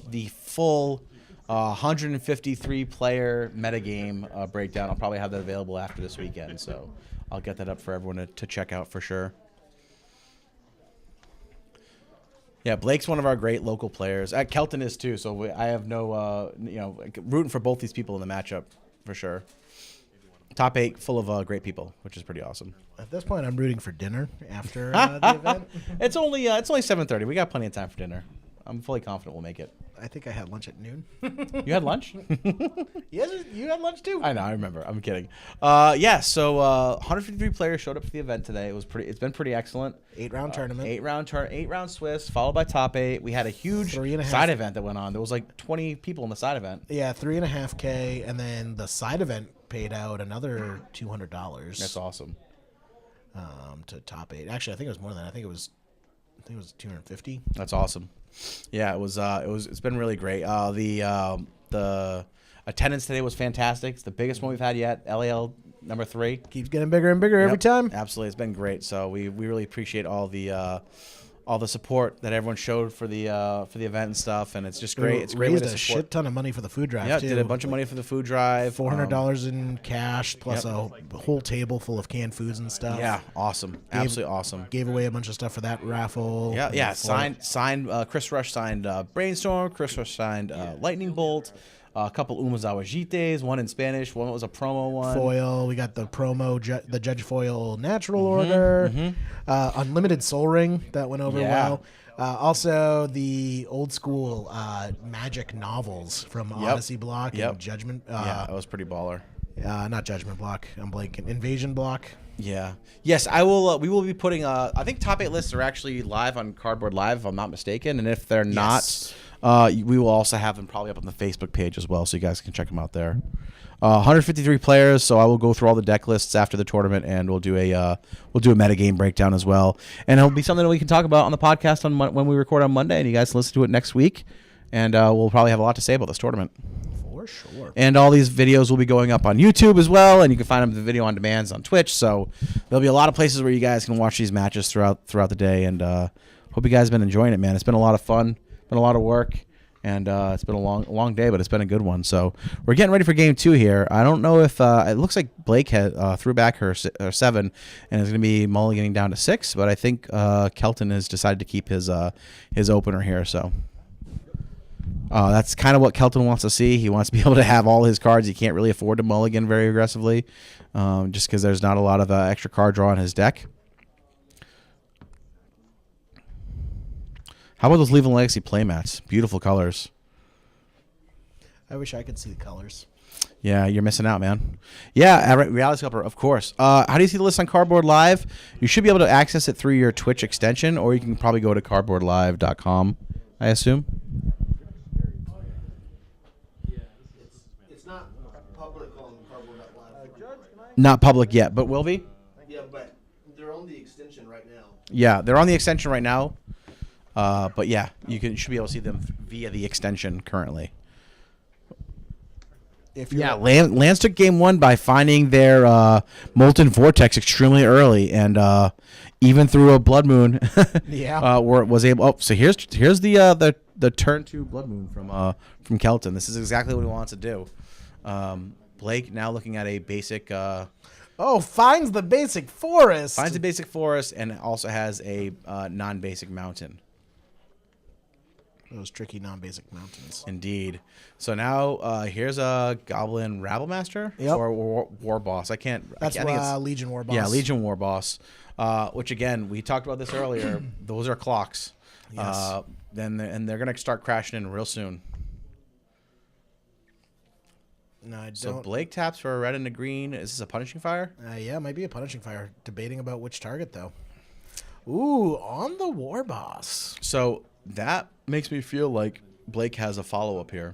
the full 153-player metagame breakdown. I'll probably have that available after this weekend, so I'll get that up for everyone to check out for sure. Yeah, Blake's one of our great local players. Kelton is too. So I have no, rooting for both these people in the matchup for sure. Top 8 full of great people, which is pretty awesome.
At this point, I'm rooting for dinner after the event.
It's only 7:30. We got plenty of time for dinner. I'm fully confident we'll make it.
I think I had lunch at noon.
You had lunch?
Yes, you had lunch too.
I know. I remember. I'm kidding. So 153 players showed up for the event today. It's been pretty excellent.
8-round tournament.
8-round Swiss, followed by top 8. We had a huge side event that went on. There was like 20 people in the side event.
Yeah, $3.5K, and then the side event paid out another $200.
That's awesome.
To top 8. Actually, I think it was more than that. I think it was 250.
That's awesome. Yeah, it's been really great. The attendance today was fantastic. It's the biggest one we've had yet. LAL number 3
keeps getting bigger and bigger every time.
Absolutely, it's been great. So we really appreciate all the support that everyone showed for the event and stuff, and it's just great. It's a great way to
raised a
support.
shit ton of money for the food drive.
Yeah,
too.
did a bunch of money for the food drive.
$400 in cash plus a whole table full of canned foods and stuff.
Yeah, awesome, absolutely awesome.
Gave away a bunch of stuff for that raffle.
Yeah. Signed. Chris Rush signed Brainstorm. Chris Rush signed Lightning Bolt. A couple Umazawa Jites, one in Spanish, one was a promo one.
Foil, we got the promo, the Judge Foil Natural Order, Unlimited Soul Ring, that went over well. Also, the old school Magic novels from Odyssey Block and Judgment.
Yeah, that was pretty baller.
Not Judgment Block, I'm blanking. Invasion Block.
Yeah. Yes, I will. We will be putting. I think top 8 lists are actually live on Cardboard Live, if I'm not mistaken. And if they're not, we will also have them probably up on the Facebook page as well, so you guys can check them out there. 153 players, so I will go through all the deck lists after the tournament, and we'll do a metagame breakdown as well, and it'll be something that we can talk about on the podcast when we record on Monday, and you guys can listen to it next week, and we'll probably have a lot to say about this tournament.
For sure.
And all these videos will be going up on YouTube as well, and you can find them the video on demands on Twitch. So there'll be a lot of places where you guys can watch these matches throughout the day. And hope you guys have been enjoying it, man. It's been a lot of fun, been a lot of work, and it's been a long day, but it's been a good one. So we're getting ready for game 2 here. I don't know if it looks like Blake had threw back her 7 and is going to be mulliganing down to 6, but I think Kelton has decided to keep his opener here. So. That's kind of what Kelton wants to see. He wants to be able to have all his cards. He can't really afford to mulligan very aggressively, just because there's not a lot of extra card draw in his deck. How about those Leaving Legacy playmats? Beautiful colors.
I wish I could see the colors.
Yeah, you're missing out, man. Yeah, Reality Scalper, of course. How do you see the list on Cardboard Live? You should be able to access it through your Twitch extension, or you can probably go to cardboardlive.com, I assume.
It's not public on Cardboard.live.
Not public yet, but will be?
Yeah, but they're on the extension right now.
Yeah, they're on the extension right now. But yeah, you should be able to see them via the extension currently. Lance took game 1 by finding their Molten Vortex extremely early, and even through a Blood Moon, was able. Oh, so here's the turn 2 Blood Moon from Kelton. This is exactly what he wants to do. Blake now looking at a basic.
Finds the basic forest.
Finds the basic forest and also has a non-basic mountain.
Those tricky non-basic mountains.
Indeed. So now here's a Goblin Rabblemaster or War Boss. I think it's
Legion War Boss.
Yeah, Legion War Boss. Which again, we talked about this earlier. Those are clocks.
Yes.
And they're gonna start crashing in real soon.
No, I don't.
So Blake taps for a red and a green. Is this a Punishing Fire?
Yeah, it might be a Punishing Fire. Debating about which target though. Ooh, on the War Boss.
So that makes me feel like Blake has a follow-up here.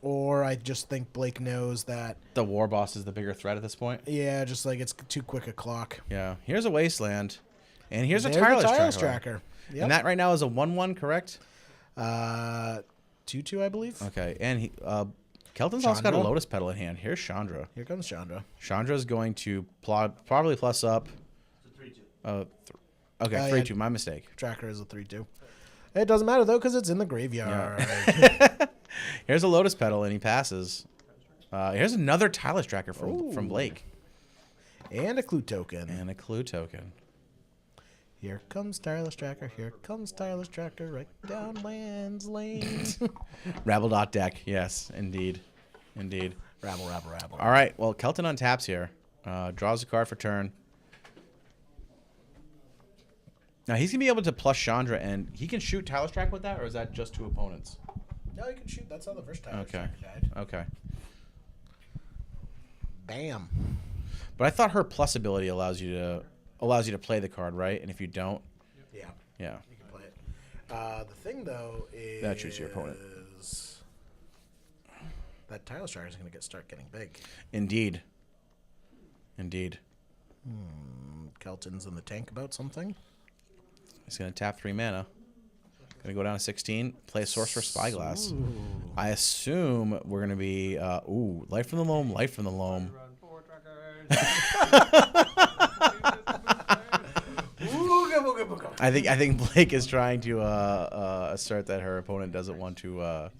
Or I just think Blake knows that
the War Boss is the bigger threat at this point.
Yeah, just like it's too quick a clock.
Yeah. Here's a Wasteland. And here's a
There's
Tireless
the
Tracker.
Yep.
And that right now is a 1/1, correct?
2/2, I believe.
Okay. And Kelton's also got a Lotus Petal in hand. Here's Chandra.
Here comes Chandra.
Chandra's going to probably plus up. It's a 3/2. Okay, 3/2. My mistake.
Tracker is a 3/2. It doesn't matter though because it's in the graveyard.
Yeah. Here's a Lotus Petal and he passes. Here's another Tireless Tracker from Blake.
And a clue token. Here comes Tireless Tracker. Here comes Tireless Tracker. Right down Land's Lane.
Rabble.deck. Yes, indeed. Indeed.
Rabble.
All right. Well, Kelton untaps here. Draws a card for turn. Now, he's going to be able to plus Chandra, and he can shoot Tireless Tracker with that, or is that just 2 opponents?
No, you can shoot. That's how the first Tireless
Okay.
Tracker died.
Okay.
Bam.
But I thought her plus ability allows you to play the card, right? And if you don't,
Yeah.
yeah,
You can play it. The thing, though, is...
that choose your opponent.
That Tireless Tracker is going to start getting big.
Indeed.
Kelton's in the tank about something.
He's going to tap 3 mana. Going to go down to 16. Play Sorcerer Spyglass.
Ooh.
I assume we're going to be... Life from the Loam, Life from the Loam. I think Blake is trying to assert that her opponent doesn't want to...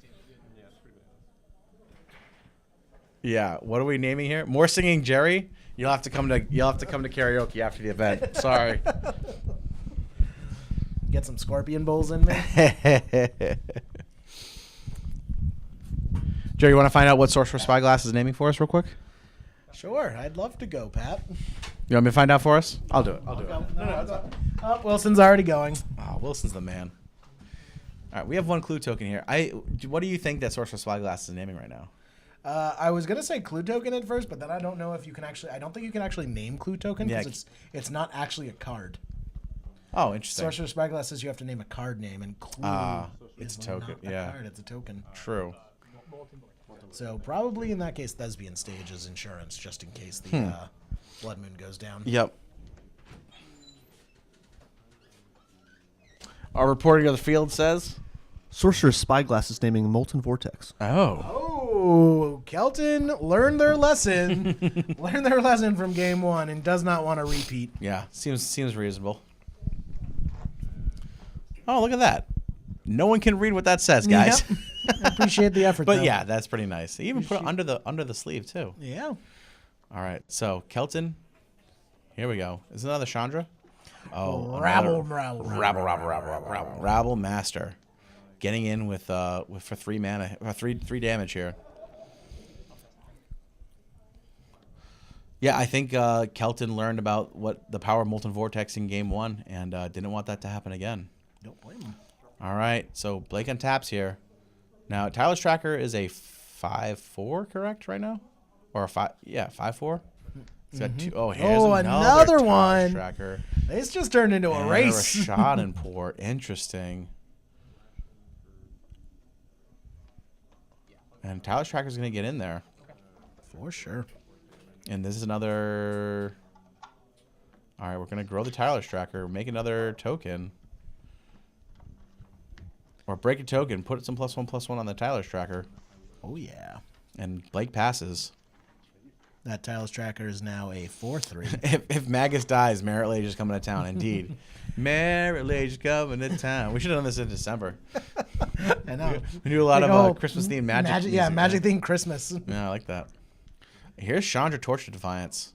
Yeah, what are we naming here? More Singing Jerry? You'll have to come to karaoke after the event. Sorry.
Get some Scorpion Bowls in there.
Jerry, you want to find out what Sorcerer Spyglass is naming for us real quick?
Sure, I'd love to go, Pat.
You want me to find out for us? I'll do it.
Oh, Wilson's already going.
Oh, Wilson's the man. All right, we have 1 clue token here. What do you think that Sorcerer Spyglass is naming right now?
I was gonna say clue token at first, but then I don't know if you can actually. I don't think you can actually name clue token because it's not actually a card.
Oh, interesting.
Sorcerer Spyglass says you have to name a card name, and clue
it's
is
a token.
not a
Yeah,
card, it's a token.
True.
So probably in that case, Thespian Stage is insurance, just in case the Blood Moon goes down.
Yep. Our reporting of the field says
Sorcerer's Spyglass is naming Molten Vortex.
Oh, Kelton learned their lesson. Learned their lesson from game 1 and does not want to repeat.
Yeah, seems reasonable. Oh, look at that. No one can read what that says, guys.
Yep. I appreciate the effort,
But
though.
yeah, that's pretty nice. They even put it under the sleeve too.
Yeah.
All right, so Kelton, here we go. Is it another Chandra? Oh,
Rabble
Master, getting in with for 3 mana, 3 damage here. Yeah, I think Kelton learned about what the power of Molten Vortex in game 1 and didn't want that to happen again.
Don't blame him.
All right, so Blake untaps here. Now, Tireless Tracker is a 5/4, correct, right now? Or a 5? Yeah, 5/4. He's got 2. Oh, here's another
one.
Tracker.
This just turned into a race.
Rashad and Port. Interesting. And Tireless Tracker is going to get in there.
For sure.
And this is another... All right, we're going to grow the Tireless Tracker. Make another token. Or break a token. Put some +1/+1 on the Tireless Tracker.
Oh, yeah.
And Blake passes.
That Tireless Tracker is now a 4/3.
if Magus dies, Merit Lage is coming to town. Indeed. Merit Lage is coming to town. We should have done this in December.
I know.
We do a lot of Christmas-themed magic.
Yeah, magic-themed Christmas.
Yeah, I like that. Here's Chandra Torch to Defiance.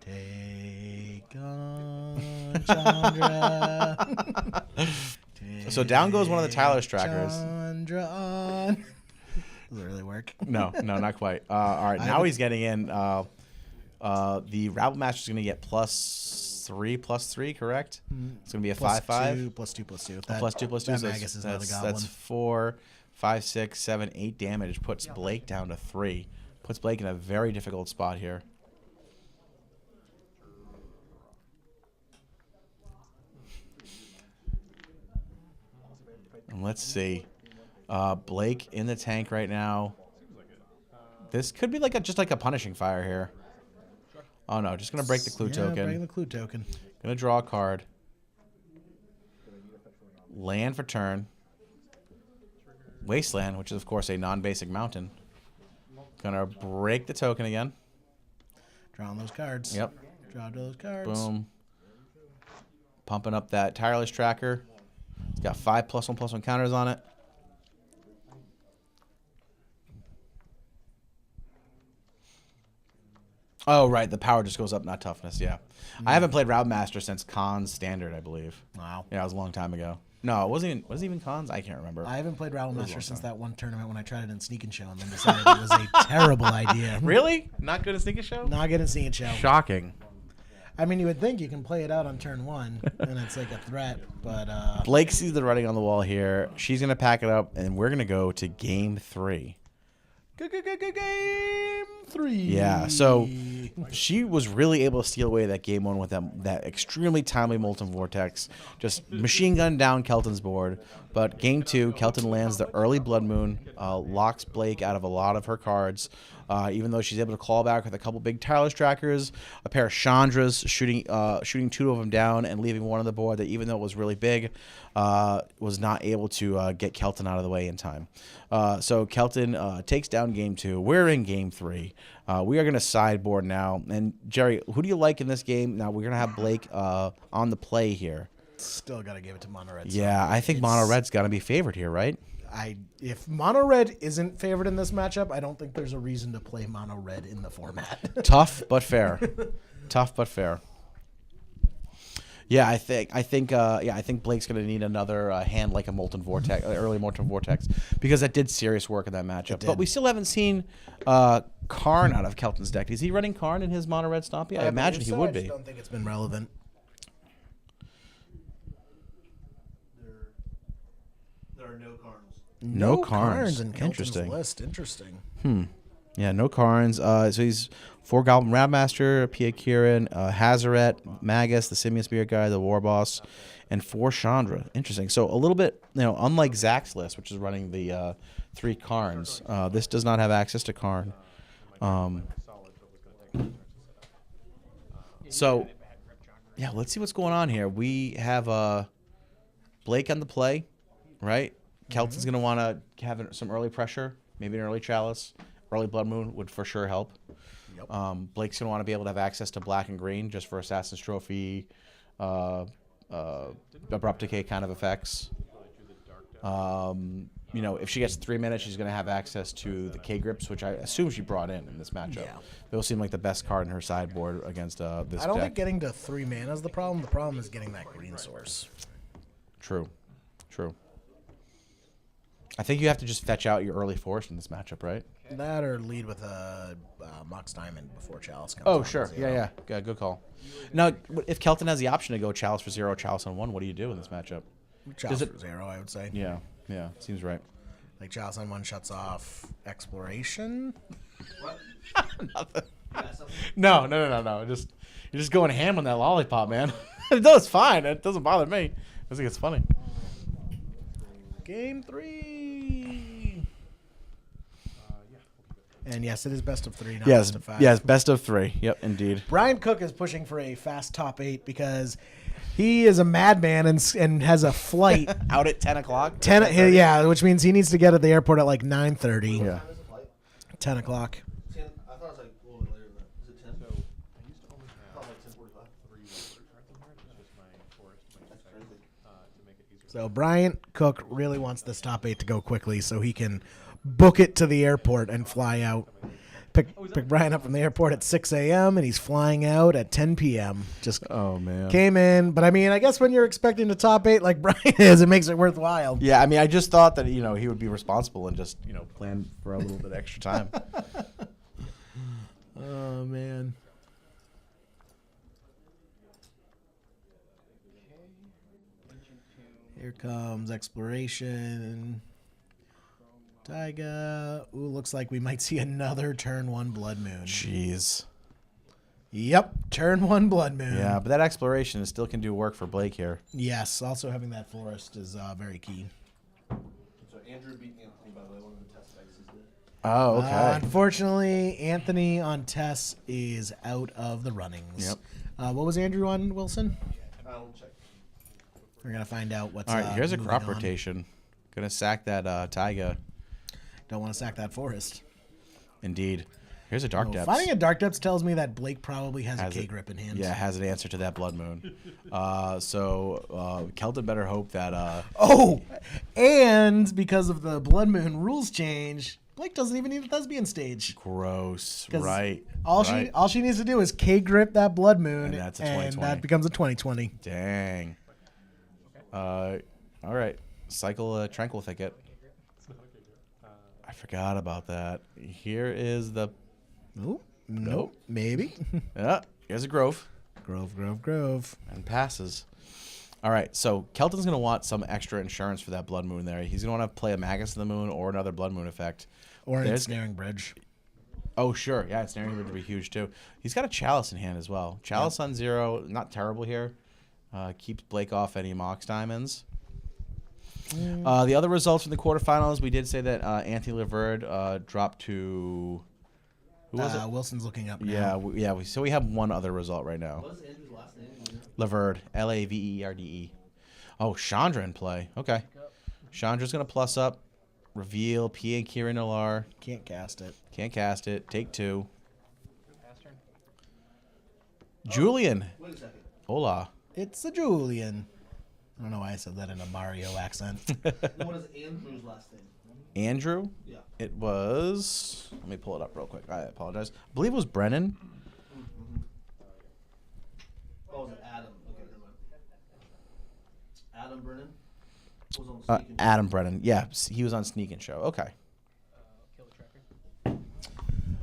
Take on Chandra.
So down goes one of the Tireless Trackers.
Chandra on. Does it really work?
No, not quite. All right, now he's getting in. The Rabble Master is going to get +3/+3, correct? It's going to be a 5/5.
+2/+2.
+2/+2.
That Magus is not a goblin.
That's 4, 5, 6, 7, 8 damage. Puts Blake down to 3. Puts Blake in a very difficult spot here. And let's see. Blake in the tank right now. This could be just like a punishing fire here. Oh no, just gonna break the clue token.
Breaking the clue token.
Gonna draw a card. Land for turn. Wasteland, which is of course a non-basic mountain. Gonna break the token again.
Drawing those cards.
Yep.
Draw those cards.
Boom. Pumping up that Tireless Tracker. It's got 5 +1/+1 counters on it.
Oh, right. The power just goes up, not toughness. Yeah. I haven't played Route since Khan's Standard, I believe.
Wow.
Yeah, it was a long time ago. No, it wasn't even Khan's? I can't remember.
I haven't played Rattle Master since that one tournament when I tried it in Sneak and Show and then decided it was a terrible idea.
Really? Not good at Sneak and Show?
Not good at Sneak and Show.
Shocking.
I mean, you would think you can play it out on turn 1 and it's like a threat, but
Blake sees the writing on the wall here. She's going to pack it up, and we're going to go to game 3.
Game 3.
Yeah, so she was really able to steal away that game 1 with that extremely timely Molten Vortex. Just machine gun down Kelton's board. But game 2, Kelton lands the early Blood Moon, locks Blake out of a lot of her cards. Even though she's able to claw back with a couple big tireless trackers, a pair of Chandras shooting 2 of them down and leaving one on the board that, even though it was really big, was not able to get Kelton out of the way in time. So Kelton takes down game 2. We're in game 3. We are going to sideboard now. And Jerry, who do you like in this game? Now we're going to have Blake on the play here.
Still got to give it to Mono Red.
Yeah, I think Mono Red's got to be favored here, right?
If Mono Red isn't favored in this matchup, I don't think there's a reason to play Mono Red in the format.
Tough but fair. Tough but fair. Yeah, I think Blake's going to need another hand like a Molten Vortex, early Molten Vortex, because that did serious work in that matchup. But we still haven't seen Karn out of Kelton's deck. Is he running Karn in his Mono Red Stompy? I imagine he would be.
I don't think it's been relevant.
There are no Karns.
No Karns
in Kelton's
Interesting.
list. Interesting.
Yeah, no Karns. So he's 4 Goblin Rabmaster, Pia Kieran, Hazaret, Magus, the Simian Spirit Guy, the War Boss, and 4 Chandra. Interesting. So a little bit, unlike Zach's list, which is running the 3 Karns, this does not have access to Karn. So, yeah, let's see what's going on here. We have Blake on the play, right? Kelton's going to want to have some early pressure, maybe an early Chalice. Early Blood Moon would for sure help. Yep. Blake's going to want to be able to have access to black and green just for Assassin's Trophy, Abrupt Decay kind of effects. If she gets 3 minutes, she's going to have access to the K-Grips, which I assume she brought in this matchup. Yeah. They'll seem like the best card in her sideboard against this deck.
I don't think getting to 3 mana is the problem. The problem is getting that green source.
True. I think you have to just fetch out your early force in this matchup, right?
That or lead with a Mox Diamond before Chalice comes.
Oh, sure. Yeah. Good call. Now, if Kelton has the option to go Chalice for 0, Chalice on 1, what do you do in this matchup?
Chalice for 0, I would say.
Yeah. Seems right.
Like Chalice on 1 shuts off Exploration.
What?
Nothing. No. You're just going ham on that lollipop, man. It's fine. It doesn't bother me. I think it's funny.
Game 3. And yes, it is best of 3, not best of 5.
Yes, best of 3. Yep, indeed.
Brian Cook is pushing for a fast top 8 because he is a madman and has a flight
out at 10 o'clock.
10, yeah, which means he needs to get at the airport at like 9:30.
Yeah.
10 o'clock.
I thought it was like a little bit later than that. Is it 10? So I used to only have like 10:45.
So Brian Cook really wants this top 8 to go quickly so he can book it to the airport and fly out. Pick Brian up from the airport at 6 a.m. and he's flying out at 10 p.m. Just came in. But I mean, I guess when you're expecting the top 8 like Brian is, it makes it worthwhile.
Yeah, I mean, I just thought that, he would be responsible and just, plan for a little bit extra time.
Oh, man. Here comes Exploration. Taiga. Ooh, looks like we might see another turn 1 Blood Moon.
Jeez.
Yep, turn 1 Blood Moon.
Yeah, but that Exploration still can do work for Blake here.
Yes, also having that forest is very key.
So Andrew beat Anthony, by the way, one of the test dice he did.
Oh, okay.
Unfortunately, Anthony on Tess is out of the runnings.
Yep.
What was Andrew on, Wilson?
I'll check.
We're going to find out what's
all right, here's a
moving
crop
on.
rotation. Going to sack that Taiga.
Don't want to sack that forest.
Indeed. Here's a Dark Depths.
Finding a Dark Depths tells me that Blake probably has a K-Grip in hand.
Yeah, has an answer to that Blood Moon. So Kelton better hope that...
and because of the Blood Moon rules change, Blake doesn't even need a Thespian stage.
Gross.
'Cause
Right.
All
right.
she needs to do is K-grip that Blood Moon,
And that's a 2020.
that becomes a 2020.
Dang. All right. Cycle Tranquil Thicket. I forgot about that. Here is the.
Nope. Maybe.
Yeah. Here's a Grove.
Grove.
And passes. All right. So Kelton's going to want some extra insurance for that Blood Moon there. He's going to want to play a Magus of the Moon or another Blood Moon effect.
Or an
There's-
Ensnaring Bridge.
Oh, sure. Yeah, Ensnaring Bridge would be huge, too. He's got a Chalice in hand as well. Chalice on 0. Not terrible here. Keeps Blake off any Mox Diamonds. The other results from the quarterfinals, we did say that Anthony Laverde dropped to. Who was it?
Wilson's looking up now.
Yeah. So we have one other result right now.
What is Andrew's last name?
Laverde, Laverde. Oh, Chandra in play. Okay. Chandra's gonna plus up, reveal P and Kieran Alar.
Can't cast it.
Can't cast it. Take 2. Julian.
Wait a second.
Hola.
It's a Julian. I don't know why I said that in a Mario accent.
What is Andrew's last name?
Andrew?
Yeah.
It was. Let me pull it up real quick. I apologize. I believe it was Brennan.
Oh, was it Adam? Okay, never mind. Adam Brennan was on Sneak and
Adam Brennan. Yeah, he was on Sneak and Show. Okay.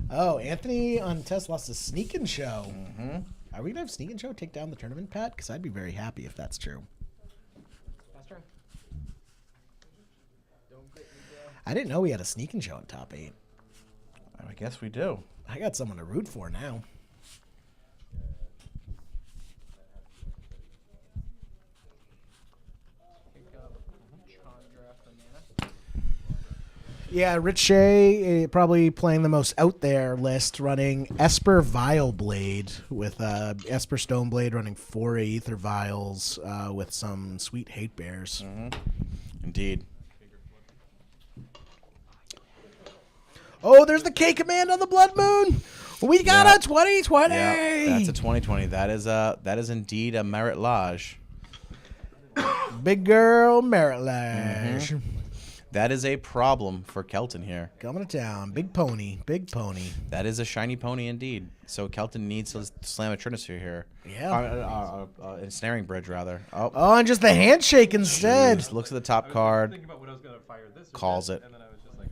Oh, Anthony on test lost a Sneak and Show. Are we gonna have Sneak and Show take down the tournament, Pat? Because I'd be very happy if that's true. I didn't know we had a Sneak and Show in top 8.
I guess we do.
I got someone to root for now. Yeah, Rich Shea probably playing the most out there list, running Esper Vileblade with Esper Stoneblade running 4 Aether Vials with some sweet Hate Bears.
Indeed.
Oh, there's the K command on the Blood Moon. We got a 2020.
Yeah, that's a 2020. That is indeed a Merit Lodge.
Big girl Merit Lodge.
That is a problem for Kelton here.
Coming to town. Big pony.
That is a shiny pony indeed. So Kelton needs to slam a Trinisphere here.
Yeah.
Ensnaring Bridge, rather.
Oh, and just the handshake instead.
Jeez. Looks at the top card. Calls it.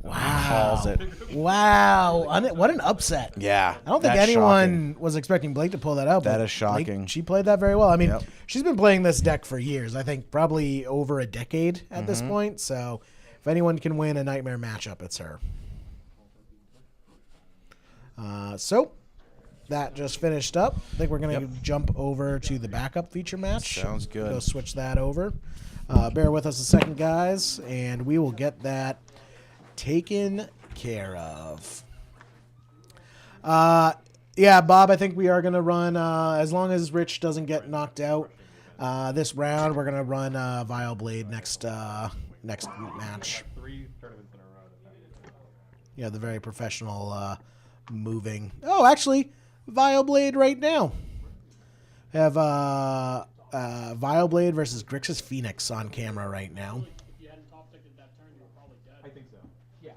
Wow.
Calls it.
Wow. What an upset.
Yeah.
I don't think
that's
anyone
shocking.
was expecting Blake to pull that out.
That
but
is shocking.
Blake, she played that very well. I mean,
Yep.
she's been playing this deck for years. I think probably over a decade at this point. So if anyone can win a Nightmare matchup, it's her. So that just finished up. I think we're going to jump over to the backup feature match.
Sounds good.
Go switch that over. Bear with us a second, guys, and we will get that taken care of. Yeah, Bob, I think we are going to run, as long as Rich doesn't get knocked out this round, we're going to run Vileblade next match.
3 tournaments in a row.
Yeah, the very professional moving. Oh, actually, Vileblade right now. I have Vileblade versus Grixis Phoenix on camera right now.
I think so. Yeah.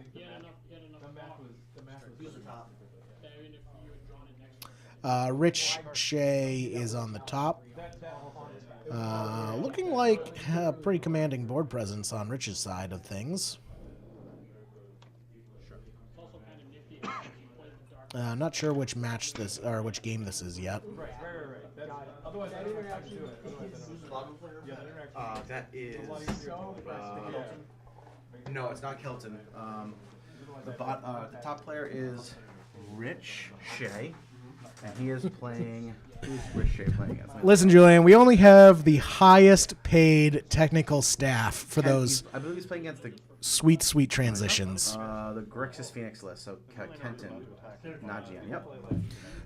Rich Shea is on the top. Looking like a pretty commanding board presence on Rich's side of things. Not sure which match this or which game this is yet.
Right. Otherwise, I didn't actually do it.
That is. No, it's not Kelton. The top player is Rich Shea, and he is playing. Who's Rich Shea playing against?
Listen, Julian, we only have the highest paid technical staff for those
I believe he's playing against the
sweet transitions.
the Grixis Phoenix list. So Kenton, Najian. Yep.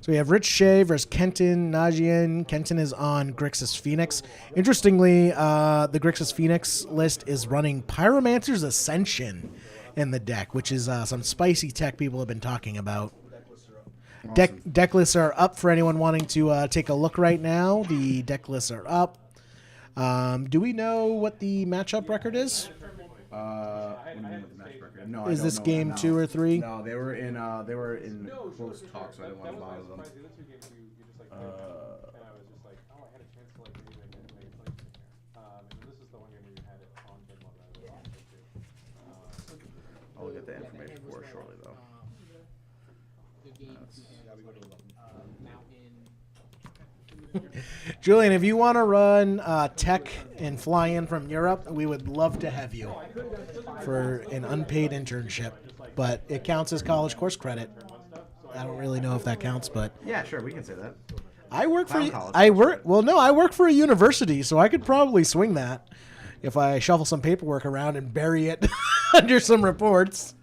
So we have Rich Shea versus Kenton Najian. Kenton is on Grixis Phoenix. Interestingly, the Grixis Phoenix list is running Pyromancer's Ascension in the deck, which is some spicy tech people have been talking about.
Awesome.
Deck lists are up for anyone wanting to take a look right now. The deck lists are up. Do we know what the matchup record is?
I
What do you mean with the match record? No,
Is this game 2 or 3?
No, they were in close talks, so I didn't want to bother them. I'll get that information for us shortly, though.
Julian, if you want to run tech and fly in from Europe, we would love to have you for an unpaid internship. But it counts as college course credit. I don't really know if that counts, but
Yeah, sure, we can say that.
I work for
Clown college.
I work for a university, so I could probably swing that if I shuffle some paperwork around and bury it under some reports.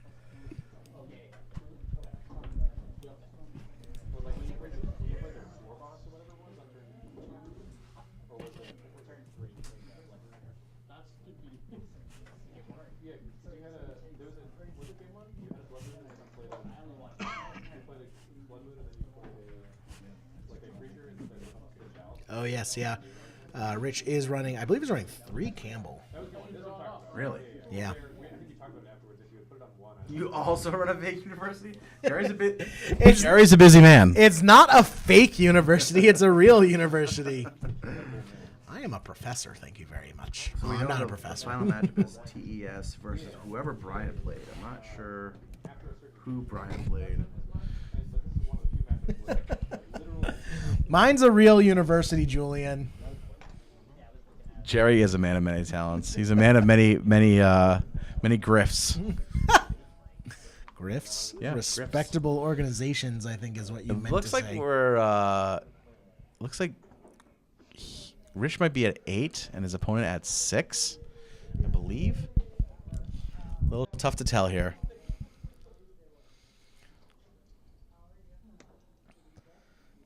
Oh yes, yeah. Rich is running. I believe he's running 3 Campbell.
Really?
Yeah.
You also run a fake university? Jerry's a bit.
Jerry's a busy man.
It's not a fake university. It's a real university. I am a professor. Thank you very much.
So we
I'm
know
not
the
a professor.
Final matchup is TES versus whoever Brian played. I'm not sure who Brian played.
Mine's a real university, Julian.
Jerry is a man of many talents. He's a man of many grifts.
Grifts?
Yeah,
Respectable organizations, I think, is what you meant to
Looks like
say.
looks like Rich might be at 8 and his opponent at 6, I believe. A little tough to tell here.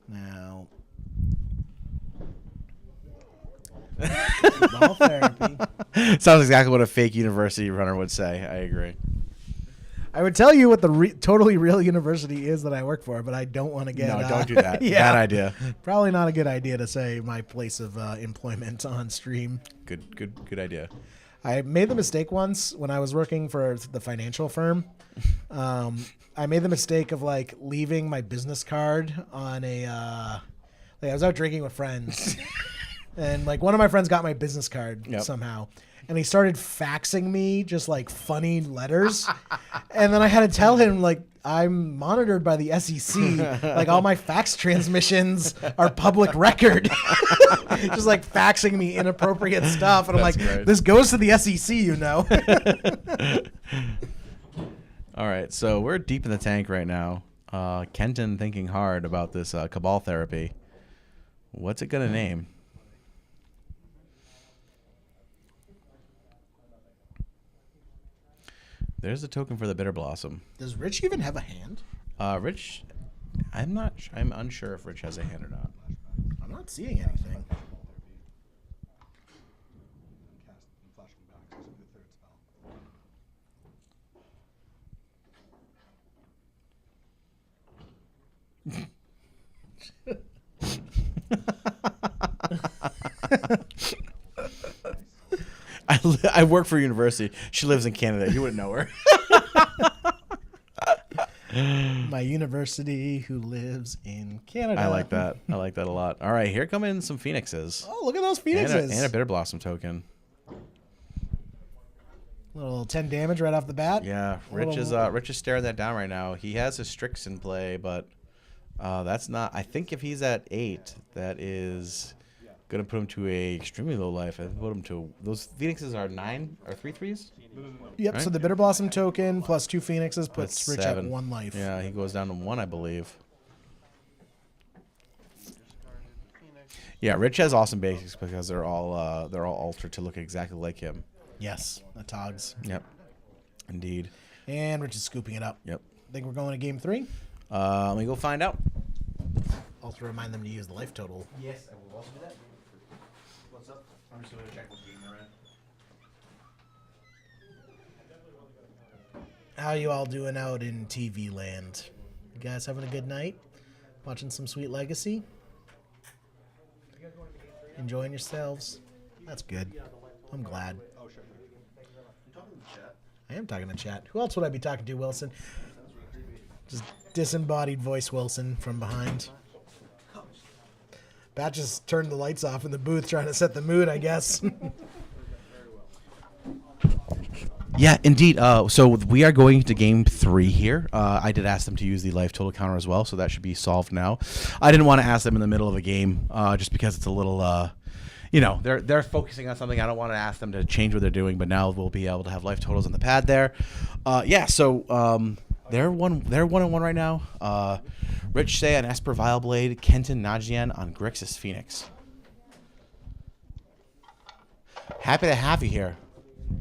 Now, ball therapy.
Sounds exactly what a fake university runner would say. I agree.
I would tell you what the totally real university is that I work for, but I don't want to get.
No, don't do that.
Yeah,
Bad idea.
Probably not a good idea to say my place of employment on stream.
Good idea.
I made the mistake once when I was working for the financial firm. I made the mistake of like leaving my business card on a. Like I was out drinking with friends, and like one of my friends got my business card somehow, and he started faxing me just like funny letters, and then I had to tell him like I'm monitored by the SEC, like all my fax transmissions are public record, just like faxing me inappropriate stuff, and I'm like,
great.
this goes to the SEC, you know.
All right, so we're deep in the tank right now. Kenton thinking hard about this cabal therapy. What's it gonna name? There's a token for the Bitter Blossom.
Does Rich even have a hand?
Rich, I'm unsure if Rich has a hand or not.
I'm not seeing anything.
I work for a university. She lives in Canada. You wouldn't know her.
My university who lives in Canada.
I like that. I like that a lot. All right, here come in some Phoenixes.
Oh, look at those Phoenixes.
And a Bitter Blossom token.
Little 10 damage right off the bat.
Yeah, Rich is staring that down right now. He has his Strix in play, but that's not. I think if he's at 8, that is gonna put him to a extremely low life. I put him to those Phoenixes are 9 or 3/3s.
Yep.
Right?
So the Bitter Blossom token plus 2 Phoenixes puts
That's
Rich
7.
at 1 life.
Yeah, he goes down to 1, I believe. Yeah, Rich has awesome basics because they're all altered to look exactly like him.
Yes, the Togs.
Yep, indeed.
And Rich is scooping it up.
Yep.
Think we're going to game 3?
Let me go find out.
Also remind them to use the life total.
Yes, I will also do that. What's up? I'm just going to check what game they're in.
How you all doing out in TV land? You guys having a good night? Watching some sweet Legacy? Enjoying yourselves? That's good. I'm glad. I am talking to chat. Who else would I be talking to, Wilson? Just disembodied voice Wilson from behind. Bat just turned the lights off in the booth trying to set the mood, I guess.
Yeah, indeed. So we are going to game 3 here. I did ask them to use the life total counter as well, so that should be solved now. I didn't want to ask them in the middle of a game just because it's a little, they're focusing on something. I don't want to ask them to change what they're doing, but now we'll be able to have life totals on the pad there. So they're 1-1 right now. Rich Shea on Esper Vileblade, Kenton Najian on Grixis Phoenix. Happy to have you here.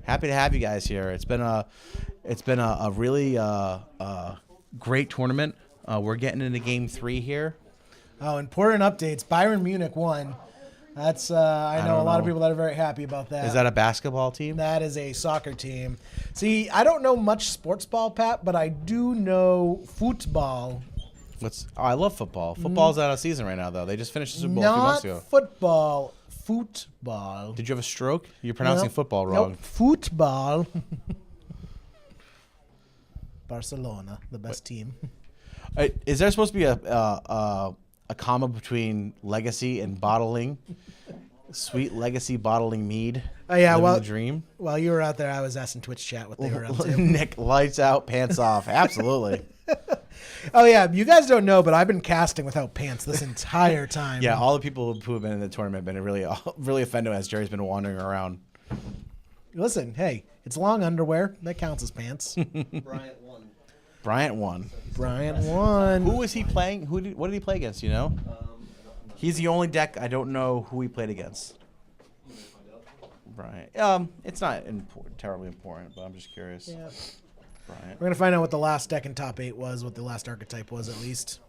Happy to have you guys here. It's been a really great tournament. We're getting into game 3 here.
Oh, important updates. Bayern Munich won. That's I know a lot of people that are very happy about that.
Is that a basketball team?
That is a soccer team. See, I don't know much sports ball, Pat, but I do know football.
I love football. Football's out of season right now, though. They just finished the Super Bowl a few months ago.
Not football. Football.
Did you have a stroke? You're pronouncing football wrong.
Nope. Football. Barcelona, the best team.
Is there supposed to be a comma between legacy and bottling? Sweet legacy bottling mead.
Oh yeah,
the dream.
While you were out there, I was asking Twitch chat what they were up to.
Nick, lights out, pants off. Absolutely.
Oh yeah, you guys don't know, but I've been casting without pants this entire time.
Yeah, all the people who have been in the tournament have been really offended as Jerry's been wandering around.
Listen, hey, it's long underwear. That counts as pants.
Bryant won.
Who
was he playing? What did he play against, you know? He's the only deck I don't know who he played against. Bryant. It's not terribly important, but I'm just curious.
Yeah.
Bryant.
We're going to find out what the last deck in top 8 was, what the last archetype was at least.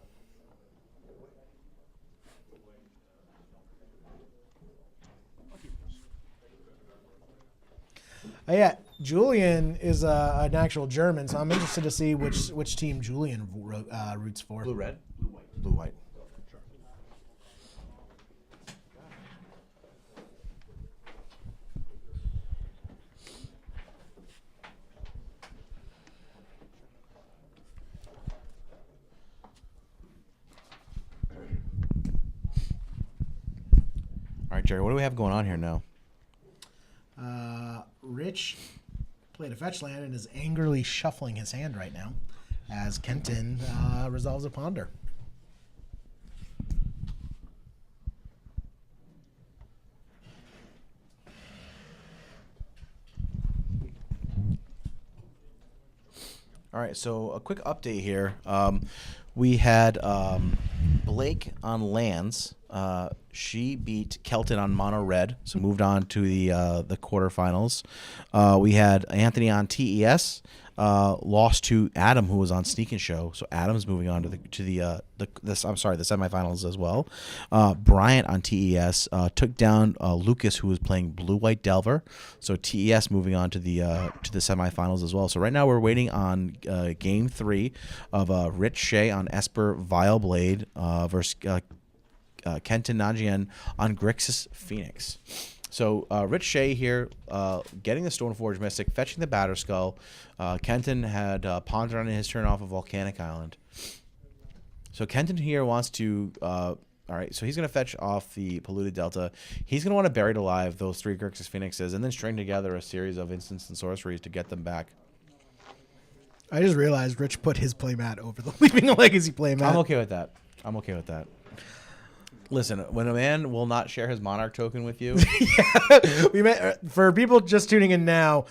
Yeah, Julian is an actual German, so I'm interested to see which team Julian roots for.
Blue-red? Blue-white. All right, Jerry, what do we have going on here now?
Rich played a fetch land and is angrily shuffling his hand right now as Kenton resolves a ponder.
All right, so a quick update here. We had Blake on lands. She beat Kelton on mono red, so moved on to the quarterfinals. We had Anthony on TES, lost to Adam, who was on Sneak and Show. So Adam's moving on to the semifinals as well. Bryant on TES took down Lucas, who was playing Blue White Delver. So TES moving on to the semifinals as well. So right now we're waiting on game 3 of Rich Shea on Esper Vileblade versus Kenton Najian on Grixis Phoenix. So Rich Shea here getting the Stoneforge Mystic, fetching the Batterskull. Kenton had pondered on his turn off of Volcanic Island. So Kenton here wants to... all right, so he's going to fetch off the Polluted Delta. He's going to want to bury alive those 3 Grixis Phoenixes and then string together a series of instants and sorceries to get them back.
I just realized Rich put his playmat over the Leaving a Legacy playmat.
I'm okay with that. Listen, when a man will not share his Monarch token with you.
For people just tuning in now,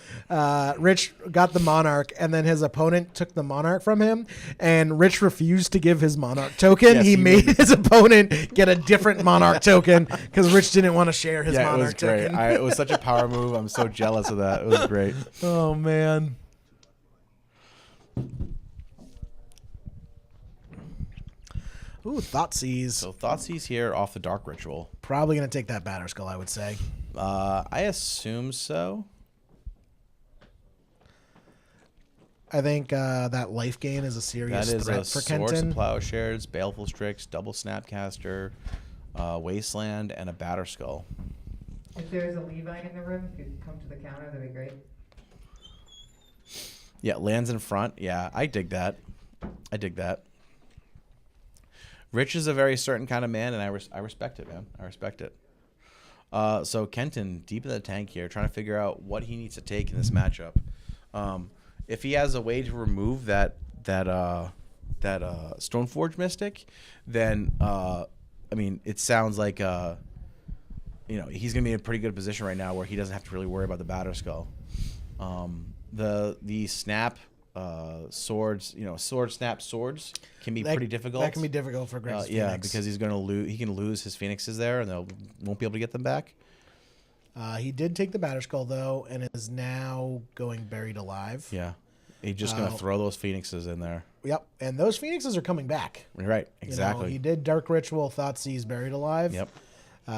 Rich got the Monarch, and then his opponent took the Monarch from him, and Rich refused to give his Monarch token.
Yes,
he made his opponent get a different Monarch token because Rich didn't want to share his Monarch
it was great.
token.
It was such a power move. I'm so jealous of that. It was great.
Oh, man. Ooh, Thoughtseize.
So Thoughtseize here off the Dark Ritual.
Probably going to take that Batterskull, I would say.
I assume so.
I think that life gain is a serious threat for Kenton.
Swords and Plowshares, Baleful Strix, Double Snapcaster, Wasteland, and a Batterskull.
If there's a Levine in the room, if you could come to the counter, that'd be great.
Yeah, lands in front. Yeah, I dig that. I dig that. Rich is a very certain kind of man, and I respect it, man. I respect it. So Kenton, deep in the tank here, trying to figure out what he needs to take in this matchup. If he has a way to remove that Stoneforge Mystic, then I mean, it sounds like he's gonna be in a pretty good position right now where he doesn't have to really worry about the Batterskull. The snap swords, sword snap swords can be pretty difficult.
That can be difficult for Greg.
Yeah, because he's gonna lose. He can lose his Phoenixes there, and they won't be able to get them back.
He did take the Batterskull though, and is now going buried alive.
Yeah, he's just gonna throw those Phoenixes in there.
Yep, and those Phoenixes are coming back.
Right, exactly.
He did Dark Ritual, Thoughtseize, buried alive.
Yep.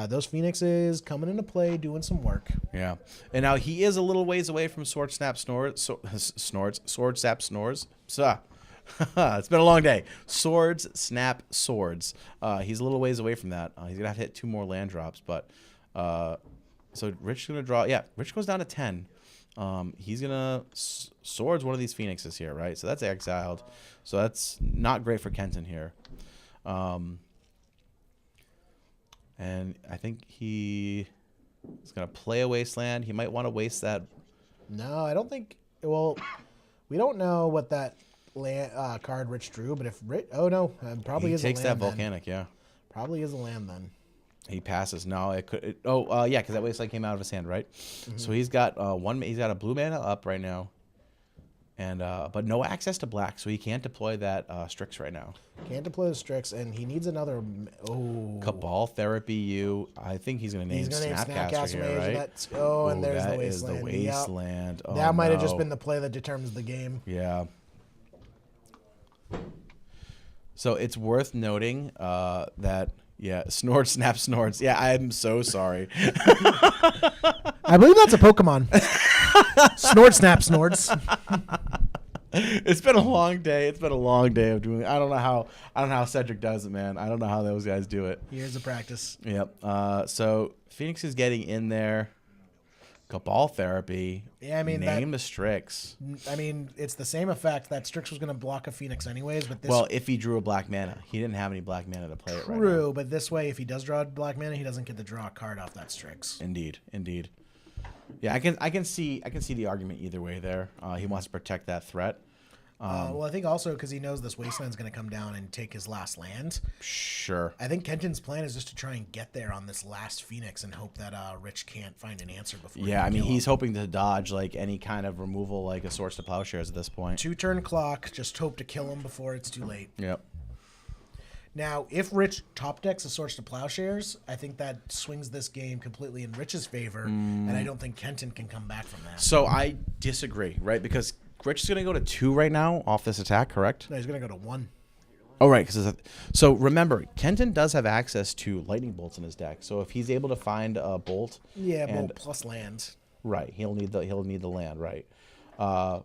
Those Phoenixes coming into play, doing some work.
Yeah, and now he is a little ways away from Sword Snap Snores. Sword Snap Snores. It's been a long day. Swords Snap Swords. He's a little ways away from that. He's gonna have to hit 2 more land drops, but so Rich is gonna draw. Yeah, Rich goes down to 10. He's gonna swords one of these Phoenixes here, right? So that's exiled. So that's not great for Kenton here. And I think he is going to play a Wasteland. He might want to waste that.
No, I don't think. Well, we don't know what that land, card Rich drew, but if Rich. Oh, no. Probably is a land.
He takes that Volcanic, yeah.
Probably is a land then.
He passes. No, it could. Yeah, because that Wasteland came out of his hand, right? Mm-hmm. So he's got he's got a blue mana up right now. And but no access to black, so he can't deploy that Strix right now.
Can't deploy the Strix, and he needs another.
Cabal Therapy. I think he's going to name Snapcaster here, right?
And there's the Wasteland.
That is the Wasteland.
Yep.
Oh,
that might have just been the play that determines the game.
Yeah. So it's worth noting that Snort Snap Snorts. Yeah, I'm so sorry.
I believe that's a Pokemon. Snort Snap Snorts.
It's been a long day. It's been a long day of doing. I don't know how Cedric does it, man. I don't know how those guys do it.
Years of practice.
Yep. So Phoenix is getting in there. Cabal Therapy.
Yeah, I mean,
name the Strix.
I mean, it's the same effect. That Strix was going to block a Phoenix anyways, but this.
Well, if he drew a black mana, he didn't have any black mana to play it right now.
True, but this way, if he does draw a black mana, he doesn't get to draw a card off that Strix.
Indeed. Yeah, I can see the argument either way there. He wants to protect that threat.
Well, I think also because he knows this Wasteland's going to come down and take his last land.
Sure.
I think Kenton's plan is just to try and get there on this last Phoenix and hope that Rich can't find an answer before.
Yeah, I mean, he's hoping to dodge like any kind of removal, like a Swords to Plowshares at this point.
2-turn clock. Just hope to kill him before it's too late.
Yep.
Now, if Rich top decks a Swords to Plowshares, I think that swings this game completely in Rich's favor, and I don't think Kenton can come back from that.
So I disagree, right? Because Rich is going to go to 2 right now off this attack, correct?
No, he's going to go to 1.
Oh, right. So remember, Kenton does have access to lightning bolts in his deck. So if he's able to find a bolt,
bolt plus land.
Right, he'll need the land, right?
So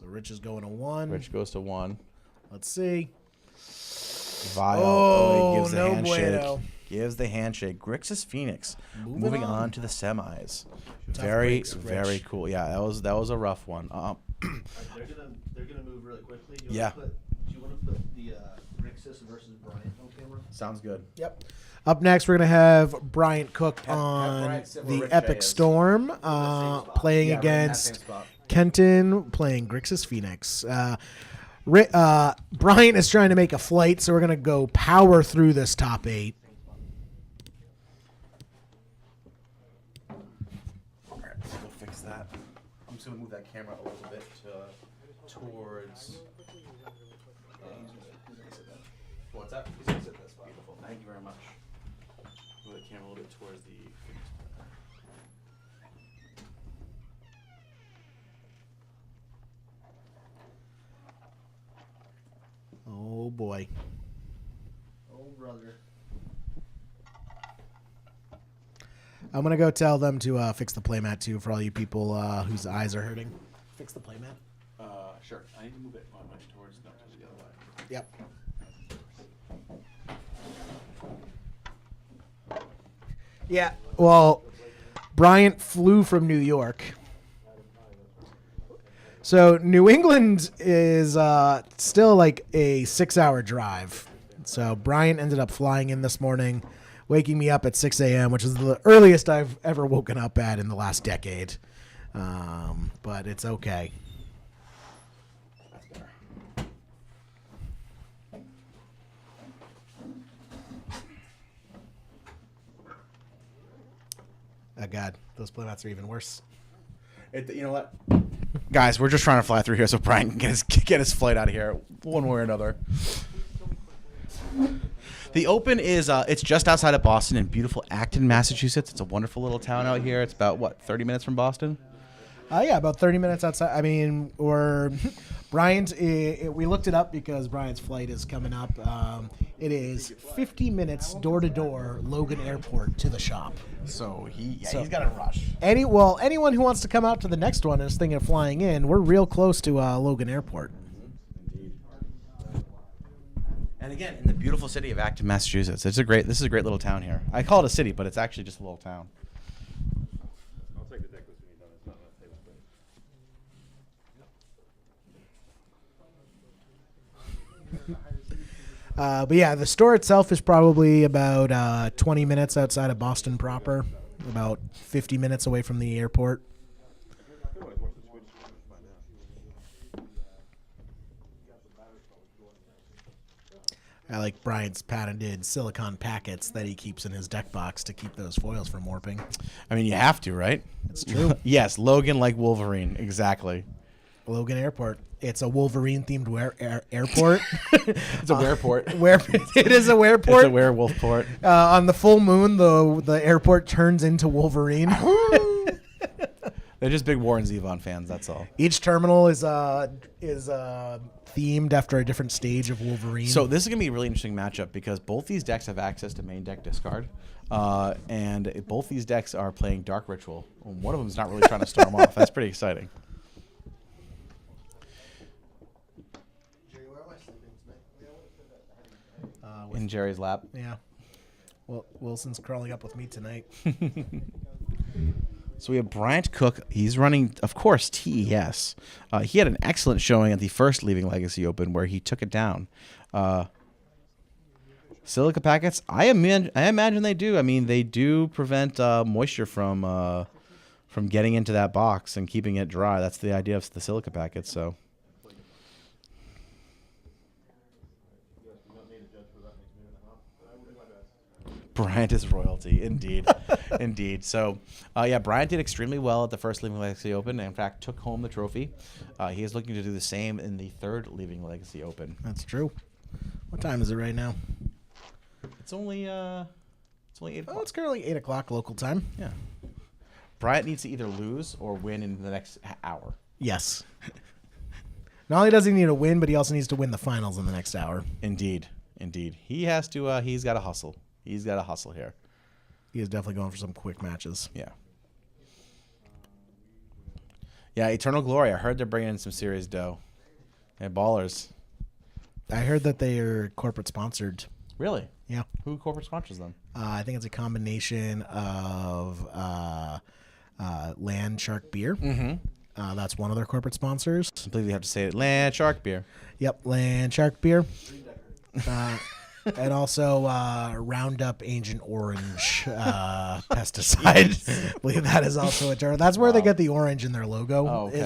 Rich is going to 1.
Rich goes to 1.
Let's see.
Vial gives the handshake.
Bueno.
Gives the handshake. Grixis Phoenix moving on to the semis.
Tough
Very
breaks,
very cool. Yeah, that was a rough one.
They're gonna move really quickly. Do you want to put the Grixis versus Bryant on camera?
Sounds good.
Yep. Up next, we're going to have Bryant Cook on the Epic Storm playing against Kenton, playing Grixis Phoenix. Bryant is trying to make a flight, so we're going to go power through this top 8.
All right, let's go fix that. I'm just going to move that camera a little bit towards... What's that? He's going to sit this spot. Beautiful. Thank you very much. Move the camera a little bit towards the...
Oh, boy.
Oh, brother.
I'm going to go tell them to fix the playmat, too, for all you people whose eyes are hurting. Fix the playmat?
Sure. I need to move it towards the other way.
Yep. Yeah, well, Bryant flew from New York. So New England is still like a 6-hour drive. So Bryant ended up flying in this morning, waking me up at 6 a.m., which is the earliest I've ever woken up at in the last decade. But it's okay. Oh, God. Those playouts are even worse.
You know what? Guys, we're just trying to fly through here so Brian can get his flight out of here one way or another. The Open is it's just outside of Boston in beautiful Acton, Massachusetts. It's a wonderful little town out here. It's about, 30 minutes from Boston?
Yeah, about 30 minutes outside. I mean, Bryant, we looked it up because Bryant's flight is coming up. It is 50 minutes door-to-door Logan Airport to the shop.
So he's got to rush.
Anyone who wants to come out to the next one is thinking of flying in, we're real close to Logan Airport.
And again, in the beautiful city of Acton, Massachusetts. This is a great little town here. I call it a city, but it's actually just a little town.
I'll take the deck list when you're done. It's not on the table.
But yeah, the store itself is probably about 20 minutes outside of Boston proper, about 50 minutes away from the airport. I like Brian's patented silicone packets that he keeps in his deck box to keep those foils from warping.
I mean, you have to, right?
It's true.
Yes, Logan like Wolverine. Exactly.
Logan Airport. It's a Wolverine-themed airport.
It's a wearport.
It is a wearport.
It's a werewolf port.
On the full moon, the airport turns into Wolverine.
They're just big Warren Zevon fans, that's all.
Each terminal is themed after a different stage of Wolverine.
So this is going to be a really interesting matchup because both these decks have access to main deck discard. And both these decks are playing Dark Ritual. One of them is not really trying to storm off. That's pretty exciting. In Jerry's lap.
Yeah. Well, Wilson's curling up with me tonight.
So we have Bryant Cook. He's running, of course, TES. He had an excellent showing at the first Leaving Legacy Open where he took it down. Silica packets, I imagine they do. I mean, they do prevent moisture from getting into that box and keeping it dry. That's the idea of the silica packets. So. Bryant is royalty, indeed. Indeed. So, Bryant did extremely well at the first Leaving Legacy Open. And in fact, took home the trophy. He is looking to do the same in the third Leaving Legacy Open.
That's true. What time is it right now?
It's only 8 o'clock.
Oh, it's currently 8 o'clock local time.
Yeah. Bryant needs to either lose or win in the next hour.
Yes. Not only does he need to win, but he also needs to win the finals in the next hour.
Indeed. He has to. He's got to hustle. He's got to hustle here.
He is definitely going for some quick matches.
Yeah. Yeah, Eternal Glory. I heard they're bringing in some serious dough. They're ballers.
I heard that they are corporate sponsored.
Really?
Yeah.
Who corporate sponsors them?
I think it's a combination of Land Shark Beer.
Mm-hmm.
That's one of their corporate sponsors.
I believe you have to say it. Land Shark Beer.
Yep, Land Shark Beer. And also Roundup Ancient Orange pesticide. I believe that is also a term. That's where they get the orange in their logo.
Oh, okay.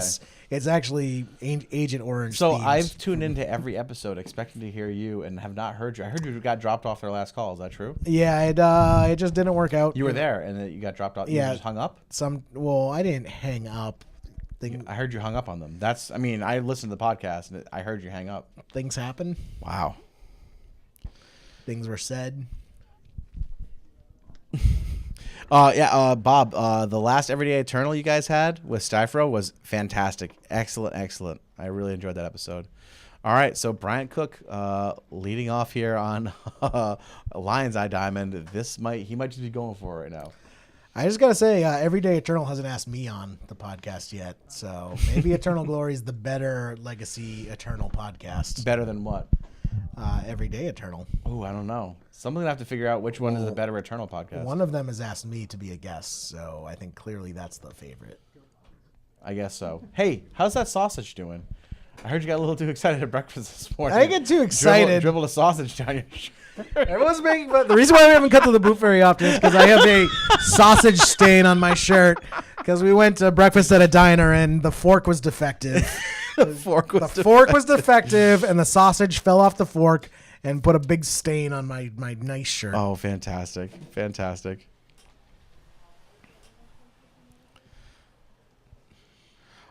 It's actually Agent Orange.
So
themed.
I've tuned into every episode expecting to hear you and have not heard you. I heard you got dropped off their last call. Is that true?
Yeah, it just didn't work out.
You were there and you got dropped off.
Yeah.
You just hung up?
I didn't hang up.
I heard you hung up on them. I listened to the podcast and I heard you hang up.
Things happen.
Wow.
Things were said.
Bob, the last Everyday Eternal you guys had with Styfro was fantastic. Excellent. I really enjoyed that episode. All right, so Bryant Cook leading off here on Lion's Eye Diamond. He might just be going for it right now.
I just got to say, Everyday Eternal hasn't asked me on the podcast yet, so maybe Eternal Glory is the better Legacy Eternal podcast.
Better than what?
Everyday Eternal.
Oh, I don't know. Someone's going to have to figure out which one is the better Eternal podcast.
One of them has asked me to be a guest, so I think clearly that's the favorite.
I guess so. Hey, how's that sausage doing? I heard you got a little too excited at breakfast this morning.
I didn't get too excited.
Dribbled a sausage down your shirt.
Everyone's making fun. The reason why we haven't cut to the booth very often is because I have a sausage stain on my shirt because we went to breakfast at a diner and the fork was defective.
The fork
was defective and the sausage fell off the fork and put a big stain on my nice shirt.
Oh, fantastic. Fantastic.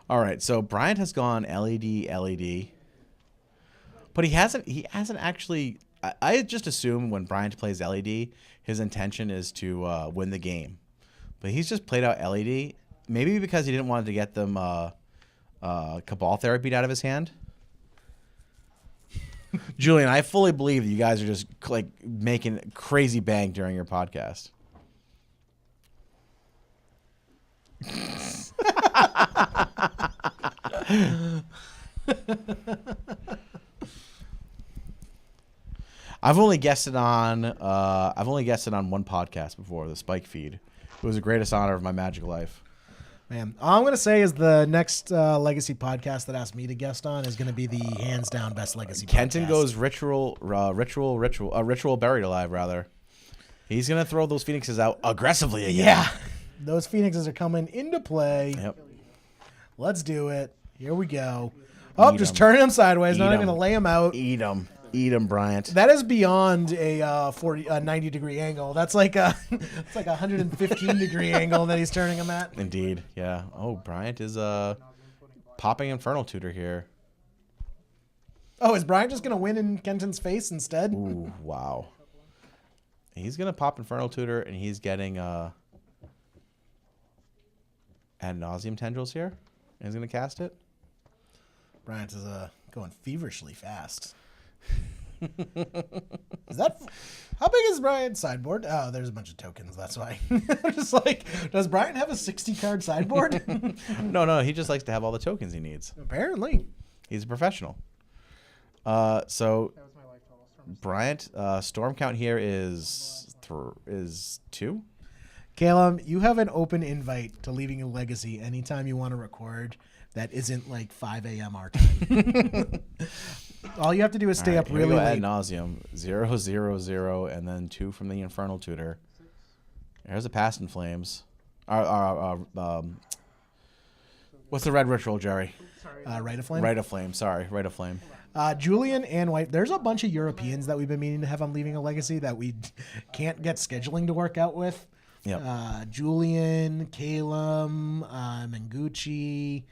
All right, so Bryant has gone LED, but he hasn't actually. I just assume when Bryant plays LED, his intention is to win the game, but he's just played out LED. Maybe because he didn't want to get them Cabal Therapy out of his hand. Julian, I fully believe that you guys are just like making crazy bank during your podcast. I've only guessed it on one podcast before, the Spike Feed. It was the greatest honor of my magic life.
Man, all I'm gonna say is the next Legacy podcast that asked me to guest on is gonna be the hands down best Legacy.
Kenton
podcast.
goes ritual buried alive rather. He's gonna throw those phoenixes out aggressively again.
Yeah, those phoenixes are coming into play.
Yep.
Let's do it. Here we go. Oh, just turning them sideways. Not even gonna lay them out.
Eat them, Bryant.
That is beyond a 90-degree angle. That's like a 115-degree angle that he's turning them at.
Indeed, yeah. Oh, Bryant is popping Infernal Tutor here.
Oh, is Bryant just gonna win in Kenton's face instead?
Ooh, wow. He's gonna pop Infernal Tutor, and he's getting ad nauseum tendrils here. And he's gonna cast it.
Bryant is going feverishly fast. Is that how big is Bryant's sideboard? Oh, there's a bunch of tokens. That's why. I'm just like, does Bryant have a 60-card sideboard?
No, he just likes to have all the tokens he needs.
Apparently,
he's a professional. So Bryant, storm count here is 2.
Caleb, you have an open invite to Leaving a Legacy anytime you want to record that isn't like 5 a.m. our time. All you have to do is stay up really late.
Ad nauseum 0, 0, 0, and then 2 from the Infernal Tutor. There's a Past in Flames. What's the red ritual, Jerry?
Rite of Flame.
Rite of Flame. Sorry, Rite of Flame.
Julian and White. There's a bunch of Europeans that we've been meaning to have on Leaving a Legacy that we can't get scheduling to work out with.
Yep.
Julian, Caleb, Mengucci.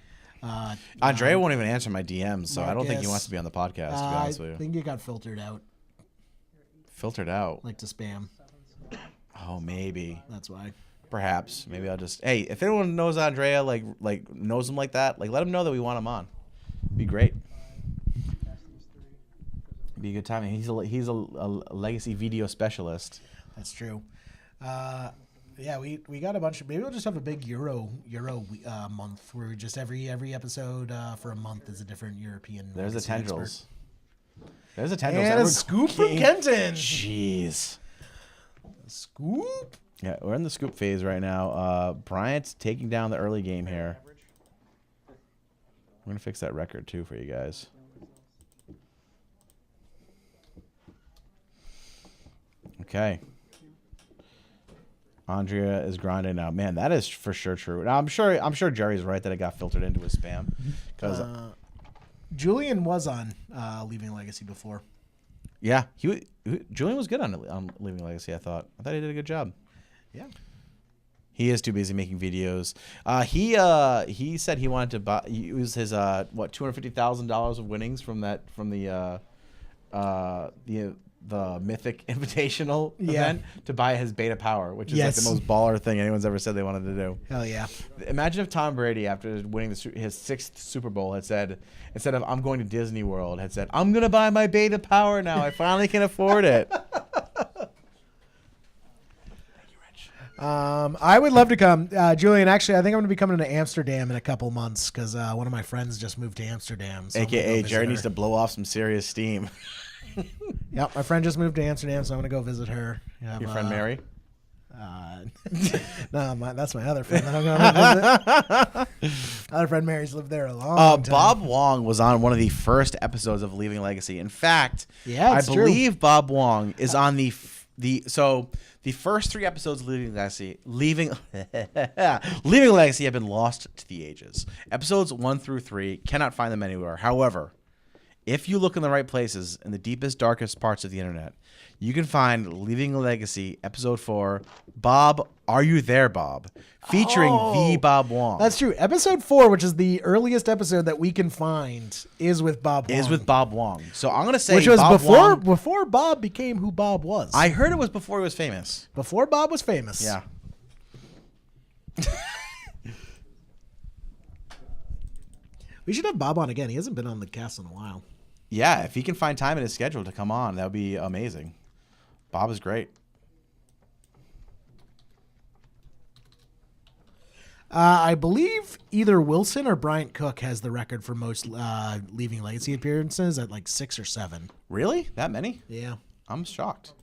Andrea won't even answer my DMs, so I don't think he wants to be on the podcast, to be honest with you.
I think it got filtered out.
Filtered out?
Like to spam.
Oh, maybe.
That's why.
Perhaps. Maybe I'll just... Hey, if anyone knows Andrea, like knows him like that, let him know that we want him on. Be great. Be a good time. He's a Legacy video specialist.
That's true. Yeah, we got a bunch of. Maybe we'll just have a big Euro month where we just every episode for a month is a different European.
There's the tendrils.
Expert.
There's the tendrils.
And a scoop from Kenton.
Jeez.
Scoop.
Yeah, we're in the scoop phase right now. Bryant's taking down the early game here. We're gonna fix that record too for you guys. Okay. Andrea is grinding now. Man, that is for sure true. Now, I'm sure Jerry's right that it got filtered into his spam. Because
Julian was on Leaving Legacy before.
Yeah, Julian was good on Leaving Legacy. I thought he did a good job.
Yeah.
He is too busy making videos. He said he wanted to use his $250,000 of winnings from the Mythic Invitational event to buy his Beta Power, which is like the most baller thing anyone's ever said they wanted to do.
Hell yeah.
Imagine if Tom Brady, after winning his 6th Super Bowl, had said, instead of "I'm going to Disney World," had said, "I'm going to buy my Beta Power now. I finally can afford it."
I would love to come. Julian, actually, I think I'm going to be coming to Amsterdam in a couple months because one of my friends just moved to Amsterdam. So
AKA Jerry needs to blow off some serious steam.
Yep, my friend just moved to Amsterdam, so I'm going to go visit her.
Your friend Mary?
No, that's my other friend that I'm going to visit. Other friend Mary's lived there a long time.
Bob Wong was on one of the first episodes of Leaving Legacy. In fact,
Yeah,
I
it's true.
believe Bob Wong is on the first 3 episodes of Leaving Legacy have been lost to the ages. Episodes 1 through 3, cannot find them anywhere. However, if you look in the right places, in the deepest, darkest parts of the internet, you can find Leaving a Legacy, Episode 4, Bob, Are You There, Bob? Featuring the Bob Wong.
That's true. Episode 4, which is the earliest episode that we can find, is with Bob Wong.
Is with Bob Wong. So I'm going to say
Which was
Bob Wong,
before Bob became who Bob was.
I heard it was before he was famous.
Before Bob was famous.
Yeah.
We should have Bob on again. He hasn't been on the cast in a while.
Yeah, if he can find time in his schedule to come on, that would be amazing. Bob is great.
I believe either Wilson or Bryant Cook has the record for most Leaving Legacy appearances at like 6 or 7.
Really? That many?
Yeah.
I'm shocked.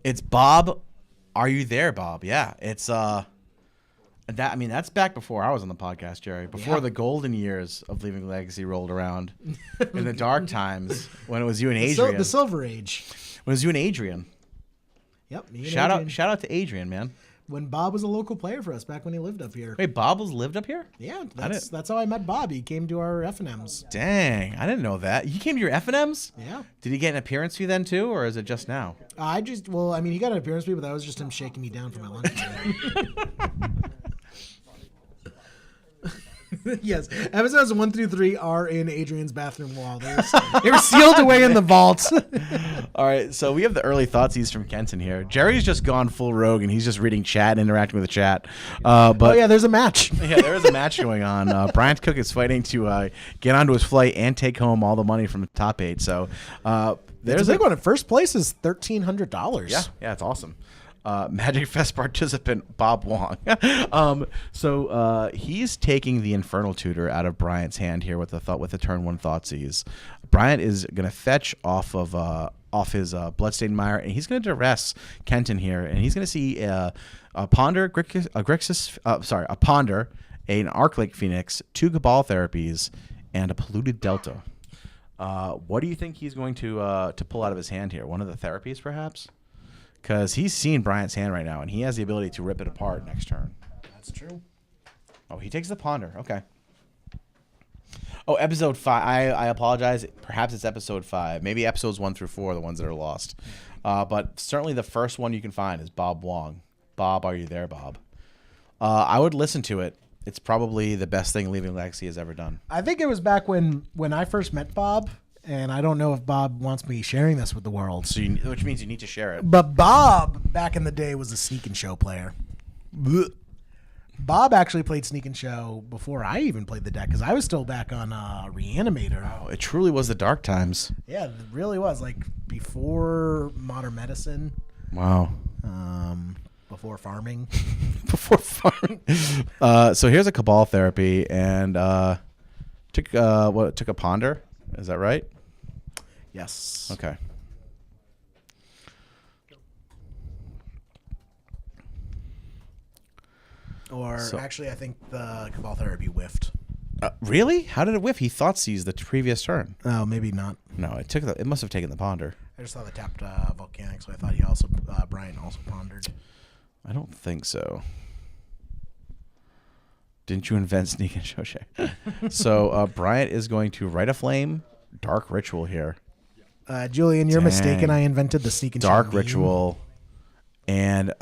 It's Bob. Are you there, Bob? Yeah. It's that's back before I was on the podcast, Jerry. Before the golden years of Leaving Legacy rolled around. In the dark times when it was you and Adrian.
The Silver Age.
When it was you and Adrian.
Yep.
Shout out to Adrian, man.
When Bob was a local player for us back when he lived up here.
Wait, Bob lived up here?
Yeah, that's how I met Bob. He came to our F&Ms.
Dang, I didn't know that. He came to your F&Ms?
Yeah.
Did he get an appearance fee then too, or is it just now?
He got an appearance fee, but that was just him shaking me down for my lunch. Yes, episodes 1 through 3 are in Adrian's bathroom wall. They were sealed away in the vault.
All right, so we have the early thoughtsies from Kenton here. Jerry's just gone full rogue, and he's just reading chat and interacting with the chat.
There's a match.
Yeah, there is a match going on. Bryant Cook is fighting to get onto his flight and take home all the money from the top 8. So
there's a big one. In first place is $1,300.
Yeah, it's awesome. Magic Fest participant Bob Wong. So he's taking the Infernal Tutor out of Bryant's hand here with the turn 1 Thoughtseize. Bryant is going to fetch off his Bloodstained Mire, and he's going to duress Kenton here, and he's going to see a Ponder, a Ponder, an Arclake Phoenix, 2 Cabal Therapies, and a Polluted Delta. What do you think he's going to pull out of his hand here? One of the therapies, perhaps? Because he's seen Bryant's hand right now, and he has the ability to rip it apart next turn.
That's true.
Oh, he takes the Ponder. Okay. Oh, episode 5. I apologize. Perhaps it's episode 5. Maybe episodes 1 through 4 are the ones that are lost. But certainly the first one you can find is Bob Wong. Bob, are you there, Bob? I would listen to it. It's probably the best thing Leaving Legacy has ever done.
I think it was back when I first met Bob. And I don't know if Bob wants me sharing this with the world.
Which means you need to share it.
But Bob, back in the day, was a Sneak and Show player. Bob actually played Sneak and Show before I even played the deck, because I was still back on Reanimator.
Oh, it truly was the dark times.
Yeah, it really was. Like, before Modern Medicine.
Wow.
Before farming.
Before farming. So here's a Cabal Therapy, and took a Ponder. Is that right?
Yes.
Okay.
Actually, I think the Cabal Therapy whiffed.
Really? How did it whiff? He Thoughtseize the previous turn.
Oh, maybe not.
No, it must have taken the Ponder.
I just saw the tapped Volcanic, so I thought Brian also pondered.
I don't think so. Didn't you invent Sneak and Show? So Bryant is going to Rite of Flame, Dark Ritual here.
Julian, you're mistaken. I invented the Sneak and Show.
Dark Ritual and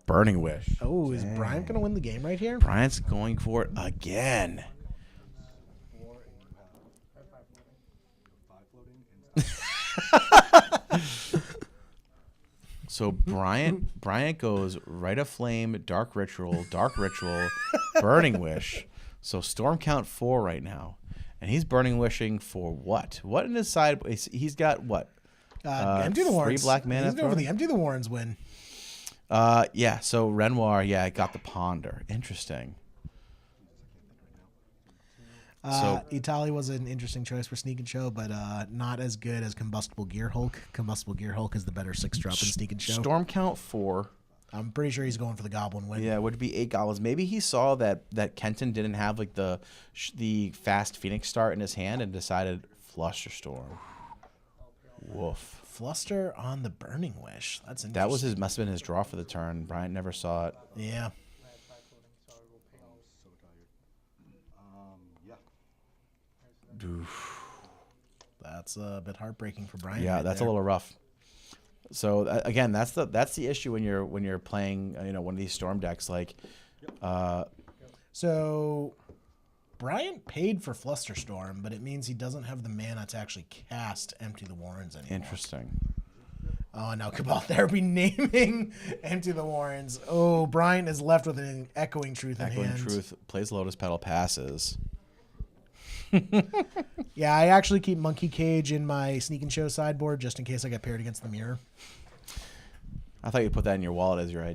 Burning Wish.
Oh, is Bryant going to win the game right here?
Bryant's going for it again. So Bryant goes Rite of Flame, Dark Ritual, Burning Wish. So Storm count 4 right now. And he's Burning Wishing for what? What in his side? He's got what?
Empty the Warrens.
3 black mana.
He's going for the Empty the Warrens win.
Yeah, so Renoir, got the Ponder. Interesting.
Itali was an interesting choice for Sneak and Show, but not as good as Combustible Gear Hulk. Combustible Gear Hulk is the better 6-drop in Sneak and Show.
Storm count 4.
I'm pretty sure he's going for the Goblin win.
Yeah, it would be 8 goblins. Maybe he saw that Kenton didn't have like the fast Phoenix start in his hand and decided Flusterstorm. Woof.
Fluster on the Burning Wish. That's interesting.
That was must have been his draw for the turn. Bryant never saw it.
Yeah. That's a bit heartbreaking for Bryant.
Yeah,
right
that's
there.
a little rough. So again, that's the issue when you're playing one of these storm decks like.
So Bryant paid for Flusterstorm, but it means he doesn't have the mana to actually cast Empty the Warrens anymore.
Interesting.
Oh, now Cabal Therapy naming Empty the Warrens. Oh, Bryant is left with an Echoing Truth in hand.
Echoing Truth plays Lotus Petal, passes.
Yeah, I actually keep Monkey Cage in my Sneak and Show sideboard just in case I get paired against the mirror.
I thought you put that in your wallet as your
I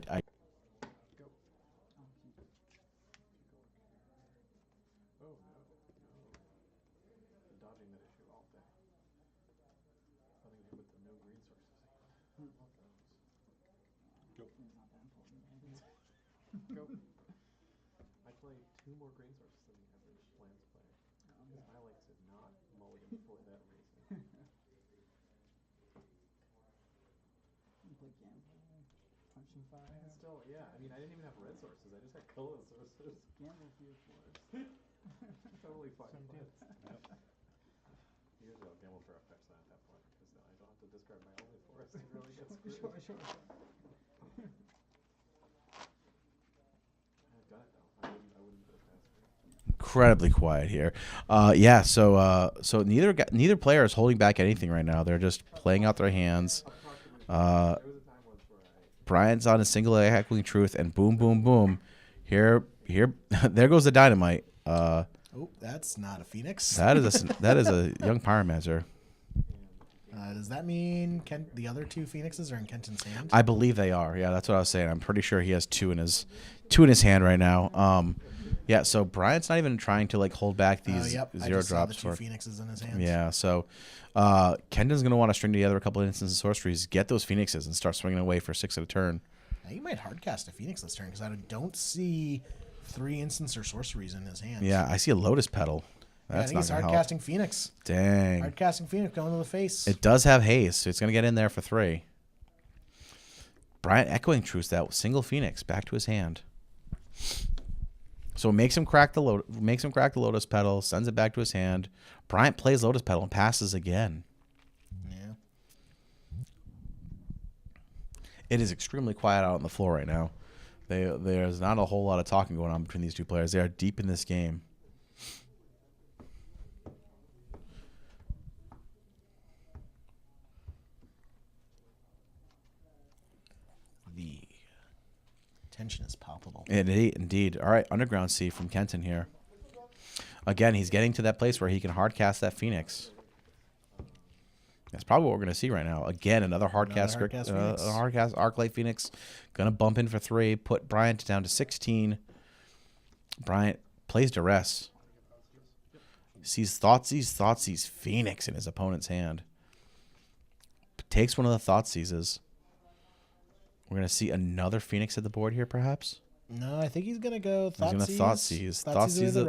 play 2 more green sources than the average Lance player. I like to not mulligan for that reason.
Punching fire.
Still, yeah. I mean, I didn't even have red sources. I just had color sources.
Gamble for your floors.
Totally fine.
Some
But usually I'll gamble for effects then at that point because then I don't have to discard my only forest to really get screwed.
Sure.
I've done it though. I wouldn't put it past me.
incredibly quiet here. Yeah, so neither player is holding back anything right now. They're just playing out their hands. Bryant's on a single Echoing Truth, and boom, boom, boom. Here, there goes the dynamite.
Oh, that's not a Phoenix.
That is a young Pyromancer.
Does that mean the other 2 Phoenixes are in Kenton's hand?
I believe they are. Yeah, that's what I was saying. I'm pretty sure he has 2 in his hand right now. Yeah, so Bryant's not even trying to like hold back these 0
I just saw
drops
the 2 Phoenixes in his hand.
Yeah, so Kenton's gonna want to string together a couple of instants of sorceries, get those Phoenixes, and start swinging away for 6 at a turn.
Now, he might hardcast a Phoenix this turn because I don't see 3 instants or sorceries in his hand.
Yeah, I see a Lotus Petal.
I
That's
think he's
not gonna
hardcasting
help.
Phoenix.
Dang.
Hardcasting Phoenix going to the face.
It does have haste, so it's gonna get in there for 3. Bryant Echoing Truth that single Phoenix back to his hand. So it makes him crack the Lotus Petal, sends it back to his hand. Bryant plays Lotus Petal and passes again.
Yeah.
It is extremely quiet out on the floor right now. There's not a whole lot of talking going on between these 2 players. They are deep in this game.
The tension is palpable.
Indeed. All right, Underground Sea from Kenton here. Again, he's getting to that place where he can hardcast that Phoenix. That's probably what we're going to see right now. Again, another hardcast Arclight Phoenix. Going to bump in for 3, put Bryant down to 16. Bryant plays Duress. Sees Thoughtseize Phoenix in his opponent's hand. Takes one of the Thoughtseizes. We're going to see another Phoenix at the board here, perhaps.
No, I think he's going to go Thoughtseize.
He's going to Thoughtseize. Thoughtseize the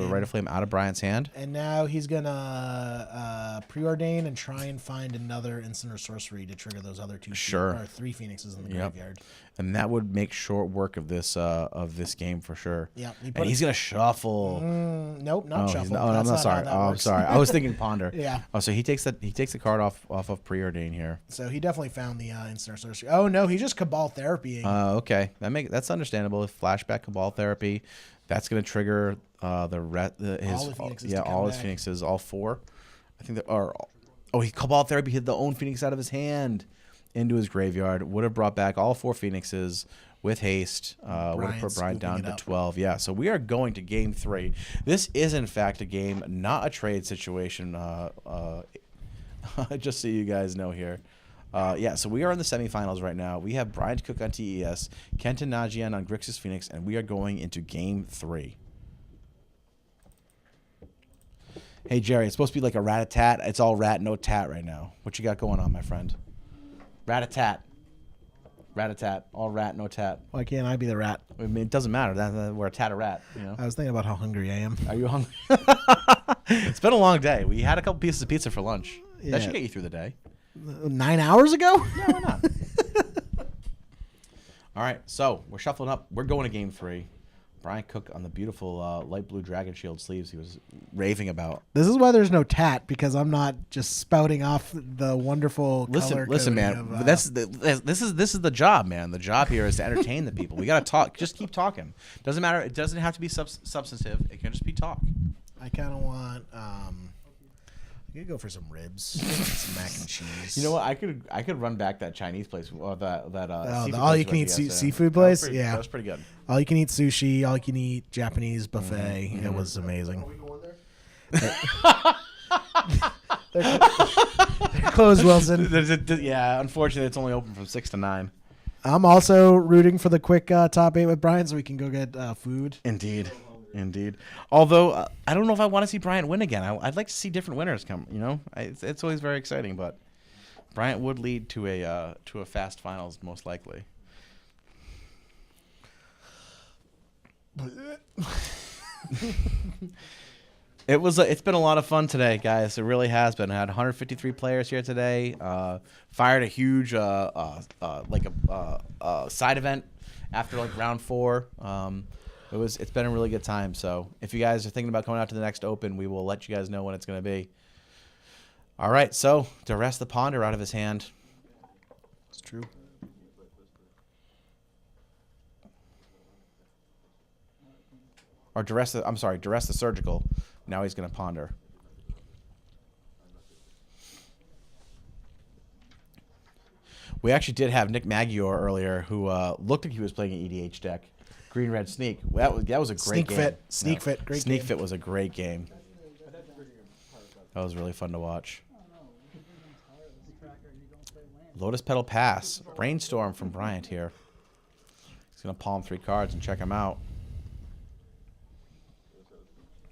Rite of Flame out of Bryant's hand.
And now he's going to preordain and try and find another instant or sorcery to trigger those other 2 or 3 Phoenixes in the graveyard.
And that would make short work of this game for sure.
Yeah.
And he's going to shuffle.
Nope, not shuffle.
I'm not sorry. I'm sorry. I was thinking ponder.
Yeah.
Oh, so he takes the card off of preordain here.
So he definitely found the instant or sorcery. Oh no, he just Cabal Therapying.
Okay. That's understandable. If flashback Cabal Therapy, that's going to trigger all his Phoenixes, all 4. I think that are. Oh, he Cabal Therapy hit the own Phoenix out of his hand into his graveyard. Would have brought back all 4 Phoenixes with haste. Would have put Bryant down to 12. Yeah, so we are going to game 3. This is, in fact, a game, not a trade situation. Just so you guys know here. Yeah, so we are in the semifinals right now. We have Bryant Cook on TES, Kenton Nagian on Grixis Phoenix, and we are going into game 3.
Hey, Jerry, it's supposed to be like a rat-a-tat. It's all rat, no tat right now. What you got going on, my friend? Rat-a-tat. Rat-a-tat. All rat, no tat.
Why can't I be the rat?
I mean, it doesn't matter. We're a tat-a-rat, you know?
I was thinking about how hungry I am.
Are you hungry? It's been a long day. We had a couple pieces of pizza for lunch.
Yeah.
That should get you through the day.
9 hours ago?
Yeah, why not? All right, so we're shuffling up. We're going to game 3. Bryant Cook on the beautiful light blue Dragon Shield sleeves he was raving about.
This is why there's no tat, because I'm not just spouting off the wonderful color
Listen,
coding
man.
of,
This is the job, man. The job here is to entertain the people. We gotta talk. Just keep talking. Doesn't matter. It doesn't have to be substantive. It can just be talk.
I kind of want. I'm gonna go for some ribs, some mac and cheese.
You know what? I could run back that Chinese place or that
the all you can eat seafood place. Yeah,
that was pretty good.
All you can eat sushi, all you can eat Japanese buffet. It was amazing. They're closed, Wilson.
Yeah, unfortunately, it's only open from 6 to 9.
I'm also rooting for the quick top 8 with Brian, so we can go get food.
Indeed. Although I don't know if I want to see Bryant win again. I'd like to see different winners come. You know, it's always very exciting. But Bryant would lead to a fast finals most likely. It's been a lot of fun today, guys. It really has been. I had 153 players here today. Fired a huge side event after like round 4. It's been a really good time. So if you guys are thinking about coming out to the next Open, we will let you guys know when it's going to be. All right, so Duress the Ponder out of his hand.
It's true.
Or Duress the Surgical. Now he's going to Ponder. We actually did have Nick Magyar earlier, who looked like he was playing an EDH deck. Green Red Sneak. That was a great game.
Sneak Fit. Great
Sneak
game.
Fit was a great game. That was really fun to watch. Lotus Petal Pass. Brainstorm from Bryant here. He's going to palm 3 cards and check him out.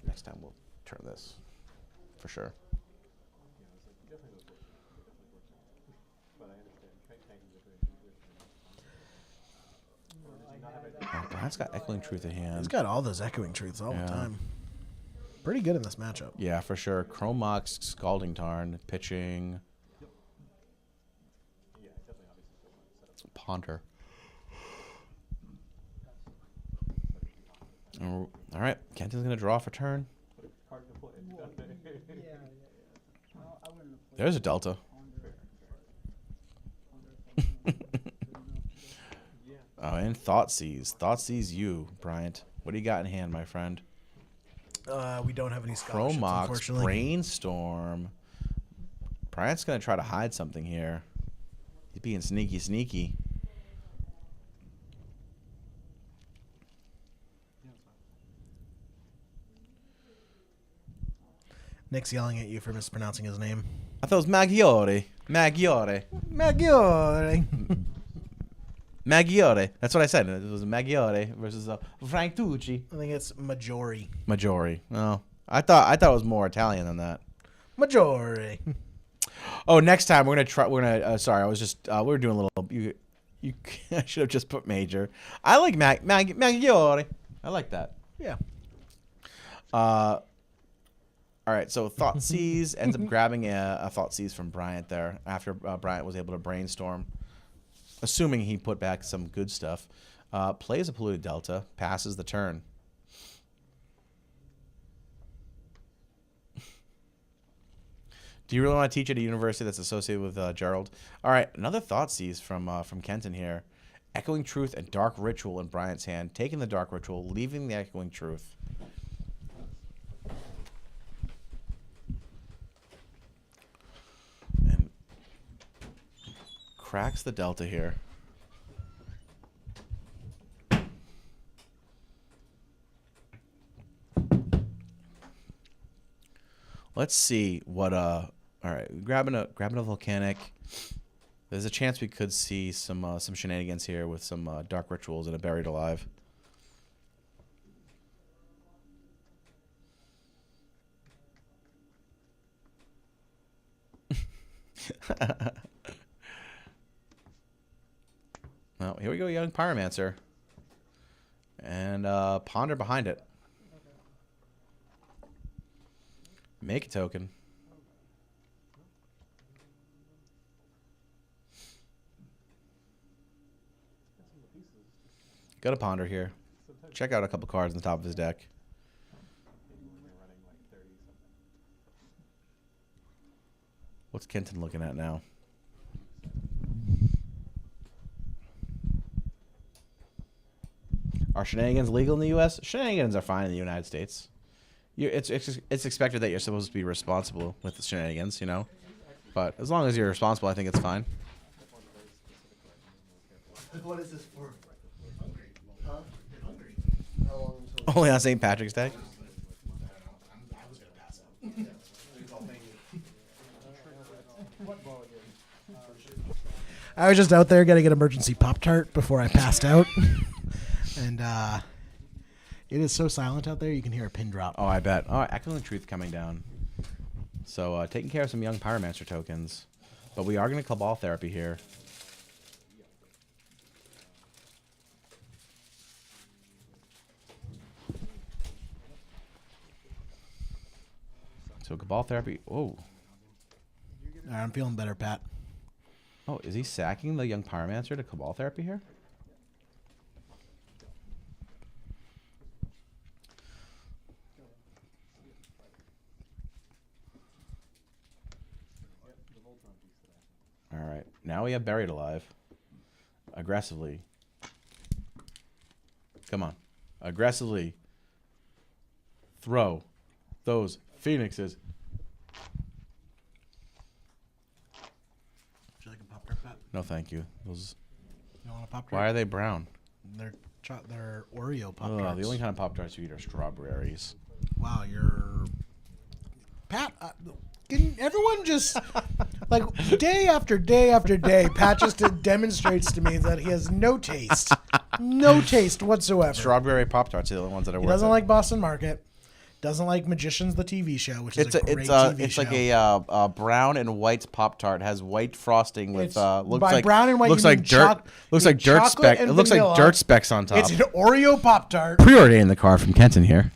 Next time we'll turn this for sure. Oh, Bryant's got Echoing Truth in hand.
He's got all those Echoing Truths all the time. Pretty good in this matchup.
Yeah, for sure. Chrome Mox, Scalding Tarn, pitching. Ponder. All right, Kenton's going to draw for turn. There's a Delta. Oh, and Thoughtseize. Thoughtseize you, Bryant. What do you got in hand, my friend?
We don't have any scholarships,
Chromox,
unfortunately.
Brainstorm. Bryant's going to try to hide something here. He's being sneaky.
Nick's yelling at you for mispronouncing his name.
I thought it was Maggiore. Maggiore. That's what I said. It was Maggiore versus Frank Tucci.
I think it's Maggiore.
Oh, I thought it was more Italian than that.
Maggiore.
Oh, next time we're gonna try. We're gonna. Sorry, I was just. We were doing a little. You. I should have just put major. I like Maggiore. I like that.
Yeah.
All right, so Thoughtseize ends up grabbing a Thoughtseize from Bryant there after Bryant was able to brainstorm, assuming he put back some good stuff. Plays a Polluted Delta, passes the turn. Do you really want to teach at a university that's associated with Gerald? All right, another Thoughtseize from Kenton here. Echoing Truth and Dark Ritual in Bryant's hand. Taking the Dark Ritual, leaving the Echoing Truth. And cracks the Delta here. Let's see what all right, grabbing a volcanic. There's a chance we could see some shenanigans here with some Dark Rituals and a Buried Alive.
Well, here we go, young Pyromancer. And Ponder behind it. Make a token. Got a Ponder here. Check out a couple cards on the top of his deck. What's Kenton looking at now? Are shenanigans legal in the U.S.? Shenanigans are fine in the United States. It's expected that you're supposed to be responsible with the shenanigans, you know. But as long as you're responsible, I think it's fine.
What is this for? Huh?
Only on St. Patrick's Day.
I was just out there getting an emergency Pop-Tart before I passed out. And it is so silent out there, you can hear a pin drop.
Oh, I bet. Oh, Echoing Truth coming down. So taking care of some young Pyromancer tokens. But we are going to Cabal Therapy here. So Cabal Therapy. Oh.
All right, I'm feeling better, Pat.
Oh, is he sacking the young Pyromancer to Cabal Therapy here? All right. Now we have Buried Alive. Aggressively. Come on. Aggressively. Throw those Phoenixes.
Would you like a Pop-Tart, Pat?
No, thank you. Those.
You want a Pop-Tart?
Why are they brown?
They're Oreo
Ugh,
Pop-Tarts.
the only kind of Pop-Tarts you eat are strawberries.
Wow, you're... Pat, can everyone just... like, day after day after day, Pat just demonstrates to me that he has no taste. No taste whatsoever.
Strawberry Pop-Tarts are the only ones that are
He
worth
doesn't
it.
like Boston Market. Doesn't like Magicians, the TV show, which is a great TV
it's
show.
like a brown and white Pop-Tart. Has white frosting with looks
by
like
brown and white,
looks
you
like
mean
dirt looks like dirt
chocolate
speck. It
and
looks like
vanilla.
dirt specks on top.
It's an Oreo Pop-Tart.
Pre-order in the car from Kenton here.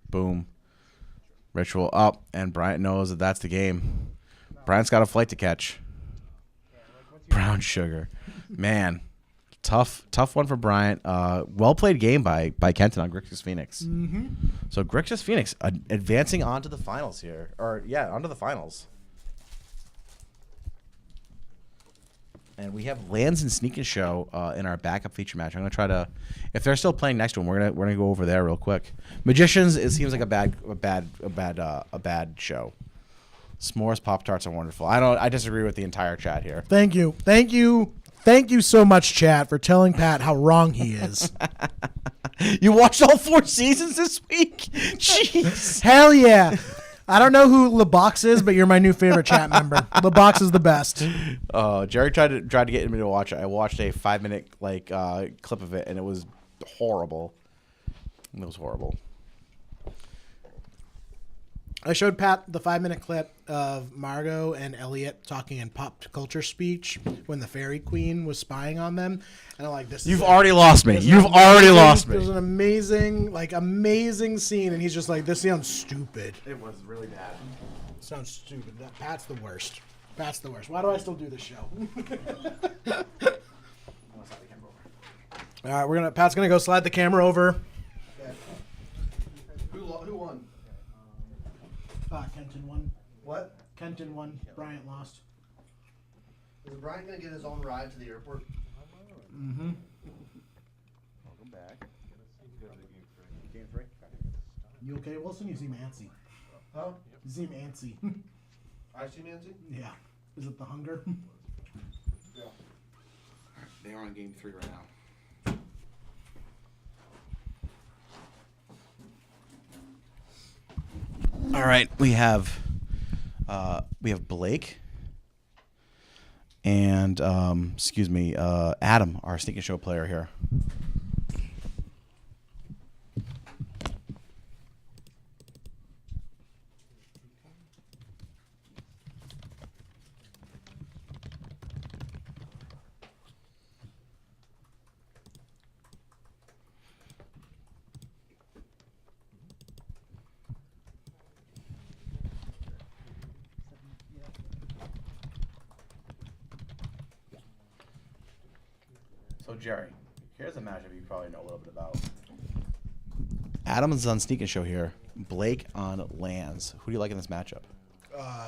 Boom. Ritual up, and Bryant knows that that's the game. Bryant's got a flight to catch. Brown sugar. Man. Tough one for Bryant. Well played game by Kenton on Grixis Phoenix.
Mm-hmm.
So Grixis Phoenix advancing on to the finals here. Onto the finals. And we have Lands and Sneak and Show in our backup feature match. I'm gonna try to, if they're still playing next to him, we're gonna go over there real quick. Magicians, it seems like a bad show. S'mores Pop-Tarts are wonderful. I disagree with the entire chat here.
Thank you so much, chat, for telling Pat how wrong he is.
You watched all 4 seasons this week? Jeez.
Hell yeah. I don't know who LeBox is, but you're my new favorite chat member. LeBox is the best.
Jerry tried to get me to watch it. I watched a 5-minute clip of it, and it was horrible. It was horrible.
I showed Pat the 5-minute clip of Margot and Elliot talking in pop culture speech when the Fairy Queen was spying on them, and I'm like, "This."
You've already lost me. You've already lost me.
It was an amazing scene, and he's just like, "This sounds stupid."
It was really bad.
It sounds stupid. Pat's the worst. Pat's the worst. Why do I still do this show? All right, Pat's gonna go slide the camera over.
Okay. Who won?
Kenton won.
What?
Kenton won. Bryant lost.
Is Bryant gonna get his own ride to the airport?
Mm-hmm.
Welcome back.
Game 3.
You okay, Wilson? You seem antsy.
Huh?
You seem antsy.
I see Nancy?
Yeah. Is it the hunger?
Yeah.
They are on game 3 right now. All right, we have Blake and excuse me, Adam, our Sneak and Show player here. So Jerry, here's a matchup you probably know a little bit about. Adam is on Sneak and Show here. Blake on Lands. Who do you like in this matchup?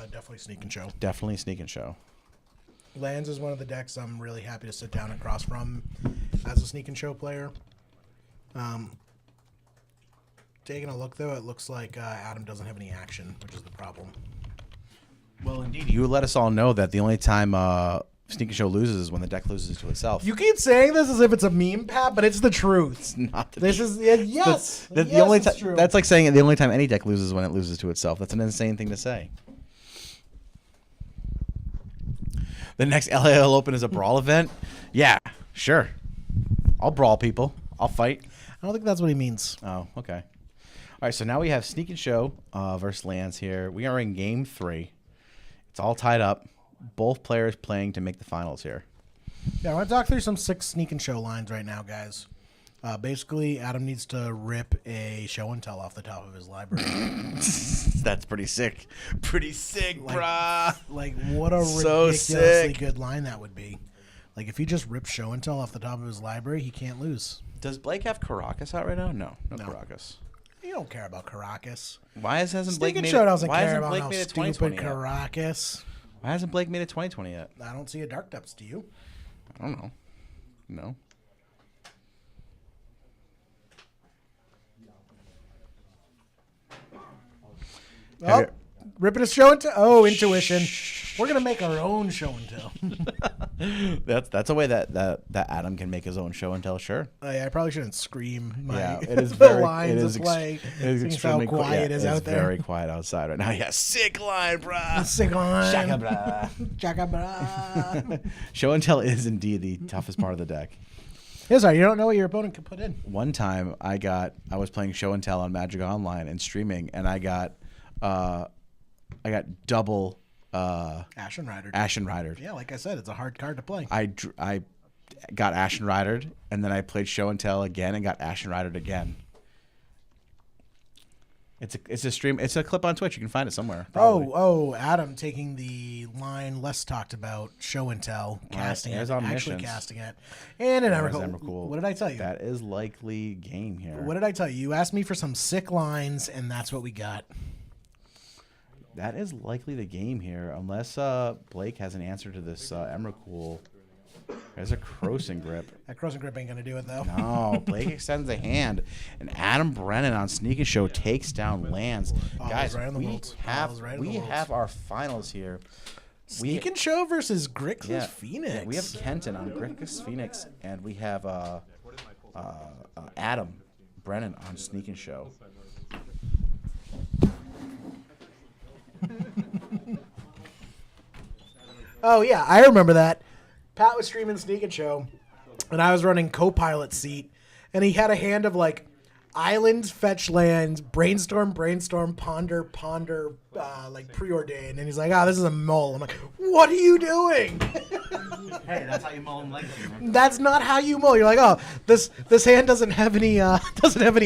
Definitely Sneak and Show.
Definitely Sneak and Show.
Lands is one of the decks I'm really happy to sit down across from as a Sneak and Show player. Taking a look, though, it looks like Adam doesn't have any action, which is the problem.
Well, indeed. You let us all know that the only time Sneak and Show loses is when the deck loses to itself.
You keep saying this as if it's a meme, Pat, but it's the truth.
It's not the
this
truth.
is yes.
The
yes,
only
it's true.
That's like saying the only time any deck loses is when it loses to itself. That's an insane thing to say. The next LAL Open is a brawl event? Yeah, sure. I'll brawl people. I'll fight.
I don't think that's what he means.
Oh, okay. All right, so now we have Sneak and Show versus Lands here. We are in game 3. It's all tied up. Both players playing to make the finals here.
Yeah, I want to talk through some 6 Sneak and Show lines right now, guys. Basically, Adam needs to rip a show and tell off the top of his library.
That's pretty sick. Pretty sick,
like,
brah.
Like, what a
So
ridiculously
sick.
good line that would be. Like, if he just rips show and tell off the top of his library, he can't lose.
Does Blake have Caracas out right now? No Caracas.
You don't care about Caracas.
Why hasn't Blake
Sneak and
made
Show
it?
doesn't
Why
care
hasn't
about
Blake
no
made it
stupid
2020 yet?
Caracas.
Why hasn't Blake made it 2020 yet?
I don't see a Dark Depths, do you?
I don't know. No.
Oh, ripping a show and tell. Oh, intuition. We're gonna make our own show and tell.
That's a way that Adam can make his own show and tell. Sure.
I probably shouldn't scream my
Yeah, it is
the
very.
lines
It is
of play.
It is
Seeing
extremely
how quiet it is out there.
Very quiet outside right now. Yeah, sick line, bruh.
Sick line.
Shaka brah.
Chaka bra.
Show and tell is indeed the toughest part of the deck.
Yeah, sorry, you don't know what your opponent can put in.
One time I was playing show and tell on Magic Online and streaming, and I got double
Ashen Rider.
Ashen Rider.
Yeah, like I said, it's a hard card to play.
I got Ashen Ridered, and then I played show and tell again and got Ashen Ridered again. It's a stream. It's a clip on Twitch. You can find it somewhere. Probably.
Oh, Adam taking the line less talked about, show and tell, casting it, actually casting it, and an Emrakul. What did I tell you?
That is likely game here.
What did I tell you? You asked me for some sick lines, and that's what we got.
That is likely the game here, unless Blake has an answer to this Emrakul. There's a Crossing Grip.
That Crossing Grip ain't going to do it, though.
No, Blake extends the hand, and Adam Brennan on Sneak and Show takes down Lands. Guys,
right
we have our finals here.
Sneak and Show versus Grixis Phoenix.
Yeah, we have Kenton on Grixis Phoenix, and we have Adam Brennan on Sneak and Show.
Oh, yeah, I remember that. Pat was streaming Sneak and Show, and I was running co-pilot seat, and he had a hand of, like, island, fetch lands, brainstorm, ponder, like, preordained. And he's like, this is a mull. I'm like, what are you doing?
Hey, that's how you mull in Legacy, man.
That's not how you mull. You're like, this hand doesn't have any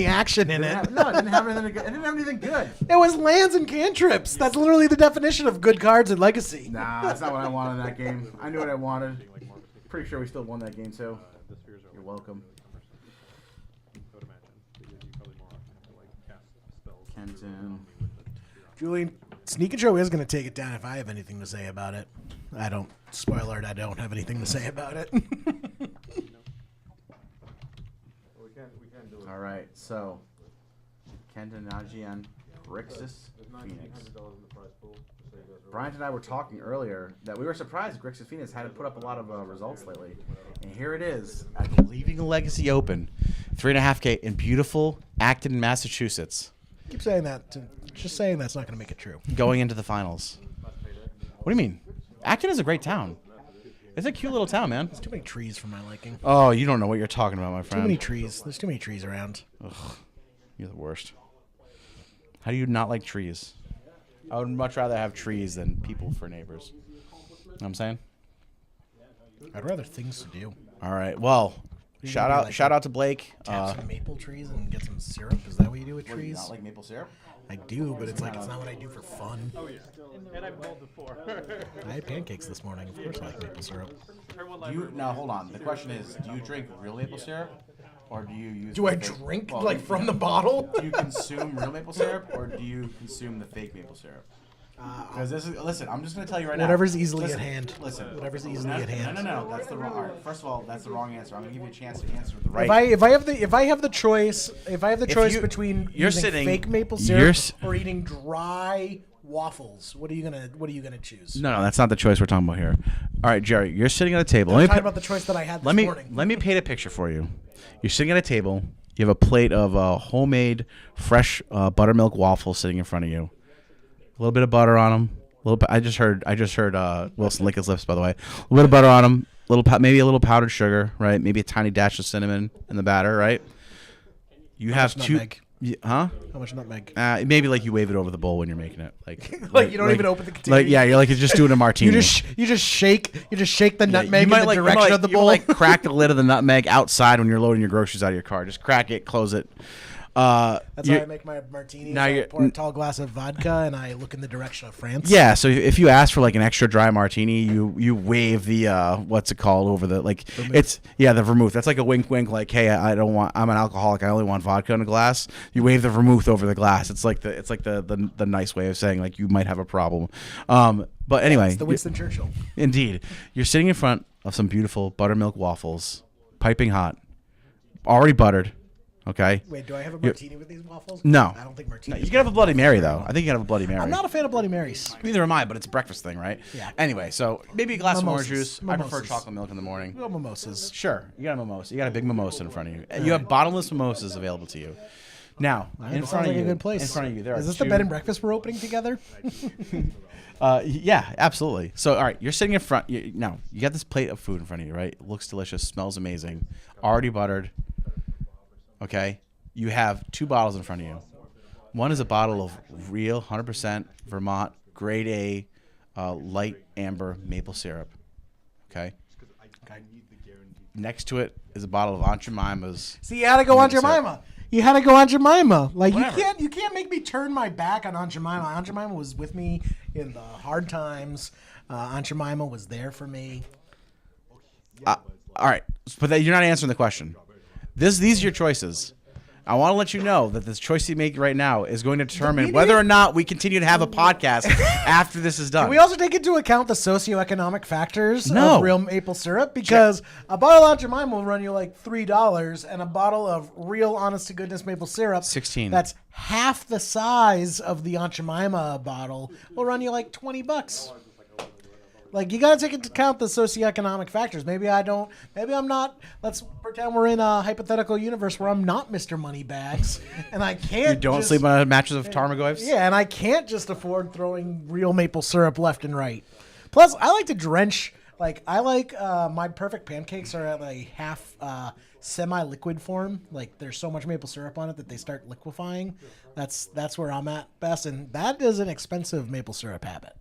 action in it.
No, it didn't have anything good.
It was lands and cantrips. That's literally the definition of good cards in Legacy.
Nah, that's not what I wanted in that game. I knew what I wanted. Pretty sure we still won that game too. You're welcome. Kenton.
Julian, Sneak and Show is going to take it down if I have anything to say about it. Spoiler alert, I don't have anything to say about it.
All right, so Kenton Nagian, Grixis Phoenix. Bryant and I were talking earlier that we were surprised Grixis Phoenix hadn't put up a lot of results lately. And here it is at the Leaving Legacy Open, 3.5K in beautiful Acton, Massachusetts.
Keep saying that. Just saying that's not going to make it true.
Going into the finals. What do you mean? Acton is a great town. It's a cute little town, man.
There's too many trees for my liking.
Oh, you don't know what you're talking about, my friend.
Too many trees. There's too many trees around.
Ugh, you're the worst. How do you not like trees? I would much rather have trees than people for neighbors. You know what I'm saying?
I'd rather things to do.
All right. Well, shout out to Blake.
Tap some maple trees and get some syrup. Is that what you do with trees?
Do you not like maple syrup?
I do, but it's like it's not what I do for fun.
Oh yeah, and I've bowled before.
I had pancakes this morning. Of course, I like maple syrup.
Now hold on. The question is, do you drink real maple syrup, or do you use?
Do I drink like from the bottle?
Do you consume real maple syrup, or do you consume the fake maple syrup? Because listen, I'm just gonna tell you right now.
Whatever's easily at hand.
Listen,
whatever's easily at hand.
No. That's the wrong. All right, first of all, that's the wrong answer. I'm gonna give you a chance to answer the right.
If I have the choice between using fake maple syrup or eating dry waffles, what are you gonna choose?
No, that's not the choice we're talking about here. All right, Jerry, you're sitting at a table.
I'm talking about the choice that I had this morning.
Let me paint a picture for you. You're sitting at a table. You have a plate of homemade, fresh buttermilk waffles sitting in front of you. A little bit of butter on them. I just heard Wilson lick his lips, by the way. A little bit of butter on them. Maybe a little powdered sugar, right? Maybe a tiny dash of cinnamon in the batter, right? You have two.
Nutmeg?
Huh?
How much nutmeg?
Maybe like you wave it over the bowl when you're making it,
like you don't even open the container.
You're just doing a martini.
you just shake the nutmeg in the direction of the bowl.
You crack the lid of the nutmeg outside when you're loading your groceries out of your car. Just crack it, close it.
That's how I make my martinis. I pour a tall glass of vodka and I look in the direction of France.
Yeah, so if you ask for like an extra dry martini, you wave the what's it called over the vermouth. The vermouth. That's like a wink, like, hey, I'm an alcoholic. I only want vodka in a glass. You wave the vermouth over the glass. It's like the nice way of saying like you might have a problem. But anyway,
it's the Winston Churchill.
Indeed, you're sitting in front of some beautiful buttermilk waffles, piping hot, already buttered. Okay.
Wait, do I have a martini with these waffles?
No.
I don't think martini.
No, you can have a Bloody Mary though. I think you can have a Bloody Mary.
I'm not a fan of Bloody Marys.
Neither am I, but it's a breakfast thing, right?
Yeah.
Anyway, so maybe a glass of orange juice.
Mimosas.
I prefer chocolate milk in the morning.
Well, mimosas.
Sure. You got a mimosa. You got a big mimosa in front of you. You have bottomless mimosas available to you. Now, in front of you,
a good place.
in front of you, there
is
are
this
two.
the bed and breakfast we're opening together?
Yeah, absolutely. So, all right, you're sitting in front. Now, you got this plate of food in front of you, right? It looks delicious, smells amazing, already buttered. Okay. You have two bottles in front of you. One is a bottle of real 100% Vermont grade A light amber maple syrup. Okay. Next to it is a bottle of Aunt Jemima's.
See, you had to go Aunt Jemima. You had to go Aunt Jemima. Like
Whatever.
you can't make me turn my back on Aunt Jemima. Aunt Jemima was with me in the hard times. Aunt Jemima was there for me.
All right, but you're not answering the question. These are your choices. I want to let you know that this choice you make right now is going to determine whether or not we continue to have a podcast after this is done.
Can we also take into account the socioeconomic factors
No.
of real maple syrup? Because a bottle of Aunt Jemima will run you like $3, and a bottle of real honest-to-goodness maple syrup,
$16.
That's half the size of the Aunt Jemima bottle, will run you like $20. Like, you got to take into account the socioeconomic factors. Maybe I'm not. Let's pretend we're in a hypothetical universe where I'm not Mr. Moneybags, and I can't.
You don't sleep on a mattress of Tarmogoyfs?
Yeah, and I can't just afford throwing real maple syrup left and right. Plus, I like to drench. Like, I like my perfect pancakes are at a half semi-liquid form. Like, there's so much maple syrup on it that they start liquefying. That's where I'm at best, and that is an expensive maple syrup habit.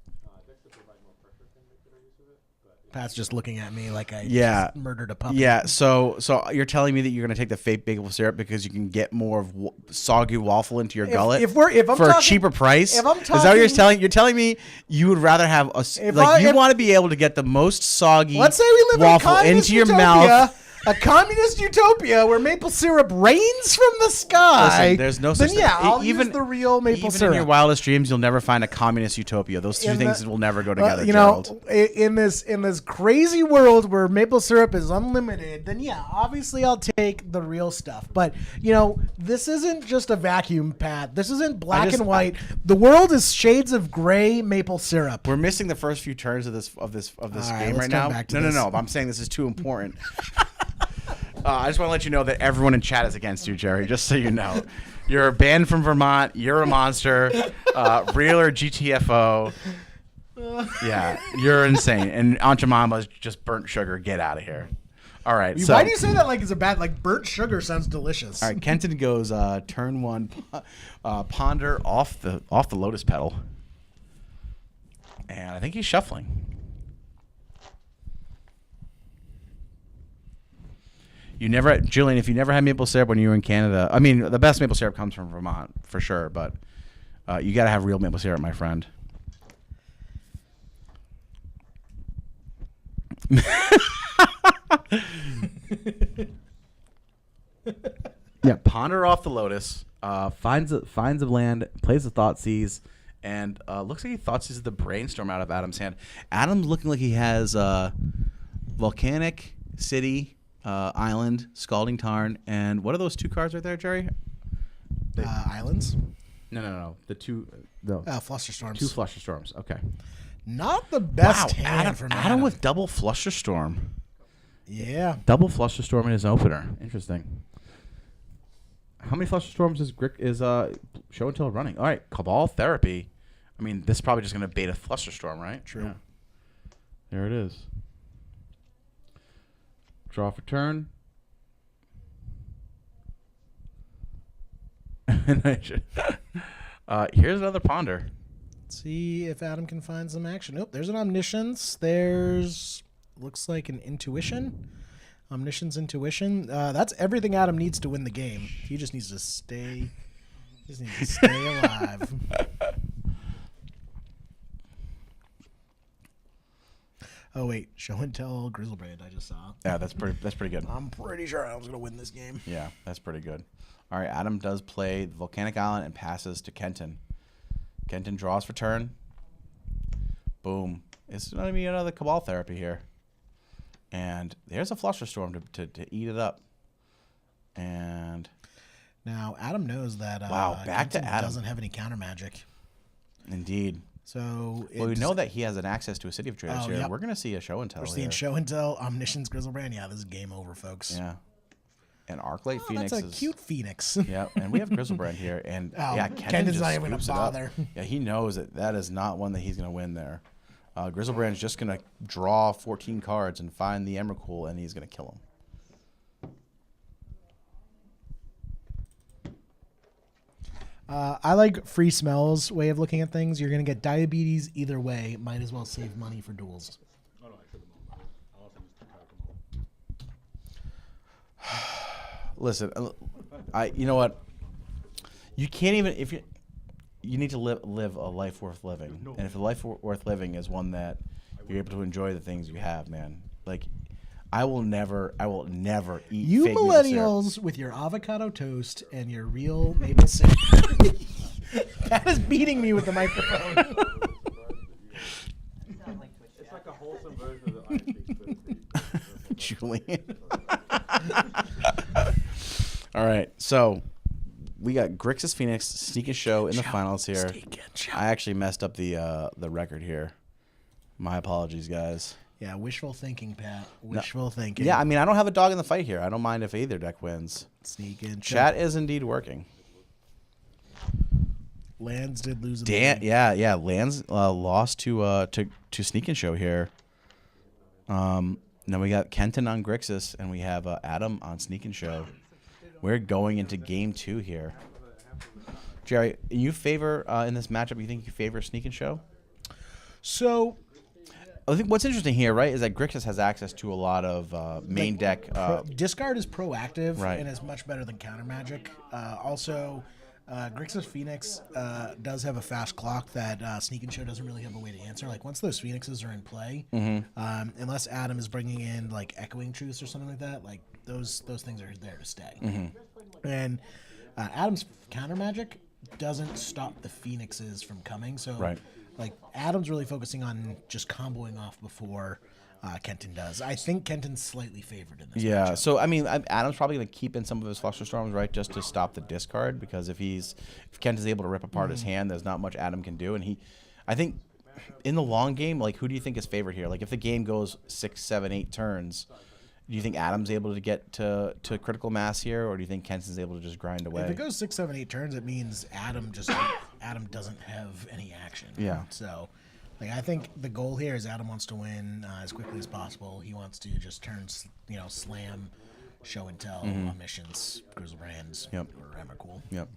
Pat's just looking at me like I just murdered a puppy.
Yeah, so you're telling me that you're going to take the fake maple syrup because you can get more of soggy waffle into your gullet
if I'm
for
talking,
a cheaper price?
If I'm talking,
is that what you're telling? You're telling me you would rather have you want to be able to get the most soggy
let's say we live
waffle
in a
into your
utopia,
mouth.
A communist utopia where maple syrup rains from the sky.
Listen, there's no such
then
thing.
I'll use the real maple syrup.
Even in your wildest dreams, you'll never find a communist utopia. Those two things will never go together,
you
Gerald.
know, in this crazy world where maple syrup is unlimited, then obviously I'll take the real stuff. But this isn't just a vacuum, Pat. This isn't black and white. The world is shades of gray maple syrup.
We're missing the first few turns of this game right now. No. I'm saying this is too important. I just want to let you know that everyone in chat is against you, Jerry, just so you know. You're banned from Vermont. You're a monster. Real or GTFO. Yeah, you're insane. And Aunt Jemima's just burnt sugar. Get out of here. All right. So,
Why do you say that like it's a bad, like burnt sugar sounds delicious?
all right, Kenton goes turn 1, ponder off the lotus petal. And I think he's shuffling. Julian, if you never had maple syrup when you were in Canada, I mean, the best maple syrup comes from Vermont for sure, but you got to have real maple syrup, my friend. Yeah, ponder off the lotus, finds a land, plays the Thoughtseize, and looks like he Thoughtseizes the brainstorm out of Adam's hand. Adam's looking like he has Volcanic City, Island, Scalding Tarn, and what are those 2 cards right there, Jerry?
Islands?
No. The 2
Flusterstorms.
2 Flusterstorms. Okay.
Not the best
Wow,
hand from
Adam with double Flusterstorm.
Yeah.
Double Flusterstorm in his opener. Interesting. How many Flusterstorms is Show and Tell running? All right, Cabal Therapy. I mean, this is probably just going to bait a Flusterstorm, right?
True.
Yeah. There it is. Draw for turn. Here's another Ponder.
Let's see if Adam can find some action. Nope, there's an Omniscience. There's looks like an Intuition. Omniscience, Intuition. That's everything Adam needs to win the game. He just needs to stay. Alive. Oh wait, Show and Tell Grizzlebrand. I just saw.
Yeah, that's pretty good.
I'm pretty sure Adam's gonna win this game.
Yeah, that's pretty good. All right, Adam does play Volcanic Island and passes to Kenton. Kenton draws for turn. Boom. It's going to be another Cabal Therapy here. And there's a Flusterstorm to eat it up. And
now Adam knows that
wow, back
Kenton
to Adam.
doesn't have any counter magic.
Indeed.
So
well, we know that he has an access to a City of Traders here.
Yep.
We're going to see a Show and Tell.
We're seeing Show and Tell, Omniscience, Grizzlebrand. Yeah, this is game over, folks.
Yeah. And Arclight Phoenix
that's a
is
cute Phoenix.
Yeah, and we have Grizzlebrand here, and yeah,
Kenton's not even gonna bother.
Yeah, he knows that is not one that he's gonna win there. Grizzlebrand's just gonna draw 14 cards and find the Emrakul, and he's gonna kill him.
I like Free Smells way of looking at things. You're gonna get diabetes either way. Might as well save money for duels.
Listen, you know what? You can't even you need to live a life worth living, and if a life worth living is one that you're able to enjoy the things you have, man. Like, I will never eat.
You
fake
millennials with your avocado toast and your real maple syrup. That is beating me with the microphone.
It's like a wholesome version of the Iron Fist.
Julian. All right, so we got Grixis Phoenix Sneak and Show in the finals here. I actually messed up the record here. My apologies, guys.
Yeah, wishful thinking, Pat. Wishful thinking.
Yeah, I mean, I don't have a dog in the fight here. I don't mind if either deck wins.
Sneak in.
Chat is indeed working.
Lands did lose.
Yeah. Lands lost to Sneak and Show here. Now we got Kenton on Grixis, and we have Adam on Sneak and Show. We're going into game 2 here. Jerry, you favor in this matchup? You think you favor Sneak and Show?
So,
I think what's interesting here, right, is that Grixis has access to a lot of main deck.
Discard is proactive
right.
and is much better than counter magic. Also, Grixis Phoenix does have a fast clock that Sneak and Show doesn't really have a way to answer. Like, once those Phoenixes are in play, unless Adam is bringing in like Echoing Truths or something like that, like those things are there to stay. And Adam's counter magic doesn't stop the Phoenixes from coming. So, like, Adam's really focusing on just comboing off before Kenton does. I think Kenton's slightly favored in this matchup.
So I mean, Adam's probably going to keep in some of his Flusterstorms, right, just to stop the discard, because if Kenton's able to rip apart his hand, there's not much Adam can do. And I think in the long game, like, who do you think is favored here? Like, if the game goes 6, 7, 8 turns, do you think Adam's able to get to critical mass here, or do you think Kenton's able to just grind away?
If it goes 6, 7, 8 turns, it means Adam doesn't have any action.
Yeah.
So Like, I think the goal here is Adam wants to win as quickly as possible. He wants to just turn, slam, show and tell, omniscience, Grizzle Brands,
Yep.
or Emrakul.
Yep.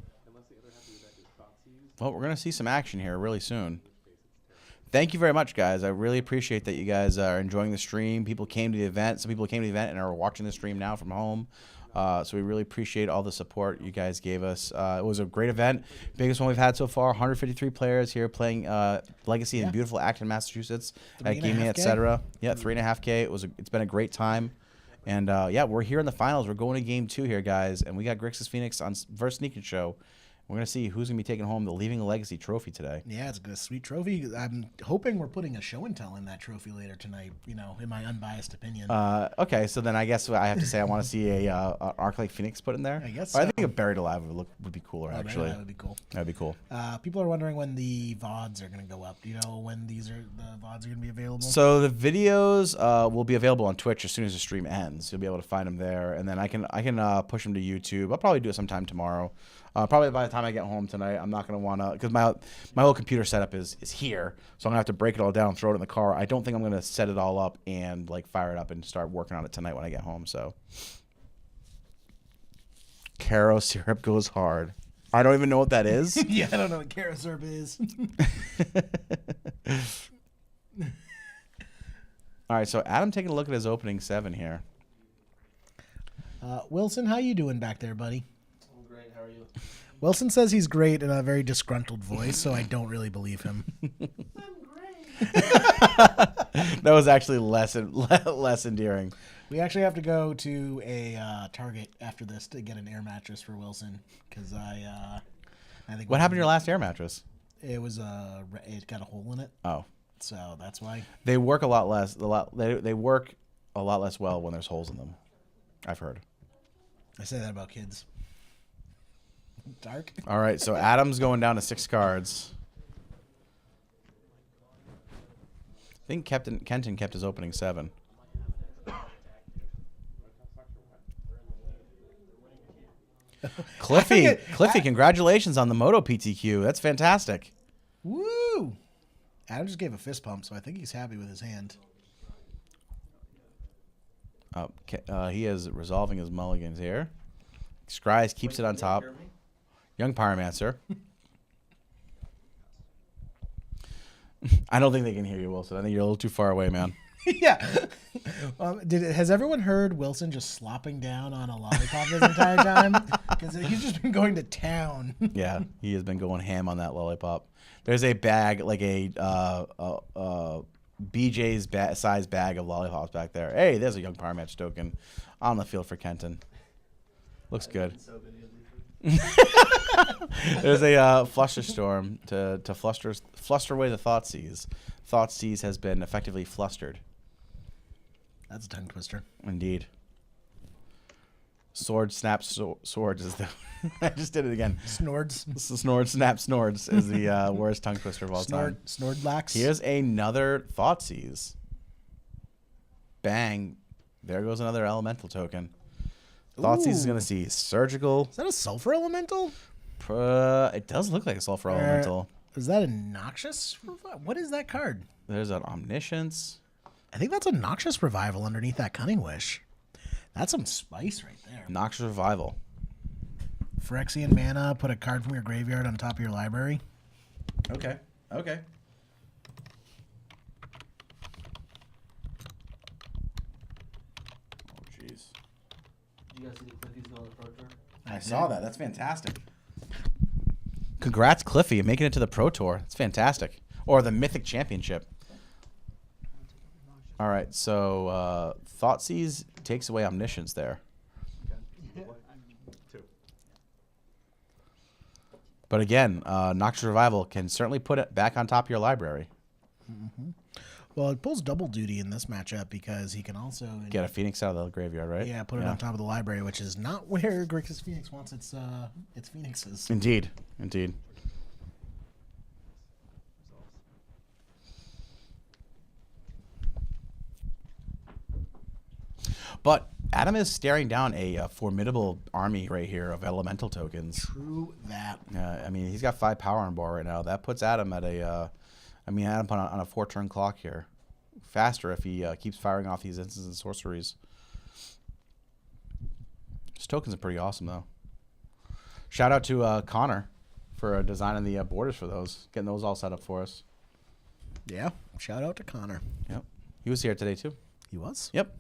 Well, we're going to see some action here really soon. Thank you very much, guys. I really appreciate that you guys are enjoying the stream. People came to the event. Some people came to the event and are watching the stream now from home. So we really appreciate all the support you guys gave us. It was a great event. Biggest one we've had so far. 153 players here playing Legacy in beautiful Acton, Massachusetts at Gaming, etc. Yeah, 3.5K. It's been a great time. And yeah, we're here in the finals. We're going to game 2 here, guys. And we got Grixis Phoenix on versus Sneakin' Show. We're going to see who's going to be taking home the Leaving a Legacy trophy today.
Yeah, it's a sweet trophy. I'm hoping we're putting a show and tell in that trophy later tonight, in my unbiased opinion.
Okay, so then I guess I have to say I want to see a Arclight Phoenix put in there.
I guess
I
so.
think a Buried Alive would be cooler, actually.
That would be cool.
That'd be cool.
People are wondering when the VODs are going to go up. Do you know when the VODs are going to be available?
So the videos will be available on Twitch as soon as the stream ends. You'll be able to find them there, and then I can push them to YouTube. I'll probably do it sometime tomorrow. Probably by the time I get home tonight, I'm not going to want to, because my whole computer setup is here, so I'm going to have to break it all down and throw it in the car. I don't think I'm going to set it all up and fire it up and start working on it tonight when I get home. So, Caro syrup goes hard. I don't even know what that is.
Yeah, I don't know what Caro syrup is.
All right, so Adam taking a look at his opening 7 here.
Wilson, how you doing back there, buddy?
I'm great. How are you?
Wilson says he's great in a very disgruntled voice, so I don't really believe him.
That was actually less endearing.
We actually have to go to a Target after this to get an air mattress for Wilson because I think.
What happened to your last air mattress?
It was it got a hole in it.
Oh,
so that's why
they work a lot less. They work a lot less well when there's holes in them. I've heard.
I say that about kids. Dark.
All right, so Adam's going down to 6 cards. I think Kenton kept his opening 7. Cliffy, congratulations on the Moto PTQ. That's fantastic.
Woo! Adam just gave a fist pump, so I think he's happy with his hand.
He is resolving his mulligans here. Scries keeps it on top. Young Pyromancer. I don't think they can hear you, Wilson. I think you're a little too far away, man.
Yeah. Has everyone heard Wilson just slopping down on a lollipop this entire time? Because he's just been going to town.
Yeah, he has been going ham on that lollipop. There's a bag, like a BJ's size bag of lollipops back there. Hey, there's a young Pyromatch token on the field for Kenton. Looks good. There's a Flusterstorm to fluster away the Thoughtseize. Thoughtseize has been effectively flustered.
That's a tongue twister.
Indeed. Sword snaps swords is the. I just did it again.
Snords.
Snord snap snords is the worst tongue twister of all time.
Snordlax.
Here's another Thoughtseize. Bang. There goes another elemental token. Thoughtseize is going to see surgical.
Is that a sulfur elemental?
It does look like a sulfur elemental.
Is that a Noxious? What is that card?
There's an Omniscience.
I think that's a Noxious Revival underneath that Cunning Wish. That's some spice right there.
Noxious Revival.
Phyrexian mana, put a card from your graveyard on top of your library.
Okay. Okay. Oh, jeez.
Did you guys see Cliffy's going to the Pro Tour?
I saw that. That's fantastic. Congrats, Cliffy, making it to the Pro Tour. That's fantastic. Or the Mythic Championship. All right, so Thoughtseize takes away Omniscience there. But again, Noxious Revival can certainly put it back on top of your library.
Mm-hmm. Well, it pulls double duty in this matchup because he can also
get a Phoenix out of the graveyard, right?
Yeah, put it on top of the library, which is not where Grixis Phoenix wants its Phoenixes.
Indeed, indeed. But Adam is staring down a formidable army right here of elemental tokens.
True that.
I mean, he's got 5 power on board right now. That puts Adam at a I mean, Adam on a 4-turn clock here. Faster if he keeps firing off these instants and sorceries. His tokens are pretty awesome, though. Shout out to Connor for designing the borders for those, getting those all set up for us.
Yeah, shout out to Connor.
Yep. He was here today, too.
He was?
Yep.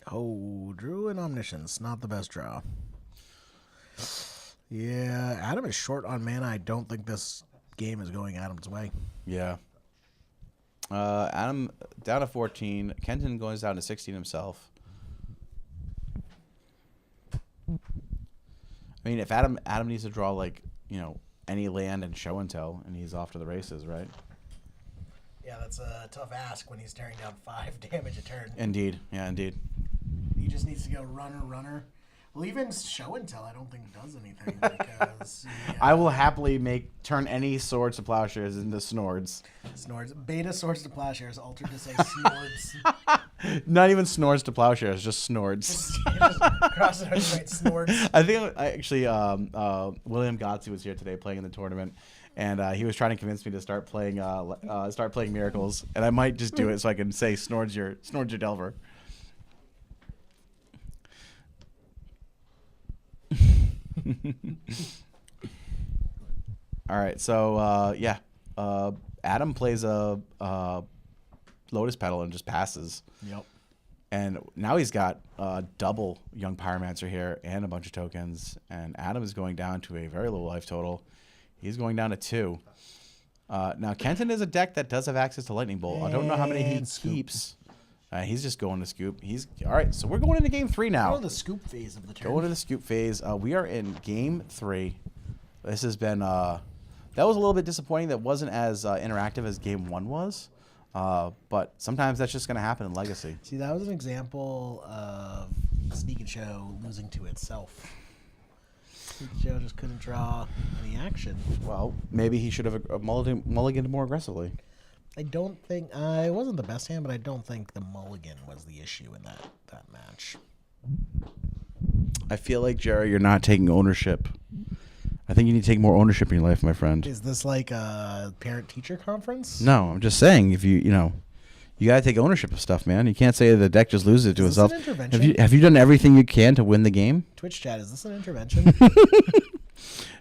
Oh, Drew and Omniscience, not the best draw. Yeah, Adam is short on mana. I don't think this game is going Adam's way.
Yeah. Adam down to 14. Kenton goes down to 16 himself. I mean, if Adam needs to draw, like, you know, any land and show and tell, and he's off to the races, right?
Yeah, that's a tough ask when he's tearing down 5 damage a turn.
Indeed. Yeah, indeed.
He just needs to go runner. Well, even show and tell I don't think does anything because
I will happily turn any swords to plowshares into snords.
Snords. Beta swords to plowshares altered to say snords.
Not even snores to plowshares, just snords.
just cross it out and write snords.
I think William Gotzi was here today playing in the tournament, and he was trying to convince me to start playing Miracles, and I might just do it so I can say snords your Delver. All right, so Adam plays a Lotus Petal and just passes.
Yep.
And now he's got double Young Pyromancer here and a bunch of tokens. And Adam is going down to a very low life total. He's going down to 2. Now Kenton is a deck that does have access to Lightning Bolt. I don't know how many he keeps. He's just going to scoop. All right, so we're going into game 3 now.
Go to the scoop phase of the turn.
Going to the scoop phase. We are in game 3. This has been that was a little bit disappointing. That wasn't as interactive as game 1 was. But sometimes that's just going to happen in Legacy.
See, that was an example of Sneak and Show losing to itself. Sneak and Show just couldn't draw any action.
Well, maybe he should have mulliganed more aggressively.
I don't think it wasn't the best hand, but I don't think the mulligan was the issue in that match.
I feel like, Jerry, you're not taking ownership. I think you need to take more ownership in your life, my friend.
Is this like a parent-teacher conference?
No, I'm just saying, if you got to take ownership of stuff, man. You can't say the deck just loses to itself.
Is this an intervention?
Have you done everything you can to win the game?
Twitch chat, is this an intervention?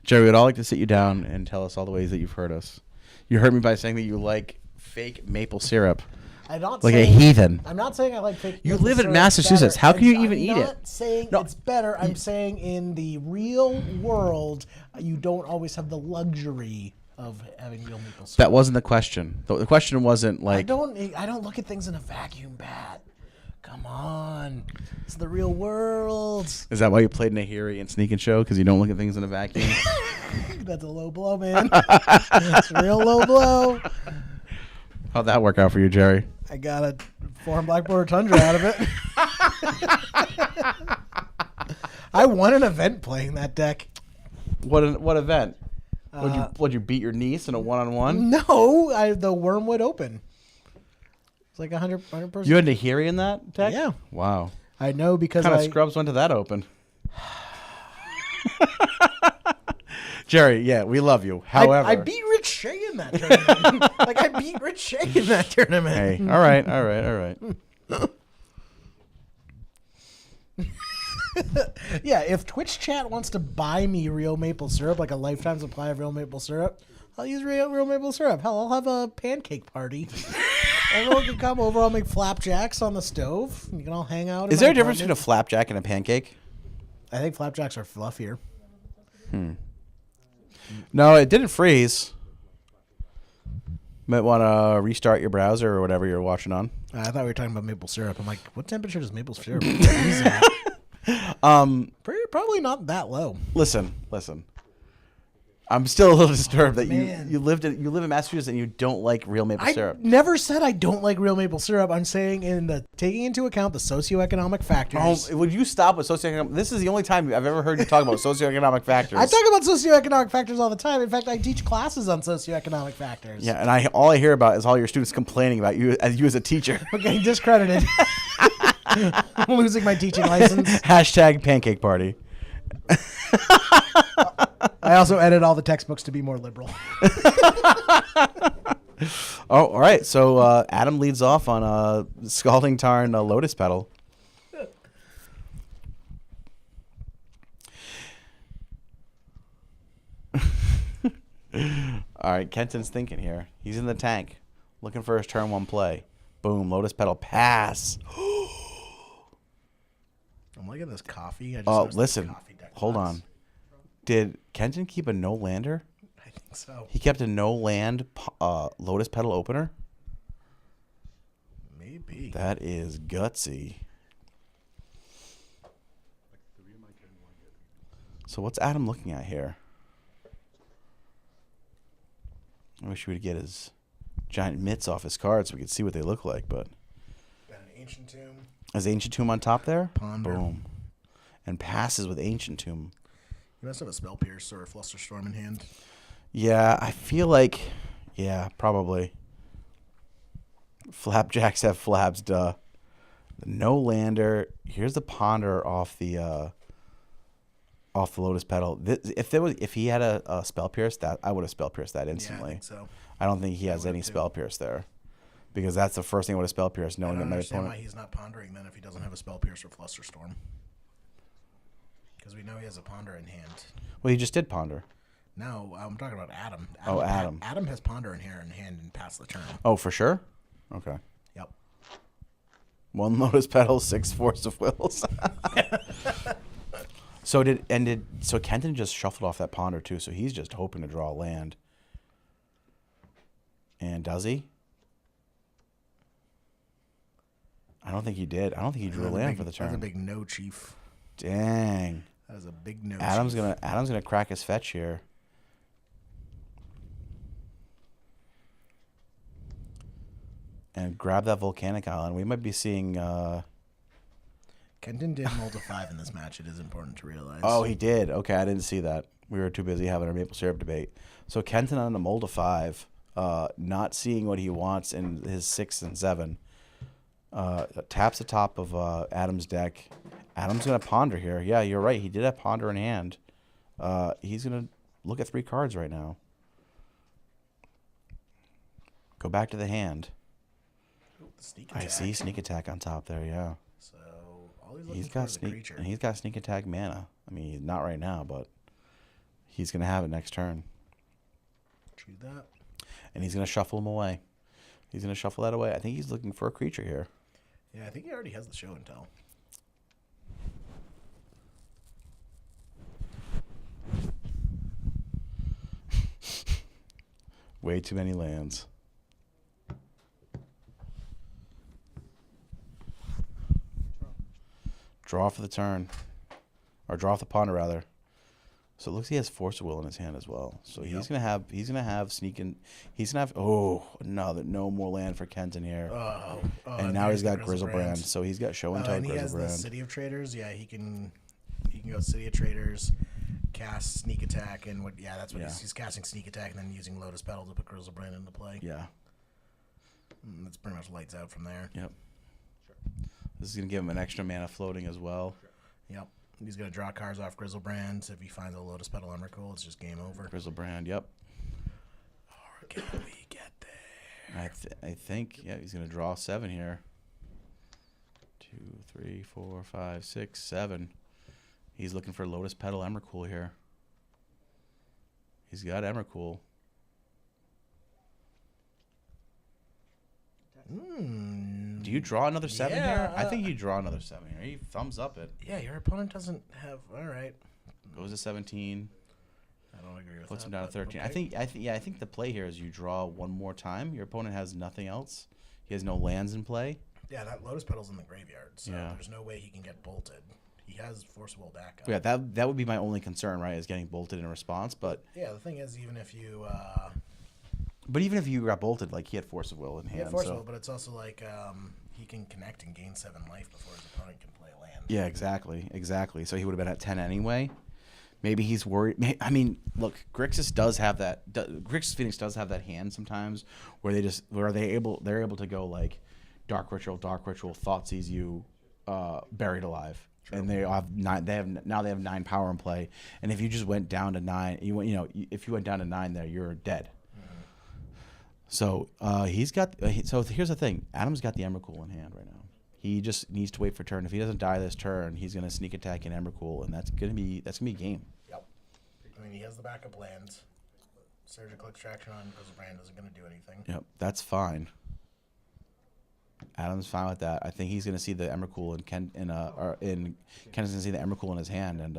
Jerry, we'd all like to sit you down and tell us all the ways that you've hurt us. You hurt me by saying that you like fake maple syrup.
I'm not
like
saying,
a heathen.
I'm not saying I like fake.
You live in Massachusetts. How can you even eat it?
I'm not saying it's better. I'm saying in the real world, you don't always have the luxury of having real maple syrup.
That wasn't the question. The question wasn't like.
I don't look at things in a vacuum, Pat. Come on, it's the real world.
Is that why you played Nahiri and Sneak and Show? Because you don't look at things in a vacuum.
That's a low blow, man. That's a real low blow.
How'd that work out for you, Jerry?
I got a 4 Black Border Tundra out of it. I won an event playing that deck.
What event? Would you beat your niece in a 1-on-1?
No, the Wormwood Open. It's like 100%.
You had Nahiri in that deck?
Yeah.
Wow.
I know because
what kind of scrubs went to that Open? Jerry, yeah, we love you. However,
I beat Rich Shea in that tournament. I beat Rich Shea in that tournament.
Hey, all right.
Yeah, if Twitch chat wants to buy me real maple syrup, like a lifetime supply of real maple syrup, I'll use real maple syrup. Hell, I'll have a pancake party. Everyone can come over. I'll make flapjacks on the stove. You can all hang out.
Is there a difference between a flapjack and a pancake?
I think flapjacks are fluffier.
No, it didn't freeze. Might want to restart your browser or whatever you're watching on.
I thought we were talking about maple syrup. I'm like, what temperature does maple syrup? Probably not that low.
Listen. I'm still a little disturbed that you live in Massachusetts and you don't like real maple syrup.
I never said I don't like real maple syrup. I'm saying taking into account the socioeconomic factors.
Would you stop with socioeconomic? This is the only time I've ever heard you talk about socioeconomic factors.
I talk about socioeconomic factors all the time. In fact, I teach classes on socioeconomic factors.
Yeah, and all I hear about is all your students complaining about you as a teacher.
I'm getting discredited. I'm losing my teaching license.
# pancake party.
I also edit all the textbooks to be more liberal.
Oh, all right. So Adam leads off on Scalding Tarn Lotus Petal. All right, Kenton's thinking here. He's in the tank, looking for his turn 1 play. Boom, Lotus Petal pass.
I'm liking this coffee.
Listen, hold on. Did Kenton keep a no lander?
I think so.
He kept a no land Lotus Petal opener?
Maybe.
That is gutsy. So what's Adam looking at here? I wish we would get his giant mitts off his cards so we could see what they look like, but...
Got an Ancient Tomb.
Is Ancient Tomb on top there?
Ponder.
Boom. And passes with Ancient Tomb.
You must have a Spell Pierce or a Flusterstorm in hand.
Yeah, I feel like... Yeah, probably. Flapjacks have flaps, duh. The no lander. Here's the Ponder off the Lotus Petal. If he had a Spell Pierce, that I would have Spell Pierced that instantly.
Yeah, I think so.
I don't think he has any Spell Pierce there, because that's the first thing I would have Spell Pierced,
I
knowing
don't
that my
understand
opponent.
why he's not pondering then if he doesn't have a Spell Pierce or Flusterstorm. Because we know he has a Ponder in hand.
Well, he just did Ponder.
No, I'm talking about Adam.
Adam.
Adam has Ponder in hand and pass the turn.
Oh, for sure. Okay.
Yep.
1 Lotus Petal, 6 Force of Wills. So Kenton just shuffled off that Ponder too, so he's just hoping to draw a land. And does he? I don't think he did. I don't think he drew a land for the turn.
That's a big no, Chief.
Dang.
That is a big no.
Adam's
Chief.
gonna crack his fetch here. And grab that Volcanic Island. We might be seeing
Kenton did mold a 5 in this match. It is important to realize.
Oh, he did. Okay, I didn't see that. We were too busy having our maple syrup debate. So Kenton on a mold of 5, not seeing what he wants in his 6 and 7. Taps the top of Adam's deck. Adam's going to ponder here. Yeah, you're right. He did have ponder in hand. He's going to look at 3 cards right now. Go back to the hand.
Sneak
I see sneak attack on top there, yeah.
So all he's looking
He's
for
got
is a
sneak
creature.
and he's got sneak attack mana. I mean, not right now, but he's going to have it next turn.
True that.
And he's going to shuffle him away. He's going to shuffle that away. I think he's looking for a creature here.
Yeah, I think he already has the show and tell.
Way too many lands. Draw for the turn. Or draw off the Ponder, rather. So it looks like he has Force of Will in his hand as well. So he's gonna have sneaking. He's gonna have no more land for Kenton here. And now he's got Grizzlebrand. So he's got Show and Tell
and he has the
Grizzlebrand.
City of Traders. Yeah, he can go City of Traders, cast Sneak Attack, and that's what he's casting Sneak Attack and then using Lotus Petal to put Grizzlebrand into play.
Yeah.
That's pretty much lights out from there.
Yep. This is gonna give him an extra mana floating as well.
Yep. He's going to draw cards off Grizzlebrand. If he finds a Lotus Petal Emrakul, it's just game over.
Grizzlebrand, yep.
Or can we get there?
I think, he's going to draw 7 here. 2, 3, 4, 5, 6, 7. He's looking for Lotus Petal Emrakul here. He's got Emrakul. Do you draw another 7 here? I think you draw another 7 here. He thumbs up it.
Yeah, your opponent doesn't have. All right.
Goes to 17.
I don't agree with
Puts
that.
him down to 13.
Okay.
I think the play here is you draw one more time. Your opponent has nothing else. He has no lands in play.
Yeah, that Lotus Petal's in the graveyard, so
Yeah.
there's no way he can get bolted. He has Forcible backup.
Yeah, that would be my only concern, right? Is getting bolted in response, but
Yeah, the thing is, even if you
even if you got bolted, like he had Force of Will in hand.
yeah, Forcible,
so.
but it's also like he can connect and gain 7 life before his opponent can play a land.
Yeah, exactly. So he would have been at 10 anyway. Maybe he's worried. I mean, look, Grixis does have that. Grixis Phoenix does have that hand sometimes where they're able to go like Dark Ritual, Thoughtseize you, Buried Alive. and they have 9. They have 9 power in play, and if you just went down to 9, if you went down to 9 there, you're dead. So he's got. So here's the thing: Adam's got the Emrakul in hand right now. He just needs to wait for turn. If he doesn't die this turn, he's gonna sneak attack in Emrakul, and that's gonna be game.
Yep. I mean, he has the backup lands. Surgical extraction on Griselbrand isn't gonna do anything.
Yep, that's fine. Adam's fine with that. I think he's gonna see the Emrakul and Ken's gonna see the Emrakul in his hand and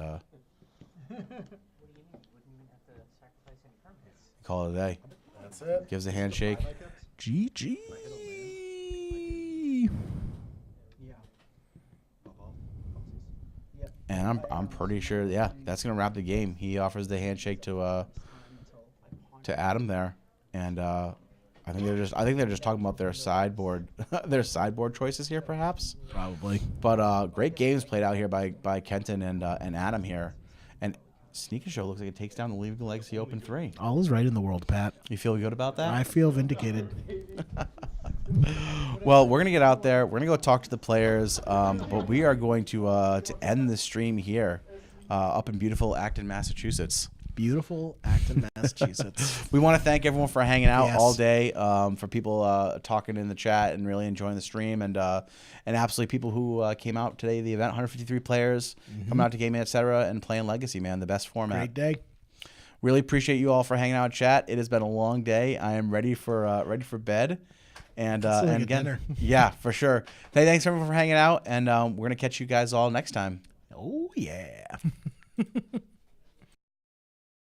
call it a day.
That's it.
Gives a handshake. GG. And I'm pretty sure, yeah, that's gonna wrap the game. He offers the handshake to Adam there, and I think they're just talking about their sideboard choices here, perhaps.
Probably.
But great games played out here by Kenton and Adam here, and Sneak and Show looks like it takes down the Leaving Legacy Open 3.
All is right in the world, Pat.
You feel good about that?
I feel vindicated.
Well, we're gonna get out there. We're gonna go talk to the players, but we are going to end the stream here, up in beautiful Acton, Massachusetts.
Beautiful Acton, Massachusetts.
We want to thank everyone for hanging out
Yes.
all day, for people talking in the chat and really enjoying the stream, and absolutely people who came out today. The event, 153 players coming out to gaming, etc., and playing Legacy. Man, the best format.
Great day.
Really appreciate you all for hanging out, chat. It has been a long day. I am ready for bed. And
like a
again,
dinner.
yeah, for sure. Hey, thanks everyone for hanging out, and we're gonna catch you guys all next time.
Oh yeah.